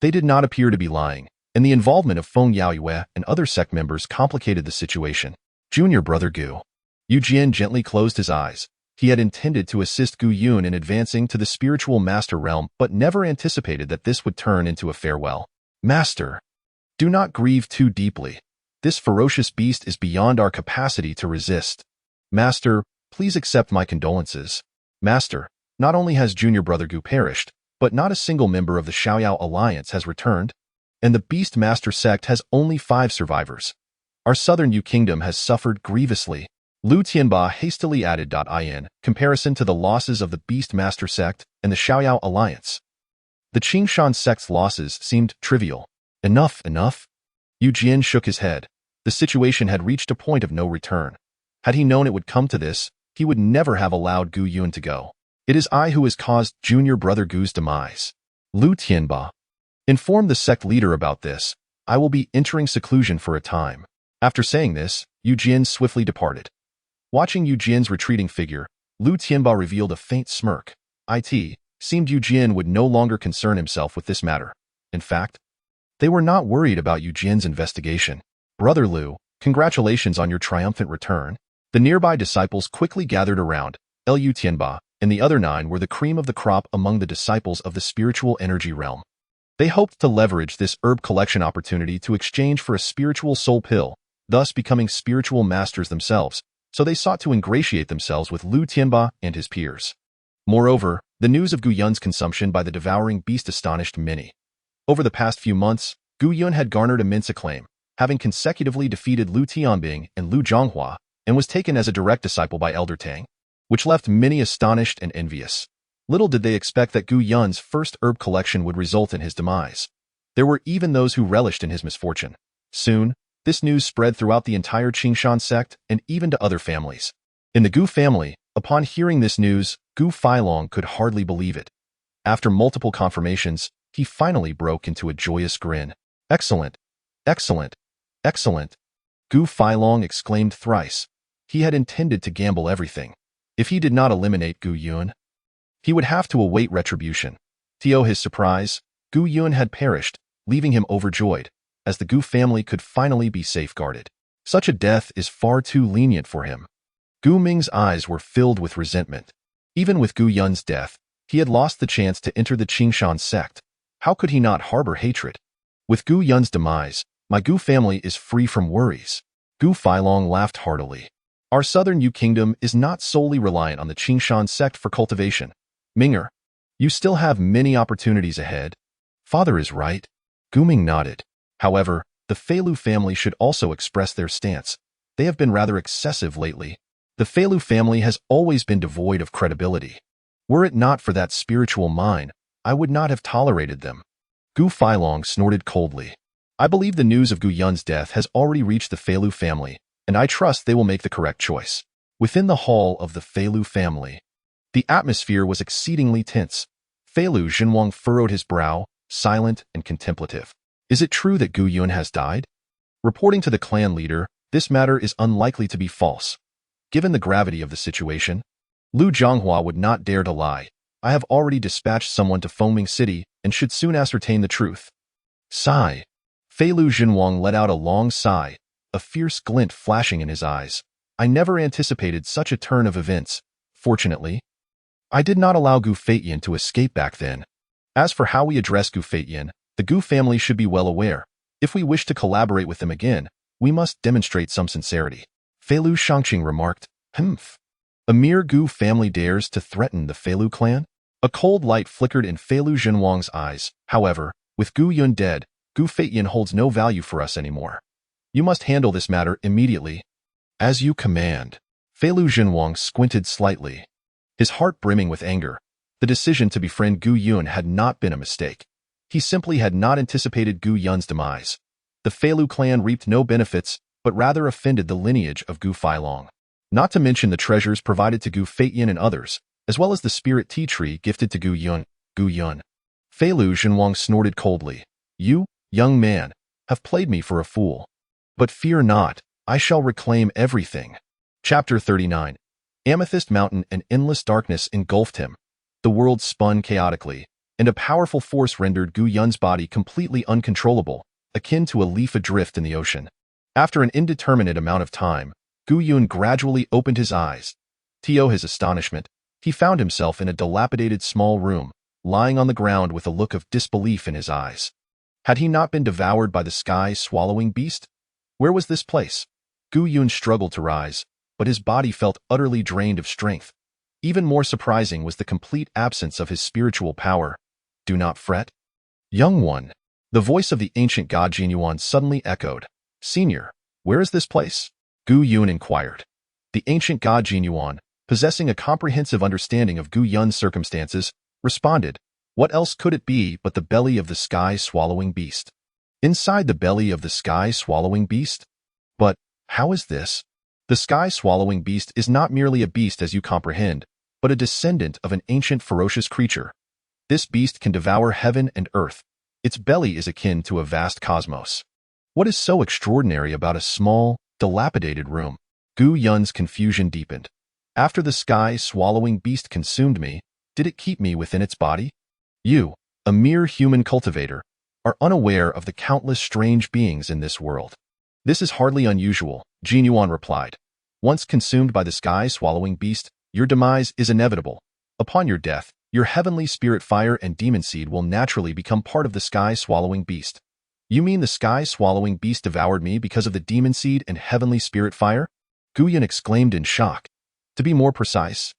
they did not appear to be lying, and the involvement of Feng Yaoyue and other sect members complicated the situation. Junior brother Gu. Yu Jian gently closed his eyes. He had intended to assist Gu Yun in advancing to the spiritual master realm, but never anticipated that this would turn into a farewell. "Master, do not grieve too deeply. This ferocious beast is beyond our capacity to resist. Master, please accept my condolences." "Master, not only has junior brother Gu perished, but not a single member of the Xiaoyao alliance has returned, and the Beast Master sect has only 5 survivors. Our southern Yu Kingdom has suffered grievously." Lu Tianba hastily added in comparison to the losses of the Beast Master sect and the Xiaoyao alliance. The Qingshan sect's losses seemed trivial. Enough. Yu Jian shook his head. The situation had reached a point of no return. Had he known it would come to this, he would never have allowed Gu Yun to go. It is I who has caused junior brother Gu's demise. Lu Tianba. Inform the sect leader about this. I will be entering seclusion for a time. After saying this, Yu Jian swiftly departed. Watching Yu Jian's retreating figure, Lu Tianba revealed a faint smirk. It seemed Yu Jian would no longer concern himself with this matter. In fact, they were not worried about Yu Jian's investigation. Brother Lu, congratulations on your triumphant return. The nearby disciples quickly gathered around. Lu Tianba and the other 9 were the cream of the crop among the disciples of the spiritual energy realm. They hoped to leverage this herb collection opportunity to exchange for a spiritual soul pill, thus becoming spiritual masters themselves, so they sought to ingratiate themselves with Lu Tianba and his peers. Moreover, the news of Gu Yun's consumption by the devouring beast astonished many. Over the past few months, Gu Yun had garnered immense acclaim, having consecutively defeated Lu Tianbing and Lu Zhonghua, and was taken as a direct disciple by Elder Tang, which left many astonished and envious. Little did they expect that Gu Yun's first herb collection would result in his demise. There were even those who relished in his misfortune. Soon, this news spread throughout the entire Qingshan sect and even to other families. In the Gu family, upon hearing this news, Gu Feilong could hardly believe it. After multiple confirmations, he finally broke into a joyous grin. Excellent! Excellent! Excellent! Gu Feilong exclaimed thrice. He had intended to gamble everything. If he did not eliminate Gu Yun, he would have to await retribution. To his surprise, Gu Yun had perished, leaving him overjoyed, as the Gu family could finally be safeguarded. Such a death is far too lenient for him. Gu Ming's eyes were filled with resentment. Even with Gu Yun's death, he had lost the chance to enter the Qingshan sect. How could he not harbor hatred? With Gu Yun's demise, my Gu family is free from worries. Gu Feilong laughed heartily. Our southern Yu kingdom is not solely reliant on the Qingshan sect for cultivation. Ming'er, you still have many opportunities ahead. Father is right. Gu Ming nodded. However, the Feilu family should also express their stance. They have been rather excessive lately. The Feilu family has always been devoid of credibility. Were it not for that spiritual mine, I would not have tolerated them. Gu Feilong snorted coldly. I believe the news of Gu Yun's death has already reached the Feilu family, and I trust they will make the correct choice. Within the hall of the Feilu family, the atmosphere was exceedingly tense. Feilu Xinwang furrowed his brow, silent and contemplative. Is it true that Gu Yun has died? Reporting to the clan leader, this matter is unlikely to be false. Given the gravity of the situation, Lu Zhonghua would not dare to lie. I have already dispatched someone to Fengming City and should soon ascertain the truth. Sigh. Feilu Xinwang let out a long sigh, a fierce glint flashing in his eyes. I never anticipated such a turn of events. Fortunately, I did not allow Gu Feitian to escape back then. As for how we address Gu Feitian, the Gu family should be well aware. If we wish to collaborate with them again, we must demonstrate some sincerity. Feilu Shangqing remarked, A mere Gu family dares to threaten the Feilu clan? A cold light flickered in Feilu Xinwang's eyes. However, with Gu Yun dead, Gu Feitian holds no value for us anymore. You must handle this matter immediately. As you command. Feilu Xinwang squinted slightly, his heart brimming with anger. The decision to befriend Gu Yun had not been a mistake. He simply had not anticipated Gu Yun's demise. The Feilu clan reaped no benefits, but rather offended the lineage of Gu Feilong. Not to mention the treasures provided to Gu Feitian and others, as well as the spirit tea tree gifted to Gu Yun. Feilu Xinwang snorted coldly. You, young man, have played me for a fool. But fear not, I shall reclaim everything. Chapter 39. Amethyst Mountain and endless darkness engulfed him. The world spun chaotically, and a powerful force rendered Gu Yun's body completely uncontrollable, akin to a leaf adrift in the ocean. After an indeterminate amount of time, Gu Yun gradually opened his eyes. To his astonishment, he found himself in a dilapidated small room, lying on the ground with a look of disbelief in his eyes. Had he not been devoured by the sky-swallowing beast? Where was this place? Gu Yun struggled to rise, but his body felt utterly drained of strength. Even more surprising was the complete absence of his spiritual power. Do not fret. Young one. The voice of the ancient god Jinyuan suddenly echoed. Senior, where is this place? Gu Yun inquired. The ancient god Jinyuan, possessing a comprehensive understanding of Gu Yun's circumstances, responded, "What else could it be but the belly of the sky-swallowing beast?" "Inside the belly of the sky-swallowing beast? But how is this?" "The sky-swallowing beast is not merely a beast as you comprehend, but a descendant of an ancient ferocious creature. This beast can devour heaven and earth. Its belly is akin to a vast cosmos." "What is so extraordinary about a small, dilapidated room?" Gu Yun's confusion deepened. "After the sky-swallowing beast consumed me, did it keep me within its body? You, a mere human cultivator, are unaware of the countless strange beings in this world." "This is hardly unusual," Jinyuan replied. "Once consumed by the sky-swallowing beast, your demise is inevitable. Upon your death, your heavenly spirit fire and demon seed will naturally become part of the sky-swallowing beast." "You mean the sky-swallowing beast devoured me because of the demon seed and heavenly spirit fire?" Gu Yun exclaimed in shock. "To be more precise,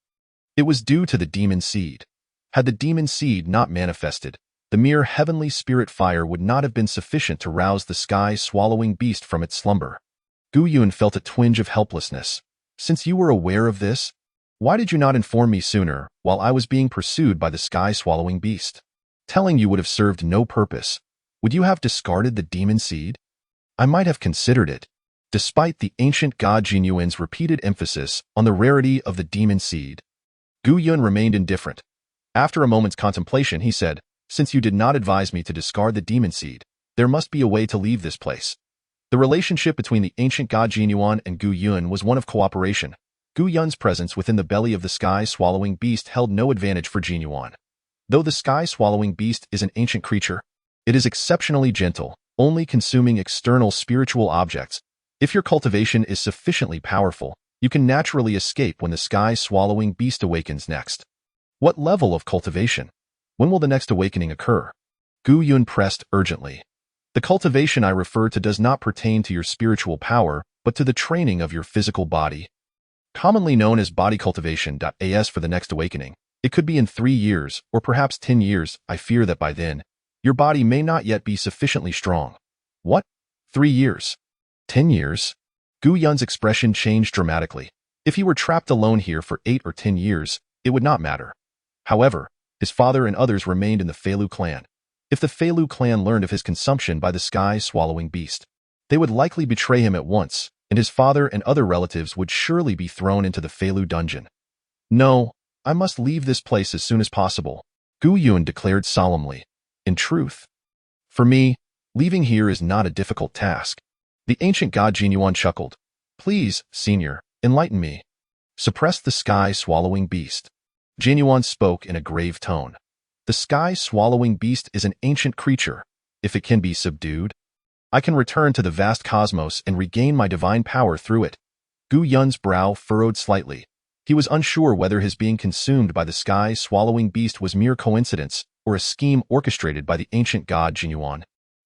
it was due to the demon seed. Had the demon seed not manifested, the mere heavenly spirit fire would not have been sufficient to rouse the sky-swallowing beast from its slumber." Gu Yun felt a twinge of helplessness. "Since you were aware of this, why did you not inform me sooner while I was being pursued by the sky-swallowing beast? Telling you would have served no purpose. Would you have discarded the demon seed?" "I might have considered it." Despite the ancient god Jinyuan's repeated emphasis on the rarity of the demon seed, Gu Yun remained indifferent. After a moment's contemplation, he said, "Since you did not advise me to discard the demon seed, there must be a way to leave this place." The relationship between the ancient god Jinyuan and Gu Yun was one of cooperation. Gu Yun's presence within the belly of the sky-swallowing beast held no advantage for Jinyuan. Though the sky-swallowing beast is an ancient creature, it is exceptionally gentle, only consuming external spiritual objects. If your cultivation is sufficiently powerful, you can naturally escape when the sky-swallowing beast awakens next. "What level of cultivation? When will the next awakening occur?" Gu Yun pressed urgently. "The cultivation I refer to does not pertain to your spiritual power, but to the training of your physical body. Commonly known as body cultivation. As for the next awakening, it could be in 3 years, or perhaps 10 years. I fear that by then, your body may not yet be sufficiently strong." "What? 3 years? 10 years? Gu Yun's expression changed dramatically. If he were trapped alone here for 8 or 10 years, it would not matter. However, his father and others remained in the Feilu clan. If the Feilu clan learned of his consumption by the sky-swallowing beast, they would likely betray him at once, and his father and other relatives would surely be thrown into the Feilu dungeon. "No, I must leave this place as soon as possible," Gu Yun declared solemnly. "In truth, for me, leaving here is not a difficult task." The ancient god Jinyuan chuckled. "Please, senior, enlighten me." "Suppress the sky-swallowing beast." Jinyuan spoke in a grave tone. "The sky-swallowing beast is an ancient creature. If it can be subdued, I can return to the vast cosmos and regain my divine power through it." Gu Yun's brow furrowed slightly. He was unsure whether his being consumed by the sky-swallowing beast was mere coincidence or a scheme orchestrated by the ancient god Jinyuan.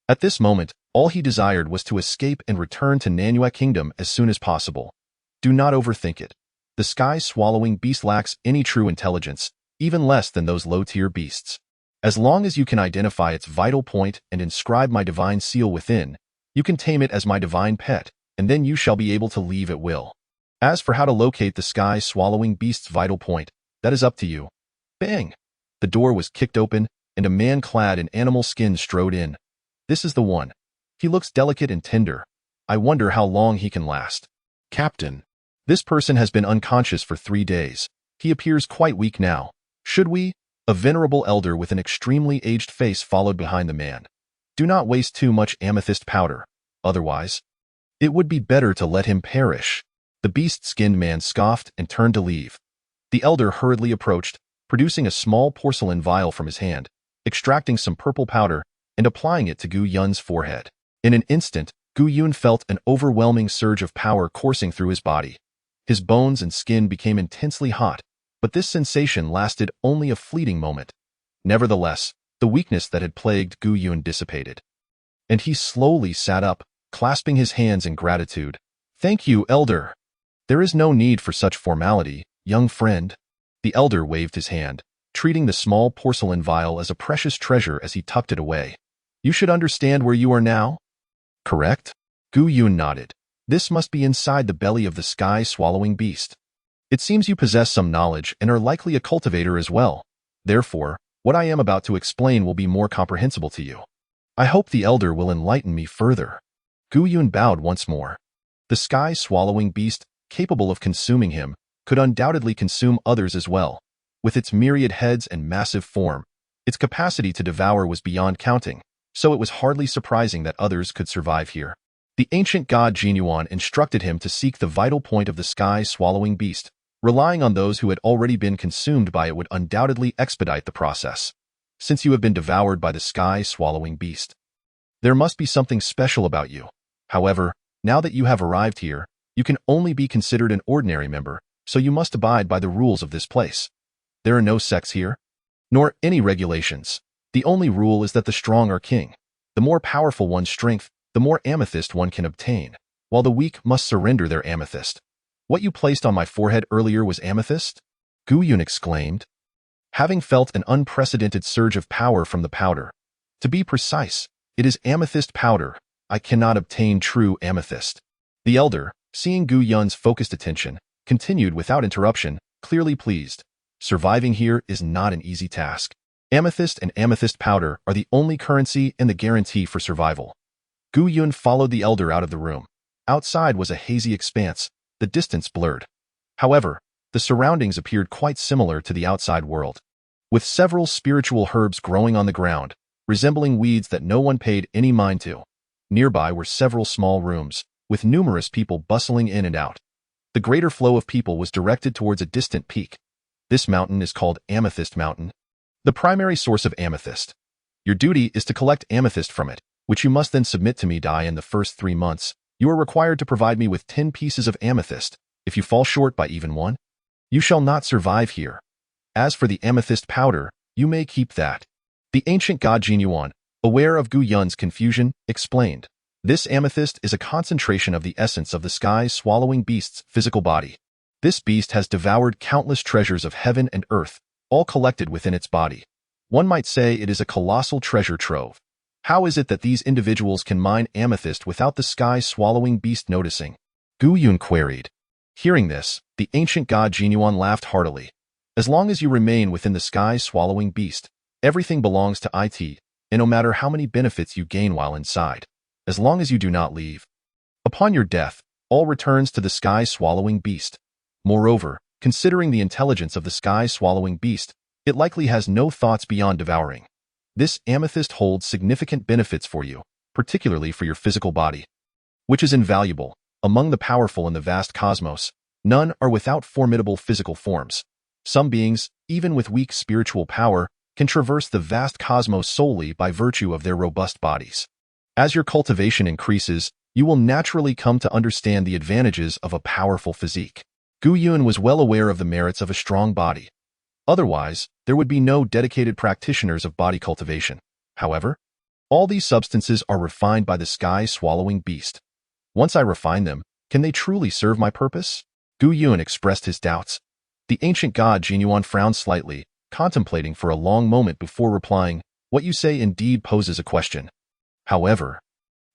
At this moment, all he desired was to escape and return to Nanyue Kingdom as soon as possible. Do not overthink it. The sky-swallowing beast lacks any true intelligence, even less than those low-tier beasts. As long as you can identify its vital point and inscribe my divine seal within, you can tame it as my divine pet, and then you shall be able to leave at will. As for how to locate the sky-swallowing beast's vital point, that is up to you." Bang! The door was kicked open, and a man clad in animal skin strode in. "This is the one. He looks delicate and tender. I wonder how long he can last." "Captain, this person has been unconscious for 3 days. He appears quite weak now. Should we?" A venerable elder with an extremely aged face followed behind the man. "Do not waste too much amethyst powder. Otherwise, it would be better to let him perish." The beast-skinned man scoffed and turned to leave. The elder hurriedly approached, producing a small porcelain vial from his hand, extracting some purple powder, and applying it to Gu Yun's forehead. In an instant, Gu Yun felt an overwhelming surge of power coursing through his body. His bones and skin became intensely hot, but this sensation lasted only a fleeting moment. Nevertheless, the weakness that had plagued Gu Yun dissipated, and he slowly sat up, clasping his hands in gratitude. "Thank you, elder." "There is no need for such formality, young friend." The elder waved his hand, treating the small porcelain vial as a precious treasure as he tucked it away. "You should understand where you are now?" "Correct?" Gu Yun nodded. This must be inside the belly of the sky-swallowing beast. It seems you possess some knowledge and are likely a cultivator as well. Therefore, what I am about to explain will be more comprehensible to you. I hope the elder will enlighten me further. Gu Yun bowed once more. The sky-swallowing beast, capable of consuming him, could undoubtedly consume others as well. With its myriad heads and massive form, its capacity to devour was beyond counting, so it was hardly surprising that others could survive here. The ancient god Jinyuan instructed him to seek the vital point of the sky-swallowing beast. Relying on those who had already been consumed by it would undoubtedly expedite the process. Since you have been devoured by the sky-swallowing beast, there must be something special about you. However, now that you have arrived here, you can only be considered an ordinary member, so you must abide by the rules of this place. There are no sects here, nor any regulations. The only rule is that the strong are king. The more powerful one's strength, the more amethyst one can obtain, while the weak must surrender their amethyst. What you placed on my forehead earlier was amethyst? Gu Yun exclaimed, having felt an unprecedented surge of power from the powder. To be precise, it is amethyst powder. I cannot obtain true amethyst. The elder, seeing Gu Yun's focused attention, continued without interruption, clearly pleased. Surviving here is not an easy task. Amethyst and amethyst powder are the only currency and the guarantee for survival. Gu Yun followed the elder out of the room. Outside was a hazy expanse, the distance blurred. However, the surroundings appeared quite similar to the outside world, with several spiritual herbs growing on the ground, resembling weeds that no one paid any mind to. Nearby were several small rooms, with numerous people bustling in and out. The greater flow of people was directed towards a distant peak. This mountain is called Amethyst Mountain, the primary source of amethyst. Your duty is to collect amethyst from it, which you must then submit to me. In the first 3 months, you are required to provide me with 10 pieces of amethyst. If you fall short by even one, you shall not survive here. As for the amethyst powder, you may keep that. The ancient god Jinyuan, aware of Gu Yun's confusion, explained. This amethyst is a concentration of the essence of the sky-swallowing beast's physical body. This beast has devoured countless treasures of heaven and earth, all collected within its body. One might say it is a colossal treasure trove. How is it that these individuals can mine amethyst without the sky-swallowing beast noticing? Gu Yun queried. Hearing this, the ancient god Jinyuan laughed heartily. As long as you remain within the sky-swallowing beast, everything belongs to it, and no matter how many benefits you gain while inside, as long as you do not leave. Upon your death, all returns to the sky-swallowing beast. Moreover, considering the intelligence of the sky-swallowing beast, it likely has no thoughts beyond devouring. This amethyst holds significant benefits for you, particularly for your physical body, which is invaluable. Among the powerful in the vast cosmos, none are without formidable physical forms. Some beings, even with weak spiritual power, can traverse the vast cosmos solely by virtue of their robust bodies. As your cultivation increases, you will naturally come to understand the advantages of a powerful physique. Gu Yun was well aware of the merits of a strong body. Otherwise, there would be no dedicated practitioners of body cultivation. However, all these substances are refined by the sky-swallowing beast. Once I refine them, can they truly serve my purpose? Gu Yun expressed his doubts. The ancient god Jinyuan frowned slightly, contemplating for a long moment before replying, "What you say indeed poses a question. However,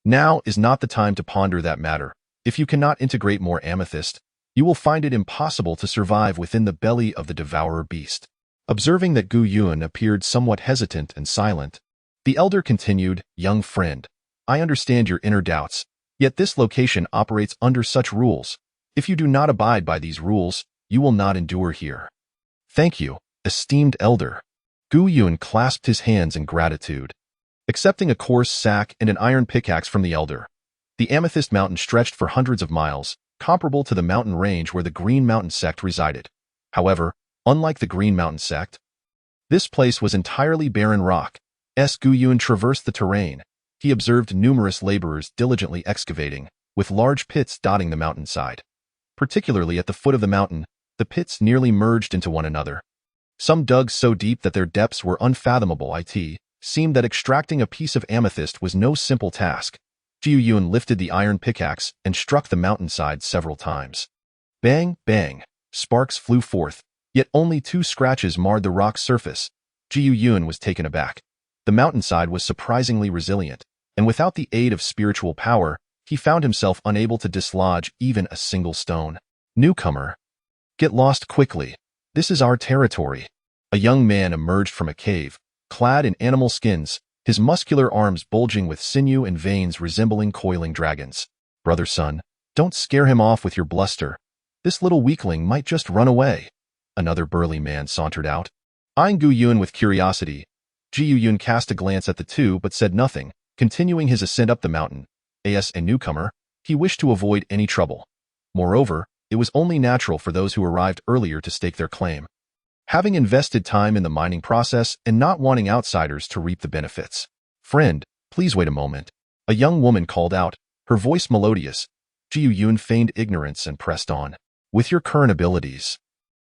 now is not the time to ponder that matter. If you cannot integrate more amethyst, you will find it impossible to survive within the belly of the devourer beast." Observing that Gu Yun appeared somewhat hesitant and silent, the elder continued, "Young friend, I understand your inner doubts, yet this location operates under such rules. If you do not abide by these rules, you will not endure here." "Thank you, esteemed elder." Gu Yun clasped his hands in gratitude. Accepting a coarse sack and an iron pickaxe from the elder, the Amethyst Mountain stretched for hundreds of miles, comparable to the mountain range where the Green Mountain sect resided. However, unlike the Green Mountain sect, this place was entirely barren rock. As Gu Yun traversed the terrain, he observed numerous laborers diligently excavating, with large pits dotting the mountainside. Particularly at the foot of the mountain, the pits nearly merged into one another. Some dug so deep that their depths were unfathomable. It seemed that extracting a piece of amethyst was no simple task. Gu Yun lifted the iron pickaxe and struck the mountainside several times. Bang, bang, sparks flew forth, yet only 2 scratches marred the rock's surface. Gu Yun was taken aback. The mountainside was surprisingly resilient, and without the aid of spiritual power, he found himself unable to dislodge even a single stone. Newcomer. Get lost quickly. This is our territory. A young man emerged from a cave, clad in animal skins, his muscular arms bulging with sinew and veins resembling coiling dragons. Brother son, don't scare him off with your bluster. This little weakling might just run away. Another burly man sauntered out. Eyeing Gu Yun with curiosity, Ji Yun cast a glance at the two but said nothing, continuing his ascent up the mountain. As a newcomer, he wished to avoid any trouble. Moreover, it was only natural for those who arrived earlier to stake their claim, having invested time in the mining process and not wanting outsiders to reap the benefits. Friend, please wait a moment. A young woman called out, her voice melodious. Ji Yun feigned ignorance and pressed on. With your current abilities,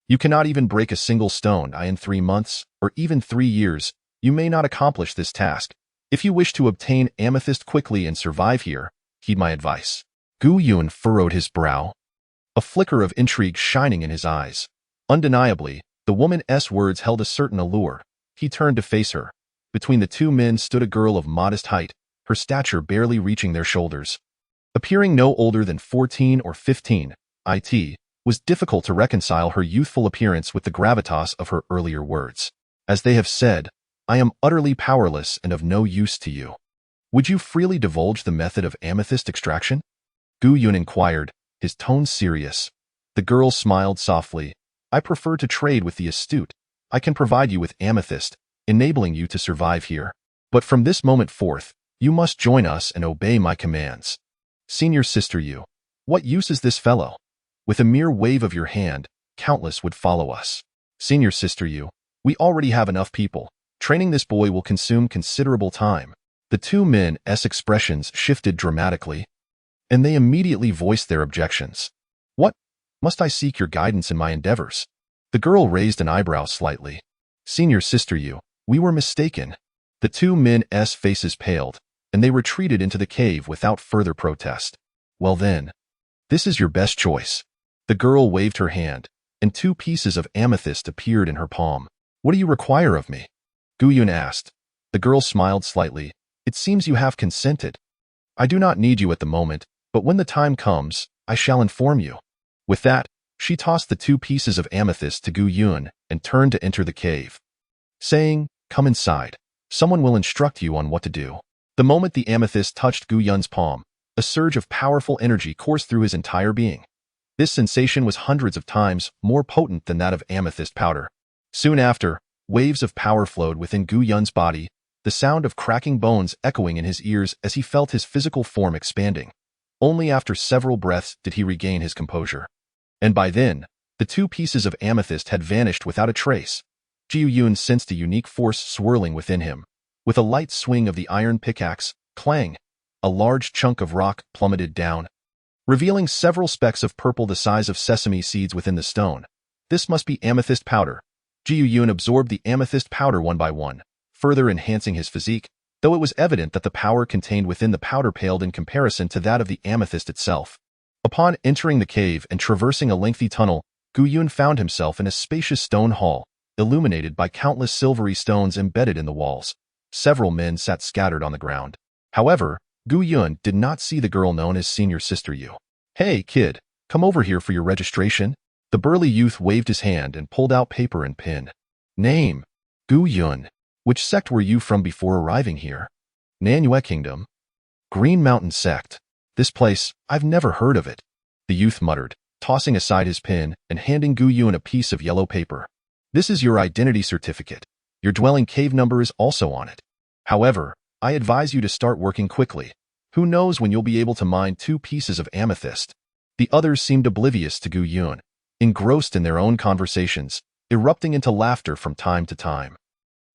you cannot even break a single stone. In 3 months, or even 3 years, you may not accomplish this task. If you wish to obtain amethyst quickly and survive here, heed my advice. Gu Yun furrowed his brow, a flicker of intrigue shining in his eyes. Undeniably, the woman's words held a certain allure. He turned to face her. Between the two men stood a girl of modest height, her stature barely reaching their shoulders. Appearing no older than 14 or 15, it was difficult to reconcile her youthful appearance with the gravitas of her earlier words. As they have said, I am utterly powerless and of no use to you. Would you freely divulge the method of amethyst extraction? Gu Yun inquired, his tone serious. The girl smiled softly. I prefer to trade with the astute. I can provide you with amethyst, enabling you to survive here. But from this moment forth, you must join us and obey my commands. Senior sister Yu, what use is this fellow? With a mere wave of your hand, countless would follow us. Senior sister Yu, we already have enough people. Training this boy will consume considerable time. The two men's expressions shifted dramatically, and they immediately voiced their objections. What? Must I seek your guidance in my endeavors? The girl raised an eyebrow slightly. Senior sister Yu, we were mistaken. The two men's faces paled, and they retreated into the cave without further protest. Well then, this is your best choice. The girl waved her hand, and 2 pieces of amethyst appeared in her palm. What do you require of me? Gu Yun asked. The girl smiled slightly. It seems you have consented. I do not need you at the moment, but when the time comes, I shall inform you. With that, she tossed the 2 pieces of amethyst to Gu Yun and turned to enter the cave, saying, Come inside. Someone will instruct you on what to do. The moment the amethyst touched Gu Yun's palm, a surge of powerful energy coursed through his entire being. This sensation was hundreds of times more potent than that of amethyst powder. Soon after, waves of power flowed within Gu Yun's body, the sound of cracking bones echoing in his ears as he felt his physical form expanding. Only after several breaths did he regain his composure. And by then, the 2 pieces of amethyst had vanished without a trace. Ji Yun sensed a unique force swirling within him. With a light swing of the iron pickaxe, clang, a large chunk of rock plummeted down, revealing several specks of purple the size of sesame seeds within the stone. This must be amethyst powder. Ji Yun absorbed the amethyst powder one by one, further enhancing his physique, though it was evident that the power contained within the powder paled in comparison to that of the amethyst itself. Upon entering the cave and traversing a lengthy tunnel, Gu Yun found himself in a spacious stone hall, illuminated by countless silvery stones embedded in the walls. Several men sat scattered on the ground. However, Gu Yun did not see the girl known as Senior Sister Yu. Hey, kid, come over here for your registration. The burly youth waved his hand and pulled out paper and pen. Name: Gu Yun. Which sect were you from before arriving here? Nanyue Kingdom. Green Mountain Sect. This place, I've never heard of it. The youth muttered, tossing aside his pen and handing Gu Yun a piece of yellow paper. This is your identity certificate. Your dwelling cave number is also on it. However, I advise you to start working quickly. Who knows when you'll be able to mine 2 pieces of amethyst? The others seemed oblivious to Gu Yun, engrossed in their own conversations, erupting into laughter from time to time.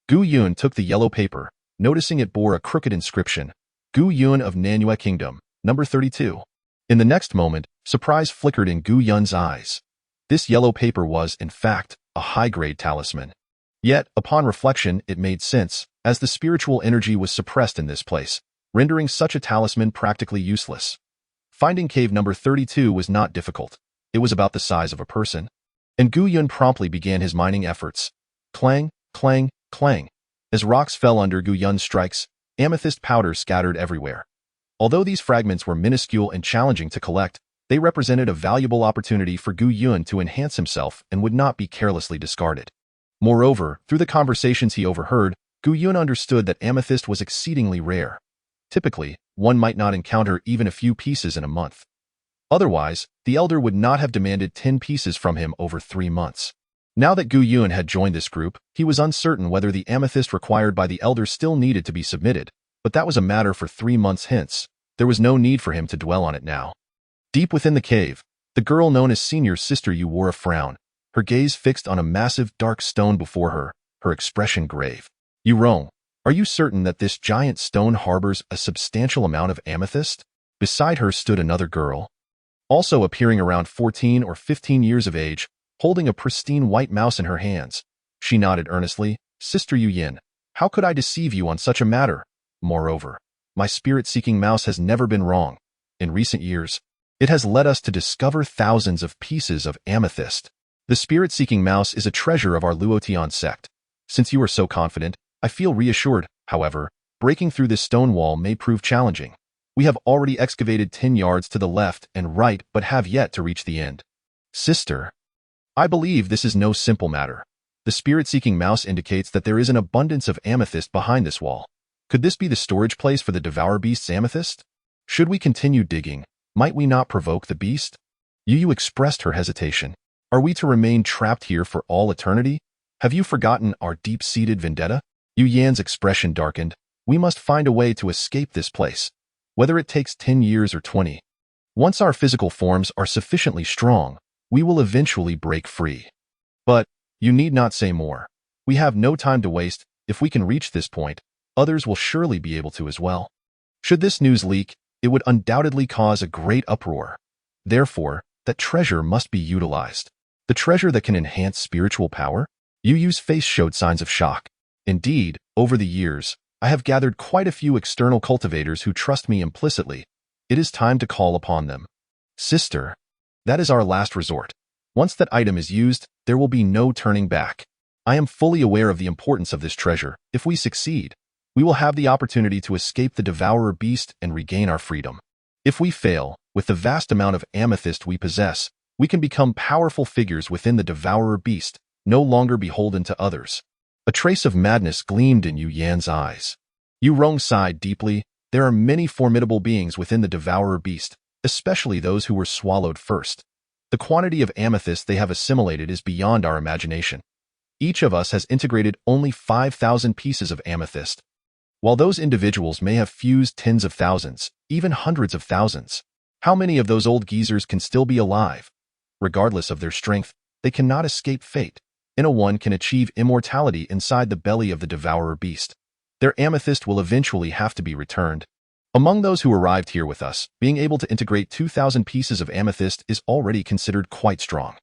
Gu Yun took the yellow paper, noticing it bore a crooked inscription, Gu Yun of Nanyue Kingdom, number 32. In the next moment, surprise flickered in Gu Yun's eyes. This yellow paper was, in fact, a high-grade talisman. Yet, upon reflection, it made sense, as the spiritual energy was suppressed in this place, rendering such a talisman practically useless. Finding cave number 32 was not difficult. It was about the size of a person. And Gu Yun promptly began his mining efforts. Clang, clang, clang. As rocks fell under Gu Yun's strikes, amethyst powder scattered everywhere. Although these fragments were minuscule and challenging to collect, they represented a valuable opportunity for Gu Yun to enhance himself and would not be carelessly discarded. Moreover, through the conversations he overheard, Gu Yun understood that amethyst was exceedingly rare. Typically, one might not encounter even a few pieces in a month. Otherwise, the elder would not have demanded 10 pieces from him over 3 months. Now that Gu Yun had joined this group, he was uncertain whether the amethyst required by the elder still needed to be submitted, but that was a matter for 3 months hence. There was no need for him to dwell on it now. Deep within the cave, the girl known as Senior's sister Yu wore a frown, her gaze fixed on a massive dark stone before her, her expression grave. Yu Rong, are you certain that this giant stone harbors a substantial amount of amethyst? Beside her stood another girl, also appearing around 14 or 15 years of age, holding a pristine white mouse in her hands. She nodded earnestly. Sister Yu Yin, how could I deceive you on such a matter? Moreover, my spirit-seeking mouse has never been wrong. In recent years, it has led us to discover thousands of pieces of amethyst. The spirit-seeking mouse is a treasure of our Luotian sect. Since you are so confident, I feel reassured. However, breaking through this stone wall may prove challenging. We have already excavated 10 yards to the left and right but have yet to reach the end. Sister, I believe this is no simple matter. The spirit-seeking mouse indicates that there is an abundance of amethyst behind this wall. Could this be the storage place for the Devourer Beast's amethyst? Should we continue digging? Might we not provoke the beast? Yu expressed her hesitation. Are we to remain trapped here for all eternity? Have you forgotten our deep-seated vendetta? Yu Yan's expression darkened. We must find a way to escape this place, whether it takes 10 years or 20. Once our physical forms are sufficiently strong, we will eventually break free. But you need not say more. We have no time to waste. If we can reach this point, others will surely be able to as well. Should this news leak, it would undoubtedly cause a great uproar. Therefore, that treasure must be utilized. The treasure that can enhance spiritual power? Yu's face showed signs of shock. Indeed, over the years, I have gathered quite a few external cultivators who trust me implicitly. It is time to call upon them. Sister, that is our last resort. Once that item is used, there will be no turning back. I am fully aware of the importance of this treasure. If we succeed, we will have the opportunity to escape the Devourer Beast and regain our freedom. If we fail, with the vast amount of amethyst we possess, we can become powerful figures within the Devourer Beast, no longer beholden to others. A trace of madness gleamed in Yu Yan's eyes. Yu Rong sighed deeply. There are many formidable beings within the Devourer Beast, especially those who were swallowed first. The quantity of amethyst they have assimilated is beyond our imagination. Each of us has integrated only 5,000 pieces of amethyst, while those individuals may have fused tens of thousands, even hundreds of thousands. How many of those old geezers can still be alive? Regardless of their strength, they cannot escape fate. One can achieve immortality inside the belly of the Devourer Beast. Their amethyst will eventually have to be returned. Among those who arrived here with us, being able to integrate 2,000 pieces of amethyst is already considered quite strong.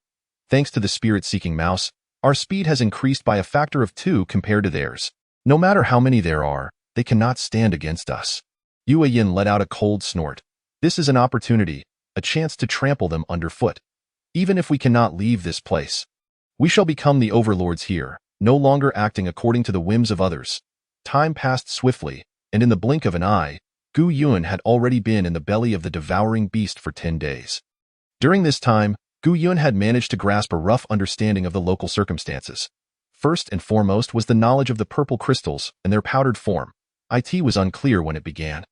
Thanks to the spirit-seeking mouse, our speed has increased by a factor of 2 compared to theirs. No matter how many there are, they cannot stand against us. Yu Yin let out a cold snort. This is an opportunity, a chance to trample them underfoot. Even if we cannot leave this place, we shall become the overlords here, no longer acting according to the whims of others. Time passed swiftly, and in the blink of an eye, Gu Yun had already been in the belly of the devouring beast for 10 days. During this time, Gu Yun had managed to grasp a rough understanding of the local circumstances. First and foremost was the knowledge of the purple crystals and their powdered form. It was unclear when it began.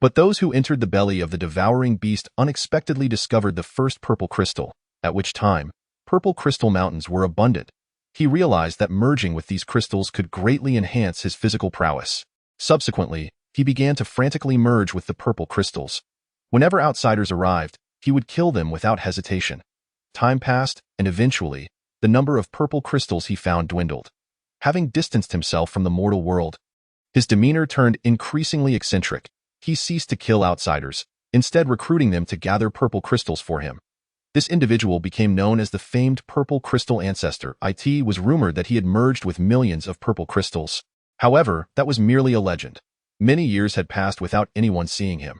But those who entered the belly of the devouring beast unexpectedly discovered the first purple crystal, at which time, purple crystal mountains were abundant. He realized that merging with these crystals could greatly enhance his physical prowess. Subsequently, he began to frantically merge with the purple crystals. Whenever outsiders arrived, he would kill them without hesitation. Time passed, and eventually, the number of purple crystals he found dwindled. Having distanced himself from the mortal world, his demeanor turned increasingly eccentric. He ceased to kill outsiders, instead recruiting them to gather purple crystals for him. This individual became known as the famed Purple Crystal Ancestor. It was rumored that he had merged with millions of purple crystals. However, that was merely a legend. Many years had passed without anyone seeing him.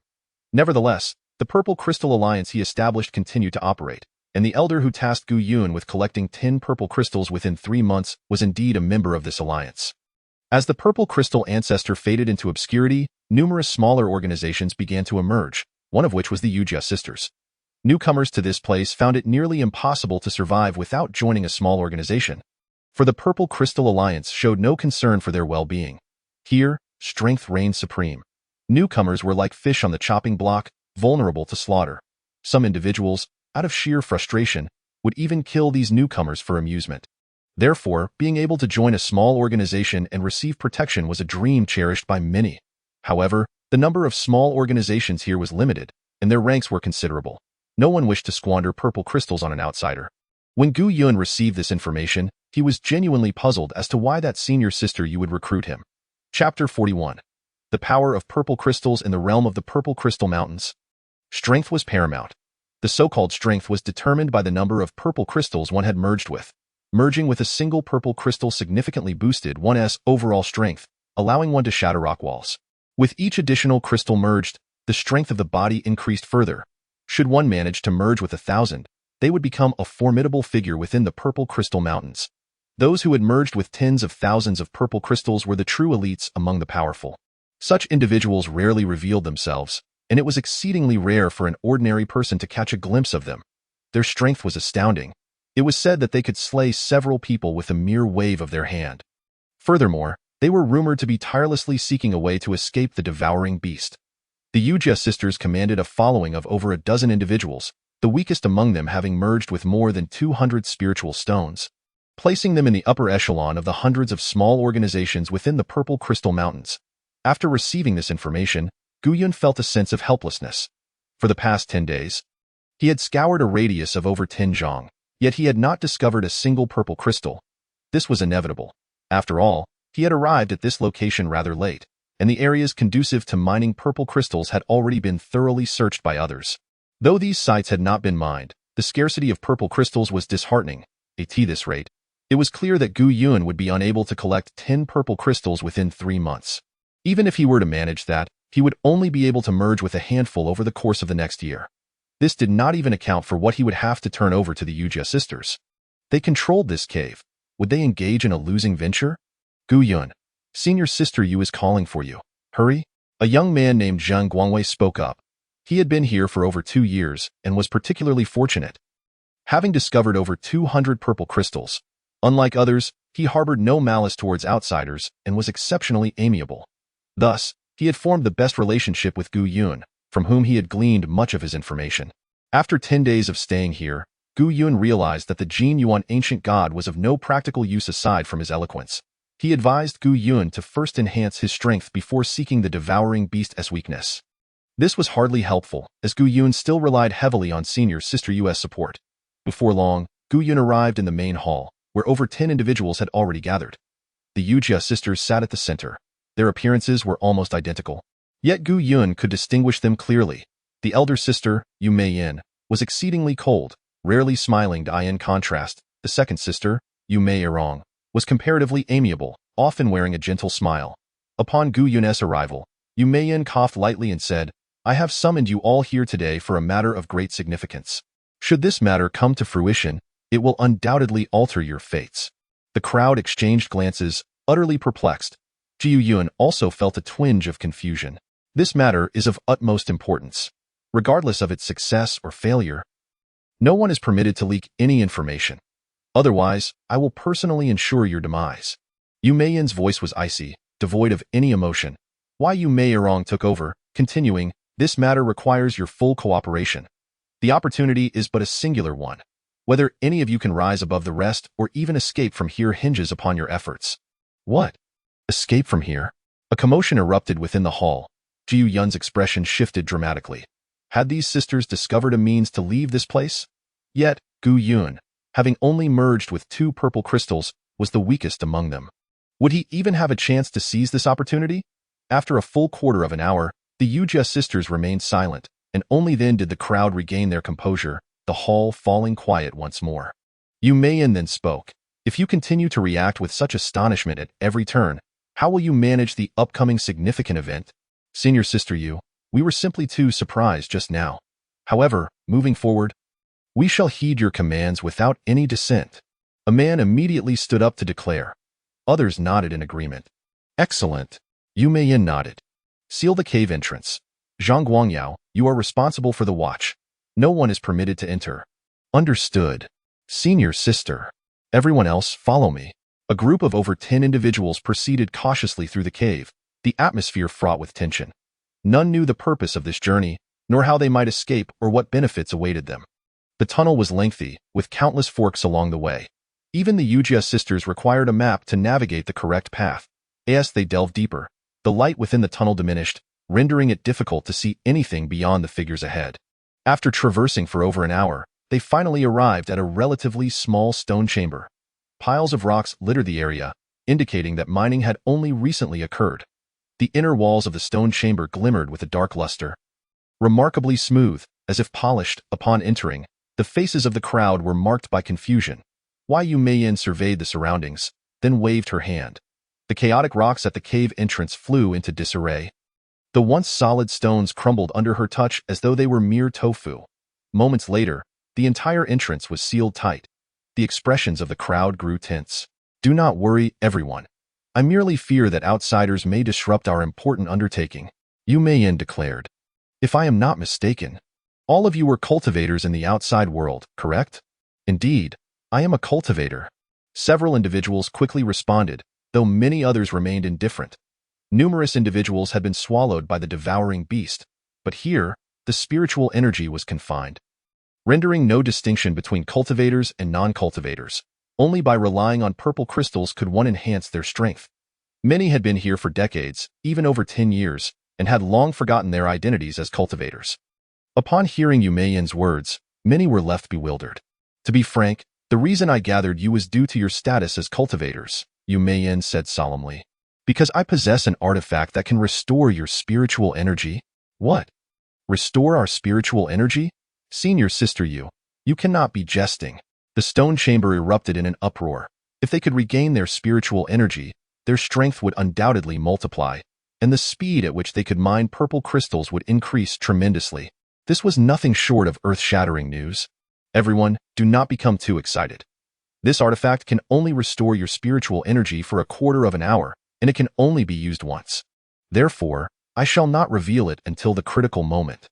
Nevertheless, the Purple Crystal Alliance he established continued to operate, and the elder who tasked Gu Yun with collecting 10 purple crystals within 3 months was indeed a member of this alliance. As the purple crystal ancestor faded into obscurity, numerous smaller organizations began to emerge, one of which was the Yujia sisters. Newcomers to this place found it nearly impossible to survive without joining a small organization, for the Purple Crystal Alliance showed no concern for their well-being. Here, strength reigned supreme. Newcomers were like fish on the chopping block, vulnerable to slaughter. Some individuals, out of sheer frustration, would even kill these newcomers for amusement. Therefore, being able to join a small organization and receive protection was a dream cherished by many. However, the number of small organizations here was limited, and their ranks were considerable. No one wished to squander purple crystals on an outsider. When Gu Yun received this information, he was genuinely puzzled as to why that senior sister Yu would recruit him. Chapter 41. The Power of Purple Crystals in the Realm of the Purple Crystal Mountains. Strength was paramount. The so-called strength was determined by the number of purple crystals one had merged with. Merging with a single purple crystal significantly boosted one's overall strength, allowing one to shatter rock walls. With each additional crystal merged, the strength of the body increased further. Should one manage to merge with 1,000, they would become a formidable figure within the Purple Crystal Mountains. Those who had merged with tens of thousands of purple crystals were the true elites among the powerful. Such individuals rarely revealed themselves, and it was exceedingly rare for an ordinary person to catch a glimpse of them. Their strength was astounding. It was said that they could slay several people with a mere wave of their hand. Furthermore, they were rumored to be tirelessly seeking a way to escape the devouring beast. The Yujia sisters commanded a following of over a dozen individuals, the weakest among them having merged with more than 200 spiritual stones, placing them in the upper echelon of the hundreds of small organizations within the Purple Crystal Mountains. After receiving this information, Gu Yun felt a sense of helplessness. For the past 10 days, he had scoured a radius of over 10 zhang, yet he had not discovered a single purple crystal. This was inevitable. After all, he had arrived at this location rather late, and the areas conducive to mining purple crystals had already been thoroughly searched by others. Though these sites had not been mined, the scarcity of purple crystals was disheartening. At this rate, it was clear that Gu Yun would be unable to collect 10 purple crystals within 3 months. Even if he were to manage that, he would only be able to merge with a handful over the course of the next year. This did not even account for what he would have to turn over to the Yujia sisters. They controlled this cave. Would they engage in a losing venture? Gu Yun, senior sister Yu is calling for you. Hurry. A young man named Zhang Guangwei spoke up. He had been here for over 2 years and was particularly fortunate, having discovered over 200 purple crystals. Unlike others, he harbored no malice towards outsiders and was exceptionally amiable. Thus, he had formed the best relationship with Gu Yun, from whom he had gleaned much of his information. After 10 days of staying here, Gu Yun realized that the Jin Yuan ancient god was of no practical use aside from his eloquence. He advised Gu Yun to first enhance his strength before seeking the devouring beast's weakness. This was hardly helpful, as Gu Yun still relied heavily on senior sister Yu's support. Before long, Gu Yun arrived in the main hall, where over 10 individuals had already gathered. The Yujia sisters sat at the center. Their appearances were almost identical. Yet Gu Yun could distinguish them clearly. The elder sister, Yu Meiyin, was exceedingly cold, rarely smiling. In contrast, the second sister, Yu Meirong, was comparatively amiable, often wearing a gentle smile. Upon Gu Yun's arrival, Yu Meiyin coughed lightly and said, "I have summoned you all here today for a matter of great significance. Should this matter come to fruition, it will undoubtedly alter your fates." The crowd exchanged glances, utterly perplexed. Jiu Yun also felt a twinge of confusion. This matter is of utmost importance. Regardless of its success or failure, no one is permitted to leak any information. Otherwise, I will personally ensure your demise. Yu Meiyin's voice was icy, devoid of any emotion. Yu Meirong took over, continuing, "This matter requires your full cooperation. The opportunity is but a singular one. Whether any of you can rise above the rest or even escape from here hinges upon your efforts." What? Escape from here? A commotion erupted within the hall. Jiu Yun's expression shifted dramatically. Had these sisters discovered a means to leave this place? Yet, Gu Yun, having only merged with 2 purple crystals, was the weakest among them. Would he even have a chance to seize this opportunity? After a full quarter of an hour, the Yujia sisters remained silent, and only then did the crowd regain their composure, the hall falling quiet once more. Yu Meiyin then spoke. "If you continue to react with such astonishment at every turn, how will you manage the upcoming significant event?" "Senior sister Yu, we were simply too surprised just now. However, moving forward, we shall heed your commands without any dissent." A man immediately stood up to declare. Others nodded in agreement. Excellent. Yu Meiyin nodded. Seal the cave entrance. Zhang Guangyao, you are responsible for the watch. No one is permitted to enter. Understood. Senior sister. Everyone else, follow me. A group of over 10 individuals proceeded cautiously through the cave, the atmosphere fraught with tension. None knew the purpose of this journey, nor how they might escape or what benefits awaited them. The tunnel was lengthy, with countless forks along the way. Even the Yujia sisters required a map to navigate the correct path. As they delved deeper, the light within the tunnel diminished, rendering it difficult to see anything beyond the figures ahead. After traversing for over an hour, they finally arrived at a relatively small stone chamber. Piles of rocks littered the area, indicating that mining had only recently occurred. The inner walls of the stone chamber glimmered with a dark luster. Remarkably smooth, as if polished, upon entering, the faces of the crowd were marked by confusion. Yu Meiyin surveyed the surroundings, then waved her hand. The chaotic rocks at the cave entrance flew into disarray. The once solid stones crumbled under her touch as though they were mere tofu. Moments later, the entire entrance was sealed tight. The expressions of the crowd grew tense. Do not worry, everyone. I merely fear that outsiders may disrupt our important undertaking, Yu Meiyin declared. If I am not mistaken, all of you were cultivators in the outside world, correct? Indeed, I am a cultivator. Several individuals quickly responded, though many others remained indifferent. Numerous individuals had been swallowed by the devouring beast, but here, the spiritual energy was confined, rendering no distinction between cultivators and non-cultivators. Only by relying on purple crystals could one enhance their strength. Many had been here for decades, even over 10 years, and had long forgotten their identities as cultivators. Upon hearing Yu Meiyin's words, many were left bewildered. To be frank, the reason I gathered you was due to your status as cultivators, Yu Meiyin said solemnly. Because I possess an artifact that can restore your spiritual energy. What? Restore our spiritual energy? Senior sister you cannot be jesting. The stone chamber erupted in an uproar. If they could regain their spiritual energy, their strength would undoubtedly multiply, and the speed at which they could mine purple crystals would increase tremendously. This was nothing short of earth-shattering news. Everyone, do not become too excited. This artifact can only restore your spiritual energy for a quarter of an hour, and it can only be used once. Therefore, I shall not reveal it until the critical moment.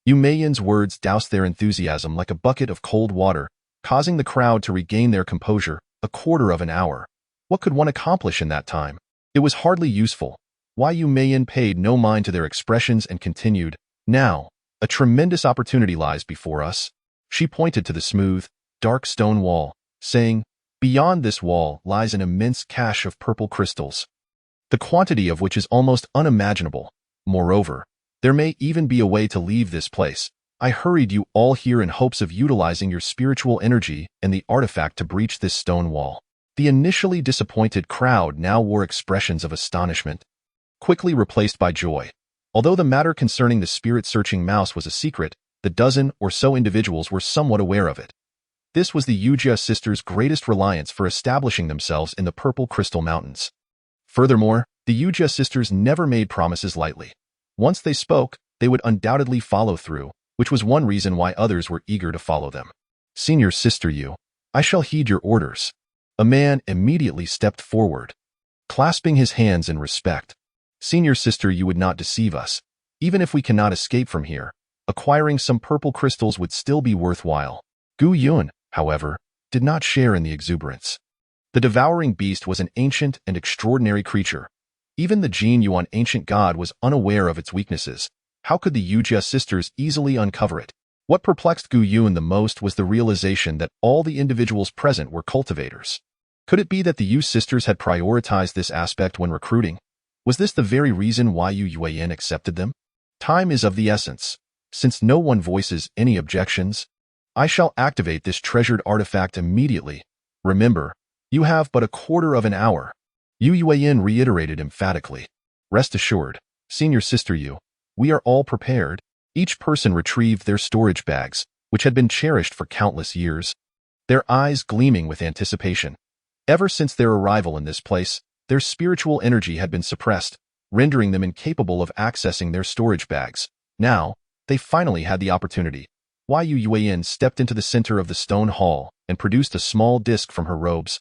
Yu Meiyin's words doused their enthusiasm like a bucket of cold water, causing the crowd to regain their composure. A quarter of an hour. What could one accomplish in that time? It was hardly useful. Yu Meiyin paid no mind to their expressions and continued, Now, a tremendous opportunity lies before us. She pointed to the smooth, dark stone wall, saying, Beyond this wall lies an immense cache of purple crystals, the quantity of which is almost unimaginable. Moreover, there may even be a way to leave this place. I hurried you all here in hopes of utilizing your spiritual energy and the artifact to breach this stone wall. The initially disappointed crowd now wore expressions of astonishment, quickly replaced by joy. Although the matter concerning the spirit-searching mouse was a secret, the dozen or so individuals were somewhat aware of it. This was the Yujia sisters' greatest reliance for establishing themselves in the Purple Crystal Mountains. Furthermore, the Yujia sisters never made promises lightly. Once they spoke, they would undoubtedly follow through, which was one reason why others were eager to follow them. Senior sister I shall heed your orders. A man immediately stepped forward, clasping his hands in respect. Senior sister you would not deceive us. Even if we cannot escape from here, acquiring some purple crystals would still be worthwhile. Gu Yun, however, did not share in the exuberance. The devouring beast was an ancient and extraordinary creature. Even the Jin Yuan ancient god was unaware of its weaknesses. How could the Yujia sisters easily uncover it? What perplexed Gu Yun the most was the realization that all the individuals present were cultivators. Could it be that the Yu sisters had prioritized this aspect when recruiting? Was this the very reason why Yu Yuan accepted them? Time is of the essence. Since no one voices any objections, I shall activate this treasured artifact immediately. Remember, you have but a quarter of an hour. Yu Yuan reiterated emphatically. Rest assured, senior sister we are all prepared. Each person retrieved their storage bags, which had been cherished for countless years, their eyes gleaming with anticipation. Ever since their arrival in this place, their spiritual energy had been suppressed, rendering them incapable of accessing their storage bags. Now, they finally had the opportunity. Yu Yuan stepped into the center of the stone hall and produced a small disc from her robes,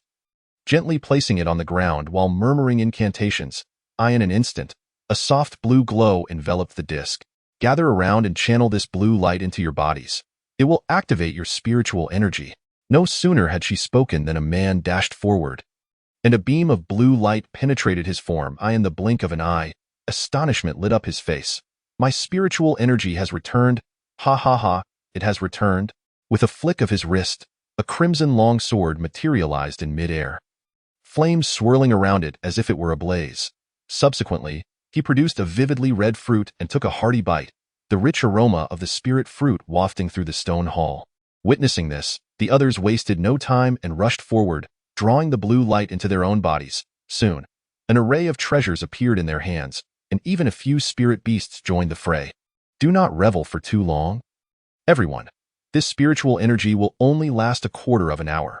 gently placing it on the ground while murmuring incantations. In an instant, a soft blue glow enveloped the disk. Gather around and channel this blue light into your bodies. It will activate your spiritual energy. No sooner had she spoken than a man dashed forward, and a beam of blue light penetrated his form. In the blink of an eye, astonishment lit up his face. My spiritual energy has returned. Ha ha ha, it has returned. With a flick of his wrist, a crimson long sword materialized in midair, flames swirling around it as if it were ablaze. Subsequently, he produced a vividly red fruit and took a hearty bite, the rich aroma of the spirit fruit wafting through the stone hall. Witnessing this, the others wasted no time and rushed forward, drawing the blue light into their own bodies. Soon, an array of treasures appeared in their hands, and even a few spirit beasts joined the fray. Do not revel for too long. Everyone, this spiritual energy will only last a quarter of an hour.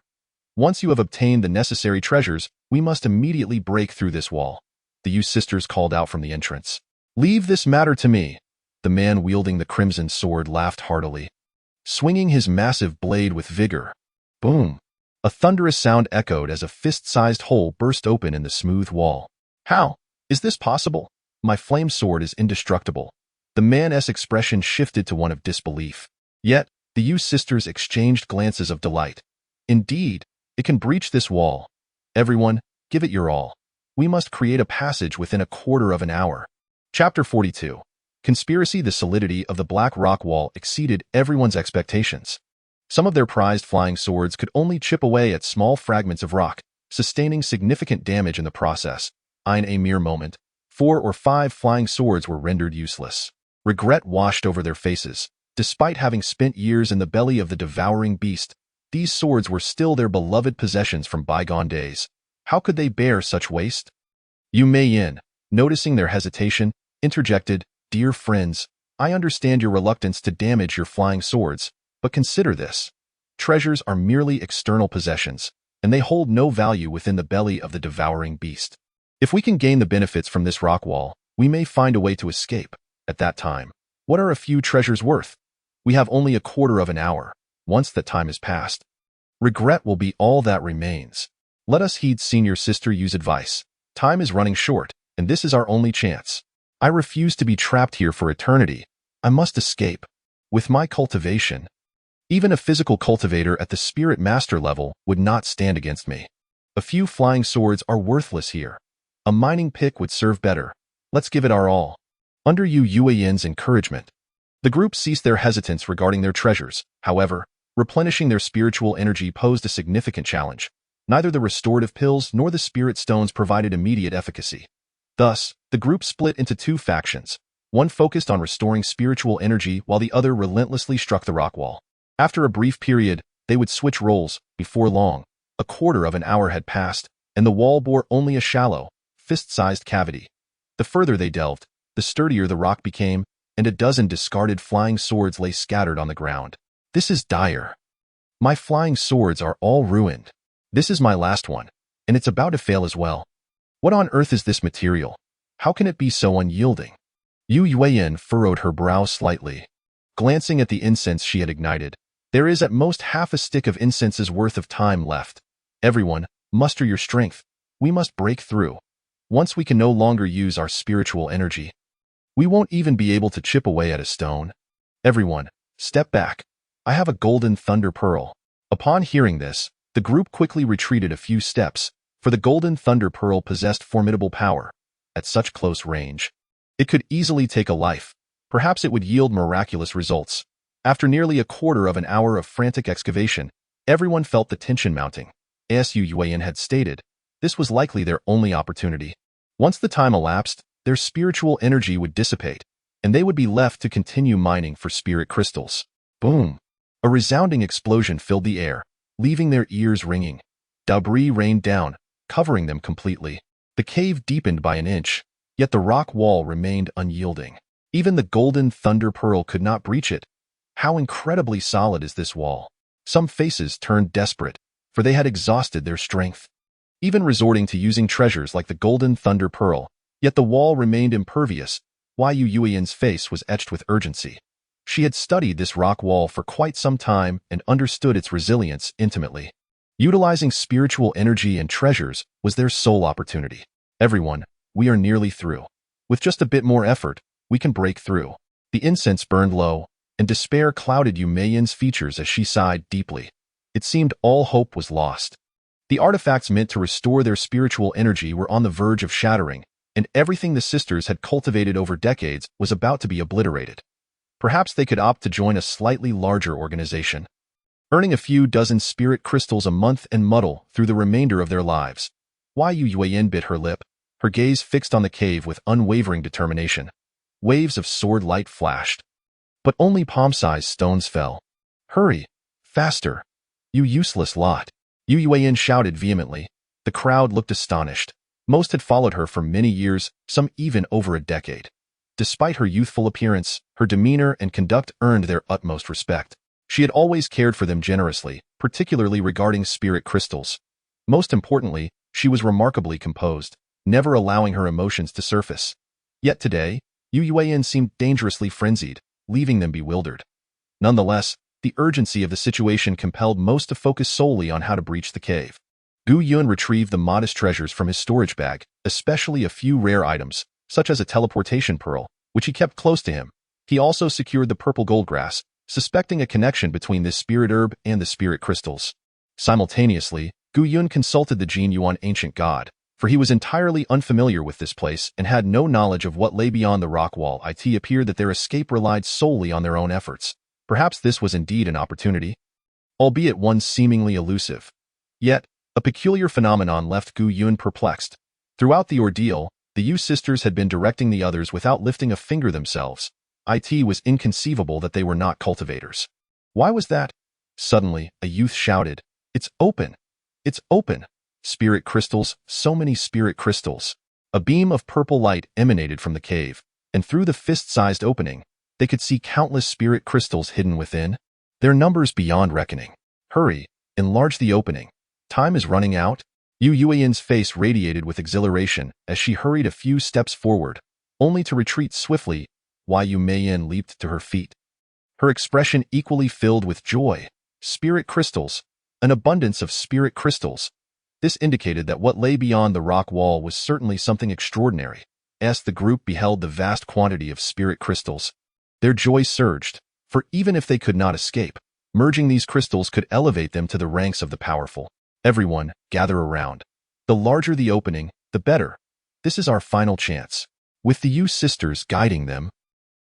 Once you have obtained the necessary treasures, we must immediately break through this wall. The youth sisters called out from the entrance. Leave this matter to me. The man wielding the crimson sword laughed heartily, swinging his massive blade with vigor. Boom! A thunderous sound echoed as a fist-sized hole burst open in the smooth wall. How is this possible? My flame sword is indestructible. The man's expression shifted to one of disbelief. Yet, the youth sisters exchanged glances of delight. Indeed, it can breach this wall. Everyone, give it your all. We must create a passage within a quarter of an hour. Chapter 42. Conspiracy. The solidity of the black rock wall exceeded everyone's expectations. Some of their prized flying swords could only chip away at small fragments of rock, sustaining significant damage in the process. In a mere moment, 4 or 5 flying swords were rendered useless. Regret washed over their faces. Despite having spent years in the belly of the devouring beast, these swords were still their beloved possessions from bygone days. How could they bear such waste? Yu Meiyin, noticing their hesitation, interjected, Dear friends, I understand your reluctance to damage your flying swords, but consider this. Treasures are merely external possessions, and they hold no value within the belly of the devouring beast. If we can gain the benefits from this rock wall, we may find a way to escape. At that time, what are a few treasures worth? We have only a quarter of an hour. Once that time is past, regret will be all that remains. Let us heed senior sister Yu's advice. Time is running short, and this is our only chance. I refuse to be trapped here for eternity. I must escape. With my cultivation, even a physical cultivator at the spirit master level would not stand against me. A few flying swords are worthless here. A mining pick would serve better. Let's give it our all. Under Yu Yueyin's encouragement, the group ceased their hesitance regarding their treasures. However, replenishing their spiritual energy posed a significant challenge. Neither the restorative pills nor the spirit stones provided immediate efficacy. Thus, the group split into 2 factions. One focused on restoring spiritual energy while the other relentlessly struck the rock wall. After a brief period, they would switch roles. Before long, a quarter of an hour had passed, and the wall bore only a shallow, fist-sized cavity. The further they delved, the sturdier the rock became, and a dozen discarded flying swords lay scattered on the ground. This is dire. My flying swords are all ruined. This is my last one, and it's about to fail as well. What on earth is this material? How can it be so unyielding? Yu Yueyin furrowed her brow slightly. Glancing at the incense she had ignited, there is at most half a stick of incense's worth of time left. Everyone, muster your strength. We must break through. Once we can no longer use our spiritual energy, we won't even be able to chip away at a stone. Everyone, step back. I have a golden thunder pearl. Upon hearing this, the group quickly retreated a few steps, for the golden thunder pearl possessed formidable power. At such close range, it could easily take a life. Perhaps it would yield miraculous results. After nearly a quarter of an hour of frantic excavation, everyone felt the tension mounting. As Yu Yueyin had stated, this was likely their only opportunity. Once the time elapsed, their spiritual energy would dissipate, and they would be left to continue mining for spirit crystals. Boom! A resounding explosion filled the air, leaving their ears ringing. Debris rained down, covering them completely. The cave deepened by an inch, yet the rock wall remained unyielding. Even the golden thunder pearl could not breach it. How incredibly solid is this wall? Some faces turned desperate, for they had exhausted their strength, even resorting to using treasures like the golden thunder pearl. Yet the wall remained impervious. Yu Yueyin's face was etched with urgency. She had studied this rock wall for quite some time and understood its resilience intimately. Utilizing spiritual energy and treasures was their sole opportunity. Everyone, we are nearly through. With just a bit more effort, we can break through. The incense burned low, and despair clouded Yu Meiyan's features as she sighed deeply. It seemed all hope was lost. The artifacts meant to restore their spiritual energy were on the verge of shattering, and everything the sisters had cultivated over decades was about to be obliterated. Perhaps they could opt to join a slightly larger organization, earning a few dozen spirit crystals a month and muddle through the remainder of their lives. Yu Meiyan bit her lip, her gaze fixed on the cave with unwavering determination. Waves of sword light flashed, but only palm-sized stones fell. Hurry! Faster! You useless lot! Yu Meiyan shouted vehemently. The crowd looked astonished. Most had followed her for many years, some even over a decade. Despite her youthful appearance, her demeanor and conduct earned their utmost respect. She had always cared for them generously, particularly regarding spirit crystals. Most importantly, she was remarkably composed, never allowing her emotions to surface. Yet today, Yu Meiyan seemed dangerously frenzied, leaving them bewildered. Nonetheless, the urgency of the situation compelled most to focus solely on how to breach the cave. Gu Yun retrieved the modest treasures from his storage bag, especially a few rare items, such as a teleportation pearl, which he kept close to him. He also secured the purple goldgrass, suspecting a connection between this spirit herb and the spirit crystals. Simultaneously, Gu Yun consulted the Jin Yuan ancient god, for he was entirely unfamiliar with this place and had no knowledge of what lay beyond the rock wall. It appeared that their escape relied solely on their own efforts. Perhaps this was indeed an opportunity, albeit one seemingly elusive. Yet, a peculiar phenomenon left Gu Yun perplexed. Throughout the ordeal, the Yu sisters had been directing the others without lifting a finger themselves. It was inconceivable that they were not cultivators. Why was that? Suddenly, a youth shouted, "It's open! It's open! Spirit crystals, so many spirit crystals!" A beam of purple light emanated from the cave, and through the fist-sized opening, they could see countless spirit crystals hidden within, their numbers beyond reckoning. Hurry, enlarge the opening. Time is running out. Yu Meiyan's face radiated with exhilaration as she hurried a few steps forward, only to retreat swiftly. Yu Meiyan leaped to her feet, her expression equally filled with joy. Spirit crystals, an abundance of spirit crystals. This indicated that what lay beyond the rock wall was certainly something extraordinary. As the group beheld the vast quantity of spirit crystals, their joy surged, for even if they could not escape, merging these crystals could elevate them to the ranks of the powerful. Everyone, gather around. The larger the opening, the better. This is our final chance. With the Yu sisters guiding them,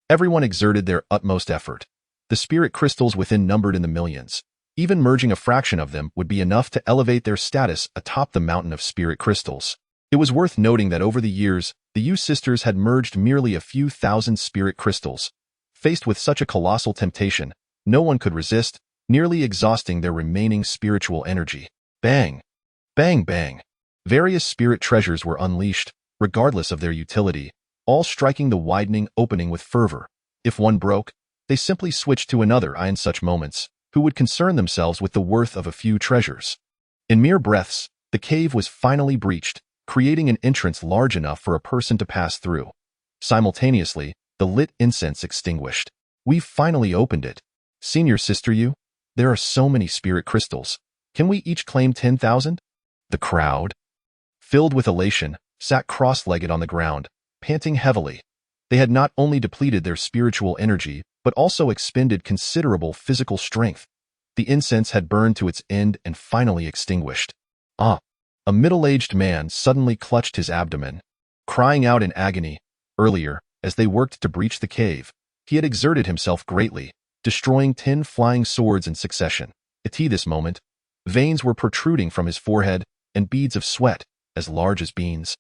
everyone exerted their utmost effort. The spirit crystals within numbered in the millions. Even merging a fraction of them would be enough to elevate their status atop the mountain of spirit crystals. It was worth noting that over the years, the Yu sisters had merged merely a few thousand spirit crystals. Faced with such a colossal temptation, no one could resist, nearly exhausting their remaining spiritual energy. Bang! Bang bang! Various spirit treasures were unleashed, regardless of their utility, all striking the widening opening with fervor. If one broke, they simply switched to another. In such moments, who would concern themselves with the worth of a few treasures? In mere breaths, the cave was finally breached, creating an entrance large enough for a person to pass through. Simultaneously, the lit incense extinguished. We've finally opened it. Senior sister Yu, there are so many spirit crystals. Can we each claim 10,000? The crowd, filled with elation, sat cross-legged on the ground, panting heavily. They had not only depleted their spiritual energy, but also expended considerable physical strength. The incense had burned to its end and finally extinguished. A middle-aged man suddenly clutched his abdomen, crying out in agony. Earlier, as they worked to breach the cave, he had exerted himself greatly, destroying 10 flying swords in succession. At this moment, veins were protruding from his forehead, and beads of sweat, as large as beans,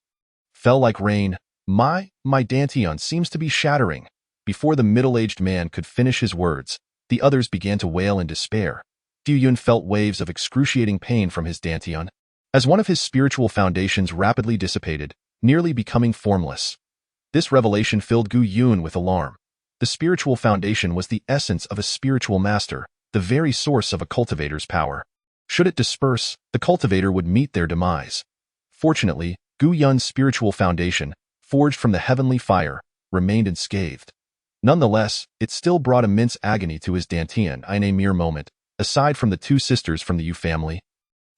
fell like rain. My dantian seems to be shattering. Before the middle-aged man could finish his words, the others began to wail in despair. Gu Yun felt waves of excruciating pain from his dantian, as one of his spiritual foundations rapidly dissipated, nearly becoming formless. This revelation filled Gu Yun with alarm. The spiritual foundation was the essence of a spiritual master, the very source of a cultivator's power. Should it disperse, the cultivator would meet their demise. Fortunately, Gu Yun's spiritual foundation, forged from the heavenly fire, remained unscathed. Nonetheless, it still brought immense agony to his dantian in a mere moment. Aside from the 2 sisters from the Yu family,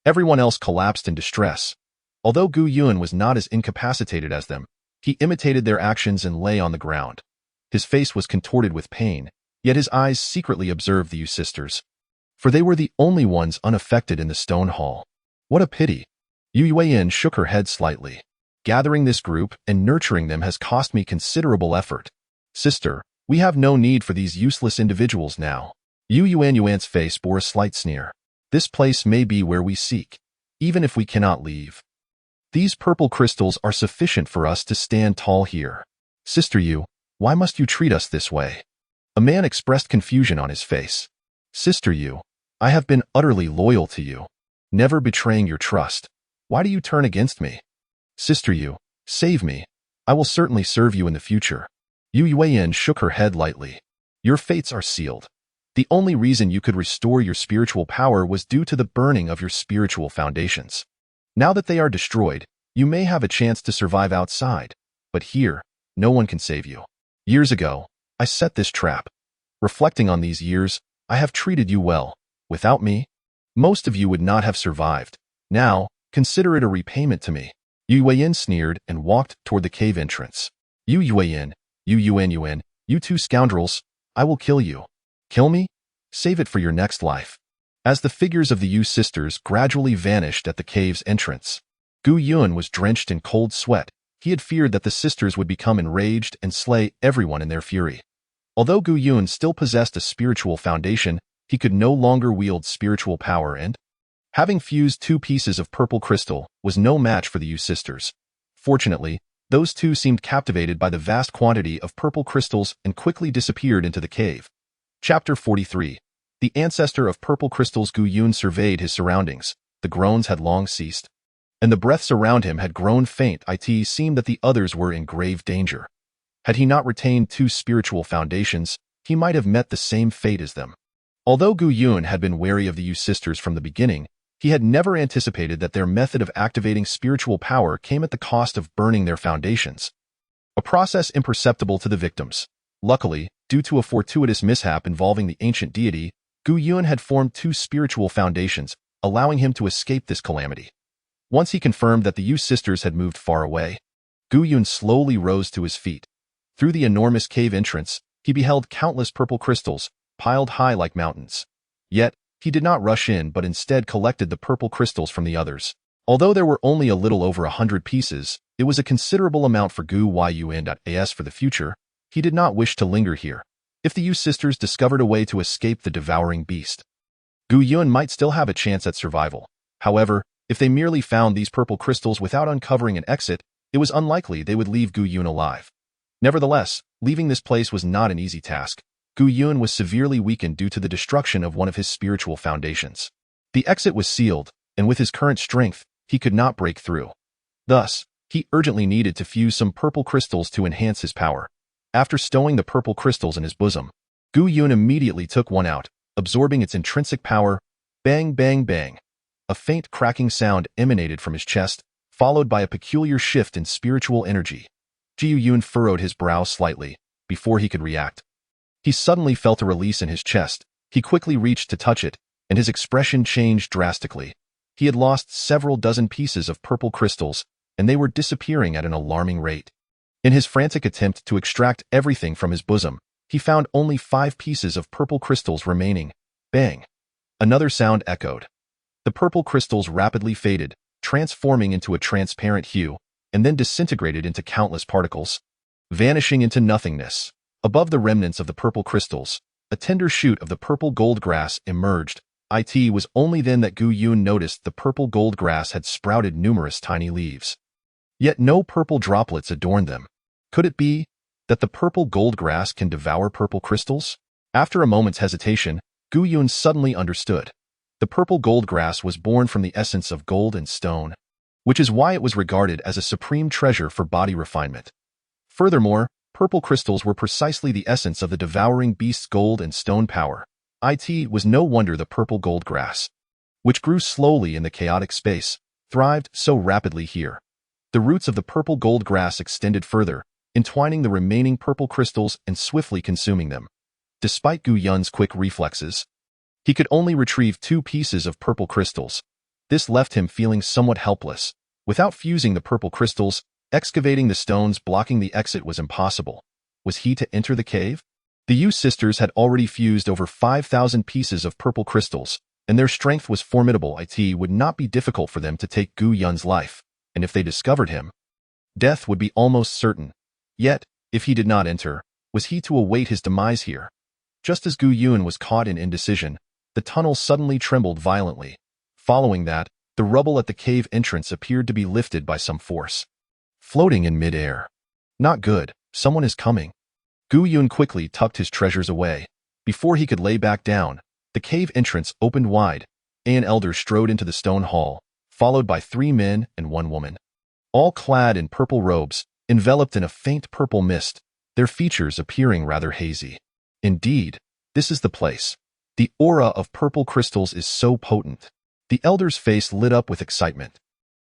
everyone else collapsed in distress. Although Gu Yun was not as incapacitated as them, He imitated their actions and lay on the ground. His face was contorted with pain, yet his eyes secretly observed the sisters, for they were the only ones unaffected in the stone hall. What a pity! Yu Yuan shook her head slightly. Gathering this group and nurturing them has cost me considerable effort. Sister, we have no need for these useless individuals now. Yu Yuan's face bore a slight sneer. This place may be where we seek, even if we cannot leave. These purple crystals are sufficient for us to stand tall here. Sister Yu, why must you treat us this way? A man expressed confusion on his face. Sister Yu, I have been utterly loyal to you, never betraying your trust. Why do you turn against me? Sister Yu, save me. I will certainly serve you in the future. Yu Yuan shook her head lightly. Your fates are sealed. The only reason you could restore your spiritual power was due to the burning of your spiritual foundations. Now that they are destroyed, you may have a chance to survive outside, but here, no one can save you. Years ago, I set this trap. Reflecting on these years, I have treated you well. Without me, most of you would not have survived. Now, consider it a repayment to me. Yu Yuan sneered and walked toward the cave entrance. Yu Yuan, you two scoundrels, I will kill you. Kill me? Save it for your next life. As the figures of the Yu sisters gradually vanished at the cave's entrance, Gu Yun was drenched in cold sweat. He had feared that the sisters would become enraged and slay everyone in their fury. Although Gu Yun still possessed a spiritual foundation, he could no longer wield spiritual power and, having fused 2 pieces of purple crystal, was no match for the Yu sisters. Fortunately, those two seemed captivated by the vast quantity of purple crystals and quickly disappeared into the cave. Chapter 43. The ancestor of purple crystals. Gu Yun surveyed his surroundings. The groans had long ceased, and the breaths around him had grown faint. It seemed that the others were in grave danger. Had he not retained 2 spiritual foundations, he might have met the same fate as them. Although Gu Yun had been wary of the Yu sisters from the beginning, he had never anticipated that their method of activating spiritual power came at the cost of burning their foundations, a process imperceptible to the victims. Luckily, due to a fortuitous mishap involving the Ancient Deity, Gu Yun had formed 2 spiritual foundations, allowing him to escape this calamity. Once he confirmed that the Yu sisters had moved far away, Gu Yun slowly rose to his feet. Through the enormous cave entrance, he beheld countless purple crystals, piled high like mountains. Yet, he did not rush in but instead collected the purple crystals from the others. Although there were only a little over 100 pieces, it was a considerable amount for Gu Yun. For the future, he did not wish to linger here. If the Yu sisters discovered a way to escape the devouring beast, Gu Yun might still have a chance at survival. However, if they merely found these purple crystals without uncovering an exit, it was unlikely they would leave Gu Yun alive. Nevertheless, leaving this place was not an easy task. Gu Yun was severely weakened due to the destruction of one of his spiritual foundations. The exit was sealed, and with his current strength, he could not break through. Thus, he urgently needed to fuse some purple crystals to enhance his power. After stowing the purple crystals in his bosom, Gu Yun immediately took one out, absorbing its intrinsic power. Bang, bang, bang. A faint cracking sound emanated from his chest, followed by a peculiar shift in spiritual energy. Gu Yun furrowed his brow slightly. Before he could react, he suddenly felt a release in his chest. He quickly reached to touch it, and his expression changed drastically. He had lost several dozen pieces of purple crystals, and they were disappearing at an alarming rate. In his frantic attempt to extract everything from his bosom, he found only 5 pieces of purple crystals remaining. Bang! Another sound echoed. The purple crystals rapidly faded, transforming into a transparent hue, and then disintegrated into countless particles, vanishing into nothingness. Above the remnants of the purple crystals, a tender shoot of the purple gold grass emerged. It was only then that Gu Yun noticed the purple gold grass had sprouted numerous tiny leaves. Yet no purple droplets adorned them. Could it be that the purple gold grass can devour purple crystals? After a moment's hesitation, Gu Yun suddenly understood. The purple gold grass was born from the essence of gold and stone, which is why it was regarded as a supreme treasure for body refinement. Furthermore, purple crystals were precisely the essence of the devouring beast's gold and stone power. It was no wonder the purple gold grass, which grew slowly in the chaotic space, thrived so rapidly here. The roots of the purple gold grass extended further, entwining the remaining purple crystals and swiftly consuming them. Despite Gu Yun's quick reflexes, he could only retrieve 2 pieces of purple crystals. This left him feeling somewhat helpless. Without fusing the purple crystals, Excavating the stones blocking the exit was impossible. Was he to enter the cave? The Yu sisters had already fused over 5,000 pieces of purple crystals, and their strength was formidable. It would not be difficult for them to take Gu Yun's life, and if they discovered him, death would be almost certain. Yet, if he did not enter, was he to await his demise here? Just as Gu Yun was caught in indecision, the tunnel suddenly trembled violently. Following that, the rubble at the cave entrance appeared to be lifted by some force, floating in mid-air. Not good, someone is coming. Gu Yun quickly tucked his treasures away. Before he could lay back down, the cave entrance opened wide. An elder strode into the stone hall, followed by 3 men and 1 woman. All clad in purple robes, enveloped in a faint purple mist, their features appearing rather hazy. Indeed, this is the place. The aura of purple crystals is so potent. The elder's face lit up with excitement.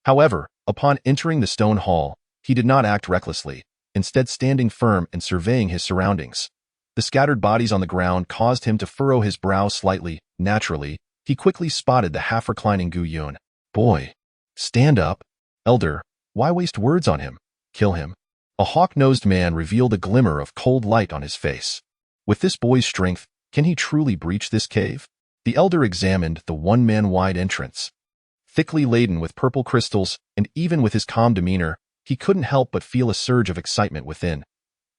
However, upon entering the stone hall, he did not act recklessly, instead standing firm and surveying his surroundings. The scattered bodies on the ground caused him to furrow his brow slightly. Naturally, he quickly spotted the half-reclining Gu Yun. Boy, stand up. Elder, why waste words on him? Kill him. A hawk-nosed man revealed a glimmer of cold light on his face. With this boy's strength, can he truly breach this cave? The elder examined the one-man-wide entrance. Thickly laden with purple crystals, and even with his calm demeanor, he couldn't help but feel a surge of excitement within.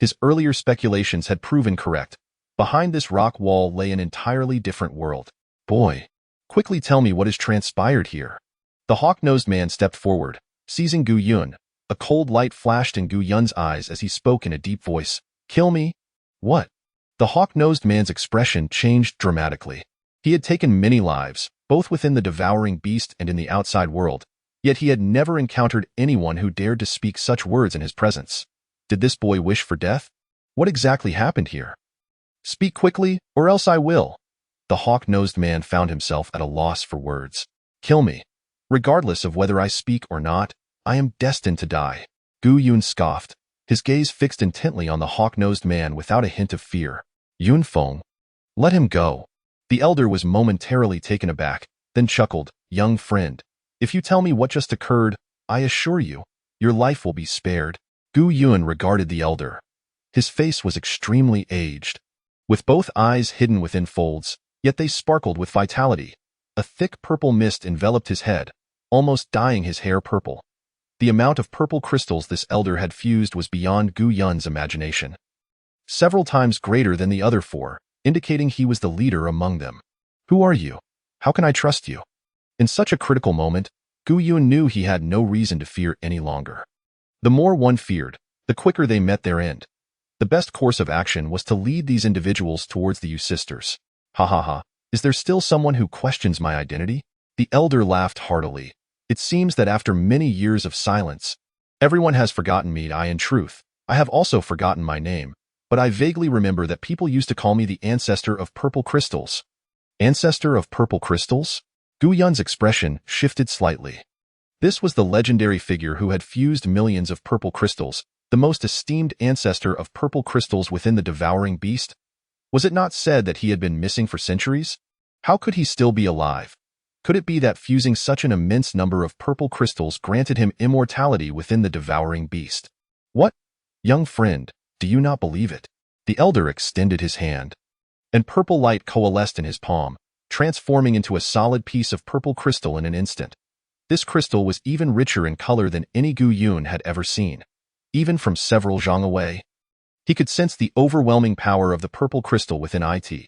His earlier speculations had proven correct. Behind this rock wall lay an entirely different world. Boy, quickly tell me what has transpired here. The hawk-nosed man stepped forward, seizing Gu Yun. A cold light flashed in Gu Yun's eyes as he spoke in a deep voice. Kill me? What? The hawk-nosed man's expression changed dramatically. He had taken many lives, both within the devouring beast and in the outside world, yet he had never encountered anyone who dared to speak such words in his presence. Did this boy wish for death? What exactly happened here? Speak quickly, or else I will. The hawk-nosed man found himself at a loss for words. Kill me. Regardless of whether I speak or not, I am destined to die. Gu Yun scoffed, his gaze fixed intently on the hawk-nosed man without a hint of fear. Yun Feng, let him go. The elder was momentarily taken aback, then chuckled. Young friend, if you tell me what just occurred, I assure you, your life will be spared. Gu Yun regarded the elder. His face was extremely aged, with both eyes hidden within folds, yet they sparkled with vitality. A thick purple mist enveloped his head, almost dyeing his hair purple. The amount of purple crystals this elder had fused was beyond Gu Yun's imagination. Several times greater than the other 4, indicating he was the leader among them. Who are you? How can I trust you? In such a critical moment, Gu Yun knew he had no reason to fear any longer. The more one feared, the quicker they met their end. The best course of action was to lead these individuals towards the Yu sisters. Ha ha ha, is there still someone who questions my identity? The elder laughed heartily. It seems that after many years of silence, everyone has forgotten me. In truth, I have also forgotten my name, but I vaguely remember that people used to call me the ancestor of purple crystals. Ancestor of purple crystals? Gu Yun's expression shifted slightly. This was the legendary figure who had fused millions of purple crystals, the most esteemed ancestor of purple crystals within the devouring beast. Was it not said that he had been missing for centuries? How could he still be alive? Could it be that fusing such an immense number of purple crystals granted him immortality within the devouring beast? What? Young friend, do you not believe it? The elder extended his hand, and purple light coalesced in his palm, transforming into a solid piece of purple crystal in an instant. This crystal was even richer in color than any Gu Yun had ever seen. Even from several zhang away, he could sense the overwhelming power of the purple crystal within it.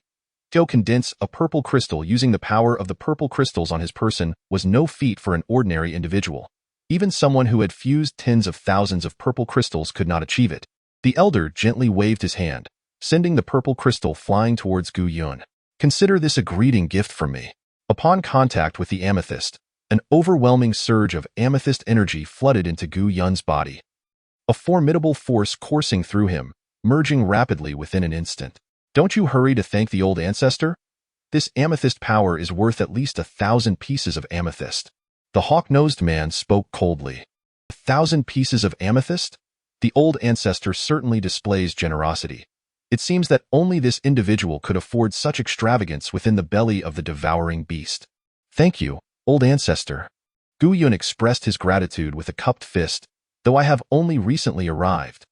To condense a purple crystal using the power of the purple crystals on his person was no feat for an ordinary individual. Even someone who had fused tens of thousands of purple crystals could not achieve it. The elder gently waved his hand, sending the purple crystal flying towards Gu Yun. Consider this a greeting gift from me. Upon contact with the amethyst, an overwhelming surge of amethyst energy flooded into Gu Yun's body. A formidable force coursing through him, merging rapidly within an instant. Don't you hurry to thank the old ancestor? This amethyst power is worth at least 1,000 pieces of amethyst. The hawk-nosed man spoke coldly. 1,000 pieces of amethyst? The old ancestor certainly displays generosity. It seems that only this individual could afford such extravagance within the belly of the devouring beast. Thank you, old ancestor. Gu Yun expressed his gratitude with a cupped fist, though I have only recently arrived.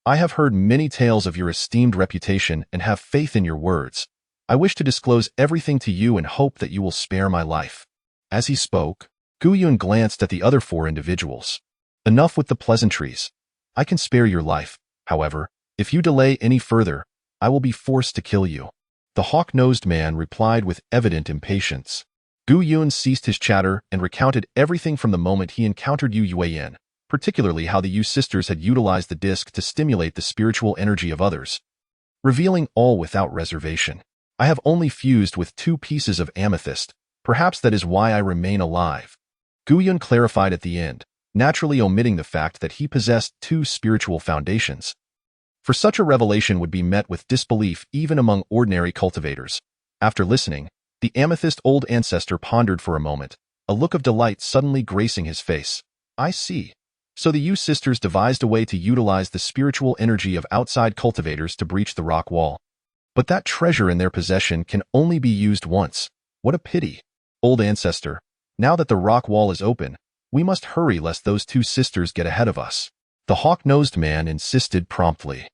I have heard many tales of your esteemed reputation and have faith in your words. I wish to disclose everything to you and hope that you will spare my life." As he spoke, Gu Yun glanced at the other 4 individuals. "Enough with the pleasantries. I can spare your life. However, if you delay any further, I will be forced to kill you." The hawk-nosed man replied with evident impatience. Gu Yun ceased his chatter and recounted everything from the moment he encountered Yu Yuan, particularly how the Yu sisters had utilized the disc to stimulate the spiritual energy of others, revealing all without reservation. "I have only fused with 2 pieces of amethyst. Perhaps that is why I remain alive." Gu Yun clarified at the end, naturally omitting the fact that he possessed 2 spiritual foundations. For such a revelation would be met with disbelief even among ordinary cultivators. After listening, the amethyst old ancestor pondered for a moment, a look of delight suddenly gracing his face. "I see. So the Yu sisters devised a way to utilize the spiritual energy of outside cultivators to breach the rock wall. But that treasure in their possession can only be used once. What a pity. Old ancestor, now that the rock wall is open, we must hurry lest those 2 sisters get ahead of us." The hawk-nosed man insisted promptly.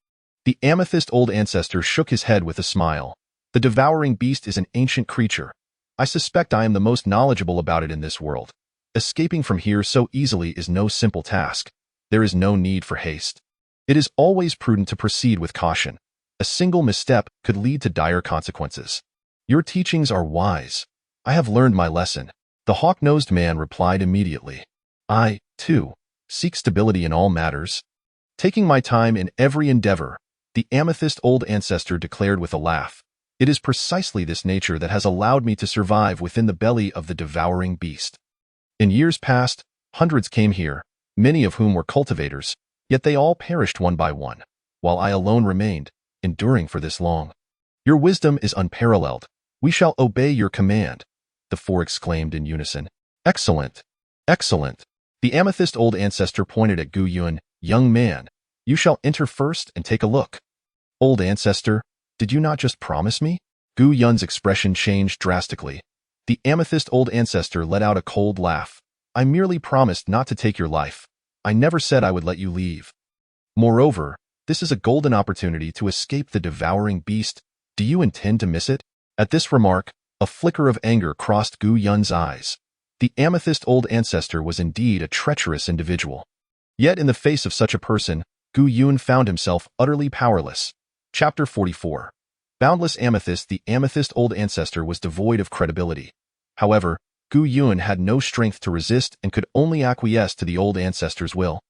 The amethyst old ancestor shook his head with a smile. "The devouring beast is an ancient creature. I suspect I am the most knowledgeable about it in this world. Escaping from here so easily is no simple task. There is no need for haste. It is always prudent to proceed with caution. A single misstep could lead to dire consequences." "Your teachings are wise. I have learned my lesson," the hawk-nosed man replied immediately. "I, too, seek stability in all matters. Taking my time in every endeavor," the amethyst old ancestor declared with a laugh. "It is precisely this nature that has allowed me to survive within the belly of the devouring beast. In years past, hundreds came here, many of whom were cultivators, yet they all perished one by one, while I alone remained, enduring for this long. Your wisdom is unparalleled. We shall obey your command," the 4 exclaimed in unison. "Excellent! Excellent!" The amethyst old ancestor pointed at Gu Yun. "Young man, you shall enter first and take a look." "Old ancestor, did you not just promise me?" Gu Yun's expression changed drastically. The amethyst old ancestor let out a cold laugh. "I merely promised not to take your life. I never said I would let you leave. Moreover, this is a golden opportunity to escape the devouring beast. Do you intend to miss it?" At this remark, a flicker of anger crossed Gu Yun's eyes. The amethyst old ancestor was indeed a treacherous individual. Yet in the face of such a person, Gu Yun found himself utterly powerless. Chapter 44. Boundless Amethyst. The amethyst old ancestor was devoid of credibility. However, Gu Yun had no strength to resist and could only acquiesce to the old ancestor's will.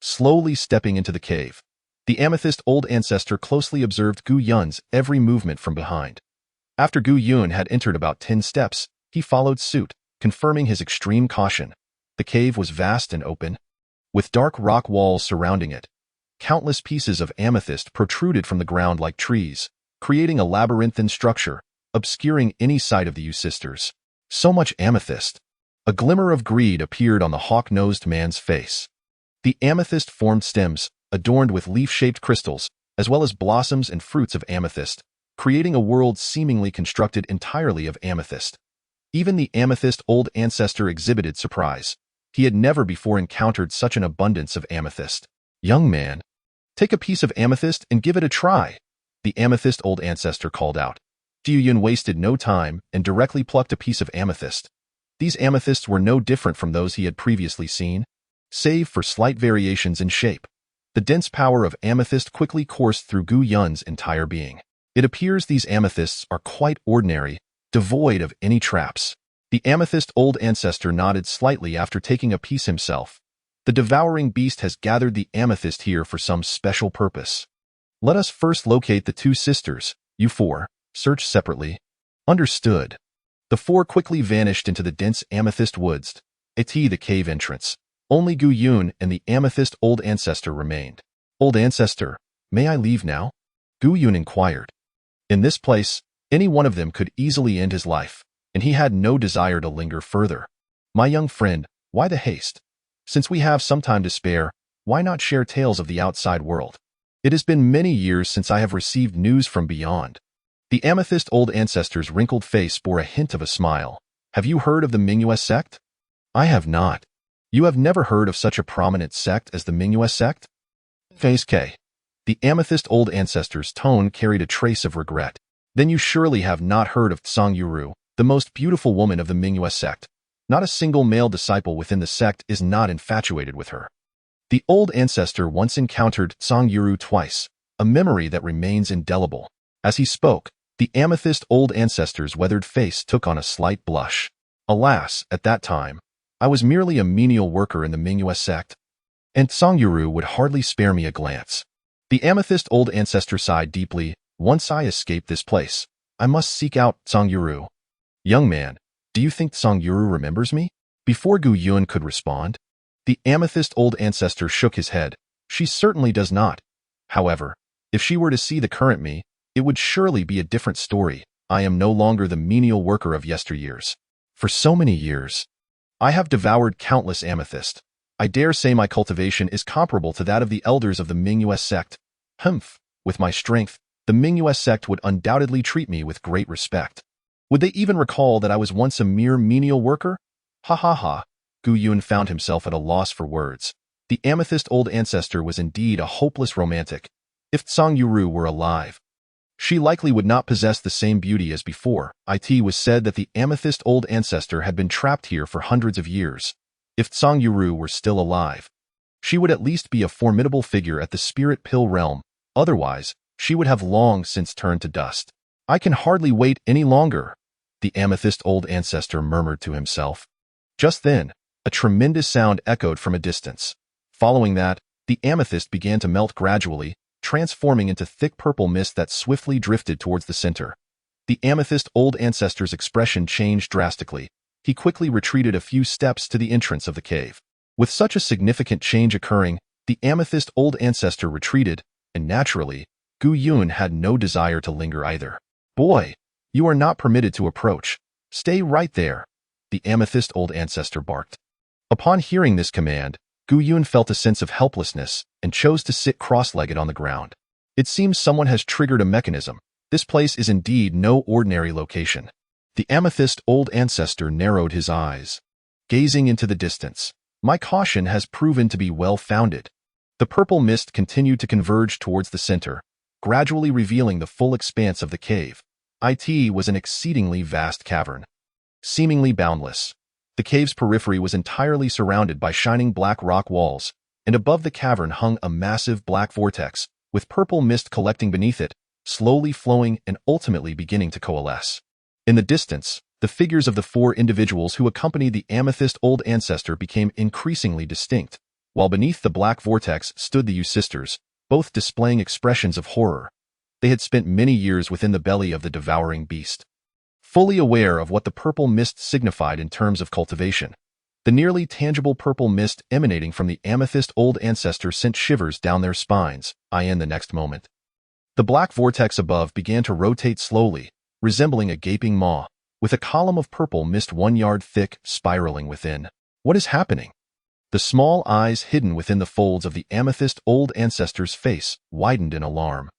Slowly stepping into the cave, the amethyst old ancestor closely observed Gu Yun's every movement from behind. After Gu Yun had entered about 10 steps, he followed suit, confirming his extreme caution. The cave was vast and open, with dark rock walls surrounding it. Countless pieces of amethyst protruded from the ground like trees, creating a labyrinthine structure, obscuring any sight of the Yu sisters. So much amethyst! A glimmer of greed appeared on the hawk-nosed man's face. The amethyst formed stems, adorned with leaf-shaped crystals, as well as blossoms and fruits of amethyst, creating a world seemingly constructed entirely of amethyst. Even the amethyst old ancestor exhibited surprise. He had never before encountered such an abundance of amethyst. "Young man, take a piece of amethyst and give it a try," the amethyst old ancestor called out. Gu Yun wasted no time and directly plucked a piece of amethyst. These amethysts were no different from those he had previously seen, save for slight variations in shape. The dense power of amethyst quickly coursed through Gu Yun's entire being. It appears these amethysts are quite ordinary, devoid of any traps. The amethyst old ancestor nodded slightly after taking a piece himself. The devouring beast has gathered the amethyst here for some special purpose. Let us first locate the 2 sisters. You 4, search separately. Understood. The 4 quickly vanished into the dense amethyst woods. The cave entrance. Only Gu Yun and the amethyst old ancestor remained. "Old ancestor, may I leave now?" Gu Yun inquired. In this place, any one of them could easily end his life, and he had no desire to linger further. "My young friend, why the haste? Since we have some time to spare, why not share tales of the outside world? It has been many years since I have received news from beyond." The amethyst old ancestor's wrinkled face bore a hint of a smile. "Have you heard of the Mingyue sect?" "I have not." You have never heard of such a prominent sect as the Myriad sect? Phase K. The amethyst old ancestor's tone carried a trace of regret. Then you surely have not heard of Tsang Yuru, the most beautiful woman of the Myriad sect. Not a single male disciple within the sect is not infatuated with her. The old ancestor once encountered Tsang Yuru twice, a memory that remains indelible. As he spoke, the amethyst old ancestor's weathered face took on a slight blush. Alas, at that time, I was merely a menial worker in the Myriad sect, and Tsang Yuru would hardly spare me a glance. The amethyst old ancestor sighed deeply. Once I escape this place, I must seek out Tsang Yuru. Young man, do you think Tsang Yuru remembers me? Before Gu Yun could respond, the amethyst old ancestor shook his head. She certainly does not. However, if she were to see the current me, it would surely be a different story. I am no longer the menial worker of yesteryears. For so many years, I have devoured countless amethyst. I dare say my cultivation is comparable to that of the elders of the Myriad sect. Humph, with my strength, the Myriad sect would undoubtedly treat me with great respect. Would they even recall that I was once a mere menial worker? Ha ha ha. Gu Yun found himself at a loss for words. The amethyst old ancestor was indeed a hopeless romantic. If Tsang Yuru were alive, she likely would not possess the same beauty as before. It was said that the amethyst old ancestor had been trapped here for hundreds of years. If Tsang Yuru were still alive, she would at least be a formidable figure at the spirit pill realm. Otherwise, she would have long since turned to dust. I can hardly wait any longer, the amethyst old ancestor murmured to himself. Just then, a tremendous sound echoed from a distance. Following that, the amethyst began to melt gradually, transforming into thick purple mist that swiftly drifted towards the center. The amethyst old ancestor's expression changed drastically. He quickly retreated a few steps to the entrance of the cave. With such a significant change occurring, the amethyst old ancestor retreated, and naturally, Gu Yun had no desire to linger either. Boy, you are not permitted to approach. Stay right there, the amethyst old ancestor barked. Upon hearing this command, Gu Yun felt a sense of helplessness and chose to sit cross-legged on the ground. It seems someone has triggered a mechanism. This place is indeed no ordinary location. The amethyst old ancestor narrowed his eyes, gazing into the distance. My caution has proven to be well-founded. The purple mist continued to converge towards the center, gradually revealing the full expanse of the cave. It was an exceedingly vast cavern, seemingly boundless. The cave's periphery was entirely surrounded by shining black rock walls, and above the cavern hung a massive black vortex, with purple mist collecting beneath it, slowly flowing and ultimately beginning to coalesce. In the distance, the figures of the four individuals who accompanied the amethyst old ancestor became increasingly distinct, while beneath the black vortex stood the Yu sisters, both displaying expressions of horror. They had spent many years within the belly of the devouring beast. Fully aware of what the purple mist signified in terms of cultivation, the nearly tangible purple mist emanating from the amethyst old ancestor sent shivers down their spines. In the next moment, the black vortex above began to rotate slowly, resembling a gaping maw, with a column of purple mist 1 yard thick spiraling within. What is happening? The small eyes hidden within the folds of the amethyst old ancestor's face widened in alarm,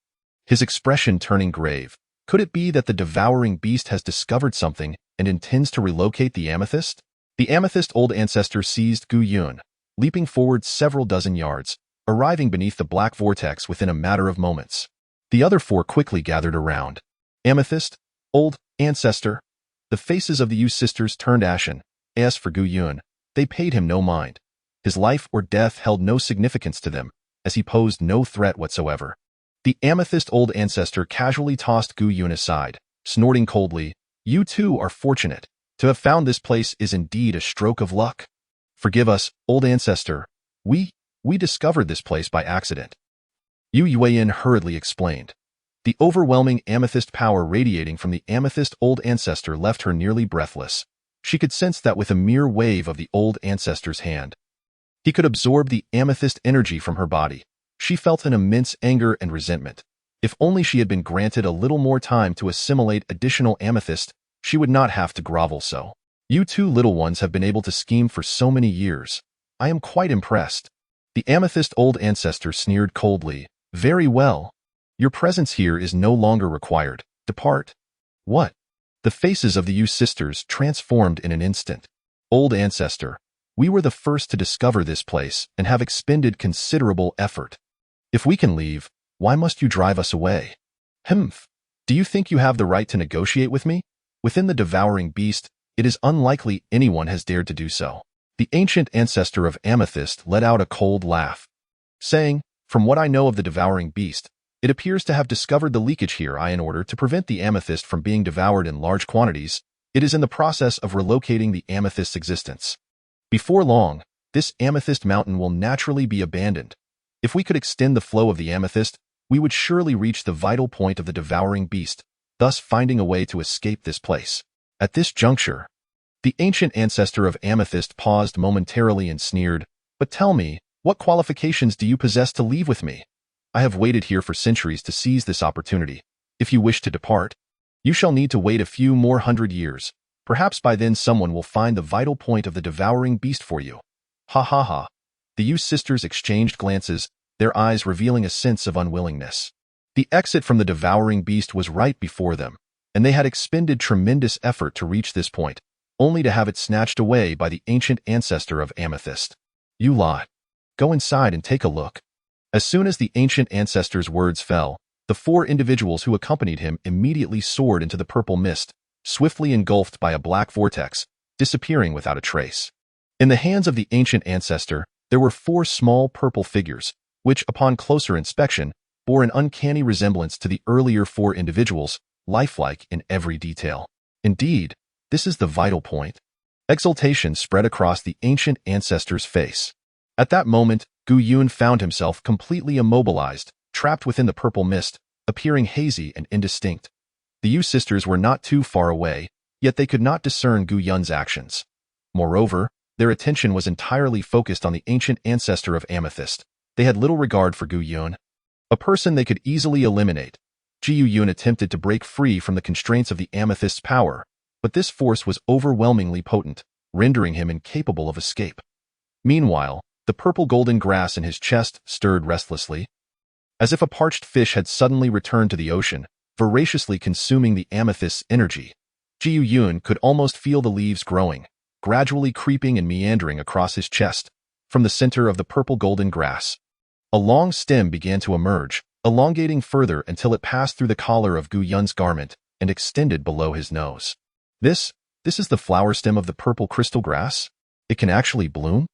his expression turning grave. Could it be that the devouring beast has discovered something and intends to relocate the amethyst? The amethyst old ancestor seized Gu Yun, leaping forward several dozen yards, arriving beneath the black vortex within a matter of moments. The other four quickly gathered around. Amethyst, old ancestor. The faces of the Yu sisters turned ashen. As for Gu Yun, they paid him no mind. His life or death held no significance to them, as he posed no threat whatsoever. The amethyst old ancestor casually tossed Gu Yun aside, snorting coldly. You two are fortunate. To have found this place is indeed a stroke of luck. Forgive us, old ancestor. We discovered this place by accident. Yu Yuan hurriedly explained. The overwhelming amethyst power radiating from the amethyst old ancestor left her nearly breathless. She could sense that with a mere wave of the old ancestor's hand, he could absorb the amethyst energy from her body. She felt an immense anger and resentment. If only she had been granted a little more time to assimilate additional amethyst, she would not have to grovel so. You two little ones have been able to scheme for so many years. I am quite impressed. The amethyst old ancestor sneered coldly. Very well. Your presence here is no longer required. Depart. What? The faces of the Yu sisters transformed in an instant. Old ancestor, We were the first to discover this place and have expended considerable effort. If we can leave, why must you drive us away? Humph. Do you think you have the right to negotiate with me? Within the devouring beast, it is unlikely anyone has dared to do so. The ancient ancestor of Amethyst let out a cold laugh, saying, "From what I know of the devouring beast, it appears to have discovered the leakage here. In order to prevent the amethyst from being devoured in large quantities, it is in the process of relocating the amethyst's existence. Before long, this amethyst mountain will naturally be abandoned. If we could extend the flow of the amethyst, we would surely reach the vital point of the devouring beast, thus finding a way to escape this place." At this juncture, the ancient ancestor of Amethyst paused momentarily and sneered, "But tell me, what qualifications do you possess to leave with me? I have waited here for centuries to seize this opportunity. If you wish to depart, you shall need to wait a few more 100 years. Perhaps by then someone will find the vital point of the devouring beast for you." Ha ha ha. The Yu sisters exchanged glances, their eyes revealing a sense of unwillingness. The exit from the devouring beast was right before them, and they had expended tremendous effort to reach this point, only to have it snatched away by the ancient ancestor of Amethyst. "You lot. Go inside and take a look." As soon as the ancient ancestor's words fell, the 4 individuals who accompanied him immediately soared into the purple mist, swiftly engulfed by a black vortex, disappearing without a trace. In the hands of the ancient ancestor, there were 4 small purple figures, which, upon closer inspection, bore an uncanny resemblance to the earlier 4 individuals, lifelike in every detail. Indeed, this is the vital point. Exultation spread across the ancient ancestor's face. At that moment, Gu Yun found himself completely immobilized, trapped within the purple mist, appearing hazy and indistinct. The Yu sisters were not too far away, yet they could not discern Gu Yun's actions. Moreover, their attention was entirely focused on the ancient ancestor of Amethyst. They had little regard for Gu Yun, a person they could easily eliminate. Gu Yun attempted to break free from the constraints of the amethyst's power, but this force was overwhelmingly potent, rendering him incapable of escape. Meanwhile, the purple golden grass in his chest stirred restlessly, as if a parched fish had suddenly returned to the ocean, voraciously consuming the amethyst's energy. Gu Yun could almost feel the leaves growing, gradually creeping and meandering across his chest. From the center of the purple golden grass, a long stem began to emerge, elongating further until it passed through the collar of Gu Yun's garment and extended below his nose. This is the flower stem of the purple crystal grass? It can actually bloom?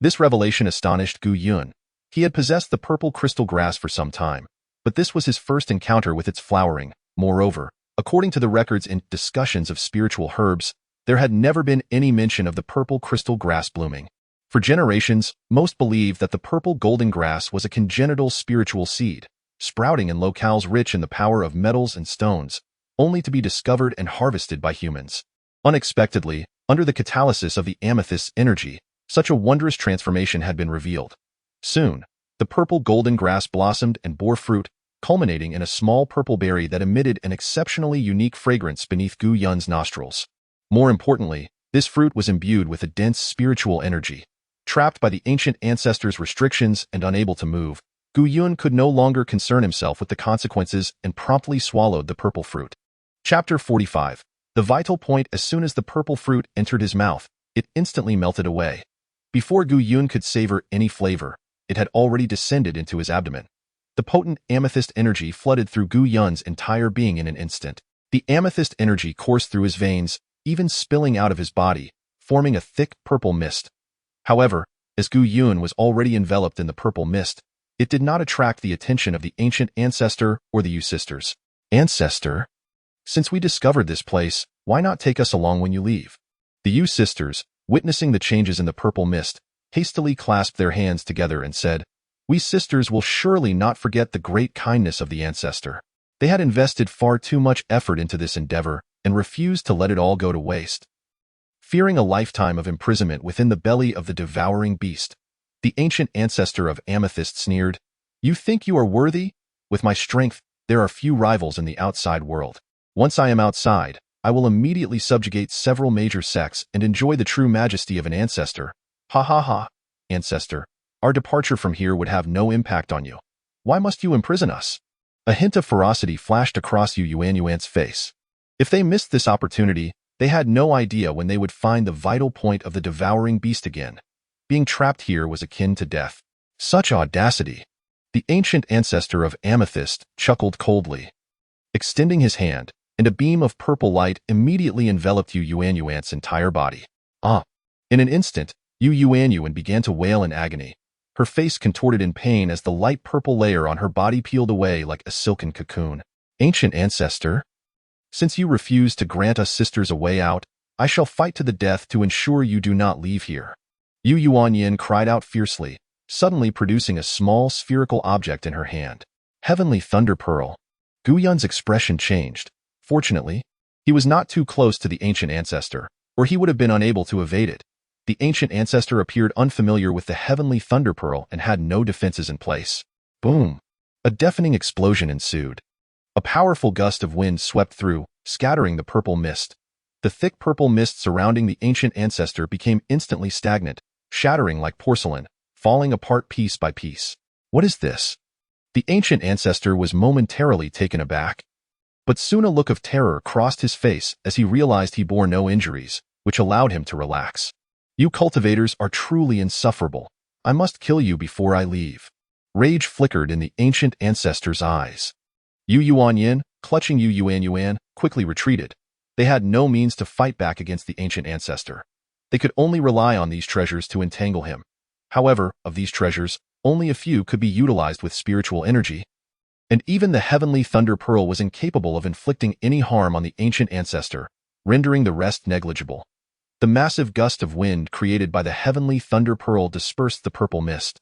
This revelation astonished Gu Yun. He had possessed the purple crystal grass for some time, but this was his first encounter with its flowering. Moreover, according to the records in discussions of spiritual herbs, there had never been any mention of the purple crystal grass blooming. For generations, most believed that the purple golden grass was a congenital spiritual seed, sprouting in locales rich in the power of metals and stones, only to be discovered and harvested by humans. Unexpectedly, under the catalysis of the amethyst's energy, such a wondrous transformation had been revealed. Soon, the purple golden grass blossomed and bore fruit, culminating in a small purple berry that emitted an exceptionally unique fragrance beneath Gu Yun's nostrils. More importantly, this fruit was imbued with a dense spiritual energy. Trapped by the ancient ancestors' restrictions and unable to move, Gu Yun could no longer concern himself with the consequences and promptly swallowed the purple fruit. Chapter 45. The vital point. As soon as the purple fruit entered his mouth, it instantly melted away. Before Gu Yun could savor any flavor, it had already descended into his abdomen. The potent amethyst energy flooded through Gu Yun's entire being in an instant. The amethyst energy coursed through his veins, even spilling out of his body, forming a thick purple mist. However, as Gu Yun was already enveloped in the purple mist, it did not attract the attention of the ancient ancestor or the Yu sisters. "Ancestor? Since we discovered this place, why not take us along when you leave?" The Yu sisters, witnessing the changes in the purple mist, hastily clasped their hands together and said, "We sisters will surely not forget the great kindness of the ancestor." They had invested far too much effort into this endeavor and refused to let it all go to waste. Fearing a lifetime of imprisonment within the belly of the devouring beast, the ancient ancestor of Amethyst sneered, "You think you are worthy? With my strength, there are few rivals in the outside world. Once I am outside, I will immediately subjugate several major sects and enjoy the true majesty of an ancestor. Ha ha ha, ancestor, our departure from here would have no impact on you. Why must you imprison us?" A hint of ferocity flashed across Yuan's face. If they missed this opportunity, They had no idea when they would find the vital point of the devouring beast again. Being trapped here was akin to death. Such audacity! The ancient ancestor of Amethyst chuckled coldly, extending his hand, and a beam of purple light immediately enveloped Yu Yuanyuan's entire body. Ah! In an instant, Yu Yuanyuan began to wail in agony. Her face contorted in pain as the light purple layer on her body peeled away like a silken cocoon. Ancient ancestor? Since you refuse to grant us sisters a way out, I shall fight to the death to ensure you do not leave here. Yu Yuanyin cried out fiercely, suddenly producing a small spherical object in her hand. Heavenly Thunder Pearl. Gu Yun's expression changed. Fortunately, he was not too close to the ancient ancestor, or he would have been unable to evade it. The ancient ancestor appeared unfamiliar with the Heavenly Thunder Pearl and had no defenses in place. Boom! A deafening explosion ensued. A powerful gust of wind swept through, scattering the purple mist. The thick purple mist surrounding the ancient ancestor became instantly stagnant, shattering like porcelain, falling apart piece by piece. What is this? The ancient ancestor was momentarily taken aback. But soon a look of terror crossed his face as he realized he bore no injuries, which allowed him to relax. You cultivators are truly insufferable. I must kill you before I leave. Rage flickered in the ancient ancestor's eyes. Yu Yuanyin, clutching Yu Yuanyuan, quickly retreated. They had no means to fight back against the ancient ancestor. They could only rely on these treasures to entangle him. However, of these treasures, only a few could be utilized with spiritual energy, and even the Heavenly Thunder Pearl was incapable of inflicting any harm on the ancient ancestor, rendering the rest negligible. The massive gust of wind created by the Heavenly Thunder Pearl dispersed the purple mist,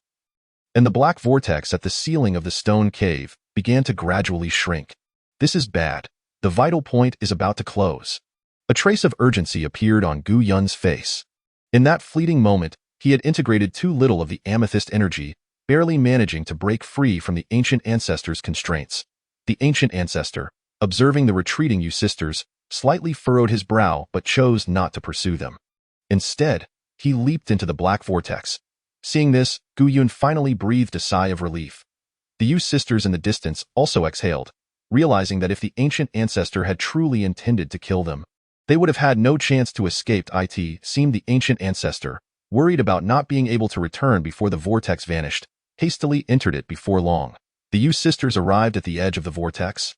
and the black vortex at the ceiling of the stone cave began to gradually shrink. This is bad. The vital point is about to close. A trace of urgency appeared on Gu Yun's face. In that fleeting moment, he had integrated too little of the amethyst energy, barely managing to break free from the ancient ancestor's constraints. The ancient ancestor, observing the retreating Yu sisters, slightly furrowed his brow but chose not to pursue them. Instead, he leaped into the black vortex. Seeing this, Gu Yun finally breathed a sigh of relief. The Yu sisters in the distance also exhaled, realizing that if the ancient ancestor had truly intended to kill them, they would have had no chance to escape. It seemed the ancient ancestor, worried about not being able to return before the vortex vanished, hastily entered it before long. The Yu sisters arrived at the edge of the vortex.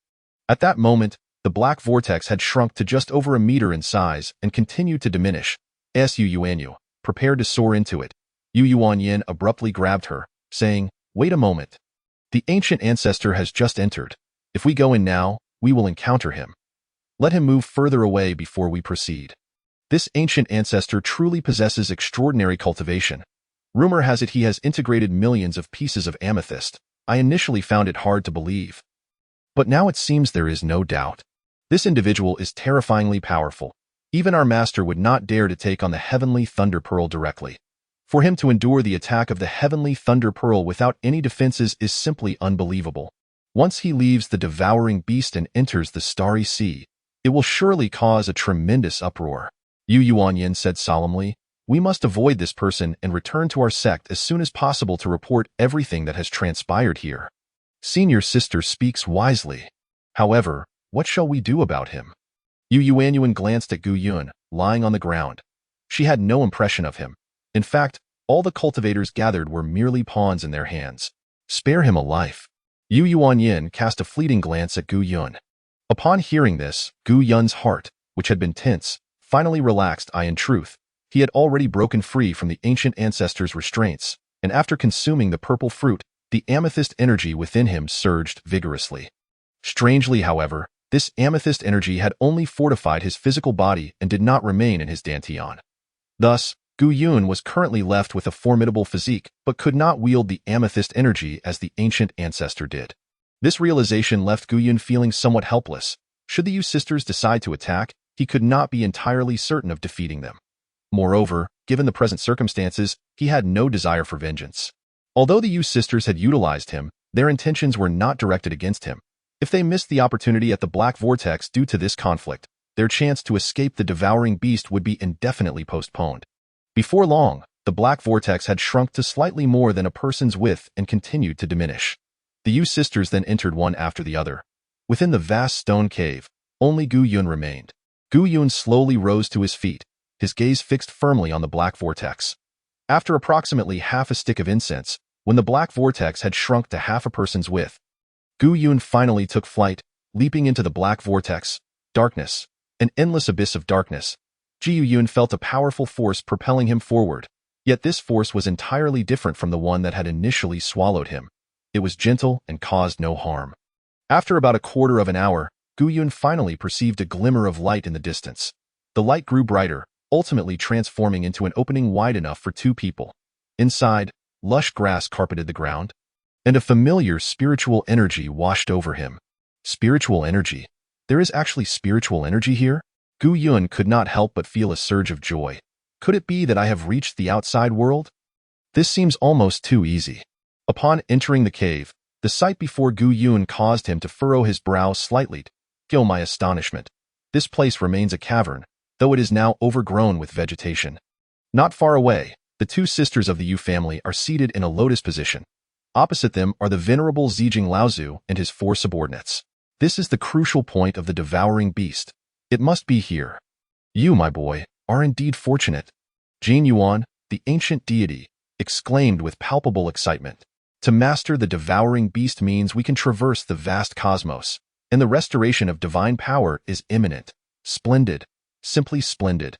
At that moment, the black vortex had shrunk to just over a meter in size and continued to diminish. Yu Yuanyu, prepared to soar into it. Yu Yuanyin abruptly grabbed her, saying, "Wait a moment. The ancient ancestor has just entered. If we go in now, we will encounter him. Let him move further away before we proceed." This ancient ancestor truly possesses extraordinary cultivation. Rumor has it he has integrated millions of pieces of amethyst. I initially found it hard to believe, but now it seems there is no doubt. This individual is terrifyingly powerful. Even our master would not dare to take on the Heavenly Thunder Pearl directly. For him to endure the attack of the Heavenly Thunder Pearl without any defenses is simply unbelievable. Once he leaves the devouring beast and enters the starry sea, it will surely cause a tremendous uproar. Yu Yuanyin said solemnly, "We must avoid this person and return to our sect as soon as possible to report everything that has transpired here." Senior sister speaks wisely. However, what shall we do about him? Yu Yuanyuan glanced at Gu Yun, lying on the ground. She had no impression of him. In fact, all the cultivators gathered were merely pawns in their hands. Spare him a life. Yu Yuanyin cast a fleeting glance at Gu Yun. Upon hearing this, Gu Yun's heart, which had been tense, finally relaxed. In truth, he had already broken free from the ancient ancestor's restraints, and after consuming the purple fruit, the amethyst energy within him surged vigorously. Strangely, however, this amethyst energy had only fortified his physical body and did not remain in his dantian. Thus, Gu Yun was currently left with a formidable physique, but could not wield the amethyst energy as the ancient ancestor did. This realization left Gu Yun feeling somewhat helpless. Should the Yu sisters decide to attack, he could not be entirely certain of defeating them. Moreover, given the present circumstances, he had no desire for vengeance. Although the Yu sisters had utilized him, their intentions were not directed against him. If they missed the opportunity at the Black Vortex due to this conflict, their chance to escape the devouring beast would be indefinitely postponed. Before long, the Black Vortex had shrunk to slightly more than a person's width and continued to diminish. The Yu sisters then entered one after the other. Within the vast stone cave, only Gu Yun remained. Gu Yun slowly rose to his feet, his gaze fixed firmly on the black vortex. After approximately half a stick of incense, when the black vortex had shrunk to half a person's width, Gu Yun finally took flight, leaping into the black vortex. Darkness, an endless abyss of darkness. Gu Yun felt a powerful force propelling him forward, yet this force was entirely different from the one that had initially swallowed him. It was gentle and caused no harm. After about a quarter of an hour, Gu Yun finally perceived a glimmer of light in the distance. The light grew brighter, ultimately transforming into an opening wide enough for two people. Inside, lush grass carpeted the ground, and a familiar spiritual energy washed over him. Spiritual energy? There is actually spiritual energy here? Gu Yun could not help but feel a surge of joy. Could it be that I have reached the outside world? This seems almost too easy. Upon entering the cave, the sight before Gu Yun caused him to furrow his brow slightly. Kill my astonishment. This place remains a cavern, though it is now overgrown with vegetation. Not far away, the two sisters of the Yu family are seated in a lotus position. Opposite them are the venerable Zijing Laozu and his four subordinates. This is the crucial point of the devouring beast. It must be here. You, my boy, are indeed fortunate. Jin Yuan, the ancient deity, exclaimed with palpable excitement. To master the devouring beast means we can traverse the vast cosmos, and the restoration of divine power is imminent. Splendid. Simply splendid.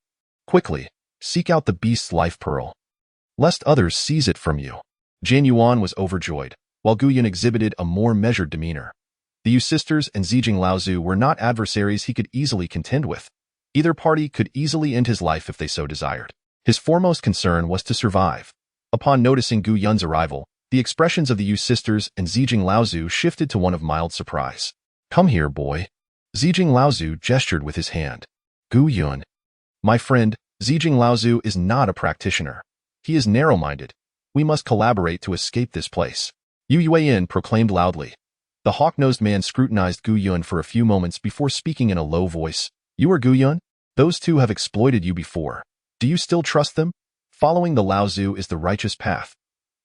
Quickly, seek out the beast's life pearl, lest others seize it from you. Jin Yuan was overjoyed, while Gu Yun exhibited a more measured demeanor. The Yu sisters and Zijing Laozu were not adversaries he could easily contend with. Either party could easily end his life if they so desired. His foremost concern was to survive. Upon noticing Gu Yun's arrival, the expressions of the Yu sisters and Zijing Laozu shifted to one of mild surprise. Come here, boy. Zijing Laozu gestured with his hand. Gu Yun. My friend, Zijing Laozu is not a practitioner. He is narrow-minded. We must collaborate to escape this place. Yu Yuan proclaimed loudly. The hawk-nosed man scrutinized Gu Yun for a few moments before speaking in a low voice. You are Gu Yun? Those two have exploited you before. Do you still trust them? Following the Laozu is the righteous path.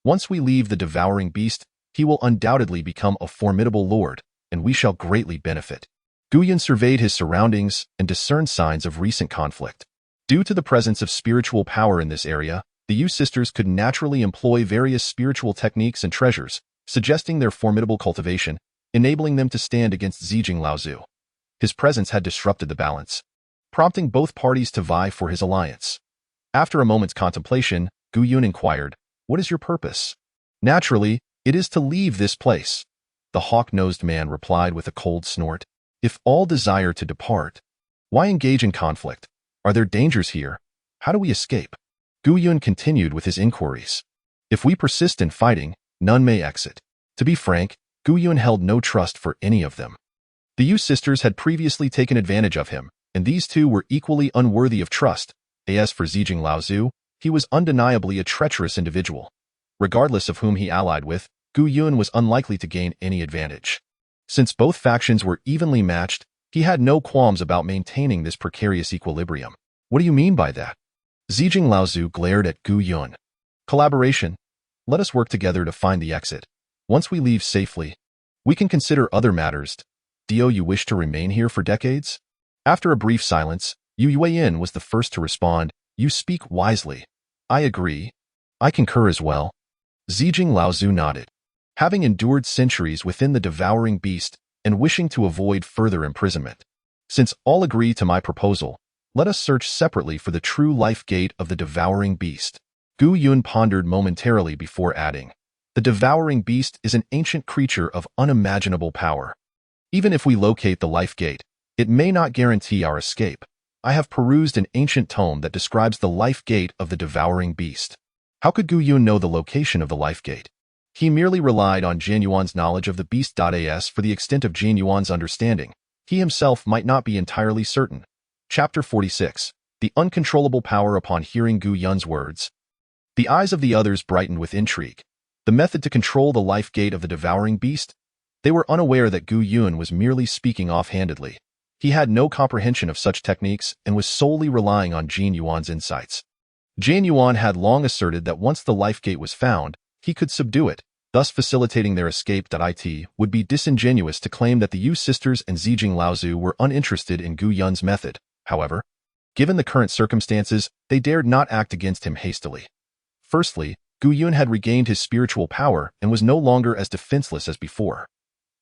Once we leave the devouring beast, he will undoubtedly become a formidable lord, and we shall greatly benefit. Gu Yun surveyed his surroundings and discerned signs of recent conflict. Due to the presence of spiritual power in this area, the Yu sisters could naturally employ various spiritual techniques and treasures, suggesting their formidable cultivation, enabling them to stand against Zijing Laozu. His presence had disrupted the balance, prompting both parties to vie for his alliance. After a moment's contemplation, Gu Yun inquired, What is your purpose? Naturally, it is to leave this place. The hawk-nosed man replied with a cold snort. If all desire to depart, why engage in conflict? Are there dangers here? How do we escape? Gu Yun continued with his inquiries. If we persist in fighting, none may exit. To be frank, Gu Yun held no trust for any of them. The Yu sisters had previously taken advantage of him, and these two were equally unworthy of trust. As for Zijing Laozu, he was undeniably a treacherous individual. Regardless of whom he allied with, Gu Yun was unlikely to gain any advantage. Since both factions were evenly matched, he had no qualms about maintaining this precarious equilibrium. What do you mean by that? Zijing Laozu glared at Gu Yun. Collaboration. Let us work together to find the exit. Once we leave safely, we can consider other matters. Do you wish to remain here for decades? After a brief silence, Yu Yuan was the first to respond. You speak wisely. I agree. I concur as well. Zijing Laozu nodded. Having endured centuries within the devouring beast and wishing to avoid further imprisonment, since all agree to my proposal, let us search separately for the true life gate of the devouring beast. Gu Yun pondered momentarily before adding, The devouring beast is an ancient creature of unimaginable power. Even if we locate the life gate, it may not guarantee our escape. I have perused an ancient tome that describes the life gate of the devouring beast. How could Gu Yun know the location of the life gate? He merely relied on Jin Yuan's knowledge of the beast. For the extent of Jin Yuan's understanding, he himself might not be entirely certain. Chapter 46. The uncontrollable power. Upon hearing Gu Yun's words, the eyes of the others brightened with intrigue. The method to control the life gate of the devouring beast? They were unaware that Gu Yun was merely speaking offhandedly. He had no comprehension of such techniques and was solely relying on Jin Yuan's insights. Jin Yuan had long asserted that once the life gate was found, he could subdue it, thus facilitating their escape. It would be disingenuous to claim that the Yu sisters and Zijing Laozu were uninterested in Gu Yun's method. However, given the current circumstances, they dared not act against him hastily. Firstly, Gu Yun had regained his spiritual power and was no longer as defenseless as before.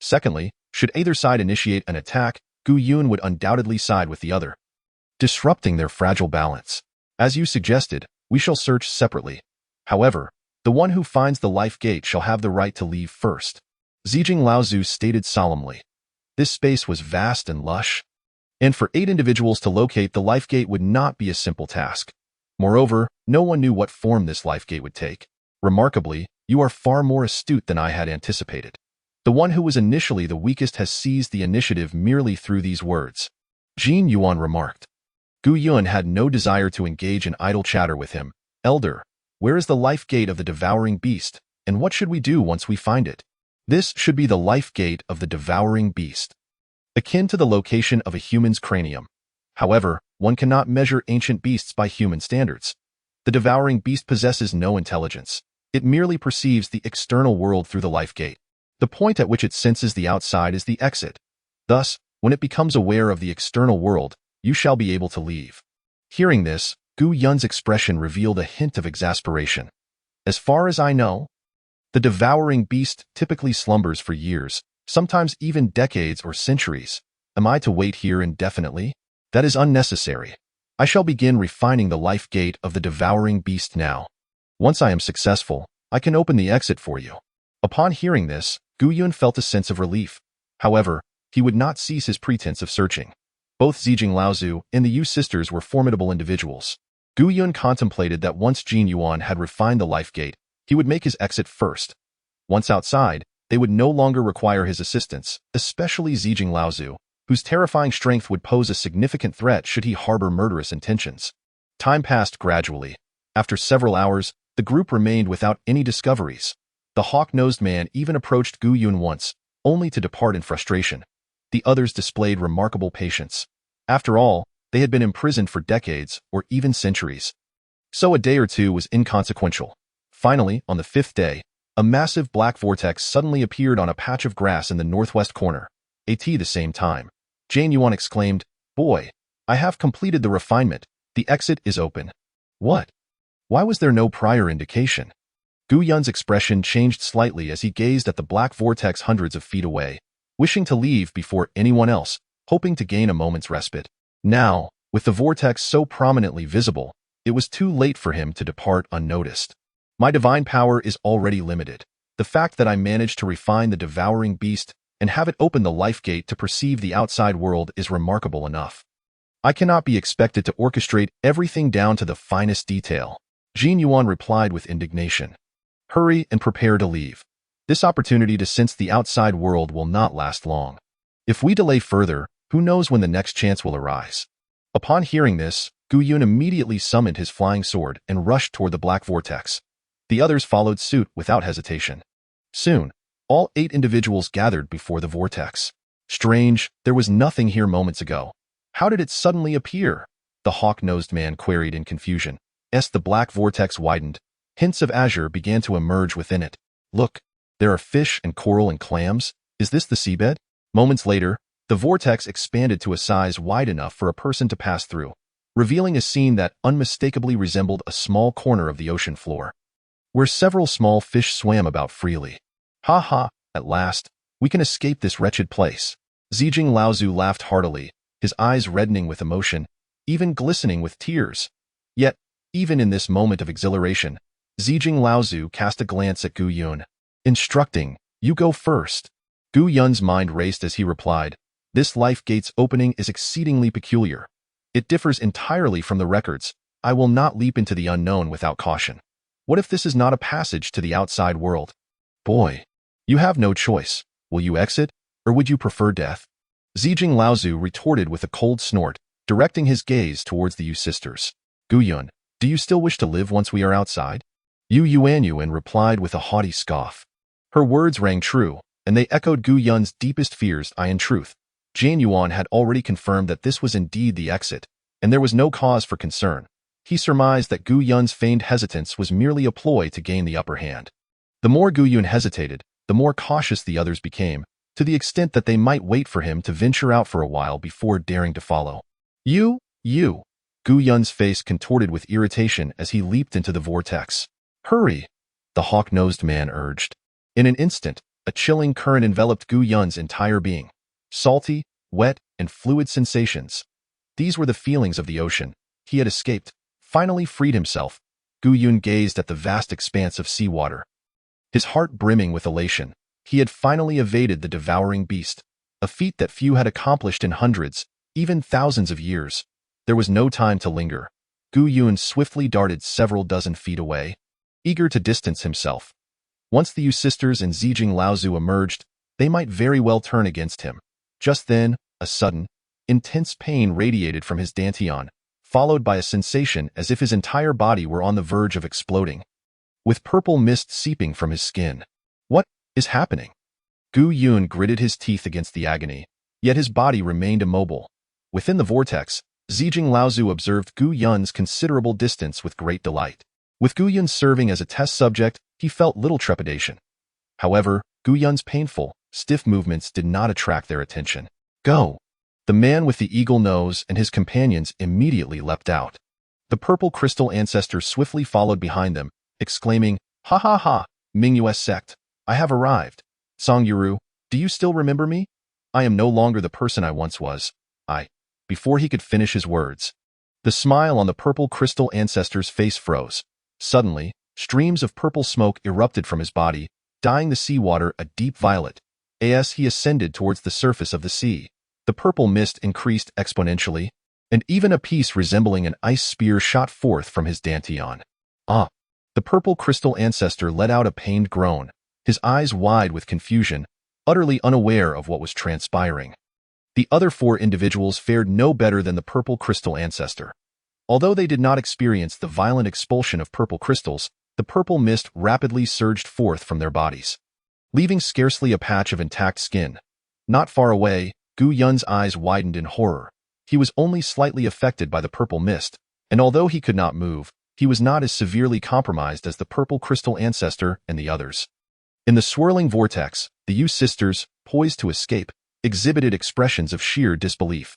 Secondly, should either side initiate an attack, Gu Yun would undoubtedly side with the other, disrupting their fragile balance. As you suggested, we shall search separately. However, the one who finds the life gate shall have the right to leave first, Zijing Laozu stated solemnly. This space was vast and lush, and for 8 individuals to locate the life gate would not be a simple task. Moreover, no one knew what form this life gate would take. Remarkably, you are far more astute than I had anticipated. The one who was initially the weakest has seized the initiative merely through these words, Jin Yuan remarked. Gu Yun had no desire to engage in idle chatter with him. Elder, where is the life gate of the devouring beast, and what should we do once we find it? This should be the life gate of the devouring beast, akin to the location of a human's cranium. However, one cannot measure ancient beasts by human standards. The devouring beast possesses no intelligence. It merely perceives the external world through the life gate. The point at which it senses the outside is the exit. Thus, when it becomes aware of the external world, you shall be able to leave. Hearing this, Gu Yun's expression revealed a hint of exasperation. As far as I know, the devouring beast typically slumbers for years, sometimes even decades or centuries. Am I to wait here indefinitely? That is unnecessary. I shall begin refining the life gate of the devouring beast now. Once I am successful, I can open the exit for you. Upon hearing this, Gu Yun felt a sense of relief. However, he would not cease his pretense of searching. Both Zijing Laozu and the Yu sisters were formidable individuals. Gu Yun contemplated that once Jin Yuan had refined the life gate, he would make his exit first. Once outside, they would no longer require his assistance, especially Zijing Laozu, whose terrifying strength would pose a significant threat should he harbor murderous intentions. Time passed gradually. After several hours, the group remained without any discoveries. The hawk-nosed man even approached Gu Yun once, only to depart in frustration. The others displayed remarkable patience. After all, they had been imprisoned for decades or even centuries. So a day or two was inconsequential. Finally, on the 5th day, a massive black vortex suddenly appeared on a patch of grass in the northwest corner. At the same time, Jane Yuan exclaimed, "Boy, I have completed the refinement. The exit is open." What? Why was there no prior indication? Gu Yun's expression changed slightly as he gazed at the black vortex hundreds of feet away, wishing to leave before anyone else, hoping to gain a moment's respite. Now, with the vortex so prominently visible, it was too late for him to depart unnoticed. My divine power is already limited. The fact that I managed to refine the devouring beast and have it open the life gate to perceive the outside world is remarkable enough. I cannot be expected to orchestrate everything down to the finest detail. Jin Yuan replied with indignation. Hurry and prepare to leave. This opportunity to sense the outside world will not last long. If we delay further, who knows when the next chance will arise? Upon hearing this, Gu Yun immediately summoned his flying sword and rushed toward the black vortex. The others followed suit without hesitation. Soon, all 8 individuals gathered before the vortex. Strange, there was nothing here moments ago. How did it suddenly appear? The hawk-nosed man queried in confusion. As the black vortex widened, hints of azure began to emerge within it. Look, there are fish and coral and clams. Is this the seabed? Moments later, the vortex expanded to a size wide enough for a person to pass through, revealing a scene that unmistakably resembled a small corner of the ocean floor, where several small fish swam about freely. Ha ha, at last, we can escape this wretched place. Zijing Laozu laughed heartily, his eyes reddening with emotion, even glistening with tears. Yet, even in this moment of exhilaration, Zijing Laozu cast a glance at Gu Yun, instructing, "You go first." Gu Yun's mind raced as he replied, "This life gate's opening is exceedingly peculiar. It differs entirely from the records. I will not leap into the unknown without caution. What if this is not a passage to the outside world? Boy, you have no choice. Will you exit, or would you prefer death?" Zijing Laozu retorted with a cold snort, directing his gaze towards the Yu sisters. "Gu Yun, do you still wish to live once we are outside?" Yu Yuanyuan replied with a haughty scoff. Her words rang true, and they echoed Gu Yun's deepest fears. In truth, Jane Yuan had already confirmed that this was indeed the exit, and there was no cause for concern. He surmised that Gu Yun's feigned hesitance was merely a ploy to gain the upper hand. The more Gu Yun hesitated, the more cautious the others became, to the extent that they might wait for him to venture out for a while before daring to follow. "You, You! Gu Yun's face contorted with irritation as he leaped into the vortex. Hurry! The hawk-nosed man urged. In an instant, a chilling current enveloped Gu Yun's entire being. Salty, wet, and fluid sensations. These were the feelings of the ocean. He had escaped, finally freed himself. Gu Yun gazed at the vast expanse of seawater, his heart brimming with elation. He had finally evaded the devouring beast, a feat that few had accomplished in hundreds, even thousands of years. There was no time to linger. Gu Yun swiftly darted several dozen feet away, eager to distance himself. Once the Yu sisters and Zijing Laozu emerged, they might very well turn against him. Just then, a sudden, intense pain radiated from his dantian, followed by a sensation as if his entire body were on the verge of exploding, with purple mist seeping from his skin. What is happening? Gu Yun gritted his teeth against the agony, yet his body remained immobile. Within the vortex, Zijing Laozu observed Gu Yun's considerable distance with great delight. With Gu Yun serving as a test subject, he felt little trepidation. However, Gu Yun's painful, stiff movements did not attract their attention. Go! The man with the eagle nose and his companions immediately leapt out. The purple crystal ancestor swiftly followed behind them, exclaiming, "Ha ha ha, Mingyue sect, I have arrived. Song Yuru, do you still remember me? I am no longer the person I once was. Before he could finish his words, the smile on the purple crystal ancestor's face froze. Suddenly, streams of purple smoke erupted from his body, dyeing the seawater a deep violet. As he ascended towards the surface of the sea, the purple mist increased exponentially, and even a piece resembling an ice spear shot forth from his dantian. Ah! The purple crystal ancestor let out a pained groan, his eyes wide with confusion, utterly unaware of what was transpiring. The other four individuals fared no better than the purple crystal ancestor. Although they did not experience the violent expulsion of purple crystals, the purple mist rapidly surged forth from their bodies, leaving scarcely a patch of intact skin. Not far away, Gu Yun's eyes widened in horror. He was only slightly affected by the purple mist, and although he could not move, he was not as severely compromised as the purple crystal ancestor and the others. In the swirling vortex, the Yu sisters, poised to escape, exhibited expressions of sheer disbelief.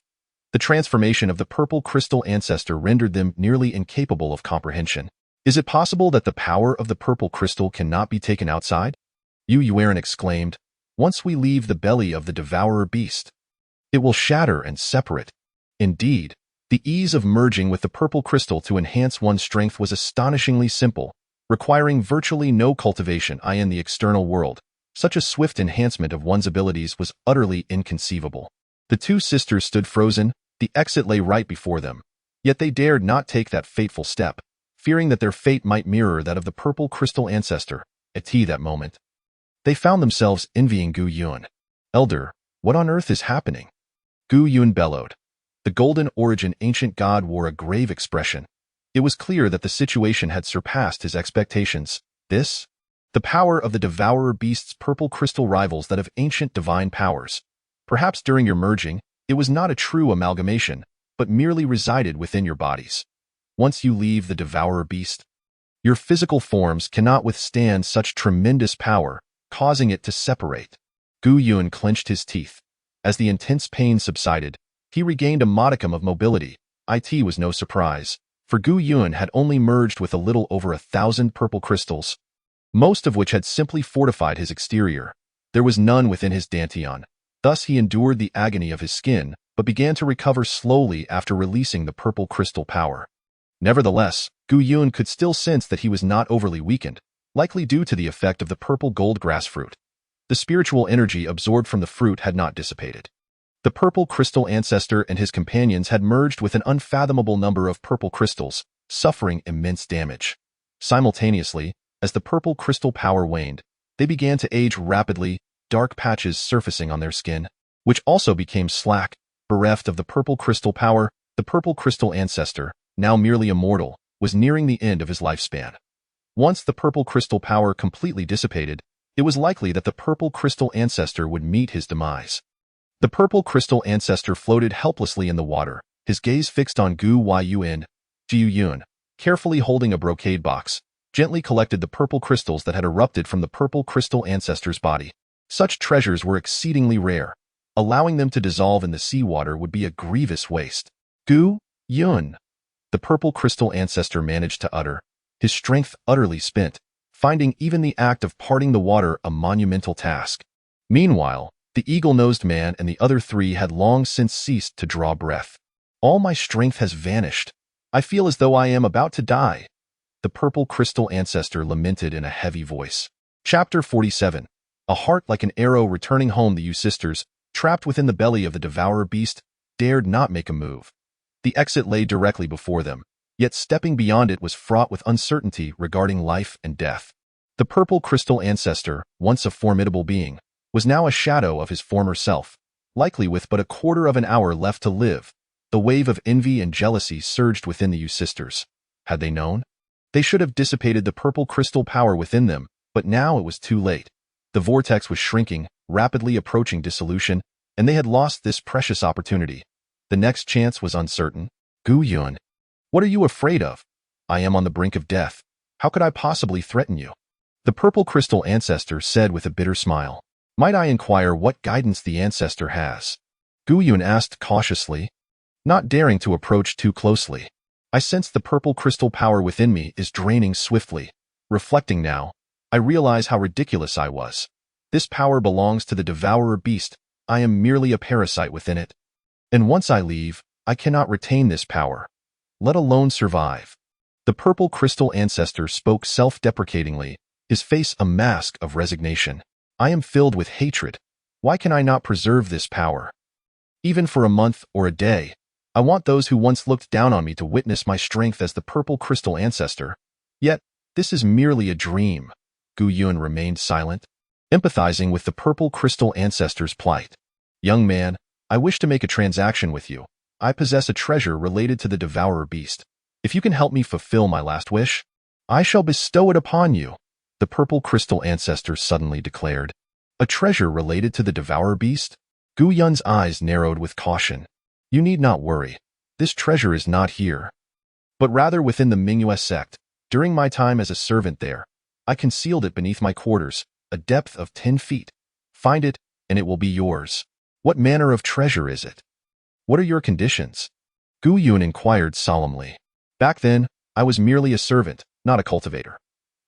The transformation of the purple crystal ancestor rendered them nearly incapable of comprehension. Is it possible that the power of the purple crystal cannot be taken outside? Yu Yuan exclaimed, once we leave the belly of the devourer beast, it will shatter and separate. Indeed, the ease of merging with the purple crystal to enhance one's strength was astonishingly simple, requiring virtually no cultivation in the external world. Such a swift enhancement of one's abilities was utterly inconceivable. The two sisters stood frozen, the exit lay right before them. Yet they dared not take that fateful step, fearing that their fate might mirror that of the purple crystal ancestor. At that moment, they found themselves envying Gu Yun. Elder, what on earth is happening? Gu Yun bellowed. The golden origin ancient god wore a grave expression. It was clear that the situation had surpassed his expectations. The power of the devourer beast's purple crystal rivals that of ancient divine powers. Perhaps during your merging, it was not a true amalgamation, but merely resided within your bodies. Once you leave the devourer beast, your physical forms cannot withstand such tremendous power, causing it to separate. Gu Yun clenched his teeth. As the intense pain subsided, he regained a modicum of mobility. It was no surprise, for Gu Yun had only merged with a little over 1,000 purple crystals, most of which had simply fortified his exterior. There was none within his dantian. Thus he endured the agony of his skin, but began to recover slowly after releasing the purple crystal power. Nevertheless, Gu Yun could still sense that he was not overly weakened, likely due to the effect of the purple gold grass fruit. The spiritual energy absorbed from the fruit had not dissipated. The purple crystal ancestor and his companions had merged with an unfathomable number of purple crystals, suffering immense damage. Simultaneously, as the purple crystal power waned, they began to age rapidly, dark patches surfacing on their skin, which also became slack. Bereft of the purple crystal power, the purple crystal ancestor, now merely immortal, was nearing the end of his lifespan. Once the purple crystal power completely dissipated, it was likely that the purple crystal ancestor would meet his demise. The purple crystal ancestor floated helplessly in the water, his gaze fixed on Gu Yun. Gu Yun, carefully holding a brocade box, gently collected the purple crystals that had erupted from the purple crystal ancestor's body. Such treasures were exceedingly rare. Allowing them to dissolve in the seawater would be a grievous waste. Gu Yun, the purple crystal ancestor managed to utter, his strength utterly spent, finding even the act of parting the water a monumental task. Meanwhile, the eagle-nosed man and the other three had long since ceased to draw breath. All my strength has vanished. I feel as though I am about to die, the purple crystal ancestor lamented in a heavy voice. Chapter 47. A heart like an arrow returning home. The Yu sisters, trapped within the belly of the devourer beast, dared not make a move. The exit lay directly before them, yet stepping beyond it was fraught with uncertainty regarding life and death. The purple crystal ancestor, once a formidable being, was now a shadow of his former self, likely with but a quarter of an hour left to live. The wave of envy and jealousy surged within the Yu sisters. Had they known? They should have dissipated the purple crystal power within them, but now it was too late. The vortex was shrinking, rapidly approaching dissolution, and they had lost this precious opportunity. The next chance was uncertain. Gu Yun, what are you afraid of? I am on the brink of death. How could I possibly threaten you? The purple crystal ancestor said with a bitter smile. Might I inquire what guidance the ancestor has? Gu Yun asked cautiously, not daring to approach too closely. I sense the purple crystal power within me is draining swiftly. Reflecting now, I realize how ridiculous I was. This power belongs to the devourer beast. I am merely a parasite within it. And once I leave, I cannot retain this power, let alone survive. The purple crystal ancestor spoke self-deprecatingly, his face a mask of resignation. I am filled with hatred. Why can I not preserve this power? Even for a month or a day, I want those who once looked down on me to witness my strength as the purple crystal ancestor. Yet, this is merely a dream. Gu Yun remained silent, empathizing with the purple crystal ancestor's plight. Young man, I wish to make a transaction with you. I possess a treasure related to the devourer beast. If you can help me fulfill my last wish, I shall bestow it upon you, the purple crystal ancestor suddenly declared. A treasure related to the devourer beast? Gu Yun's eyes narrowed with caution. You need not worry. This treasure is not here, but rather within the Mingyue sect. During my time as a servant there, I concealed it beneath my quarters, a depth of 10 feet. Find it, and it will be yours. What manner of treasure is it? What are your conditions? Gu Yun inquired solemnly. Back then, I was merely a servant, not a cultivator.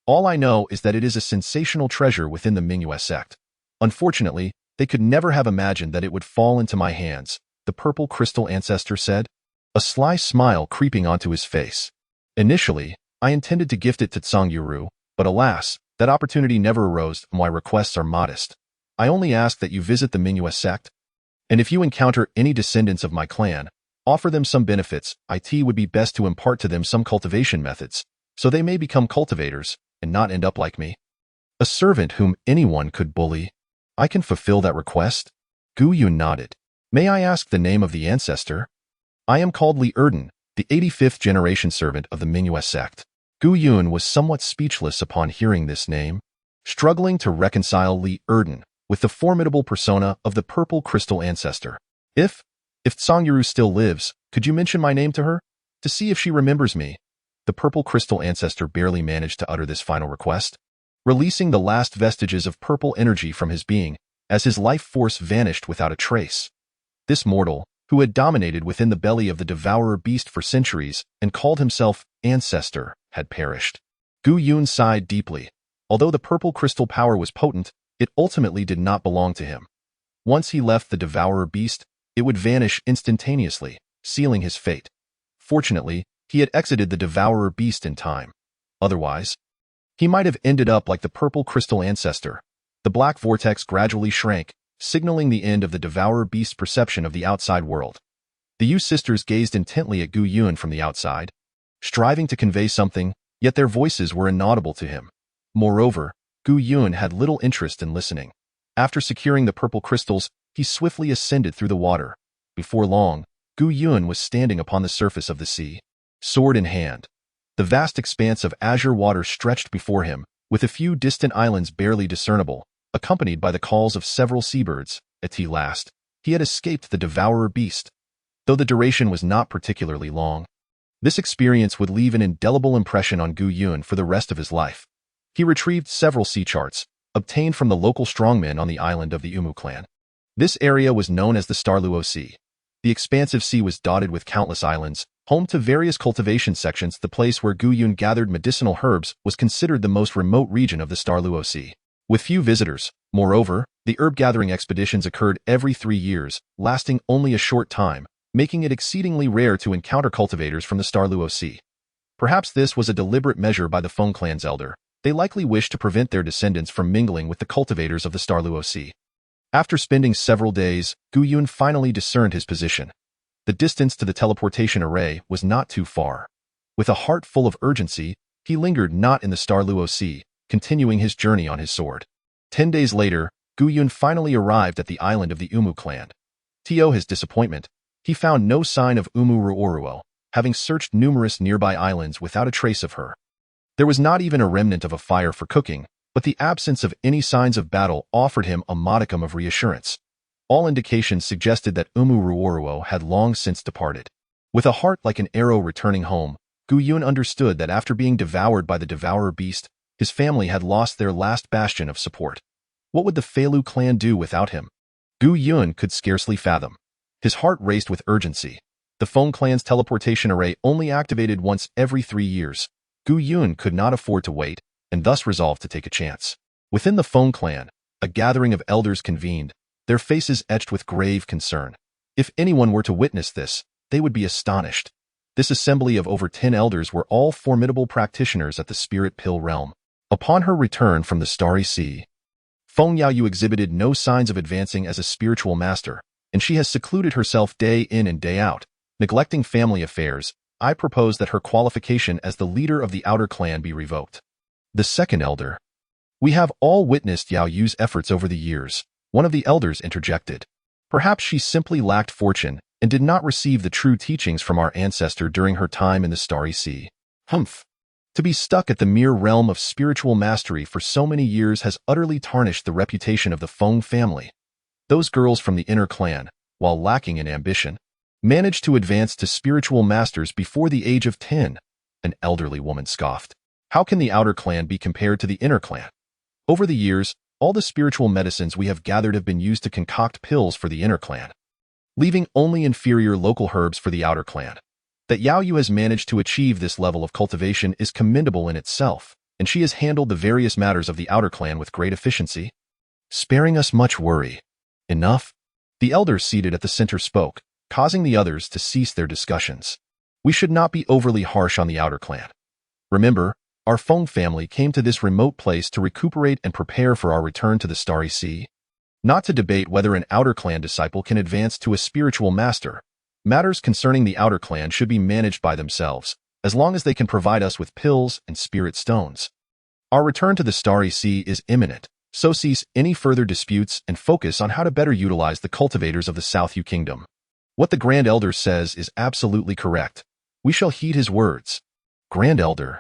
All I know is that it is a sensational treasure within the Mingyue sect. Unfortunately, they could never have imagined that it would fall into my hands, the purple crystal ancestor said, a sly smile creeping onto his face. Initially, I intended to gift it to Tsongyuru, but alas, that opportunity never arose. My requests are modest. I only ask that you visit the Mingyue sect, and if you encounter any descendants of my clan, offer them some benefits. It would be best to impart to them some cultivation methods, so they may become cultivators and not end up like me. A servant whom anyone could bully. I can fulfill that request? Gu Yun nodded. May I ask the name of the ancestor? I am called Li Erden, the 85th generation servant of the Mingyue sect. Gu Yun was somewhat speechless upon hearing this name, struggling to reconcile Li Erden with the formidable persona of the purple crystal ancestor. If Tsongyuru still lives, could you mention my name to her, to see if she remembers me? The purple crystal ancestor barely managed to utter this final request, releasing the last vestiges of purple energy from his being as his life force vanished without a trace. This mortal, who had dominated within the belly of the devourer beast for centuries and called himself ancestor, had perished. Gu Yun sighed deeply. Although the purple crystal power was potent, it ultimately did not belong to him. Once he left the devourer beast, it would vanish instantaneously, sealing his fate. Fortunately, he had exited the devourer beast in time. Otherwise, he might have ended up like the purple crystal ancestor. The black vortex gradually shrank, signaling the end of the devourer beast's perception of the outside world. The Yu sisters gazed intently at Gu Yun from the outside, striving to convey something, yet their voices were inaudible to him. Moreover, Gu Yun had little interest in listening. After securing the purple crystals, he swiftly ascended through the water. Before long, Gu Yun was standing upon the surface of the sea, sword in hand. The vast expanse of azure water stretched before him, with a few distant islands barely discernible, accompanied by the calls of several seabirds. At last, he had escaped the devourer beast. Though the duration was not particularly long, this experience would leave an indelible impression on Gu Yun for the rest of his life. He retrieved several sea charts, obtained from the local strongmen on the island of the Umu clan. This area was known as the Starluo Sea. The expansive sea was dotted with countless islands, Home to various cultivation sections, the place where Gu Yun gathered medicinal herbs was considered the most remote region of the Starluo Sea. With few visitors, moreover, the herb-gathering expeditions occurred every 3 years, lasting only a short time, making it exceedingly rare to encounter cultivators from the Starluo Sea. Perhaps this was a deliberate measure by the Feng clan's elder. They likely wished to prevent their descendants from mingling with the cultivators of the Starluo Sea. After spending several days, Gu Yun finally discerned his position. The distance to the teleportation array was not too far. With a heart full of urgency, he lingered not in the Starluo Sea, continuing his journey on his sword. 10 days later, Gu Yun finally arrived at the island of the Umu clan. To his disappointment, he found no sign of Umu Ruoruo, having searched numerous nearby islands without a trace of her. There was not even a remnant of a fire for cooking, but the absence of any signs of battle offered him a modicum of reassurance. All indications suggested that Umu Ruoruo had long since departed. With a heart like an arrow returning home, Gu Yun understood that after being devoured by the devourer beast, his family had lost their last bastion of support. What would the Feilu clan do without him? Gu Yun could scarcely fathom. His heart raced with urgency. The Feng clan's teleportation array only activated once every 3 years. Gu Yun could not afford to wait, and thus resolved to take a chance. Within the Feng clan, a gathering of elders convened, their faces etched with grave concern. If anyone were to witness this, they would be astonished. This assembly of over 10 elders were all formidable practitioners at the Spirit Pill realm. Upon her return from the Starry Sea, Feng Yaoyu exhibited no signs of advancing as a spiritual master, and she has secluded herself day in and day out, neglecting family affairs. I propose that her qualification as the leader of the outer clan be revoked. The second elder. We have all witnessed Yaoyu's efforts over the years, one of the elders interjected. Perhaps she simply lacked fortune and did not receive the true teachings from our ancestor during her time in the Starry Sea. Humph. To be stuck at the mere realm of spiritual mastery for so many years has utterly tarnished the reputation of the Feng family. Those girls from the inner clan, while lacking in ambition, managed to advance to spiritual masters before the age of 10, an elderly woman scoffed. How can the outer clan be compared to the inner clan? Over the years, all the spiritual medicines we have gathered have been used to concoct pills for the inner clan, leaving only inferior local herbs for the outer clan. That Yaoyu has managed to achieve this level of cultivation is commendable in itself, and she has handled the various matters of the outer clan with great efficiency, sparing us much worry. Enough? The elders seated at the center spoke, causing the others to cease their discussions. We should not be overly harsh on the outer clan. Remember, our Feng family came to this remote place to recuperate and prepare for our return to the Starry Sea, not to debate whether an outer clan disciple can advance to a spiritual master. Matters concerning the outer clan should be managed by themselves, as long as they can provide us with pills and spirit stones. Our return to the Starry Sea is imminent, so cease any further disputes and focus on how to better utilize the cultivators of the South Yu Kingdom. What the Grand Elder says is absolutely correct. We shall heed his words. Grand Elder.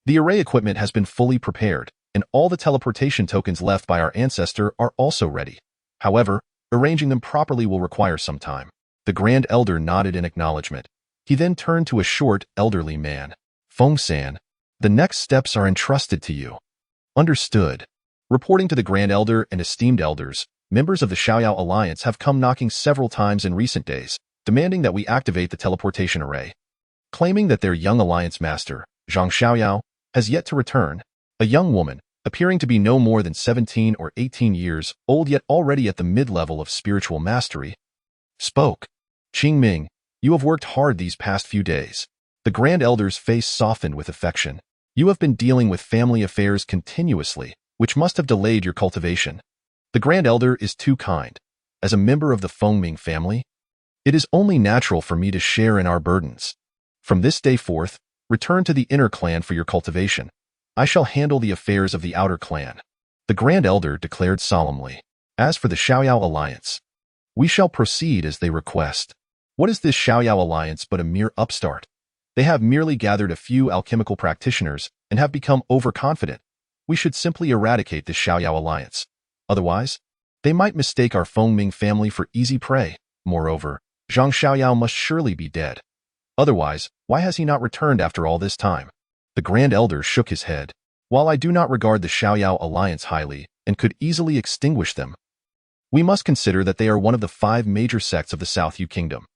The array equipment has been fully prepared, and all the teleportation tokens left by our ancestor are also ready. However, arranging them properly will require some time. The Grand Elder nodded in acknowledgement. He then turned to a short, elderly man. Feng-san, the next steps are entrusted to you. Understood. Reporting to the Grand Elder and esteemed elders, members of the Xiaoyao Alliance have come knocking several times in recent days, demanding that we activate the teleportation array. Claiming that their young alliance master, Zhang Xiaoyao, has yet to return, a young woman, appearing to be no more than 17 or 18 years old yet already at the mid-level of spiritual mastery, spoke. Qingming, you have worked hard these past few days. The Grand Elder's face softened with affection. You have been dealing with family affairs continuously, which must have delayed your cultivation. The Grand Elder is too kind. As a member of the Fengming family, it is only natural for me to share in our burdens. From this day forth, return to the inner clan for your cultivation. I shall handle the affairs of the outer clan. The Grand Elder declared solemnly. As for the Xiaoyao Alliance, we shall proceed as they request. What is this Xiaoyao Alliance but a mere upstart? They have merely gathered a few alchemical practitioners and have become overconfident. We should simply eradicate this Xiaoyao Alliance. Otherwise, they might mistake our Fengming family for easy prey. Moreover, Zhang Xiaoyao must surely be dead. Otherwise, why has he not returned after all this time? The Grand Elder shook his head. While I do not regard the Xiaoyao Alliance highly and could easily extinguish them, we must consider that they are one of the 5 major sects of the South Yu Kingdom.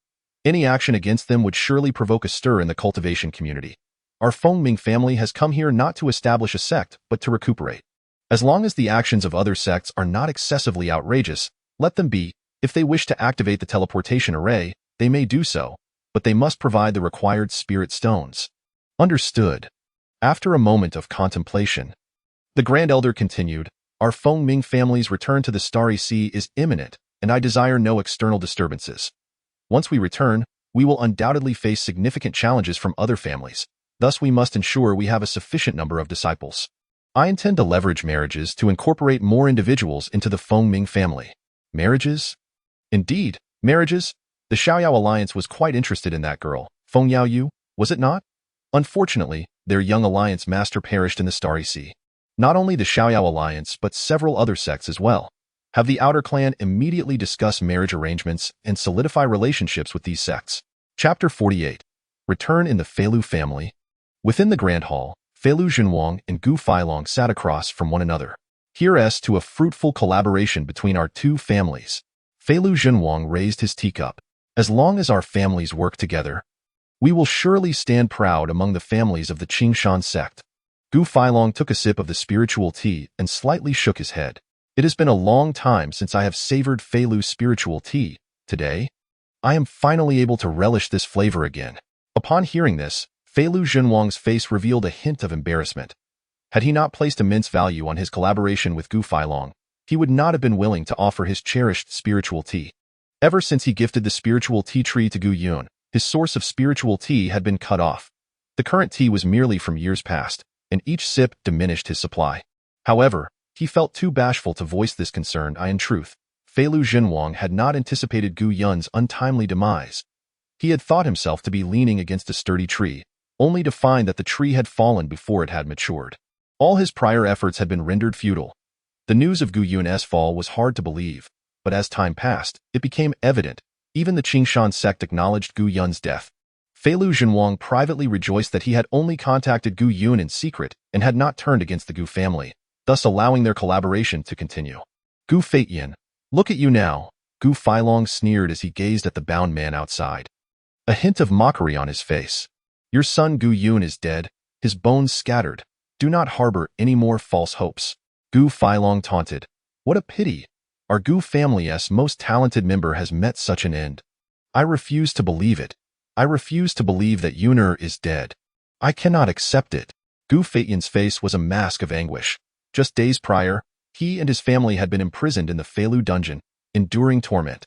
Any action against them would surely provoke a stir in the cultivation community. Our Fengming family has come here not to establish a sect, but to recuperate. As long as the actions of other sects are not excessively outrageous, let them be. If they wish to activate the teleportation array, they may do so, but they must provide the required spirit stones. Understood. After a moment of contemplation, the Grand Elder continued, Our Fengming family's return to the Starry Sea is imminent, and I desire no external disturbances. Once we return, we will undoubtedly face significant challenges from other families. Thus, we must ensure we have a sufficient number of disciples. I intend to leverage marriages to incorporate more individuals into the Fengming family. Marriages? Indeed, marriages. The Xiaoyao alliance was quite interested in that girl, Feng Yaoyu, was it not? Unfortunately, their young alliance master perished in the Starry Sea. Not only the Xiaoyao alliance, but several other sects as well. Have the outer clan immediately discuss marriage arrangements and solidify relationships with these sects. Chapter 48. Return in the Feilu family. Within the Grand Hall, Feilu Zhenwang and Gu Feilong sat across from one another. Here's to a fruitful collaboration between our two families. Feilu Zhenwang raised his teacup. As long as our families work together, we will surely stand proud among the families of the Qingshan sect. Gu Feilong took a sip of the spiritual tea and slightly shook his head. It has been a long time since I have savored Feilu's spiritual tea. Today, I am finally able to relish this flavor again. Upon hearing this, Feilu Zhenwang's face revealed a hint of embarrassment. Had he not placed immense value on his collaboration with Gu Feilong, he would not have been willing to offer his cherished spiritual tea. Ever since he gifted the spiritual tea tree to Gu Yun, his source of spiritual tea had been cut off. The current tea was merely from years past, and each sip diminished his supply. However, he felt too bashful to voice this concern. In truth, Feilu Zhenwang had not anticipated Gu Yun's untimely demise. He had thought himself to be leaning against a sturdy tree, only to find that the tree had fallen before it had matured. All his prior efforts had been rendered futile. The news of Gu Yun's fall was hard to believe, but as time passed, it became evident. Even the Qingshan sect acknowledged Gu Yun's death. Feilu Zhenwang privately rejoiced that he had only contacted Gu Yun in secret and had not turned against the Gu family, thus allowing their collaboration to continue. Gu Feitian, look at you now, Gu Feilong sneered as he gazed at the bound man outside. A hint of mockery on his face. Your son Gu Yun is dead, his bones scattered. Do not harbor any more false hopes. Gu Feilong taunted. What a pity. Our Gu family's most talented member has met such an end. I refuse to believe it. I refuse to believe that Yun'er is dead. I cannot accept it. Gu Feitian's face was a mask of anguish. Just days prior, he and his family had been imprisoned in the Feilu dungeon, enduring torment.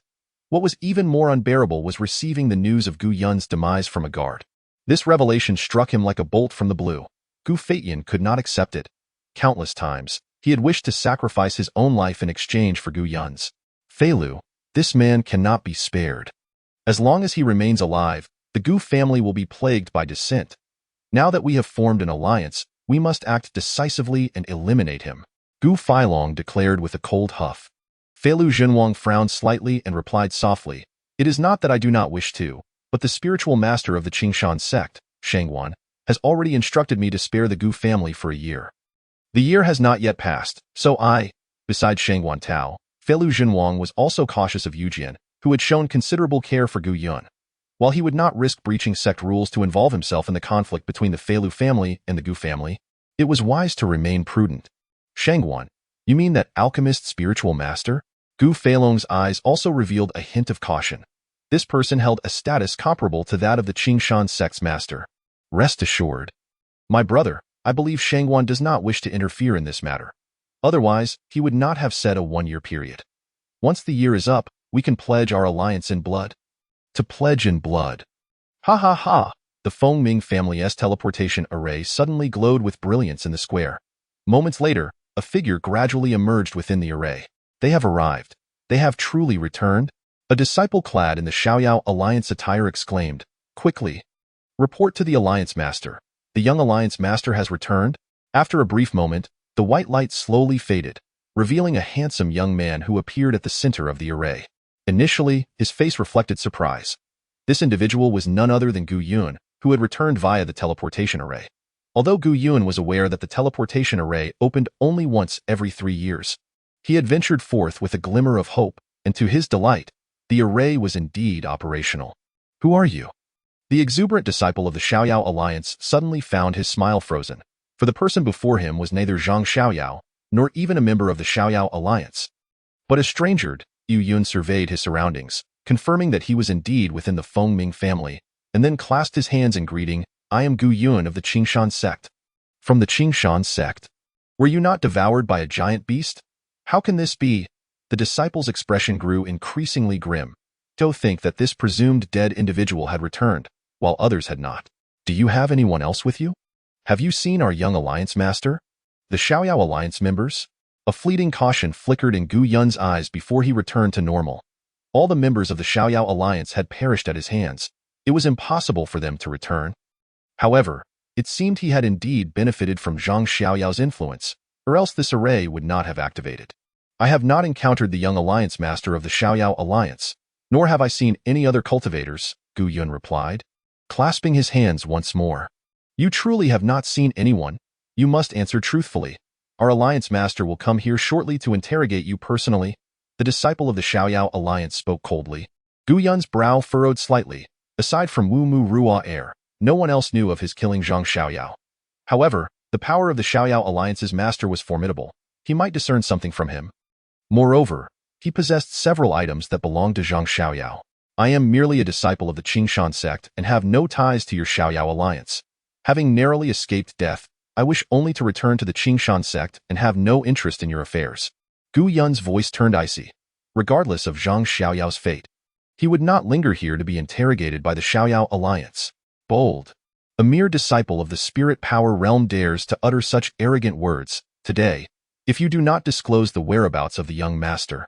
What was even more unbearable was receiving the news of Gu Yun's demise from a guard. This revelation struck him like a bolt from the blue. Gu Feitian could not accept it. Countless times, he had wished to sacrifice his own life in exchange for Gu Yun's. Feilu, this man cannot be spared. As long as he remains alive, the Gu family will be plagued by dissent. Now that we have formed an alliance, we must act decisively and eliminate him, Gu Feilong declared with a cold huff. Feilu Zhenwang frowned slightly and replied softly, It is not that I do not wish to, but the spiritual master of the Qingshan sect, Shangwan, has already instructed me to spare the Gu family for a year. The year has not yet passed, so besides Shangwan Tao, Feilu Zhenwang was also cautious of Yujian, who had shown considerable care for Gu Yun. While he would not risk breaching sect rules to involve himself in the conflict between the Feilu family and the Gu family, it was wise to remain prudent. Shangwan, you mean that alchemist spiritual master? Gu Feilong's eyes also revealed a hint of caution. This person held a status comparable to that of the Qingshan sect's master. Rest assured. My brother, I believe Shangwan does not wish to interfere in this matter. Otherwise, he would not have said a one-year period. Once the year is up, we can pledge our alliance in blood. To pledge in blood. Ha ha ha! The Fengming family's teleportation array suddenly glowed with brilliance in the square. Moments later, a figure gradually emerged within the array. They have arrived. They have truly returned? A disciple clad in the Xiaoyao Alliance attire exclaimed, quickly. Report to the Alliance Master. The young Alliance Master has returned? After a brief moment, the white light slowly faded, revealing a handsome young man who appeared at the center of the array. Initially, his face reflected surprise. This individual was none other than Gu Yun, who had returned via the teleportation array. Although Gu Yun was aware that the teleportation array opened only once every 3 years, he had ventured forth with a glimmer of hope, and to his delight, the array was indeed operational. Who are you? The exuberant disciple of the Xiaoyao alliance suddenly found his smile frozen, for the person before him was neither Zhang Xiaoyao, nor even a member of the Xiaoyao alliance, but a stranger. Yu Yun surveyed his surroundings, confirming that he was indeed within the Fengming family, and then clasped his hands in greeting. I am Gu Yun of the Qingshan sect. From the Qingshan sect? Were you not devoured by a giant beast? How can this be? The disciple's expression grew increasingly grim. To think that this presumed dead individual had returned, while others had not. Do you have anyone else with you? Have you seen our young alliance master? The Xiaoyao alliance members? A fleeting caution flickered in Gu Yun's eyes before he returned to normal. All the members of the Xiaoyao alliance had perished at his hands. It was impossible for them to return. However, it seemed he had indeed benefited from Zhang Xiaoyao's influence, or else this array would not have activated. I have not encountered the young alliance master of the Xiaoyao alliance, nor have I seen any other cultivators, Gu Yun replied, clasping his hands once more. You truly have not seen anyone? You must answer truthfully. Our alliance master will come here shortly to interrogate you personally. The disciple of the Xiaoyao alliance spoke coldly. Gu Yun's brow furrowed slightly. Aside from Wu Mu Ruo Air, no one else knew of his killing Zhang Xiaoyao. However, the power of the Xiaoyao alliance's master was formidable. He might discern something from him. Moreover, he possessed several items that belonged to Zhang Xiaoyao. I am merely a disciple of the Qingshan sect and have no ties to your Xiaoyao alliance. Having narrowly escaped death, I wish only to return to the Qingshan sect and have no interest in your affairs. Gu Yun's voice turned icy. Regardless of Zhang Xiaoyao's fate, he would not linger here to be interrogated by the Xiaoyao alliance. Bold. A mere disciple of the spirit power realm dares to utter such arrogant words. Today, if you do not disclose the whereabouts of the young master,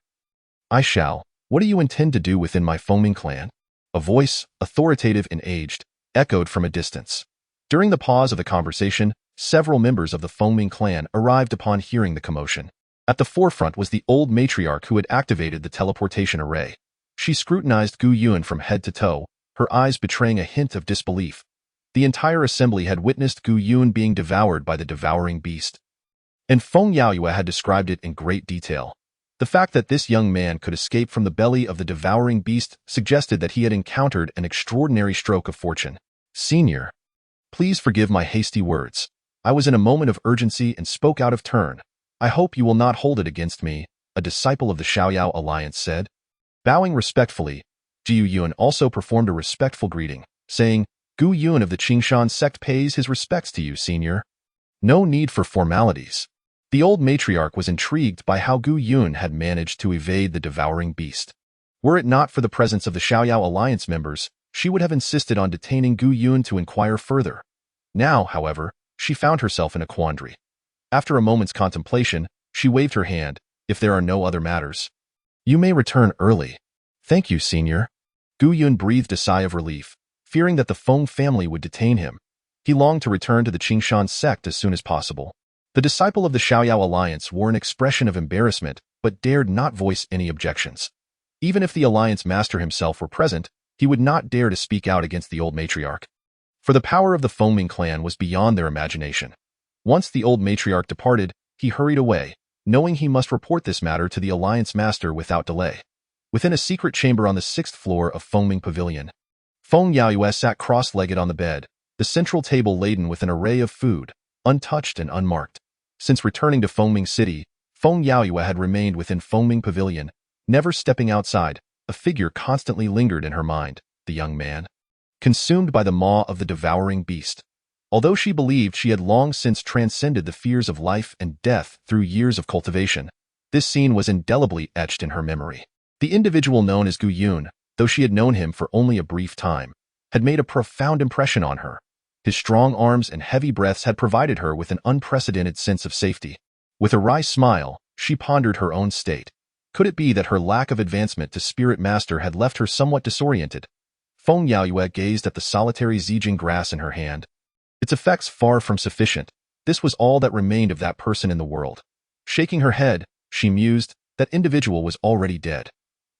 I shall. What do you intend to do within my Fengming clan? A voice, authoritative and aged, echoed from a distance. During the pause of the conversation, several members of the Fengming clan arrived upon hearing the commotion. At the forefront was the old matriarch who had activated the teleportation array. She scrutinized Gu Yun from head to toe, her eyes betraying a hint of disbelief. The entire assembly had witnessed Gu Yun being devoured by the devouring beast, and Feng Yaoyue had described it in great detail. The fact that this young man could escape from the belly of the devouring beast suggested that he had encountered an extraordinary stroke of fortune. Senior, please forgive my hasty words. I was in a moment of urgency and spoke out of turn. I hope you will not hold it against me, a disciple of the Xiaoyao alliance said. Bowing respectfully, Jiu Yun also performed a respectful greeting, saying, Gu Yun of the Qingshan sect pays his respects to you, senior. No need for formalities. The old matriarch was intrigued by how Gu Yun had managed to evade the devouring beast. Were it not for the presence of the Xiaoyao alliance members, she would have insisted on detaining Gu Yun to inquire further. Now, however, she found herself in a quandary. After a moment's contemplation, she waved her hand. If there are no other matters, you may return early. Thank you, senior. Gu Yun breathed a sigh of relief, fearing that the Feng family would detain him. He longed to return to the Qingshan sect as soon as possible. The disciple of the Xiaoyao alliance wore an expression of embarrassment, but dared not voice any objections. Even if the alliance master himself were present, he would not dare to speak out against the old matriarch. For the power of the Fengming clan was beyond their imagination. Once the old matriarch departed, he hurried away, knowing he must report this matter to the alliance master without delay. Within a secret chamber on the 6th floor of Fengming Pavilion, Feng Yaoyue sat cross-legged on the bed, the central table laden with an array of food, untouched and unmarked. Since returning to Fengming City, Feng Yaoyue had remained within Fengming Pavilion, never stepping outside. A figure constantly lingered in her mind, the young man, consumed by the maw of the devouring beast. Although she believed she had long since transcended the fears of life and death through years of cultivation, this scene was indelibly etched in her memory. The individual known as Gu Yun, though she had known him for only a brief time, had made a profound impression on her. His strong arms and heavy breaths had provided her with an unprecedented sense of safety. With a wry smile, she pondered her own state. Could it be that her lack of advancement to Spirit Master had left her somewhat disoriented? Feng Yaoyue gazed at the solitary Zijing grass in her hand. Its effects far from sufficient. This was all that remained of that person in the world. Shaking her head, she mused, that individual was already dead.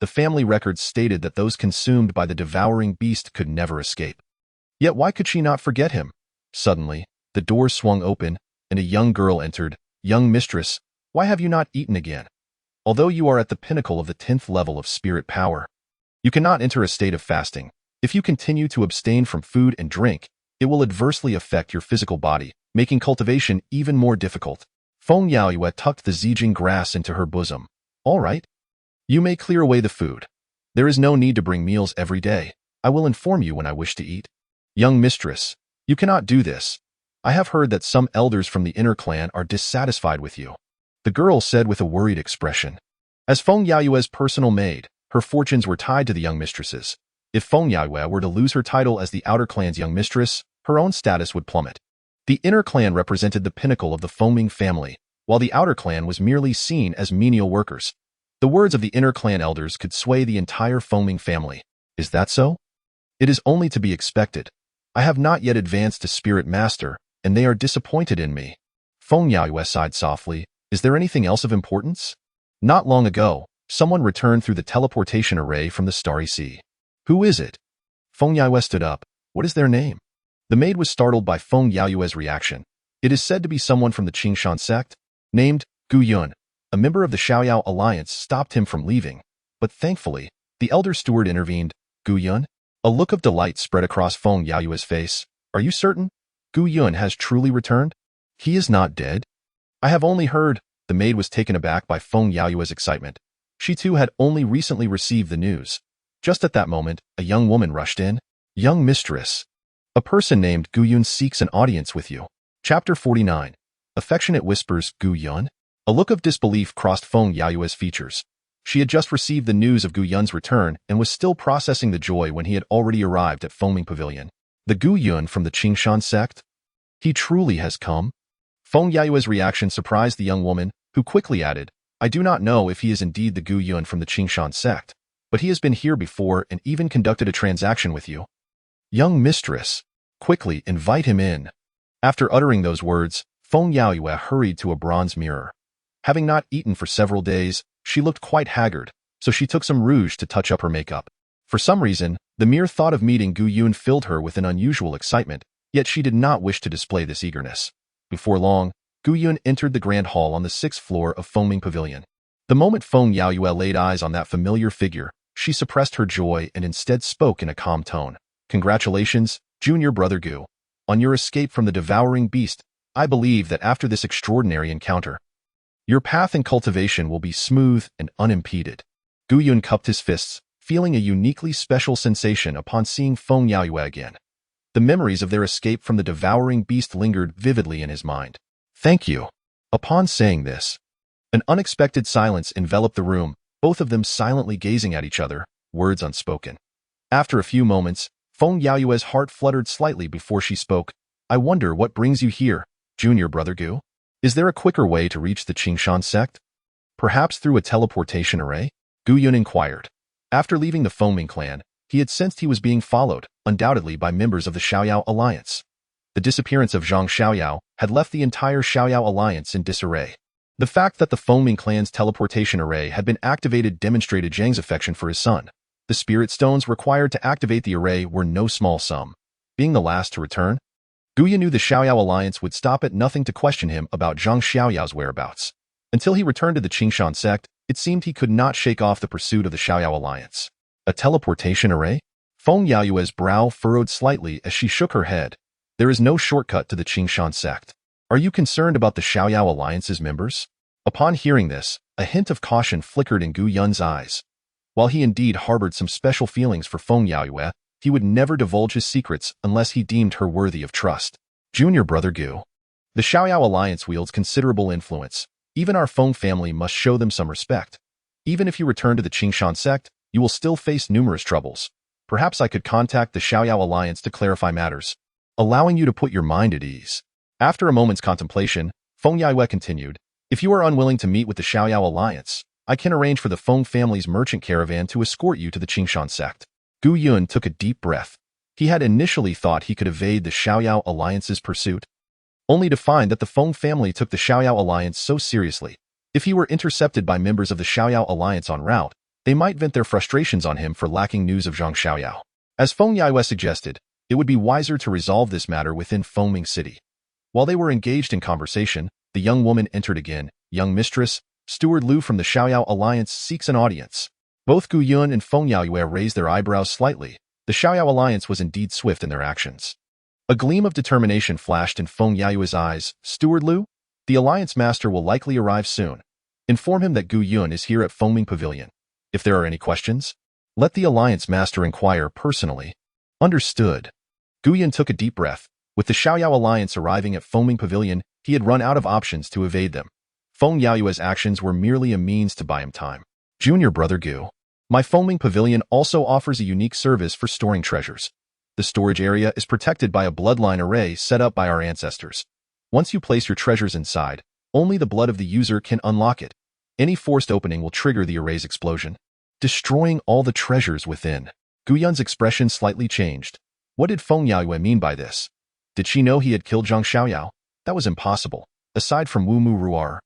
The family records stated that those consumed by the devouring beast could never escape. Yet why could she not forget him? Suddenly, the door swung open, and a young girl entered. Young mistress, why have you not eaten again? Although you are at the pinnacle of the 10th level of spirit power, you cannot enter a state of fasting. If you continue to abstain from food and drink, it will adversely affect your physical body, making cultivation even more difficult. Feng Yaoyue tucked the Zijing grass into her bosom. All right. You may clear away the food. There is no need to bring meals every day. I will inform you when I wish to eat. Young mistress, you cannot do this. I have heard that some elders from the inner clan are dissatisfied with you. The girl said with a worried expression. As Feng Yaoyue's personal maid, her fortunes were tied to the young mistresses. If Feng Yaoyue were to lose her title as the outer clan's young mistress, her own status would plummet. The inner clan represented the pinnacle of the Fengming family, while the outer clan was merely seen as menial workers. The words of the inner clan elders could sway the entire Fengming family. Is that so? It is only to be expected. I have not yet advanced to spirit master, and they are disappointed in me. Feng Yaoyue sighed softly. Is there anything else of importance? Not long ago, someone returned through the teleportation array from the Starry Sea. Who is it? Feng Yaoyue stood up. What is their name? The maid was startled by Feng Yaoyue's reaction. It is said to be someone from the Qingshan sect, named Gu Yun. A member of the Xiaoyao alliance stopped him from leaving, but thankfully, the elder steward intervened. Gu Yun? A look of delight spread across Feng Yaoyue's face. Are you certain? Gu Yun has truly returned? He is not dead? I have only heard. The maid was taken aback by Feng Yaoyue's excitement. She too had only recently received the news. Just at that moment, a young woman rushed in. Young mistress. A person named Gu Yun seeks an audience with you. Chapter 49. Affectionate whispers. Gu Yun? A look of disbelief crossed Feng Yaoyue's features. She had just received the news of Gu Yun's return and was still processing the joy when he had already arrived at Fengming Pavilion. The Gu Yun from the Qingshan sect? He truly has come? Feng Yaoyue's reaction surprised the young woman, who quickly added, I do not know if he is indeed the Gu Yun from the Qingshan sect, but he has been here before and even conducted a transaction with you. Young mistress, quickly invite him in. After uttering those words, Feng Yaoyue hurried to a bronze mirror. Having not eaten for several days, she looked quite haggard, so she took some rouge to touch up her makeup. For some reason, the mere thought of meeting Gu Yun filled her with an unusual excitement, yet she did not wish to display this eagerness. Before long, Gu Yun entered the grand hall on the 6th floor of Fengming Pavilion. The moment Feng Yaoyue laid eyes on that familiar figure, she suppressed her joy and instead spoke in a calm tone. Congratulations, junior brother Gu. On your escape from the devouring beast, I believe that after this extraordinary encounter, your path in cultivation will be smooth and unimpeded. Gu Yun cupped his fists, feeling a uniquely special sensation upon seeing Feng Yaoyue again. The memories of their escape from the devouring beast lingered vividly in his mind. Thank you. Upon saying this, an unexpected silence enveloped the room, both of them silently gazing at each other, words unspoken. After a few moments, Feng Yaoyue's heart fluttered slightly before she spoke. I wonder what brings you here, junior brother Gu? Is there a quicker way to reach the Qingshan sect? Perhaps through a teleportation array? Gu Yun inquired. After leaving the Fengming clan, he had sensed he was being followed, undoubtedly by members of the Xiaoyao alliance. The disappearance of Zhang Xiaoyao had left the entire Xiaoyao alliance in disarray. The fact that the Fengming clan's teleportation array had been activated demonstrated Zhang's affection for his son. The spirit stones required to activate the array were no small sum. Being the last to return, Gu Yun knew the Xiaoyao alliance would stop at nothing to question him about Zhang Xiaoyao's whereabouts. Until he returned to the Qingshan sect, it seemed he could not shake off the pursuit of the Xiaoyao alliance. A teleportation array? Feng Yaoyue's brow furrowed slightly as she shook her head. There is no shortcut to the Qingshan sect. Are you concerned about the Xiaoyao alliance's members? Upon hearing this, a hint of caution flickered in Gu Yun's eyes. While he indeed harbored some special feelings for Feng Yaoyue, he would never divulge his secrets unless he deemed her worthy of trust. Junior brother Gu. The Xiaoyao alliance wields considerable influence. Even our Feng family must show them some respect. Even if you return to the Qingshan sect, you will still face numerous troubles. Perhaps I could contact the Xiaoyao alliance to clarify matters, allowing you to put your mind at ease. After a moment's contemplation, Feng Yaoyue continued, if you are unwilling to meet with the Xiaoyao alliance, I can arrange for the Feng family's merchant caravan to escort you to the Qingshan sect. Gu Yun took a deep breath. He had initially thought he could evade the Xiaoyao alliance's pursuit, only to find that the Feng family took the Xiaoyao alliance so seriously. If he were intercepted by members of the Xiaoyao alliance en route, they might vent their frustrations on him for lacking news of Zhang Xiaoyao. As Feng Yaoyue suggested, it would be wiser to resolve this matter within Fengming City. While they were engaged in conversation, the young woman entered again. Young mistress, Steward Liu from the Xiaoyao alliance seeks an audience. Both Gu Yun and Feng Yaoyue raised their eyebrows slightly. The Xiaoyao alliance was indeed swift in their actions. A gleam of determination flashed in Feng Yaoyue's eyes. Steward Lu, the alliance master will likely arrive soon. Inform him that Gu Yun is here at Fengming Pavilion. If there are any questions, let the alliance master inquire personally. Understood. Gu Yun took a deep breath. With the Xiaoyao alliance arriving at Fengming Pavilion, he had run out of options to evade them. Feng Yaoyue's actions were merely a means to buy him time. Junior brother Gu, my Fengming Pavilion also offers a unique service for storing treasures. The storage area is protected by a bloodline array set up by our ancestors. Once you place your treasures inside, only the blood of the user can unlock it. Any forced opening will trigger the array's explosion, destroying all the treasures within. Gu Yun's expression slightly changed. What did Feng Yaoyue mean by this? Did she know he had killed Zhang Xiaoyao? That was impossible. Aside from Wu Mu Ruar,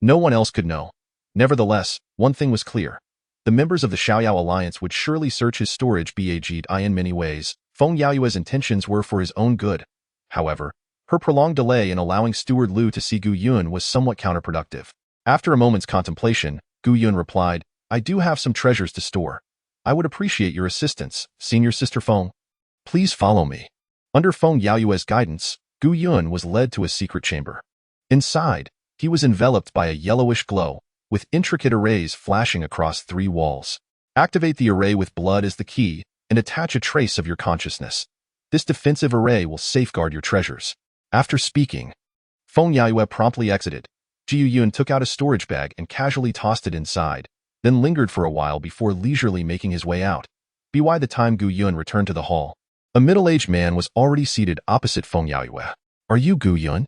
no one else could know. Nevertheless, one thing was clear. The members of the Xiaoyao alliance would surely search his storage bag in many ways. Feng Yaoyue's intentions were for his own good. However, her prolonged delay in allowing Steward Lu to see Gu Yun was somewhat counterproductive. After a moment's contemplation, Gu Yun replied, I do have some treasures to store. I would appreciate your assistance, senior sister Feng. Please follow me. Under Feng Yaoyue's guidance, Gu Yun was led to a secret chamber. Inside, he was enveloped by a yellowish glow, with intricate arrays flashing across 3 walls. Activate the array with blood as the key, and attach a trace of your consciousness. This defensive array will safeguard your treasures. After speaking, Feng Yaoyue promptly exited. Jiu Yun took out a storage bag and casually tossed it inside, then lingered for a while before leisurely making his way out. By the time Gu Yun returned to the hall, a middle-aged man was already seated opposite Feng Yaoyue. Are you Gu Yun?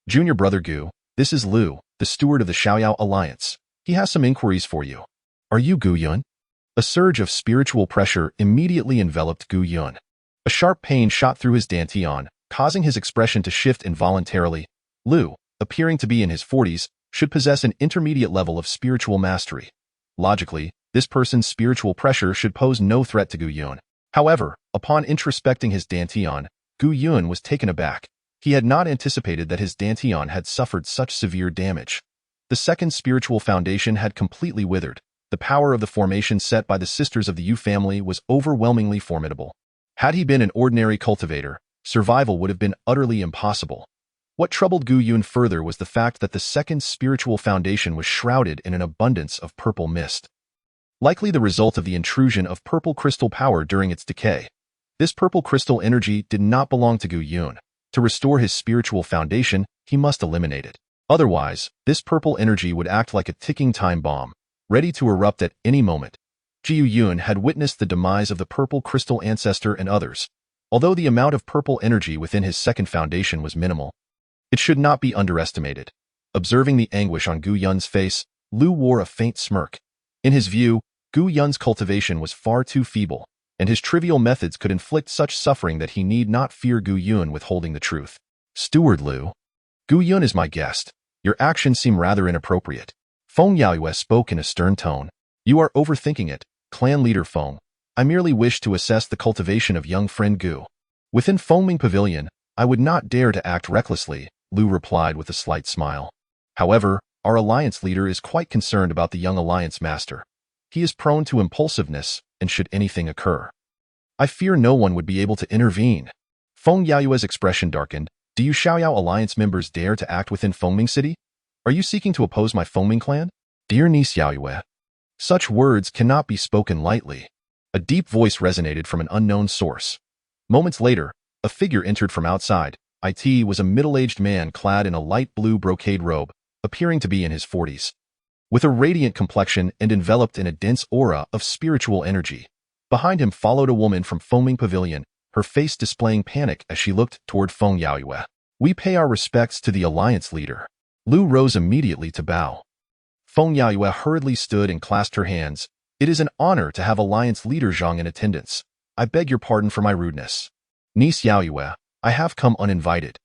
Junior brother Gu, this is Lu, the steward of the Xiaoyao alliance. He has some inquiries for you. Are you Gu Yun? A surge of spiritual pressure immediately enveloped Gu Yun. A sharp pain shot through his dantian, causing his expression to shift involuntarily. Lu, appearing to be in his 40s, should possess an intermediate level of spiritual mastery. Logically, this person's spiritual pressure should pose no threat to Gu Yun. However, upon introspecting his dantian, Gu Yun was taken aback. He had not anticipated that his dantian had suffered such severe damage. The second spiritual foundation had completely withered. The power of the formation set by the sisters of the Yu family was overwhelmingly formidable. Had he been an ordinary cultivator, survival would have been utterly impossible. What troubled Gu Yun further was the fact that the second spiritual foundation was shrouded in an abundance of purple mist, likely the result of the intrusion of purple crystal power during its decay. This purple crystal energy did not belong to Gu Yun. To restore his spiritual foundation, he must eliminate it. Otherwise, this purple energy would act like a ticking time bomb, ready to erupt at any moment. Jiu Yun had witnessed the demise of the purple crystal ancestor and others. Although the amount of purple energy within his second foundation was minimal, it should not be underestimated. Observing the anguish on Gu Yun's face, Lu wore a faint smirk. In his view, Gu Yun's cultivation was far too feeble, and his trivial methods could inflict such suffering that he need not fear Gu Yun withholding the truth. Steward Lu, Gu Yun is my guest. Your actions seem rather inappropriate. Feng Yaoyue spoke in a stern tone. You are overthinking it, clan leader Feng. I merely wish to assess the cultivation of young friend Gu. Within Fengming Pavilion, I would not dare to act recklessly, Lu replied with a slight smile. However, our alliance leader is quite concerned about the young alliance master. He is prone to impulsiveness, and should anything occur, I fear no one would be able to intervene. Feng Yaoyue's expression darkened. Do you Xiaoyao alliance members dare to act within Fengming City? Are you seeking to oppose my Fengming clan? Dear niece Yaoyue, such words cannot be spoken lightly. A deep voice resonated from an unknown source. Moments later, a figure entered from outside. It was a middle-aged man clad in a light blue brocade robe, appearing to be in his 40s. With a radiant complexion and enveloped in a dense aura of spiritual energy. Behind him followed a woman from Fengming Pavilion, her face displaying panic as she looked toward Feng Yaoyue. We pay our respects to the alliance leader. Lu rose immediately to bow. Feng Yaoyue hurriedly stood and clasped her hands. It is an honor to have alliance leader Zhang in attendance. I beg your pardon for my rudeness. Niece Yaoyue, I have come uninvited.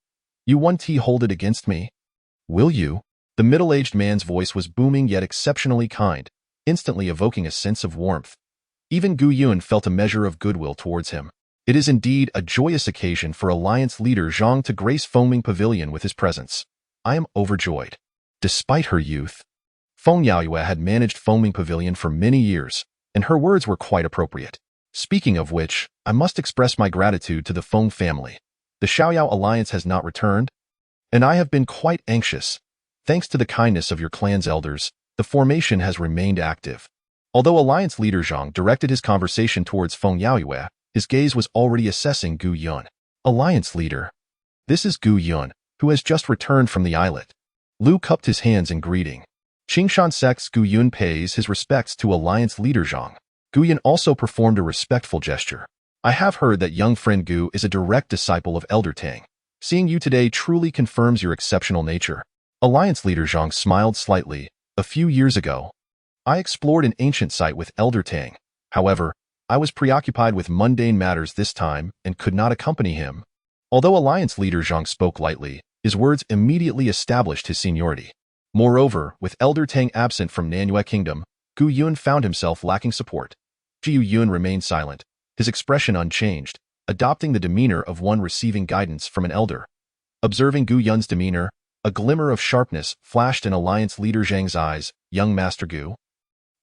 You won't hold it against me? Will you? The middle-aged man's voice was booming yet exceptionally kind, instantly evoking a sense of warmth. Even Gu Yun felt a measure of goodwill towards him. It is indeed a joyous occasion for alliance leader Zhang to grace Fengming Pavilion with his presence. I am overjoyed. Despite her youth, Feng Yaoyue had managed Fengming Pavilion for many years, and her words were quite appropriate. Speaking of which, I must express my gratitude to the Feng family. The Xiaoyao alliance has not returned, and I have been quite anxious. Thanks to the kindness of your clan's elders, the formation has remained active. Although alliance leader Zhang directed his conversation towards Feng Yaoyue, his gaze was already assessing Gu Yun. Alliance leader. This is Gu Yun, who has just returned from the islet. Lu cupped his hands in greeting. Qingshan sect's Gu Yun pays his respects to alliance leader Zhang. Gu Yun also performed a respectful gesture. I have heard that young friend Gu is a direct disciple of Elder Tang. Seeing you today truly confirms your exceptional nature. Alliance leader Zhang smiled slightly. A few years ago, I explored an ancient site with Elder Tang. However, I was preoccupied with mundane matters this time and could not accompany him. Although Alliance leader Zhang spoke lightly, his words immediately established his seniority. Moreover, with Elder Tang absent from Nanyue Kingdom, Gu Yun found himself lacking support. Jiu Yun remained silent, his expression unchanged, adopting the demeanor of one receiving guidance from an elder. Observing Gu Yun's demeanor, a glimmer of sharpness flashed in Alliance leader Zhang's eyes. Young Master Gu,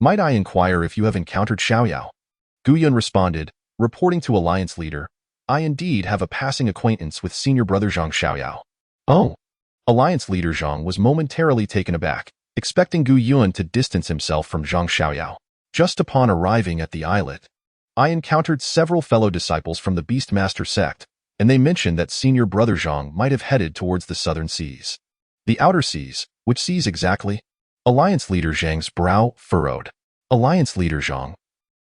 might I inquire if you have encountered Xiaoyao? Gu Yun responded, reporting to Alliance leader, I indeed have a passing acquaintance with senior brother Zhang Xiaoyao. Oh. Alliance leader Zhang was momentarily taken aback, expecting Gu Yun to distance himself from Zhang Xiaoyao. Just upon arriving at the islet, I encountered several fellow disciples from the Beastmaster sect, and they mentioned that senior brother Zhang might have headed towards the southern seas. The outer seas, which seas exactly? Alliance leader Zhang's brow furrowed. Alliance leader Zhang,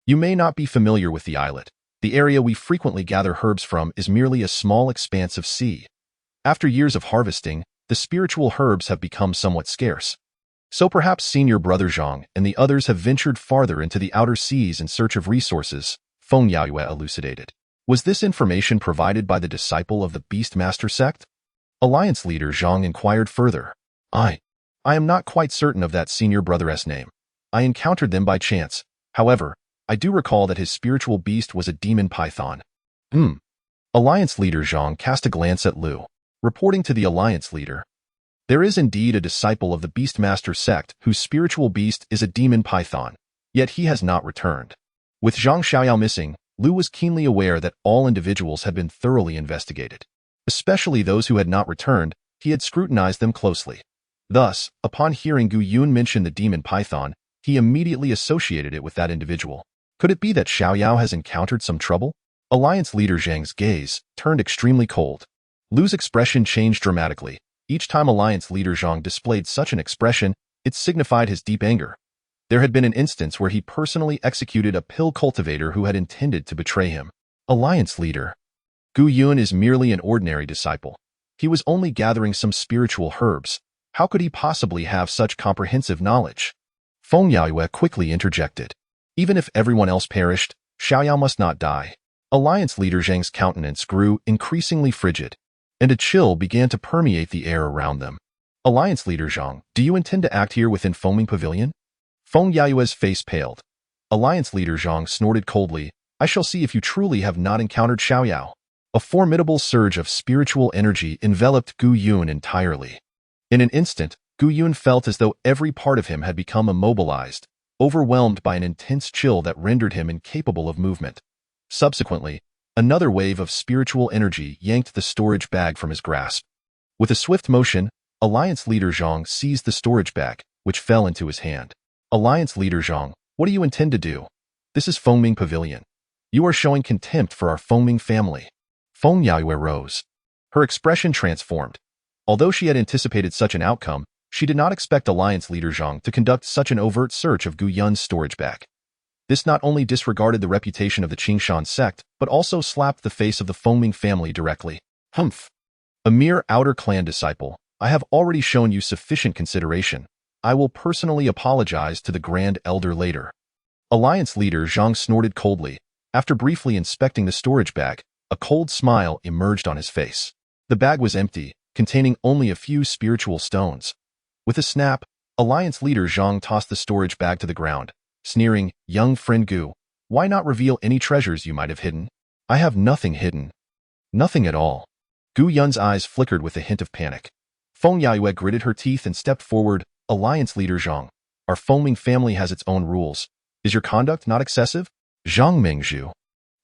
you may not be familiar with the islet. The area we frequently gather herbs from is merely a small expanse of sea. After years of harvesting, the spiritual herbs have become somewhat scarce. So perhaps senior brother Zhang and the others have ventured farther into the outer seas in search of resources, Feng Yaoyue elucidated. Was this information provided by the disciple of the Beastmaster sect? Alliance leader Zhang inquired further. I am not quite certain of that senior brother's name. I encountered them by chance. However, I do recall that his spiritual beast was a demon python. Alliance leader Zhang cast a glance at Lu. Reporting to the Alliance leader, there is indeed a disciple of the Beastmaster sect whose spiritual beast is a demon python, yet he has not returned. With Zhang Xiaoyao missing, Lu was keenly aware that all individuals had been thoroughly investigated. Especially those who had not returned, he had scrutinized them closely. Thus, upon hearing Gu Yun mention the demon python, he immediately associated it with that individual. Could it be that Xiaoyao has encountered some trouble? Alliance leader Zhang's gaze turned extremely cold. Lu's expression changed dramatically. Each time Alliance leader Zhang displayed such an expression, it signified his deep anger. There had been an instance where he personally executed a pill cultivator who had intended to betray him. Alliance leader. Gu Yun is merely an ordinary disciple. He was only gathering some spiritual herbs. How could he possibly have such comprehensive knowledge? Feng Yaoyue quickly interjected. Even if everyone else perished, Xiaoyao must not die. Alliance leader Zhang's countenance grew increasingly frigid, and a chill began to permeate the air around them. Alliance leader Zhang, do you intend to act here within Foaming Pavilion? Feng Yaoyue's face paled. Alliance leader Zhang snorted coldly, I shall see if you truly have not encountered Xiaoyao. A formidable surge of spiritual energy enveloped Gu Yun entirely. In an instant, Gu Yun felt as though every part of him had become immobilized, overwhelmed by an intense chill that rendered him incapable of movement. Subsequently, another wave of spiritual energy yanked the storage bag from his grasp. With a swift motion, Alliance leader Zhang seized the storage bag, which fell into his hand. Alliance leader Zhang, what do you intend to do? This is Foaming Pavilion. You are showing contempt for our Foaming family. Feng Yaoyue rose. Her expression transformed. Although she had anticipated such an outcome, she did not expect Alliance leader Zhang to conduct such an overt search of Gu Yun's storage bag. This not only disregarded the reputation of the Qingshan sect, but also slapped the face of the Foaming family directly. Humph! A mere outer clan disciple, I have already shown you sufficient consideration. I will personally apologize to the Grand Elder later. Alliance leader Zhang snorted coldly. After briefly inspecting the storage bag, a cold smile emerged on his face. The bag was empty, containing only a few spiritual stones. With a snap, Alliance leader Zhang tossed the storage bag to the ground, sneering, young friend Gu, why not reveal any treasures you might have hidden? I have nothing hidden. Nothing at all. Gu Yun's eyes flickered with a hint of panic. Feng Yaoyue gritted her teeth and stepped forward. Alliance leader Zhang, our Foaming family has its own rules. Is your conduct not excessive? Zhang Mengzhu.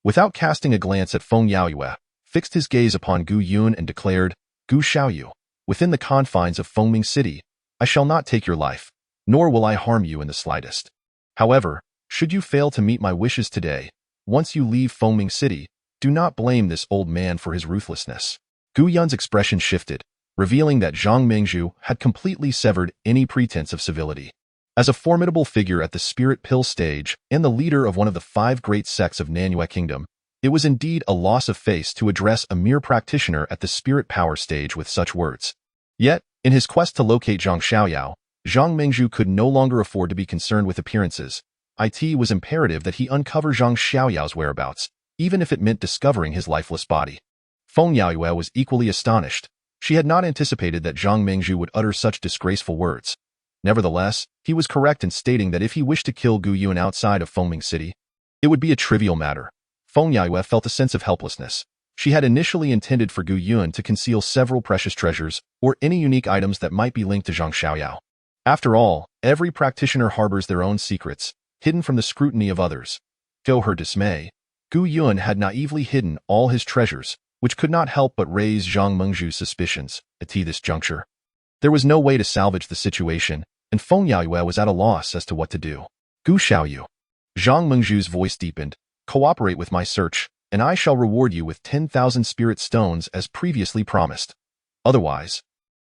Without casting a glance at Feng Yaoyue, fixed his gaze upon Gu Yun and declared, Gu Xiaoyu, within the confines of Fengming City, I shall not take your life, nor will I harm you in the slightest. However, should you fail to meet my wishes today, once you leave Fengming City, do not blame this old man for his ruthlessness. Gu Yun's expression shifted, revealing that Zhang Mengzhu had completely severed any pretense of civility. As a formidable figure at the Spirit Pill stage and the leader of one of the 5 great sects of Nanyue Kingdom, it was indeed a loss of face to address a mere practitioner at the Spirit Power stage with such words. Yet, in his quest to locate Zhang Xiaoyao, Zhang Mengzhu could no longer afford to be concerned with appearances. It was imperative that he uncover Zhang Xiaoyao's whereabouts, even if it meant discovering his lifeless body. Feng Yaoyue was equally astonished. She had not anticipated that Zhang Mengzhu would utter such disgraceful words. Nevertheless, he was correct in stating that if he wished to kill Gu Yun outside of Fengming City, it would be a trivial matter. Feng Yaoyue felt a sense of helplessness. She had initially intended for Gu Yun to conceal several precious treasures or any unique items that might be linked to Zhang Xiaoyao. After all, every practitioner harbors their own secrets, hidden from the scrutiny of others. To her dismay, Gu Yun had naively hidden all his treasures, which could not help but raise Zhang Mengzhu's suspicions. At this juncture, there was no way to salvage the situation, and Feng Yaoyue was at a loss as to what to do. Gu Xiaoyu. Zhang Mengzhu's voice deepened. Cooperate with my search, and I shall reward you with 10,000 spirit stones as previously promised. Otherwise,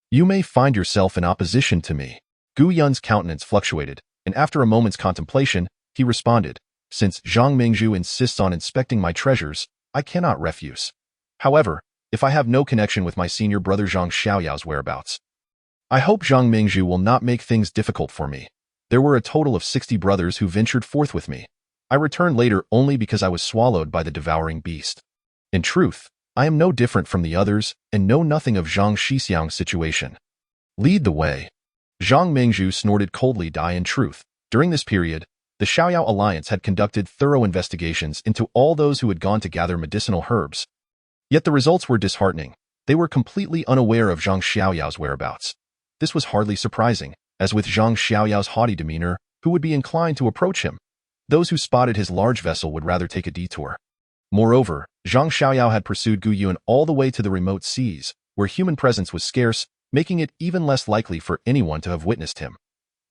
you may find yourself in opposition to me. Gu Yun's countenance fluctuated, and after a moment's contemplation, he responded, Since Zhang Mengzhu insists on inspecting my treasures, I cannot refuse. However, if I have no connection with my senior brother Zhang Xiaoyao's whereabouts, I hope Zhang Mengzhu will not make things difficult for me. There were a total of 60 brothers who ventured forth with me. I returned later only because I was swallowed by the devouring beast. In truth, I am no different from the others and know nothing of Zhang Xixiang's situation. Lead the way. Zhang Mengzhu snorted coldly. In truth, during this period, the Xiaoyao Alliance had conducted thorough investigations into all those who had gone to gather medicinal herbs. Yet the results were disheartening. They were completely unaware of Zhang Xiaoyao's whereabouts. This was hardly surprising, as with Zhang Xiaoyao's haughty demeanor, who would be inclined to approach him? Those who spotted his large vessel would rather take a detour. Moreover, Zhang Xiaoyao had pursued Gu Yun all the way to the remote seas, where human presence was scarce, making it even less likely for anyone to have witnessed him.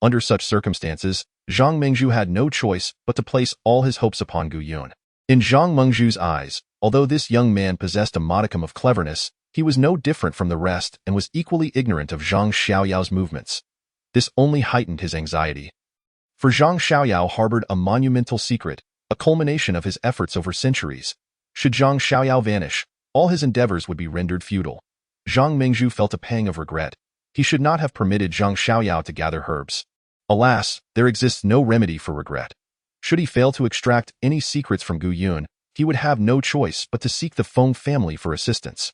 Under such circumstances, Zhang Mengzhu had no choice but to place all his hopes upon Gu Yun. In Zhang Mengzhu's eyes, although this young man possessed a modicum of cleverness, he was no different from the rest and was equally ignorant of Zhang Xiaoyao's movements. This only heightened his anxiety. For Zhang Xiaoyao harbored a monumental secret, a culmination of his efforts over centuries. Should Zhang Xiaoyao vanish, all his endeavors would be rendered futile. Zhang Mengzhu felt a pang of regret. He should not have permitted Zhang Xiaoyao to gather herbs. Alas, there exists no remedy for regret. Should he fail to extract any secrets from Gu Yun, he would have no choice but to seek the Feng family for assistance.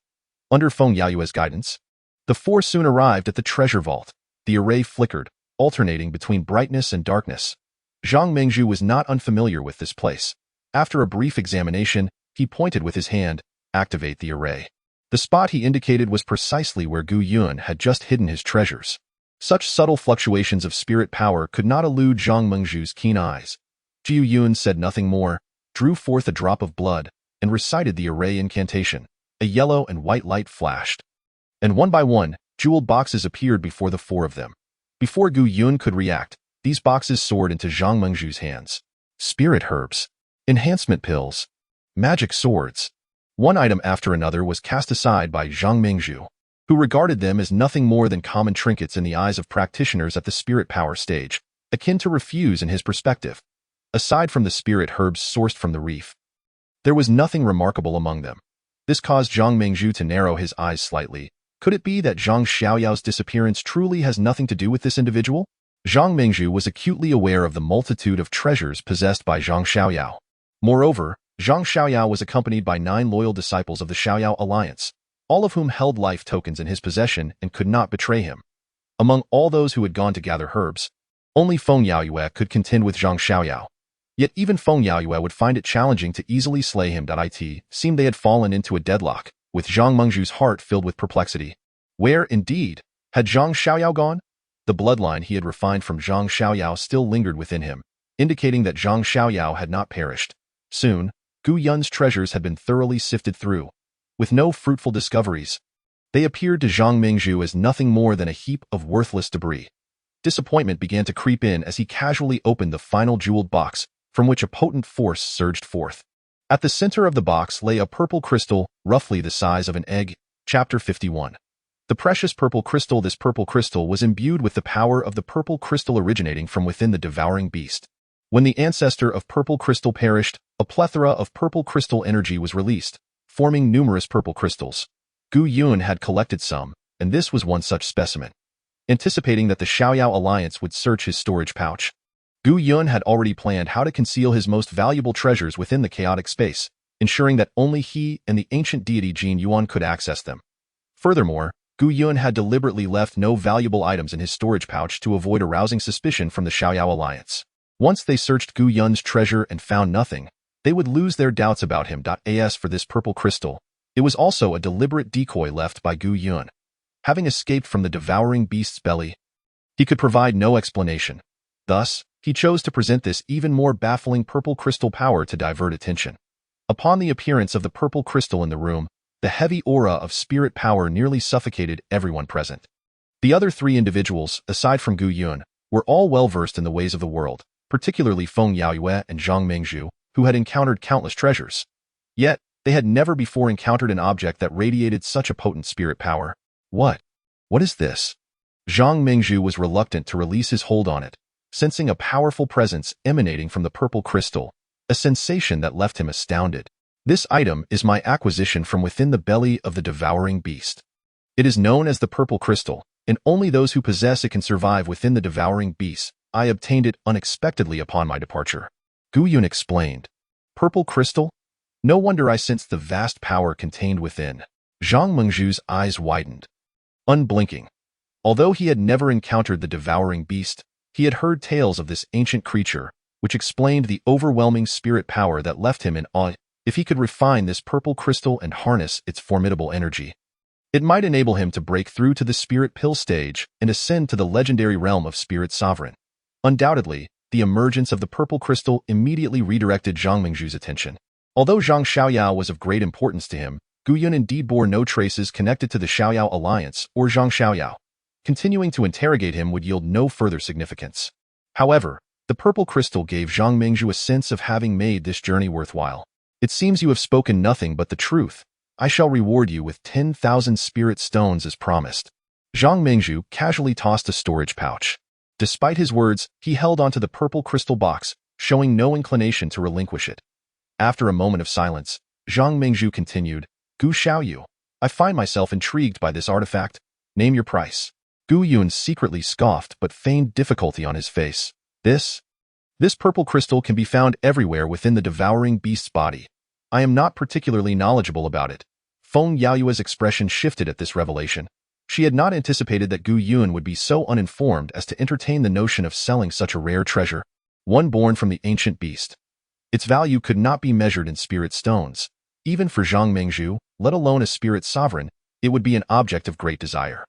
Under Feng Yaoyue's guidance, the 4 soon arrived at the treasure vault. The array flickered, alternating between brightness and darkness. Zhang Mengzhu was not unfamiliar with this place. After a brief examination, he pointed with his hand, activate the array. The spot he indicated was precisely where Gu Yun had just hidden his treasures. Such subtle fluctuations of spirit power could not elude Zhang Mengzhu's keen eyes. Gu Yun said nothing more, drew forth a drop of blood, and recited the array incantation. A yellow and white light flashed. And one by one, jeweled boxes appeared before the 4 of them. Before Gu Yun could react, these boxes soared into Zhang Mengzhu's hands. Spirit herbs, enhancement pills, magic swords. One item after another was cast aside by Zhang Mengzhu, who regarded them as nothing more than common trinkets in the eyes of practitioners at the spirit power stage, akin to refuse in his perspective. Aside from the spirit herbs sourced from the reef, there was nothing remarkable among them. This caused Zhang Mengzhu to narrow his eyes slightly. Could it be that Zhang Xiaoyao's disappearance truly has nothing to do with this individual? Zhang Mengzhu was acutely aware of the multitude of treasures possessed by Zhang Xiaoyao. Moreover, Zhang Xiaoyao was accompanied by 9 loyal disciples of the Xiaoyao Alliance, all of whom held life tokens in his possession and could not betray him. Among all those who had gone to gather herbs, only Feng Yaoyue could contend with Zhang Xiaoyao. Yet even Feng Yaoyue would find it challenging to easily slay him. It seemed they had fallen into a deadlock, with Zhang Mengzhu's heart filled with perplexity. Where, indeed, had Zhang Xiaoyao gone? The bloodline he had refined from Zhang Xiaoyao still lingered within him, indicating that Zhang Xiaoyao had not perished. Soon, Gu Yun's treasures had been thoroughly sifted through, with no fruitful discoveries. They appeared to Zhang Mingzhu as nothing more than a heap of worthless debris. Disappointment began to creep in as he casually opened the final jeweled box, from which a potent force surged forth. At the center of the box lay a purple crystal, roughly the size of an egg. Chapter 51. The precious purple crystal. This purple crystal was imbued with the power of the purple crystal originating from within the devouring beast. When the ancestor of purple crystal perished, a plethora of purple crystal energy was released, forming numerous purple crystals. Gu Yun had collected some, and this was one such specimen. Anticipating that the Xiaoyao alliance would search his storage pouch, Gu Yun had already planned how to conceal his most valuable treasures within the chaotic space, ensuring that only he and the ancient deity Jin Yuan could access them. Furthermore, Gu Yun had deliberately left no valuable items in his storage pouch to avoid arousing suspicion from the Xiaoyao alliance. Once they searched Gu Yun's treasure and found nothing, they would lose their doubts about him. As for this purple crystal, it was also a deliberate decoy left by Gu Yun. Having escaped from the devouring beast's belly, he could provide no explanation. Thus, he chose to present this even more baffling purple crystal power to divert attention. Upon the appearance of the purple crystal in the room, the heavy aura of spirit power nearly suffocated everyone present. The other three individuals, aside from Gu Yun, were all well-versed in the ways of the world, particularly Feng Yaoyue and Zhang Mingzhu, who had encountered countless treasures. Yet, they had never before encountered an object that radiated such a potent spirit power. What is this? Zhang Mingzhu was reluctant to release his hold on it, sensing a powerful presence emanating from the purple crystal, a sensation that left him astounded. This item is my acquisition from within the belly of the devouring beast. It is known as the purple crystal, and only those who possess it can survive within the devouring beast. I obtained it unexpectedly upon my departure. Gu Yun explained. Purple crystal? No wonder I sensed the vast power contained within. Zhang Mingzhu's eyes widened. Unblinking. Although he had never encountered the devouring beast, he had heard tales of this ancient creature, which explained the overwhelming spirit power that left him in awe. If he could refine this purple crystal and harness its formidable energy, it might enable him to break through to the spirit pill stage and ascend to the legendary realm of spirit sovereign. Undoubtedly, the emergence of the purple crystal immediately redirected Zhang Mingzhu's attention. Although Zhang Xiaoyao was of great importance to him, Gu Yun indeed bore no traces connected to the Xiaoyao alliance or Zhang Xiaoyao. Continuing to interrogate him would yield no further significance. However, the purple crystal gave Zhang Mingzhu a sense of having made this journey worthwhile. It seems you have spoken nothing but the truth. I shall reward you with 10,000 spirit stones as promised. Zhang Mingzhu casually tossed a storage pouch. Despite his words, he held onto the purple crystal box, showing no inclination to relinquish it. After a moment of silence, Zhang Mingzhu continued, Gu Xiaoyu, I find myself intrigued by this artifact. Name your price. Gu Yun secretly scoffed but feigned difficulty on his face. This purple crystal can be found everywhere within the devouring beast's body. I am not particularly knowledgeable about it. Feng Yaoyue's expression shifted at this revelation. She had not anticipated that Gu Yun would be so uninformed as to entertain the notion of selling such a rare treasure, one born from the ancient beast. Its value could not be measured in spirit stones. Even for Zhang Mingzhu, let alone a spirit sovereign, it would be an object of great desire.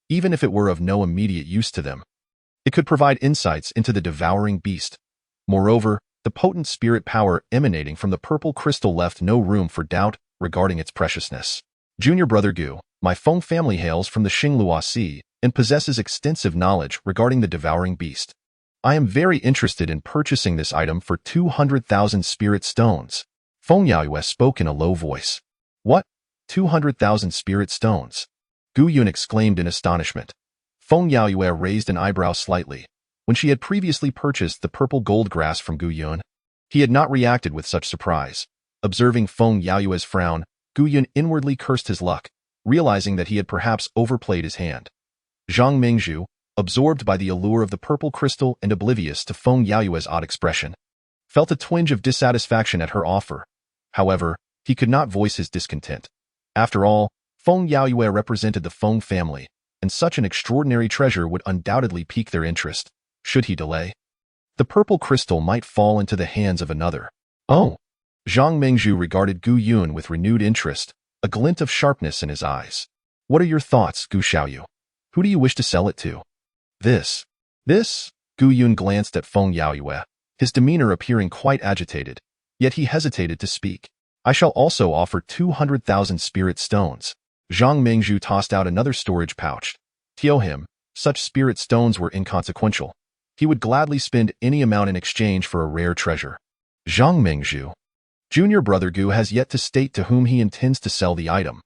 Even if it were of no immediate use to them, it could provide insights into the devouring beast. Moreover, the potent spirit power emanating from the purple crystal left no room for doubt regarding its preciousness. Junior brother Gu, my Feng family hails from the Xinglua Sea and possesses extensive knowledge regarding the devouring beast. I am very interested in purchasing this item for 200,000 spirit stones. Feng Yaoyue spoke in a low voice. What? 200,000 spirit stones? Gu Yun exclaimed in astonishment. Feng Yaoyue raised an eyebrow slightly. When she had previously purchased the purple gold grass from Gu Yun, he had not reacted with such surprise. Observing Feng Yaoyue's frown, Gu Yun inwardly cursed his luck, realizing that he had perhaps overplayed his hand. Zhang Mingzhu, absorbed by the allure of the purple crystal and oblivious to Feng Yaoyue's odd expression, felt a twinge of dissatisfaction at her offer. However, he could not voice his discontent. After all, Feng Yaoyue represented the Feng family, and such an extraordinary treasure would undoubtedly pique their interest. Should he delay, the purple crystal might fall into the hands of another. Oh! Zhang Mingzhu regarded Gu Yun with renewed interest, a glint of sharpness in his eyes. What are your thoughts, Gu Xiaoyu? Who do you wish to sell it to? This? Gu Yun glanced at Feng Yaoyue, his demeanor appearing quite agitated. Yet he hesitated to speak. I shall also offer 200,000 spirit stones. Zhang Mingzhu tossed out another storage pouch. To him, such spirit stones were inconsequential. He would gladly spend any amount in exchange for a rare treasure. Zhang Mingzhu. Junior brother Gu has yet to state to whom he intends to sell the item.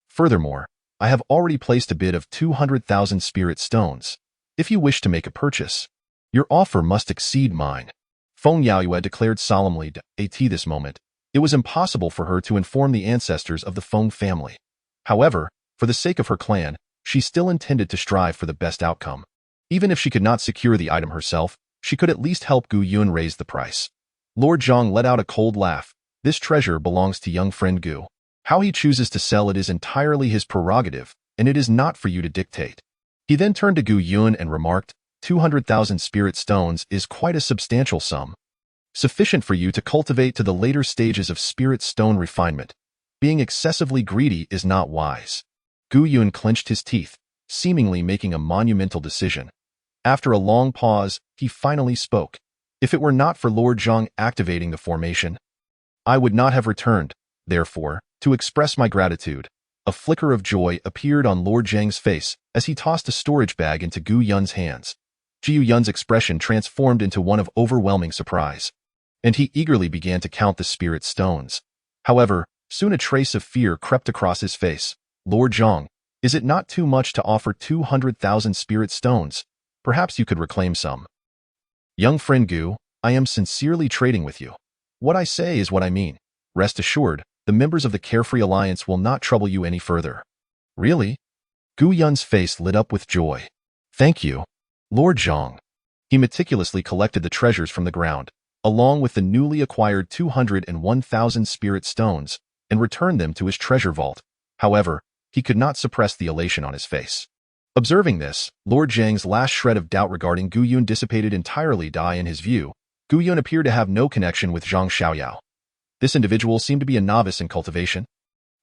Furthermore, I have already placed a bid of 200,000 spirit stones. If you wish to make a purchase, your offer must exceed mine. Feng Yaoyue declared solemnly to at this moment. It was impossible for her to inform the ancestors of the Feng family. However, for the sake of her clan, she still intended to strive for the best outcome. Even if she could not secure the item herself, she could at least help Gu Yun raise the price. Lord Zhang let out a cold laugh. This treasure belongs to young friend Gu. How he chooses to sell it is entirely his prerogative, and it is not for you to dictate. He then turned to Gu Yun and remarked, 200,000 spirit stones is quite a substantial sum. Sufficient for you to cultivate to the later stages of spirit stone refinement. Being excessively greedy is not wise. Gu Yun clenched his teeth, seemingly making a monumental decision. After a long pause, he finally spoke. If it were not for Lord Zhang activating the formation, I would not have returned. Therefore, to express my gratitude, a flicker of joy appeared on Lord Zhang's face as he tossed a storage bag into Gu Yun's hands. Gu Yun's expression transformed into one of overwhelming surprise, and he eagerly began to count the spirit stones. However, soon a trace of fear crept across his face. Lord Zhang, is it not too much to offer 200,000 spirit stones? Perhaps you could reclaim some. Young friend Gu, I am sincerely trading with you. What I say is what I mean. Rest assured, the members of the Carefree Alliance will not trouble you any further. Really? Gu Yun's face lit up with joy. Thank you, Lord Zhang. He meticulously collected the treasures from the ground, along with the newly acquired 201,000 spirit stones, and returned them to his treasure vault. However, he could not suppress the elation on his face. Observing this, Lord Zhang's last shred of doubt regarding Gu Yun dissipated entirely. In his view, Gu Yun appeared to have no connection with Zhang Xiaoyao. This individual seemed to be a novice in cultivation,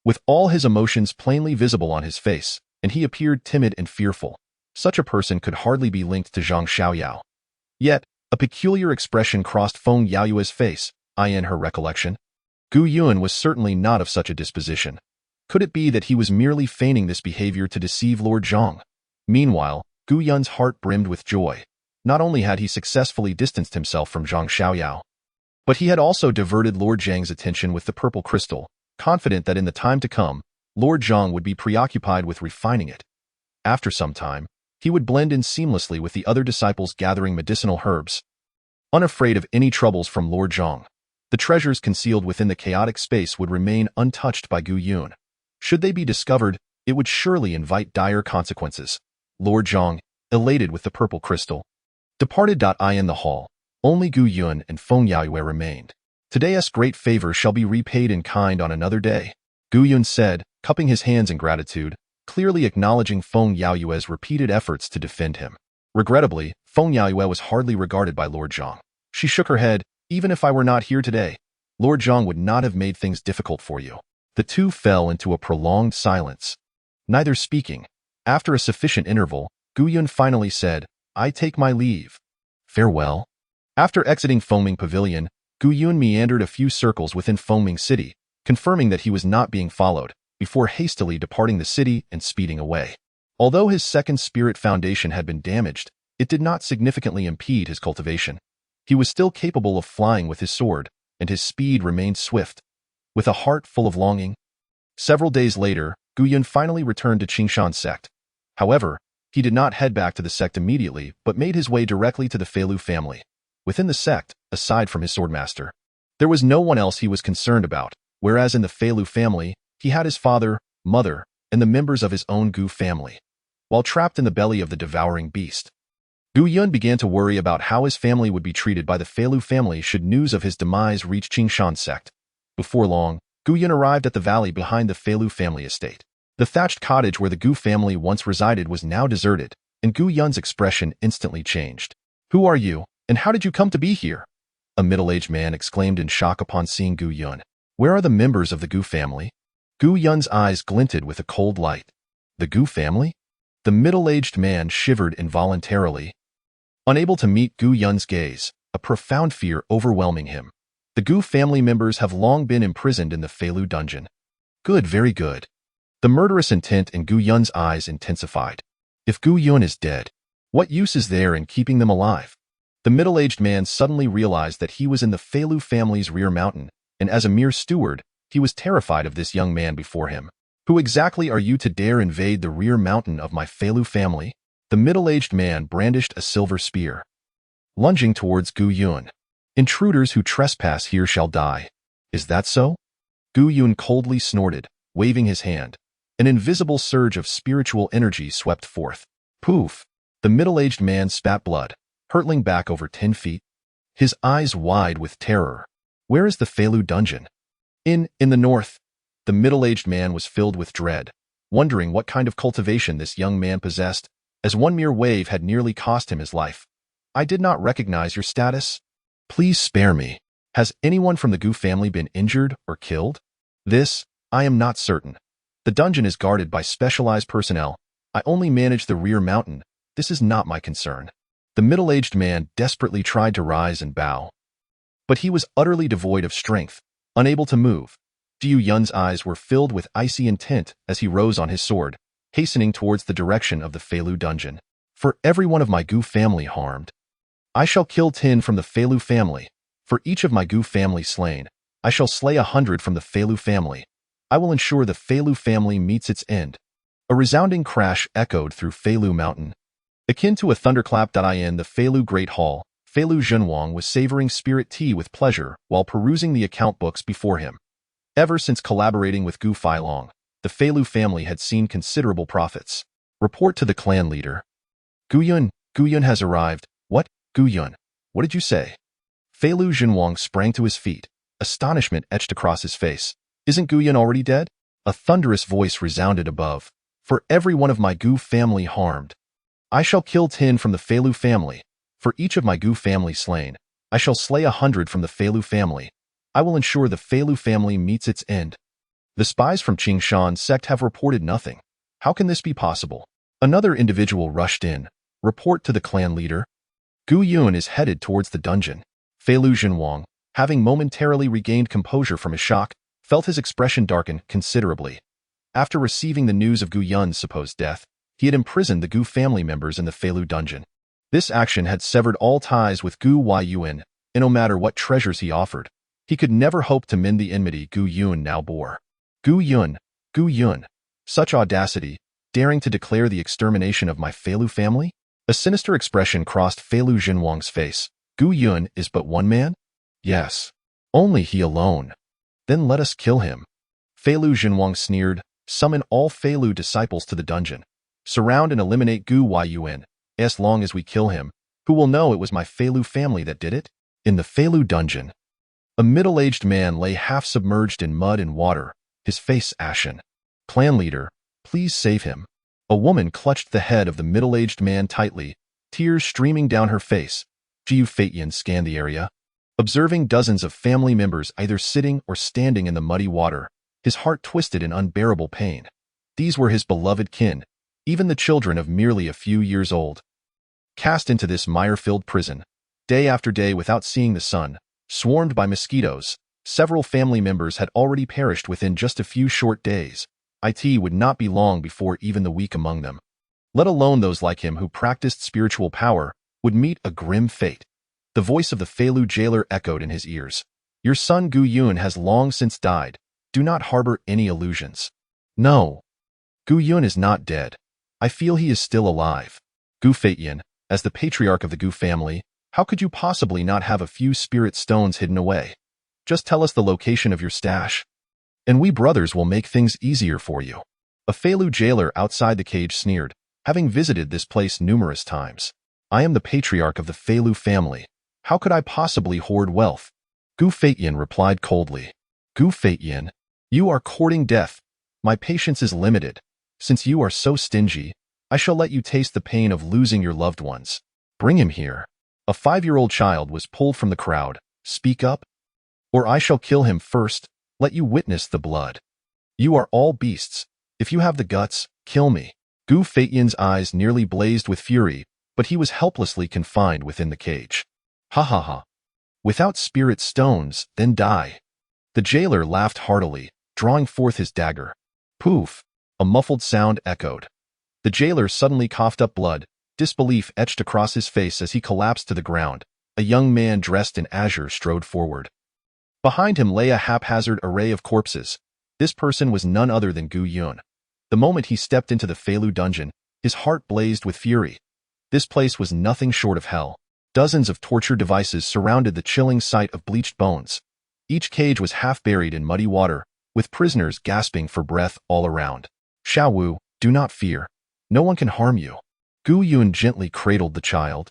with all his emotions plainly visible on his face, and he appeared timid and fearful. Such a person could hardly be linked to Zhang Xiaoyao. Yet, a peculiar expression crossed Feng Yaoyue's face. In her recollection, Gu Yun was certainly not of such a disposition. Could it be that he was merely feigning this behavior to deceive Lord Zhang? Meanwhile, Gu Yun's heart brimmed with joy. Not only had he successfully distanced himself from Zhang Xiaoyao, but he had also diverted Lord Zhang's attention with the purple crystal, confident that in the time to come, Lord Zhang would be preoccupied with refining it. After some time, he would blend in seamlessly with the other disciples gathering medicinal herbs. Unafraid of any troubles from Lord Zhang, the treasures concealed within the chaotic space would remain untouched by Gu Yun. Should they be discovered, it would surely invite dire consequences. Lord Zhang, elated with the purple crystal, departed. In the hall, only Gu Yun and Feng Yaoyue remained. Today's great favor shall be repaid in kind on another day, Gu Yun said, cupping his hands in gratitude, clearly acknowledging Feng Yaoyue's repeated efforts to defend him. Regrettably, Feng Yaoyue was hardly regarded by Lord Zhang. She shook her head. Even if I were not here today, Lord Zhang would not have made things difficult for you. The two fell into a prolonged silence, neither speaking. After a sufficient interval, Gu Yun finally said, I take my leave. Farewell. After exiting Fengming Pavilion, Gu Yun meandered a few circles within Fengming City, confirming that he was not being followed, before hastily departing the city and speeding away. Although his second spirit foundation had been damaged, it did not significantly impede his cultivation. He was still capable of flying with his sword, and his speed remained swift. With a heart full of longing, several days later, Gu Yun finally returned to Qingshan sect. However, he did not head back to the sect immediately, but made his way directly to the Feilu family. Within the sect, aside from his swordmaster, there was no one else he was concerned about, whereas in the Feilu family, he had his father, mother, and the members of his own Gu family. While trapped in the belly of the devouring beast, Gu Yun began to worry about how his family would be treated by the Feilu family should news of his demise reach Qingshan sect. Before long, Gu Yun arrived at the valley behind the Feilu family estate. The thatched cottage where the Gu family once resided was now deserted, and Gu Yun's expression instantly changed. Who are you, and how did you come to be here? A middle-aged man exclaimed in shock upon seeing Gu Yun. Where are the members of the Gu family? Gu Yun's eyes glinted with a cold light. The Gu family? The middle-aged man shivered involuntarily. Unable to meet Gu Yun's gaze, a profound fear overwhelming him. The Gu family members have long been imprisoned in the Feilu dungeon. Good, very good. The murderous intent in Gu Yun's eyes intensified. If Gu Yun is dead, what use is there in keeping them alive? The middle-aged man suddenly realized that he was in the Feilu family's rear mountain, and as a mere steward, he was terrified of this young man before him. Who exactly are you to dare invade the rear mountain of my Feilu family? The middle-aged man brandished a silver spear, lunging towards Gu Yun. Intruders who trespass here shall die. Is that so? Gu Yun coldly snorted, waving his hand. An invisible surge of spiritual energy swept forth. Poof! The middle-aged man spat blood, hurtling back over 10 feet, his eyes wide with terror. Where is the Feilu dungeon? In the north. The middle-aged man was filled with dread, wondering what kind of cultivation this young man possessed, as one mere wave had nearly cost him his life. I did not recognize your status. Please spare me. Has anyone from the Gu family been injured or killed? This, I am not certain. The dungeon is guarded by specialized personnel. I only manage the rear mountain. This is not my concern. The middle-aged man desperately tried to rise and bow, but he was utterly devoid of strength, unable to move. Gu Yun's eyes were filled with icy intent as he rose on his sword, hastening towards the direction of the Feilu dungeon. For every one of my Gu family harmed, I shall kill 10 from the Feilu family. For each of my Gu family slain, I shall slay 100 from the Feilu family. I will ensure the Feilu family meets its end. A resounding crash echoed through Feilu Mountain. Akin to a thunderclap. In the Feilu Great Hall, Feilu Zhenwang was savoring spirit tea with pleasure while perusing the account books before him. Ever since collaborating with Gu Feilong, the Feilu family had seen considerable profits. Report to the clan leader. Gu Yun has arrived. What? Gu Yun, what did you say? Feilu Zhenwang sprang to his feet, astonishment etched across his face. Isn't Gu Yun already dead? A thunderous voice resounded above. For every one of my Gu family harmed, I shall kill 10 from the Feilu family. For each of my Gu family slain, I shall slay 100 from the Feilu family. I will ensure the Feilu family meets its end. The spies from Qingshan sect have reported nothing. How can this be possible? Another individual rushed in. Report to the clan leader. Gu Yun is headed towards the dungeon. Feilu Zhenwang, having momentarily regained composure from his shock, felt his expression darken considerably. After receiving the news of Gu Yun's supposed death, he had imprisoned the Gu family members in the Feilu dungeon. This action had severed all ties with Gu Yun, and no matter what treasures he offered, he could never hope to mend the enmity Gu Yun now bore. Gu Yun, such audacity, daring to declare the extermination of my Feilu family? A sinister expression crossed Feilu Zhenwang's face. Gu Yun is but one man? Yes. Only he alone. Then let us kill him. Feilu Zhenwang sneered. Summon all Feilu disciples to the dungeon. Surround and eliminate Gu Yun. As long as we kill him, who will know it was my Feilu family that did it? In the Feilu dungeon, a middle-aged man lay half submerged in mud and water, his face ashen. Clan leader, please save him. A woman clutched the head of the middle-aged man tightly, tears streaming down her face. Jiu Feitian scanned the area, observing dozens of family members either sitting or standing in the muddy water. His heart twisted in unbearable pain. These were his beloved kin, even the children of merely a few years old. Cast into this mire-filled prison, day after day without seeing the sun, swarmed by mosquitoes, several family members had already perished within just a few short days. It would not be long before even the weak among them, let alone those like him who practiced spiritual power, would meet a grim fate. The voice of the Feilu jailer echoed in his ears. Your son Gu Yun has long since died. Do not harbor any illusions. No. Gu Yun is not dead. I feel he is still alive. Gu Feitian, as the patriarch of the Gu family, how could you possibly not have a few spirit stones hidden away? Just tell us the location of your stash, and we brothers will make things easier for you. A Feilu jailer outside the cage sneered, having visited this place numerous times. I am the patriarch of the Feilu family. How could I possibly hoard wealth? Gu Feitian replied coldly. Gu Feitian, you are courting death. My patience is limited. Since you are so stingy, I shall let you taste the pain of losing your loved ones. Bring him here. A 5-year-old child was pulled from the crowd. Speak up, or I shall kill him first. Let you witness the blood. You are all beasts. If you have the guts, kill me. Gu Feitian's eyes nearly blazed with fury, but he was helplessly confined within the cage. Ha ha ha. Without spirit stones, then die. The jailer laughed heartily, drawing forth his dagger. Poof! A muffled sound echoed. The jailer suddenly coughed up blood, disbelief etched across his face as he collapsed to the ground. A young man dressed in azure strode forward. Behind him lay a haphazard array of corpses. This person was none other than Gu Yun. The moment he stepped into the Feilu dungeon, his heart blazed with fury. This place was nothing short of hell. Dozens of torture devices surrounded the chilling sight of bleached bones. Each cage was half buried in muddy water, with prisoners gasping for breath all around. Xiao Wu, do not fear. No one can harm you. Gu Yun gently cradled the child,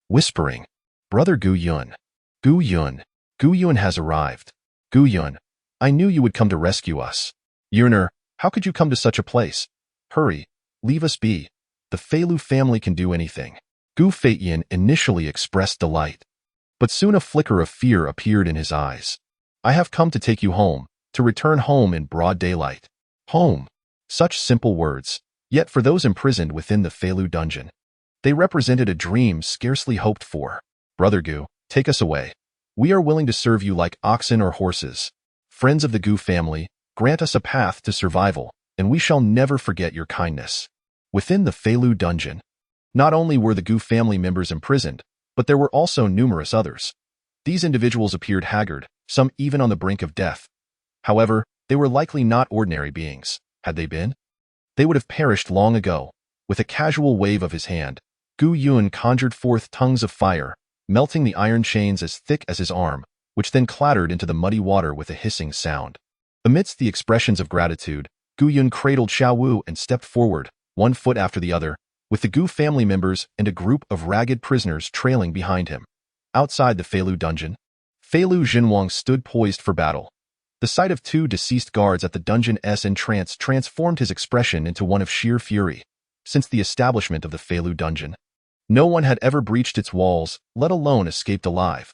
whispering, Brother Gu Yun. Gu Yun. Gu Yun has arrived. Gu Yun, I knew you would come to rescue us. Yuner, how could you come to such a place? Hurry, leave us be. The Feilu family can do anything. Gu Feiyin initially expressed delight, but soon a flicker of fear appeared in his eyes. I have come to take you home, to return home in broad daylight. Home. Such simple words, yet for those imprisoned within the Feilu dungeon, they represented a dream scarcely hoped for. Brother Gu, take us away. We are willing to serve you like oxen or horses. Friends of the Gu family, grant us a path to survival, and we shall never forget your kindness. Within the Feilu dungeon, not only were the Gu family members imprisoned, but there were also numerous others. These individuals appeared haggard, some even on the brink of death. However, they were likely not ordinary beings. Had they been, they would have perished long ago. With a casual wave of his hand, Gu Yun conjured forth tongues of fire, melting the iron chains as thick as his arm, which then clattered into the muddy water with a hissing sound. Amidst the expressions of gratitude, Gu Yun cradled Xiao Wu and stepped forward, one foot after the other, with the Gu family members and a group of ragged prisoners trailing behind him. Outside the Feilu dungeon, Feilu Jinwang stood poised for battle. The sight of two deceased guards at the dungeon's entrance transformed his expression into one of sheer fury. Since the establishment of the Feilu dungeon, no one had ever breached its walls, let alone escaped alive.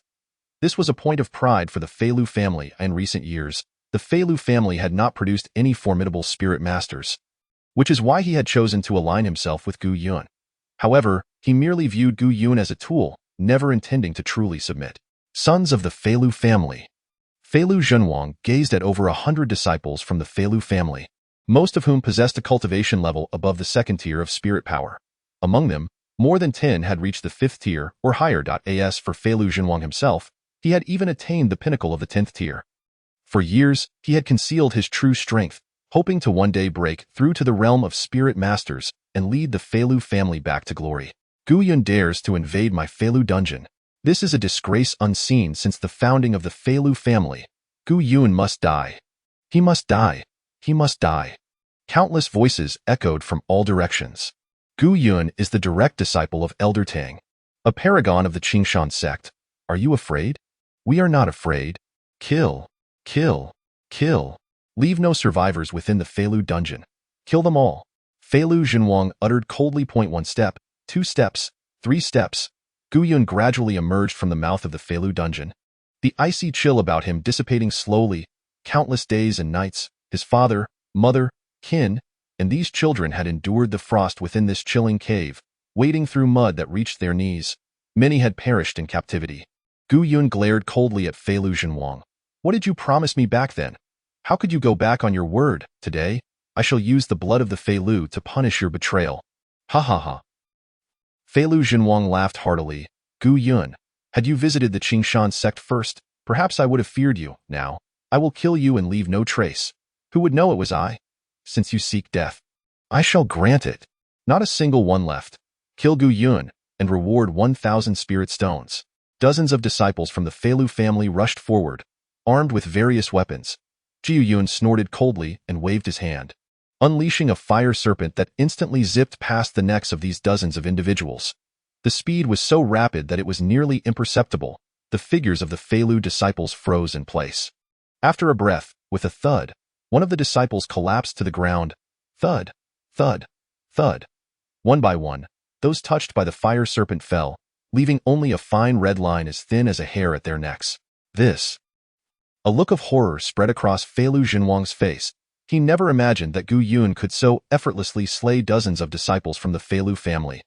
This was a point of pride for the Feilu family. In recent years, the Feilu family had not produced any formidable spirit masters, which is why he had chosen to align himself with Gu Yun. However, he merely viewed Gu Yun as a tool, never intending to truly submit. Sons of the Feilu family. Feilu Zhenwang gazed at over 100 disciples from the Feilu family, most of whom possessed a cultivation level above the second tier of spirit power. Among them, more than 10 had reached the 5th tier or higher. As for Feilu Zhenwang himself, he had even attained the pinnacle of the 10th tier. For years, he had concealed his true strength, hoping to one day break through to the realm of spirit masters and lead the Feilu family back to glory. Gu Yun dares to invade my Feilu dungeon. This is a disgrace unseen since the founding of the Feilu family. Gu Yun must die. He must die. He must die. Countless voices echoed from all directions. Gu Yun is the direct disciple of Elder Tang, a paragon of the Qingshan sect. Are you afraid? We are not afraid. Kill. Kill. Kill. Leave no survivors within the Feilu dungeon. Kill them all. Feilu Zhenwang uttered coldly. 1 step, 2 steps, 3 steps. Gu Yun gradually emerged from the mouth of the Feilu dungeon, the icy chill about him dissipating slowly. Countless days and nights, his father, mother, kin, and these children had endured the frost within this chilling cave, wading through mud that reached their knees. Many had perished in captivity. Gu Yun glared coldly at Feilu Zhenwang. What did you promise me back then? How could you go back on your word? Today, I shall use the blood of the Feilu to punish your betrayal. Ha ha ha. Feilu Zhenwang laughed heartily. Gu Yun, had you visited the Qingshan sect first, perhaps I would have feared you. Now, I will kill you and leave no trace. Who would know it was I? Since you seek death, I shall grant it. Not a single one left. Kill Gu Yun and reward 1,000 spirit stones. Dozens of disciples from the Feilu family rushed forward, armed with various weapons. Jiu Yun snorted coldly and waved his hand, unleashing a fire serpent that instantly zipped past the necks of these dozens of individuals. The speed was so rapid that it was nearly imperceptible. The figures of the Feilu disciples froze in place. After a breath, with a thud, one of the disciples collapsed to the ground. Thud, thud, thud. One by one, those touched by the fire serpent fell, leaving only a fine red line as thin as a hair at their necks. This. A look of horror spread across Feilu Zhenwang's face. He never imagined that Gu Yun could so effortlessly slay dozens of disciples from the Feilu family.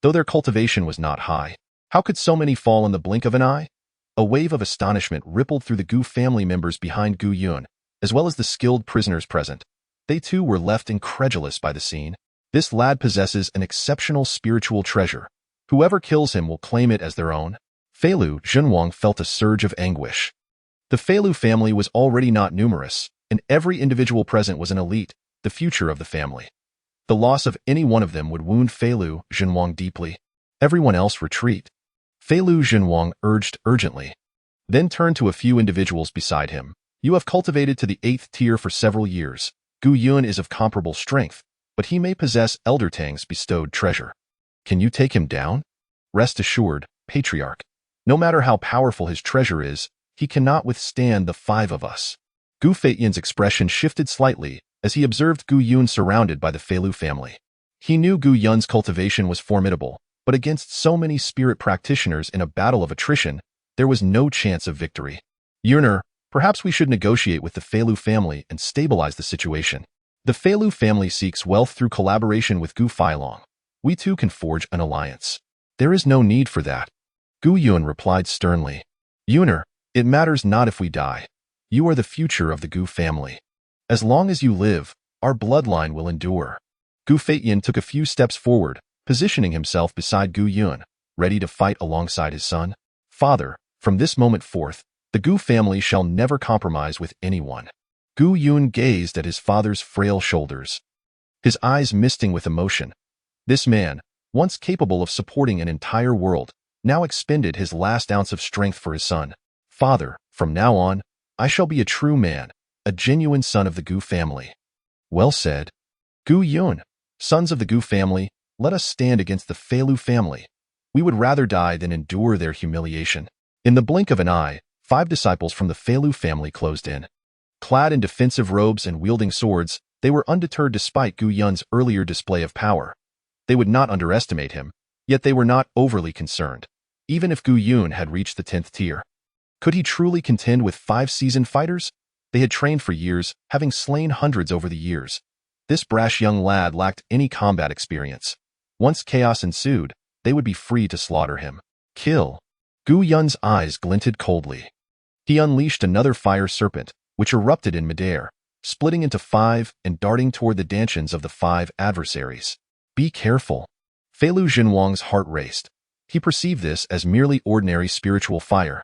Though their cultivation was not high, how could so many fall in the blink of an eye? A wave of astonishment rippled through the Gu family members behind Gu Yun, as well as the skilled prisoners present. They too were left incredulous by the scene. This lad possesses an exceptional spiritual treasure. Whoever kills him will claim it as their own. Feilu Zhenwang felt a surge of anguish. The Feilu family was already not numerous, and every individual present was an elite, the future of the family. The loss of any one of them would wound Feilu Zhenwang deeply. Everyone else retreat. Feilu Zhenwang urged urgently, then turned to a few individuals beside him. You have cultivated to the 8th tier for several years. Gu Yun is of comparable strength, but he may possess Elder Tang's bestowed treasure. Can you take him down? Rest assured, Patriarch. No matter how powerful his treasure is, he cannot withstand the 5 of us. Gu Feitian's expression shifted slightly as he observed Gu Yun surrounded by the Feilu family. He knew Gu Yun's cultivation was formidable, but against so many spirit practitioners in a battle of attrition, there was no chance of victory. Yuner, perhaps we should negotiate with the Feilu family and stabilize the situation. The Feilu family seeks wealth through collaboration with Gu Feilong. We too can forge an alliance. There is no need for that. Gu Yun replied sternly. Yuner, it matters not if we die. You are the future of the Gu family. As long as you live, our bloodline will endure. Gu Feitian took a few steps forward, positioning himself beside Gu Yun, ready to fight alongside his son. Father, from this moment forth, the Gu family shall never compromise with anyone. Gu Yun gazed at his father's frail shoulders, his eyes misting with emotion. This man, once capable of supporting an entire world, now expended his last ounce of strength for his son. Father, from now on, I shall be a true man, a genuine son of the Gu family. Well said. Gu Yun, sons of the Gu family, let us stand against the Feilu family. We would rather die than endure their humiliation. In the blink of an eye, 5 disciples from the Feilu family closed in. Clad in defensive robes and wielding swords, they were undeterred despite Gu Yun's earlier display of power. They would not underestimate him, yet they were not overly concerned, even if Gu Yun had reached the 10th tier. Could he truly contend with 5 seasoned fighters? They had trained for years, having slain hundreds over the years. This brash young lad lacked any combat experience. Once chaos ensued, they would be free to slaughter him. Kill. Gu Yun's eyes glinted coldly. He unleashed another fire serpent, which erupted in midair, splitting into 5 and darting toward the dantians of the 5 adversaries. Be careful. Feilu Zhenwang's heart raced. He perceived this as merely ordinary spiritual fire.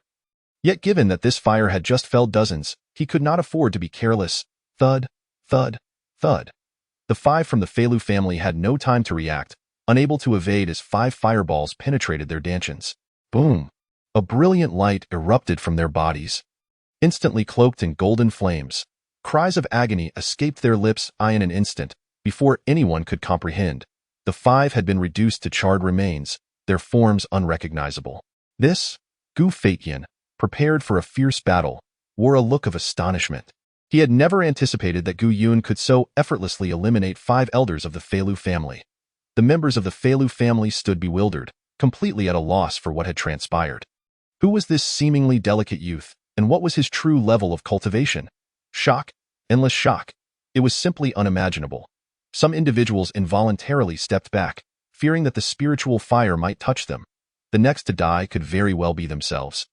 Yet given that this fire had just felled dozens, he could not afford to be careless. Thud, thud, thud. The 5 from the Feilu family had no time to react, unable to evade as 5 fireballs penetrated their dantians. Boom! A brilliant light erupted from their bodies, instantly cloaked in golden flames. Cries of agony escaped their lips in an instant, before anyone could comprehend. The 5 had been reduced to charred remains, their forms unrecognizable. This, Gu Feitian, prepared for a fierce battle, wore a look of astonishment. He had never anticipated that Gu Yun could so effortlessly eliminate 5 elders of the Feilu family. The members of the Feilu family stood bewildered, completely at a loss for what had transpired. Who was this seemingly delicate youth, and what was his true level of cultivation? Shock, endless shock. It was simply unimaginable. Some individuals involuntarily stepped back, fearing that the spiritual fire might touch them. The next to die could very well be themselves.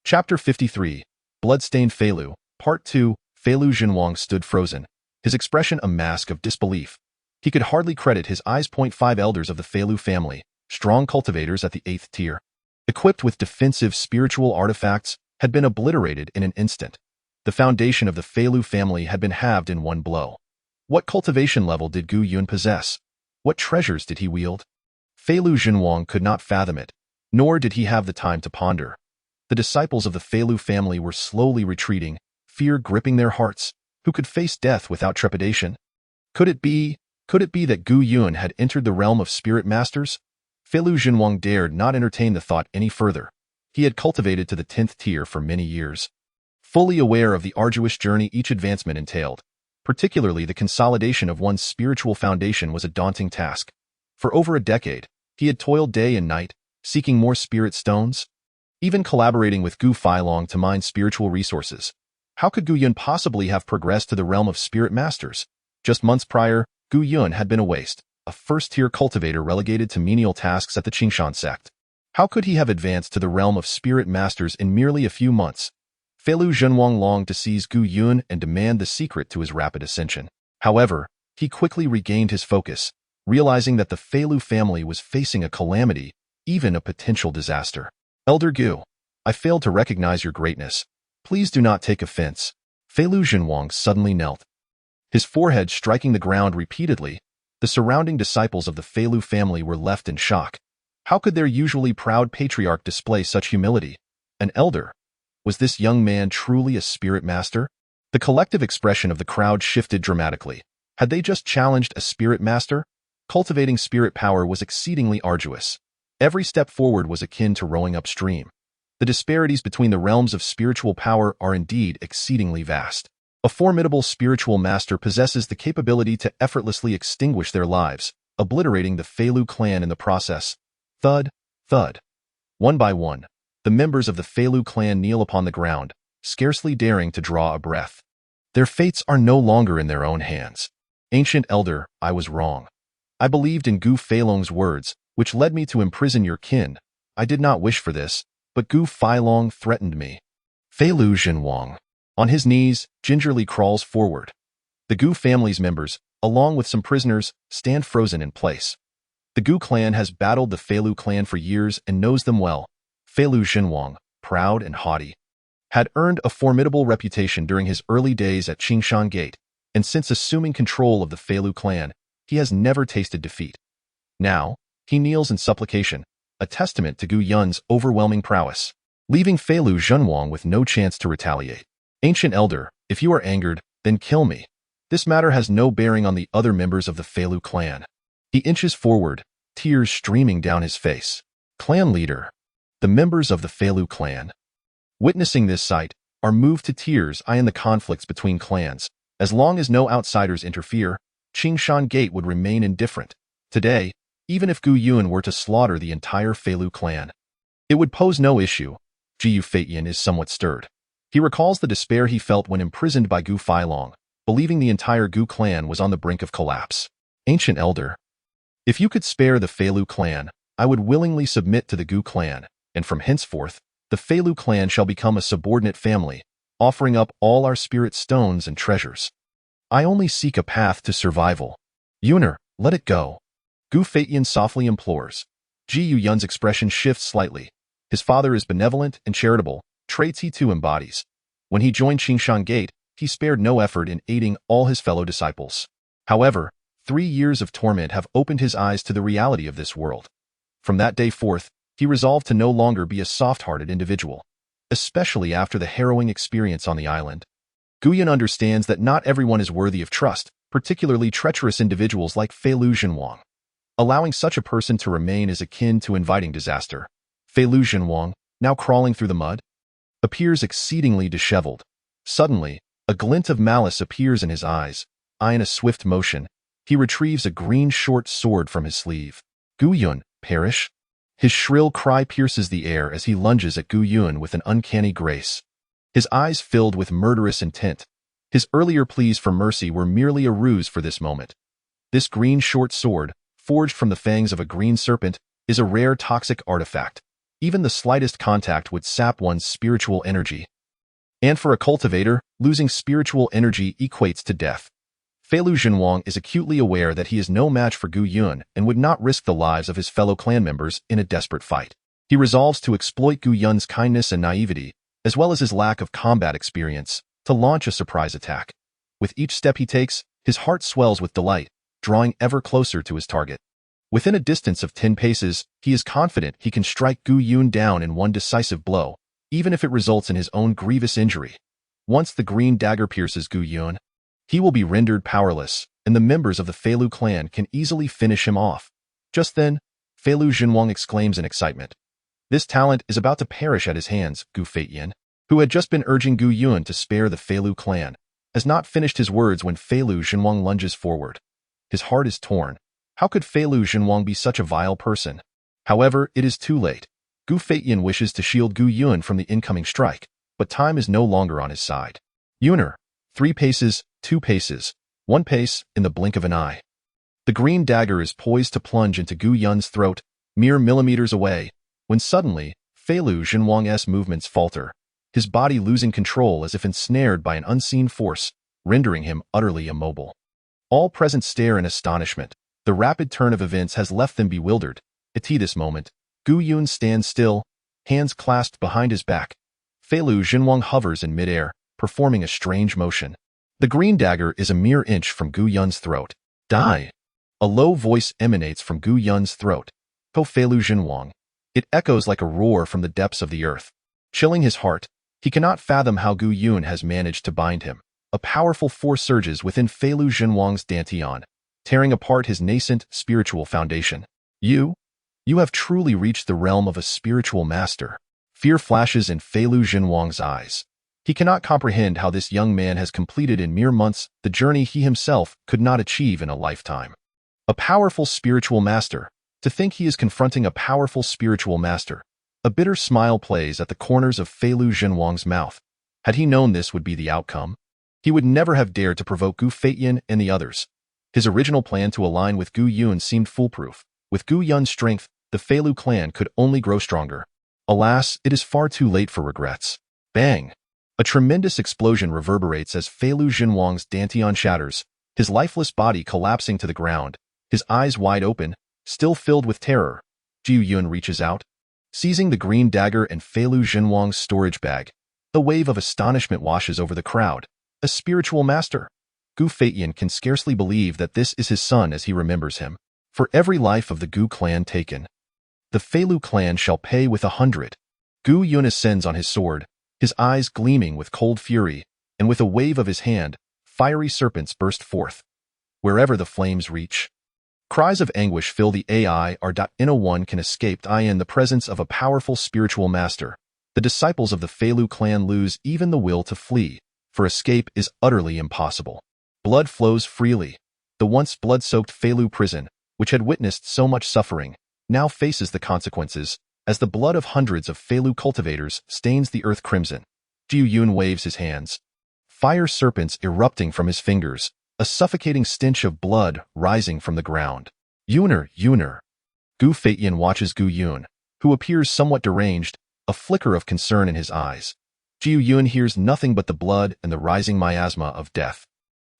Chapter 53, Bloodstained Feilu, Part 2. Feilu Zhenwang stood frozen, his expression a mask of disbelief. He could hardly credit his eyes. 5 elders of the Feilu family, strong cultivators at the 8th tier, equipped with defensive spiritual artifacts, had been obliterated in an instant. The foundation of the Feilu family had been halved in one blow. What cultivation level did Gu Yun possess? What treasures did he wield? Feilu Zhenwang could not fathom it, nor did he have the time to ponder. The disciples of the Feilu family were slowly retreating, fear gripping their hearts. Who could face death without trepidation? Could it be that Gu Yun had entered the realm of spirit masters? Feilu Zhenwang dared not entertain the thought any further. He had cultivated to the 10th tier for many years, fully aware of the arduous journey each advancement entailed. Particularly the consolidation of one's spiritual foundation was a daunting task. For over a decade, he had toiled day and night, seeking more spirit stones, even collaborating with Gu Feilong to mine spiritual resources. How could Gu Yun possibly have progressed to the realm of spirit masters? Just months prior, Gu Yun had been a waste, a first-tier cultivator relegated to menial tasks at the Qingshan sect. How could he have advanced to the realm of spirit masters in merely a few months? Feilu Zhenwang longed to seize Gu Yun and demand the secret to his rapid ascension. However, he quickly regained his focus, realizing that the Feilu family was facing a calamity, even a potential disaster. Elder Gu, I failed to recognize your greatness. Please do not take offense. Feilu Zhenwang suddenly knelt, his forehead striking the ground repeatedly. The surrounding disciples of the Feilu family were left in shock. How could their usually proud patriarch display such humility? An elder? Was this young man truly a spirit master? The collective expression of the crowd shifted dramatically. Had they just challenged a spirit master? Cultivating spirit power was exceedingly arduous. Every step forward was akin to rowing upstream. The disparities between the realms of spiritual power are indeed exceedingly vast. A formidable spiritual master possesses the capability to effortlessly extinguish their lives, obliterating the Feilu clan in the process. Thud, thud. One by one, the members of the Feilu clan kneel upon the ground, scarcely daring to draw a breath. Their fates are no longer in their own hands. Ancient Elder, I was wrong. I believed in Gu Feilong's words, which led me to imprison your kin. I did not wish for this, but Gu Feilong threatened me. Feilu Zhenwang, on his knees, gingerly crawls forward. The Gu family's members, along with some prisoners, stand frozen in place. The Gu clan has battled the Feilu clan for years and knows them well. Feilu Zhenwang, proud and haughty, had earned a formidable reputation during his early days at Qingshan Gate, and since assuming control of the Feilu clan, he has never tasted defeat. Now, he kneels in supplication, a testament to Gu Yun's overwhelming prowess, leaving Feilu Zhenwang with no chance to retaliate. Ancient Elder, if you are angered, then kill me. This matter has no bearing on the other members of the Feilu clan. He inches forward, tears streaming down his face. Clan leader. The members of the Feilu clan, witnessing this sight, are moved to tears in the conflicts between clans. As long as no outsiders interfere, Qingshan Gate would remain indifferent. Today, even if Gu Yun were to slaughter the entire Feilu clan, it would pose no issue. Jiyu Feitian is somewhat stirred. He recalls the despair he felt when imprisoned by Gu Feilong, believing the entire Gu clan was on the brink of collapse. Ancient Elder, if you could spare the Feilu clan, I would willingly submit to the Gu clan, and from henceforth, the Feilu clan shall become a subordinate family, offering up all our spirit stones and treasures. I only seek a path to survival. Yuner, let it go. Gu Feitian softly implores. Ji Yun's expression shifts slightly. His father is benevolent and charitable, traits he too embodies. When he joined Qingshan Gate, he spared no effort in aiding all his fellow disciples. However, 3 years of torment have opened his eyes to the reality of this world. From that day forth, he resolved to no longer be a soft-hearted individual, especially after the harrowing experience on the island. Gu Yun understands that not everyone is worthy of trust, particularly treacherous individuals like Feilu Zhenwang. Allowing such a person to remain is akin to inviting disaster. Feilu Zhenwang, now crawling through the mud, appears exceedingly disheveled. Suddenly, a glint of malice appears in his eyes. In a swift motion, he retrieves a green short sword from his sleeve. Gu Yun, perish! His shrill cry pierces the air as he lunges at Gu Yun with an uncanny grace. His eyes filled with murderous intent. His earlier pleas for mercy were merely a ruse for this moment. This green short sword, forged from the fangs of a green serpent, is a rare toxic artifact. Even the slightest contact would sap one's spiritual energy. And for a cultivator, losing spiritual energy equates to death. Feilu Zhenwang is acutely aware that he is no match for Gu Yun and would not risk the lives of his fellow clan members in a desperate fight. He resolves to exploit Gu Yun's kindness and naivety, as well as his lack of combat experience, to launch a surprise attack. With each step he takes, his heart swells with delight, drawing ever closer to his target. Within a distance of 10 paces, he is confident he can strike Gu Yun down in one decisive blow, even if it results in his own grievous injury. Once the green dagger pierces Gu Yun, he will be rendered powerless, and the members of the Feilu clan can easily finish him off. Just then, Feilu Zhenwang exclaims in excitement. This talent is about to perish at his hands. Gu Feitian, who had just been urging Gu Yun to spare the Feilu clan, has not finished his words when Feilu Zhenwang lunges forward. His heart is torn. How could Feilu Zhenwang be such a vile person? However, it is too late. Gu Feitian wishes to shield Gu Yun from the incoming strike, but time is no longer on his side. Yuner, 3 paces, 2 paces, 1 pace, in the blink of an eye. The green dagger is poised to plunge into Gu Yun's throat, mere millimeters away. when suddenly, Feilu Zhenwang's movements falter, his body losing control as if ensnared by an unseen force, rendering him utterly immobile. All present stare in astonishment. The rapid turn of events has left them bewildered. At this moment, Gu Yun stands still, hands clasped behind his back. Feilu Zhenwang hovers in midair, performing a strange motion. The green dagger is a mere inch from Gu Yun's throat. Die! A low voice emanates from Gu Yun's throat. Feilu Zhenwang. It echoes like a roar from the depths of the earth. Chilling his heart, he cannot fathom how Gu Yun has managed to bind him. A powerful force surges within Feilu Zhenwang's dantian, tearing apart his nascent spiritual foundation. You have truly reached the realm of a spiritual master. Fear flashes in Feilu Zhenwang's eyes. He cannot comprehend how this young man has completed in mere months the journey he himself could not achieve in a lifetime. A powerful spiritual master. To think he is confronting a powerful spiritual master. A bitter smile plays at the corners of Feilu Zhenwang's mouth. Had he known this would be the outcome, he would never have dared to provoke Gu Feiyan and the others. His original plan to align with Gu Yun seemed foolproof. With Gu Yun's strength, the Feilu clan could only grow stronger. Alas, it is far too late for regrets. Bang! A tremendous explosion reverberates as Feilu Zhenwang's dantian shatters, his lifeless body collapsing to the ground, his eyes wide open, still filled with terror. Gu Yun reaches out, seizing the green dagger and Feilu Zhenwang's storage bag. A wave of astonishment washes over the crowd. A spiritual master. Gu Feiyan can scarcely believe that this is his son as he remembers him. For every life of the Gu clan taken, the Feilu clan shall pay with 100. Gu Yun ascends on his sword, his eyes gleaming with cold fury, and with a wave of his hand, fiery serpents burst forth. Wherever the flames reach, cries of anguish fill the AI. No one can escape in the presence of a powerful spiritual master. The disciples of the Feilu clan lose even the will to flee, for escape is utterly impossible. Blood flows freely. The once blood-soaked Feilu prison, which had witnessed so much suffering, now faces the consequences, as the blood of hundreds of Feilu cultivators stains the earth crimson. Gu Yun waves his hands. Fire serpents erupting from his fingers, a suffocating stench of blood rising from the ground. Yuner. Gu Feiyan watches Gu Yun, who appears somewhat deranged, a flicker of concern in his eyes. Gu Yun hears nothing but the blood and the rising miasma of death.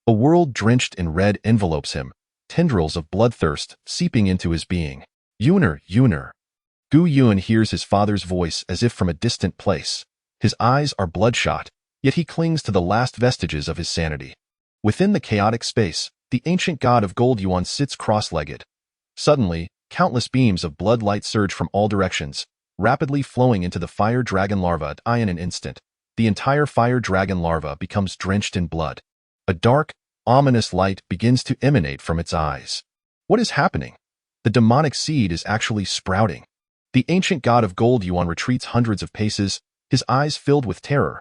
A world drenched in red envelopes him, tendrils of bloodthirst seeping into his being. Yuner. Gu Yun hears his father's voice as if from a distant place. His eyes are bloodshot, yet he clings to the last vestiges of his sanity. Within the chaotic space, the ancient god of gold Yuan sits cross-legged. Suddenly, countless beams of blood light surge from all directions, rapidly flowing into the fire dragon larva. In an instant, the entire fire dragon larva becomes drenched in blood. A dark, ominous light begins to emanate from its eyes. What is happening? The demonic seed is actually sprouting. The ancient god of gold Yuan retreats hundreds of paces, his eyes filled with terror.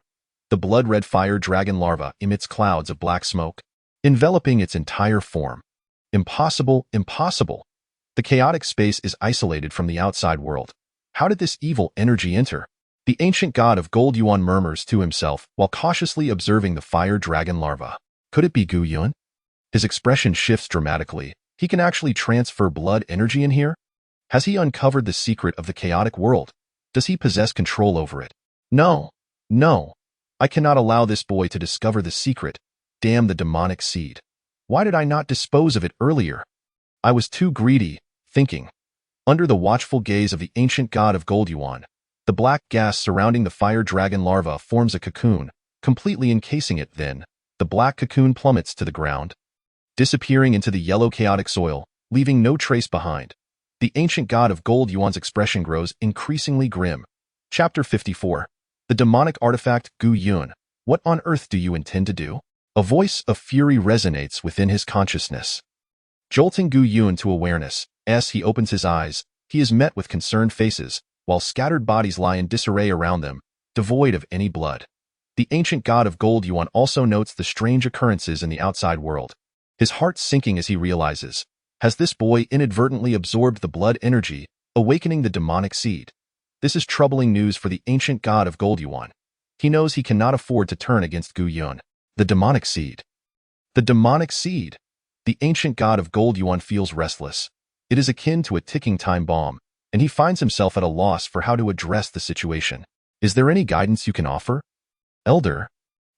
The blood-red fire dragon larva emits clouds of black smoke, enveloping its entire form. Impossible. The chaotic space is isolated from the outside world. How did this evil energy enter? The ancient god of gold Yuan murmurs to himself while cautiously observing the fire dragon larva. Could it be Gu Yun? His expression shifts dramatically. He can actually transfer blood energy in here? Has he uncovered the secret of the chaotic world? Does he possess control over it? No. I cannot allow this boy to discover the secret. Damn the demonic seed. Why did I not dispose of it earlier? I was too greedy, thinking. Under the watchful gaze of the ancient god of gold Yuan, the black gas surrounding the fire dragon larva forms a cocoon, completely encasing it. Then, the black cocoon plummets to the ground, disappearing into the yellow chaotic soil, leaving no trace behind. The ancient god of gold Yuan's expression grows increasingly grim. Chapter 54. The demonic artifact. Gu Yun, what on earth do you intend to do? A voice of fury resonates within his consciousness, jolting Gu Yun to awareness. As he opens his eyes, he is met with concerned faces, while scattered bodies lie in disarray around them, devoid of any blood. The ancient god of gold Yuan also notes the strange occurrences in the outside world. His heart sinking as he realizes, has this boy inadvertently absorbed the blood energy, awakening the demonic seed? This is troubling news for the ancient god of gold Yuan. He knows he cannot afford to turn against Gu Yun. The demonic seed. The demonic seed. The ancient god of gold Yuan feels restless. It is akin to a ticking time bomb, and he finds himself at a loss for how to address the situation. Is there any guidance you can offer? Elder,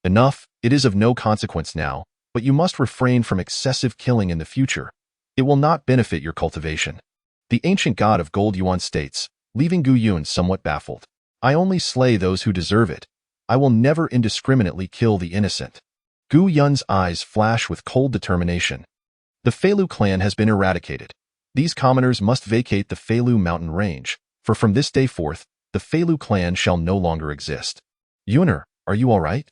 enough, it is of no consequence now, but you must refrain from excessive killing in the future. It will not benefit your cultivation. The ancient god of Gold Yuan states, leaving Gu Yun somewhat baffled. I only slay those who deserve it. I will never indiscriminately kill the innocent. Gu Yun's eyes flash with cold determination. The Feilu clan has been eradicated. These commoners must vacate the Feilu mountain range, for from this day forth, the Feilu clan shall no longer exist. Yuner, are you all right?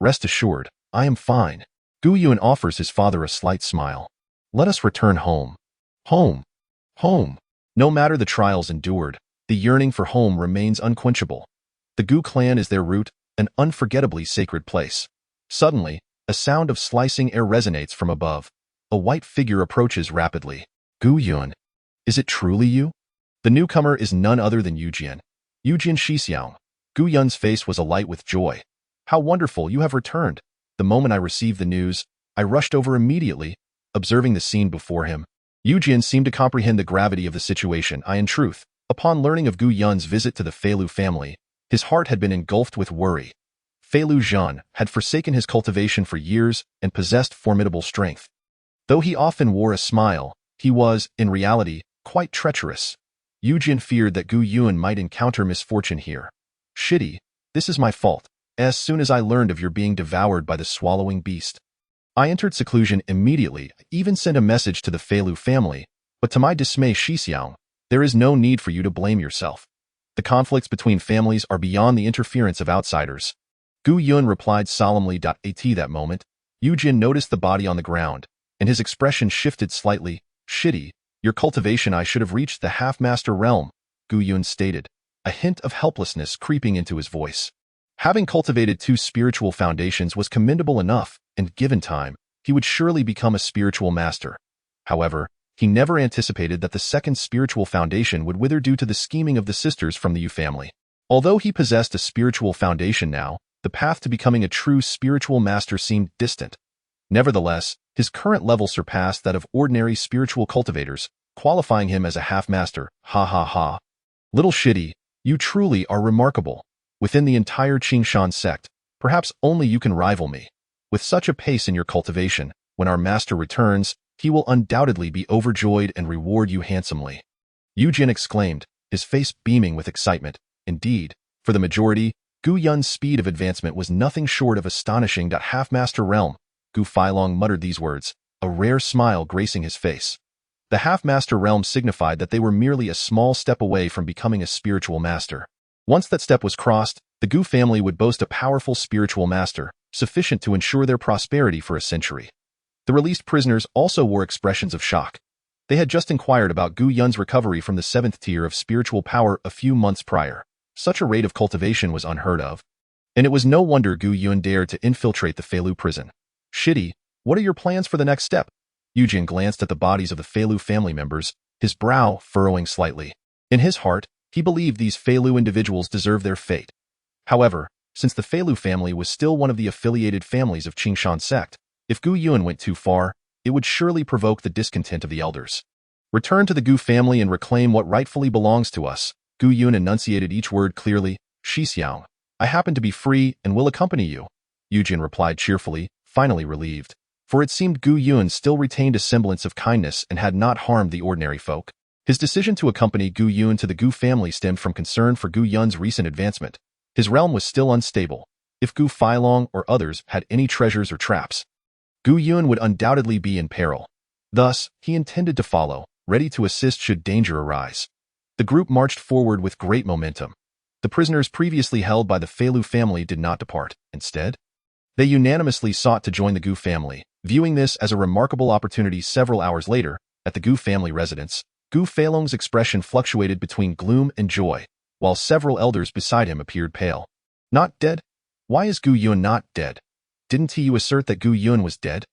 Rest assured, I am fine. Gu Yun offers his father a slight smile. Let us return home. Home. Home. No matter the trials endured, the yearning for home remains unquenchable. The Gu clan is their root, an unforgettably sacred place. Suddenly, a sound of slicing air resonates from above. A white figure approaches rapidly. Gu Yun. Is it truly you? The newcomer is none other than Yujian. Yujian Shixiang. Gu Yun's face was alight with joy. How wonderful, you have returned. The moment I received the news, I rushed over immediately, observing the scene before him. Yujian seemed to comprehend the gravity of the situation. In truth, upon learning of Gu Yun's visit to the Feilu family, his heart had been engulfed with worry. Feilu Zhan had forsaken his cultivation for years and possessed formidable strength. Though he often wore a smile, he was, in reality, quite treacherous. Yujian feared that Gu Yun might encounter misfortune here. Shitty, this is my fault. As soon as I learned of your being devoured by the swallowing beast, I entered seclusion immediately. I even sent a message to the Feilu family, but to my dismay, Shixiang, there is no need for you to blame yourself. The conflicts between families are beyond the interference of outsiders. Gu Yun replied solemnly. At that moment, Yujian noticed the body on the ground, and his expression shifted slightly. Shitty, your cultivation, I should have reached the half-master realm, Gu Yun stated, a hint of helplessness creeping into his voice. Having cultivated 2 spiritual foundations was commendable enough, and given time, he would surely become a spiritual master. However, he never anticipated that the second spiritual foundation would wither due to the scheming of the sisters from the Yu family. Although he possessed a spiritual foundation now, the path to becoming a true spiritual master seemed distant. Nevertheless, his current level surpassed that of ordinary spiritual cultivators, qualifying him as a half-master. Ha ha ha. Little Shitty, you truly are remarkable. Within the entire Qingshan sect, perhaps only you can rival me. With such a pace in your cultivation, when our master returns, he will undoubtedly be overjoyed and reward you handsomely. Yujian exclaimed, his face beaming with excitement. Indeed, for the majority, Gu Yun's speed of advancement was nothing short of astonishing. Half-master realm. Gu Feilong muttered these words, a rare smile gracing his face. The half-master realm signified that they were merely a small step away from becoming a spiritual master. Once that step was crossed, the Gu family would boast a powerful spiritual master, sufficient to ensure their prosperity for a century. The released prisoners also wore expressions of shock. They had just inquired about Gu Yun's recovery from the 7th tier of spiritual power a few months prior. Such a rate of cultivation was unheard of. And it was no wonder Gu Yun dared to infiltrate the Feilu prison. Shitty, what are your plans for the next step? Yujian glanced at the bodies of the Feilu family members, his brow furrowing slightly. In his heart, he believed these Feilu individuals deserved their fate. However, since the Feilu family was still one of the affiliated families of Qingshan sect, if Gu Yun went too far, it would surely provoke the discontent of the elders. Return to the Gu family and reclaim what rightfully belongs to us. Gu Yun enunciated each word clearly. Shixiang, I happen to be free and will accompany you. Yujian replied cheerfully, finally relieved, for it seemed Gu Yun still retained a semblance of kindness and had not harmed the ordinary folk. His decision to accompany Gu Yun to the Gu family stemmed from concern for Gu Yun's recent advancement. His realm was still unstable. If Gu Feilong or others had any treasures or traps, Gu Yun would undoubtedly be in peril. Thus, he intended to follow, ready to assist should danger arise. The group marched forward with great momentum. The prisoners previously held by the Feilu family did not depart. Instead, they unanimously sought to join the Gu family. Viewing this as a remarkable opportunity several hours later, at the Gu family residence, Gu Feilong's expression fluctuated between gloom and joy, while several elders beside him appeared pale. Not dead? Why is Gu Yun not dead? Didn't you assert that Gu Yun was dead?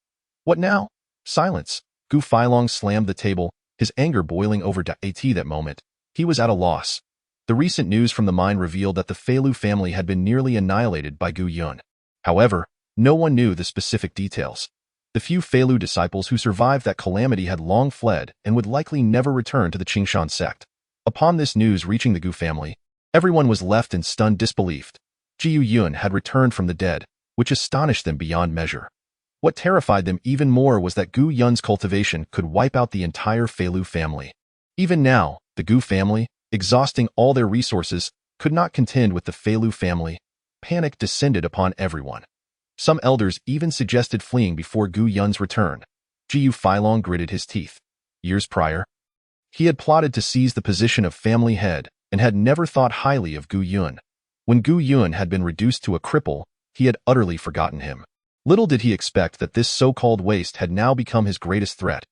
What now? Silence. Gu Feilong slammed the table, his anger boiling over. At that moment, he was at a loss. The recent news from the mine revealed that the Feilu family had been nearly annihilated by Gu Yun. However, no one knew the specific details. The few Feilu disciples who survived that calamity had long fled and would likely never return to the Qingshan sect. Upon this news reaching the Gu family, everyone was left in stunned disbelief. Jiu Yun had returned from the dead, which astonished them beyond measure. What terrified them even more was that Gu Yun's cultivation could wipe out the entire Feilu family. Even now, the Gu family, exhausting all their resources, could not contend with the Feilu family. Panic descended upon everyone. Some elders even suggested fleeing before Gu Yun's return. Jiu Feilong gritted his teeth. Years prior, he had plotted to seize the position of family head and had never thought highly of Gu Yun. When Gu Yun had been reduced to a cripple, he had utterly forgotten him. Little did he expect that this so-called waste had now become his greatest threat.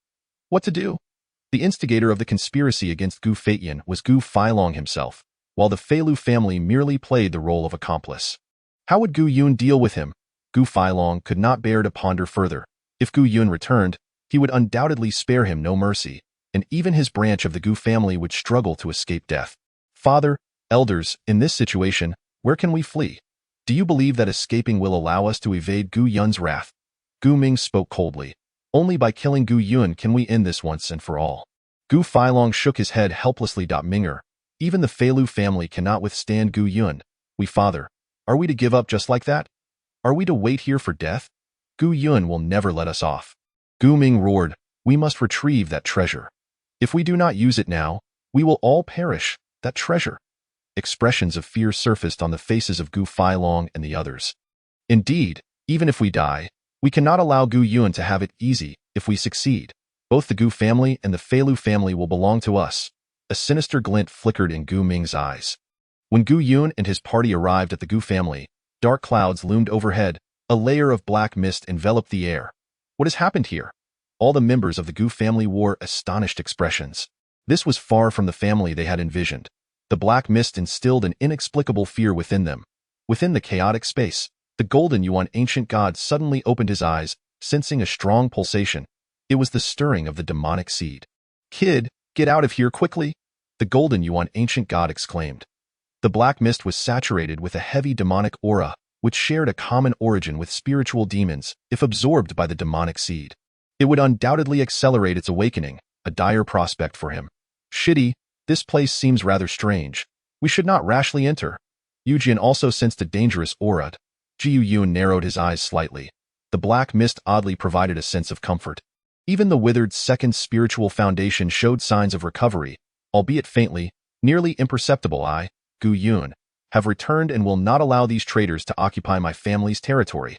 What to do? The instigator of the conspiracy against Gu Feitian was Gu Feilong himself, while the Feilu family merely played the role of accomplice. How would Gu Yun deal with him? Gu Feilong could not bear to ponder further. If Gu Yun returned, he would undoubtedly spare him no mercy, and even his branch of the Gu family would struggle to escape death. Father, elders, in this situation, where can we flee? Do you believe that escaping will allow us to evade Gu Yun's wrath? Gu Ming spoke coldly. Only by killing Gu Yun can we end this once and for all. Gu Feilong shook his head helplessly. Minger, even the Feilu family cannot withstand Gu Yun. Father, are we to give up just like that? Are we to wait here for death? Gu Yun will never let us off. Gu Ming roared, we must retrieve that treasure. If we do not use it now, we will all perish. That treasure. Expressions of fear surfaced on the faces of Gu Feilong and the others. Indeed, even if we die, we cannot allow Gu Yun to have it easy. If we succeed, both the Gu family and the Feilu family will belong to us. A sinister glint flickered in Gu Ming's eyes. When Gu Yun and his party arrived at the Gu family, dark clouds loomed overhead, a layer of black mist enveloped the air. What has happened here? All the members of the Gu family wore astonished expressions. This was far from the family they had envisioned. The black mist instilled an inexplicable fear within them. Within the chaotic space, the golden Yuan ancient god suddenly opened his eyes, sensing a strong pulsation. It was the stirring of the demonic seed. Kid, get out of here quickly! The golden Yuan ancient god exclaimed. The black mist was saturated with a heavy demonic aura, which shared a common origin with spiritual demons if absorbed by the demonic seed. It would undoubtedly accelerate its awakening, a dire prospect for him. Shitty, this place seems rather strange. We should not rashly enter. Yujin also sensed a dangerous aura. Jiu Yun narrowed his eyes slightly. The black mist oddly provided a sense of comfort. Even the withered second spiritual foundation showed signs of recovery, albeit faintly, nearly imperceptible. I, Gu Yun, have returned and will not allow these traitors to occupy my family's territory.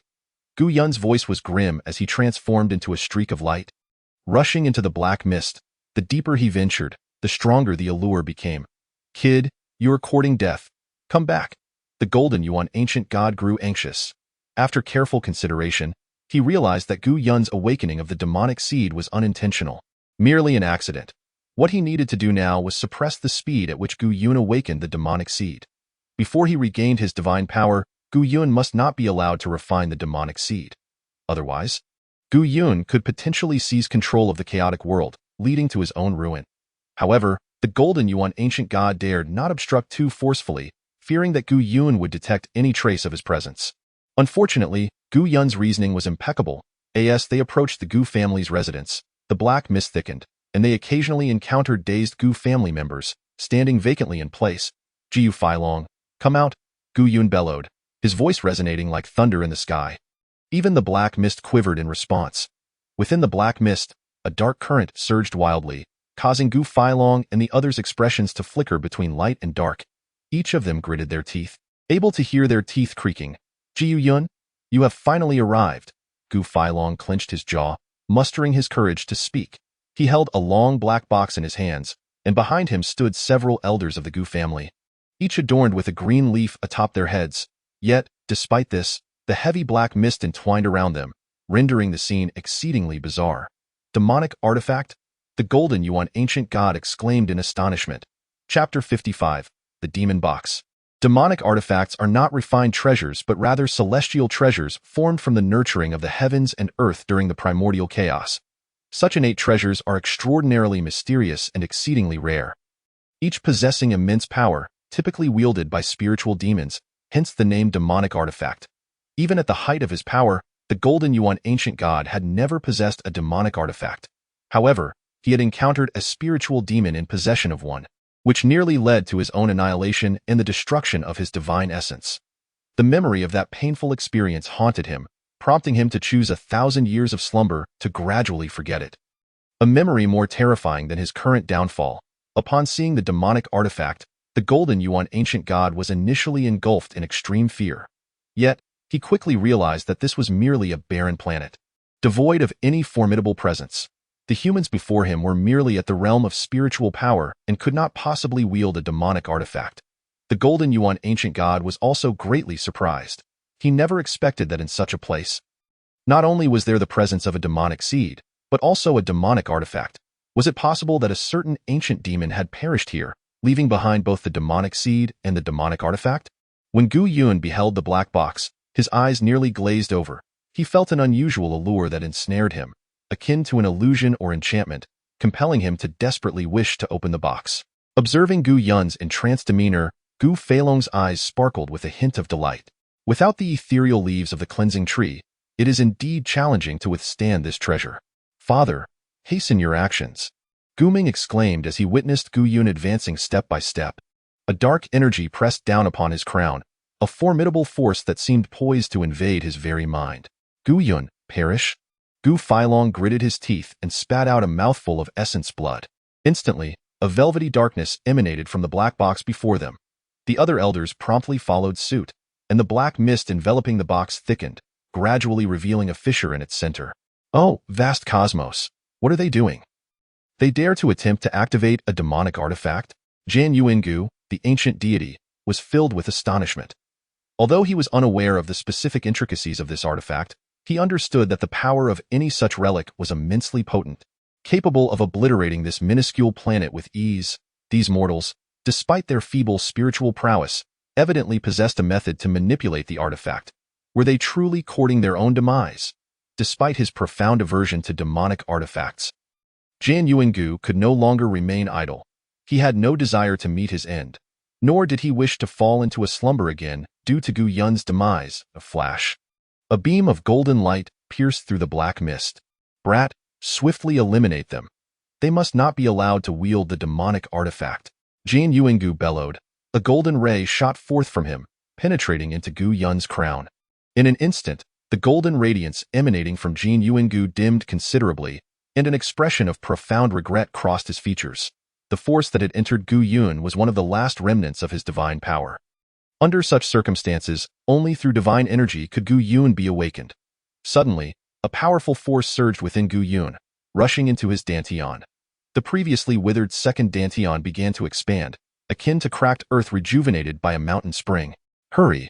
Gu Yun's voice was grim as he transformed into a streak of light. Rushing into the black mist, the deeper he ventured, the stronger the allure became. Kid, you're courting death. Come back. The golden Yuan ancient god grew anxious. After careful consideration, he realized that Gu Yun's awakening of the demonic seed was unintentional, merely an accident. What he needed to do now was suppress the speed at which Gu Yun awakened the demonic seed. Before he regained his divine power, Gu Yun must not be allowed to refine the demonic seed. Otherwise, Gu Yun could potentially seize control of the chaotic world, leading to his own ruin. However, the golden Yuan ancient god dared not obstruct too forcefully, fearing that Gu Yun would detect any trace of his presence. Unfortunately, Gu Yun's reasoning was impeccable. As they approached the Gu family's residence, the black mist thickened, and they occasionally encountered dazed Gu family members, standing vacantly in place. Jiu Feilong, come out, Gu Yun bellowed, his voice resonating like thunder in the sky. Even the black mist quivered in response. Within the black mist, a dark current surged wildly, causing Gu Feilong and the others' expressions to flicker between light and dark. Each of them gritted their teeth, able to hear their teeth creaking. Jiu Yun, you have finally arrived. Gu Feilong clenched his jaw, mustering his courage to speak. He held a long black box in his hands, and behind him stood several elders of the Gu family, each adorned with a green leaf atop their heads. Yet, despite this, the heavy black mist entwined around them, rendering the scene exceedingly bizarre. Demonic artifact? The golden Yuan ancient god exclaimed in astonishment. Chapter 55. The Demon Box. Demonic artifacts are not refined treasures but rather celestial treasures formed from the nurturing of the heavens and earth during the primordial chaos. Such innate treasures are extraordinarily mysterious and exceedingly rare, each possessing immense power, typically wielded by spiritual demons, hence the name demonic artifact. Even at the height of his power, the golden Yuan ancient god had never possessed a demonic artifact. However, he had encountered a spiritual demon in possession of one. which nearly led to his own annihilation and the destruction of his divine essence. The memory of that painful experience haunted him, prompting him to choose 1,000 years of slumber to gradually forget it. A memory more terrifying than his current downfall. Upon seeing the demonic artifact, the golden yuan ancient god was initially engulfed in extreme fear. Yet, he quickly realized that this was merely a barren planet, devoid of any formidable presence. The humans before him were merely at the realm of spiritual power and could not possibly wield a demonic artifact. The golden yuan ancient god was also greatly surprised. He never expected that in such a place. Not only was there the presence of a demonic seed, but also a demonic artifact. Was it possible that a certain ancient demon had perished here, leaving behind both the demonic seed and the demonic artifact? When Gu Yun beheld the black box, his eyes nearly glazed over. He felt an unusual allure that ensnared him, akin to an illusion or enchantment, compelling him to desperately wish to open the box. Observing Gu Yun's entranced demeanor, Gu Feilong's eyes sparkled with a hint of delight. Without the ethereal leaves of the cleansing tree, it is indeed challenging to withstand this treasure. Father, hasten your actions, Gu Ming exclaimed as he witnessed Gu Yun advancing step by step. A dark energy pressed down upon his crown, a formidable force that seemed poised to invade his very mind. Gu Yun, perish? Gu Feilong gritted his teeth and spat out a mouthful of essence blood. Instantly, a velvety darkness emanated from the black box before them. The other elders promptly followed suit, and the black mist enveloping the box thickened, gradually revealing a fissure in its center. Oh, vast cosmos, what are they doing? They dare to attempt to activate a demonic artifact? Jan Yuangu, the ancient deity, was filled with astonishment. Although he was unaware of the specific intricacies of this artifact, he understood that the power of any such relic was immensely potent, capable of obliterating this minuscule planet with ease. These mortals, despite their feeble spiritual prowess, evidently possessed a method to manipulate the artifact. Were they truly courting their own demise? Despite his profound aversion to demonic artifacts, Jan Yuangu could no longer remain idle. He had no desire to meet his end, nor did he wish to fall into a slumber again due to Gu Yun's demise. A flash. A beam of golden light pierced through the black mist. Brat, swiftly eliminate them. They must not be allowed to wield the demonic artifact. Jan Yuangu bellowed. A golden ray shot forth from him, penetrating into Gu Yun's crown. In an instant, the golden radiance emanating from Jan Yuangu dimmed considerably, and an expression of profound regret crossed his features. The force that had entered Gu Yun was one of the last remnants of his divine power. Under such circumstances, only through divine energy could Gu Yun be awakened. Suddenly, a powerful force surged within Gu Yun, rushing into his dantian. The previously withered second dantian began to expand, akin to cracked earth rejuvenated by a mountain spring. Hurry!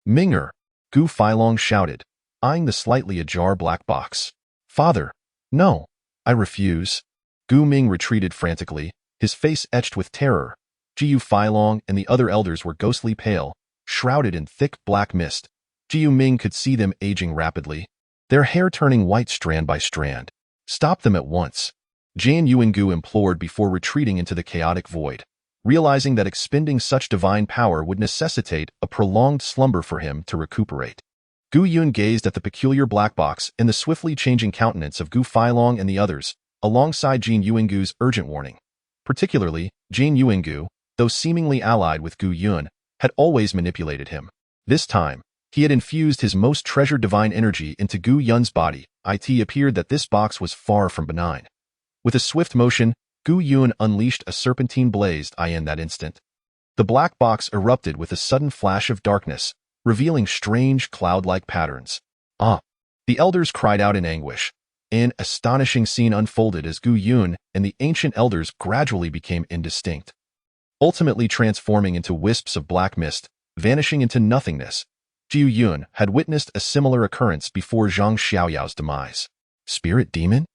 Minger! Gu Feilong shouted, eyeing the slightly ajar black box. Father! No! I refuse. Gu Ming retreated frantically, his face etched with terror. Jiu Feilong and the other elders were ghostly pale, shrouded in thick black mist. Jiu Ming could see them aging rapidly, their hair turning white strand by strand. Stop them at once, Jan Yuangu implored before retreating into the chaotic void, realizing that expending such divine power would necessitate a prolonged slumber for him to recuperate. Gu Yun gazed at the peculiar black box and the swiftly changing countenance of Gu Feilong and the others, alongside Jan Yuangu's urgent warning. Particularly, Jan Yuangu, though seemingly allied with Gu Yun, had always manipulated him. This time, he had infused his most treasured divine energy into Gu Yun's body. It appeared that this box was far from benign. With a swift motion, Gu Yun unleashed a serpentine blaze. In that instant, the black box erupted with a sudden flash of darkness, revealing strange cloud-like patterns. Ah! The elders cried out in anguish. An astonishing scene unfolded as Gu Yun and the ancient elders gradually became indistinct, ultimately transforming into wisps of black mist, vanishing into nothingness. Jiu Yun had witnessed a similar occurrence before Zhang Xiaoyao's demise. Spirit demon?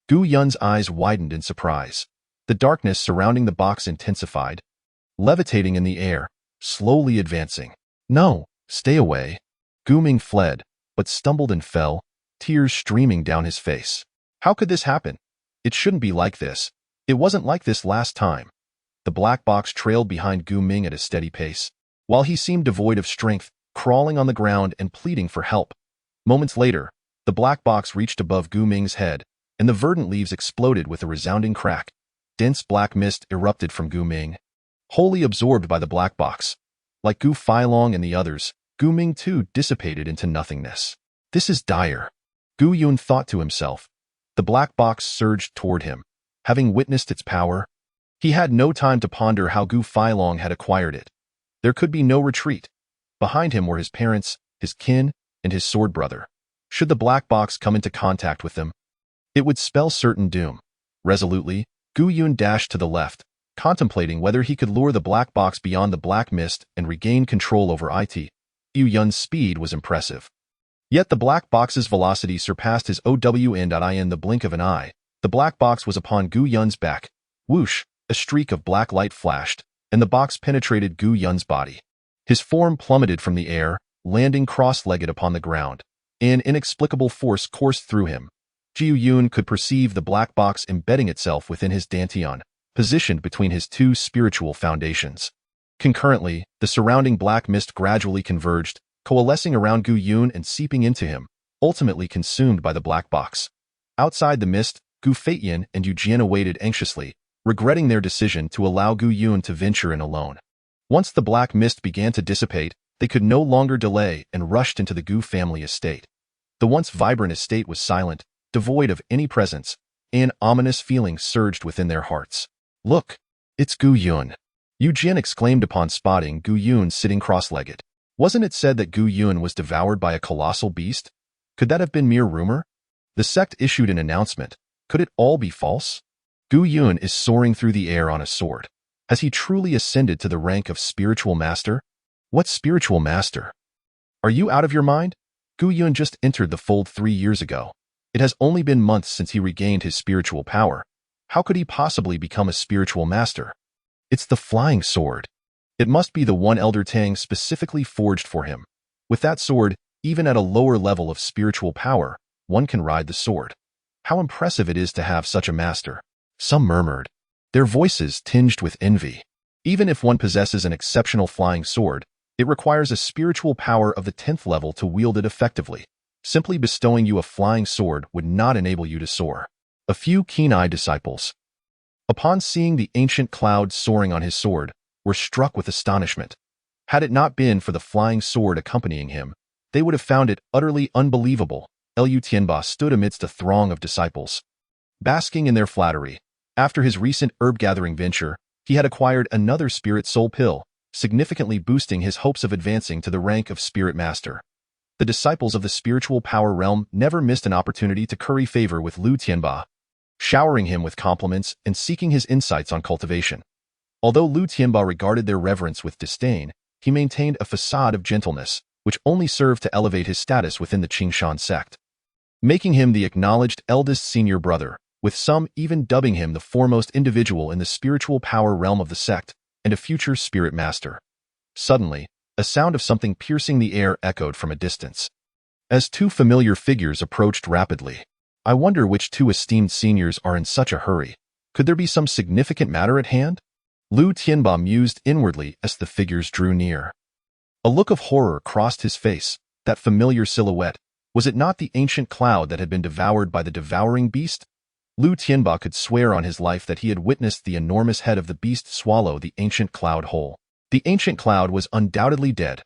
Gu Yun's eyes widened in surprise. The darkness surrounding the box intensified, levitating in the air, slowly advancing. No, stay away. Gu Ming fled, but stumbled and fell, tears streaming down his face. How could this happen? It shouldn't be like this. It wasn't like this last time. The black box trailed behind Gu Ming at a steady pace, while he seemed devoid of strength, crawling on the ground and pleading for help. Moments later, the black box reached above Gu Ming's head, and the verdant leaves exploded with a resounding crack. Dense black mist erupted from Gu Ming, wholly absorbed by the black box. Like Gu Feilong and the others, Gu Ming too dissipated into nothingness. This is dire, Gu Yun thought to himself. The black box surged toward him. Having witnessed its power, he had no time to ponder how Gu Feilong had acquired it. There could be no retreat. Behind him were his parents, his kin, and his sword brother. Should the black box come into contact with them, it would spell certain doom. Resolutely, Gu Yun dashed to the left, contemplating whether he could lure the black box beyond the black mist and regain control over it. Gu Yun's speed was impressive. Yet the black box's velocity surpassed his OWN. The blink of an eye. The black box was upon Gu Yun's back. Whoosh, a streak of black light flashed, and the box penetrated Gu Yun's body. His form plummeted from the air, landing cross-legged upon the ground. An inexplicable force coursed through him. Gu Yun could perceive the black box embedding itself within his dantian, positioned between his two spiritual foundations. Concurrently, the surrounding black mist gradually converged, coalescing around Gu Yun and seeping into him, ultimately consumed by the black box. Outside the mist, Gu Feiyan and Eugiana waited anxiously, regretting their decision to allow Gu Yun to venture in alone. Once the black mist began to dissipate, they could no longer delay and rushed into the Gu family estate. The once vibrant estate was silent, devoid of any presence. An ominous feeling surged within their hearts. Look, it's Gu Yun, Eugen exclaimed upon spotting Gu Yun sitting cross-legged. Wasn't it said that Gu Yun was devoured by a colossal beast? Could that have been mere rumor? The sect issued an announcement. Could it all be false? Gu Yun is soaring through the air on a sword. Has he truly ascended to the rank of spiritual master? What spiritual master? Are you out of your mind? Gu Yun just entered the fold 3 years ago. It has only been months since he regained his spiritual power. How could he possibly become a spiritual master? It's the flying sword. It must be the one Elder Tang specifically forged for him. With that sword, even at a lower level of spiritual power, one can ride the sword. How impressive it is to have such a master. Some murmured, their voices tinged with envy. Even if one possesses an exceptional flying sword, it requires a spiritual power of the 10th level to wield it effectively. Simply bestowing you a flying sword would not enable you to soar. A few keen-eyed disciples, upon seeing the ancient cloud soaring on his sword, were struck with astonishment. Had it not been for the flying sword accompanying him, they would have found it utterly unbelievable. Liu Tianba stood amidst a throng of disciples, basking in their flattery. After his recent herb-gathering venture, he had acquired another spirit soul pill, significantly boosting his hopes of advancing to the rank of spirit master. The disciples of the spiritual power realm never missed an opportunity to curry favor with Liu Tianba, showering him with compliments and seeking his insights on cultivation. Although Liu Tianba regarded their reverence with disdain, he maintained a facade of gentleness, which only served to elevate his status within the Qingshan sect, making him the acknowledged eldest senior brother, with some even dubbing him the foremost individual in the spiritual power realm of the sect and a future spirit master. Suddenly, a sound of something piercing the air echoed from a distance. As two familiar figures approached rapidly, I wonder which two esteemed seniors are in such a hurry. Could there be some significant matter at hand? Liu Tianba mused inwardly as the figures drew near. A look of horror crossed his face. That familiar silhouette, was it not the ancient cloud that had been devoured by the devouring beast? Liu Tianba could swear on his life that he had witnessed the enormous head of the beast swallow the ancient cloud whole. The ancient cloud was undoubtedly dead.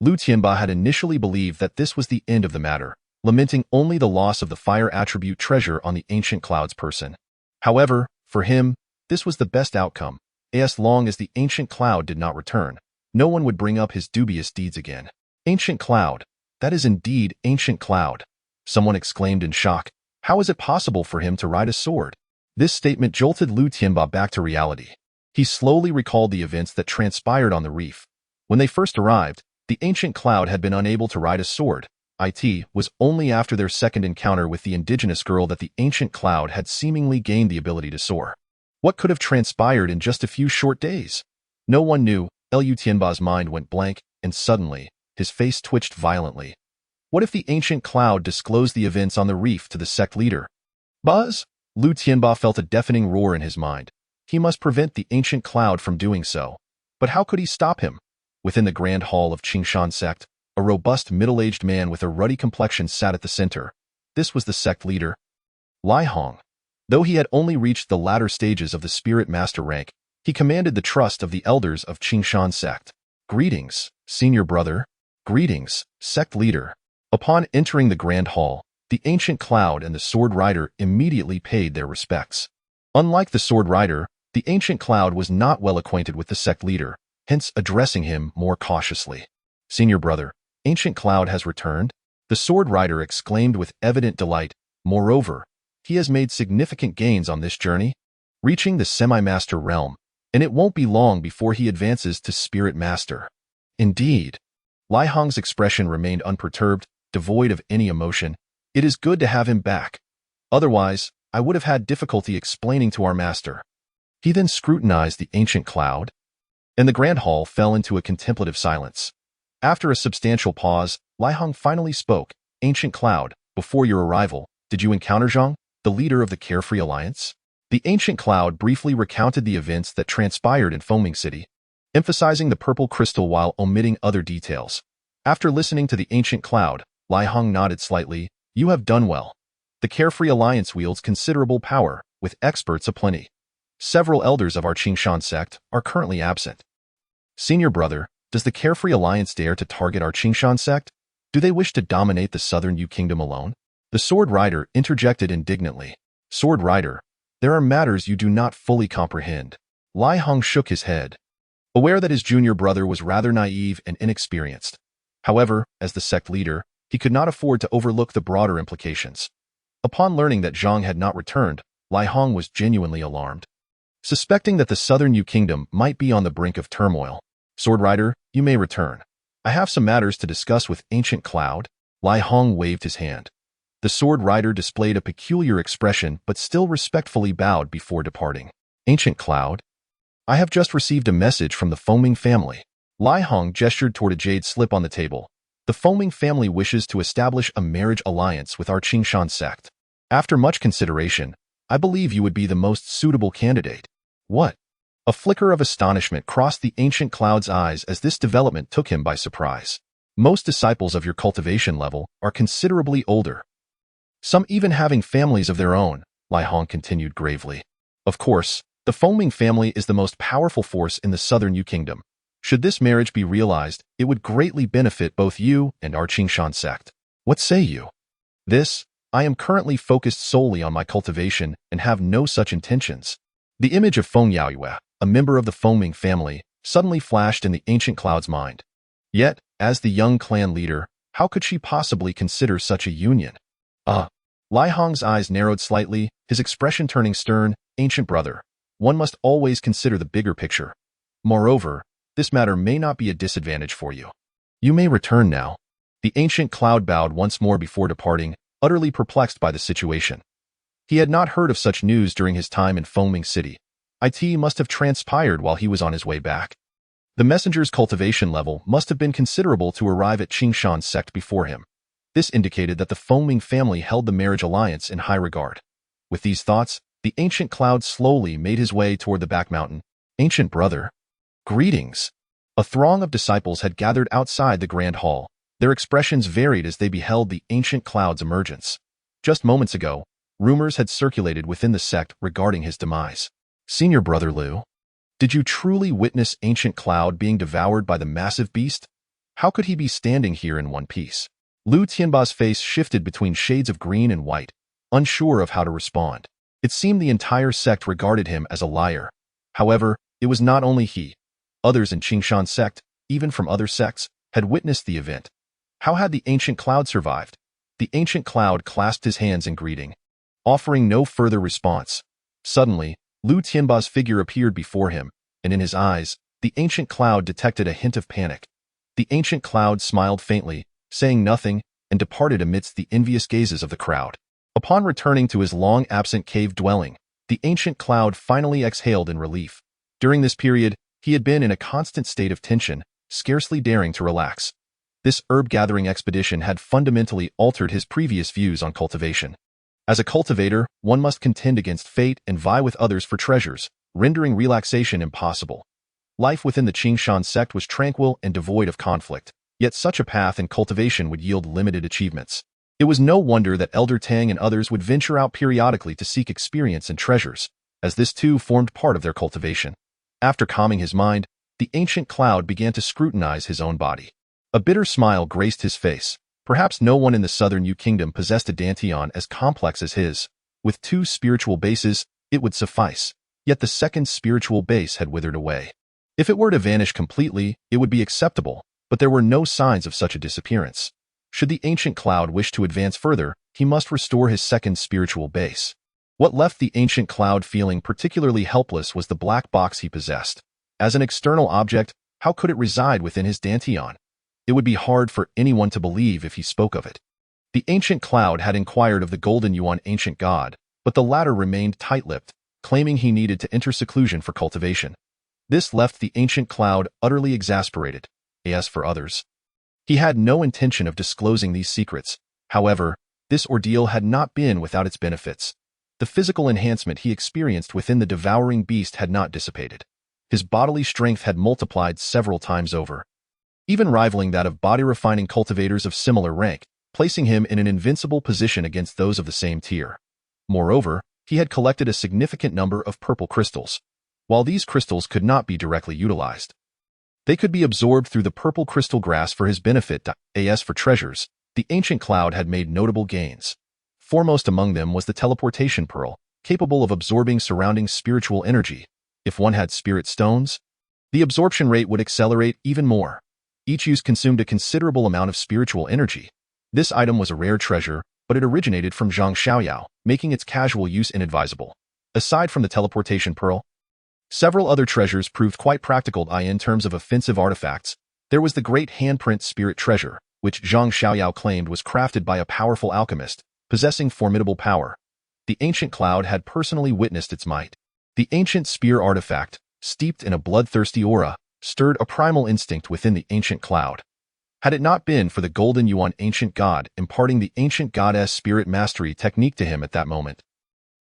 Liu Tianba had initially believed that this was the end of the matter, lamenting only the loss of the fire attribute treasure on the ancient cloud's person. However, for him, this was the best outcome. As long as the ancient cloud did not return, no one would bring up his dubious deeds again. Ancient cloud. That is indeed ancient cloud. Someone exclaimed in shock. How is it possible for him to ride a sword? This statement jolted Liu Tianba back to reality. He slowly recalled the events that transpired on the reef. When they first arrived, the ancient cloud had been unable to ride a sword. It was only after their second encounter with the indigenous girl that the ancient cloud had seemingly gained the ability to soar. What could have transpired in just a few short days? No one knew. Liu Tianba's mind went blank, and suddenly, his face twitched violently. What if the ancient cloud disclosed the events on the reef to the sect leader? Buzz! Liu Tianba felt a deafening roar in his mind. He must prevent the ancient cloud from doing so. But how could he stop him? Within the grand hall of Qingshan sect, a robust middle-aged man with a ruddy complexion sat at the center. This was the sect leader, Lai Hong. Though he had only reached the latter stages of the spirit master rank, He commanded the trust of the elders of Qingshan sect. Greetings, senior brother. Greetings, sect leader. Upon entering the grand hall, the ancient cloud and the sword rider immediately paid their respects. Unlike the sword rider, the ancient cloud was not well acquainted with the sect leader, hence addressing him more cautiously. Senior brother, ancient cloud has returned? The sword rider exclaimed with evident delight. Moreover, he has made significant gains on this journey, reaching the semi-master realm, and it won't be long before he advances to spirit master. Indeed. Lai Hong's expression remained unperturbed, devoid of any emotion. It is good to have him back. Otherwise, I would have had difficulty explaining to our master. He then scrutinized the ancient cloud, and the grand hall fell into a contemplative silence. After a substantial pause, Lai Hong finally spoke. Ancient cloud, before your arrival, did you encounter Zhang, the leader of the Carefree Alliance? The ancient cloud briefly recounted the events that transpired in Foaming City, emphasizing the purple crystal while omitting other details. After listening to the ancient cloud, Lai Hong nodded slightly. You have done well. The Carefree Alliance wields considerable power, with experts aplenty. Several elders of our Qingshan sect are currently absent. Senior brother, does the Carefree Alliance dare to target our Qingshan sect? Do they wish to dominate the southern Yu Kingdom alone? The sword rider interjected indignantly. Sword rider, there are matters you do not fully comprehend. Lai Hong shook his head, aware that his junior brother was rather naive and inexperienced. However, as the sect leader, he could not afford to overlook the broader implications. Upon learning that Zhang had not returned, Lai Hong was genuinely alarmed. Suspecting that the southern Yu Kingdom might be on the brink of turmoil, Sword Rider, you may return. I have some matters to discuss with Ancient Cloud. Lai Hong waved his hand. The Sword Rider displayed a peculiar expression but still respectfully bowed before departing. Ancient Cloud, I have just received a message from the Foaming family. Lai Hong gestured toward a jade slip on the table. The Foaming family wishes to establish a marriage alliance with our Qingshan sect. After much consideration, I believe you would be the most suitable candidate. What? A flicker of astonishment crossed the Ancient Cloud's eyes as this development took him by surprise. Most disciples of your cultivation level are considerably older, some even having families of their own, Lai Hong continued gravely. Of course, the Foaming family is the most powerful force in the southern Yu Kingdom. Should this marriage be realized, it would greatly benefit both you and our Qingshan sect. What say you? I am currently focused solely on my cultivation and have no such intentions. The image of Feng Yaoyue, a member of the Foaming family, suddenly flashed in the Ancient Cloud's mind. Yet, as the young clan leader, how could she possibly consider such a union? Lai Hong's eyes narrowed slightly, his expression turning stern. Ancient brother, one must always consider the bigger picture. Moreover, this matter may not be a disadvantage for you. You may return now. The Ancient Cloud bowed once more before departing, utterly perplexed by the situation. He had not heard of such news during his time in Foaming City. It must have transpired while he was on his way back. The messenger's cultivation level must have been considerable to arrive at Qingshan sect before him. This indicated that the Foaming family held the marriage alliance in high regard. With these thoughts, the Ancient Cloud slowly made his way toward the back mountain. Ancient brother, greetings. A throng of disciples had gathered outside the grand hall. Their expressions varied as they beheld the Ancient Cloud's emergence. Just moments ago, rumors had circulated within the sect regarding his demise. Senior brother Liu, did you truly witness Ancient Cloud being devoured by the massive beast? How could he be standing here in one piece? Liu Tianba's face shifted between shades of green and white, unsure of how to respond. It seemed the entire sect regarded him as a liar. However, it was not only he. Others in Qingshan sect, even from other sects, had witnessed the event. How had the Ancient Cloud survived? The Ancient Cloud clasped his hands in greeting, offering no further response. Suddenly, Liu Tianba's figure appeared before him, and in his eyes, the Ancient Cloud detected a hint of panic. The Ancient Cloud smiled faintly, saying nothing, and departed amidst the envious gazes of the crowd. Upon returning to his long-absent cave dwelling, the Ancient Cloud finally exhaled in relief. During this period, he had been in a constant state of tension, scarcely daring to relax. This herb-gathering expedition had fundamentally altered his previous views on cultivation. As a cultivator, one must contend against fate and vie with others for treasures, rendering relaxation impossible. Life within the Qingshan sect was tranquil and devoid of conflict, yet such a path in cultivation would yield limited achievements. It was no wonder that Elder Tang and others would venture out periodically to seek experience and treasures, as this too formed part of their cultivation. After calming his mind, the ancient cloud began to scrutinize his own body. A bitter smile graced his face. Perhaps no one in the southern Yu kingdom possessed a dantian as complex as his. With 2 spiritual bases, it would suffice. Yet the second spiritual base had withered away. If it were to vanish completely, it would be acceptable, but there were no signs of such a disappearance. Should the ancient cloud wish to advance further, he must restore his second spiritual base. What left the ancient cloud feeling particularly helpless was the black box he possessed. As an external object, how could it reside within his dantian? It would be hard for anyone to believe if he spoke of it. The ancient cloud had inquired of the golden yuan ancient god, but the latter remained tight-lipped, claiming he needed to enter seclusion for cultivation. This left the ancient cloud utterly exasperated. As for others, he had no intention of disclosing these secrets. However, this ordeal had not been without its benefits. The physical enhancement he experienced within the devouring beast had not dissipated. His bodily strength had multiplied several times over, even rivaling that of body-refining cultivators of similar rank, placing him in an invincible position against those of the same tier. Moreover, he had collected a significant number of purple crystals. While these crystals could not be directly utilized, they could be absorbed through the purple crystal grass for his benefit. As for treasures, the ancient cloud had made notable gains. Foremost among them was the teleportation pearl, capable of absorbing surrounding spiritual energy. If one had spirit stones, the absorption rate would accelerate even more. Each use consumed a considerable amount of spiritual energy. This item was a rare treasure, but it originated from Zhang Xiaoyao, making its casual use inadvisable. Aside from the teleportation pearl, several other treasures proved quite practical in terms of offensive artifacts. There was the great handprint spirit treasure, which Zhang Xiaoyao claimed was crafted by a powerful alchemist, possessing formidable power. The ancient cloud had personally witnessed its might. The ancient spear artifact, steeped in a bloodthirsty aura, stirred a primal instinct within the ancient cloud. Had it not been for the golden yuan ancient god imparting the ancient goddess spirit mastery technique to him at that moment,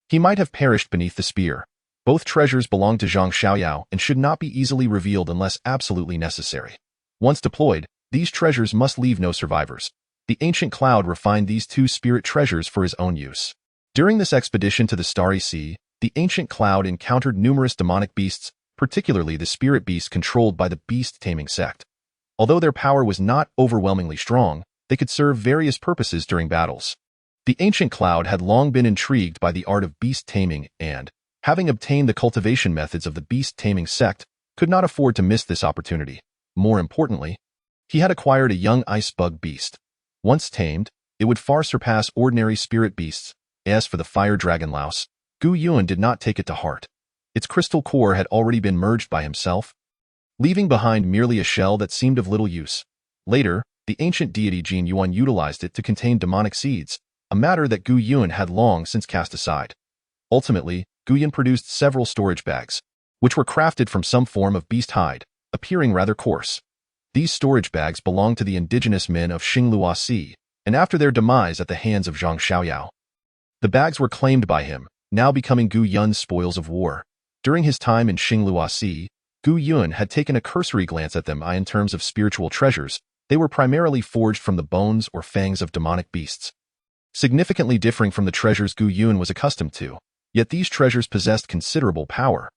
he might have perished beneath the spear. Both treasures belonged to Zhang Xiaoyao and should not be easily revealed unless absolutely necessary. Once deployed, these treasures must leave no survivors. The ancient cloud refined these 2 spirit treasures for his own use. During this expedition to the Starry Sea, the ancient cloud encountered numerous demonic beasts, particularly the spirit beasts controlled by the beast-taming sect. Although their power was not overwhelmingly strong, they could serve various purposes during battles. The ancient cloud had long been intrigued by the art of beast-taming and, having obtained the cultivation methods of the beast-taming sect, could not afford to miss this opportunity. More importantly, he had acquired a young ice bug beast. Once tamed, it would far surpass ordinary spirit beasts. As for the fire dragon louse, Gu Yuan did not take it to heart. Its crystal core had already been merged by himself, leaving behind merely a shell that seemed of little use. Later, the ancient deity Jin Yuan utilized it to contain demonic seeds, a matter that Gu Yuan had long since cast aside. Ultimately, Gu Yuan produced several storage bags, which were crafted from some form of beast hide, appearing rather coarse. These storage bags belonged to the indigenous men of Xinglua Sea, and after their demise at the hands of Zhang Xiaoyao, the bags were claimed by him, now becoming Gu Yun's spoils of war. During his time in Xinglua Sea, Gu Yun had taken a cursory glance at them in terms of spiritual treasures. They were primarily forged from the bones or fangs of demonic beasts, significantly differing from the treasures Gu Yun was accustomed to. Yet these treasures possessed considerable power.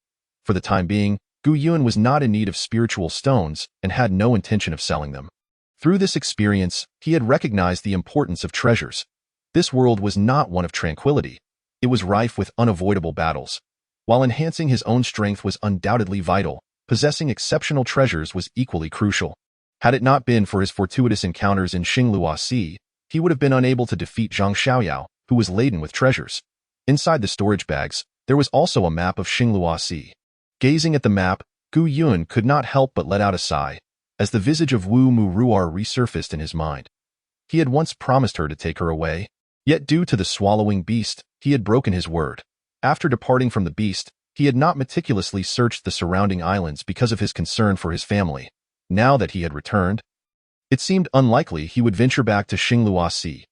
For the time being, Gu Yun was not in need of spiritual stones and had no intention of selling them. Through this experience, he had recognized the importance of treasures. This world was not one of tranquility. It was rife with unavoidable battles. While enhancing his own strength was undoubtedly vital, possessing exceptional treasures was equally crucial. Had it not been for his fortuitous encounters in Xinglua Sea, he would have been unable to defeat Zhang Xiaoyao, who was laden with treasures. Inside the storage bags, there was also a map of Xinglua Sea. Gazing at the map, Gu Yun could not help but let out a sigh, as the visage of Wu Mu Ruar resurfaced in his mind. He had once promised her to take her away, yet due to the swallowing beast, he had broken his word. After departing from the beast, he had not meticulously searched the surrounding islands because of his concern for his family. Now that he had returned, it seemed unlikely he would venture back to Xinglua Sea.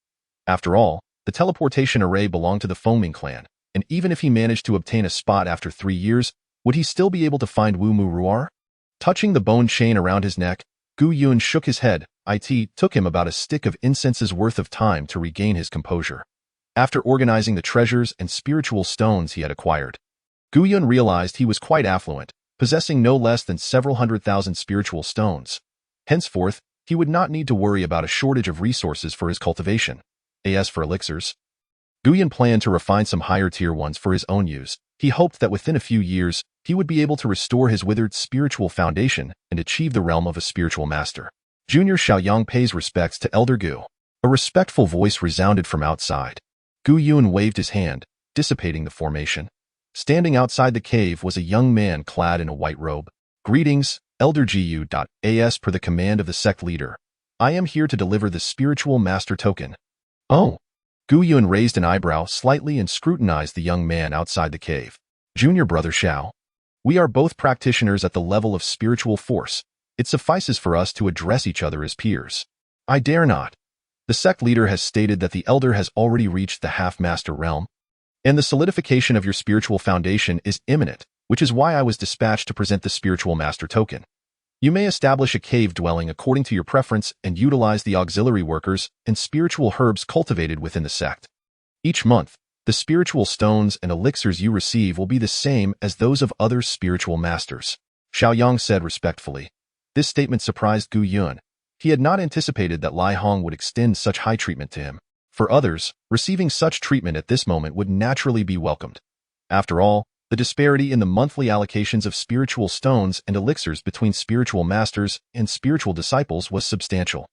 After all, the teleportation array belonged to the Foaming clan, and even if he managed to obtain a spot after 3 years, would he still be able to find Wu Mu Ruar? Touching the bone chain around his neck, Gu Yun shook his head. It took him about a stick of incense's worth of time to regain his composure. After organizing the treasures and spiritual stones he had acquired, Gu Yun realized he was quite affluent, possessing no less than several 100,000 spiritual stones. Henceforth, he would not need to worry about a shortage of resources for his cultivation. As for elixirs, Guyun planned to refine some higher-tier ones for his own use. He hoped that within a few years, he would be able to restore his withered spiritual foundation and achieve the realm of a spiritual master. Junior Xiaoyang pays respects to Elder Gu. A respectful voice resounded from outside. Gu Yun waved his hand, dissipating the formation. Standing outside the cave was a young man clad in a white robe. Greetings, Elder Gu. As per the command of the sect leader, I am here to deliver the spiritual master token. Oh. Gu Yun raised an eyebrow slightly and scrutinized the young man outside the cave. Junior brother Xiao. We are both practitioners at the level of spiritual force. It suffices for us to address each other as peers. I dare not. The sect leader has stated that the elder has already reached the half-master realm, and the solidification of your spiritual foundation is imminent, which is why I was dispatched to present the spiritual master token. You may establish a cave dwelling according to your preference and utilize the auxiliary workers and spiritual herbs cultivated within the sect. Each month, the spiritual stones and elixirs you receive will be the same as those of other spiritual masters. Xiaoyang said respectfully. This statement surprised Gu Yun. He had not anticipated that Lai Hong would extend such high treatment to him. For others, receiving such treatment at this moment would naturally be welcomed. After all, the disparity in the monthly allocations of spiritual stones and elixirs between spiritual masters and spiritual disciples was substantial.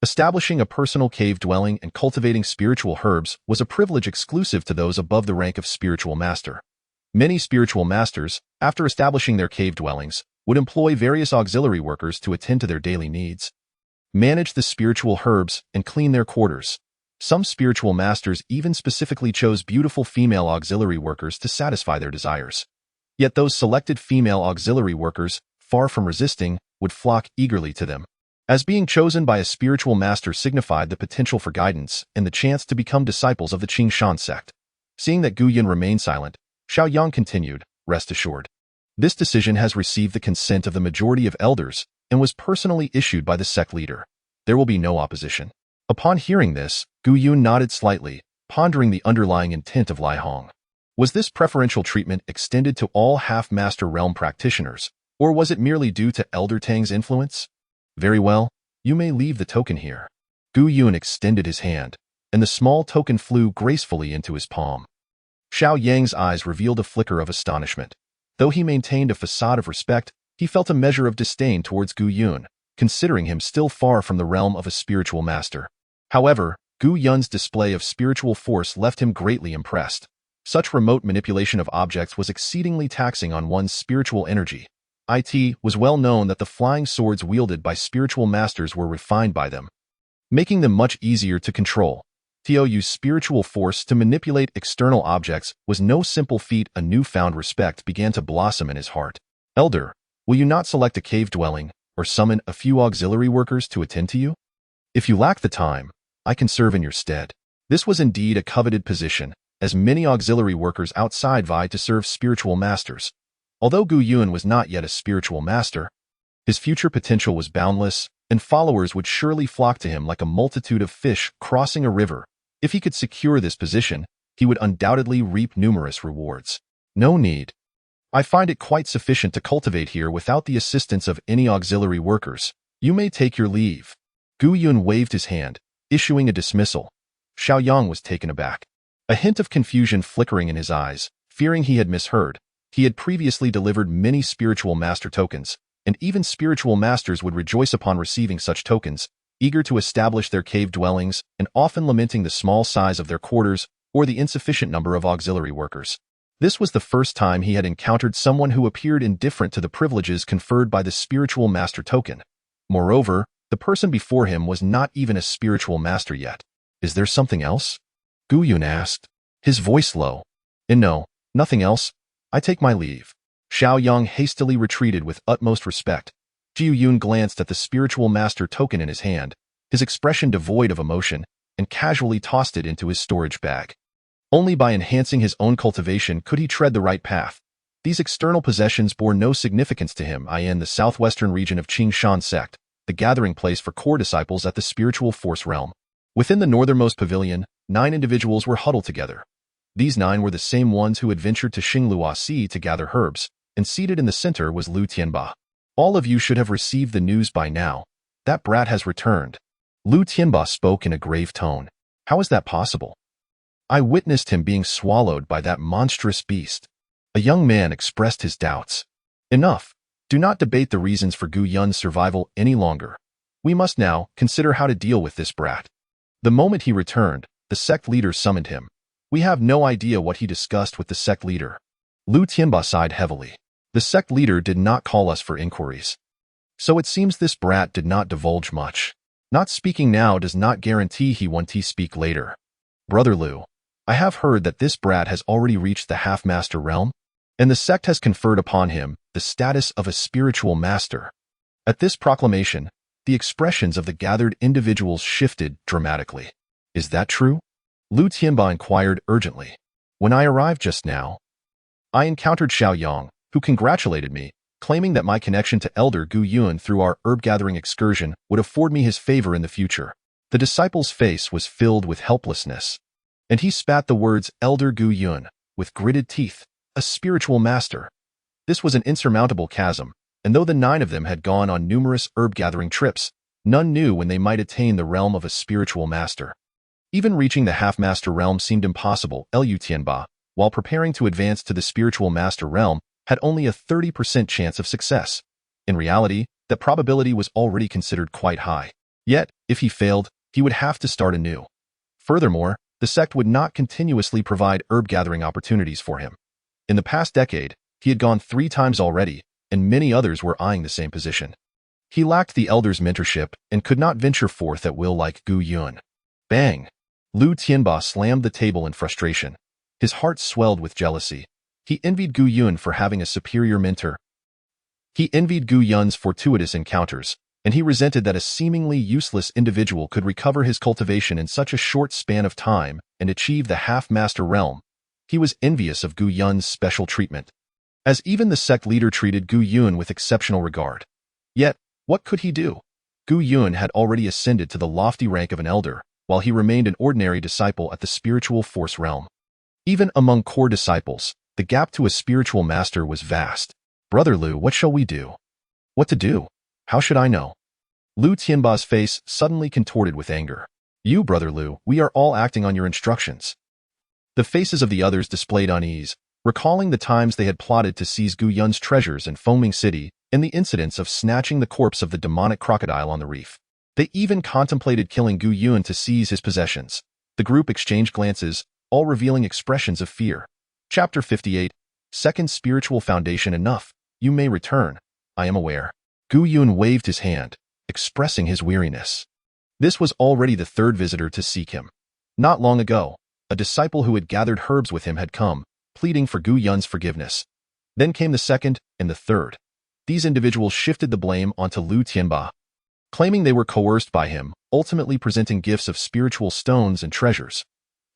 Establishing a personal cave dwelling and cultivating spiritual herbs was a privilege exclusive to those above the rank of spiritual master. Many spiritual masters, after establishing their cave dwellings, would employ various auxiliary workers to attend to their daily needs, manage the spiritual herbs, and clean their quarters. Some spiritual masters even specifically chose beautiful female auxiliary workers to satisfy their desires. Yet those selected female auxiliary workers, far from resisting, would flock eagerly to them, as being chosen by a spiritual master signified the potential for guidance and the chance to become disciples of the Qingshan sect. Seeing that Gu Yun remained silent, Xiaoyang continued, rest assured. This decision has received the consent of the majority of elders and was personally issued by the sect leader. There will be no opposition. Upon hearing this, Gu Yun nodded slightly, pondering the underlying intent of Lai Hong. Was this preferential treatment extended to all half-master realm practitioners, or was it merely due to Elder Tang's influence? Very well, you may leave the token here. Gu Yun extended his hand, and the small token flew gracefully into his palm. Xiao Yang's eyes revealed a flicker of astonishment. Though he maintained a facade of respect, he felt a measure of disdain towards Gu Yun, considering him still far from the realm of a spiritual master. However, Gu Yun's display of spiritual force left him greatly impressed. Such remote manipulation of objects was exceedingly taxing on one's spiritual energy. It was well known that the flying swords wielded by spiritual masters were refined by them, making them much easier to control. To use spiritual force to manipulate external objects was no simple feat. A newfound respect began to blossom in his heart. Elder, will you not select a cave dwelling or summon a few auxiliary workers to attend to you? If you lack the time, I can serve in your stead. This was indeed a coveted position, as many auxiliary workers outside vied to serve spiritual masters. Although Gu Yun was not yet a spiritual master, his future potential was boundless, and followers would surely flock to him like a multitude of fish crossing a river. If he could secure this position, he would undoubtedly reap numerous rewards. No need. I find it quite sufficient to cultivate here without the assistance of any auxiliary workers. You may take your leave. Gu Yun waved his hand, issuing a dismissal. Xiaoyang was taken aback. A hint of confusion flickering in his eyes, fearing he had misheard. He had previously delivered many spiritual master tokens, and even spiritual masters would rejoice upon receiving such tokens, eager to establish their cave dwellings and often lamenting the small size of their quarters or the insufficient number of auxiliary workers. This was the first time he had encountered someone who appeared indifferent to the privileges conferred by the spiritual master token. Moreover, the person before him was not even a spiritual master yet. Is there something else? Gu Yun asked, his voice low. And no, nothing else. I take my leave. Xiaoyang hastily retreated with utmost respect. Gu Yun glanced at the spiritual master token in his hand, his expression devoid of emotion, and casually tossed it into his storage bag. Only by enhancing his own cultivation could he tread the right path. These external possessions bore no significance to him. In the southwestern region of Qingshan sect, the gathering place for core disciples at the spiritual force realm. Within the northernmost pavilion, 9 individuals were huddled together. These 9 were the same ones who had ventured to Xingluo Sea to gather herbs, and seated in the center was Lu Tianba. All of you should have received the news by now. That brat has returned. Lu Tianba spoke in a grave tone. How is that possible? I witnessed him being swallowed by that monstrous beast. A young man expressed his doubts. Enough. Do not debate the reasons for Gu Yun's survival any longer. We must now consider how to deal with this brat. The moment he returned, the sect leader summoned him. We have no idea what he discussed with the sect leader. Lu Tianba sighed heavily. The sect leader did not call us for inquiries. So it seems this brat did not divulge much. Not speaking now does not guarantee he won't speak later. Brother Lu, I have heard that this brat has already reached the half-master realm, and the sect has conferred upon him the status of a spiritual master. At this proclamation, the expressions of the gathered individuals shifted dramatically. Is that true? Lu Tianba inquired urgently. When I arrived just now, I encountered Xiao Yang, who congratulated me, claiming that my connection to Elder Gu Yun through our herb-gathering excursion would afford me his favor in the future. The disciple's face was filled with helplessness, and he spat the words Elder Gu Yun, with gritted teeth, a spiritual master. This was an insurmountable chasm, and though the 9 of them had gone on numerous herb-gathering trips, none knew when they might attain the realm of a spiritual master. Even reaching the half-master realm seemed impossible. Lu Tianba, while preparing to advance to the spiritual master realm, had only a 30% chance of success. In reality, that probability was already considered quite high. Yet, if he failed, he would have to start anew. Furthermore, the sect would not continuously provide herb-gathering opportunities for him. In the past decade, he had gone 3 times already, and many others were eyeing the same position. He lacked the elder's mentorship and could not venture forth at will like Gu Yun. Bang! Lu Tianba slammed the table in frustration. His heart swelled with jealousy. He envied Gu Yun for having a superior mentor. He envied Gu Yun's fortuitous encounters, and he resented that a seemingly useless individual could recover his cultivation in such a short span of time and achieve the half-master realm. He was envious of Gu Yun's special treatment, as even the sect leader treated Gu Yun with exceptional regard. Yet, what could he do? Gu Yun had already ascended to the lofty rank of an elder, while he remained an ordinary disciple at the spiritual force realm. Even among core disciples, the gap to a spiritual master was vast. Brother Lu, what shall we do? What to do? How should I know? Lu Tianba's face suddenly contorted with anger. You, Brother Lu, we are all acting on your instructions. The faces of the others displayed unease, recalling the times they had plotted to seize Gu Yun's treasures in Foaming City and the incidents of snatching the corpse of the demonic crocodile on the reef. They even contemplated killing Gu Yun to seize his possessions. The group exchanged glances, all revealing expressions of fear. Chapter 58. Second Spiritual Foundation. Enough. You may return. I am aware. Gu Yun waved his hand, expressing his weariness. This was already the 3rd visitor to seek him. Not long ago, a disciple who had gathered herbs with him had come, pleading for Gu Yun's forgiveness. Then came the 2nd and the 3rd. These individuals shifted the blame onto Lu Tianba, claiming they were coerced by him, ultimately presenting gifts of spiritual stones and treasures.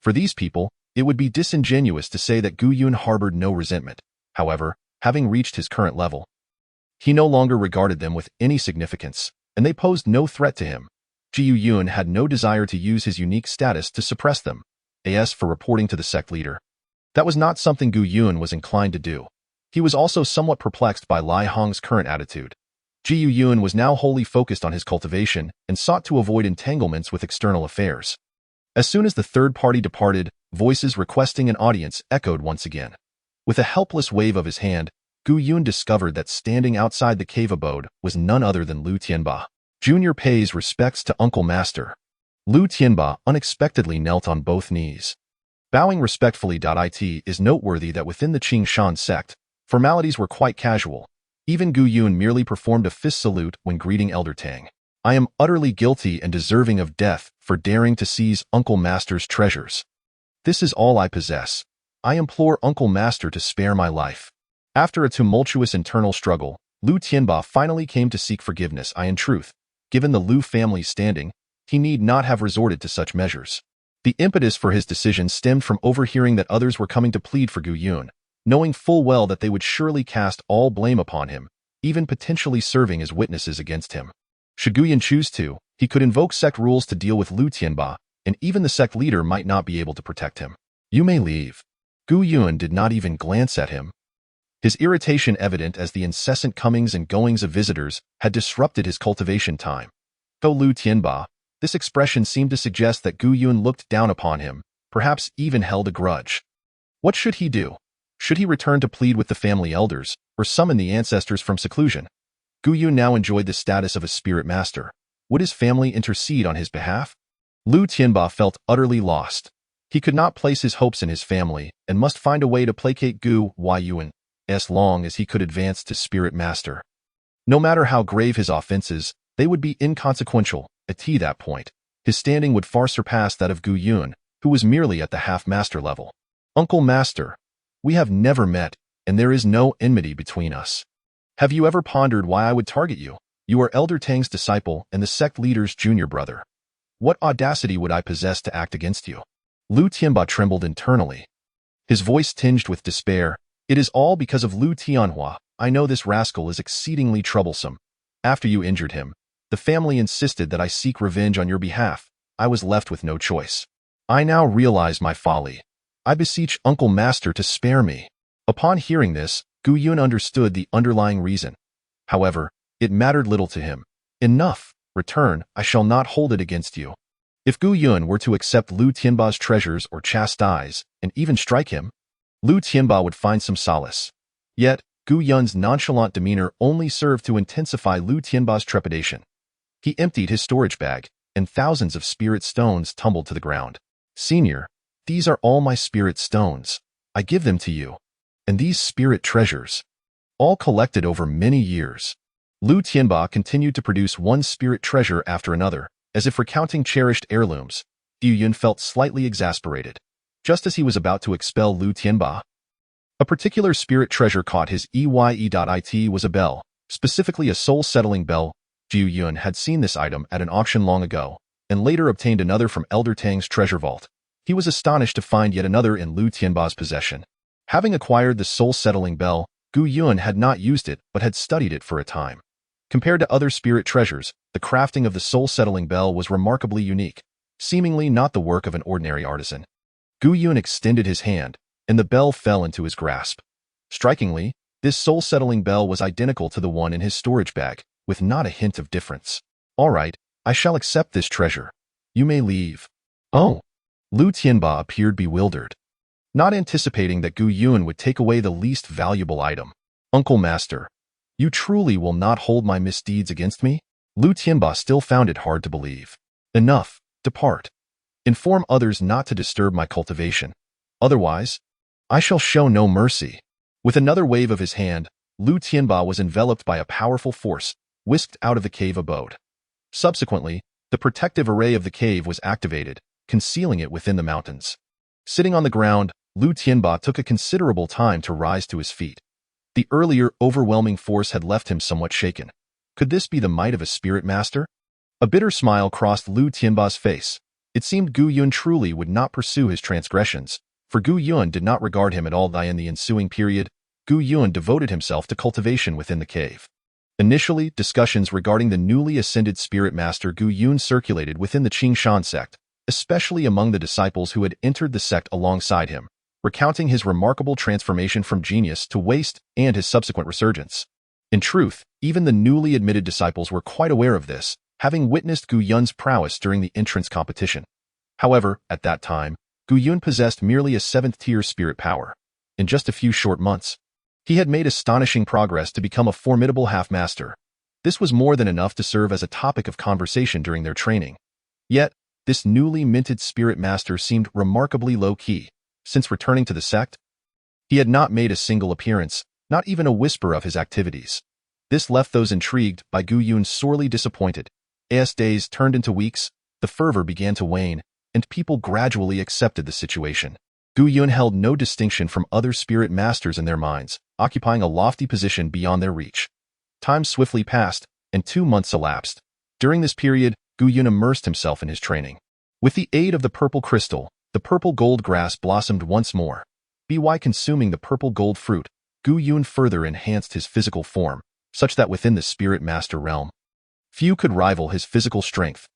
For these people, it would be disingenuous to say that Gu Yun harbored no resentment. However, having reached his current level, he no longer regarded them with any significance, and they posed no threat to him. Gu Yun had no desire to use his unique status to suppress them. As for reporting to the sect leader, that was not something Gu Yun was inclined to do. He was also somewhat perplexed by Lai Hong's current attitude. Gu Yun was now wholly focused on his cultivation and sought to avoid entanglements with external affairs. As soon as the 3rd party departed, voices requesting an audience echoed once again. With a helpless wave of his hand, Gu Yun discovered that standing outside the cave abode was none other than Lu Tianba. Junior pays respects to Uncle Master. Lu Tianba unexpectedly knelt on both knees. Bowing respectfully. It is noteworthy that within the Qing Shan sect, formalities were quite casual. Even Gu Yun merely performed a fist salute when greeting Elder Tang. I am utterly guilty and deserving of death for daring to seize Uncle Master's treasures. This is all I possess. I implore Uncle Master to spare my life. After a tumultuous internal struggle, Lu Tianba finally came to seek forgiveness. In truth, given the Lu family's standing, he need not have resorted to such measures. The impetus for his decision stemmed from overhearing that others were coming to plead for Gu Yun, knowing full well that they would surely cast all blame upon him, even potentially serving as witnesses against him. Should Gu Yun choose to, he could invoke sect rules to deal with Lu Tianba, and even the sect leader might not be able to protect him. You may leave. Gu Yun did not even glance at him. his irritation evident as the incessant comings and goings of visitors had disrupted his cultivation time. Go Lu Tianba, this expression seemed to suggest that Gu Yun looked down upon him, perhaps even held a grudge. What should he do? Should he return to plead with the family elders, or summon the ancestors from seclusion? Gu Yun now enjoyed the status of a spirit master. Would his family intercede on his behalf? Lu Tianba felt utterly lost. He could not place his hopes in his family and must find a way to placate Gu Yuan as long as he could advance to spirit master. No matter how grave his offenses, they would be inconsequential. At that point, his standing would far surpass that of Gu Yun, who was merely at the half-master level. Uncle Master, we have never met, and there is no enmity between us. Have you ever pondered why I would target you? You are Elder Tang's disciple and the sect leader's junior brother. What audacity would I possess to act against you? Lu Tianba trembled internally. His voice tinged with despair. It is all because of Lu Tianhua. I know this rascal is exceedingly troublesome. After you injured him, the family insisted that I seek revenge on your behalf. I was left with no choice. I now realize my folly. I beseech Uncle Master to spare me. Upon hearing this, Gu Yun understood the underlying reason. However, it mattered little to him. Enough. Return, I shall not hold it against you. If Gu Yun were to accept Lu Tianba's treasures or chastise, and even strike him, Lu Tianba would find some solace. Yet, Gu Yun's nonchalant demeanor only served to intensify Lu Tianba's trepidation. He emptied his storage bag, and thousands of spirit stones tumbled to the ground. Senior, these are all my spirit stones. I give them to you. And these spirit treasures, all collected over many years. Lu Tianba continued to produce one spirit treasure after another, as if recounting cherished heirlooms. Gu Yun felt slightly exasperated. Just as he was about to expel Lu Tianba, a particular spirit treasure caught his eye. Was a bell, specifically a soul-settling bell. Gu Yun had seen this item at an auction long ago, and later obtained another from Elder Tang's treasure vault. He was astonished to find yet another in Lu Tianba's possession. Having acquired the soul-settling bell, Gu Yun had not used it but had studied it for a time. Compared to other spirit treasures, the crafting of the soul-settling bell was remarkably unique, seemingly not the work of an ordinary artisan. Gu Yun extended his hand, and the bell fell into his grasp. Strikingly, this soul-settling bell was identical to the one in his storage bag, with not a hint of difference. All right, I shall accept this treasure. You may leave. Oh. Lu Tianba appeared bewildered, not anticipating that Gu Yun would take away the least valuable item. Uncle Master, you truly will not hold my misdeeds against me? Lu Tianba still found it hard to believe. Enough. Depart. Inform others not to disturb my cultivation. Otherwise, I shall show no mercy. With another wave of his hand, Lu Tianba was enveloped by a powerful force, whisked out of the cave abode. Subsequently, the protective array of the cave was activated, concealing it within the mountains. Sitting on the ground, Lu Tianba took a considerable time to rise to his feet. The earlier overwhelming force had left him somewhat shaken. Could this be the might of a spirit master? A bitter smile crossed Lu Tianba's face. It seemed Gu Yun truly would not pursue his transgressions, for Gu Yun did not regard him at all. In the ensuing period, Gu Yun devoted himself to cultivation within the cave. Initially, discussions regarding the newly ascended spirit master Gu Yun circulated within the Qingshan sect, especially among the disciples who had entered the sect alongside him, recounting his remarkable transformation from genius to waste and his subsequent resurgence. In truth, even the newly admitted disciples were quite aware of this, having witnessed Gu Yun's prowess during the entrance competition. However, at that time, Gu Yun possessed merely a 7th-tier spirit power. In just a few short months, he had made astonishing progress to become a formidable half-master. This was more than enough to serve as a topic of conversation during their training. Yet, this newly minted spirit master seemed remarkably low-key. Since returning to the sect, he had not made a single appearance, not even a whisper of his activities. This left those intrigued by Gu Yun sorely disappointed. As days turned into weeks, the fervor began to wane, and people gradually accepted the situation. Gu Yun held no distinction from other spirit masters in their minds, occupying a lofty position beyond their reach. Time swiftly passed, and 2 months elapsed. During this period, Gu Yun immersed himself in his training. With the aid of the purple crystal, the purple gold grass blossomed once more. By consuming the purple gold fruit, Gu Yun further enhanced his physical form, such that within the spirit master realm, few could rival his physical strength.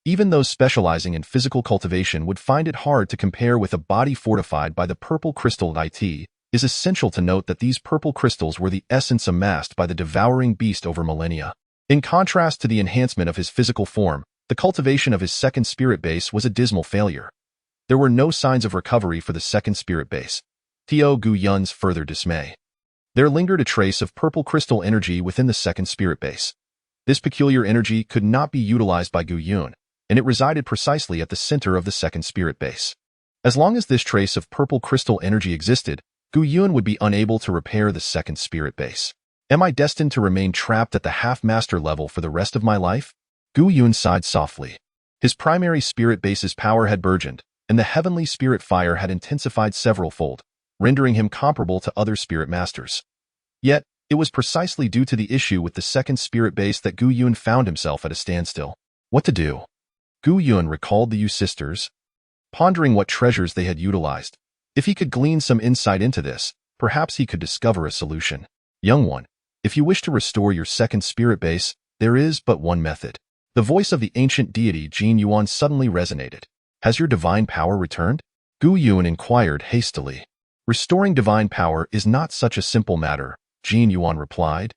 Even those specializing in physical cultivation would find it hard to compare with a body fortified by the purple crystal deity. is essential to note that these purple crystals were the essence amassed by the devouring beast over millennia. In contrast to the enhancement of his physical form, the cultivation of his second spirit base was a dismal failure. There were no signs of recovery for the second spirit base, to Gu Yun's further dismay. There lingered a trace of purple crystal energy within the second spirit base. This peculiar energy could not be utilized by Gu Yun, and it resided precisely at the center of the second spirit base. As long as this trace of purple crystal energy existed, Gu Yun would be unable to repair the second spirit base. Am I destined to remain trapped at the half-master level for the rest of my life? Gu Yun sighed softly. His primary spirit base's power had burgeoned, and the heavenly spirit fire had intensified several-fold, rendering him comparable to other spirit masters. Yet, it was precisely due to the issue with the second spirit base that Gu Yun found himself at a standstill. What to do? Gu Yun recalled the Yu sisters, pondering what treasures they had utilized. If he could glean some insight into this, perhaps he could discover a solution. Young one, if you wish to restore your second spirit base, there is but one method. The voice of the ancient deity Jin Yuan suddenly resonated. Has your divine power returned? Gu Yun inquired hastily. Restoring divine power is not such a simple matter, Jin Yuan replied,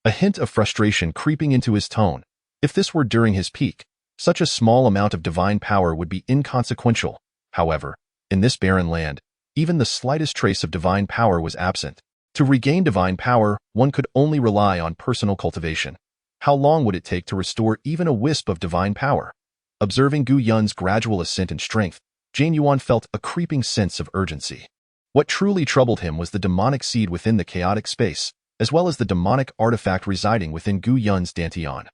a hint of frustration creeping into his tone. If this were during his peak, such a small amount of divine power would be inconsequential. However, in this barren land, even the slightest trace of divine power was absent. To regain divine power, one could only rely on personal cultivation. How long would it take to restore even a wisp of divine power? Observing Gu Yun's gradual ascent in strength, Jin Yuan felt a creeping sense of urgency. What truly troubled him was the demonic seed within the chaotic space, as well as the demonic artifact residing within Gu Yun's dantian.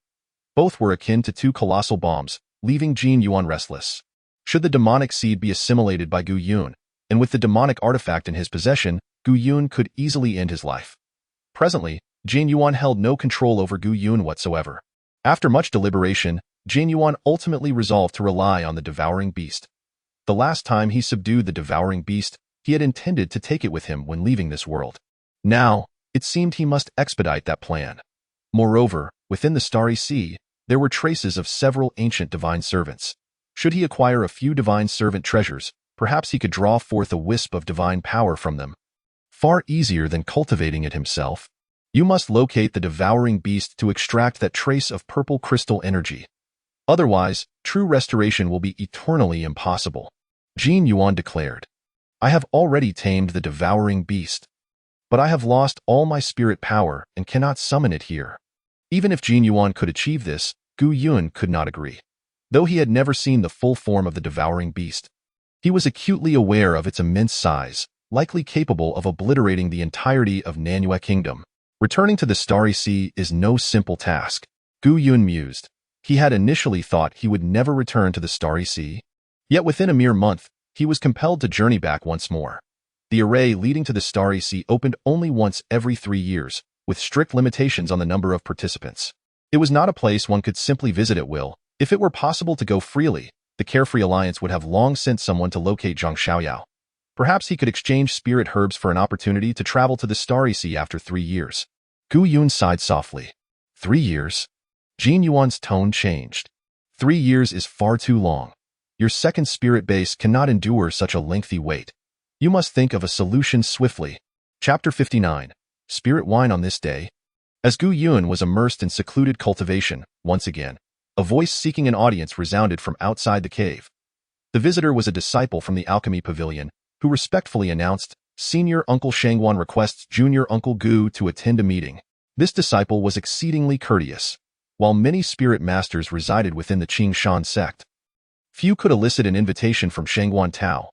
Both were akin to two colossal bombs, leaving Jin Yuan restless. Should the demonic seed be assimilated by Gu Yun, and with the demonic artifact in his possession, Gu Yun could easily end his life. Presently, Jin Yuan held no control over Gu Yun whatsoever. After much deliberation, Jin Yuan ultimately resolved to rely on the devouring beast. The last time he subdued the devouring beast, he had intended to take it with him when leaving this world. Now, it seemed he must expedite that plan. Moreover, within the Starry Sea, there were traces of several ancient divine servants. Should he acquire a few divine servant treasures, perhaps he could draw forth a wisp of divine power from them. Far easier than cultivating it himself. You must locate the devouring beast to extract that trace of purple crystal energy. Otherwise, true restoration will be eternally impossible, Jin Yuan declared. I have already tamed the devouring beast, but I have lost all my spirit power and cannot summon it here. Even if Jin Yuan could achieve this, Gu Yun could not agree. Though he had never seen the full form of the devouring beast, he was acutely aware of its immense size, likely capable of obliterating the entirety of Nanyue Kingdom. Returning to the Starry Sea is no simple task, Gu Yun mused. He had initially thought he would never return to the Starry Sea. Yet within a mere month, he was compelled to journey back once more. The array leading to the Starry Sea opened only once every 3 years, with strict limitations on the number of participants. It was not a place one could simply visit at will. If it were possible to go freely, the Carefree Alliance would have long sent someone to locate Zhang Xiaoyao. Perhaps he could exchange spirit herbs for an opportunity to travel to the Starry Sea after 3 years. Gu Yun sighed softly. 3 years? Jin Yuan's tone changed. 3 years is far too long. Your second spirit base cannot endure such a lengthy wait. You must think of a solution swiftly. Chapter 59. Spirit Wine on this day. As Gu Yun was immersed in secluded cultivation, once again, a voice seeking an audience resounded from outside the cave. The visitor was a disciple from the alchemy pavilion, who respectfully announced, Senior Uncle Shangwan requests Junior Uncle Gu to attend a meeting. This disciple was exceedingly courteous. While many spirit masters resided within the Qing Shan sect, few could elicit an invitation from Shangwan Tao.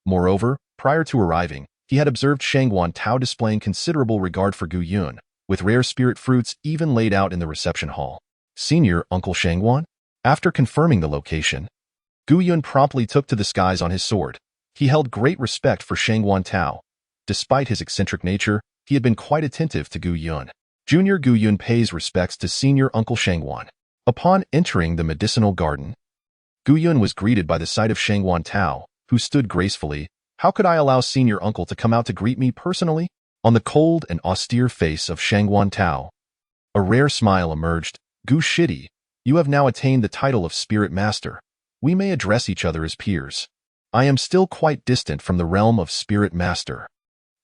Moreover, prior to arriving, he had observed Shangwan Tao displaying considerable regard for Gu Yun, with rare spirit fruits even laid out in the reception hall. Senior Uncle Shangwan? After confirming the location, Gu Yun promptly took to the skies on his sword. He held great respect for Shangwan Tao. Despite his eccentric nature, he had been quite attentive to Gu Yun. Junior Gu Yun pays respects to Senior Uncle Shangwan. Upon entering the medicinal garden, Gu Yun was greeted by the sight of Shangwan Tao, who stood gracefully. How could I allow Senior Uncle to come out to greet me personally? On the cold and austere face of Shangwan Tao, a rare smile emerged. Gu Shidi, you have now attained the title of Spirit Master. We may address each other as peers. I am still quite distant from the realm of Spirit Master.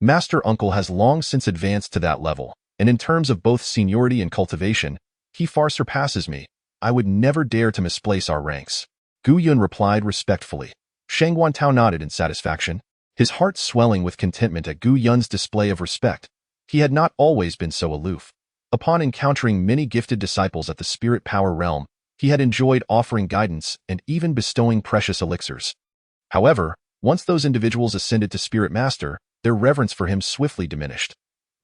Master Uncle has long since advanced to that level, and in terms of both seniority and cultivation, he far surpasses me. I would never dare to misplace our ranks. Gu Yun replied respectfully. Shang Guantao nodded in satisfaction, his heart swelling with contentment at Gu Yun's display of respect. He had not always been so aloof. Upon encountering many gifted disciples at the spirit power realm, he had enjoyed offering guidance and even bestowing precious elixirs. However, once those individuals ascended to spirit master, their reverence for him swiftly diminished.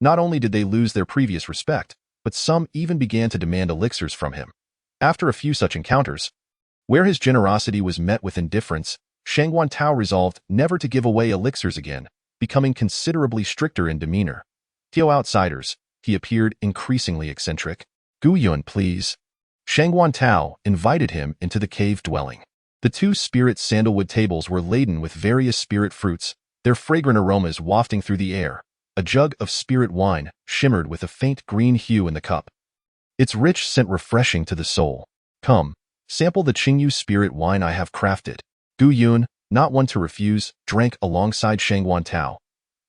Not only did they lose their previous respect, but some even began to demand elixirs from him. After a few such encounters, where his generosity was met with indifference, Shang Guantao resolved never to give away elixirs again, becoming considerably stricter in demeanor. To outsiders, he appeared increasingly eccentric. Gu Yun, please. Shang Guantao invited him into the cave dwelling. The two spirit sandalwood tables were laden with various spirit fruits, their fragrant aromas wafting through the air. A jug of spirit wine shimmered with a faint green hue in the cup, its rich scent refreshing to the soul. Come, sample the Qingyu spirit wine I have crafted. Gu Yun, not one to refuse, drank alongside Shang Guantao.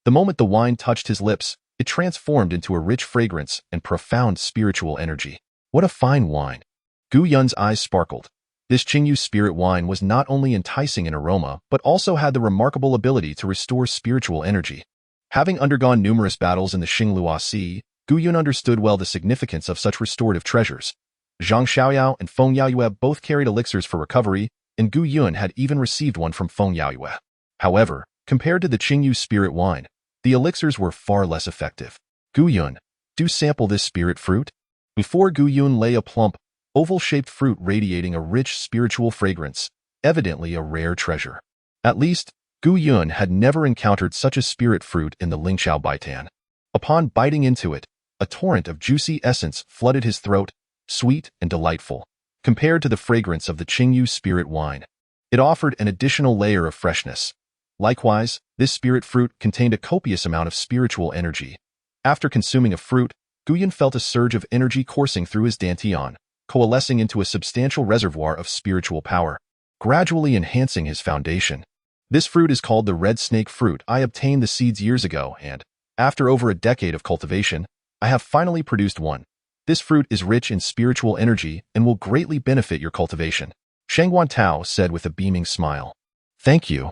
The moment the wine touched his lips, it transformed into a rich fragrance and profound spiritual energy. What a fine wine! Gu Yun's eyes sparkled. This Qingyu spirit wine was not only enticing in aroma, but also had the remarkable ability to restore spiritual energy. Having undergone numerous battles in the Xinglua Sea, Gu Yun understood well the significance of such restorative treasures. Zhang Xiaoyao and Feng Yaoyue both carried elixirs for recovery, and Gu Yun had even received one from Feng Yaoyue. However, compared to the Qingyu spirit wine, the elixirs were far less effective. Gu Yun, do sample this spirit fruit? Before Gu Yun lay a plump, oval-shaped fruit radiating a rich spiritual fragrance, evidently a rare treasure. At least, Gu Yun had never encountered such a spirit fruit in the Lingxiao Baitan. Upon biting into it, a torrent of juicy essence flooded his throat, sweet and delightful. Compared to the fragrance of the Qingyu spirit wine, it offered an additional layer of freshness. Likewise, this spirit fruit contained a copious amount of spiritual energy. After consuming a fruit, Gu Yun felt a surge of energy coursing through his dantian, coalescing into a substantial reservoir of spiritual power, gradually enhancing his foundation. This fruit is called the red snake fruit. I obtained the seeds years ago, and, after over a decade of cultivation, I have finally produced one. This fruit is rich in spiritual energy and will greatly benefit your cultivation. Shang Guantao said with a beaming smile. Thank you,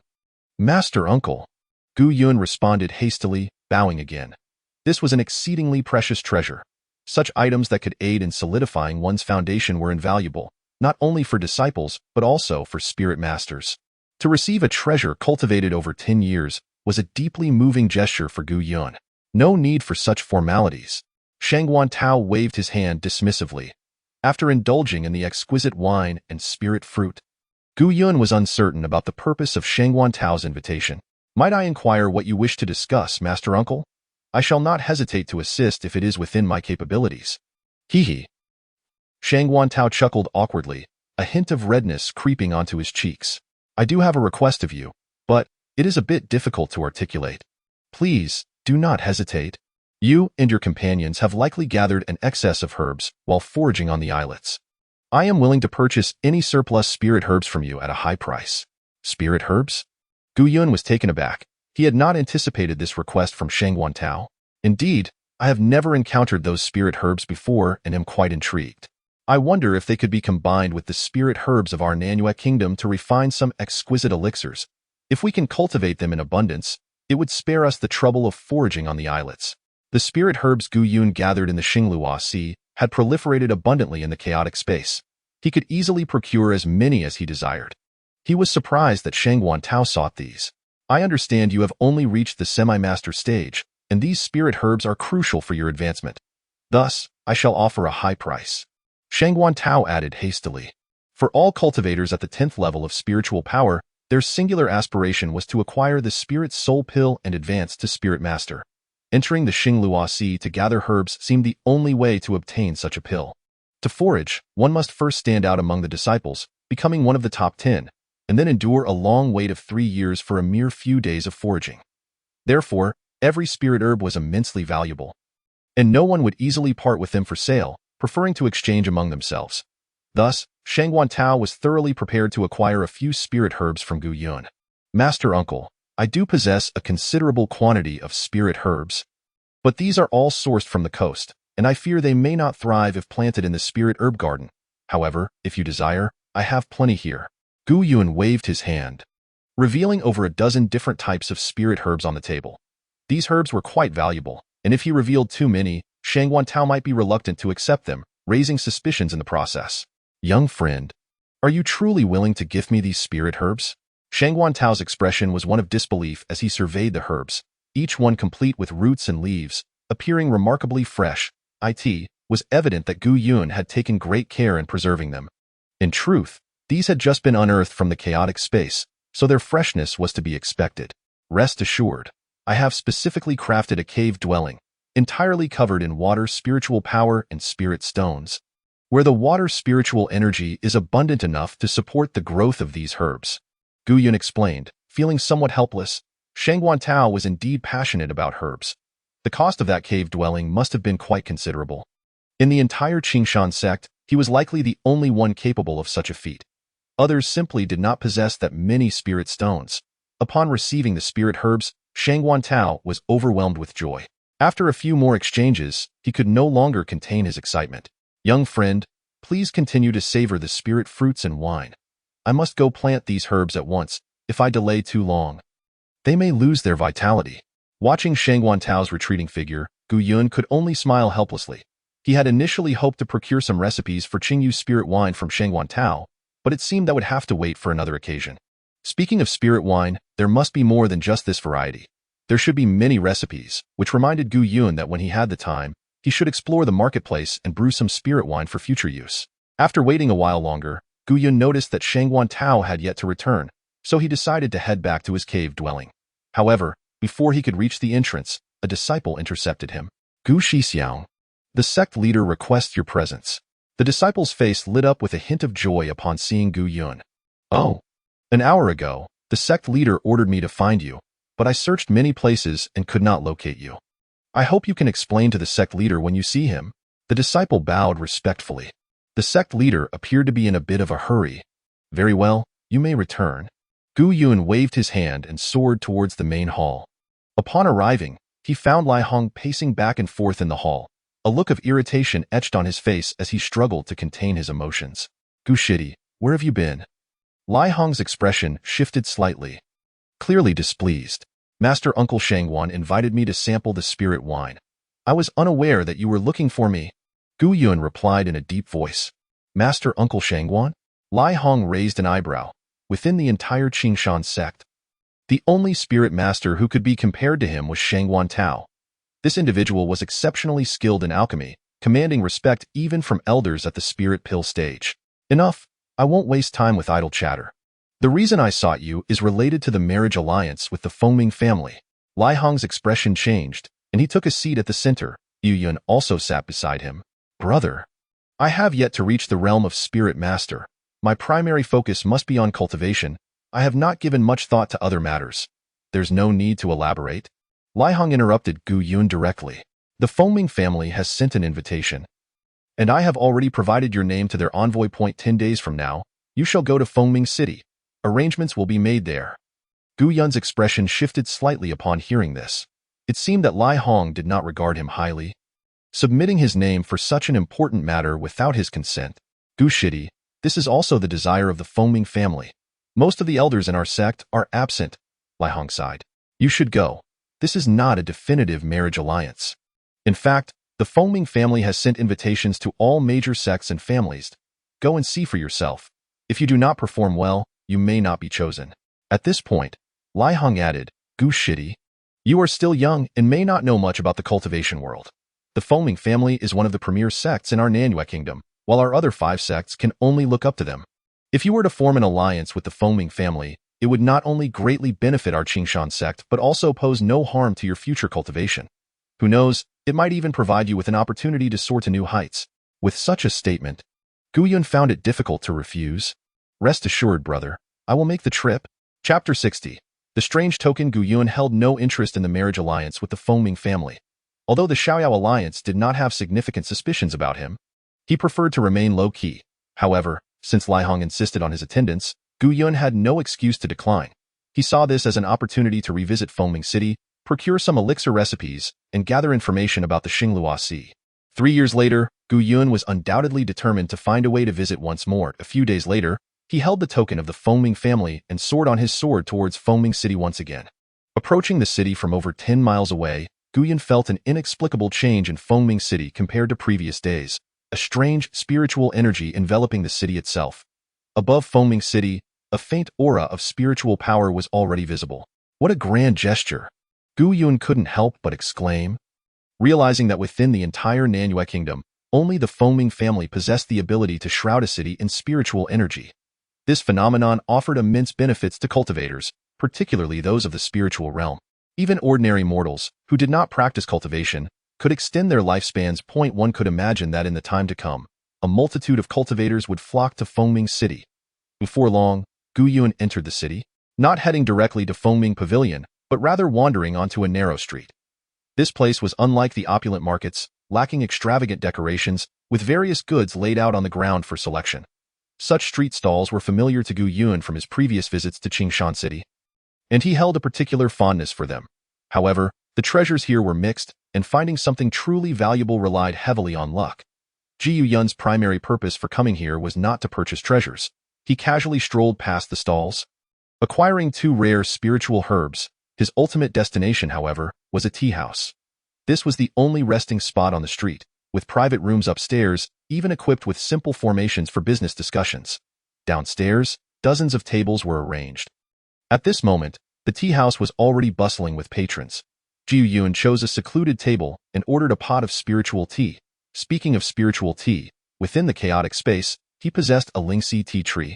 Master Uncle. Gu Yun responded hastily, bowing again. This was an exceedingly precious treasure. Such items that could aid in solidifying one's foundation were invaluable, not only for disciples, but also for spirit masters. To receive a treasure cultivated over 10 years was a deeply moving gesture for Gu Yun. No need for such formalities. Shang Guantao waved his hand dismissively. After indulging in the exquisite wine and spirit fruit, Gu Yun was uncertain about the purpose of Shang Guantao's invitation. Might I inquire what you wish to discuss, Master Uncle? I shall not hesitate to assist if it is within my capabilities. Hee. Shang Guantao chuckled awkwardly, a hint of redness creeping onto his cheeks. I do have a request of you, but it is a bit difficult to articulate. Please, do not hesitate. You and your companions have likely gathered an excess of herbs while foraging on the islets. I am willing to purchase any surplus spirit herbs from you at a high price. Spirit herbs? Gu Yun was taken aback. He had not anticipated this request from Shang Guantao. Indeed, I have never encountered those spirit herbs before and am quite intrigued. I wonder if they could be combined with the spirit herbs of our Nanyue kingdom to refine some exquisite elixirs. If we can cultivate them in abundance, it would spare us the trouble of foraging on the islets. The spirit herbs Gu Yun gathered in the Xinglua Sea had proliferated abundantly in the chaotic space. He could easily procure as many as he desired. He was surprised that Shang Guantao sought these. I understand you have only reached the semi-master stage, and these spirit herbs are crucial for your advancement. Thus, I shall offer a high price. Shang Guantao added hastily. For all cultivators at the 10th level of spiritual power, their singular aspiration was to acquire the spirit soul pill and advance to spirit master. Entering the Xinglua Sea to gather herbs seemed the only way to obtain such a pill. To forage, one must first stand out among the disciples, becoming one of the top 10, and then endure a long wait of 3 years for a mere few days of foraging. Therefore, every spirit herb was immensely valuable, and no one would easily part with them for sale, preferring to exchange among themselves. Thus, Shang Guantao was thoroughly prepared to acquire a few spirit herbs from Gu Yun. Master Uncle, I do possess a considerable quantity of spirit herbs, but these are all sourced from the coast, and I fear they may not thrive if planted in the spirit herb garden. However, if you desire, I have plenty here. Gu Yun waved his hand, revealing over a dozen different types of spirit herbs on the table. These herbs were quite valuable, and if he revealed too many, Shangguan Tao might be reluctant to accept them, raising suspicions in the process. Young friend, are you truly willing to gift me these spirit herbs? Shangguan Tao's expression was one of disbelief as he surveyed the herbs, each one complete with roots and leaves, appearing remarkably fresh. It was evident that Gu Yun had taken great care in preserving them. In truth, these had just been unearthed from the chaotic space, so their freshness was to be expected. Rest assured, I have specifically crafted a cave dwelling, entirely covered in water spiritual power and spirit stones, where the water spiritual energy is abundant enough to support the growth of these herbs. Gu Yun explained, feeling somewhat helpless. Shangguan Tao was indeed passionate about herbs. The cost of that cave dwelling must have been quite considerable. In the entire Qingshan sect, he was likely the only one capable of such a feat. Others simply did not possess that many spirit stones. Upon receiving the spirit herbs, Shangguan Tao was overwhelmed with joy. After a few more exchanges, he could no longer contain his excitement. Young friend, please continue to savor the spirit fruits and wine. I must go plant these herbs at once. If I delay too long, they may lose their vitality. Watching Shangguan Tao's retreating figure, Gu Yun could only smile helplessly. He had initially hoped to procure some recipes for Qingyu's spirit wine from Shangguan Tao, but it seemed that would have to wait for another occasion. Speaking of spirit wine, there must be more than just this variety. There should be many recipes, which reminded Gu Yun that when he had the time, he should explore the marketplace and brew some spirit wine for future use. After waiting a while longer, Gu Yun noticed that Shangguan Tao had yet to return, so he decided to head back to his cave dwelling. However, before he could reach the entrance, a disciple intercepted him. Gu Shixiang, the sect leader requests your presence. The disciple's face lit up with a hint of joy upon seeing Gu Yun. Oh, an hour ago, the sect leader ordered me to find you, but I searched many places and could not locate you. I hope you can explain to the sect leader when you see him. The disciple bowed respectfully. The sect leader appeared to be in a bit of a hurry. Very well, you may return. Gu Yun waved his hand and soared towards the main hall. Upon arriving, he found Lai Hong pacing back and forth in the hall. A look of irritation etched on his face as he struggled to contain his emotions. Gu Shidi, where have you been? Lai Hong's expression shifted slightly. Clearly displeased. Master Uncle Shangguan invited me to sample the spirit wine. I was unaware that you were looking for me. Gu Yun replied in a deep voice. Master Uncle Shangguan? Lai Hong raised an eyebrow. Within the entire Qingshan sect, the only spirit master who could be compared to him was Shangguan Tao. This individual was exceptionally skilled in alchemy, commanding respect even from elders at the spirit pill stage. Enough, I won't waste time with idle chatter. The reason I sought you is related to the marriage alliance with the Fengming family. Lai Hong's expression changed, and he took a seat at the center. Yu Yun also sat beside him. Brother, I have yet to reach the realm of spirit master. My primary focus must be on cultivation. I have not given much thought to other matters. There's no need to elaborate. Lai Hong interrupted Gu Yun directly. The Fengming family has sent an invitation, and I have already provided your name to their envoy. 10 days from now, you shall go to Fengming City. Arrangements will be made there. Gu Yun's expression shifted slightly upon hearing this. It seemed that Lai Hong did not regard him highly, submitting his name for such an important matter without his consent. Gu Shidi, this is also the desire of the Fengming family. Most of the elders in our sect are absent. Lai Hong sighed. You should go. This is not a definitive marriage alliance. In fact, the Fengming family has sent invitations to all major sects and families. Go and see for yourself. If you do not perform well, you may not be chosen. At this point, Lai Hong added, Gu Shidi, you are still young and may not know much about the cultivation world. The Fengming family is one of the premier sects in our Nanyue kingdom, while our other 5 sects can only look up to them. If you were to form an alliance with the Fengming family, it would not only greatly benefit our Qingshan sect, but also pose no harm to your future cultivation. Who knows, it might even provide you with an opportunity to soar to new heights. With such a statement, Gu Yun found it difficult to refuse. Rest assured, brother, I will make the trip. Chapter 60. The strange token. Gu Yun held no interest in the marriage alliance with the Fengming family. Although the Xiaoyao alliance did not have significant suspicions about him, he preferred to remain low-key. However, since Lai Hong insisted on his attendance, Gu Yun had no excuse to decline. He saw this as an opportunity to revisit Foaming City, procure some elixir recipes, and gather information about the Xinglua Sea. 3 years later, Gu Yun was undoubtedly determined to find a way to visit once more. A few days later, he held the token of the Foaming family and soared on his sword towards Foaming City once again. Approaching the city from over 10 miles away, Gu Yun felt an inexplicable change in Foaming City compared to previous days, a strange spiritual energy enveloping the city itself. Above Foaming City, a faint aura of spiritual power was already visible. What a grand gesture! Gu Yun couldn't help but exclaim, realizing that within the entire Nanyue kingdom, only the Foaming family possessed the ability to shroud a city in spiritual energy. This phenomenon offered immense benefits to cultivators, particularly those of the spiritual realm. Even ordinary mortals, who did not practice cultivation, could extend their lifespans. One could imagine that in the time to come, a multitude of cultivators would flock to Foaming City. Before long, Gu Yun entered the city, not heading directly to Foaming Pavilion, but rather wandering onto a narrow street. This place was unlike the opulent markets, lacking extravagant decorations, with various goods laid out on the ground for selection. Such street stalls were familiar to Gu Yun from his previous visits to Qingshan City, and he held a particular fondness for them. However, the treasures here were mixed, and finding something truly valuable relied heavily on luck. Ji Yun's primary purpose for coming here was not to purchase treasures. He casually strolled past the stalls, acquiring 2 rare spiritual herbs. His ultimate destination, however, was a tea house. This was the only resting spot on the street, with private rooms upstairs, even equipped with simple formations for business discussions. Downstairs, dozens of tables were arranged. At this moment, the tea house was already bustling with patrons. Ji Yun chose a secluded table and ordered a pot of spiritual tea. Speaking of spiritual tea, within the chaotic space, he possessed a lingxi tea tree,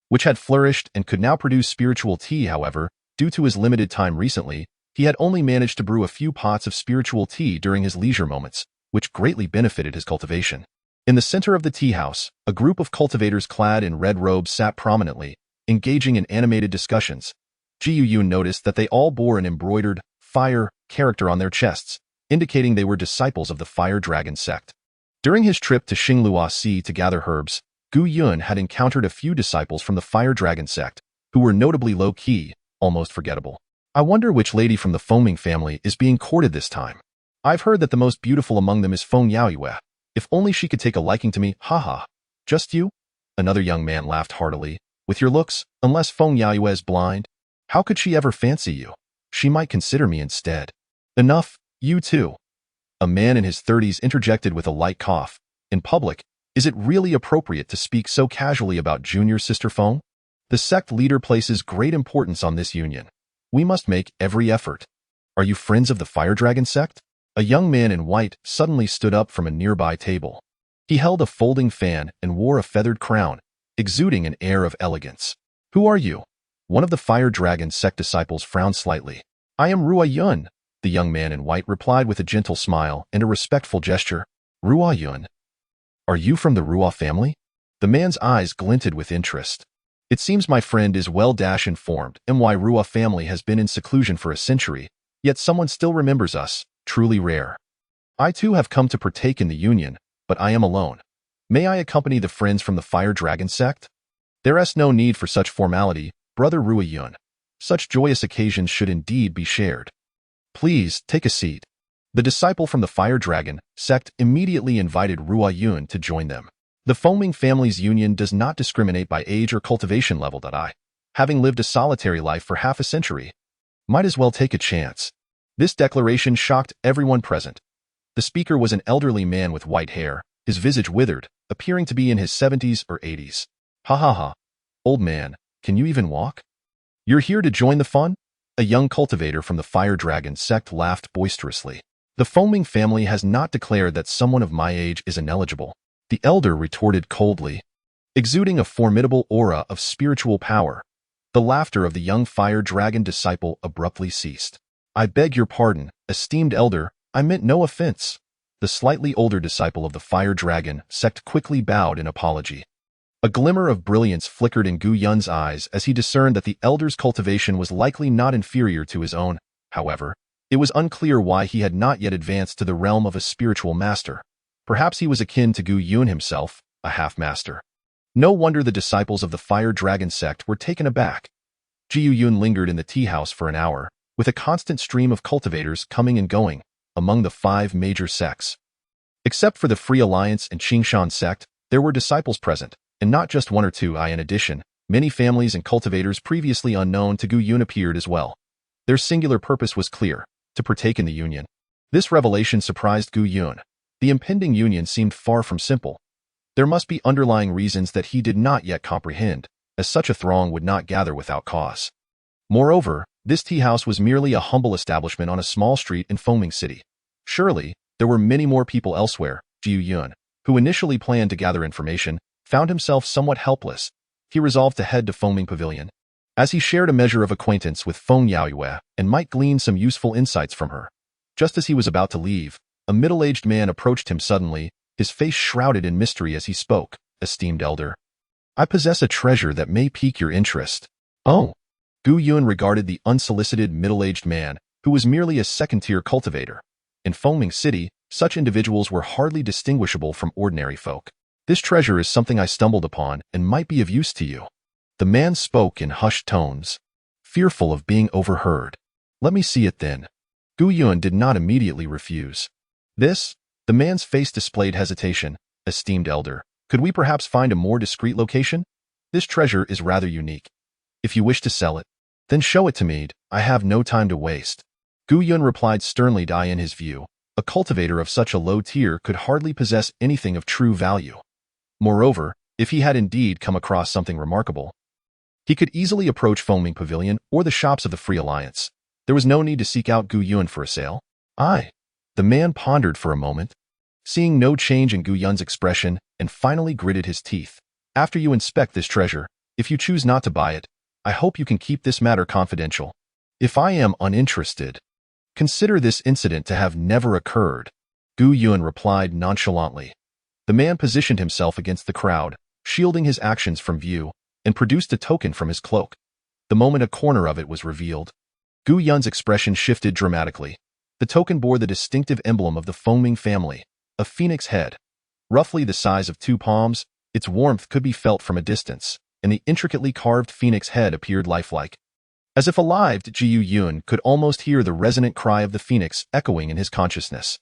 which had flourished and could now produce spiritual tea. However, due to his limited time recently, he had only managed to brew a few pots of spiritual tea during his leisure moments, which greatly benefited his cultivation. In the center of the tea house, a group of cultivators clad in red robes sat prominently, engaging in animated discussions. Ji Yun noticed that they all bore an embroidered fire character on their chests, indicating they were disciples of the Fire Dragon sect. During his trip to Xinglua Sea to gather herbs, Gu Yun had encountered a few disciples from the Fire Dragon sect, who were notably low-key, almost forgettable. I wonder which lady from the Foaming family is being courted this time. I've heard that the most beautiful among them is Feng Yaoyue. If only she could take a liking to me, haha. Just you? Another young man laughed heartily. With your looks, unless Feng Yaoyue is blind, how could she ever fancy you? She might consider me instead. Enough, you too. A man in his 30s interjected with a light cough. In public, is it really appropriate to speak so casually about junior sister Feng? The sect leader places great importance on this union. We must make every effort. Are you friends of the Fire Dragon sect? A young man in white suddenly stood up from a nearby table. He held a folding fan and wore a feathered crown, exuding an air of elegance. Who are you? One of the Fire Dragon sect disciples frowned slightly. I am Rua Yun, the young man in white replied with a gentle smile and a respectful gesture. Rua Yun? Are you from the Rua family? The man's eyes glinted with interest. It seems my friend is well-informed, and why Rua family has been in seclusion for a century, yet someone still remembers us, truly rare. I too have come to partake in the union, but I am alone. May I accompany the friends from the Fire Dragon sect? There is no need for such formality, Brother Rua Yun. Such joyous occasions should indeed be shared. Please, take a seat. The disciple from the Fire Dragon sect immediately invited Rua Yun to join them. The Foaming family's union does not discriminate by age or cultivation level. Having lived a solitary life for half a century, might as well take a chance. This declaration shocked everyone present. The speaker was an elderly man with white hair, his visage withered, appearing to be in his 70s or 80s. Ha ha ha. Old man, can you even walk? You're here to join the fun? A young cultivator from the Fire Dragon sect laughed boisterously. The Foaming family has not declared that someone of my age is ineligible. The elder retorted coldly, exuding a formidable aura of spiritual power. The laughter of the young Fire Dragon disciple abruptly ceased. I beg your pardon, esteemed elder, I meant no offense. The slightly older disciple of the Fire Dragon sect quickly bowed in apology. A glimmer of brilliance flickered in Gu Yun's eyes as he discerned that the elder's cultivation was likely not inferior to his own. However, it was unclear why he had not yet advanced to the realm of a spiritual master. Perhaps he was akin to Gu Yun himself, a half-master. No wonder the disciples of the Fire Dragon sect were taken aback. Jiu Yun lingered in the tea house for an hour, with a constant stream of cultivators coming and going among the 5 major sects. Except for the Free Alliance and Qingshan sect, there were disciples present, and not just 1 or 2. In addition, many families and cultivators previously unknown to Gu Yun appeared as well. Their singular purpose was clear: to partake in the union. This revelation surprised Gu Yun. The impending union seemed far from simple. There must be underlying reasons that he did not yet comprehend, as such a throng would not gather without cause. Moreover, this tea house was merely a humble establishment on a small street in Foaming City. Surely, there were many more people elsewhere. Jiu Yun, who initially planned to gather information, found himself somewhat helpless. He resolved to head to Foaming Pavilion, as he shared a measure of acquaintance with Feng Yaoyue and might glean some useful insights from her. Just as he was about to leave, a middle-aged man approached him suddenly, his face shrouded in mystery as he spoke. "Esteemed elder, I possess a treasure that may pique your interest." "Oh." Gu Yun regarded the unsolicited middle-aged man, who was merely a second-tier cultivator. In Foaming City, such individuals were hardly distinguishable from ordinary folk. "This treasure is something I stumbled upon and might be of use to you." The man spoke in hushed tones, fearful of being overheard. "Let me see it then." Gu Yun did not immediately refuse. "This?" The man's face displayed hesitation. "Esteemed elder, could we perhaps find a more discreet location? This treasure is rather unique. If you wish to sell it, then show it to me. I have no time to waste." Gu Yun replied sternly. In his view, a cultivator of such a low tier could hardly possess anything of true value. Moreover, if he had indeed come across something remarkable, he could easily approach Foaming Pavilion or the shops of the Free Alliance. There was no need to seek out Gu Yun for a sale. The man pondered for a moment, seeing no change in Gu Yun's expression, and finally gritted his teeth. "After you inspect this treasure, if you choose not to buy it, I hope you can keep this matter confidential. If I am uninterested, consider this incident to have never occurred." Gu Yun replied nonchalantly. The man positioned himself against the crowd, shielding his actions from view, and produced a token from his cloak. The moment a corner of it was revealed, Gu Yun's expression shifted dramatically. The token bore the distinctive emblem of the Foaming family, a phoenix head. Roughly the size of 2 palms, its warmth could be felt from a distance, and the intricately carved phoenix head appeared lifelike. As if alive, Jiu Yun could almost hear the resonant cry of the phoenix echoing in his consciousness.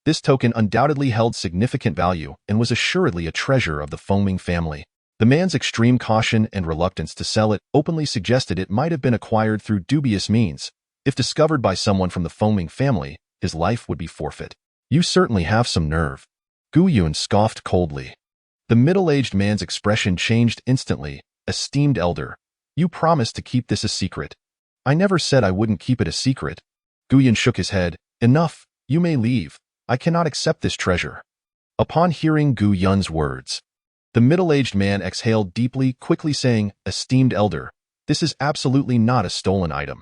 This token undoubtedly held significant value and was assuredly a treasure of the Foaming family. The man's extreme caution and reluctance to sell it openly suggested it might have been acquired through dubious means. If discovered by someone from the Foaming family, his life would be forfeit. "You certainly have some nerve." Gu Yun scoffed coldly. The middle-aged man's expression changed instantly. "Esteemed elder, you promised to keep this a secret." "I never said I wouldn't keep it a secret." Gu Yun shook his head. "Enough, you may leave. I cannot accept this treasure." Upon hearing Gu Yun's words, the middle-aged man exhaled deeply, quickly saying, "Esteemed elder, this is absolutely not a stolen item.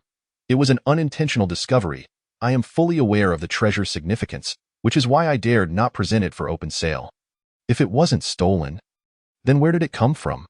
It was an unintentional discovery. I am fully aware of the treasure's significance, which is why I dared not present it for open sale." "If it wasn't stolen, then where did it come from?"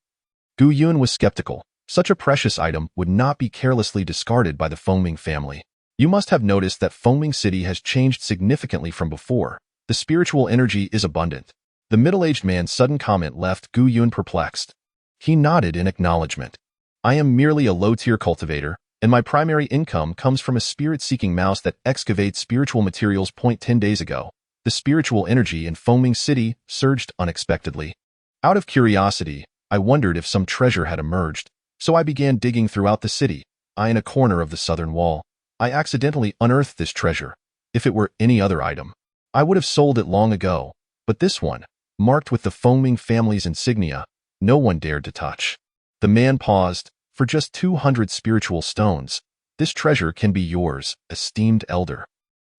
Gu Yun was skeptical. Such a precious item would not be carelessly discarded by the Foaming family. "You must have noticed that Foaming City has changed significantly from before. The spiritual energy is abundant." The middle-aged man's sudden comment left Gu Yun perplexed. He nodded in acknowledgement. "I am merely a low-tier cultivator, and my primary income comes from a spirit-seeking mouse that excavates spiritual materials. 10 days ago, the spiritual energy in Foaming City surged unexpectedly. Out of curiosity, I wondered if some treasure had emerged, so I began digging throughout the city. In a corner of the southern wall, I accidentally unearthed this treasure. If it were any other item, I would have sold it long ago, but this one, marked with the Foaming family's insignia, no one dared to touch." The man paused. "For just 200 spiritual stones, this treasure can be yours, esteemed elder.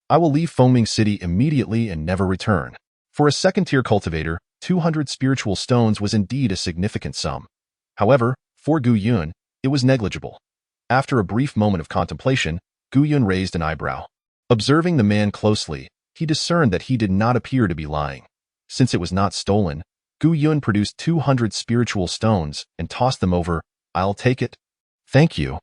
I will leave Foaming City immediately and never return." For a second-tier cultivator, 200 spiritual stones was indeed a significant sum. However, for Gu Yun, it was negligible. After a brief moment of contemplation, Gu Yun raised an eyebrow. Observing the man closely, he discerned that he did not appear to be lying. Since it was not stolen, Gu Yun produced 200 spiritual stones and tossed them over. "I'll take it." "Thank you,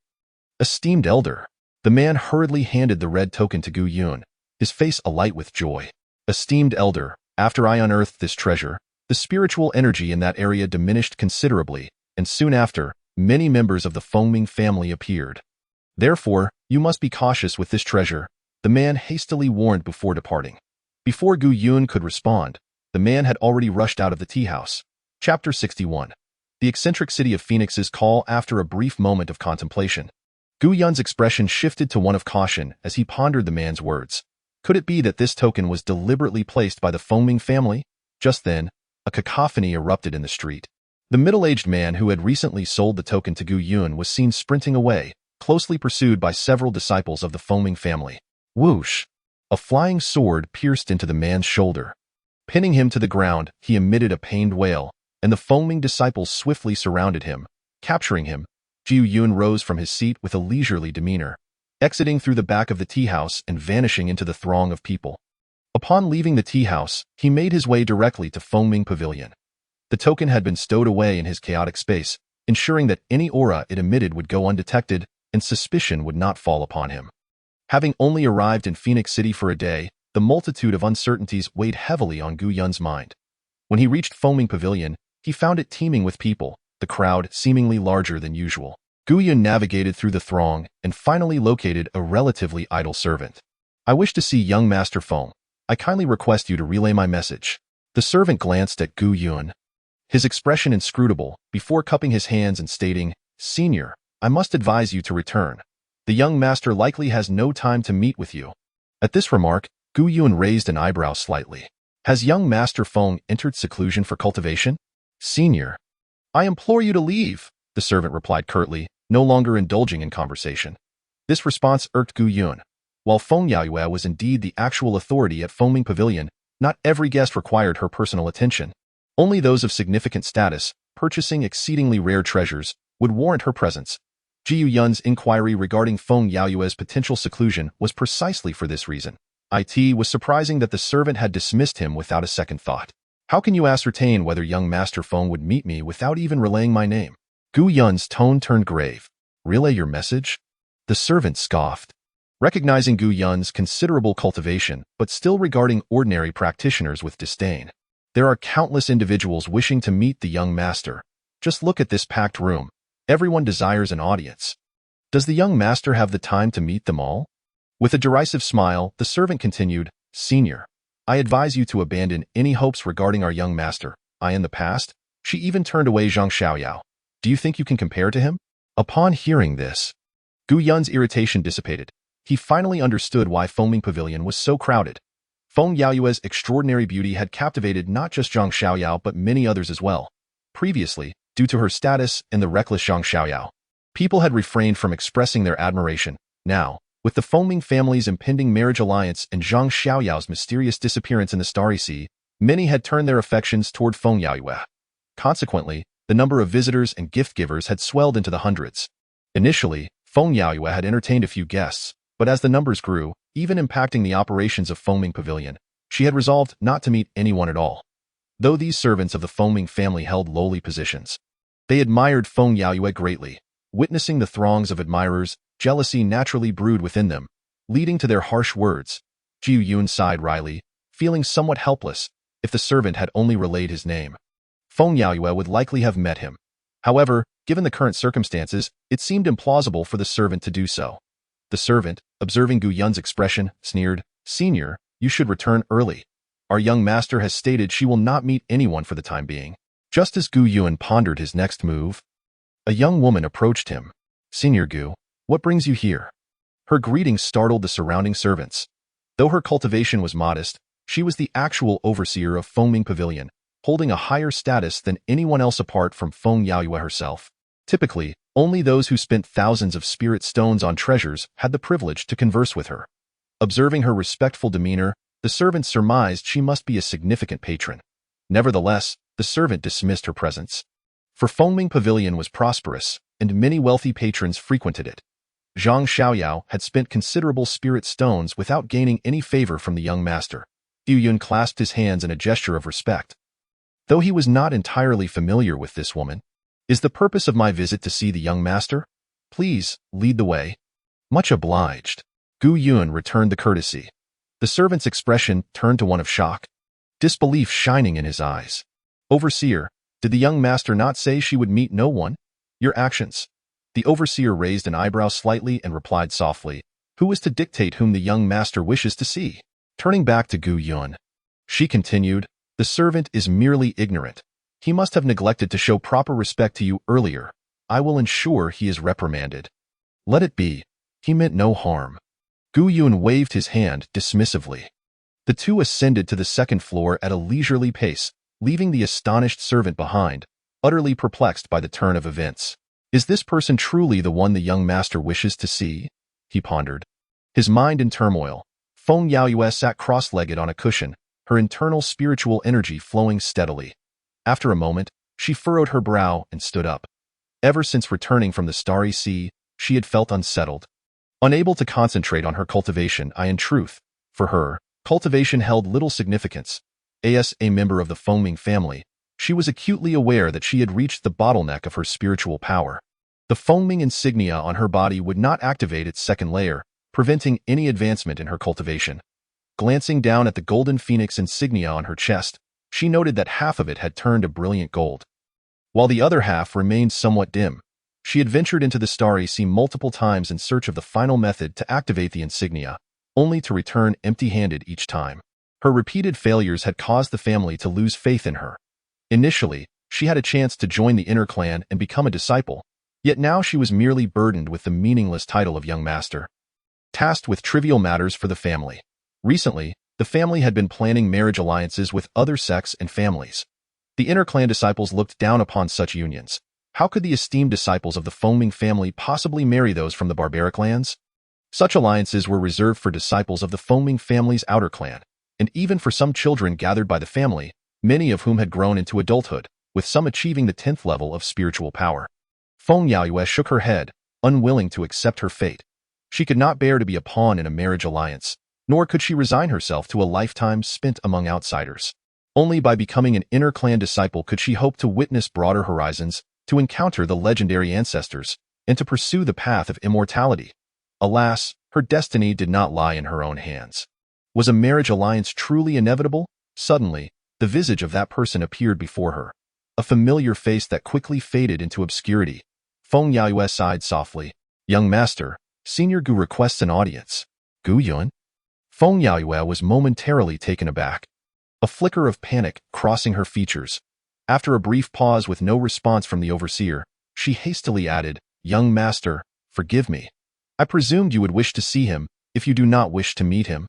esteemed elder." The man hurriedly handed the red token to Gu Yun, his face alight with joy. "Esteemed elder, after I unearthed this treasure, the spiritual energy in that area diminished considerably, and soon after, many members of the Fengming family appeared. Therefore, you must be cautious with this treasure, the man hastily warned before departing. Before Gu Yun could respond, the man had already rushed out of the tea house. Chapter 61. The eccentric city of Phoenix's call. After a brief moment of contemplation, Gu Yun's expression shifted to one of caution as he pondered the man's words. Could it be that this token was deliberately placed by the Fengming family? Just then, a cacophony erupted in the street. The middle-aged man who had recently sold the token to Gu Yun was seen sprinting away, closely pursued by several disciples of the Fengming family. Whoosh! A flying sword pierced into the man's shoulder. Pinning him to the ground, he emitted a pained wail, and the Fengming disciples swiftly surrounded him, capturing him. Gu Yun rose from his seat with a leisurely demeanor, exiting through the back of the tea house and vanishing into the throng of people. Upon leaving the tea house, he made his way directly to Fengming Pavilion. The token had been stowed away in his chaotic space, ensuring that any aura it emitted would go undetected and suspicion would not fall upon him. Having only arrived in Phoenix City for a day, the multitude of uncertainties weighed heavily on Gu Yun's mind. When he reached Fengming Pavilion, he found it teeming with people, the crowd seemingly larger than usual. Gu Yun navigated through the throng and finally located a relatively idle servant. I wish to see young Master Feng. I kindly request you to relay my message. The servant glanced at Gu Yun, his expression inscrutable, before cupping his hands and stating, "Senior, I must advise you to return. The young master likely has no time to meet with you." At this remark, Gu Yun raised an eyebrow slightly. Has young Master Feng entered seclusion for cultivation? Senior, I implore you to leave, the servant replied curtly, no longer indulging in conversation. This response irked Gu Yun. While Feng Yaoyue was indeed the actual authority at Fengming Pavilion, not every guest required her personal attention. Only those of significant status, purchasing exceedingly rare treasures, would warrant her presence. Gu Yun's inquiry regarding Feng Yaoyue's potential seclusion was precisely for this reason. It was surprising that the servant had dismissed him without a second thought. How can you ascertain whether young Master Feng would meet me without even relaying my name? Gu Yun's tone turned grave. Relay your message? The servant scoffed. Recognizing Gu Yun's considerable cultivation, but still regarding ordinary practitioners with disdain. There are countless individuals wishing to meet the young master. Just look at this packed room. Everyone desires an audience. Does the young master have the time to meet them all? With a derisive smile, the servant continued, Senior, I advise you to abandon any hopes regarding our young master. In the past, she even turned away Zhang Xiaoyao. Do you think you can compare to him? Upon hearing this, Gu Yun's irritation dissipated. He finally understood why Fengming Pavilion was so crowded. Feng Yaoyue's extraordinary beauty had captivated not just Zhang Xiaoyao but many others as well. Previously, due to her status and the reckless Zhang Xiaoyao, people had refrained from expressing their admiration. Now, with the Fengming family's impending marriage alliance and Zhang Xiaoyao's mysterious disappearance in the Starry Sea, many had turned their affections toward Feng Yaoyue. Consequently, the number of visitors and gift-givers had swelled into the hundreds. Initially, Feng Yaoyue had entertained a few guests, but as the numbers grew, even impacting the operations of Fengming Pavilion, she had resolved not to meet anyone at all. Though these servants of the Fengming family held lowly positions, they admired Feng Yaoyue greatly. Witnessing the throngs of admirers, jealousy naturally brewed within them, leading to their harsh words. Gu Yun sighed wryly, feeling somewhat helpless. If the servant had only relayed his name, Feng Yaoyue would likely have met him. However, given the current circumstances, it seemed implausible for the servant to do so. The servant, observing Gu Yun's expression, sneered, Senior, you should return early. Our young master has stated she will not meet anyone for the time being. Just as Gu Yun pondered his next move, a young woman approached him. Senior Gu, what brings you here? Her greeting startled the surrounding servants. Though her cultivation was modest, she was the actual overseer of Fengming Pavilion, holding a higher status than anyone else apart from Feng Yaoyue herself. Typically, only those who spent thousands of spirit stones on treasures had the privilege to converse with her. Observing her respectful demeanor, the servant surmised she must be a significant patron. Nevertheless, the servant dismissed her presence. For Fengming Pavilion was prosperous, and many wealthy patrons frequented it. Zhang Xiaoyao had spent considerable spirit stones without gaining any favor from the young master. Gu Yun clasped his hands in a gesture of respect. Though he was not entirely familiar with this woman, is the purpose of my visit to see the young master? Please, lead the way. Much obliged. Gu Yun returned the courtesy. The servant's expression turned to one of shock, disbelief shining in his eyes. Overseer, did the young master not say she would meet no one? Your actions. The overseer raised an eyebrow slightly and replied softly, Who is to dictate whom the young master wishes to see? Turning back to Gu Yun, she continued, The servant is merely ignorant. He must have neglected to show proper respect to you earlier. I will ensure he is reprimanded. Let it be. He meant no harm. Gu Yun waved his hand dismissively. The two ascended to the second floor at a leisurely pace, leaving the astonished servant behind, utterly perplexed by the turn of events. Is this person truly the one the young master wishes to see? He pondered. His mind in turmoil, Feng Yaoyue sat cross-legged on a cushion, her internal spiritual energy flowing steadily. After a moment, she furrowed her brow and stood up. Ever since returning from the Starry Sea, she had felt unsettled. Unable to concentrate on her cultivation, in truth, for her, cultivation held little significance. As a member of the Fengming family, she was acutely aware that she had reached the bottleneck of her spiritual power. The Fengming insignia on her body would not activate its second layer, preventing any advancement in her cultivation. Glancing down at the golden phoenix insignia on her chest, she noted that half of it had turned a brilliant gold, while the other half remained somewhat dim. She had ventured into the Starry Sea multiple times in search of the final method to activate the insignia, only to return empty-handed each time. Her repeated failures had caused the family to lose faith in her. Initially, she had a chance to join the inner clan and become a disciple, yet now she was merely burdened with the meaningless title of young master, tasked with trivial matters for the family. Recently, the family had been planning marriage alliances with other sects and families. The inner clan disciples looked down upon such unions. How could the esteemed disciples of the Fengming family possibly marry those from the barbaric lands? Such alliances were reserved for disciples of the Fengming family's outer clan, and even for some children gathered by the family, many of whom had grown into adulthood, with some achieving the 10th level of spiritual power. Feng Yaoyue shook her head, unwilling to accept her fate. She could not bear to be a pawn in a marriage alliance, nor could she resign herself to a lifetime spent among outsiders. Only by becoming an inner clan disciple could she hope to witness broader horizons, to encounter the legendary ancestors, and to pursue the path of immortality. Alas, her destiny did not lie in her own hands. Was a marriage alliance truly inevitable? Suddenly, the visage of that person appeared before her, a familiar face that quickly faded into obscurity. Feng Yaoyue sighed softly. Young master, Senior Gu requests an audience. Gu Yun? Feng Yaoyue was momentarily taken aback, a flicker of panic crossing her features. After a brief pause with no response from the overseer, she hastily added, Young master, forgive me. I presumed you would wish to see him, if you do not wish to meet him.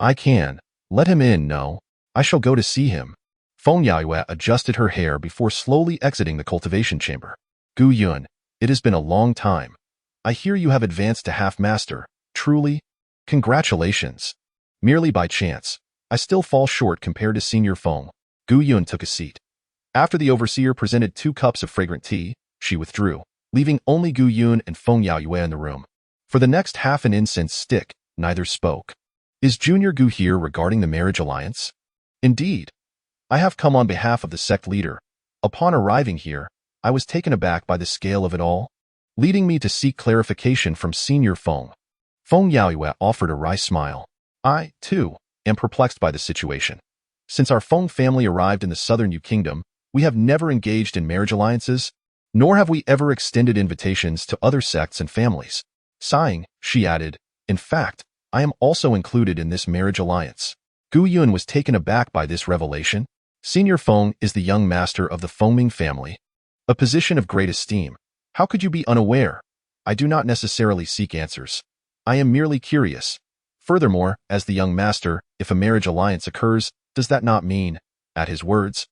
I can. Let him in, no. I shall go to see him. Feng Yaoyue adjusted her hair before slowly exiting the cultivation chamber. Gu Yun, it has been a long time. I hear you have advanced to half-master, truly? Congratulations. Merely by chance, I still fall short compared to Senior Feng. Gu Yun took a seat. After the overseer presented 2 cups of fragrant tea, she withdrew, leaving only Gu Yun and Feng Yaoyue in the room. For the next half an incense stick, neither spoke. Is Junior Gu here regarding the marriage alliance? Indeed. I have come on behalf of the sect leader. Upon arriving here, I was taken aback by the scale of it all, leading me to seek clarification from Senior Feng. Feng Yaoyue offered a wry smile. I, too, am perplexed by the situation. Since our Feng family arrived in the southern Yu Kingdom, we have never engaged in marriage alliances, nor have we ever extended invitations to other sects and families. Sighing, she added, In fact, I am also included in this marriage alliance. Gu Yun was taken aback by this revelation. Senior Feng is the young master of the Fengming family, a position of great esteem. How could you be unaware? I do not necessarily seek answers. I am merely curious. Furthermore, as the young master, if a marriage alliance occurs, does that not mean, at his words?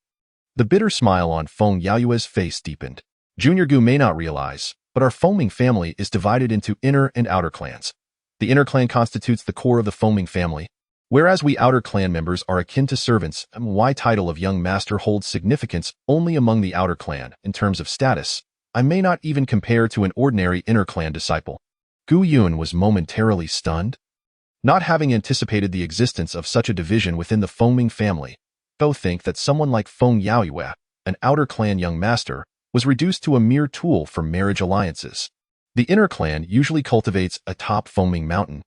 The bitter smile on Feng Yaoyue's face deepened. Junior Gu may not realize, but our Fengming family is divided into inner and outer clans. The inner clan constitutes the core of the Fengming family, whereas we outer clan members are akin to servants. Why title of young master holds significance only among the outer clan in terms of status. I may not even compare to an ordinary inner clan disciple. Gu Yun was momentarily stunned, not having anticipated the existence of such a division within the Fengming family. Both think that someone like Feng Yaoyue, an outer clan young master, was reduced to a mere tool for marriage alliances. The inner clan usually cultivates atop Fengming Mountain,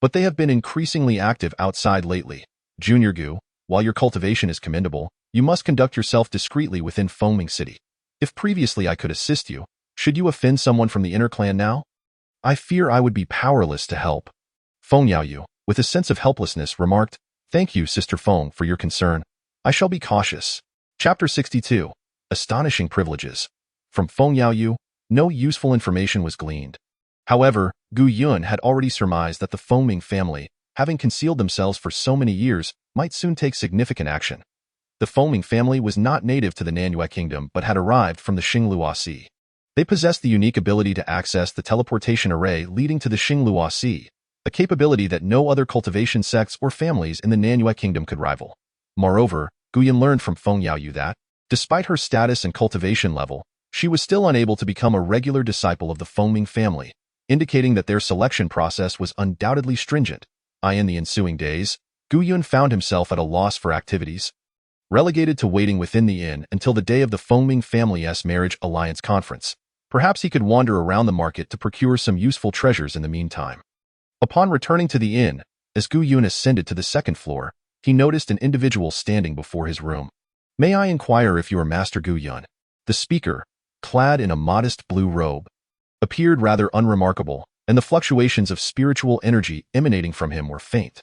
but they have been increasingly active outside lately. Junior Gu, while your cultivation is commendable, you must conduct yourself discreetly within Fengming City. If previously I could assist you, Should you offend someone from the inner clan now? I fear I would be powerless to help. Feng Yaoyu, with a sense of helplessness, remarked, Thank you, Sister Feng, for your concern. I shall be cautious. Chapter 62. Astonishing Privileges. From Feng Yaoyu, no useful information was gleaned. However, Gu Yun had already surmised that the Fengming family, having concealed themselves for so many years, might soon take significant action. The Fengming family was not native to the Nanyue Kingdom but had arrived from the Xinglua Sea. They possessed the unique ability to access the teleportation array leading to the Xinglua Sea, a capability that no other cultivation sects or families in the Nanyue Kingdom could rival. Moreover, Gu Yun learned from Feng Yaoyu that, despite her status and cultivation level, she was still unable to become a regular disciple of the Fengming family, indicating that their selection process was undoubtedly stringent. In the ensuing days, Gu Yun found himself at a loss for activities. Relegated to waiting within the inn until the day of the Fengming family's marriage alliance conference, perhaps he could wander around the market to procure some useful treasures in the meantime. Upon returning to the inn, as Gu Yun ascended to the second floor, he noticed an individual standing before his room. May I inquire if you are Master Gu Yun? The speaker, clad in a modest blue robe, appeared rather unremarkable, and the fluctuations of spiritual energy emanating from him were faint.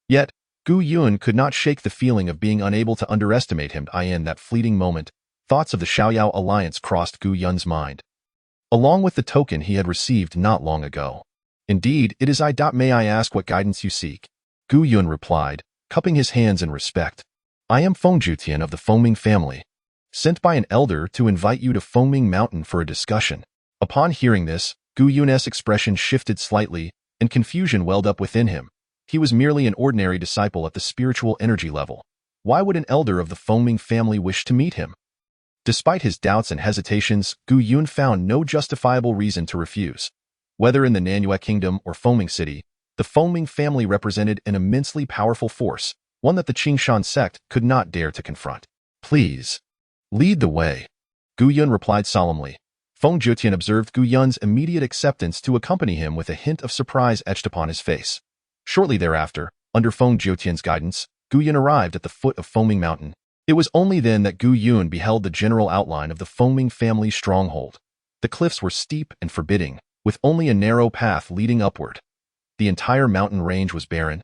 Yet, Gu Yun could not shake the feeling of being unable to underestimate him. In that fleeting moment, thoughts of the Xiaoyao alliance crossed Gu Yun's mind, along with the token he had received not long ago. Indeed, it is I. May I ask what guidance you seek? Gu Yun replied, cupping his hands in respect. I am Feng Jutian of the Fengming family, sent by an elder to invite you to Fengming Mountain for a discussion. Upon hearing this, Gu Yun's expression shifted slightly, and confusion welled up within him. He was merely an ordinary disciple at the spiritual energy level. Why would an elder of the Fengming family wish to meet him? Despite his doubts and hesitations, Gu Yun found no justifiable reason to refuse. Whether in the Nanyue Kingdom or Fengming City, the Fengming family represented an immensely powerful force, one that the Qingshan sect could not dare to confront. Please, lead the way, Gu Yun replied solemnly. Feng Jutian observed Gu Yun's immediate acceptance to accompany him with a hint of surprise etched upon his face. Shortly thereafter, under Feng Jutian's guidance, Gu Yun arrived at the foot of Fengming Mountain. It was only then that Gu Yun beheld the general outline of the Fengming family's stronghold. The cliffs were steep and forbidding, with only a narrow path leading upward. The entire mountain range was barren,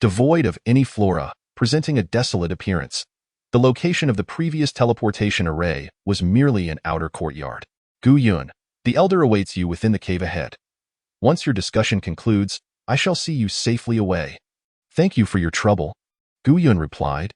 devoid of any flora, presenting a desolate appearance. The location of the previous teleportation array was merely an outer courtyard. Gu Yun, the elder awaits you within the cave ahead. Once your discussion concludes, I shall see you safely away. Thank you for your trouble, Gu Yun replied,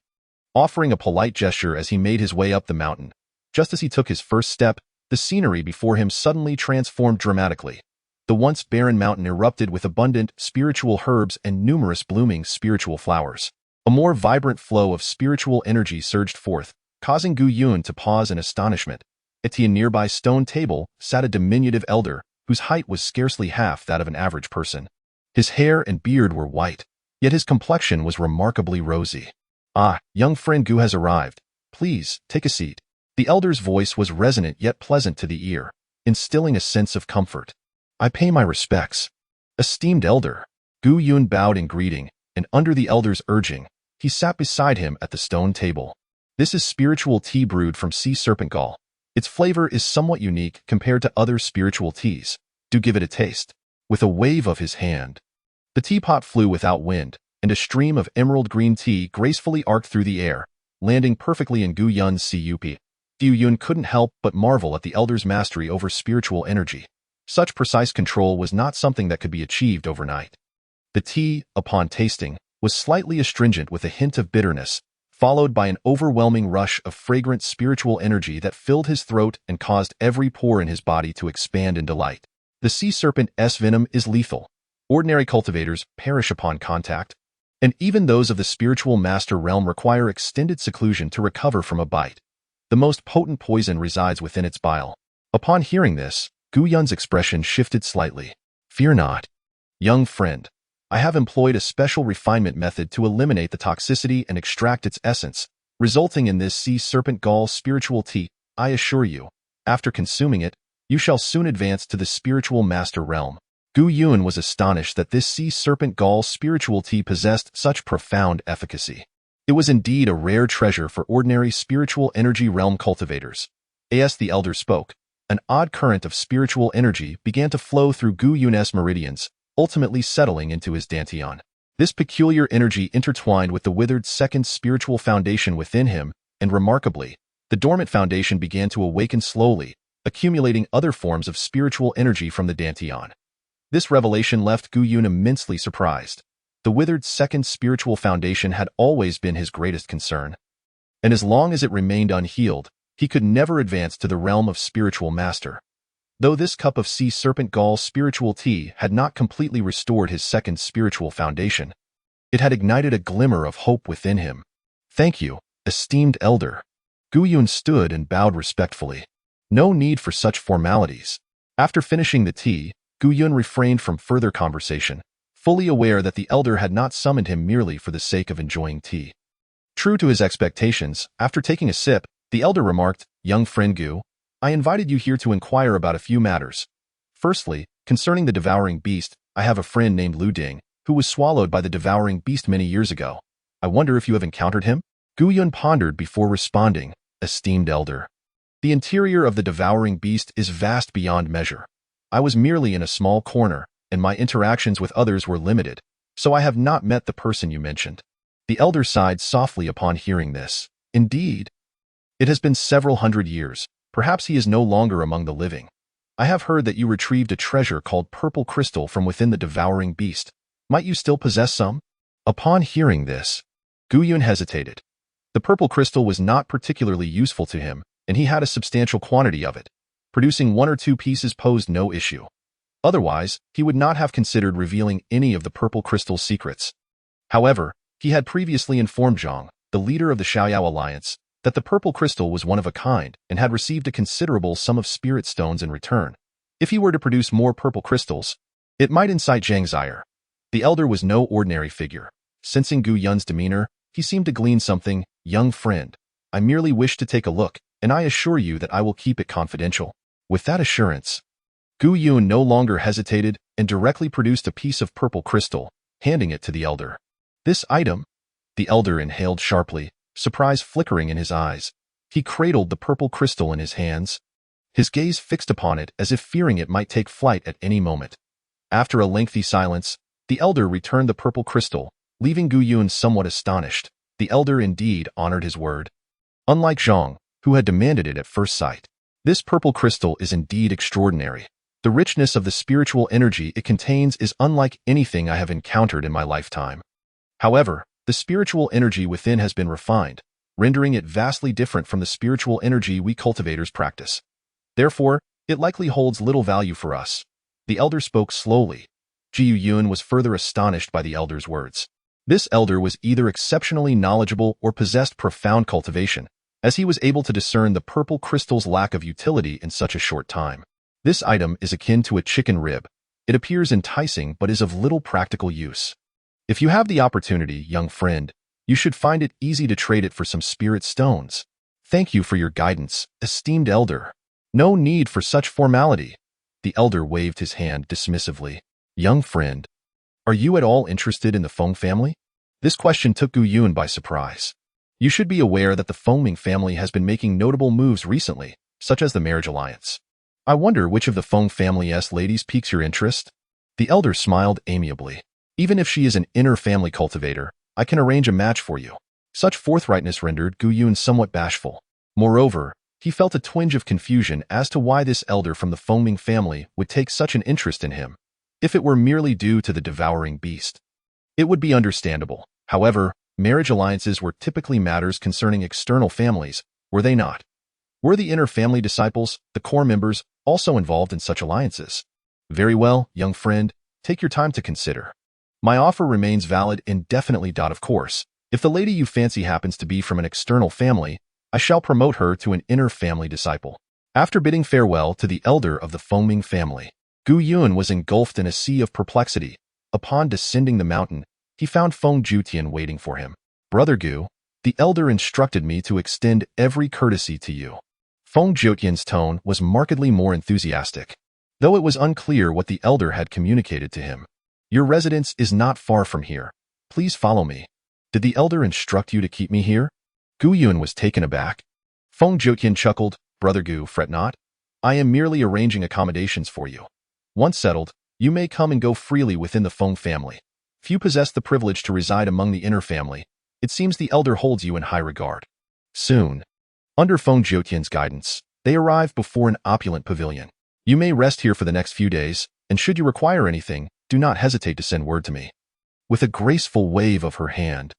offering a polite gesture as he made his way up the mountain. Just as he took his first step, the scenery before him suddenly transformed dramatically. The once barren mountain erupted with abundant spiritual herbs and numerous blooming spiritual flowers. A more vibrant flow of spiritual energy surged forth, causing Gu Yun to pause in astonishment. At a nearby stone table sat a diminutive elder, whose height was scarcely half that of an average person. His hair and beard were white, yet his complexion was remarkably rosy. Ah, young friend Gu has arrived. Please, take a seat. The elder's voice was resonant yet pleasant to the ear, instilling a sense of comfort. I pay my respects, esteemed elder. Gu Yun bowed in greeting, and under the elder's urging, he sat beside him at the stone table. This is spiritual tea brewed from sea serpent gall. Its flavor is somewhat unique compared to other spiritual teas. Do give it a taste. With a wave of his hand, the teapot flew without wind, and a stream of emerald green tea gracefully arced through the air, landing perfectly in Gu Yun's cup. Gu Yun couldn't help but marvel at the elder's mastery over spiritual energy. Such precise control was not something that could be achieved overnight. The tea, upon tasting, was slightly astringent with a hint of bitterness, followed by an overwhelming rush of fragrant spiritual energy that filled his throat and caused every pore in his body to expand in delight. The sea serpent's venom is lethal. Ordinary cultivators perish upon contact, and even those of the spiritual master realm require extended seclusion to recover from a bite. The most potent poison resides within its bile. Upon hearing this, Gu Yun's expression shifted slightly. Fear not, young friend. I have employed a special refinement method to eliminate the toxicity and extract its essence, resulting in this sea serpent gall spiritual tea. I assure you, after consuming it, you shall soon advance to the spiritual master realm. Gu Yun was astonished that this sea serpent gall spiritual tea possessed such profound efficacy. It was indeed a rare treasure for ordinary spiritual energy realm cultivators. As the elder spoke, An odd current of spiritual energy began to flow through Gu Yun's meridians, ultimately settling into his dantian. This peculiar energy intertwined with the withered second spiritual foundation within him, and remarkably, the dormant foundation began to awaken slowly, accumulating other forms of spiritual energy from the dantian. This revelation left Gu Yun immensely surprised. The withered second spiritual foundation had always been his greatest concern, and as long as it remained unhealed, he could never advance to the realm of spiritual master. Though this cup of sea serpent gall spiritual tea had not completely restored his second spiritual foundation, it had ignited a glimmer of hope within him. "Thank you, esteemed elder." Gu Yun stood and bowed respectfully. No need for such formalities. After finishing the tea, Gu Yun refrained from further conversation, fully aware that the elder had not summoned him merely for the sake of enjoying tea. True to his expectations, after taking a sip, the elder remarked, "Young friend Gu, I invited you here to inquire about a few matters. Firstly, concerning the devouring beast, I have a friend named Lu Ding, who was swallowed by the devouring beast many years ago. I wonder if you have encountered him?" Gu Yun pondered before responding, "Esteemed elder, the interior of the devouring beast is vast beyond measure. I was merely in a small corner, and my interactions with others were limited, so I have not met the person you mentioned." The elder sighed softly upon hearing this. "Indeed. It has been several hundred years. Perhaps he is no longer among the living. I have heard that you retrieved a treasure called purple crystal from within the devouring beast. Might you still possess some?" Upon hearing this, Gu Yun hesitated. The purple crystal was not particularly useful to him, and he had a substantial quantity of it. Producing 1 or 2 pieces posed no issue. Otherwise, he would not have considered revealing any of the purple crystal's secrets. However, he had previously informed Zhang, the leader of the Xiaoyao alliance, that the purple crystal was one of a kind and had received a considerable sum of spirit stones in return. If he were to produce more purple crystals, it might incite Zhang's ire. The elder was no ordinary figure. Sensing Gu Yun's demeanor, he seemed to glean something. "Young friend, I merely wish to take a look, and I assure you that I will keep it confidential." With that assurance, Gu Yun no longer hesitated and directly produced a piece of purple crystal, handing it to the elder. "This item?" The elder inhaled sharply, surprise flickering in his eyes. He cradled the purple crystal in his hands, his gaze fixed upon it as if fearing it might take flight at any moment. After a lengthy silence, the elder returned the purple crystal, leaving Gu Yun somewhat astonished. The elder indeed honored his word. Unlike Zhang, who had demanded it at first sight, this purple crystal is indeed extraordinary. The richness of the spiritual energy it contains is unlike anything I have encountered in my lifetime. However, the spiritual energy within has been refined, rendering it vastly different from the spiritual energy we cultivators practice. Therefore, it likely holds little value for us." The elder spoke slowly. Jiu Yun was further astonished by the elder's words. This elder was either exceptionally knowledgeable or possessed profound cultivation, as he was able to discern the purple crystal's lack of utility in such a short time. "This item is akin to a chicken rib. It appears enticing but is of little practical use. If you have the opportunity, young friend, you should find it easy to trade it for some spirit stones. Thank you for your guidance, esteemed elder." "No need for such formality." The elder waved his hand dismissively. "Young friend, are you at all interested in the Feng family?" This question took Gu Yun by surprise. You should be aware that the Fengming family has been making notable moves recently, such as the marriage alliance. I wonder which of the Feng family's ladies piques your interest? The elder smiled amiably. "Even if she is an inner family cultivator, I can arrange a match for you." Such forthrightness rendered Gu Yun somewhat bashful. Moreover, he felt a twinge of confusion as to why this elder from the Fengming family would take such an interest in him. If it were merely due to the devouring beast, it would be understandable. However, marriage alliances were typically matters concerning external families, were they not? Were the inner family disciples, the core members, also involved in such alliances? "Very well, young friend, take your time to consider. My offer remains valid indefinitely. Of course, if the lady you fancy happens to be from an external family, I shall promote her to an inner family disciple." After bidding farewell to the elder of the Fengming family, Gu Yun was engulfed in a sea of perplexity. Upon descending the mountain, he found Feng Jutian waiting for him. "Brother Gu, the elder instructed me to extend every courtesy to you." Feng Jutian's tone was markedly more enthusiastic, though it was unclear what the elder had communicated to him. "Your residence is not far from here. Please follow me." "Did the elder instruct you to keep me here?" Gu Yun was taken aback. Feng Jutian chuckled. "Brother Gu, fret not. I am merely arranging accommodations for you. Once settled, you may come and go freely within the Feng family. Few possess the privilege to reside among the inner family. It seems the elder holds you in high regard. Soon, under Feng Jiutian's guidance, they arrive before an opulent pavilion. You may rest here for the next few days, and should you require anything, do not hesitate to send word to me. With a graceful wave of her hand,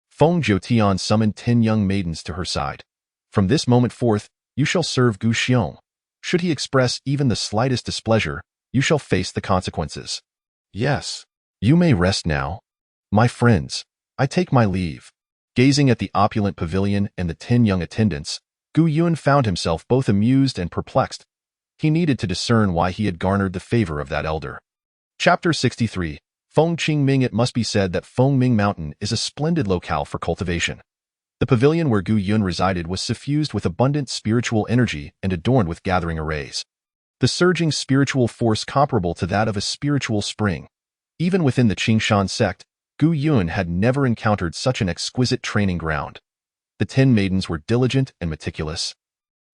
Feng Jiutian summoned 10 young maidens to her side. From this moment forth, you shall serve Gu Xiong. Should he express even the slightest displeasure, you shall face the consequences. Yes, you may rest now. My friends, I take my leave. Gazing at the opulent pavilion and the 10 young attendants, Gu Yun found himself both amused and perplexed. He needed to discern why he had garnered the favor of that elder. Chapter 63. Feng Qingming. It must be said that Fengming Mountain is a splendid locale for cultivation. The pavilion where Gu Yun resided was suffused with abundant spiritual energy and adorned with gathering arrays. The surging spiritual force comparable to that of a spiritual spring. Even within the Qingshan sect, Gu Yun had never encountered such an exquisite training ground. The 10 maidens were diligent and meticulous,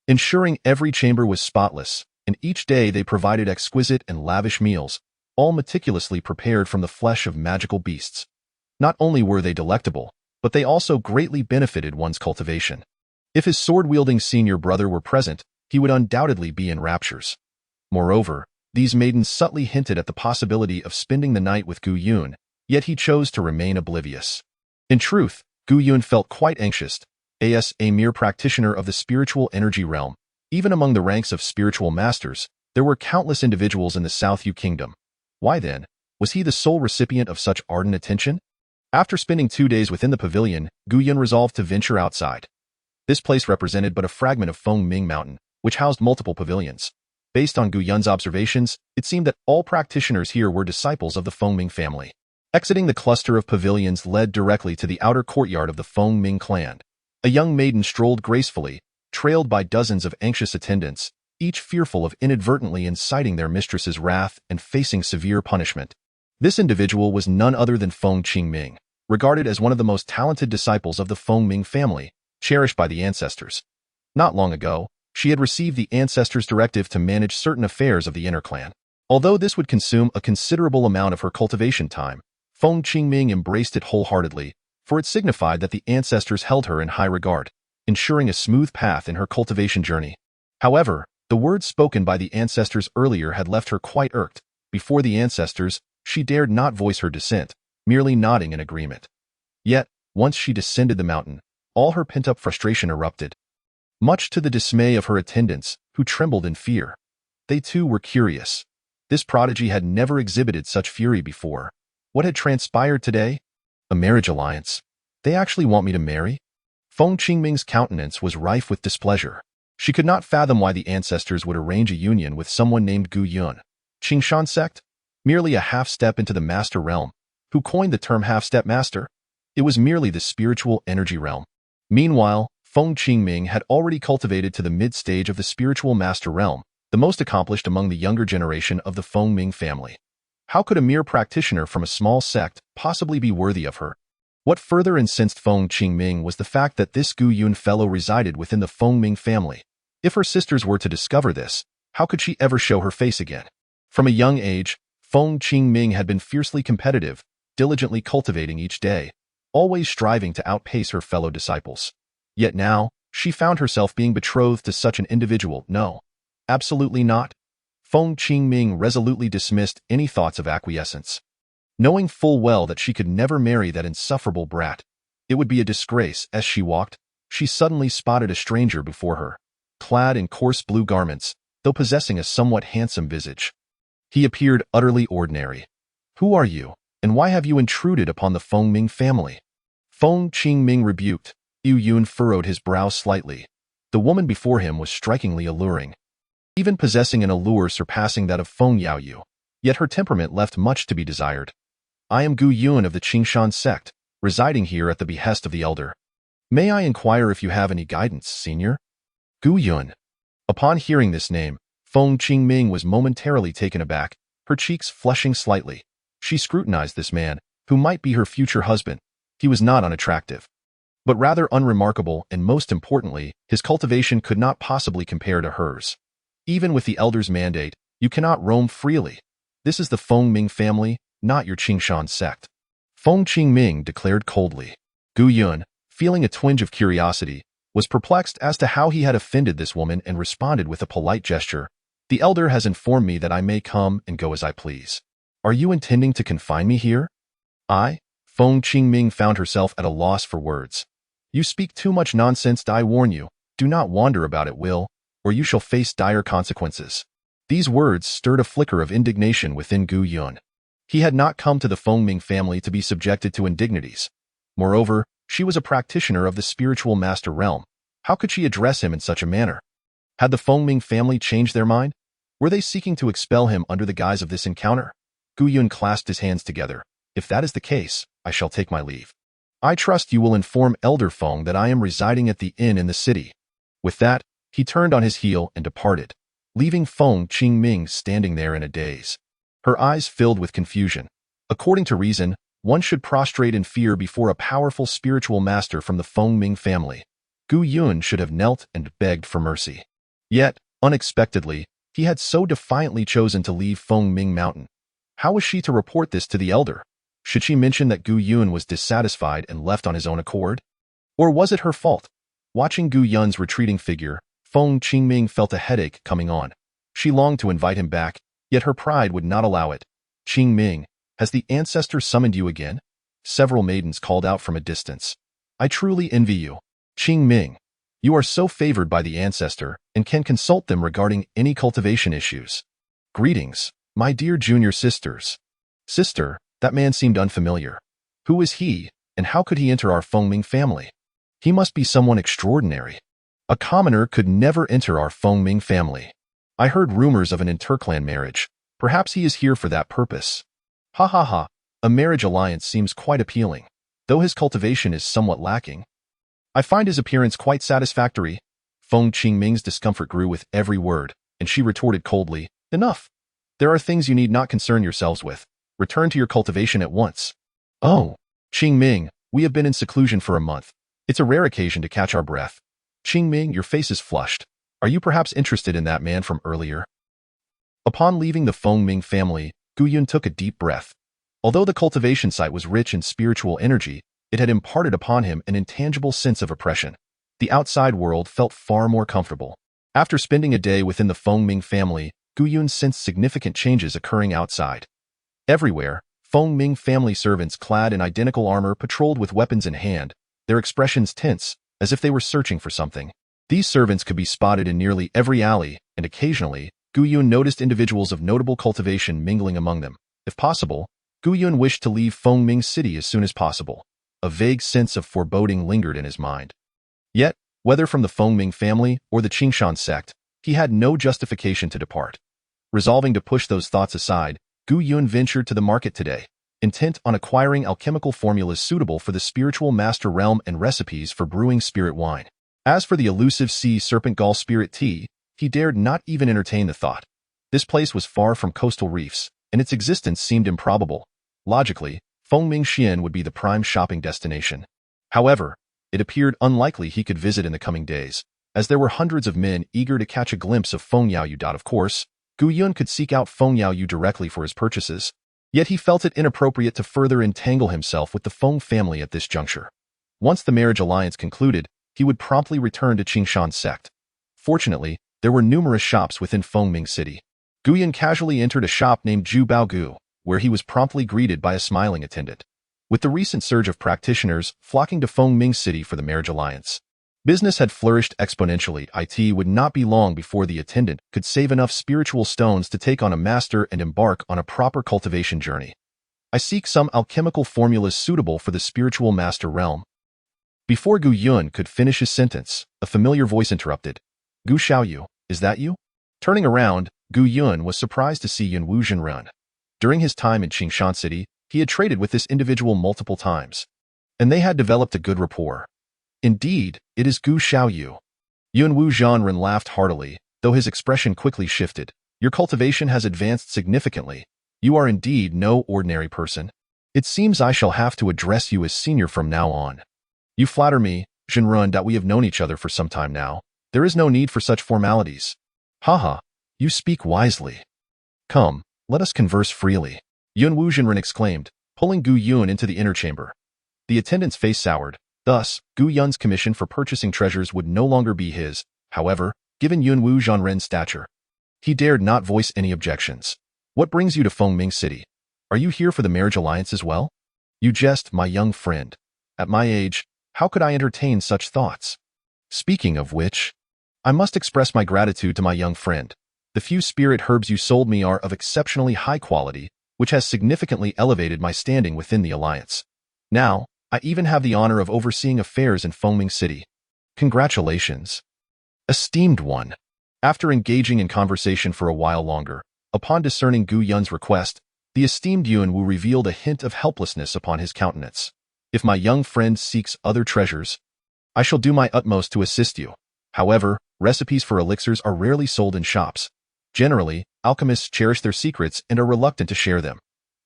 ensuring every chamber was spotless, and each day they provided exquisite and lavish meals, all meticulously prepared from the flesh of magical beasts. Not only were they delectable, but they also greatly benefited one's cultivation. If his sword-wielding senior brother were present, he would undoubtedly be in raptures. Moreover, these maidens subtly hinted at the possibility of spending the night with Gu Yun, yet he chose to remain oblivious. In truth, Gu Yun felt quite anxious. As a mere practitioner of the spiritual energy realm, even among the ranks of spiritual masters, there were countless individuals in the South Yu Kingdom. Why then, was he the sole recipient of such ardent attention? After spending 2 days within the pavilion, Gu Yun resolved to venture outside. This place represented but a fragment of Fengming Mountain, which housed multiple pavilions. Based on Gu Yun's observations, it seemed that all practitioners here were disciples of the Fengming family. Exiting the cluster of pavilions led directly to the outer courtyard of the Fengming clan. A young maiden strolled gracefully, trailed by dozens of anxious attendants, each fearful of inadvertently inciting their mistress's wrath and facing severe punishment. This individual was none other than Feng Qingming, regarded as one of the most talented disciples of the Fengming family, cherished by the ancestors. Not long ago, she had received the ancestors' directive to manage certain affairs of the inner clan. Although this would consume a considerable amount of her cultivation time, Feng Qingming embraced it wholeheartedly, for it signified that the ancestors held her in high regard, ensuring a smooth path in her cultivation journey. However, the words spoken by the ancestors earlier had left her quite irked. Before the ancestors, she dared not voice her dissent, merely nodding in agreement. Yet, once she descended the mountain, all her pent-up frustration erupted. Much to the dismay of her attendants, who trembled in fear. They too were curious. This prodigy had never exhibited such fury before. What had transpired today? A marriage alliance. They actually want me to marry? Feng Qingming's countenance was rife with displeasure. She could not fathom why the ancestors would arrange a union with someone named Gu Yun. Qingshan sect? Merely a half-step into the master realm. Who coined the term half-step master? It was merely the spiritual energy realm. Meanwhile, Feng Qingming had already cultivated to the mid-stage of the spiritual master realm, the most accomplished among the younger generation of the Fengming family. How could a mere practitioner from a small sect possibly be worthy of her? What further incensed Feng Qingming was the fact that this Gu Yun fellow resided within the Fengming family. If her sisters were to discover this, how could she ever show her face again? From a young age, Feng Qingming had been fiercely competitive, diligently cultivating each day, always striving to outpace her fellow disciples. Yet now, she found herself being betrothed to such an individual. No, absolutely not. Feng Qingming resolutely dismissed any thoughts of acquiescence. Knowing full well that she could never marry that insufferable brat, it would be a disgrace. As she walked, she suddenly spotted a stranger before her, clad in coarse blue garments, though possessing a somewhat handsome visage. He appeared utterly ordinary. Who are you, and why have you intruded upon the Fengming family? Feng Qingming rebuked. Yu Yun furrowed his brow slightly. The woman before him was strikingly alluring, even possessing an allure surpassing that of Feng Yaoyu, yet her temperament left much to be desired. I am Gu Yun of the Qingshan sect, residing here at the behest of the elder. May I inquire if you have any guidance, senior? Gu Yun. Upon hearing this name, Feng Qingming was momentarily taken aback, her cheeks flushing slightly. She scrutinized this man, who might be her future husband. He was not unattractive, but rather unremarkable, and most importantly, his cultivation could not possibly compare to hers. Even with the elder's mandate, you cannot roam freely. This is the Feng Ming family, not your Qingshan sect. Feng Qingming declared coldly. Gu Yun, feeling a twinge of curiosity, was perplexed as to how he had offended this woman and responded with a polite gesture. The elder has informed me that I may come and go as I please. Are you intending to confine me here? Feng Qingming found herself at a loss for words. You speak too much nonsense, I warn you. Do not wander about at will, or you shall face dire consequences. These words stirred a flicker of indignation within Gu Yun. He had not come to the Feng Ming family to be subjected to indignities. Moreover, she was a practitioner of the spiritual master realm. How could she address him in such a manner? Had the Feng Ming family changed their mind? Were they seeking to expel him under the guise of this encounter? Gu Yun clasped his hands together. If that is the case, I shall take my leave. I trust you will inform Elder Feng that I am residing at the inn in the city. With that, he turned on his heel and departed, leaving Feng Qingming standing there in a daze. Her eyes filled with confusion. According to reason, one should prostrate in fear before a powerful spiritual master from the Feng Ming family. Gu Yun should have knelt and begged for mercy. Yet, unexpectedly, he had so defiantly chosen to leave Feng Ming Mountain. How was she to report this to the elder? Should she mention that Gu Yun was dissatisfied and left on his own accord? Or was it her fault? Watching Gu Yun's retreating figure, Feng Qingming felt a headache coming on. She longed to invite him back, yet her pride would not allow it. Qingming, has the ancestor summoned you again? Several maidens called out from a distance. I truly envy you. Qingming, you are so favored by the ancestor and can consult them regarding any cultivation issues. Greetings, my dear junior sisters. Sister, that man seemed unfamiliar. Who is he, and how could he enter our Feng Ming family? He must be someone extraordinary. A commoner could never enter our Feng Ming family. I heard rumors of an interclan marriage. Perhaps he is here for that purpose. Ha ha ha, a marriage alliance seems quite appealing, though his cultivation is somewhat lacking. I find his appearance quite satisfactory. Feng Qingming's discomfort grew with every word, and she retorted coldly, Enough. There are things you need not concern yourselves with. Return to your cultivation at once. Oh, Qingming, we have been in seclusion for a month. It's a rare occasion to catch our breath. Qingming, your face is flushed. Are you perhaps interested in that man from earlier? Upon leaving the Feng Ming family, Gu Yun took a deep breath. Although the cultivation site was rich in spiritual energy, it had imparted upon him an intangible sense of oppression. The outside world felt far more comfortable. After spending a day within the Feng Ming family, Gu Yun sensed significant changes occurring outside. Everywhere, Feng Ming family servants clad in identical armor patrolled with weapons in hand, their expressions tense, as if they were searching for something. These servants could be spotted in nearly every alley, and occasionally, Gu Yun noticed individuals of notable cultivation mingling among them. If possible, Gu Yun wished to leave Feng Ming City as soon as possible. A vague sense of foreboding lingered in his mind. Yet, whether from the Feng Ming family or the Qingshan sect, he had no justification to depart. Resolving to push those thoughts aside, Gu Yun ventured to the market today, intent on acquiring alchemical formulas suitable for the spiritual master realm and recipes for brewing spirit wine. As for the elusive sea serpent gall spirit tea, he dared not even entertain the thought. This place was far from coastal reefs, and its existence seemed improbable. Logically, Feng Ming Xian would be the prime shopping destination. However, it appeared unlikely he could visit in the coming days, as there were hundreds of men eager to catch a glimpse of Feng Yaoyu. Of course, Gu Yun could seek out Feng Yaoyu directly for his purchases, yet he felt it inappropriate to further entangle himself with the Feng family at this juncture. Once the marriage alliance concluded, he would promptly return to Qingshan sect. Fortunately, there were numerous shops within Feng Ming City. Gu Yun casually entered a shop named Ju Bao Gu, where he was promptly greeted by a smiling attendant. With the recent surge of practitioners flocking to Feng Ming City for the marriage alliance, business had flourished exponentially. It would not be long before the attendant could save enough spiritual stones to take on a master and embark on a proper cultivation journey. I seek some alchemical formulas suitable for the spiritual master realm. Before Gu Yun could finish his sentence, a familiar voice interrupted. Gu Xiaoyu, is that you? Turning around, Gu Yun was surprised to see Yun Wu Zhenren. During his time in Qingshan City, he had traded with this individual multiple times, and they had developed a good rapport. Indeed, it is Gu Xiaoyu. Yun Wu Zhenren laughed heartily, though his expression quickly shifted. Your cultivation has advanced significantly. You are indeed no ordinary person. It seems I shall have to address you as senior from now on. You flatter me, Zhenren, that we have known each other for some time now. There is no need for such formalities. Haha, You speak wisely. Come, let us converse freely. Yun Wu Jinren exclaimed, pulling Gu Yun into the inner chamber. The attendant's face soured. Thus, Gu Yun's commission for purchasing treasures would no longer be his. However, given Yun Wu Jinren's stature, he dared not voice any objections. What brings you to Fengming City? Are you here for the marriage alliance as well? You jest, my young friend. At my age, how could I entertain such thoughts? Speaking of which, I must express my gratitude to my young friend. The few spirit herbs you sold me are of exceptionally high quality, which has significantly elevated my standing within the alliance. Now, I even have the honor of overseeing affairs in Fengming City. Congratulations. Esteemed one. After engaging in conversation for a while longer, upon discerning Gu Yun's request, the esteemed Yun Wu revealed a hint of helplessness upon his countenance. If my young friend seeks other treasures, I shall do my utmost to assist you. However, recipes for elixirs are rarely sold in shops. Generally, alchemists cherish their secrets and are reluctant to share them.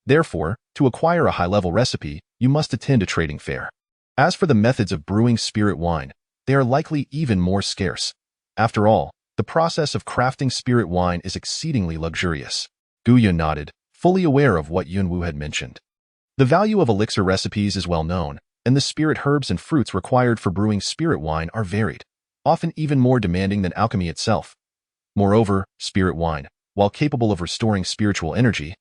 Therefore, to acquire a high-level recipe, you must attend a trading fair. As for the methods of brewing spirit wine, they are likely even more scarce. After all, the process of crafting spirit wine is exceedingly luxurious. Gu Yun nodded, fully aware of what Yun Wu had mentioned. The value of elixir recipes is well known, and the spirit herbs and fruits required for brewing spirit wine are varied, often even more demanding than alchemy itself. Moreover, spirit wine, while capable of restoring spiritual energy,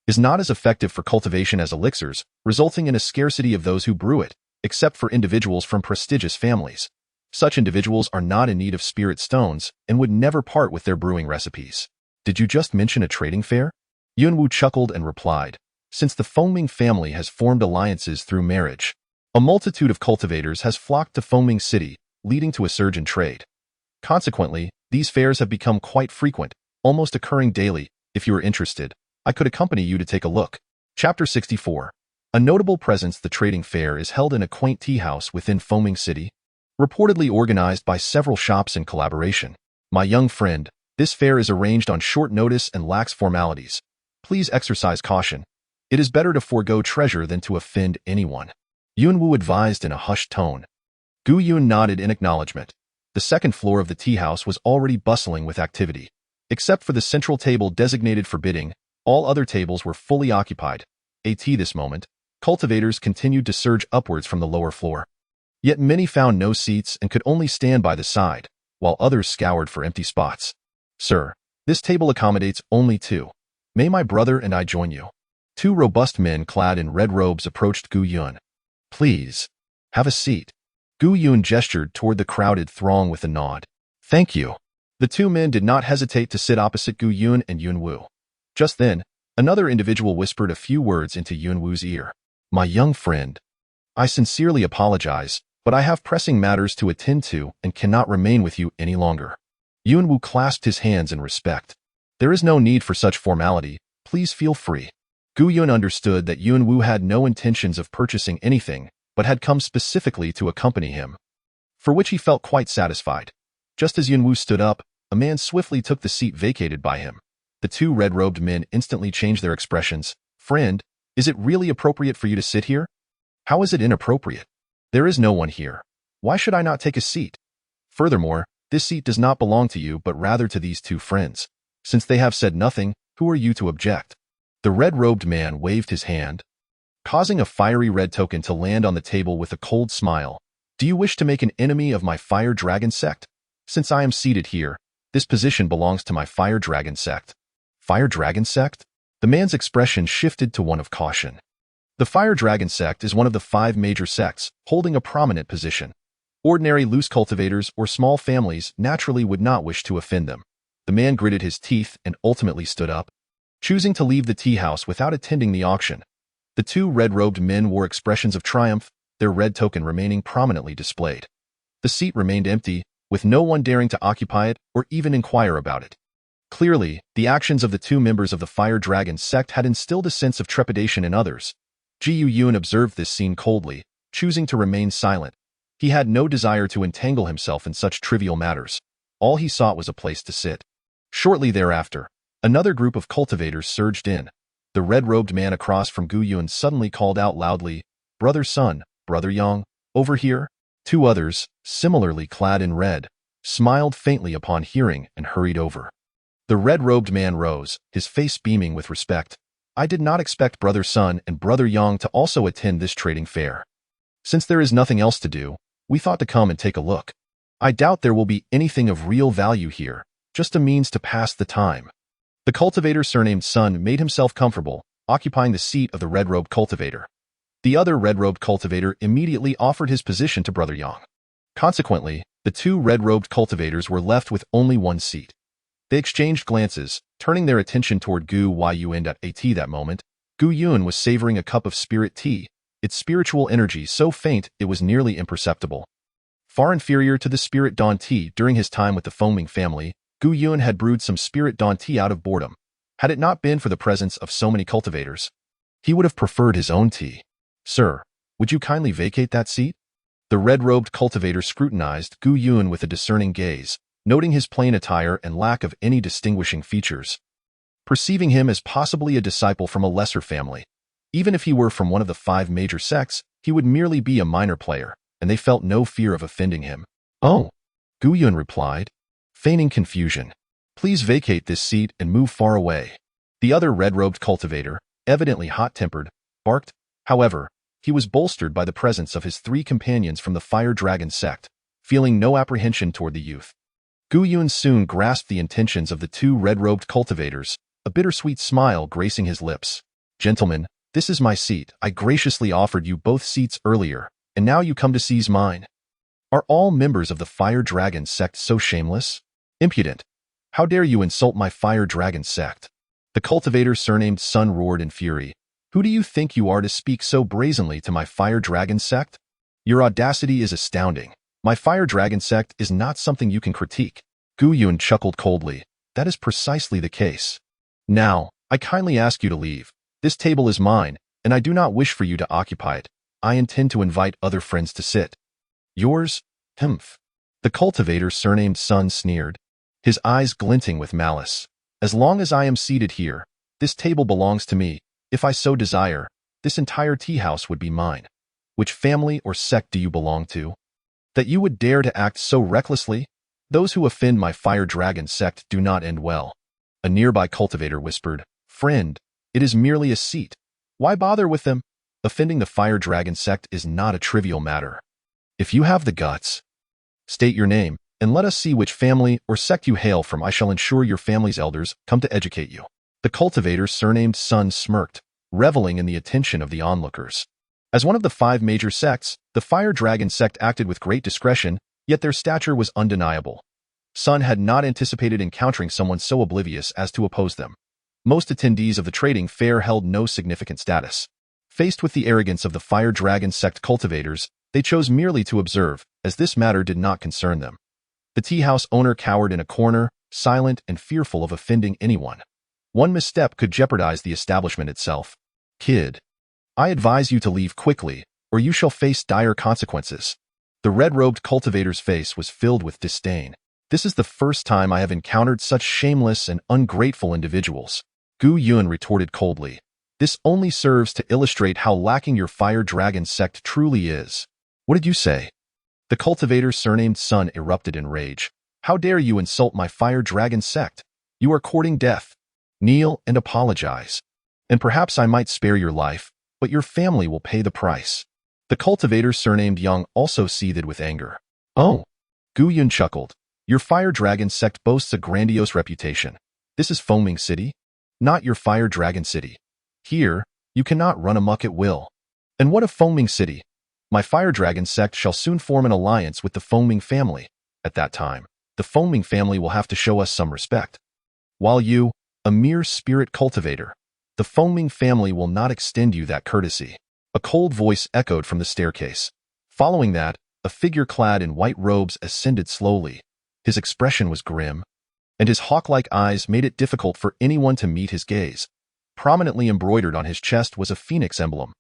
is not as effective for cultivation as elixirs, resulting in a scarcity of those who brew it, except for individuals from prestigious families. Such individuals are not in need of spirit stones and would never part with their brewing recipes. Did you just mention a trading fair? Yun Wu chuckled and replied, since the Fengming family has formed alliances through marriage, a multitude of cultivators has flocked to Fengming City, leading to a surge in trade. Consequently, these fairs have become quite frequent, almost occurring daily. If you are interested, I could accompany you to take a look. Chapter 64. A notable presence. The trading fair is held in a quaint tea house within Fengming City, reportedly organized by several shops in collaboration. My young friend, this fair is arranged on short notice and lacks formalities. Please exercise caution. It is better to forego treasure than to offend anyone. Yun Wu advised in a hushed tone. Gu Yun nodded in acknowledgement. The second floor of the tea house was already bustling with activity. Except for the central table designated for bidding, all other tables were fully occupied. At this moment, cultivators continued to surge upwards from the lower floor. Yet many found no seats and could only stand by the side, while others scoured for empty spots. Sir, this table accommodates only two. May my brother and I join you? Two robust men clad in red robes approached Gu Yun. Please, have a seat. Gu Yun gestured toward the crowded throng with a nod. Thank you. The two men did not hesitate to sit opposite Gu Yun and Yun Wu. Just then, another individual whispered a few words into Yun Wu's ear. My young friend, I sincerely apologize, but I have pressing matters to attend to and cannot remain with you any longer. Yun Wu clasped his hands in respect. There is no need for such formality. Please feel free. Gu Yun understood that Yun Wu had no intentions of purchasing anything, but had come specifically to accompany him, for which he felt quite satisfied. Just as Yun Wu stood up, a man swiftly took the seat vacated by him. The two red-robed men instantly changed their expressions. Friend, is it really appropriate for you to sit here? How is it inappropriate? There is no one here. Why should I not take a seat? Furthermore, this seat does not belong to you but rather to these two friends. Since they have said nothing, who are you to object? The red-robed man waved his hand, causing a fiery red token to land on the table with a cold smile. Do you wish to make an enemy of my fire dragon sect? Since I am seated here, this position belongs to my fire dragon sect. Fire dragon sect? The man's expression shifted to one of caution. The fire dragon sect is one of the 5 major sects, holding a prominent position. Ordinary loose cultivators or small families naturally would not wish to offend them. The man gritted his teeth and ultimately stood up, choosing to leave the tea house without attending the auction. The two red-robed men wore expressions of triumph, their red token remaining prominently displayed. The seat remained empty, with no one daring to occupy it or even inquire about it. Clearly, the actions of the two members of the Fire Dragon sect had instilled a sense of trepidation in others. Ji Yun observed this scene coldly, choosing to remain silent. He had no desire to entangle himself in such trivial matters. All he sought was a place to sit. Shortly thereafter, another group of cultivators surged in. The red-robed man across from Gu Yun suddenly called out loudly, Brother Sun, Brother Yang, over here. 2 others, similarly clad in red, smiled faintly upon hearing and hurried over. The red-robed man rose, his face beaming with respect. I did not expect Brother Sun and Brother Yang to also attend this trading fair. Since there is nothing else to do, we thought to come and take a look. I doubt there will be anything of real value here, just a means to pass the time. The cultivator surnamed Sun made himself comfortable, occupying the seat of the red-robed cultivator. The other red-robed cultivator immediately offered his position to Brother Yang. Consequently, the two red-robed cultivators were left with only one seat. They exchanged glances, turning their attention toward Gu Yun. At that moment, Gu Yun was savoring a cup of spirit tea, its spiritual energy so faint it was nearly imperceptible. Far inferior to the spirit dawn tea during his time with the foaming family, Gu Yun had brewed some spirit dawn tea out of boredom. Had it not been for the presence of so many cultivators, he would have preferred his own tea. Sir, would you kindly vacate that seat? The red-robed cultivator scrutinized Gu Yun with a discerning gaze, noting his plain attire and lack of any distinguishing features. Perceiving him as possibly a disciple from a lesser family, even if he were from one of the 5 major sects, he would merely be a minor player, and they felt no fear of offending him. Oh, Gu Yun replied, feigning confusion. Please vacate this seat and move far away. The other red-robed cultivator, evidently hot-tempered, barked. However, he was bolstered by the presence of his 3 companions from the Fire Dragon sect, feeling no apprehension toward the youth. Gu Yun soon grasped the intentions of the 2 red-robed cultivators, a bittersweet smile gracing his lips. Gentlemen, this is my seat. I graciously offered you both seats earlier, and now you come to seize mine. Are all members of the Fire Dragon sect so shameless? Impudent! How dare you insult my Fire Dragon sect? The cultivator surnamed Sun roared in fury. Who do you think you are to speak so brazenly to my Fire Dragon sect? Your audacity is astounding. My Fire Dragon sect is not something you can critique. Gu Yun chuckled coldly. That is precisely the case. Now, I kindly ask you to leave. This table is mine, and I do not wish for you to occupy it. I intend to invite other friends to sit. Yours? Humph. The cultivator surnamed Sun sneered, his eyes glinting with malice. As long as I am seated here, this table belongs to me. If I so desire, this entire tea house would be mine. Which family or sect do you belong to? That you would dare to act so recklessly? Those who offend my Fire Dragon sect do not end well. A nearby cultivator whispered, Friend, it is merely a seat. Why bother with them? Offending the Fire Dragon sect is not a trivial matter. If you have the guts, state your name, and let us see which family or sect you hail from. I shall ensure your family's elders come to educate you. The cultivator surnamed Sun smirked, reveling in the attention of the onlookers. As one of the 5 major sects, the Fire Dragon sect acted with great discretion, yet their stature was undeniable. Sun had not anticipated encountering someone so oblivious as to oppose them. Most attendees of the trading fair held no significant status. Faced with the arrogance of the Fire Dragon sect cultivators, they chose merely to observe, as this matter did not concern them. The tea house owner cowered in a corner, silent and fearful of offending anyone. One misstep could jeopardize the establishment itself. Kid, I advise you to leave quickly, or you shall face dire consequences. The red-robed cultivator's face was filled with disdain. This is the first time I have encountered such shameless and ungrateful individuals. Gu Yun retorted coldly. This only serves to illustrate how lacking your Fire Dragon sect truly is. What did you say? The cultivator surnamed Sun erupted in rage. How dare you insult my Fire Dragon sect? You are courting death. Kneel and apologize. And perhaps I might spare your life, but your family will pay the price. The cultivator surnamed Yang also seethed with anger. Oh, Gu Yun chuckled. Your Fire Dragon sect boasts a grandiose reputation. This is Foaming City, not your Fire Dragon City. Here, you cannot run amok at will. And what of Foaming City? My Fire Dragon sect shall soon form an alliance with the Foaming family. At that time, the Foaming family will have to show us some respect. While you, a mere spirit cultivator, the Foaming family will not extend you that courtesy. A cold voice echoed from the staircase. Following that, a figure clad in white robes ascended slowly. His expression was grim, and his hawk-like eyes made it difficult for anyone to meet his gaze. Prominently embroidered on his chest was a phoenix emblem.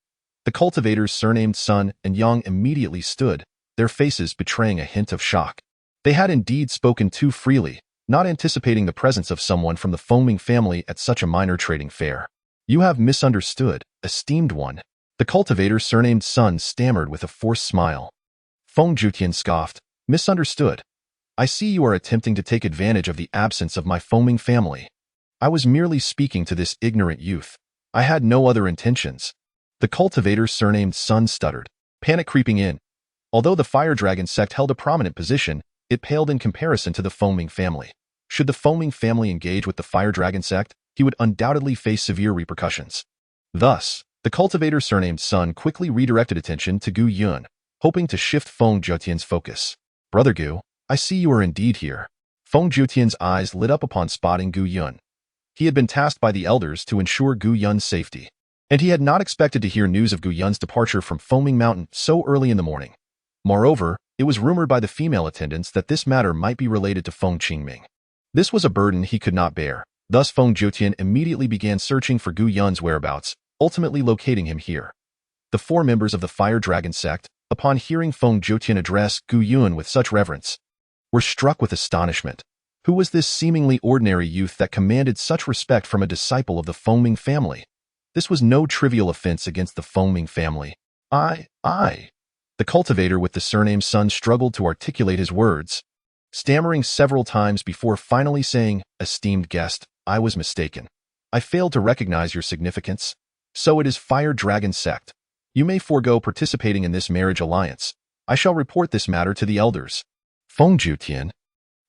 The cultivators surnamed Sun and Yang immediately stood, their faces betraying a hint of shock. They had indeed spoken too freely, not anticipating the presence of someone from the Foaming family at such a minor trading fair. You have misunderstood, esteemed one. The cultivator surnamed Sun stammered with a forced smile. Feng Jutian scoffed. Misunderstood. I see you are attempting to take advantage of the absence of my foaming family. I was merely speaking to this ignorant youth. I had no other intentions. The cultivator's surnamed son stuttered, panic creeping in. Although the fire dragon sect held a prominent position, it paled in comparison to the foaming family. Should the foaming family engage with the fire dragon sect, he would undoubtedly face severe repercussions. Thus, the cultivator's surnamed son quickly redirected attention to Gu Yun, hoping to shift Feng Jiutian's focus. Brother Gu, I see you are indeed here. Feng Jiutian's eyes lit up upon spotting Gu Yun. He had been tasked by the elders to ensure Gu Yun's safety, and he had not expected to hear news of Gu Yun's departure from Foaming Mountain so early in the morning. Moreover, it was rumored by the female attendants that this matter might be related to Feng Qingming. This was a burden he could not bear. Thus Feng Jiutian immediately began searching for Gu Yun's whereabouts, ultimately locating him here. The 4 members of the Fire Dragon sect, upon hearing Feng Jiutian address Gu Yun with such reverence, were struck with astonishment. Who was this seemingly ordinary youth that commanded such respect from a disciple of the Foaming family? This was no trivial offense against the Foaming family. The cultivator with the surname Sun struggled to articulate his words, stammering several times before finally saying, "Esteemed guest, I was mistaken. I failed to recognize your significance. So it is Fire Dragon sect. You may forego participating in this marriage alliance. I shall report this matter to the elders." Feng Jiutian,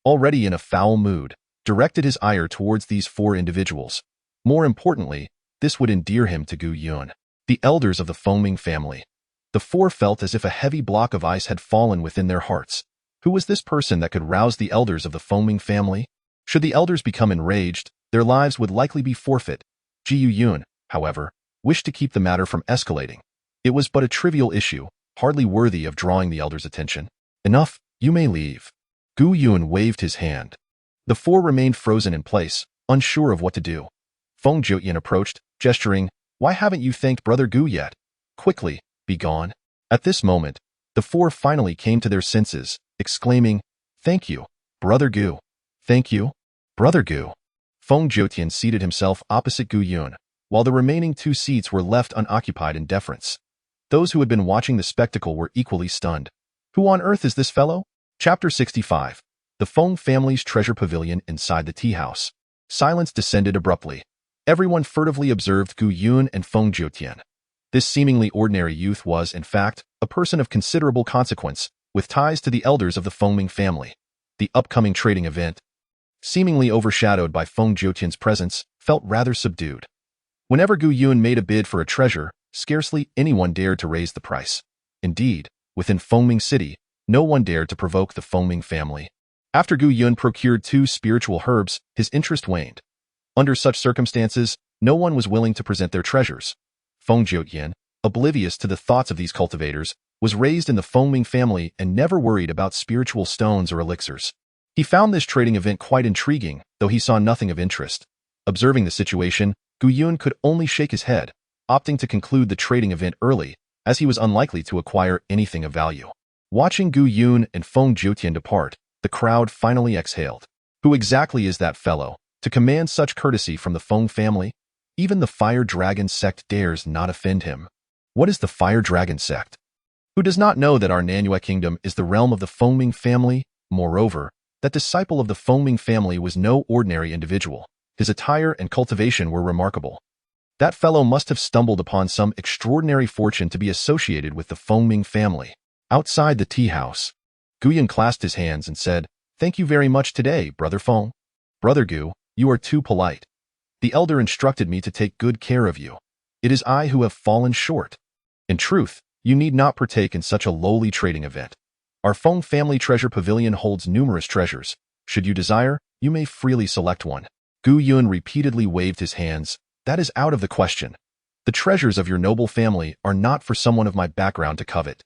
already in a foul mood, directed his ire towards these 4 individuals. More importantly, this would endear him to Gu Yun, the elders of the Foaming family. The 4 felt as if a heavy block of ice had fallen within their hearts. Who was this person that could rouse the elders of the Foaming family? Should the elders become enraged, their lives would likely be forfeit. Gu Yun, however, wished to keep the matter from escalating. It was but a trivial issue, hardly worthy of drawing the elders' attention. Enough, you may leave. Gu Yun waved his hand. The 4 remained frozen in place, unsure of what to do. Feng Jiutian approached, gesturing, "Why haven't you thanked Brother Gu yet? Quickly, be gone." At this moment, the 4 finally came to their senses, exclaiming, "Thank you, Brother Gu. Thank you, Brother Gu." Feng Jiutian seated himself opposite Gu Yun, while the remaining 2 seats were left unoccupied in deference. Those who had been watching the spectacle were equally stunned. Who on earth is this fellow? Chapter 65. The Feng family's treasure pavilion inside the tea house. Silence descended abruptly. Everyone furtively observed Gu Yun and Feng Jiutian. This seemingly ordinary youth was, in fact, a person of considerable consequence, with ties to the elders of the Foaming family. The upcoming trading event, seemingly overshadowed by Feng Jiutian's presence, felt rather subdued. Whenever Gu Yun made a bid for a treasure, scarcely anyone dared to raise the price. Indeed, within Foaming City, no one dared to provoke the Foaming family. After Gu Yun procured 2 spiritual herbs, his interest waned. Under such circumstances, no one was willing to present their treasures. Feng Jiutian, oblivious to the thoughts of these cultivators, was raised in the Foaming family and never worried about spiritual stones or elixirs. He found this trading event quite intriguing, though he saw nothing of interest. Observing the situation, Gu Yun could only shake his head, opting to conclude the trading event early, as he was unlikely to acquire anything of value. Watching Gu Yun and Feng Jiutian depart, the crowd finally exhaled. Who exactly is that fellow, to command such courtesy from the Feng family? Even the Fire Dragon sect dares not offend him. What is the Fire Dragon sect? Who does not know that our Nanyue kingdom is the realm of the Foaming family? Moreover, that disciple of the Foaming family was no ordinary individual. His attire and cultivation were remarkable. That fellow must have stumbled upon some extraordinary fortune to be associated with the Foaming family. Outside the tea house, Gu Yun clasped his hands and said, "Thank you very much today, Brother Feng. Brother Gu, you are too polite. The elder instructed me to take good care of you. It is I who have fallen short. In truth, you need not partake in such a lowly trading event. Our Feng family treasure pavilion holds numerous treasures. Should you desire, you may freely select one." Gu Yun repeatedly waved his hands. "That is out of the question. The treasures of your noble family are not for someone of my background to covet.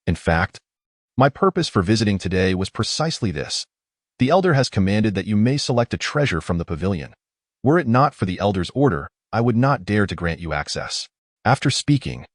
In fact, my purpose for visiting today was precisely this. The elder has commanded that you may select a treasure from the pavilion. Were it not for the elder's order, I would not dare to grant you access." After speaking,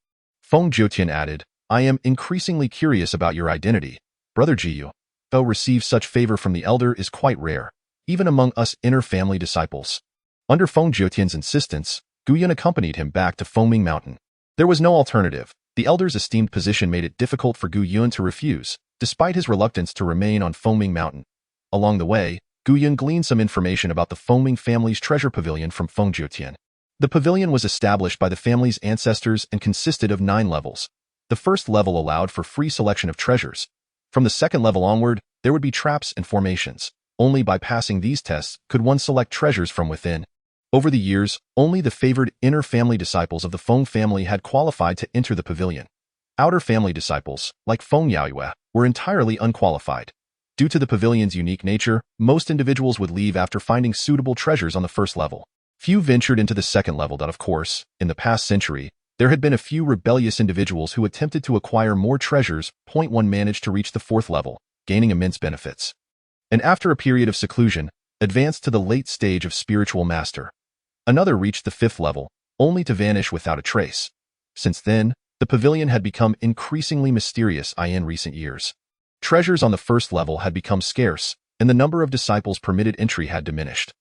Feng Jiutian added, "I am increasingly curious about your identity. Brother Jiyu, though receive such favor from the elder is quite rare, even among us inner family disciples." Under Feng Jiutian's insistence, Gu Yun accompanied him back to Foaming Mountain. There was no alternative. The elder's esteemed position made it difficult for Gu Yun to refuse, despite his reluctance to remain on Foaming Mountain. Along the way, Gu Yun gleaned some information about the Fengming family's treasure pavilion from Feng Jiutian. The pavilion was established by the family's ancestors and consisted of 9 levels. The first level allowed for free selection of treasures. From the second level onward, there would be traps and formations. Only by passing these tests could one select treasures from within. Over the years, only the favored inner family disciples of the Feng family had qualified to enter the pavilion. Outer family disciples, like Feng Yaoyue, were entirely unqualified. Due to the pavilion's unique nature, most individuals would leave after finding suitable treasures on the first level. Few ventured into the second level. Of course, in the past century, there had been a few rebellious individuals who attempted to acquire more treasures. One managed to reach the 4th level, gaining immense benefits. And after a period of seclusion, advanced to the late stage of spiritual master. Another reached the 5th level, only to vanish without a trace. Since then, the pavilion had become increasingly mysterious in recent years. Treasures on the first level had become scarce, and the number of disciples permitted entry had diminished.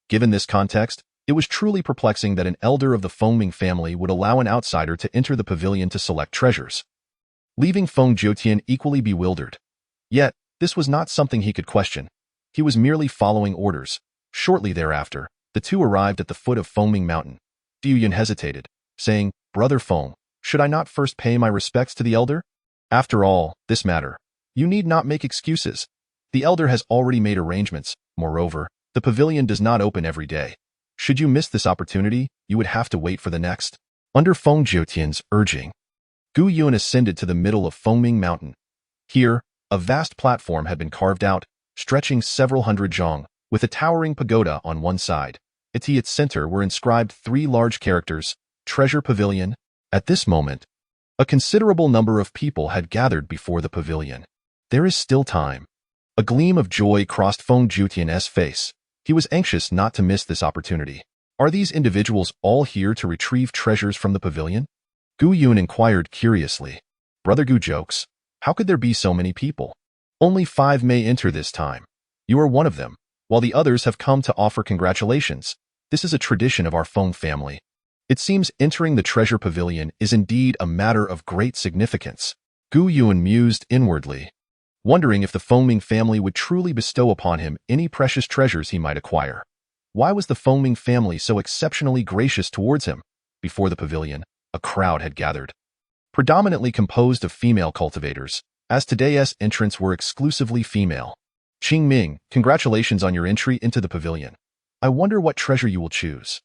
Given this context, it was truly perplexing that an elder of the Fengming family would allow an outsider to enter the pavilion to select treasures, leaving Feng Jiutian equally bewildered. Yet, this was not something he could question. He was merely following orders. Shortly thereafter, the two arrived at the foot of Fengming Mountain. Gu Yun hesitated, saying, "Brother Feng, should I not first pay my respects to the elder? After all, this matter. You need not make excuses. The elder has already made arrangements. Moreover, the pavilion does not open every day. Should you miss this opportunity, you would have to wait for the next." Under Feng Jiutian's urging, Gu Yun ascended to the middle of Fengming Mountain. Here, a vast platform had been carved out, stretching several hundred zhong, with a towering pagoda on one side. At its center were inscribed 3 large characters, Treasure Pavilion. At this moment, a considerable number of people had gathered before the pavilion. There is still time. A gleam of joy crossed Feng Jiutian's face. He was anxious not to miss this opportunity. Are these individuals all here to retrieve treasures from the pavilion? Gu Yun inquired curiously. Brother Gu jokes. How could there be so many people? Only 5 may enter this time. You are one of them, while the others have come to offer congratulations. This is a tradition of our Feng family. It seems entering the treasure pavilion is indeed a matter of great significance. Gu Yun mused inwardly, wondering if the Fengming family would truly bestow upon him any precious treasures he might acquire. Why was the Fengming family so exceptionally gracious towards him? Before the pavilion, a crowd had gathered, predominantly composed of female cultivators, as today's entrants were exclusively female. Qingming, congratulations on your entry into the pavilion. I wonder what treasure you will choose.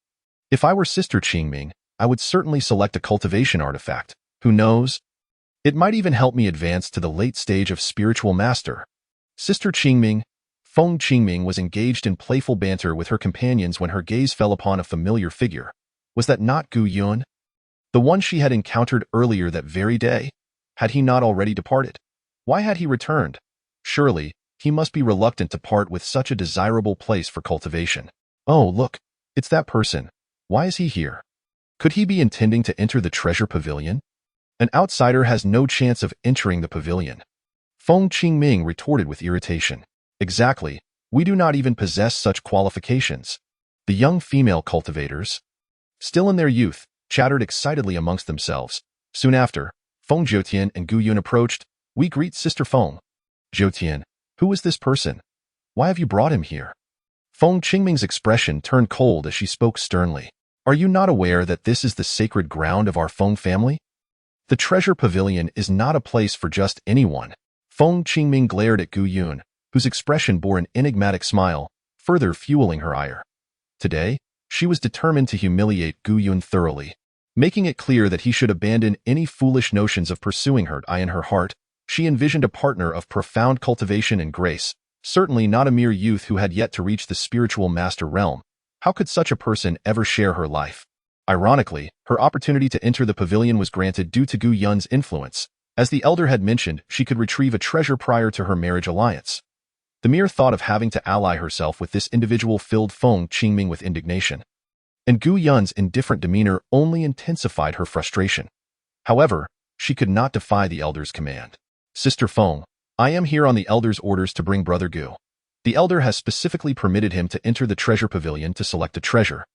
If I were Sister Qingming, I would certainly select a cultivation artifact. Who knows? It might even help me advance to the late stage of spiritual master. Sister Qingming, Feng Qingming was engaged in playful banter with her companions when her gaze fell upon a familiar figure. Was that not Gu Yun? The one she had encountered earlier that very day? Had he not already departed? Why had he returned? Surely, he must be reluctant to part with such a desirable place for cultivation. Oh, look, it's that person. Why is he here? Could he be intending to enter the treasure pavilion? An outsider has no chance of entering the pavilion. Feng Qingming retorted with irritation. Exactly, we do not even possess such qualifications. The young female cultivators, still in their youth, chattered excitedly amongst themselves. Soon after, Feng Jiutian and Gu Yun approached. We greet Sister Feng. Jiutian, who is this person? Why have you brought him here? Feng Qingming's expression turned cold as she spoke sternly. Are you not aware that this is the sacred ground of our Feng family? The treasure pavilion is not a place for just anyone. Feng Qingming glared at Gu Yun, whose expression bore an enigmatic smile, further fueling her ire. Today, she was determined to humiliate Gu Yun thoroughly, making it clear that he should abandon any foolish notions of pursuing her. In her heart, she envisioned a partner of profound cultivation and grace, certainly not a mere youth who had yet to reach the spiritual master realm. How could such a person ever share her life? Ironically, her opportunity to enter the pavilion was granted due to Gu Yun's influence. As the elder had mentioned, she could retrieve a treasure prior to her marriage alliance. The mere thought of having to ally herself with this individual filled Feng Qingming with indignation. And Gu Yun's indifferent demeanor only intensified her frustration. However, she could not defy the elder's command. Sister Feng, I am here on the elder's orders to bring Brother Gu. The elder has specifically permitted him to enter the treasure pavilion to select a treasure.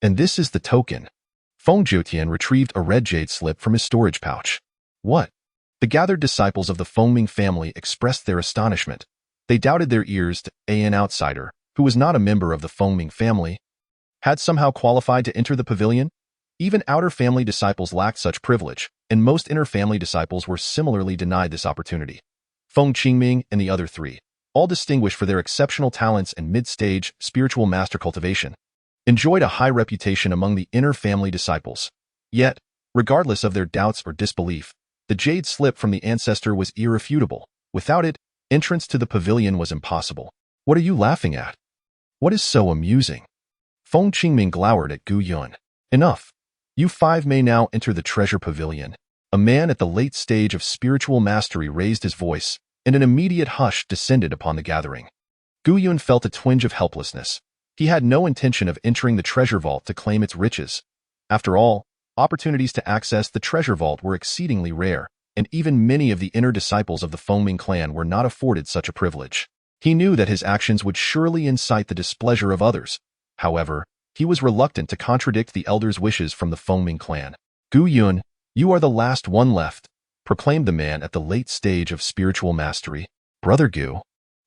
And this is the token. Feng Jiutian retrieved a red jade slip from his storage pouch. What? The gathered disciples of the Fengming family expressed their astonishment. They doubted their ears to an outsider, who was not a member of the Fengming family, had somehow qualified to enter the pavilion. Even outer family disciples lacked such privilege, and most inner family disciples were similarly denied this opportunity. Feng Qingming and the other three, all distinguished for their exceptional talents and mid-stage spiritual master cultivation, enjoyed a high reputation among the inner family disciples. Yet, regardless of their doubts or disbelief, the jade slip from the ancestor was irrefutable. Without it, entrance to the pavilion was impossible. What are you laughing at? What is so amusing? Feng Qingming glowered at Gu Yun. Enough. You five may now enter the treasure pavilion. A man at the late stage of spiritual mastery raised his voice, and an immediate hush descended upon the gathering. Gu Yun felt a twinge of helplessness. He had no intention of entering the treasure vault to claim its riches. After all, opportunities to access the treasure vault were exceedingly rare, and even many of the inner disciples of the Fengming clan were not afforded such a privilege. He knew that his actions would surely incite the displeasure of others. However, he was reluctant to contradict the elders' wishes from the Fengming clan. Gu Yun, you are the last one left, proclaimed the man at the late stage of spiritual mastery. Brother Gu,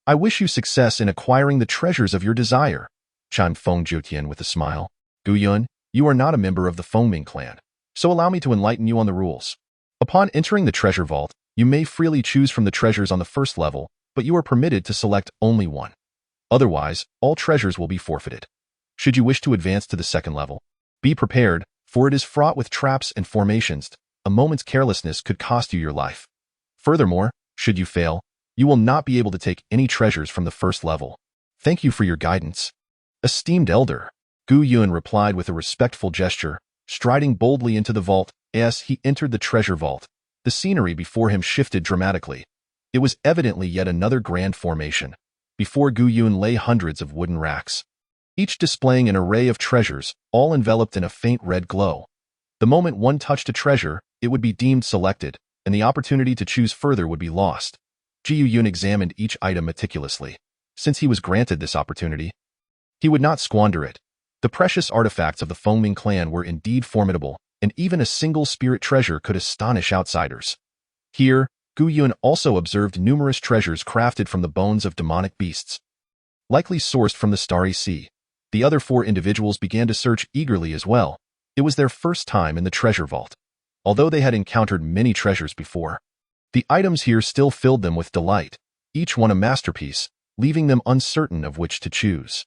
I wish you success in acquiring the treasures of your desire, chimed Feng Jiutian with a smile. Gu Yun, you are not a member of the Fengming clan, so allow me to enlighten you on the rules. Upon entering the treasure vault, you may freely choose from the treasures on the first level, but you are permitted to select only one. Otherwise, all treasures will be forfeited. Should you wish to advance to the second level, be prepared, for it is fraught with traps and formations. A moment's carelessness could cost you your life. Furthermore, should you fail, you will not be able to take any treasures from the first level. Thank you for your guidance, esteemed elder. Gu Yun replied with a respectful gesture, striding boldly into the vault. As he entered the treasure vault, the scenery before him shifted dramatically. It was evidently yet another grand formation. Before Gu Yun lay hundreds of wooden racks, each displaying an array of treasures, all enveloped in a faint red glow. The moment one touched a treasure, it would be deemed selected, and the opportunity to choose further would be lost. Gu Yun examined each item meticulously. Since he was granted this opportunity, he would not squander it. The precious artifacts of the Fengming clan were indeed formidable, and even a single spirit treasure could astonish outsiders. Here, Gu Yun also observed numerous treasures crafted from the bones of demonic beasts, likely sourced from the Starry Sea. The other four individuals began to search eagerly as well. It was their first time in the treasure vault. Although they had encountered many treasures before, the items here still filled them with delight, each one a masterpiece, leaving them uncertain of which to choose.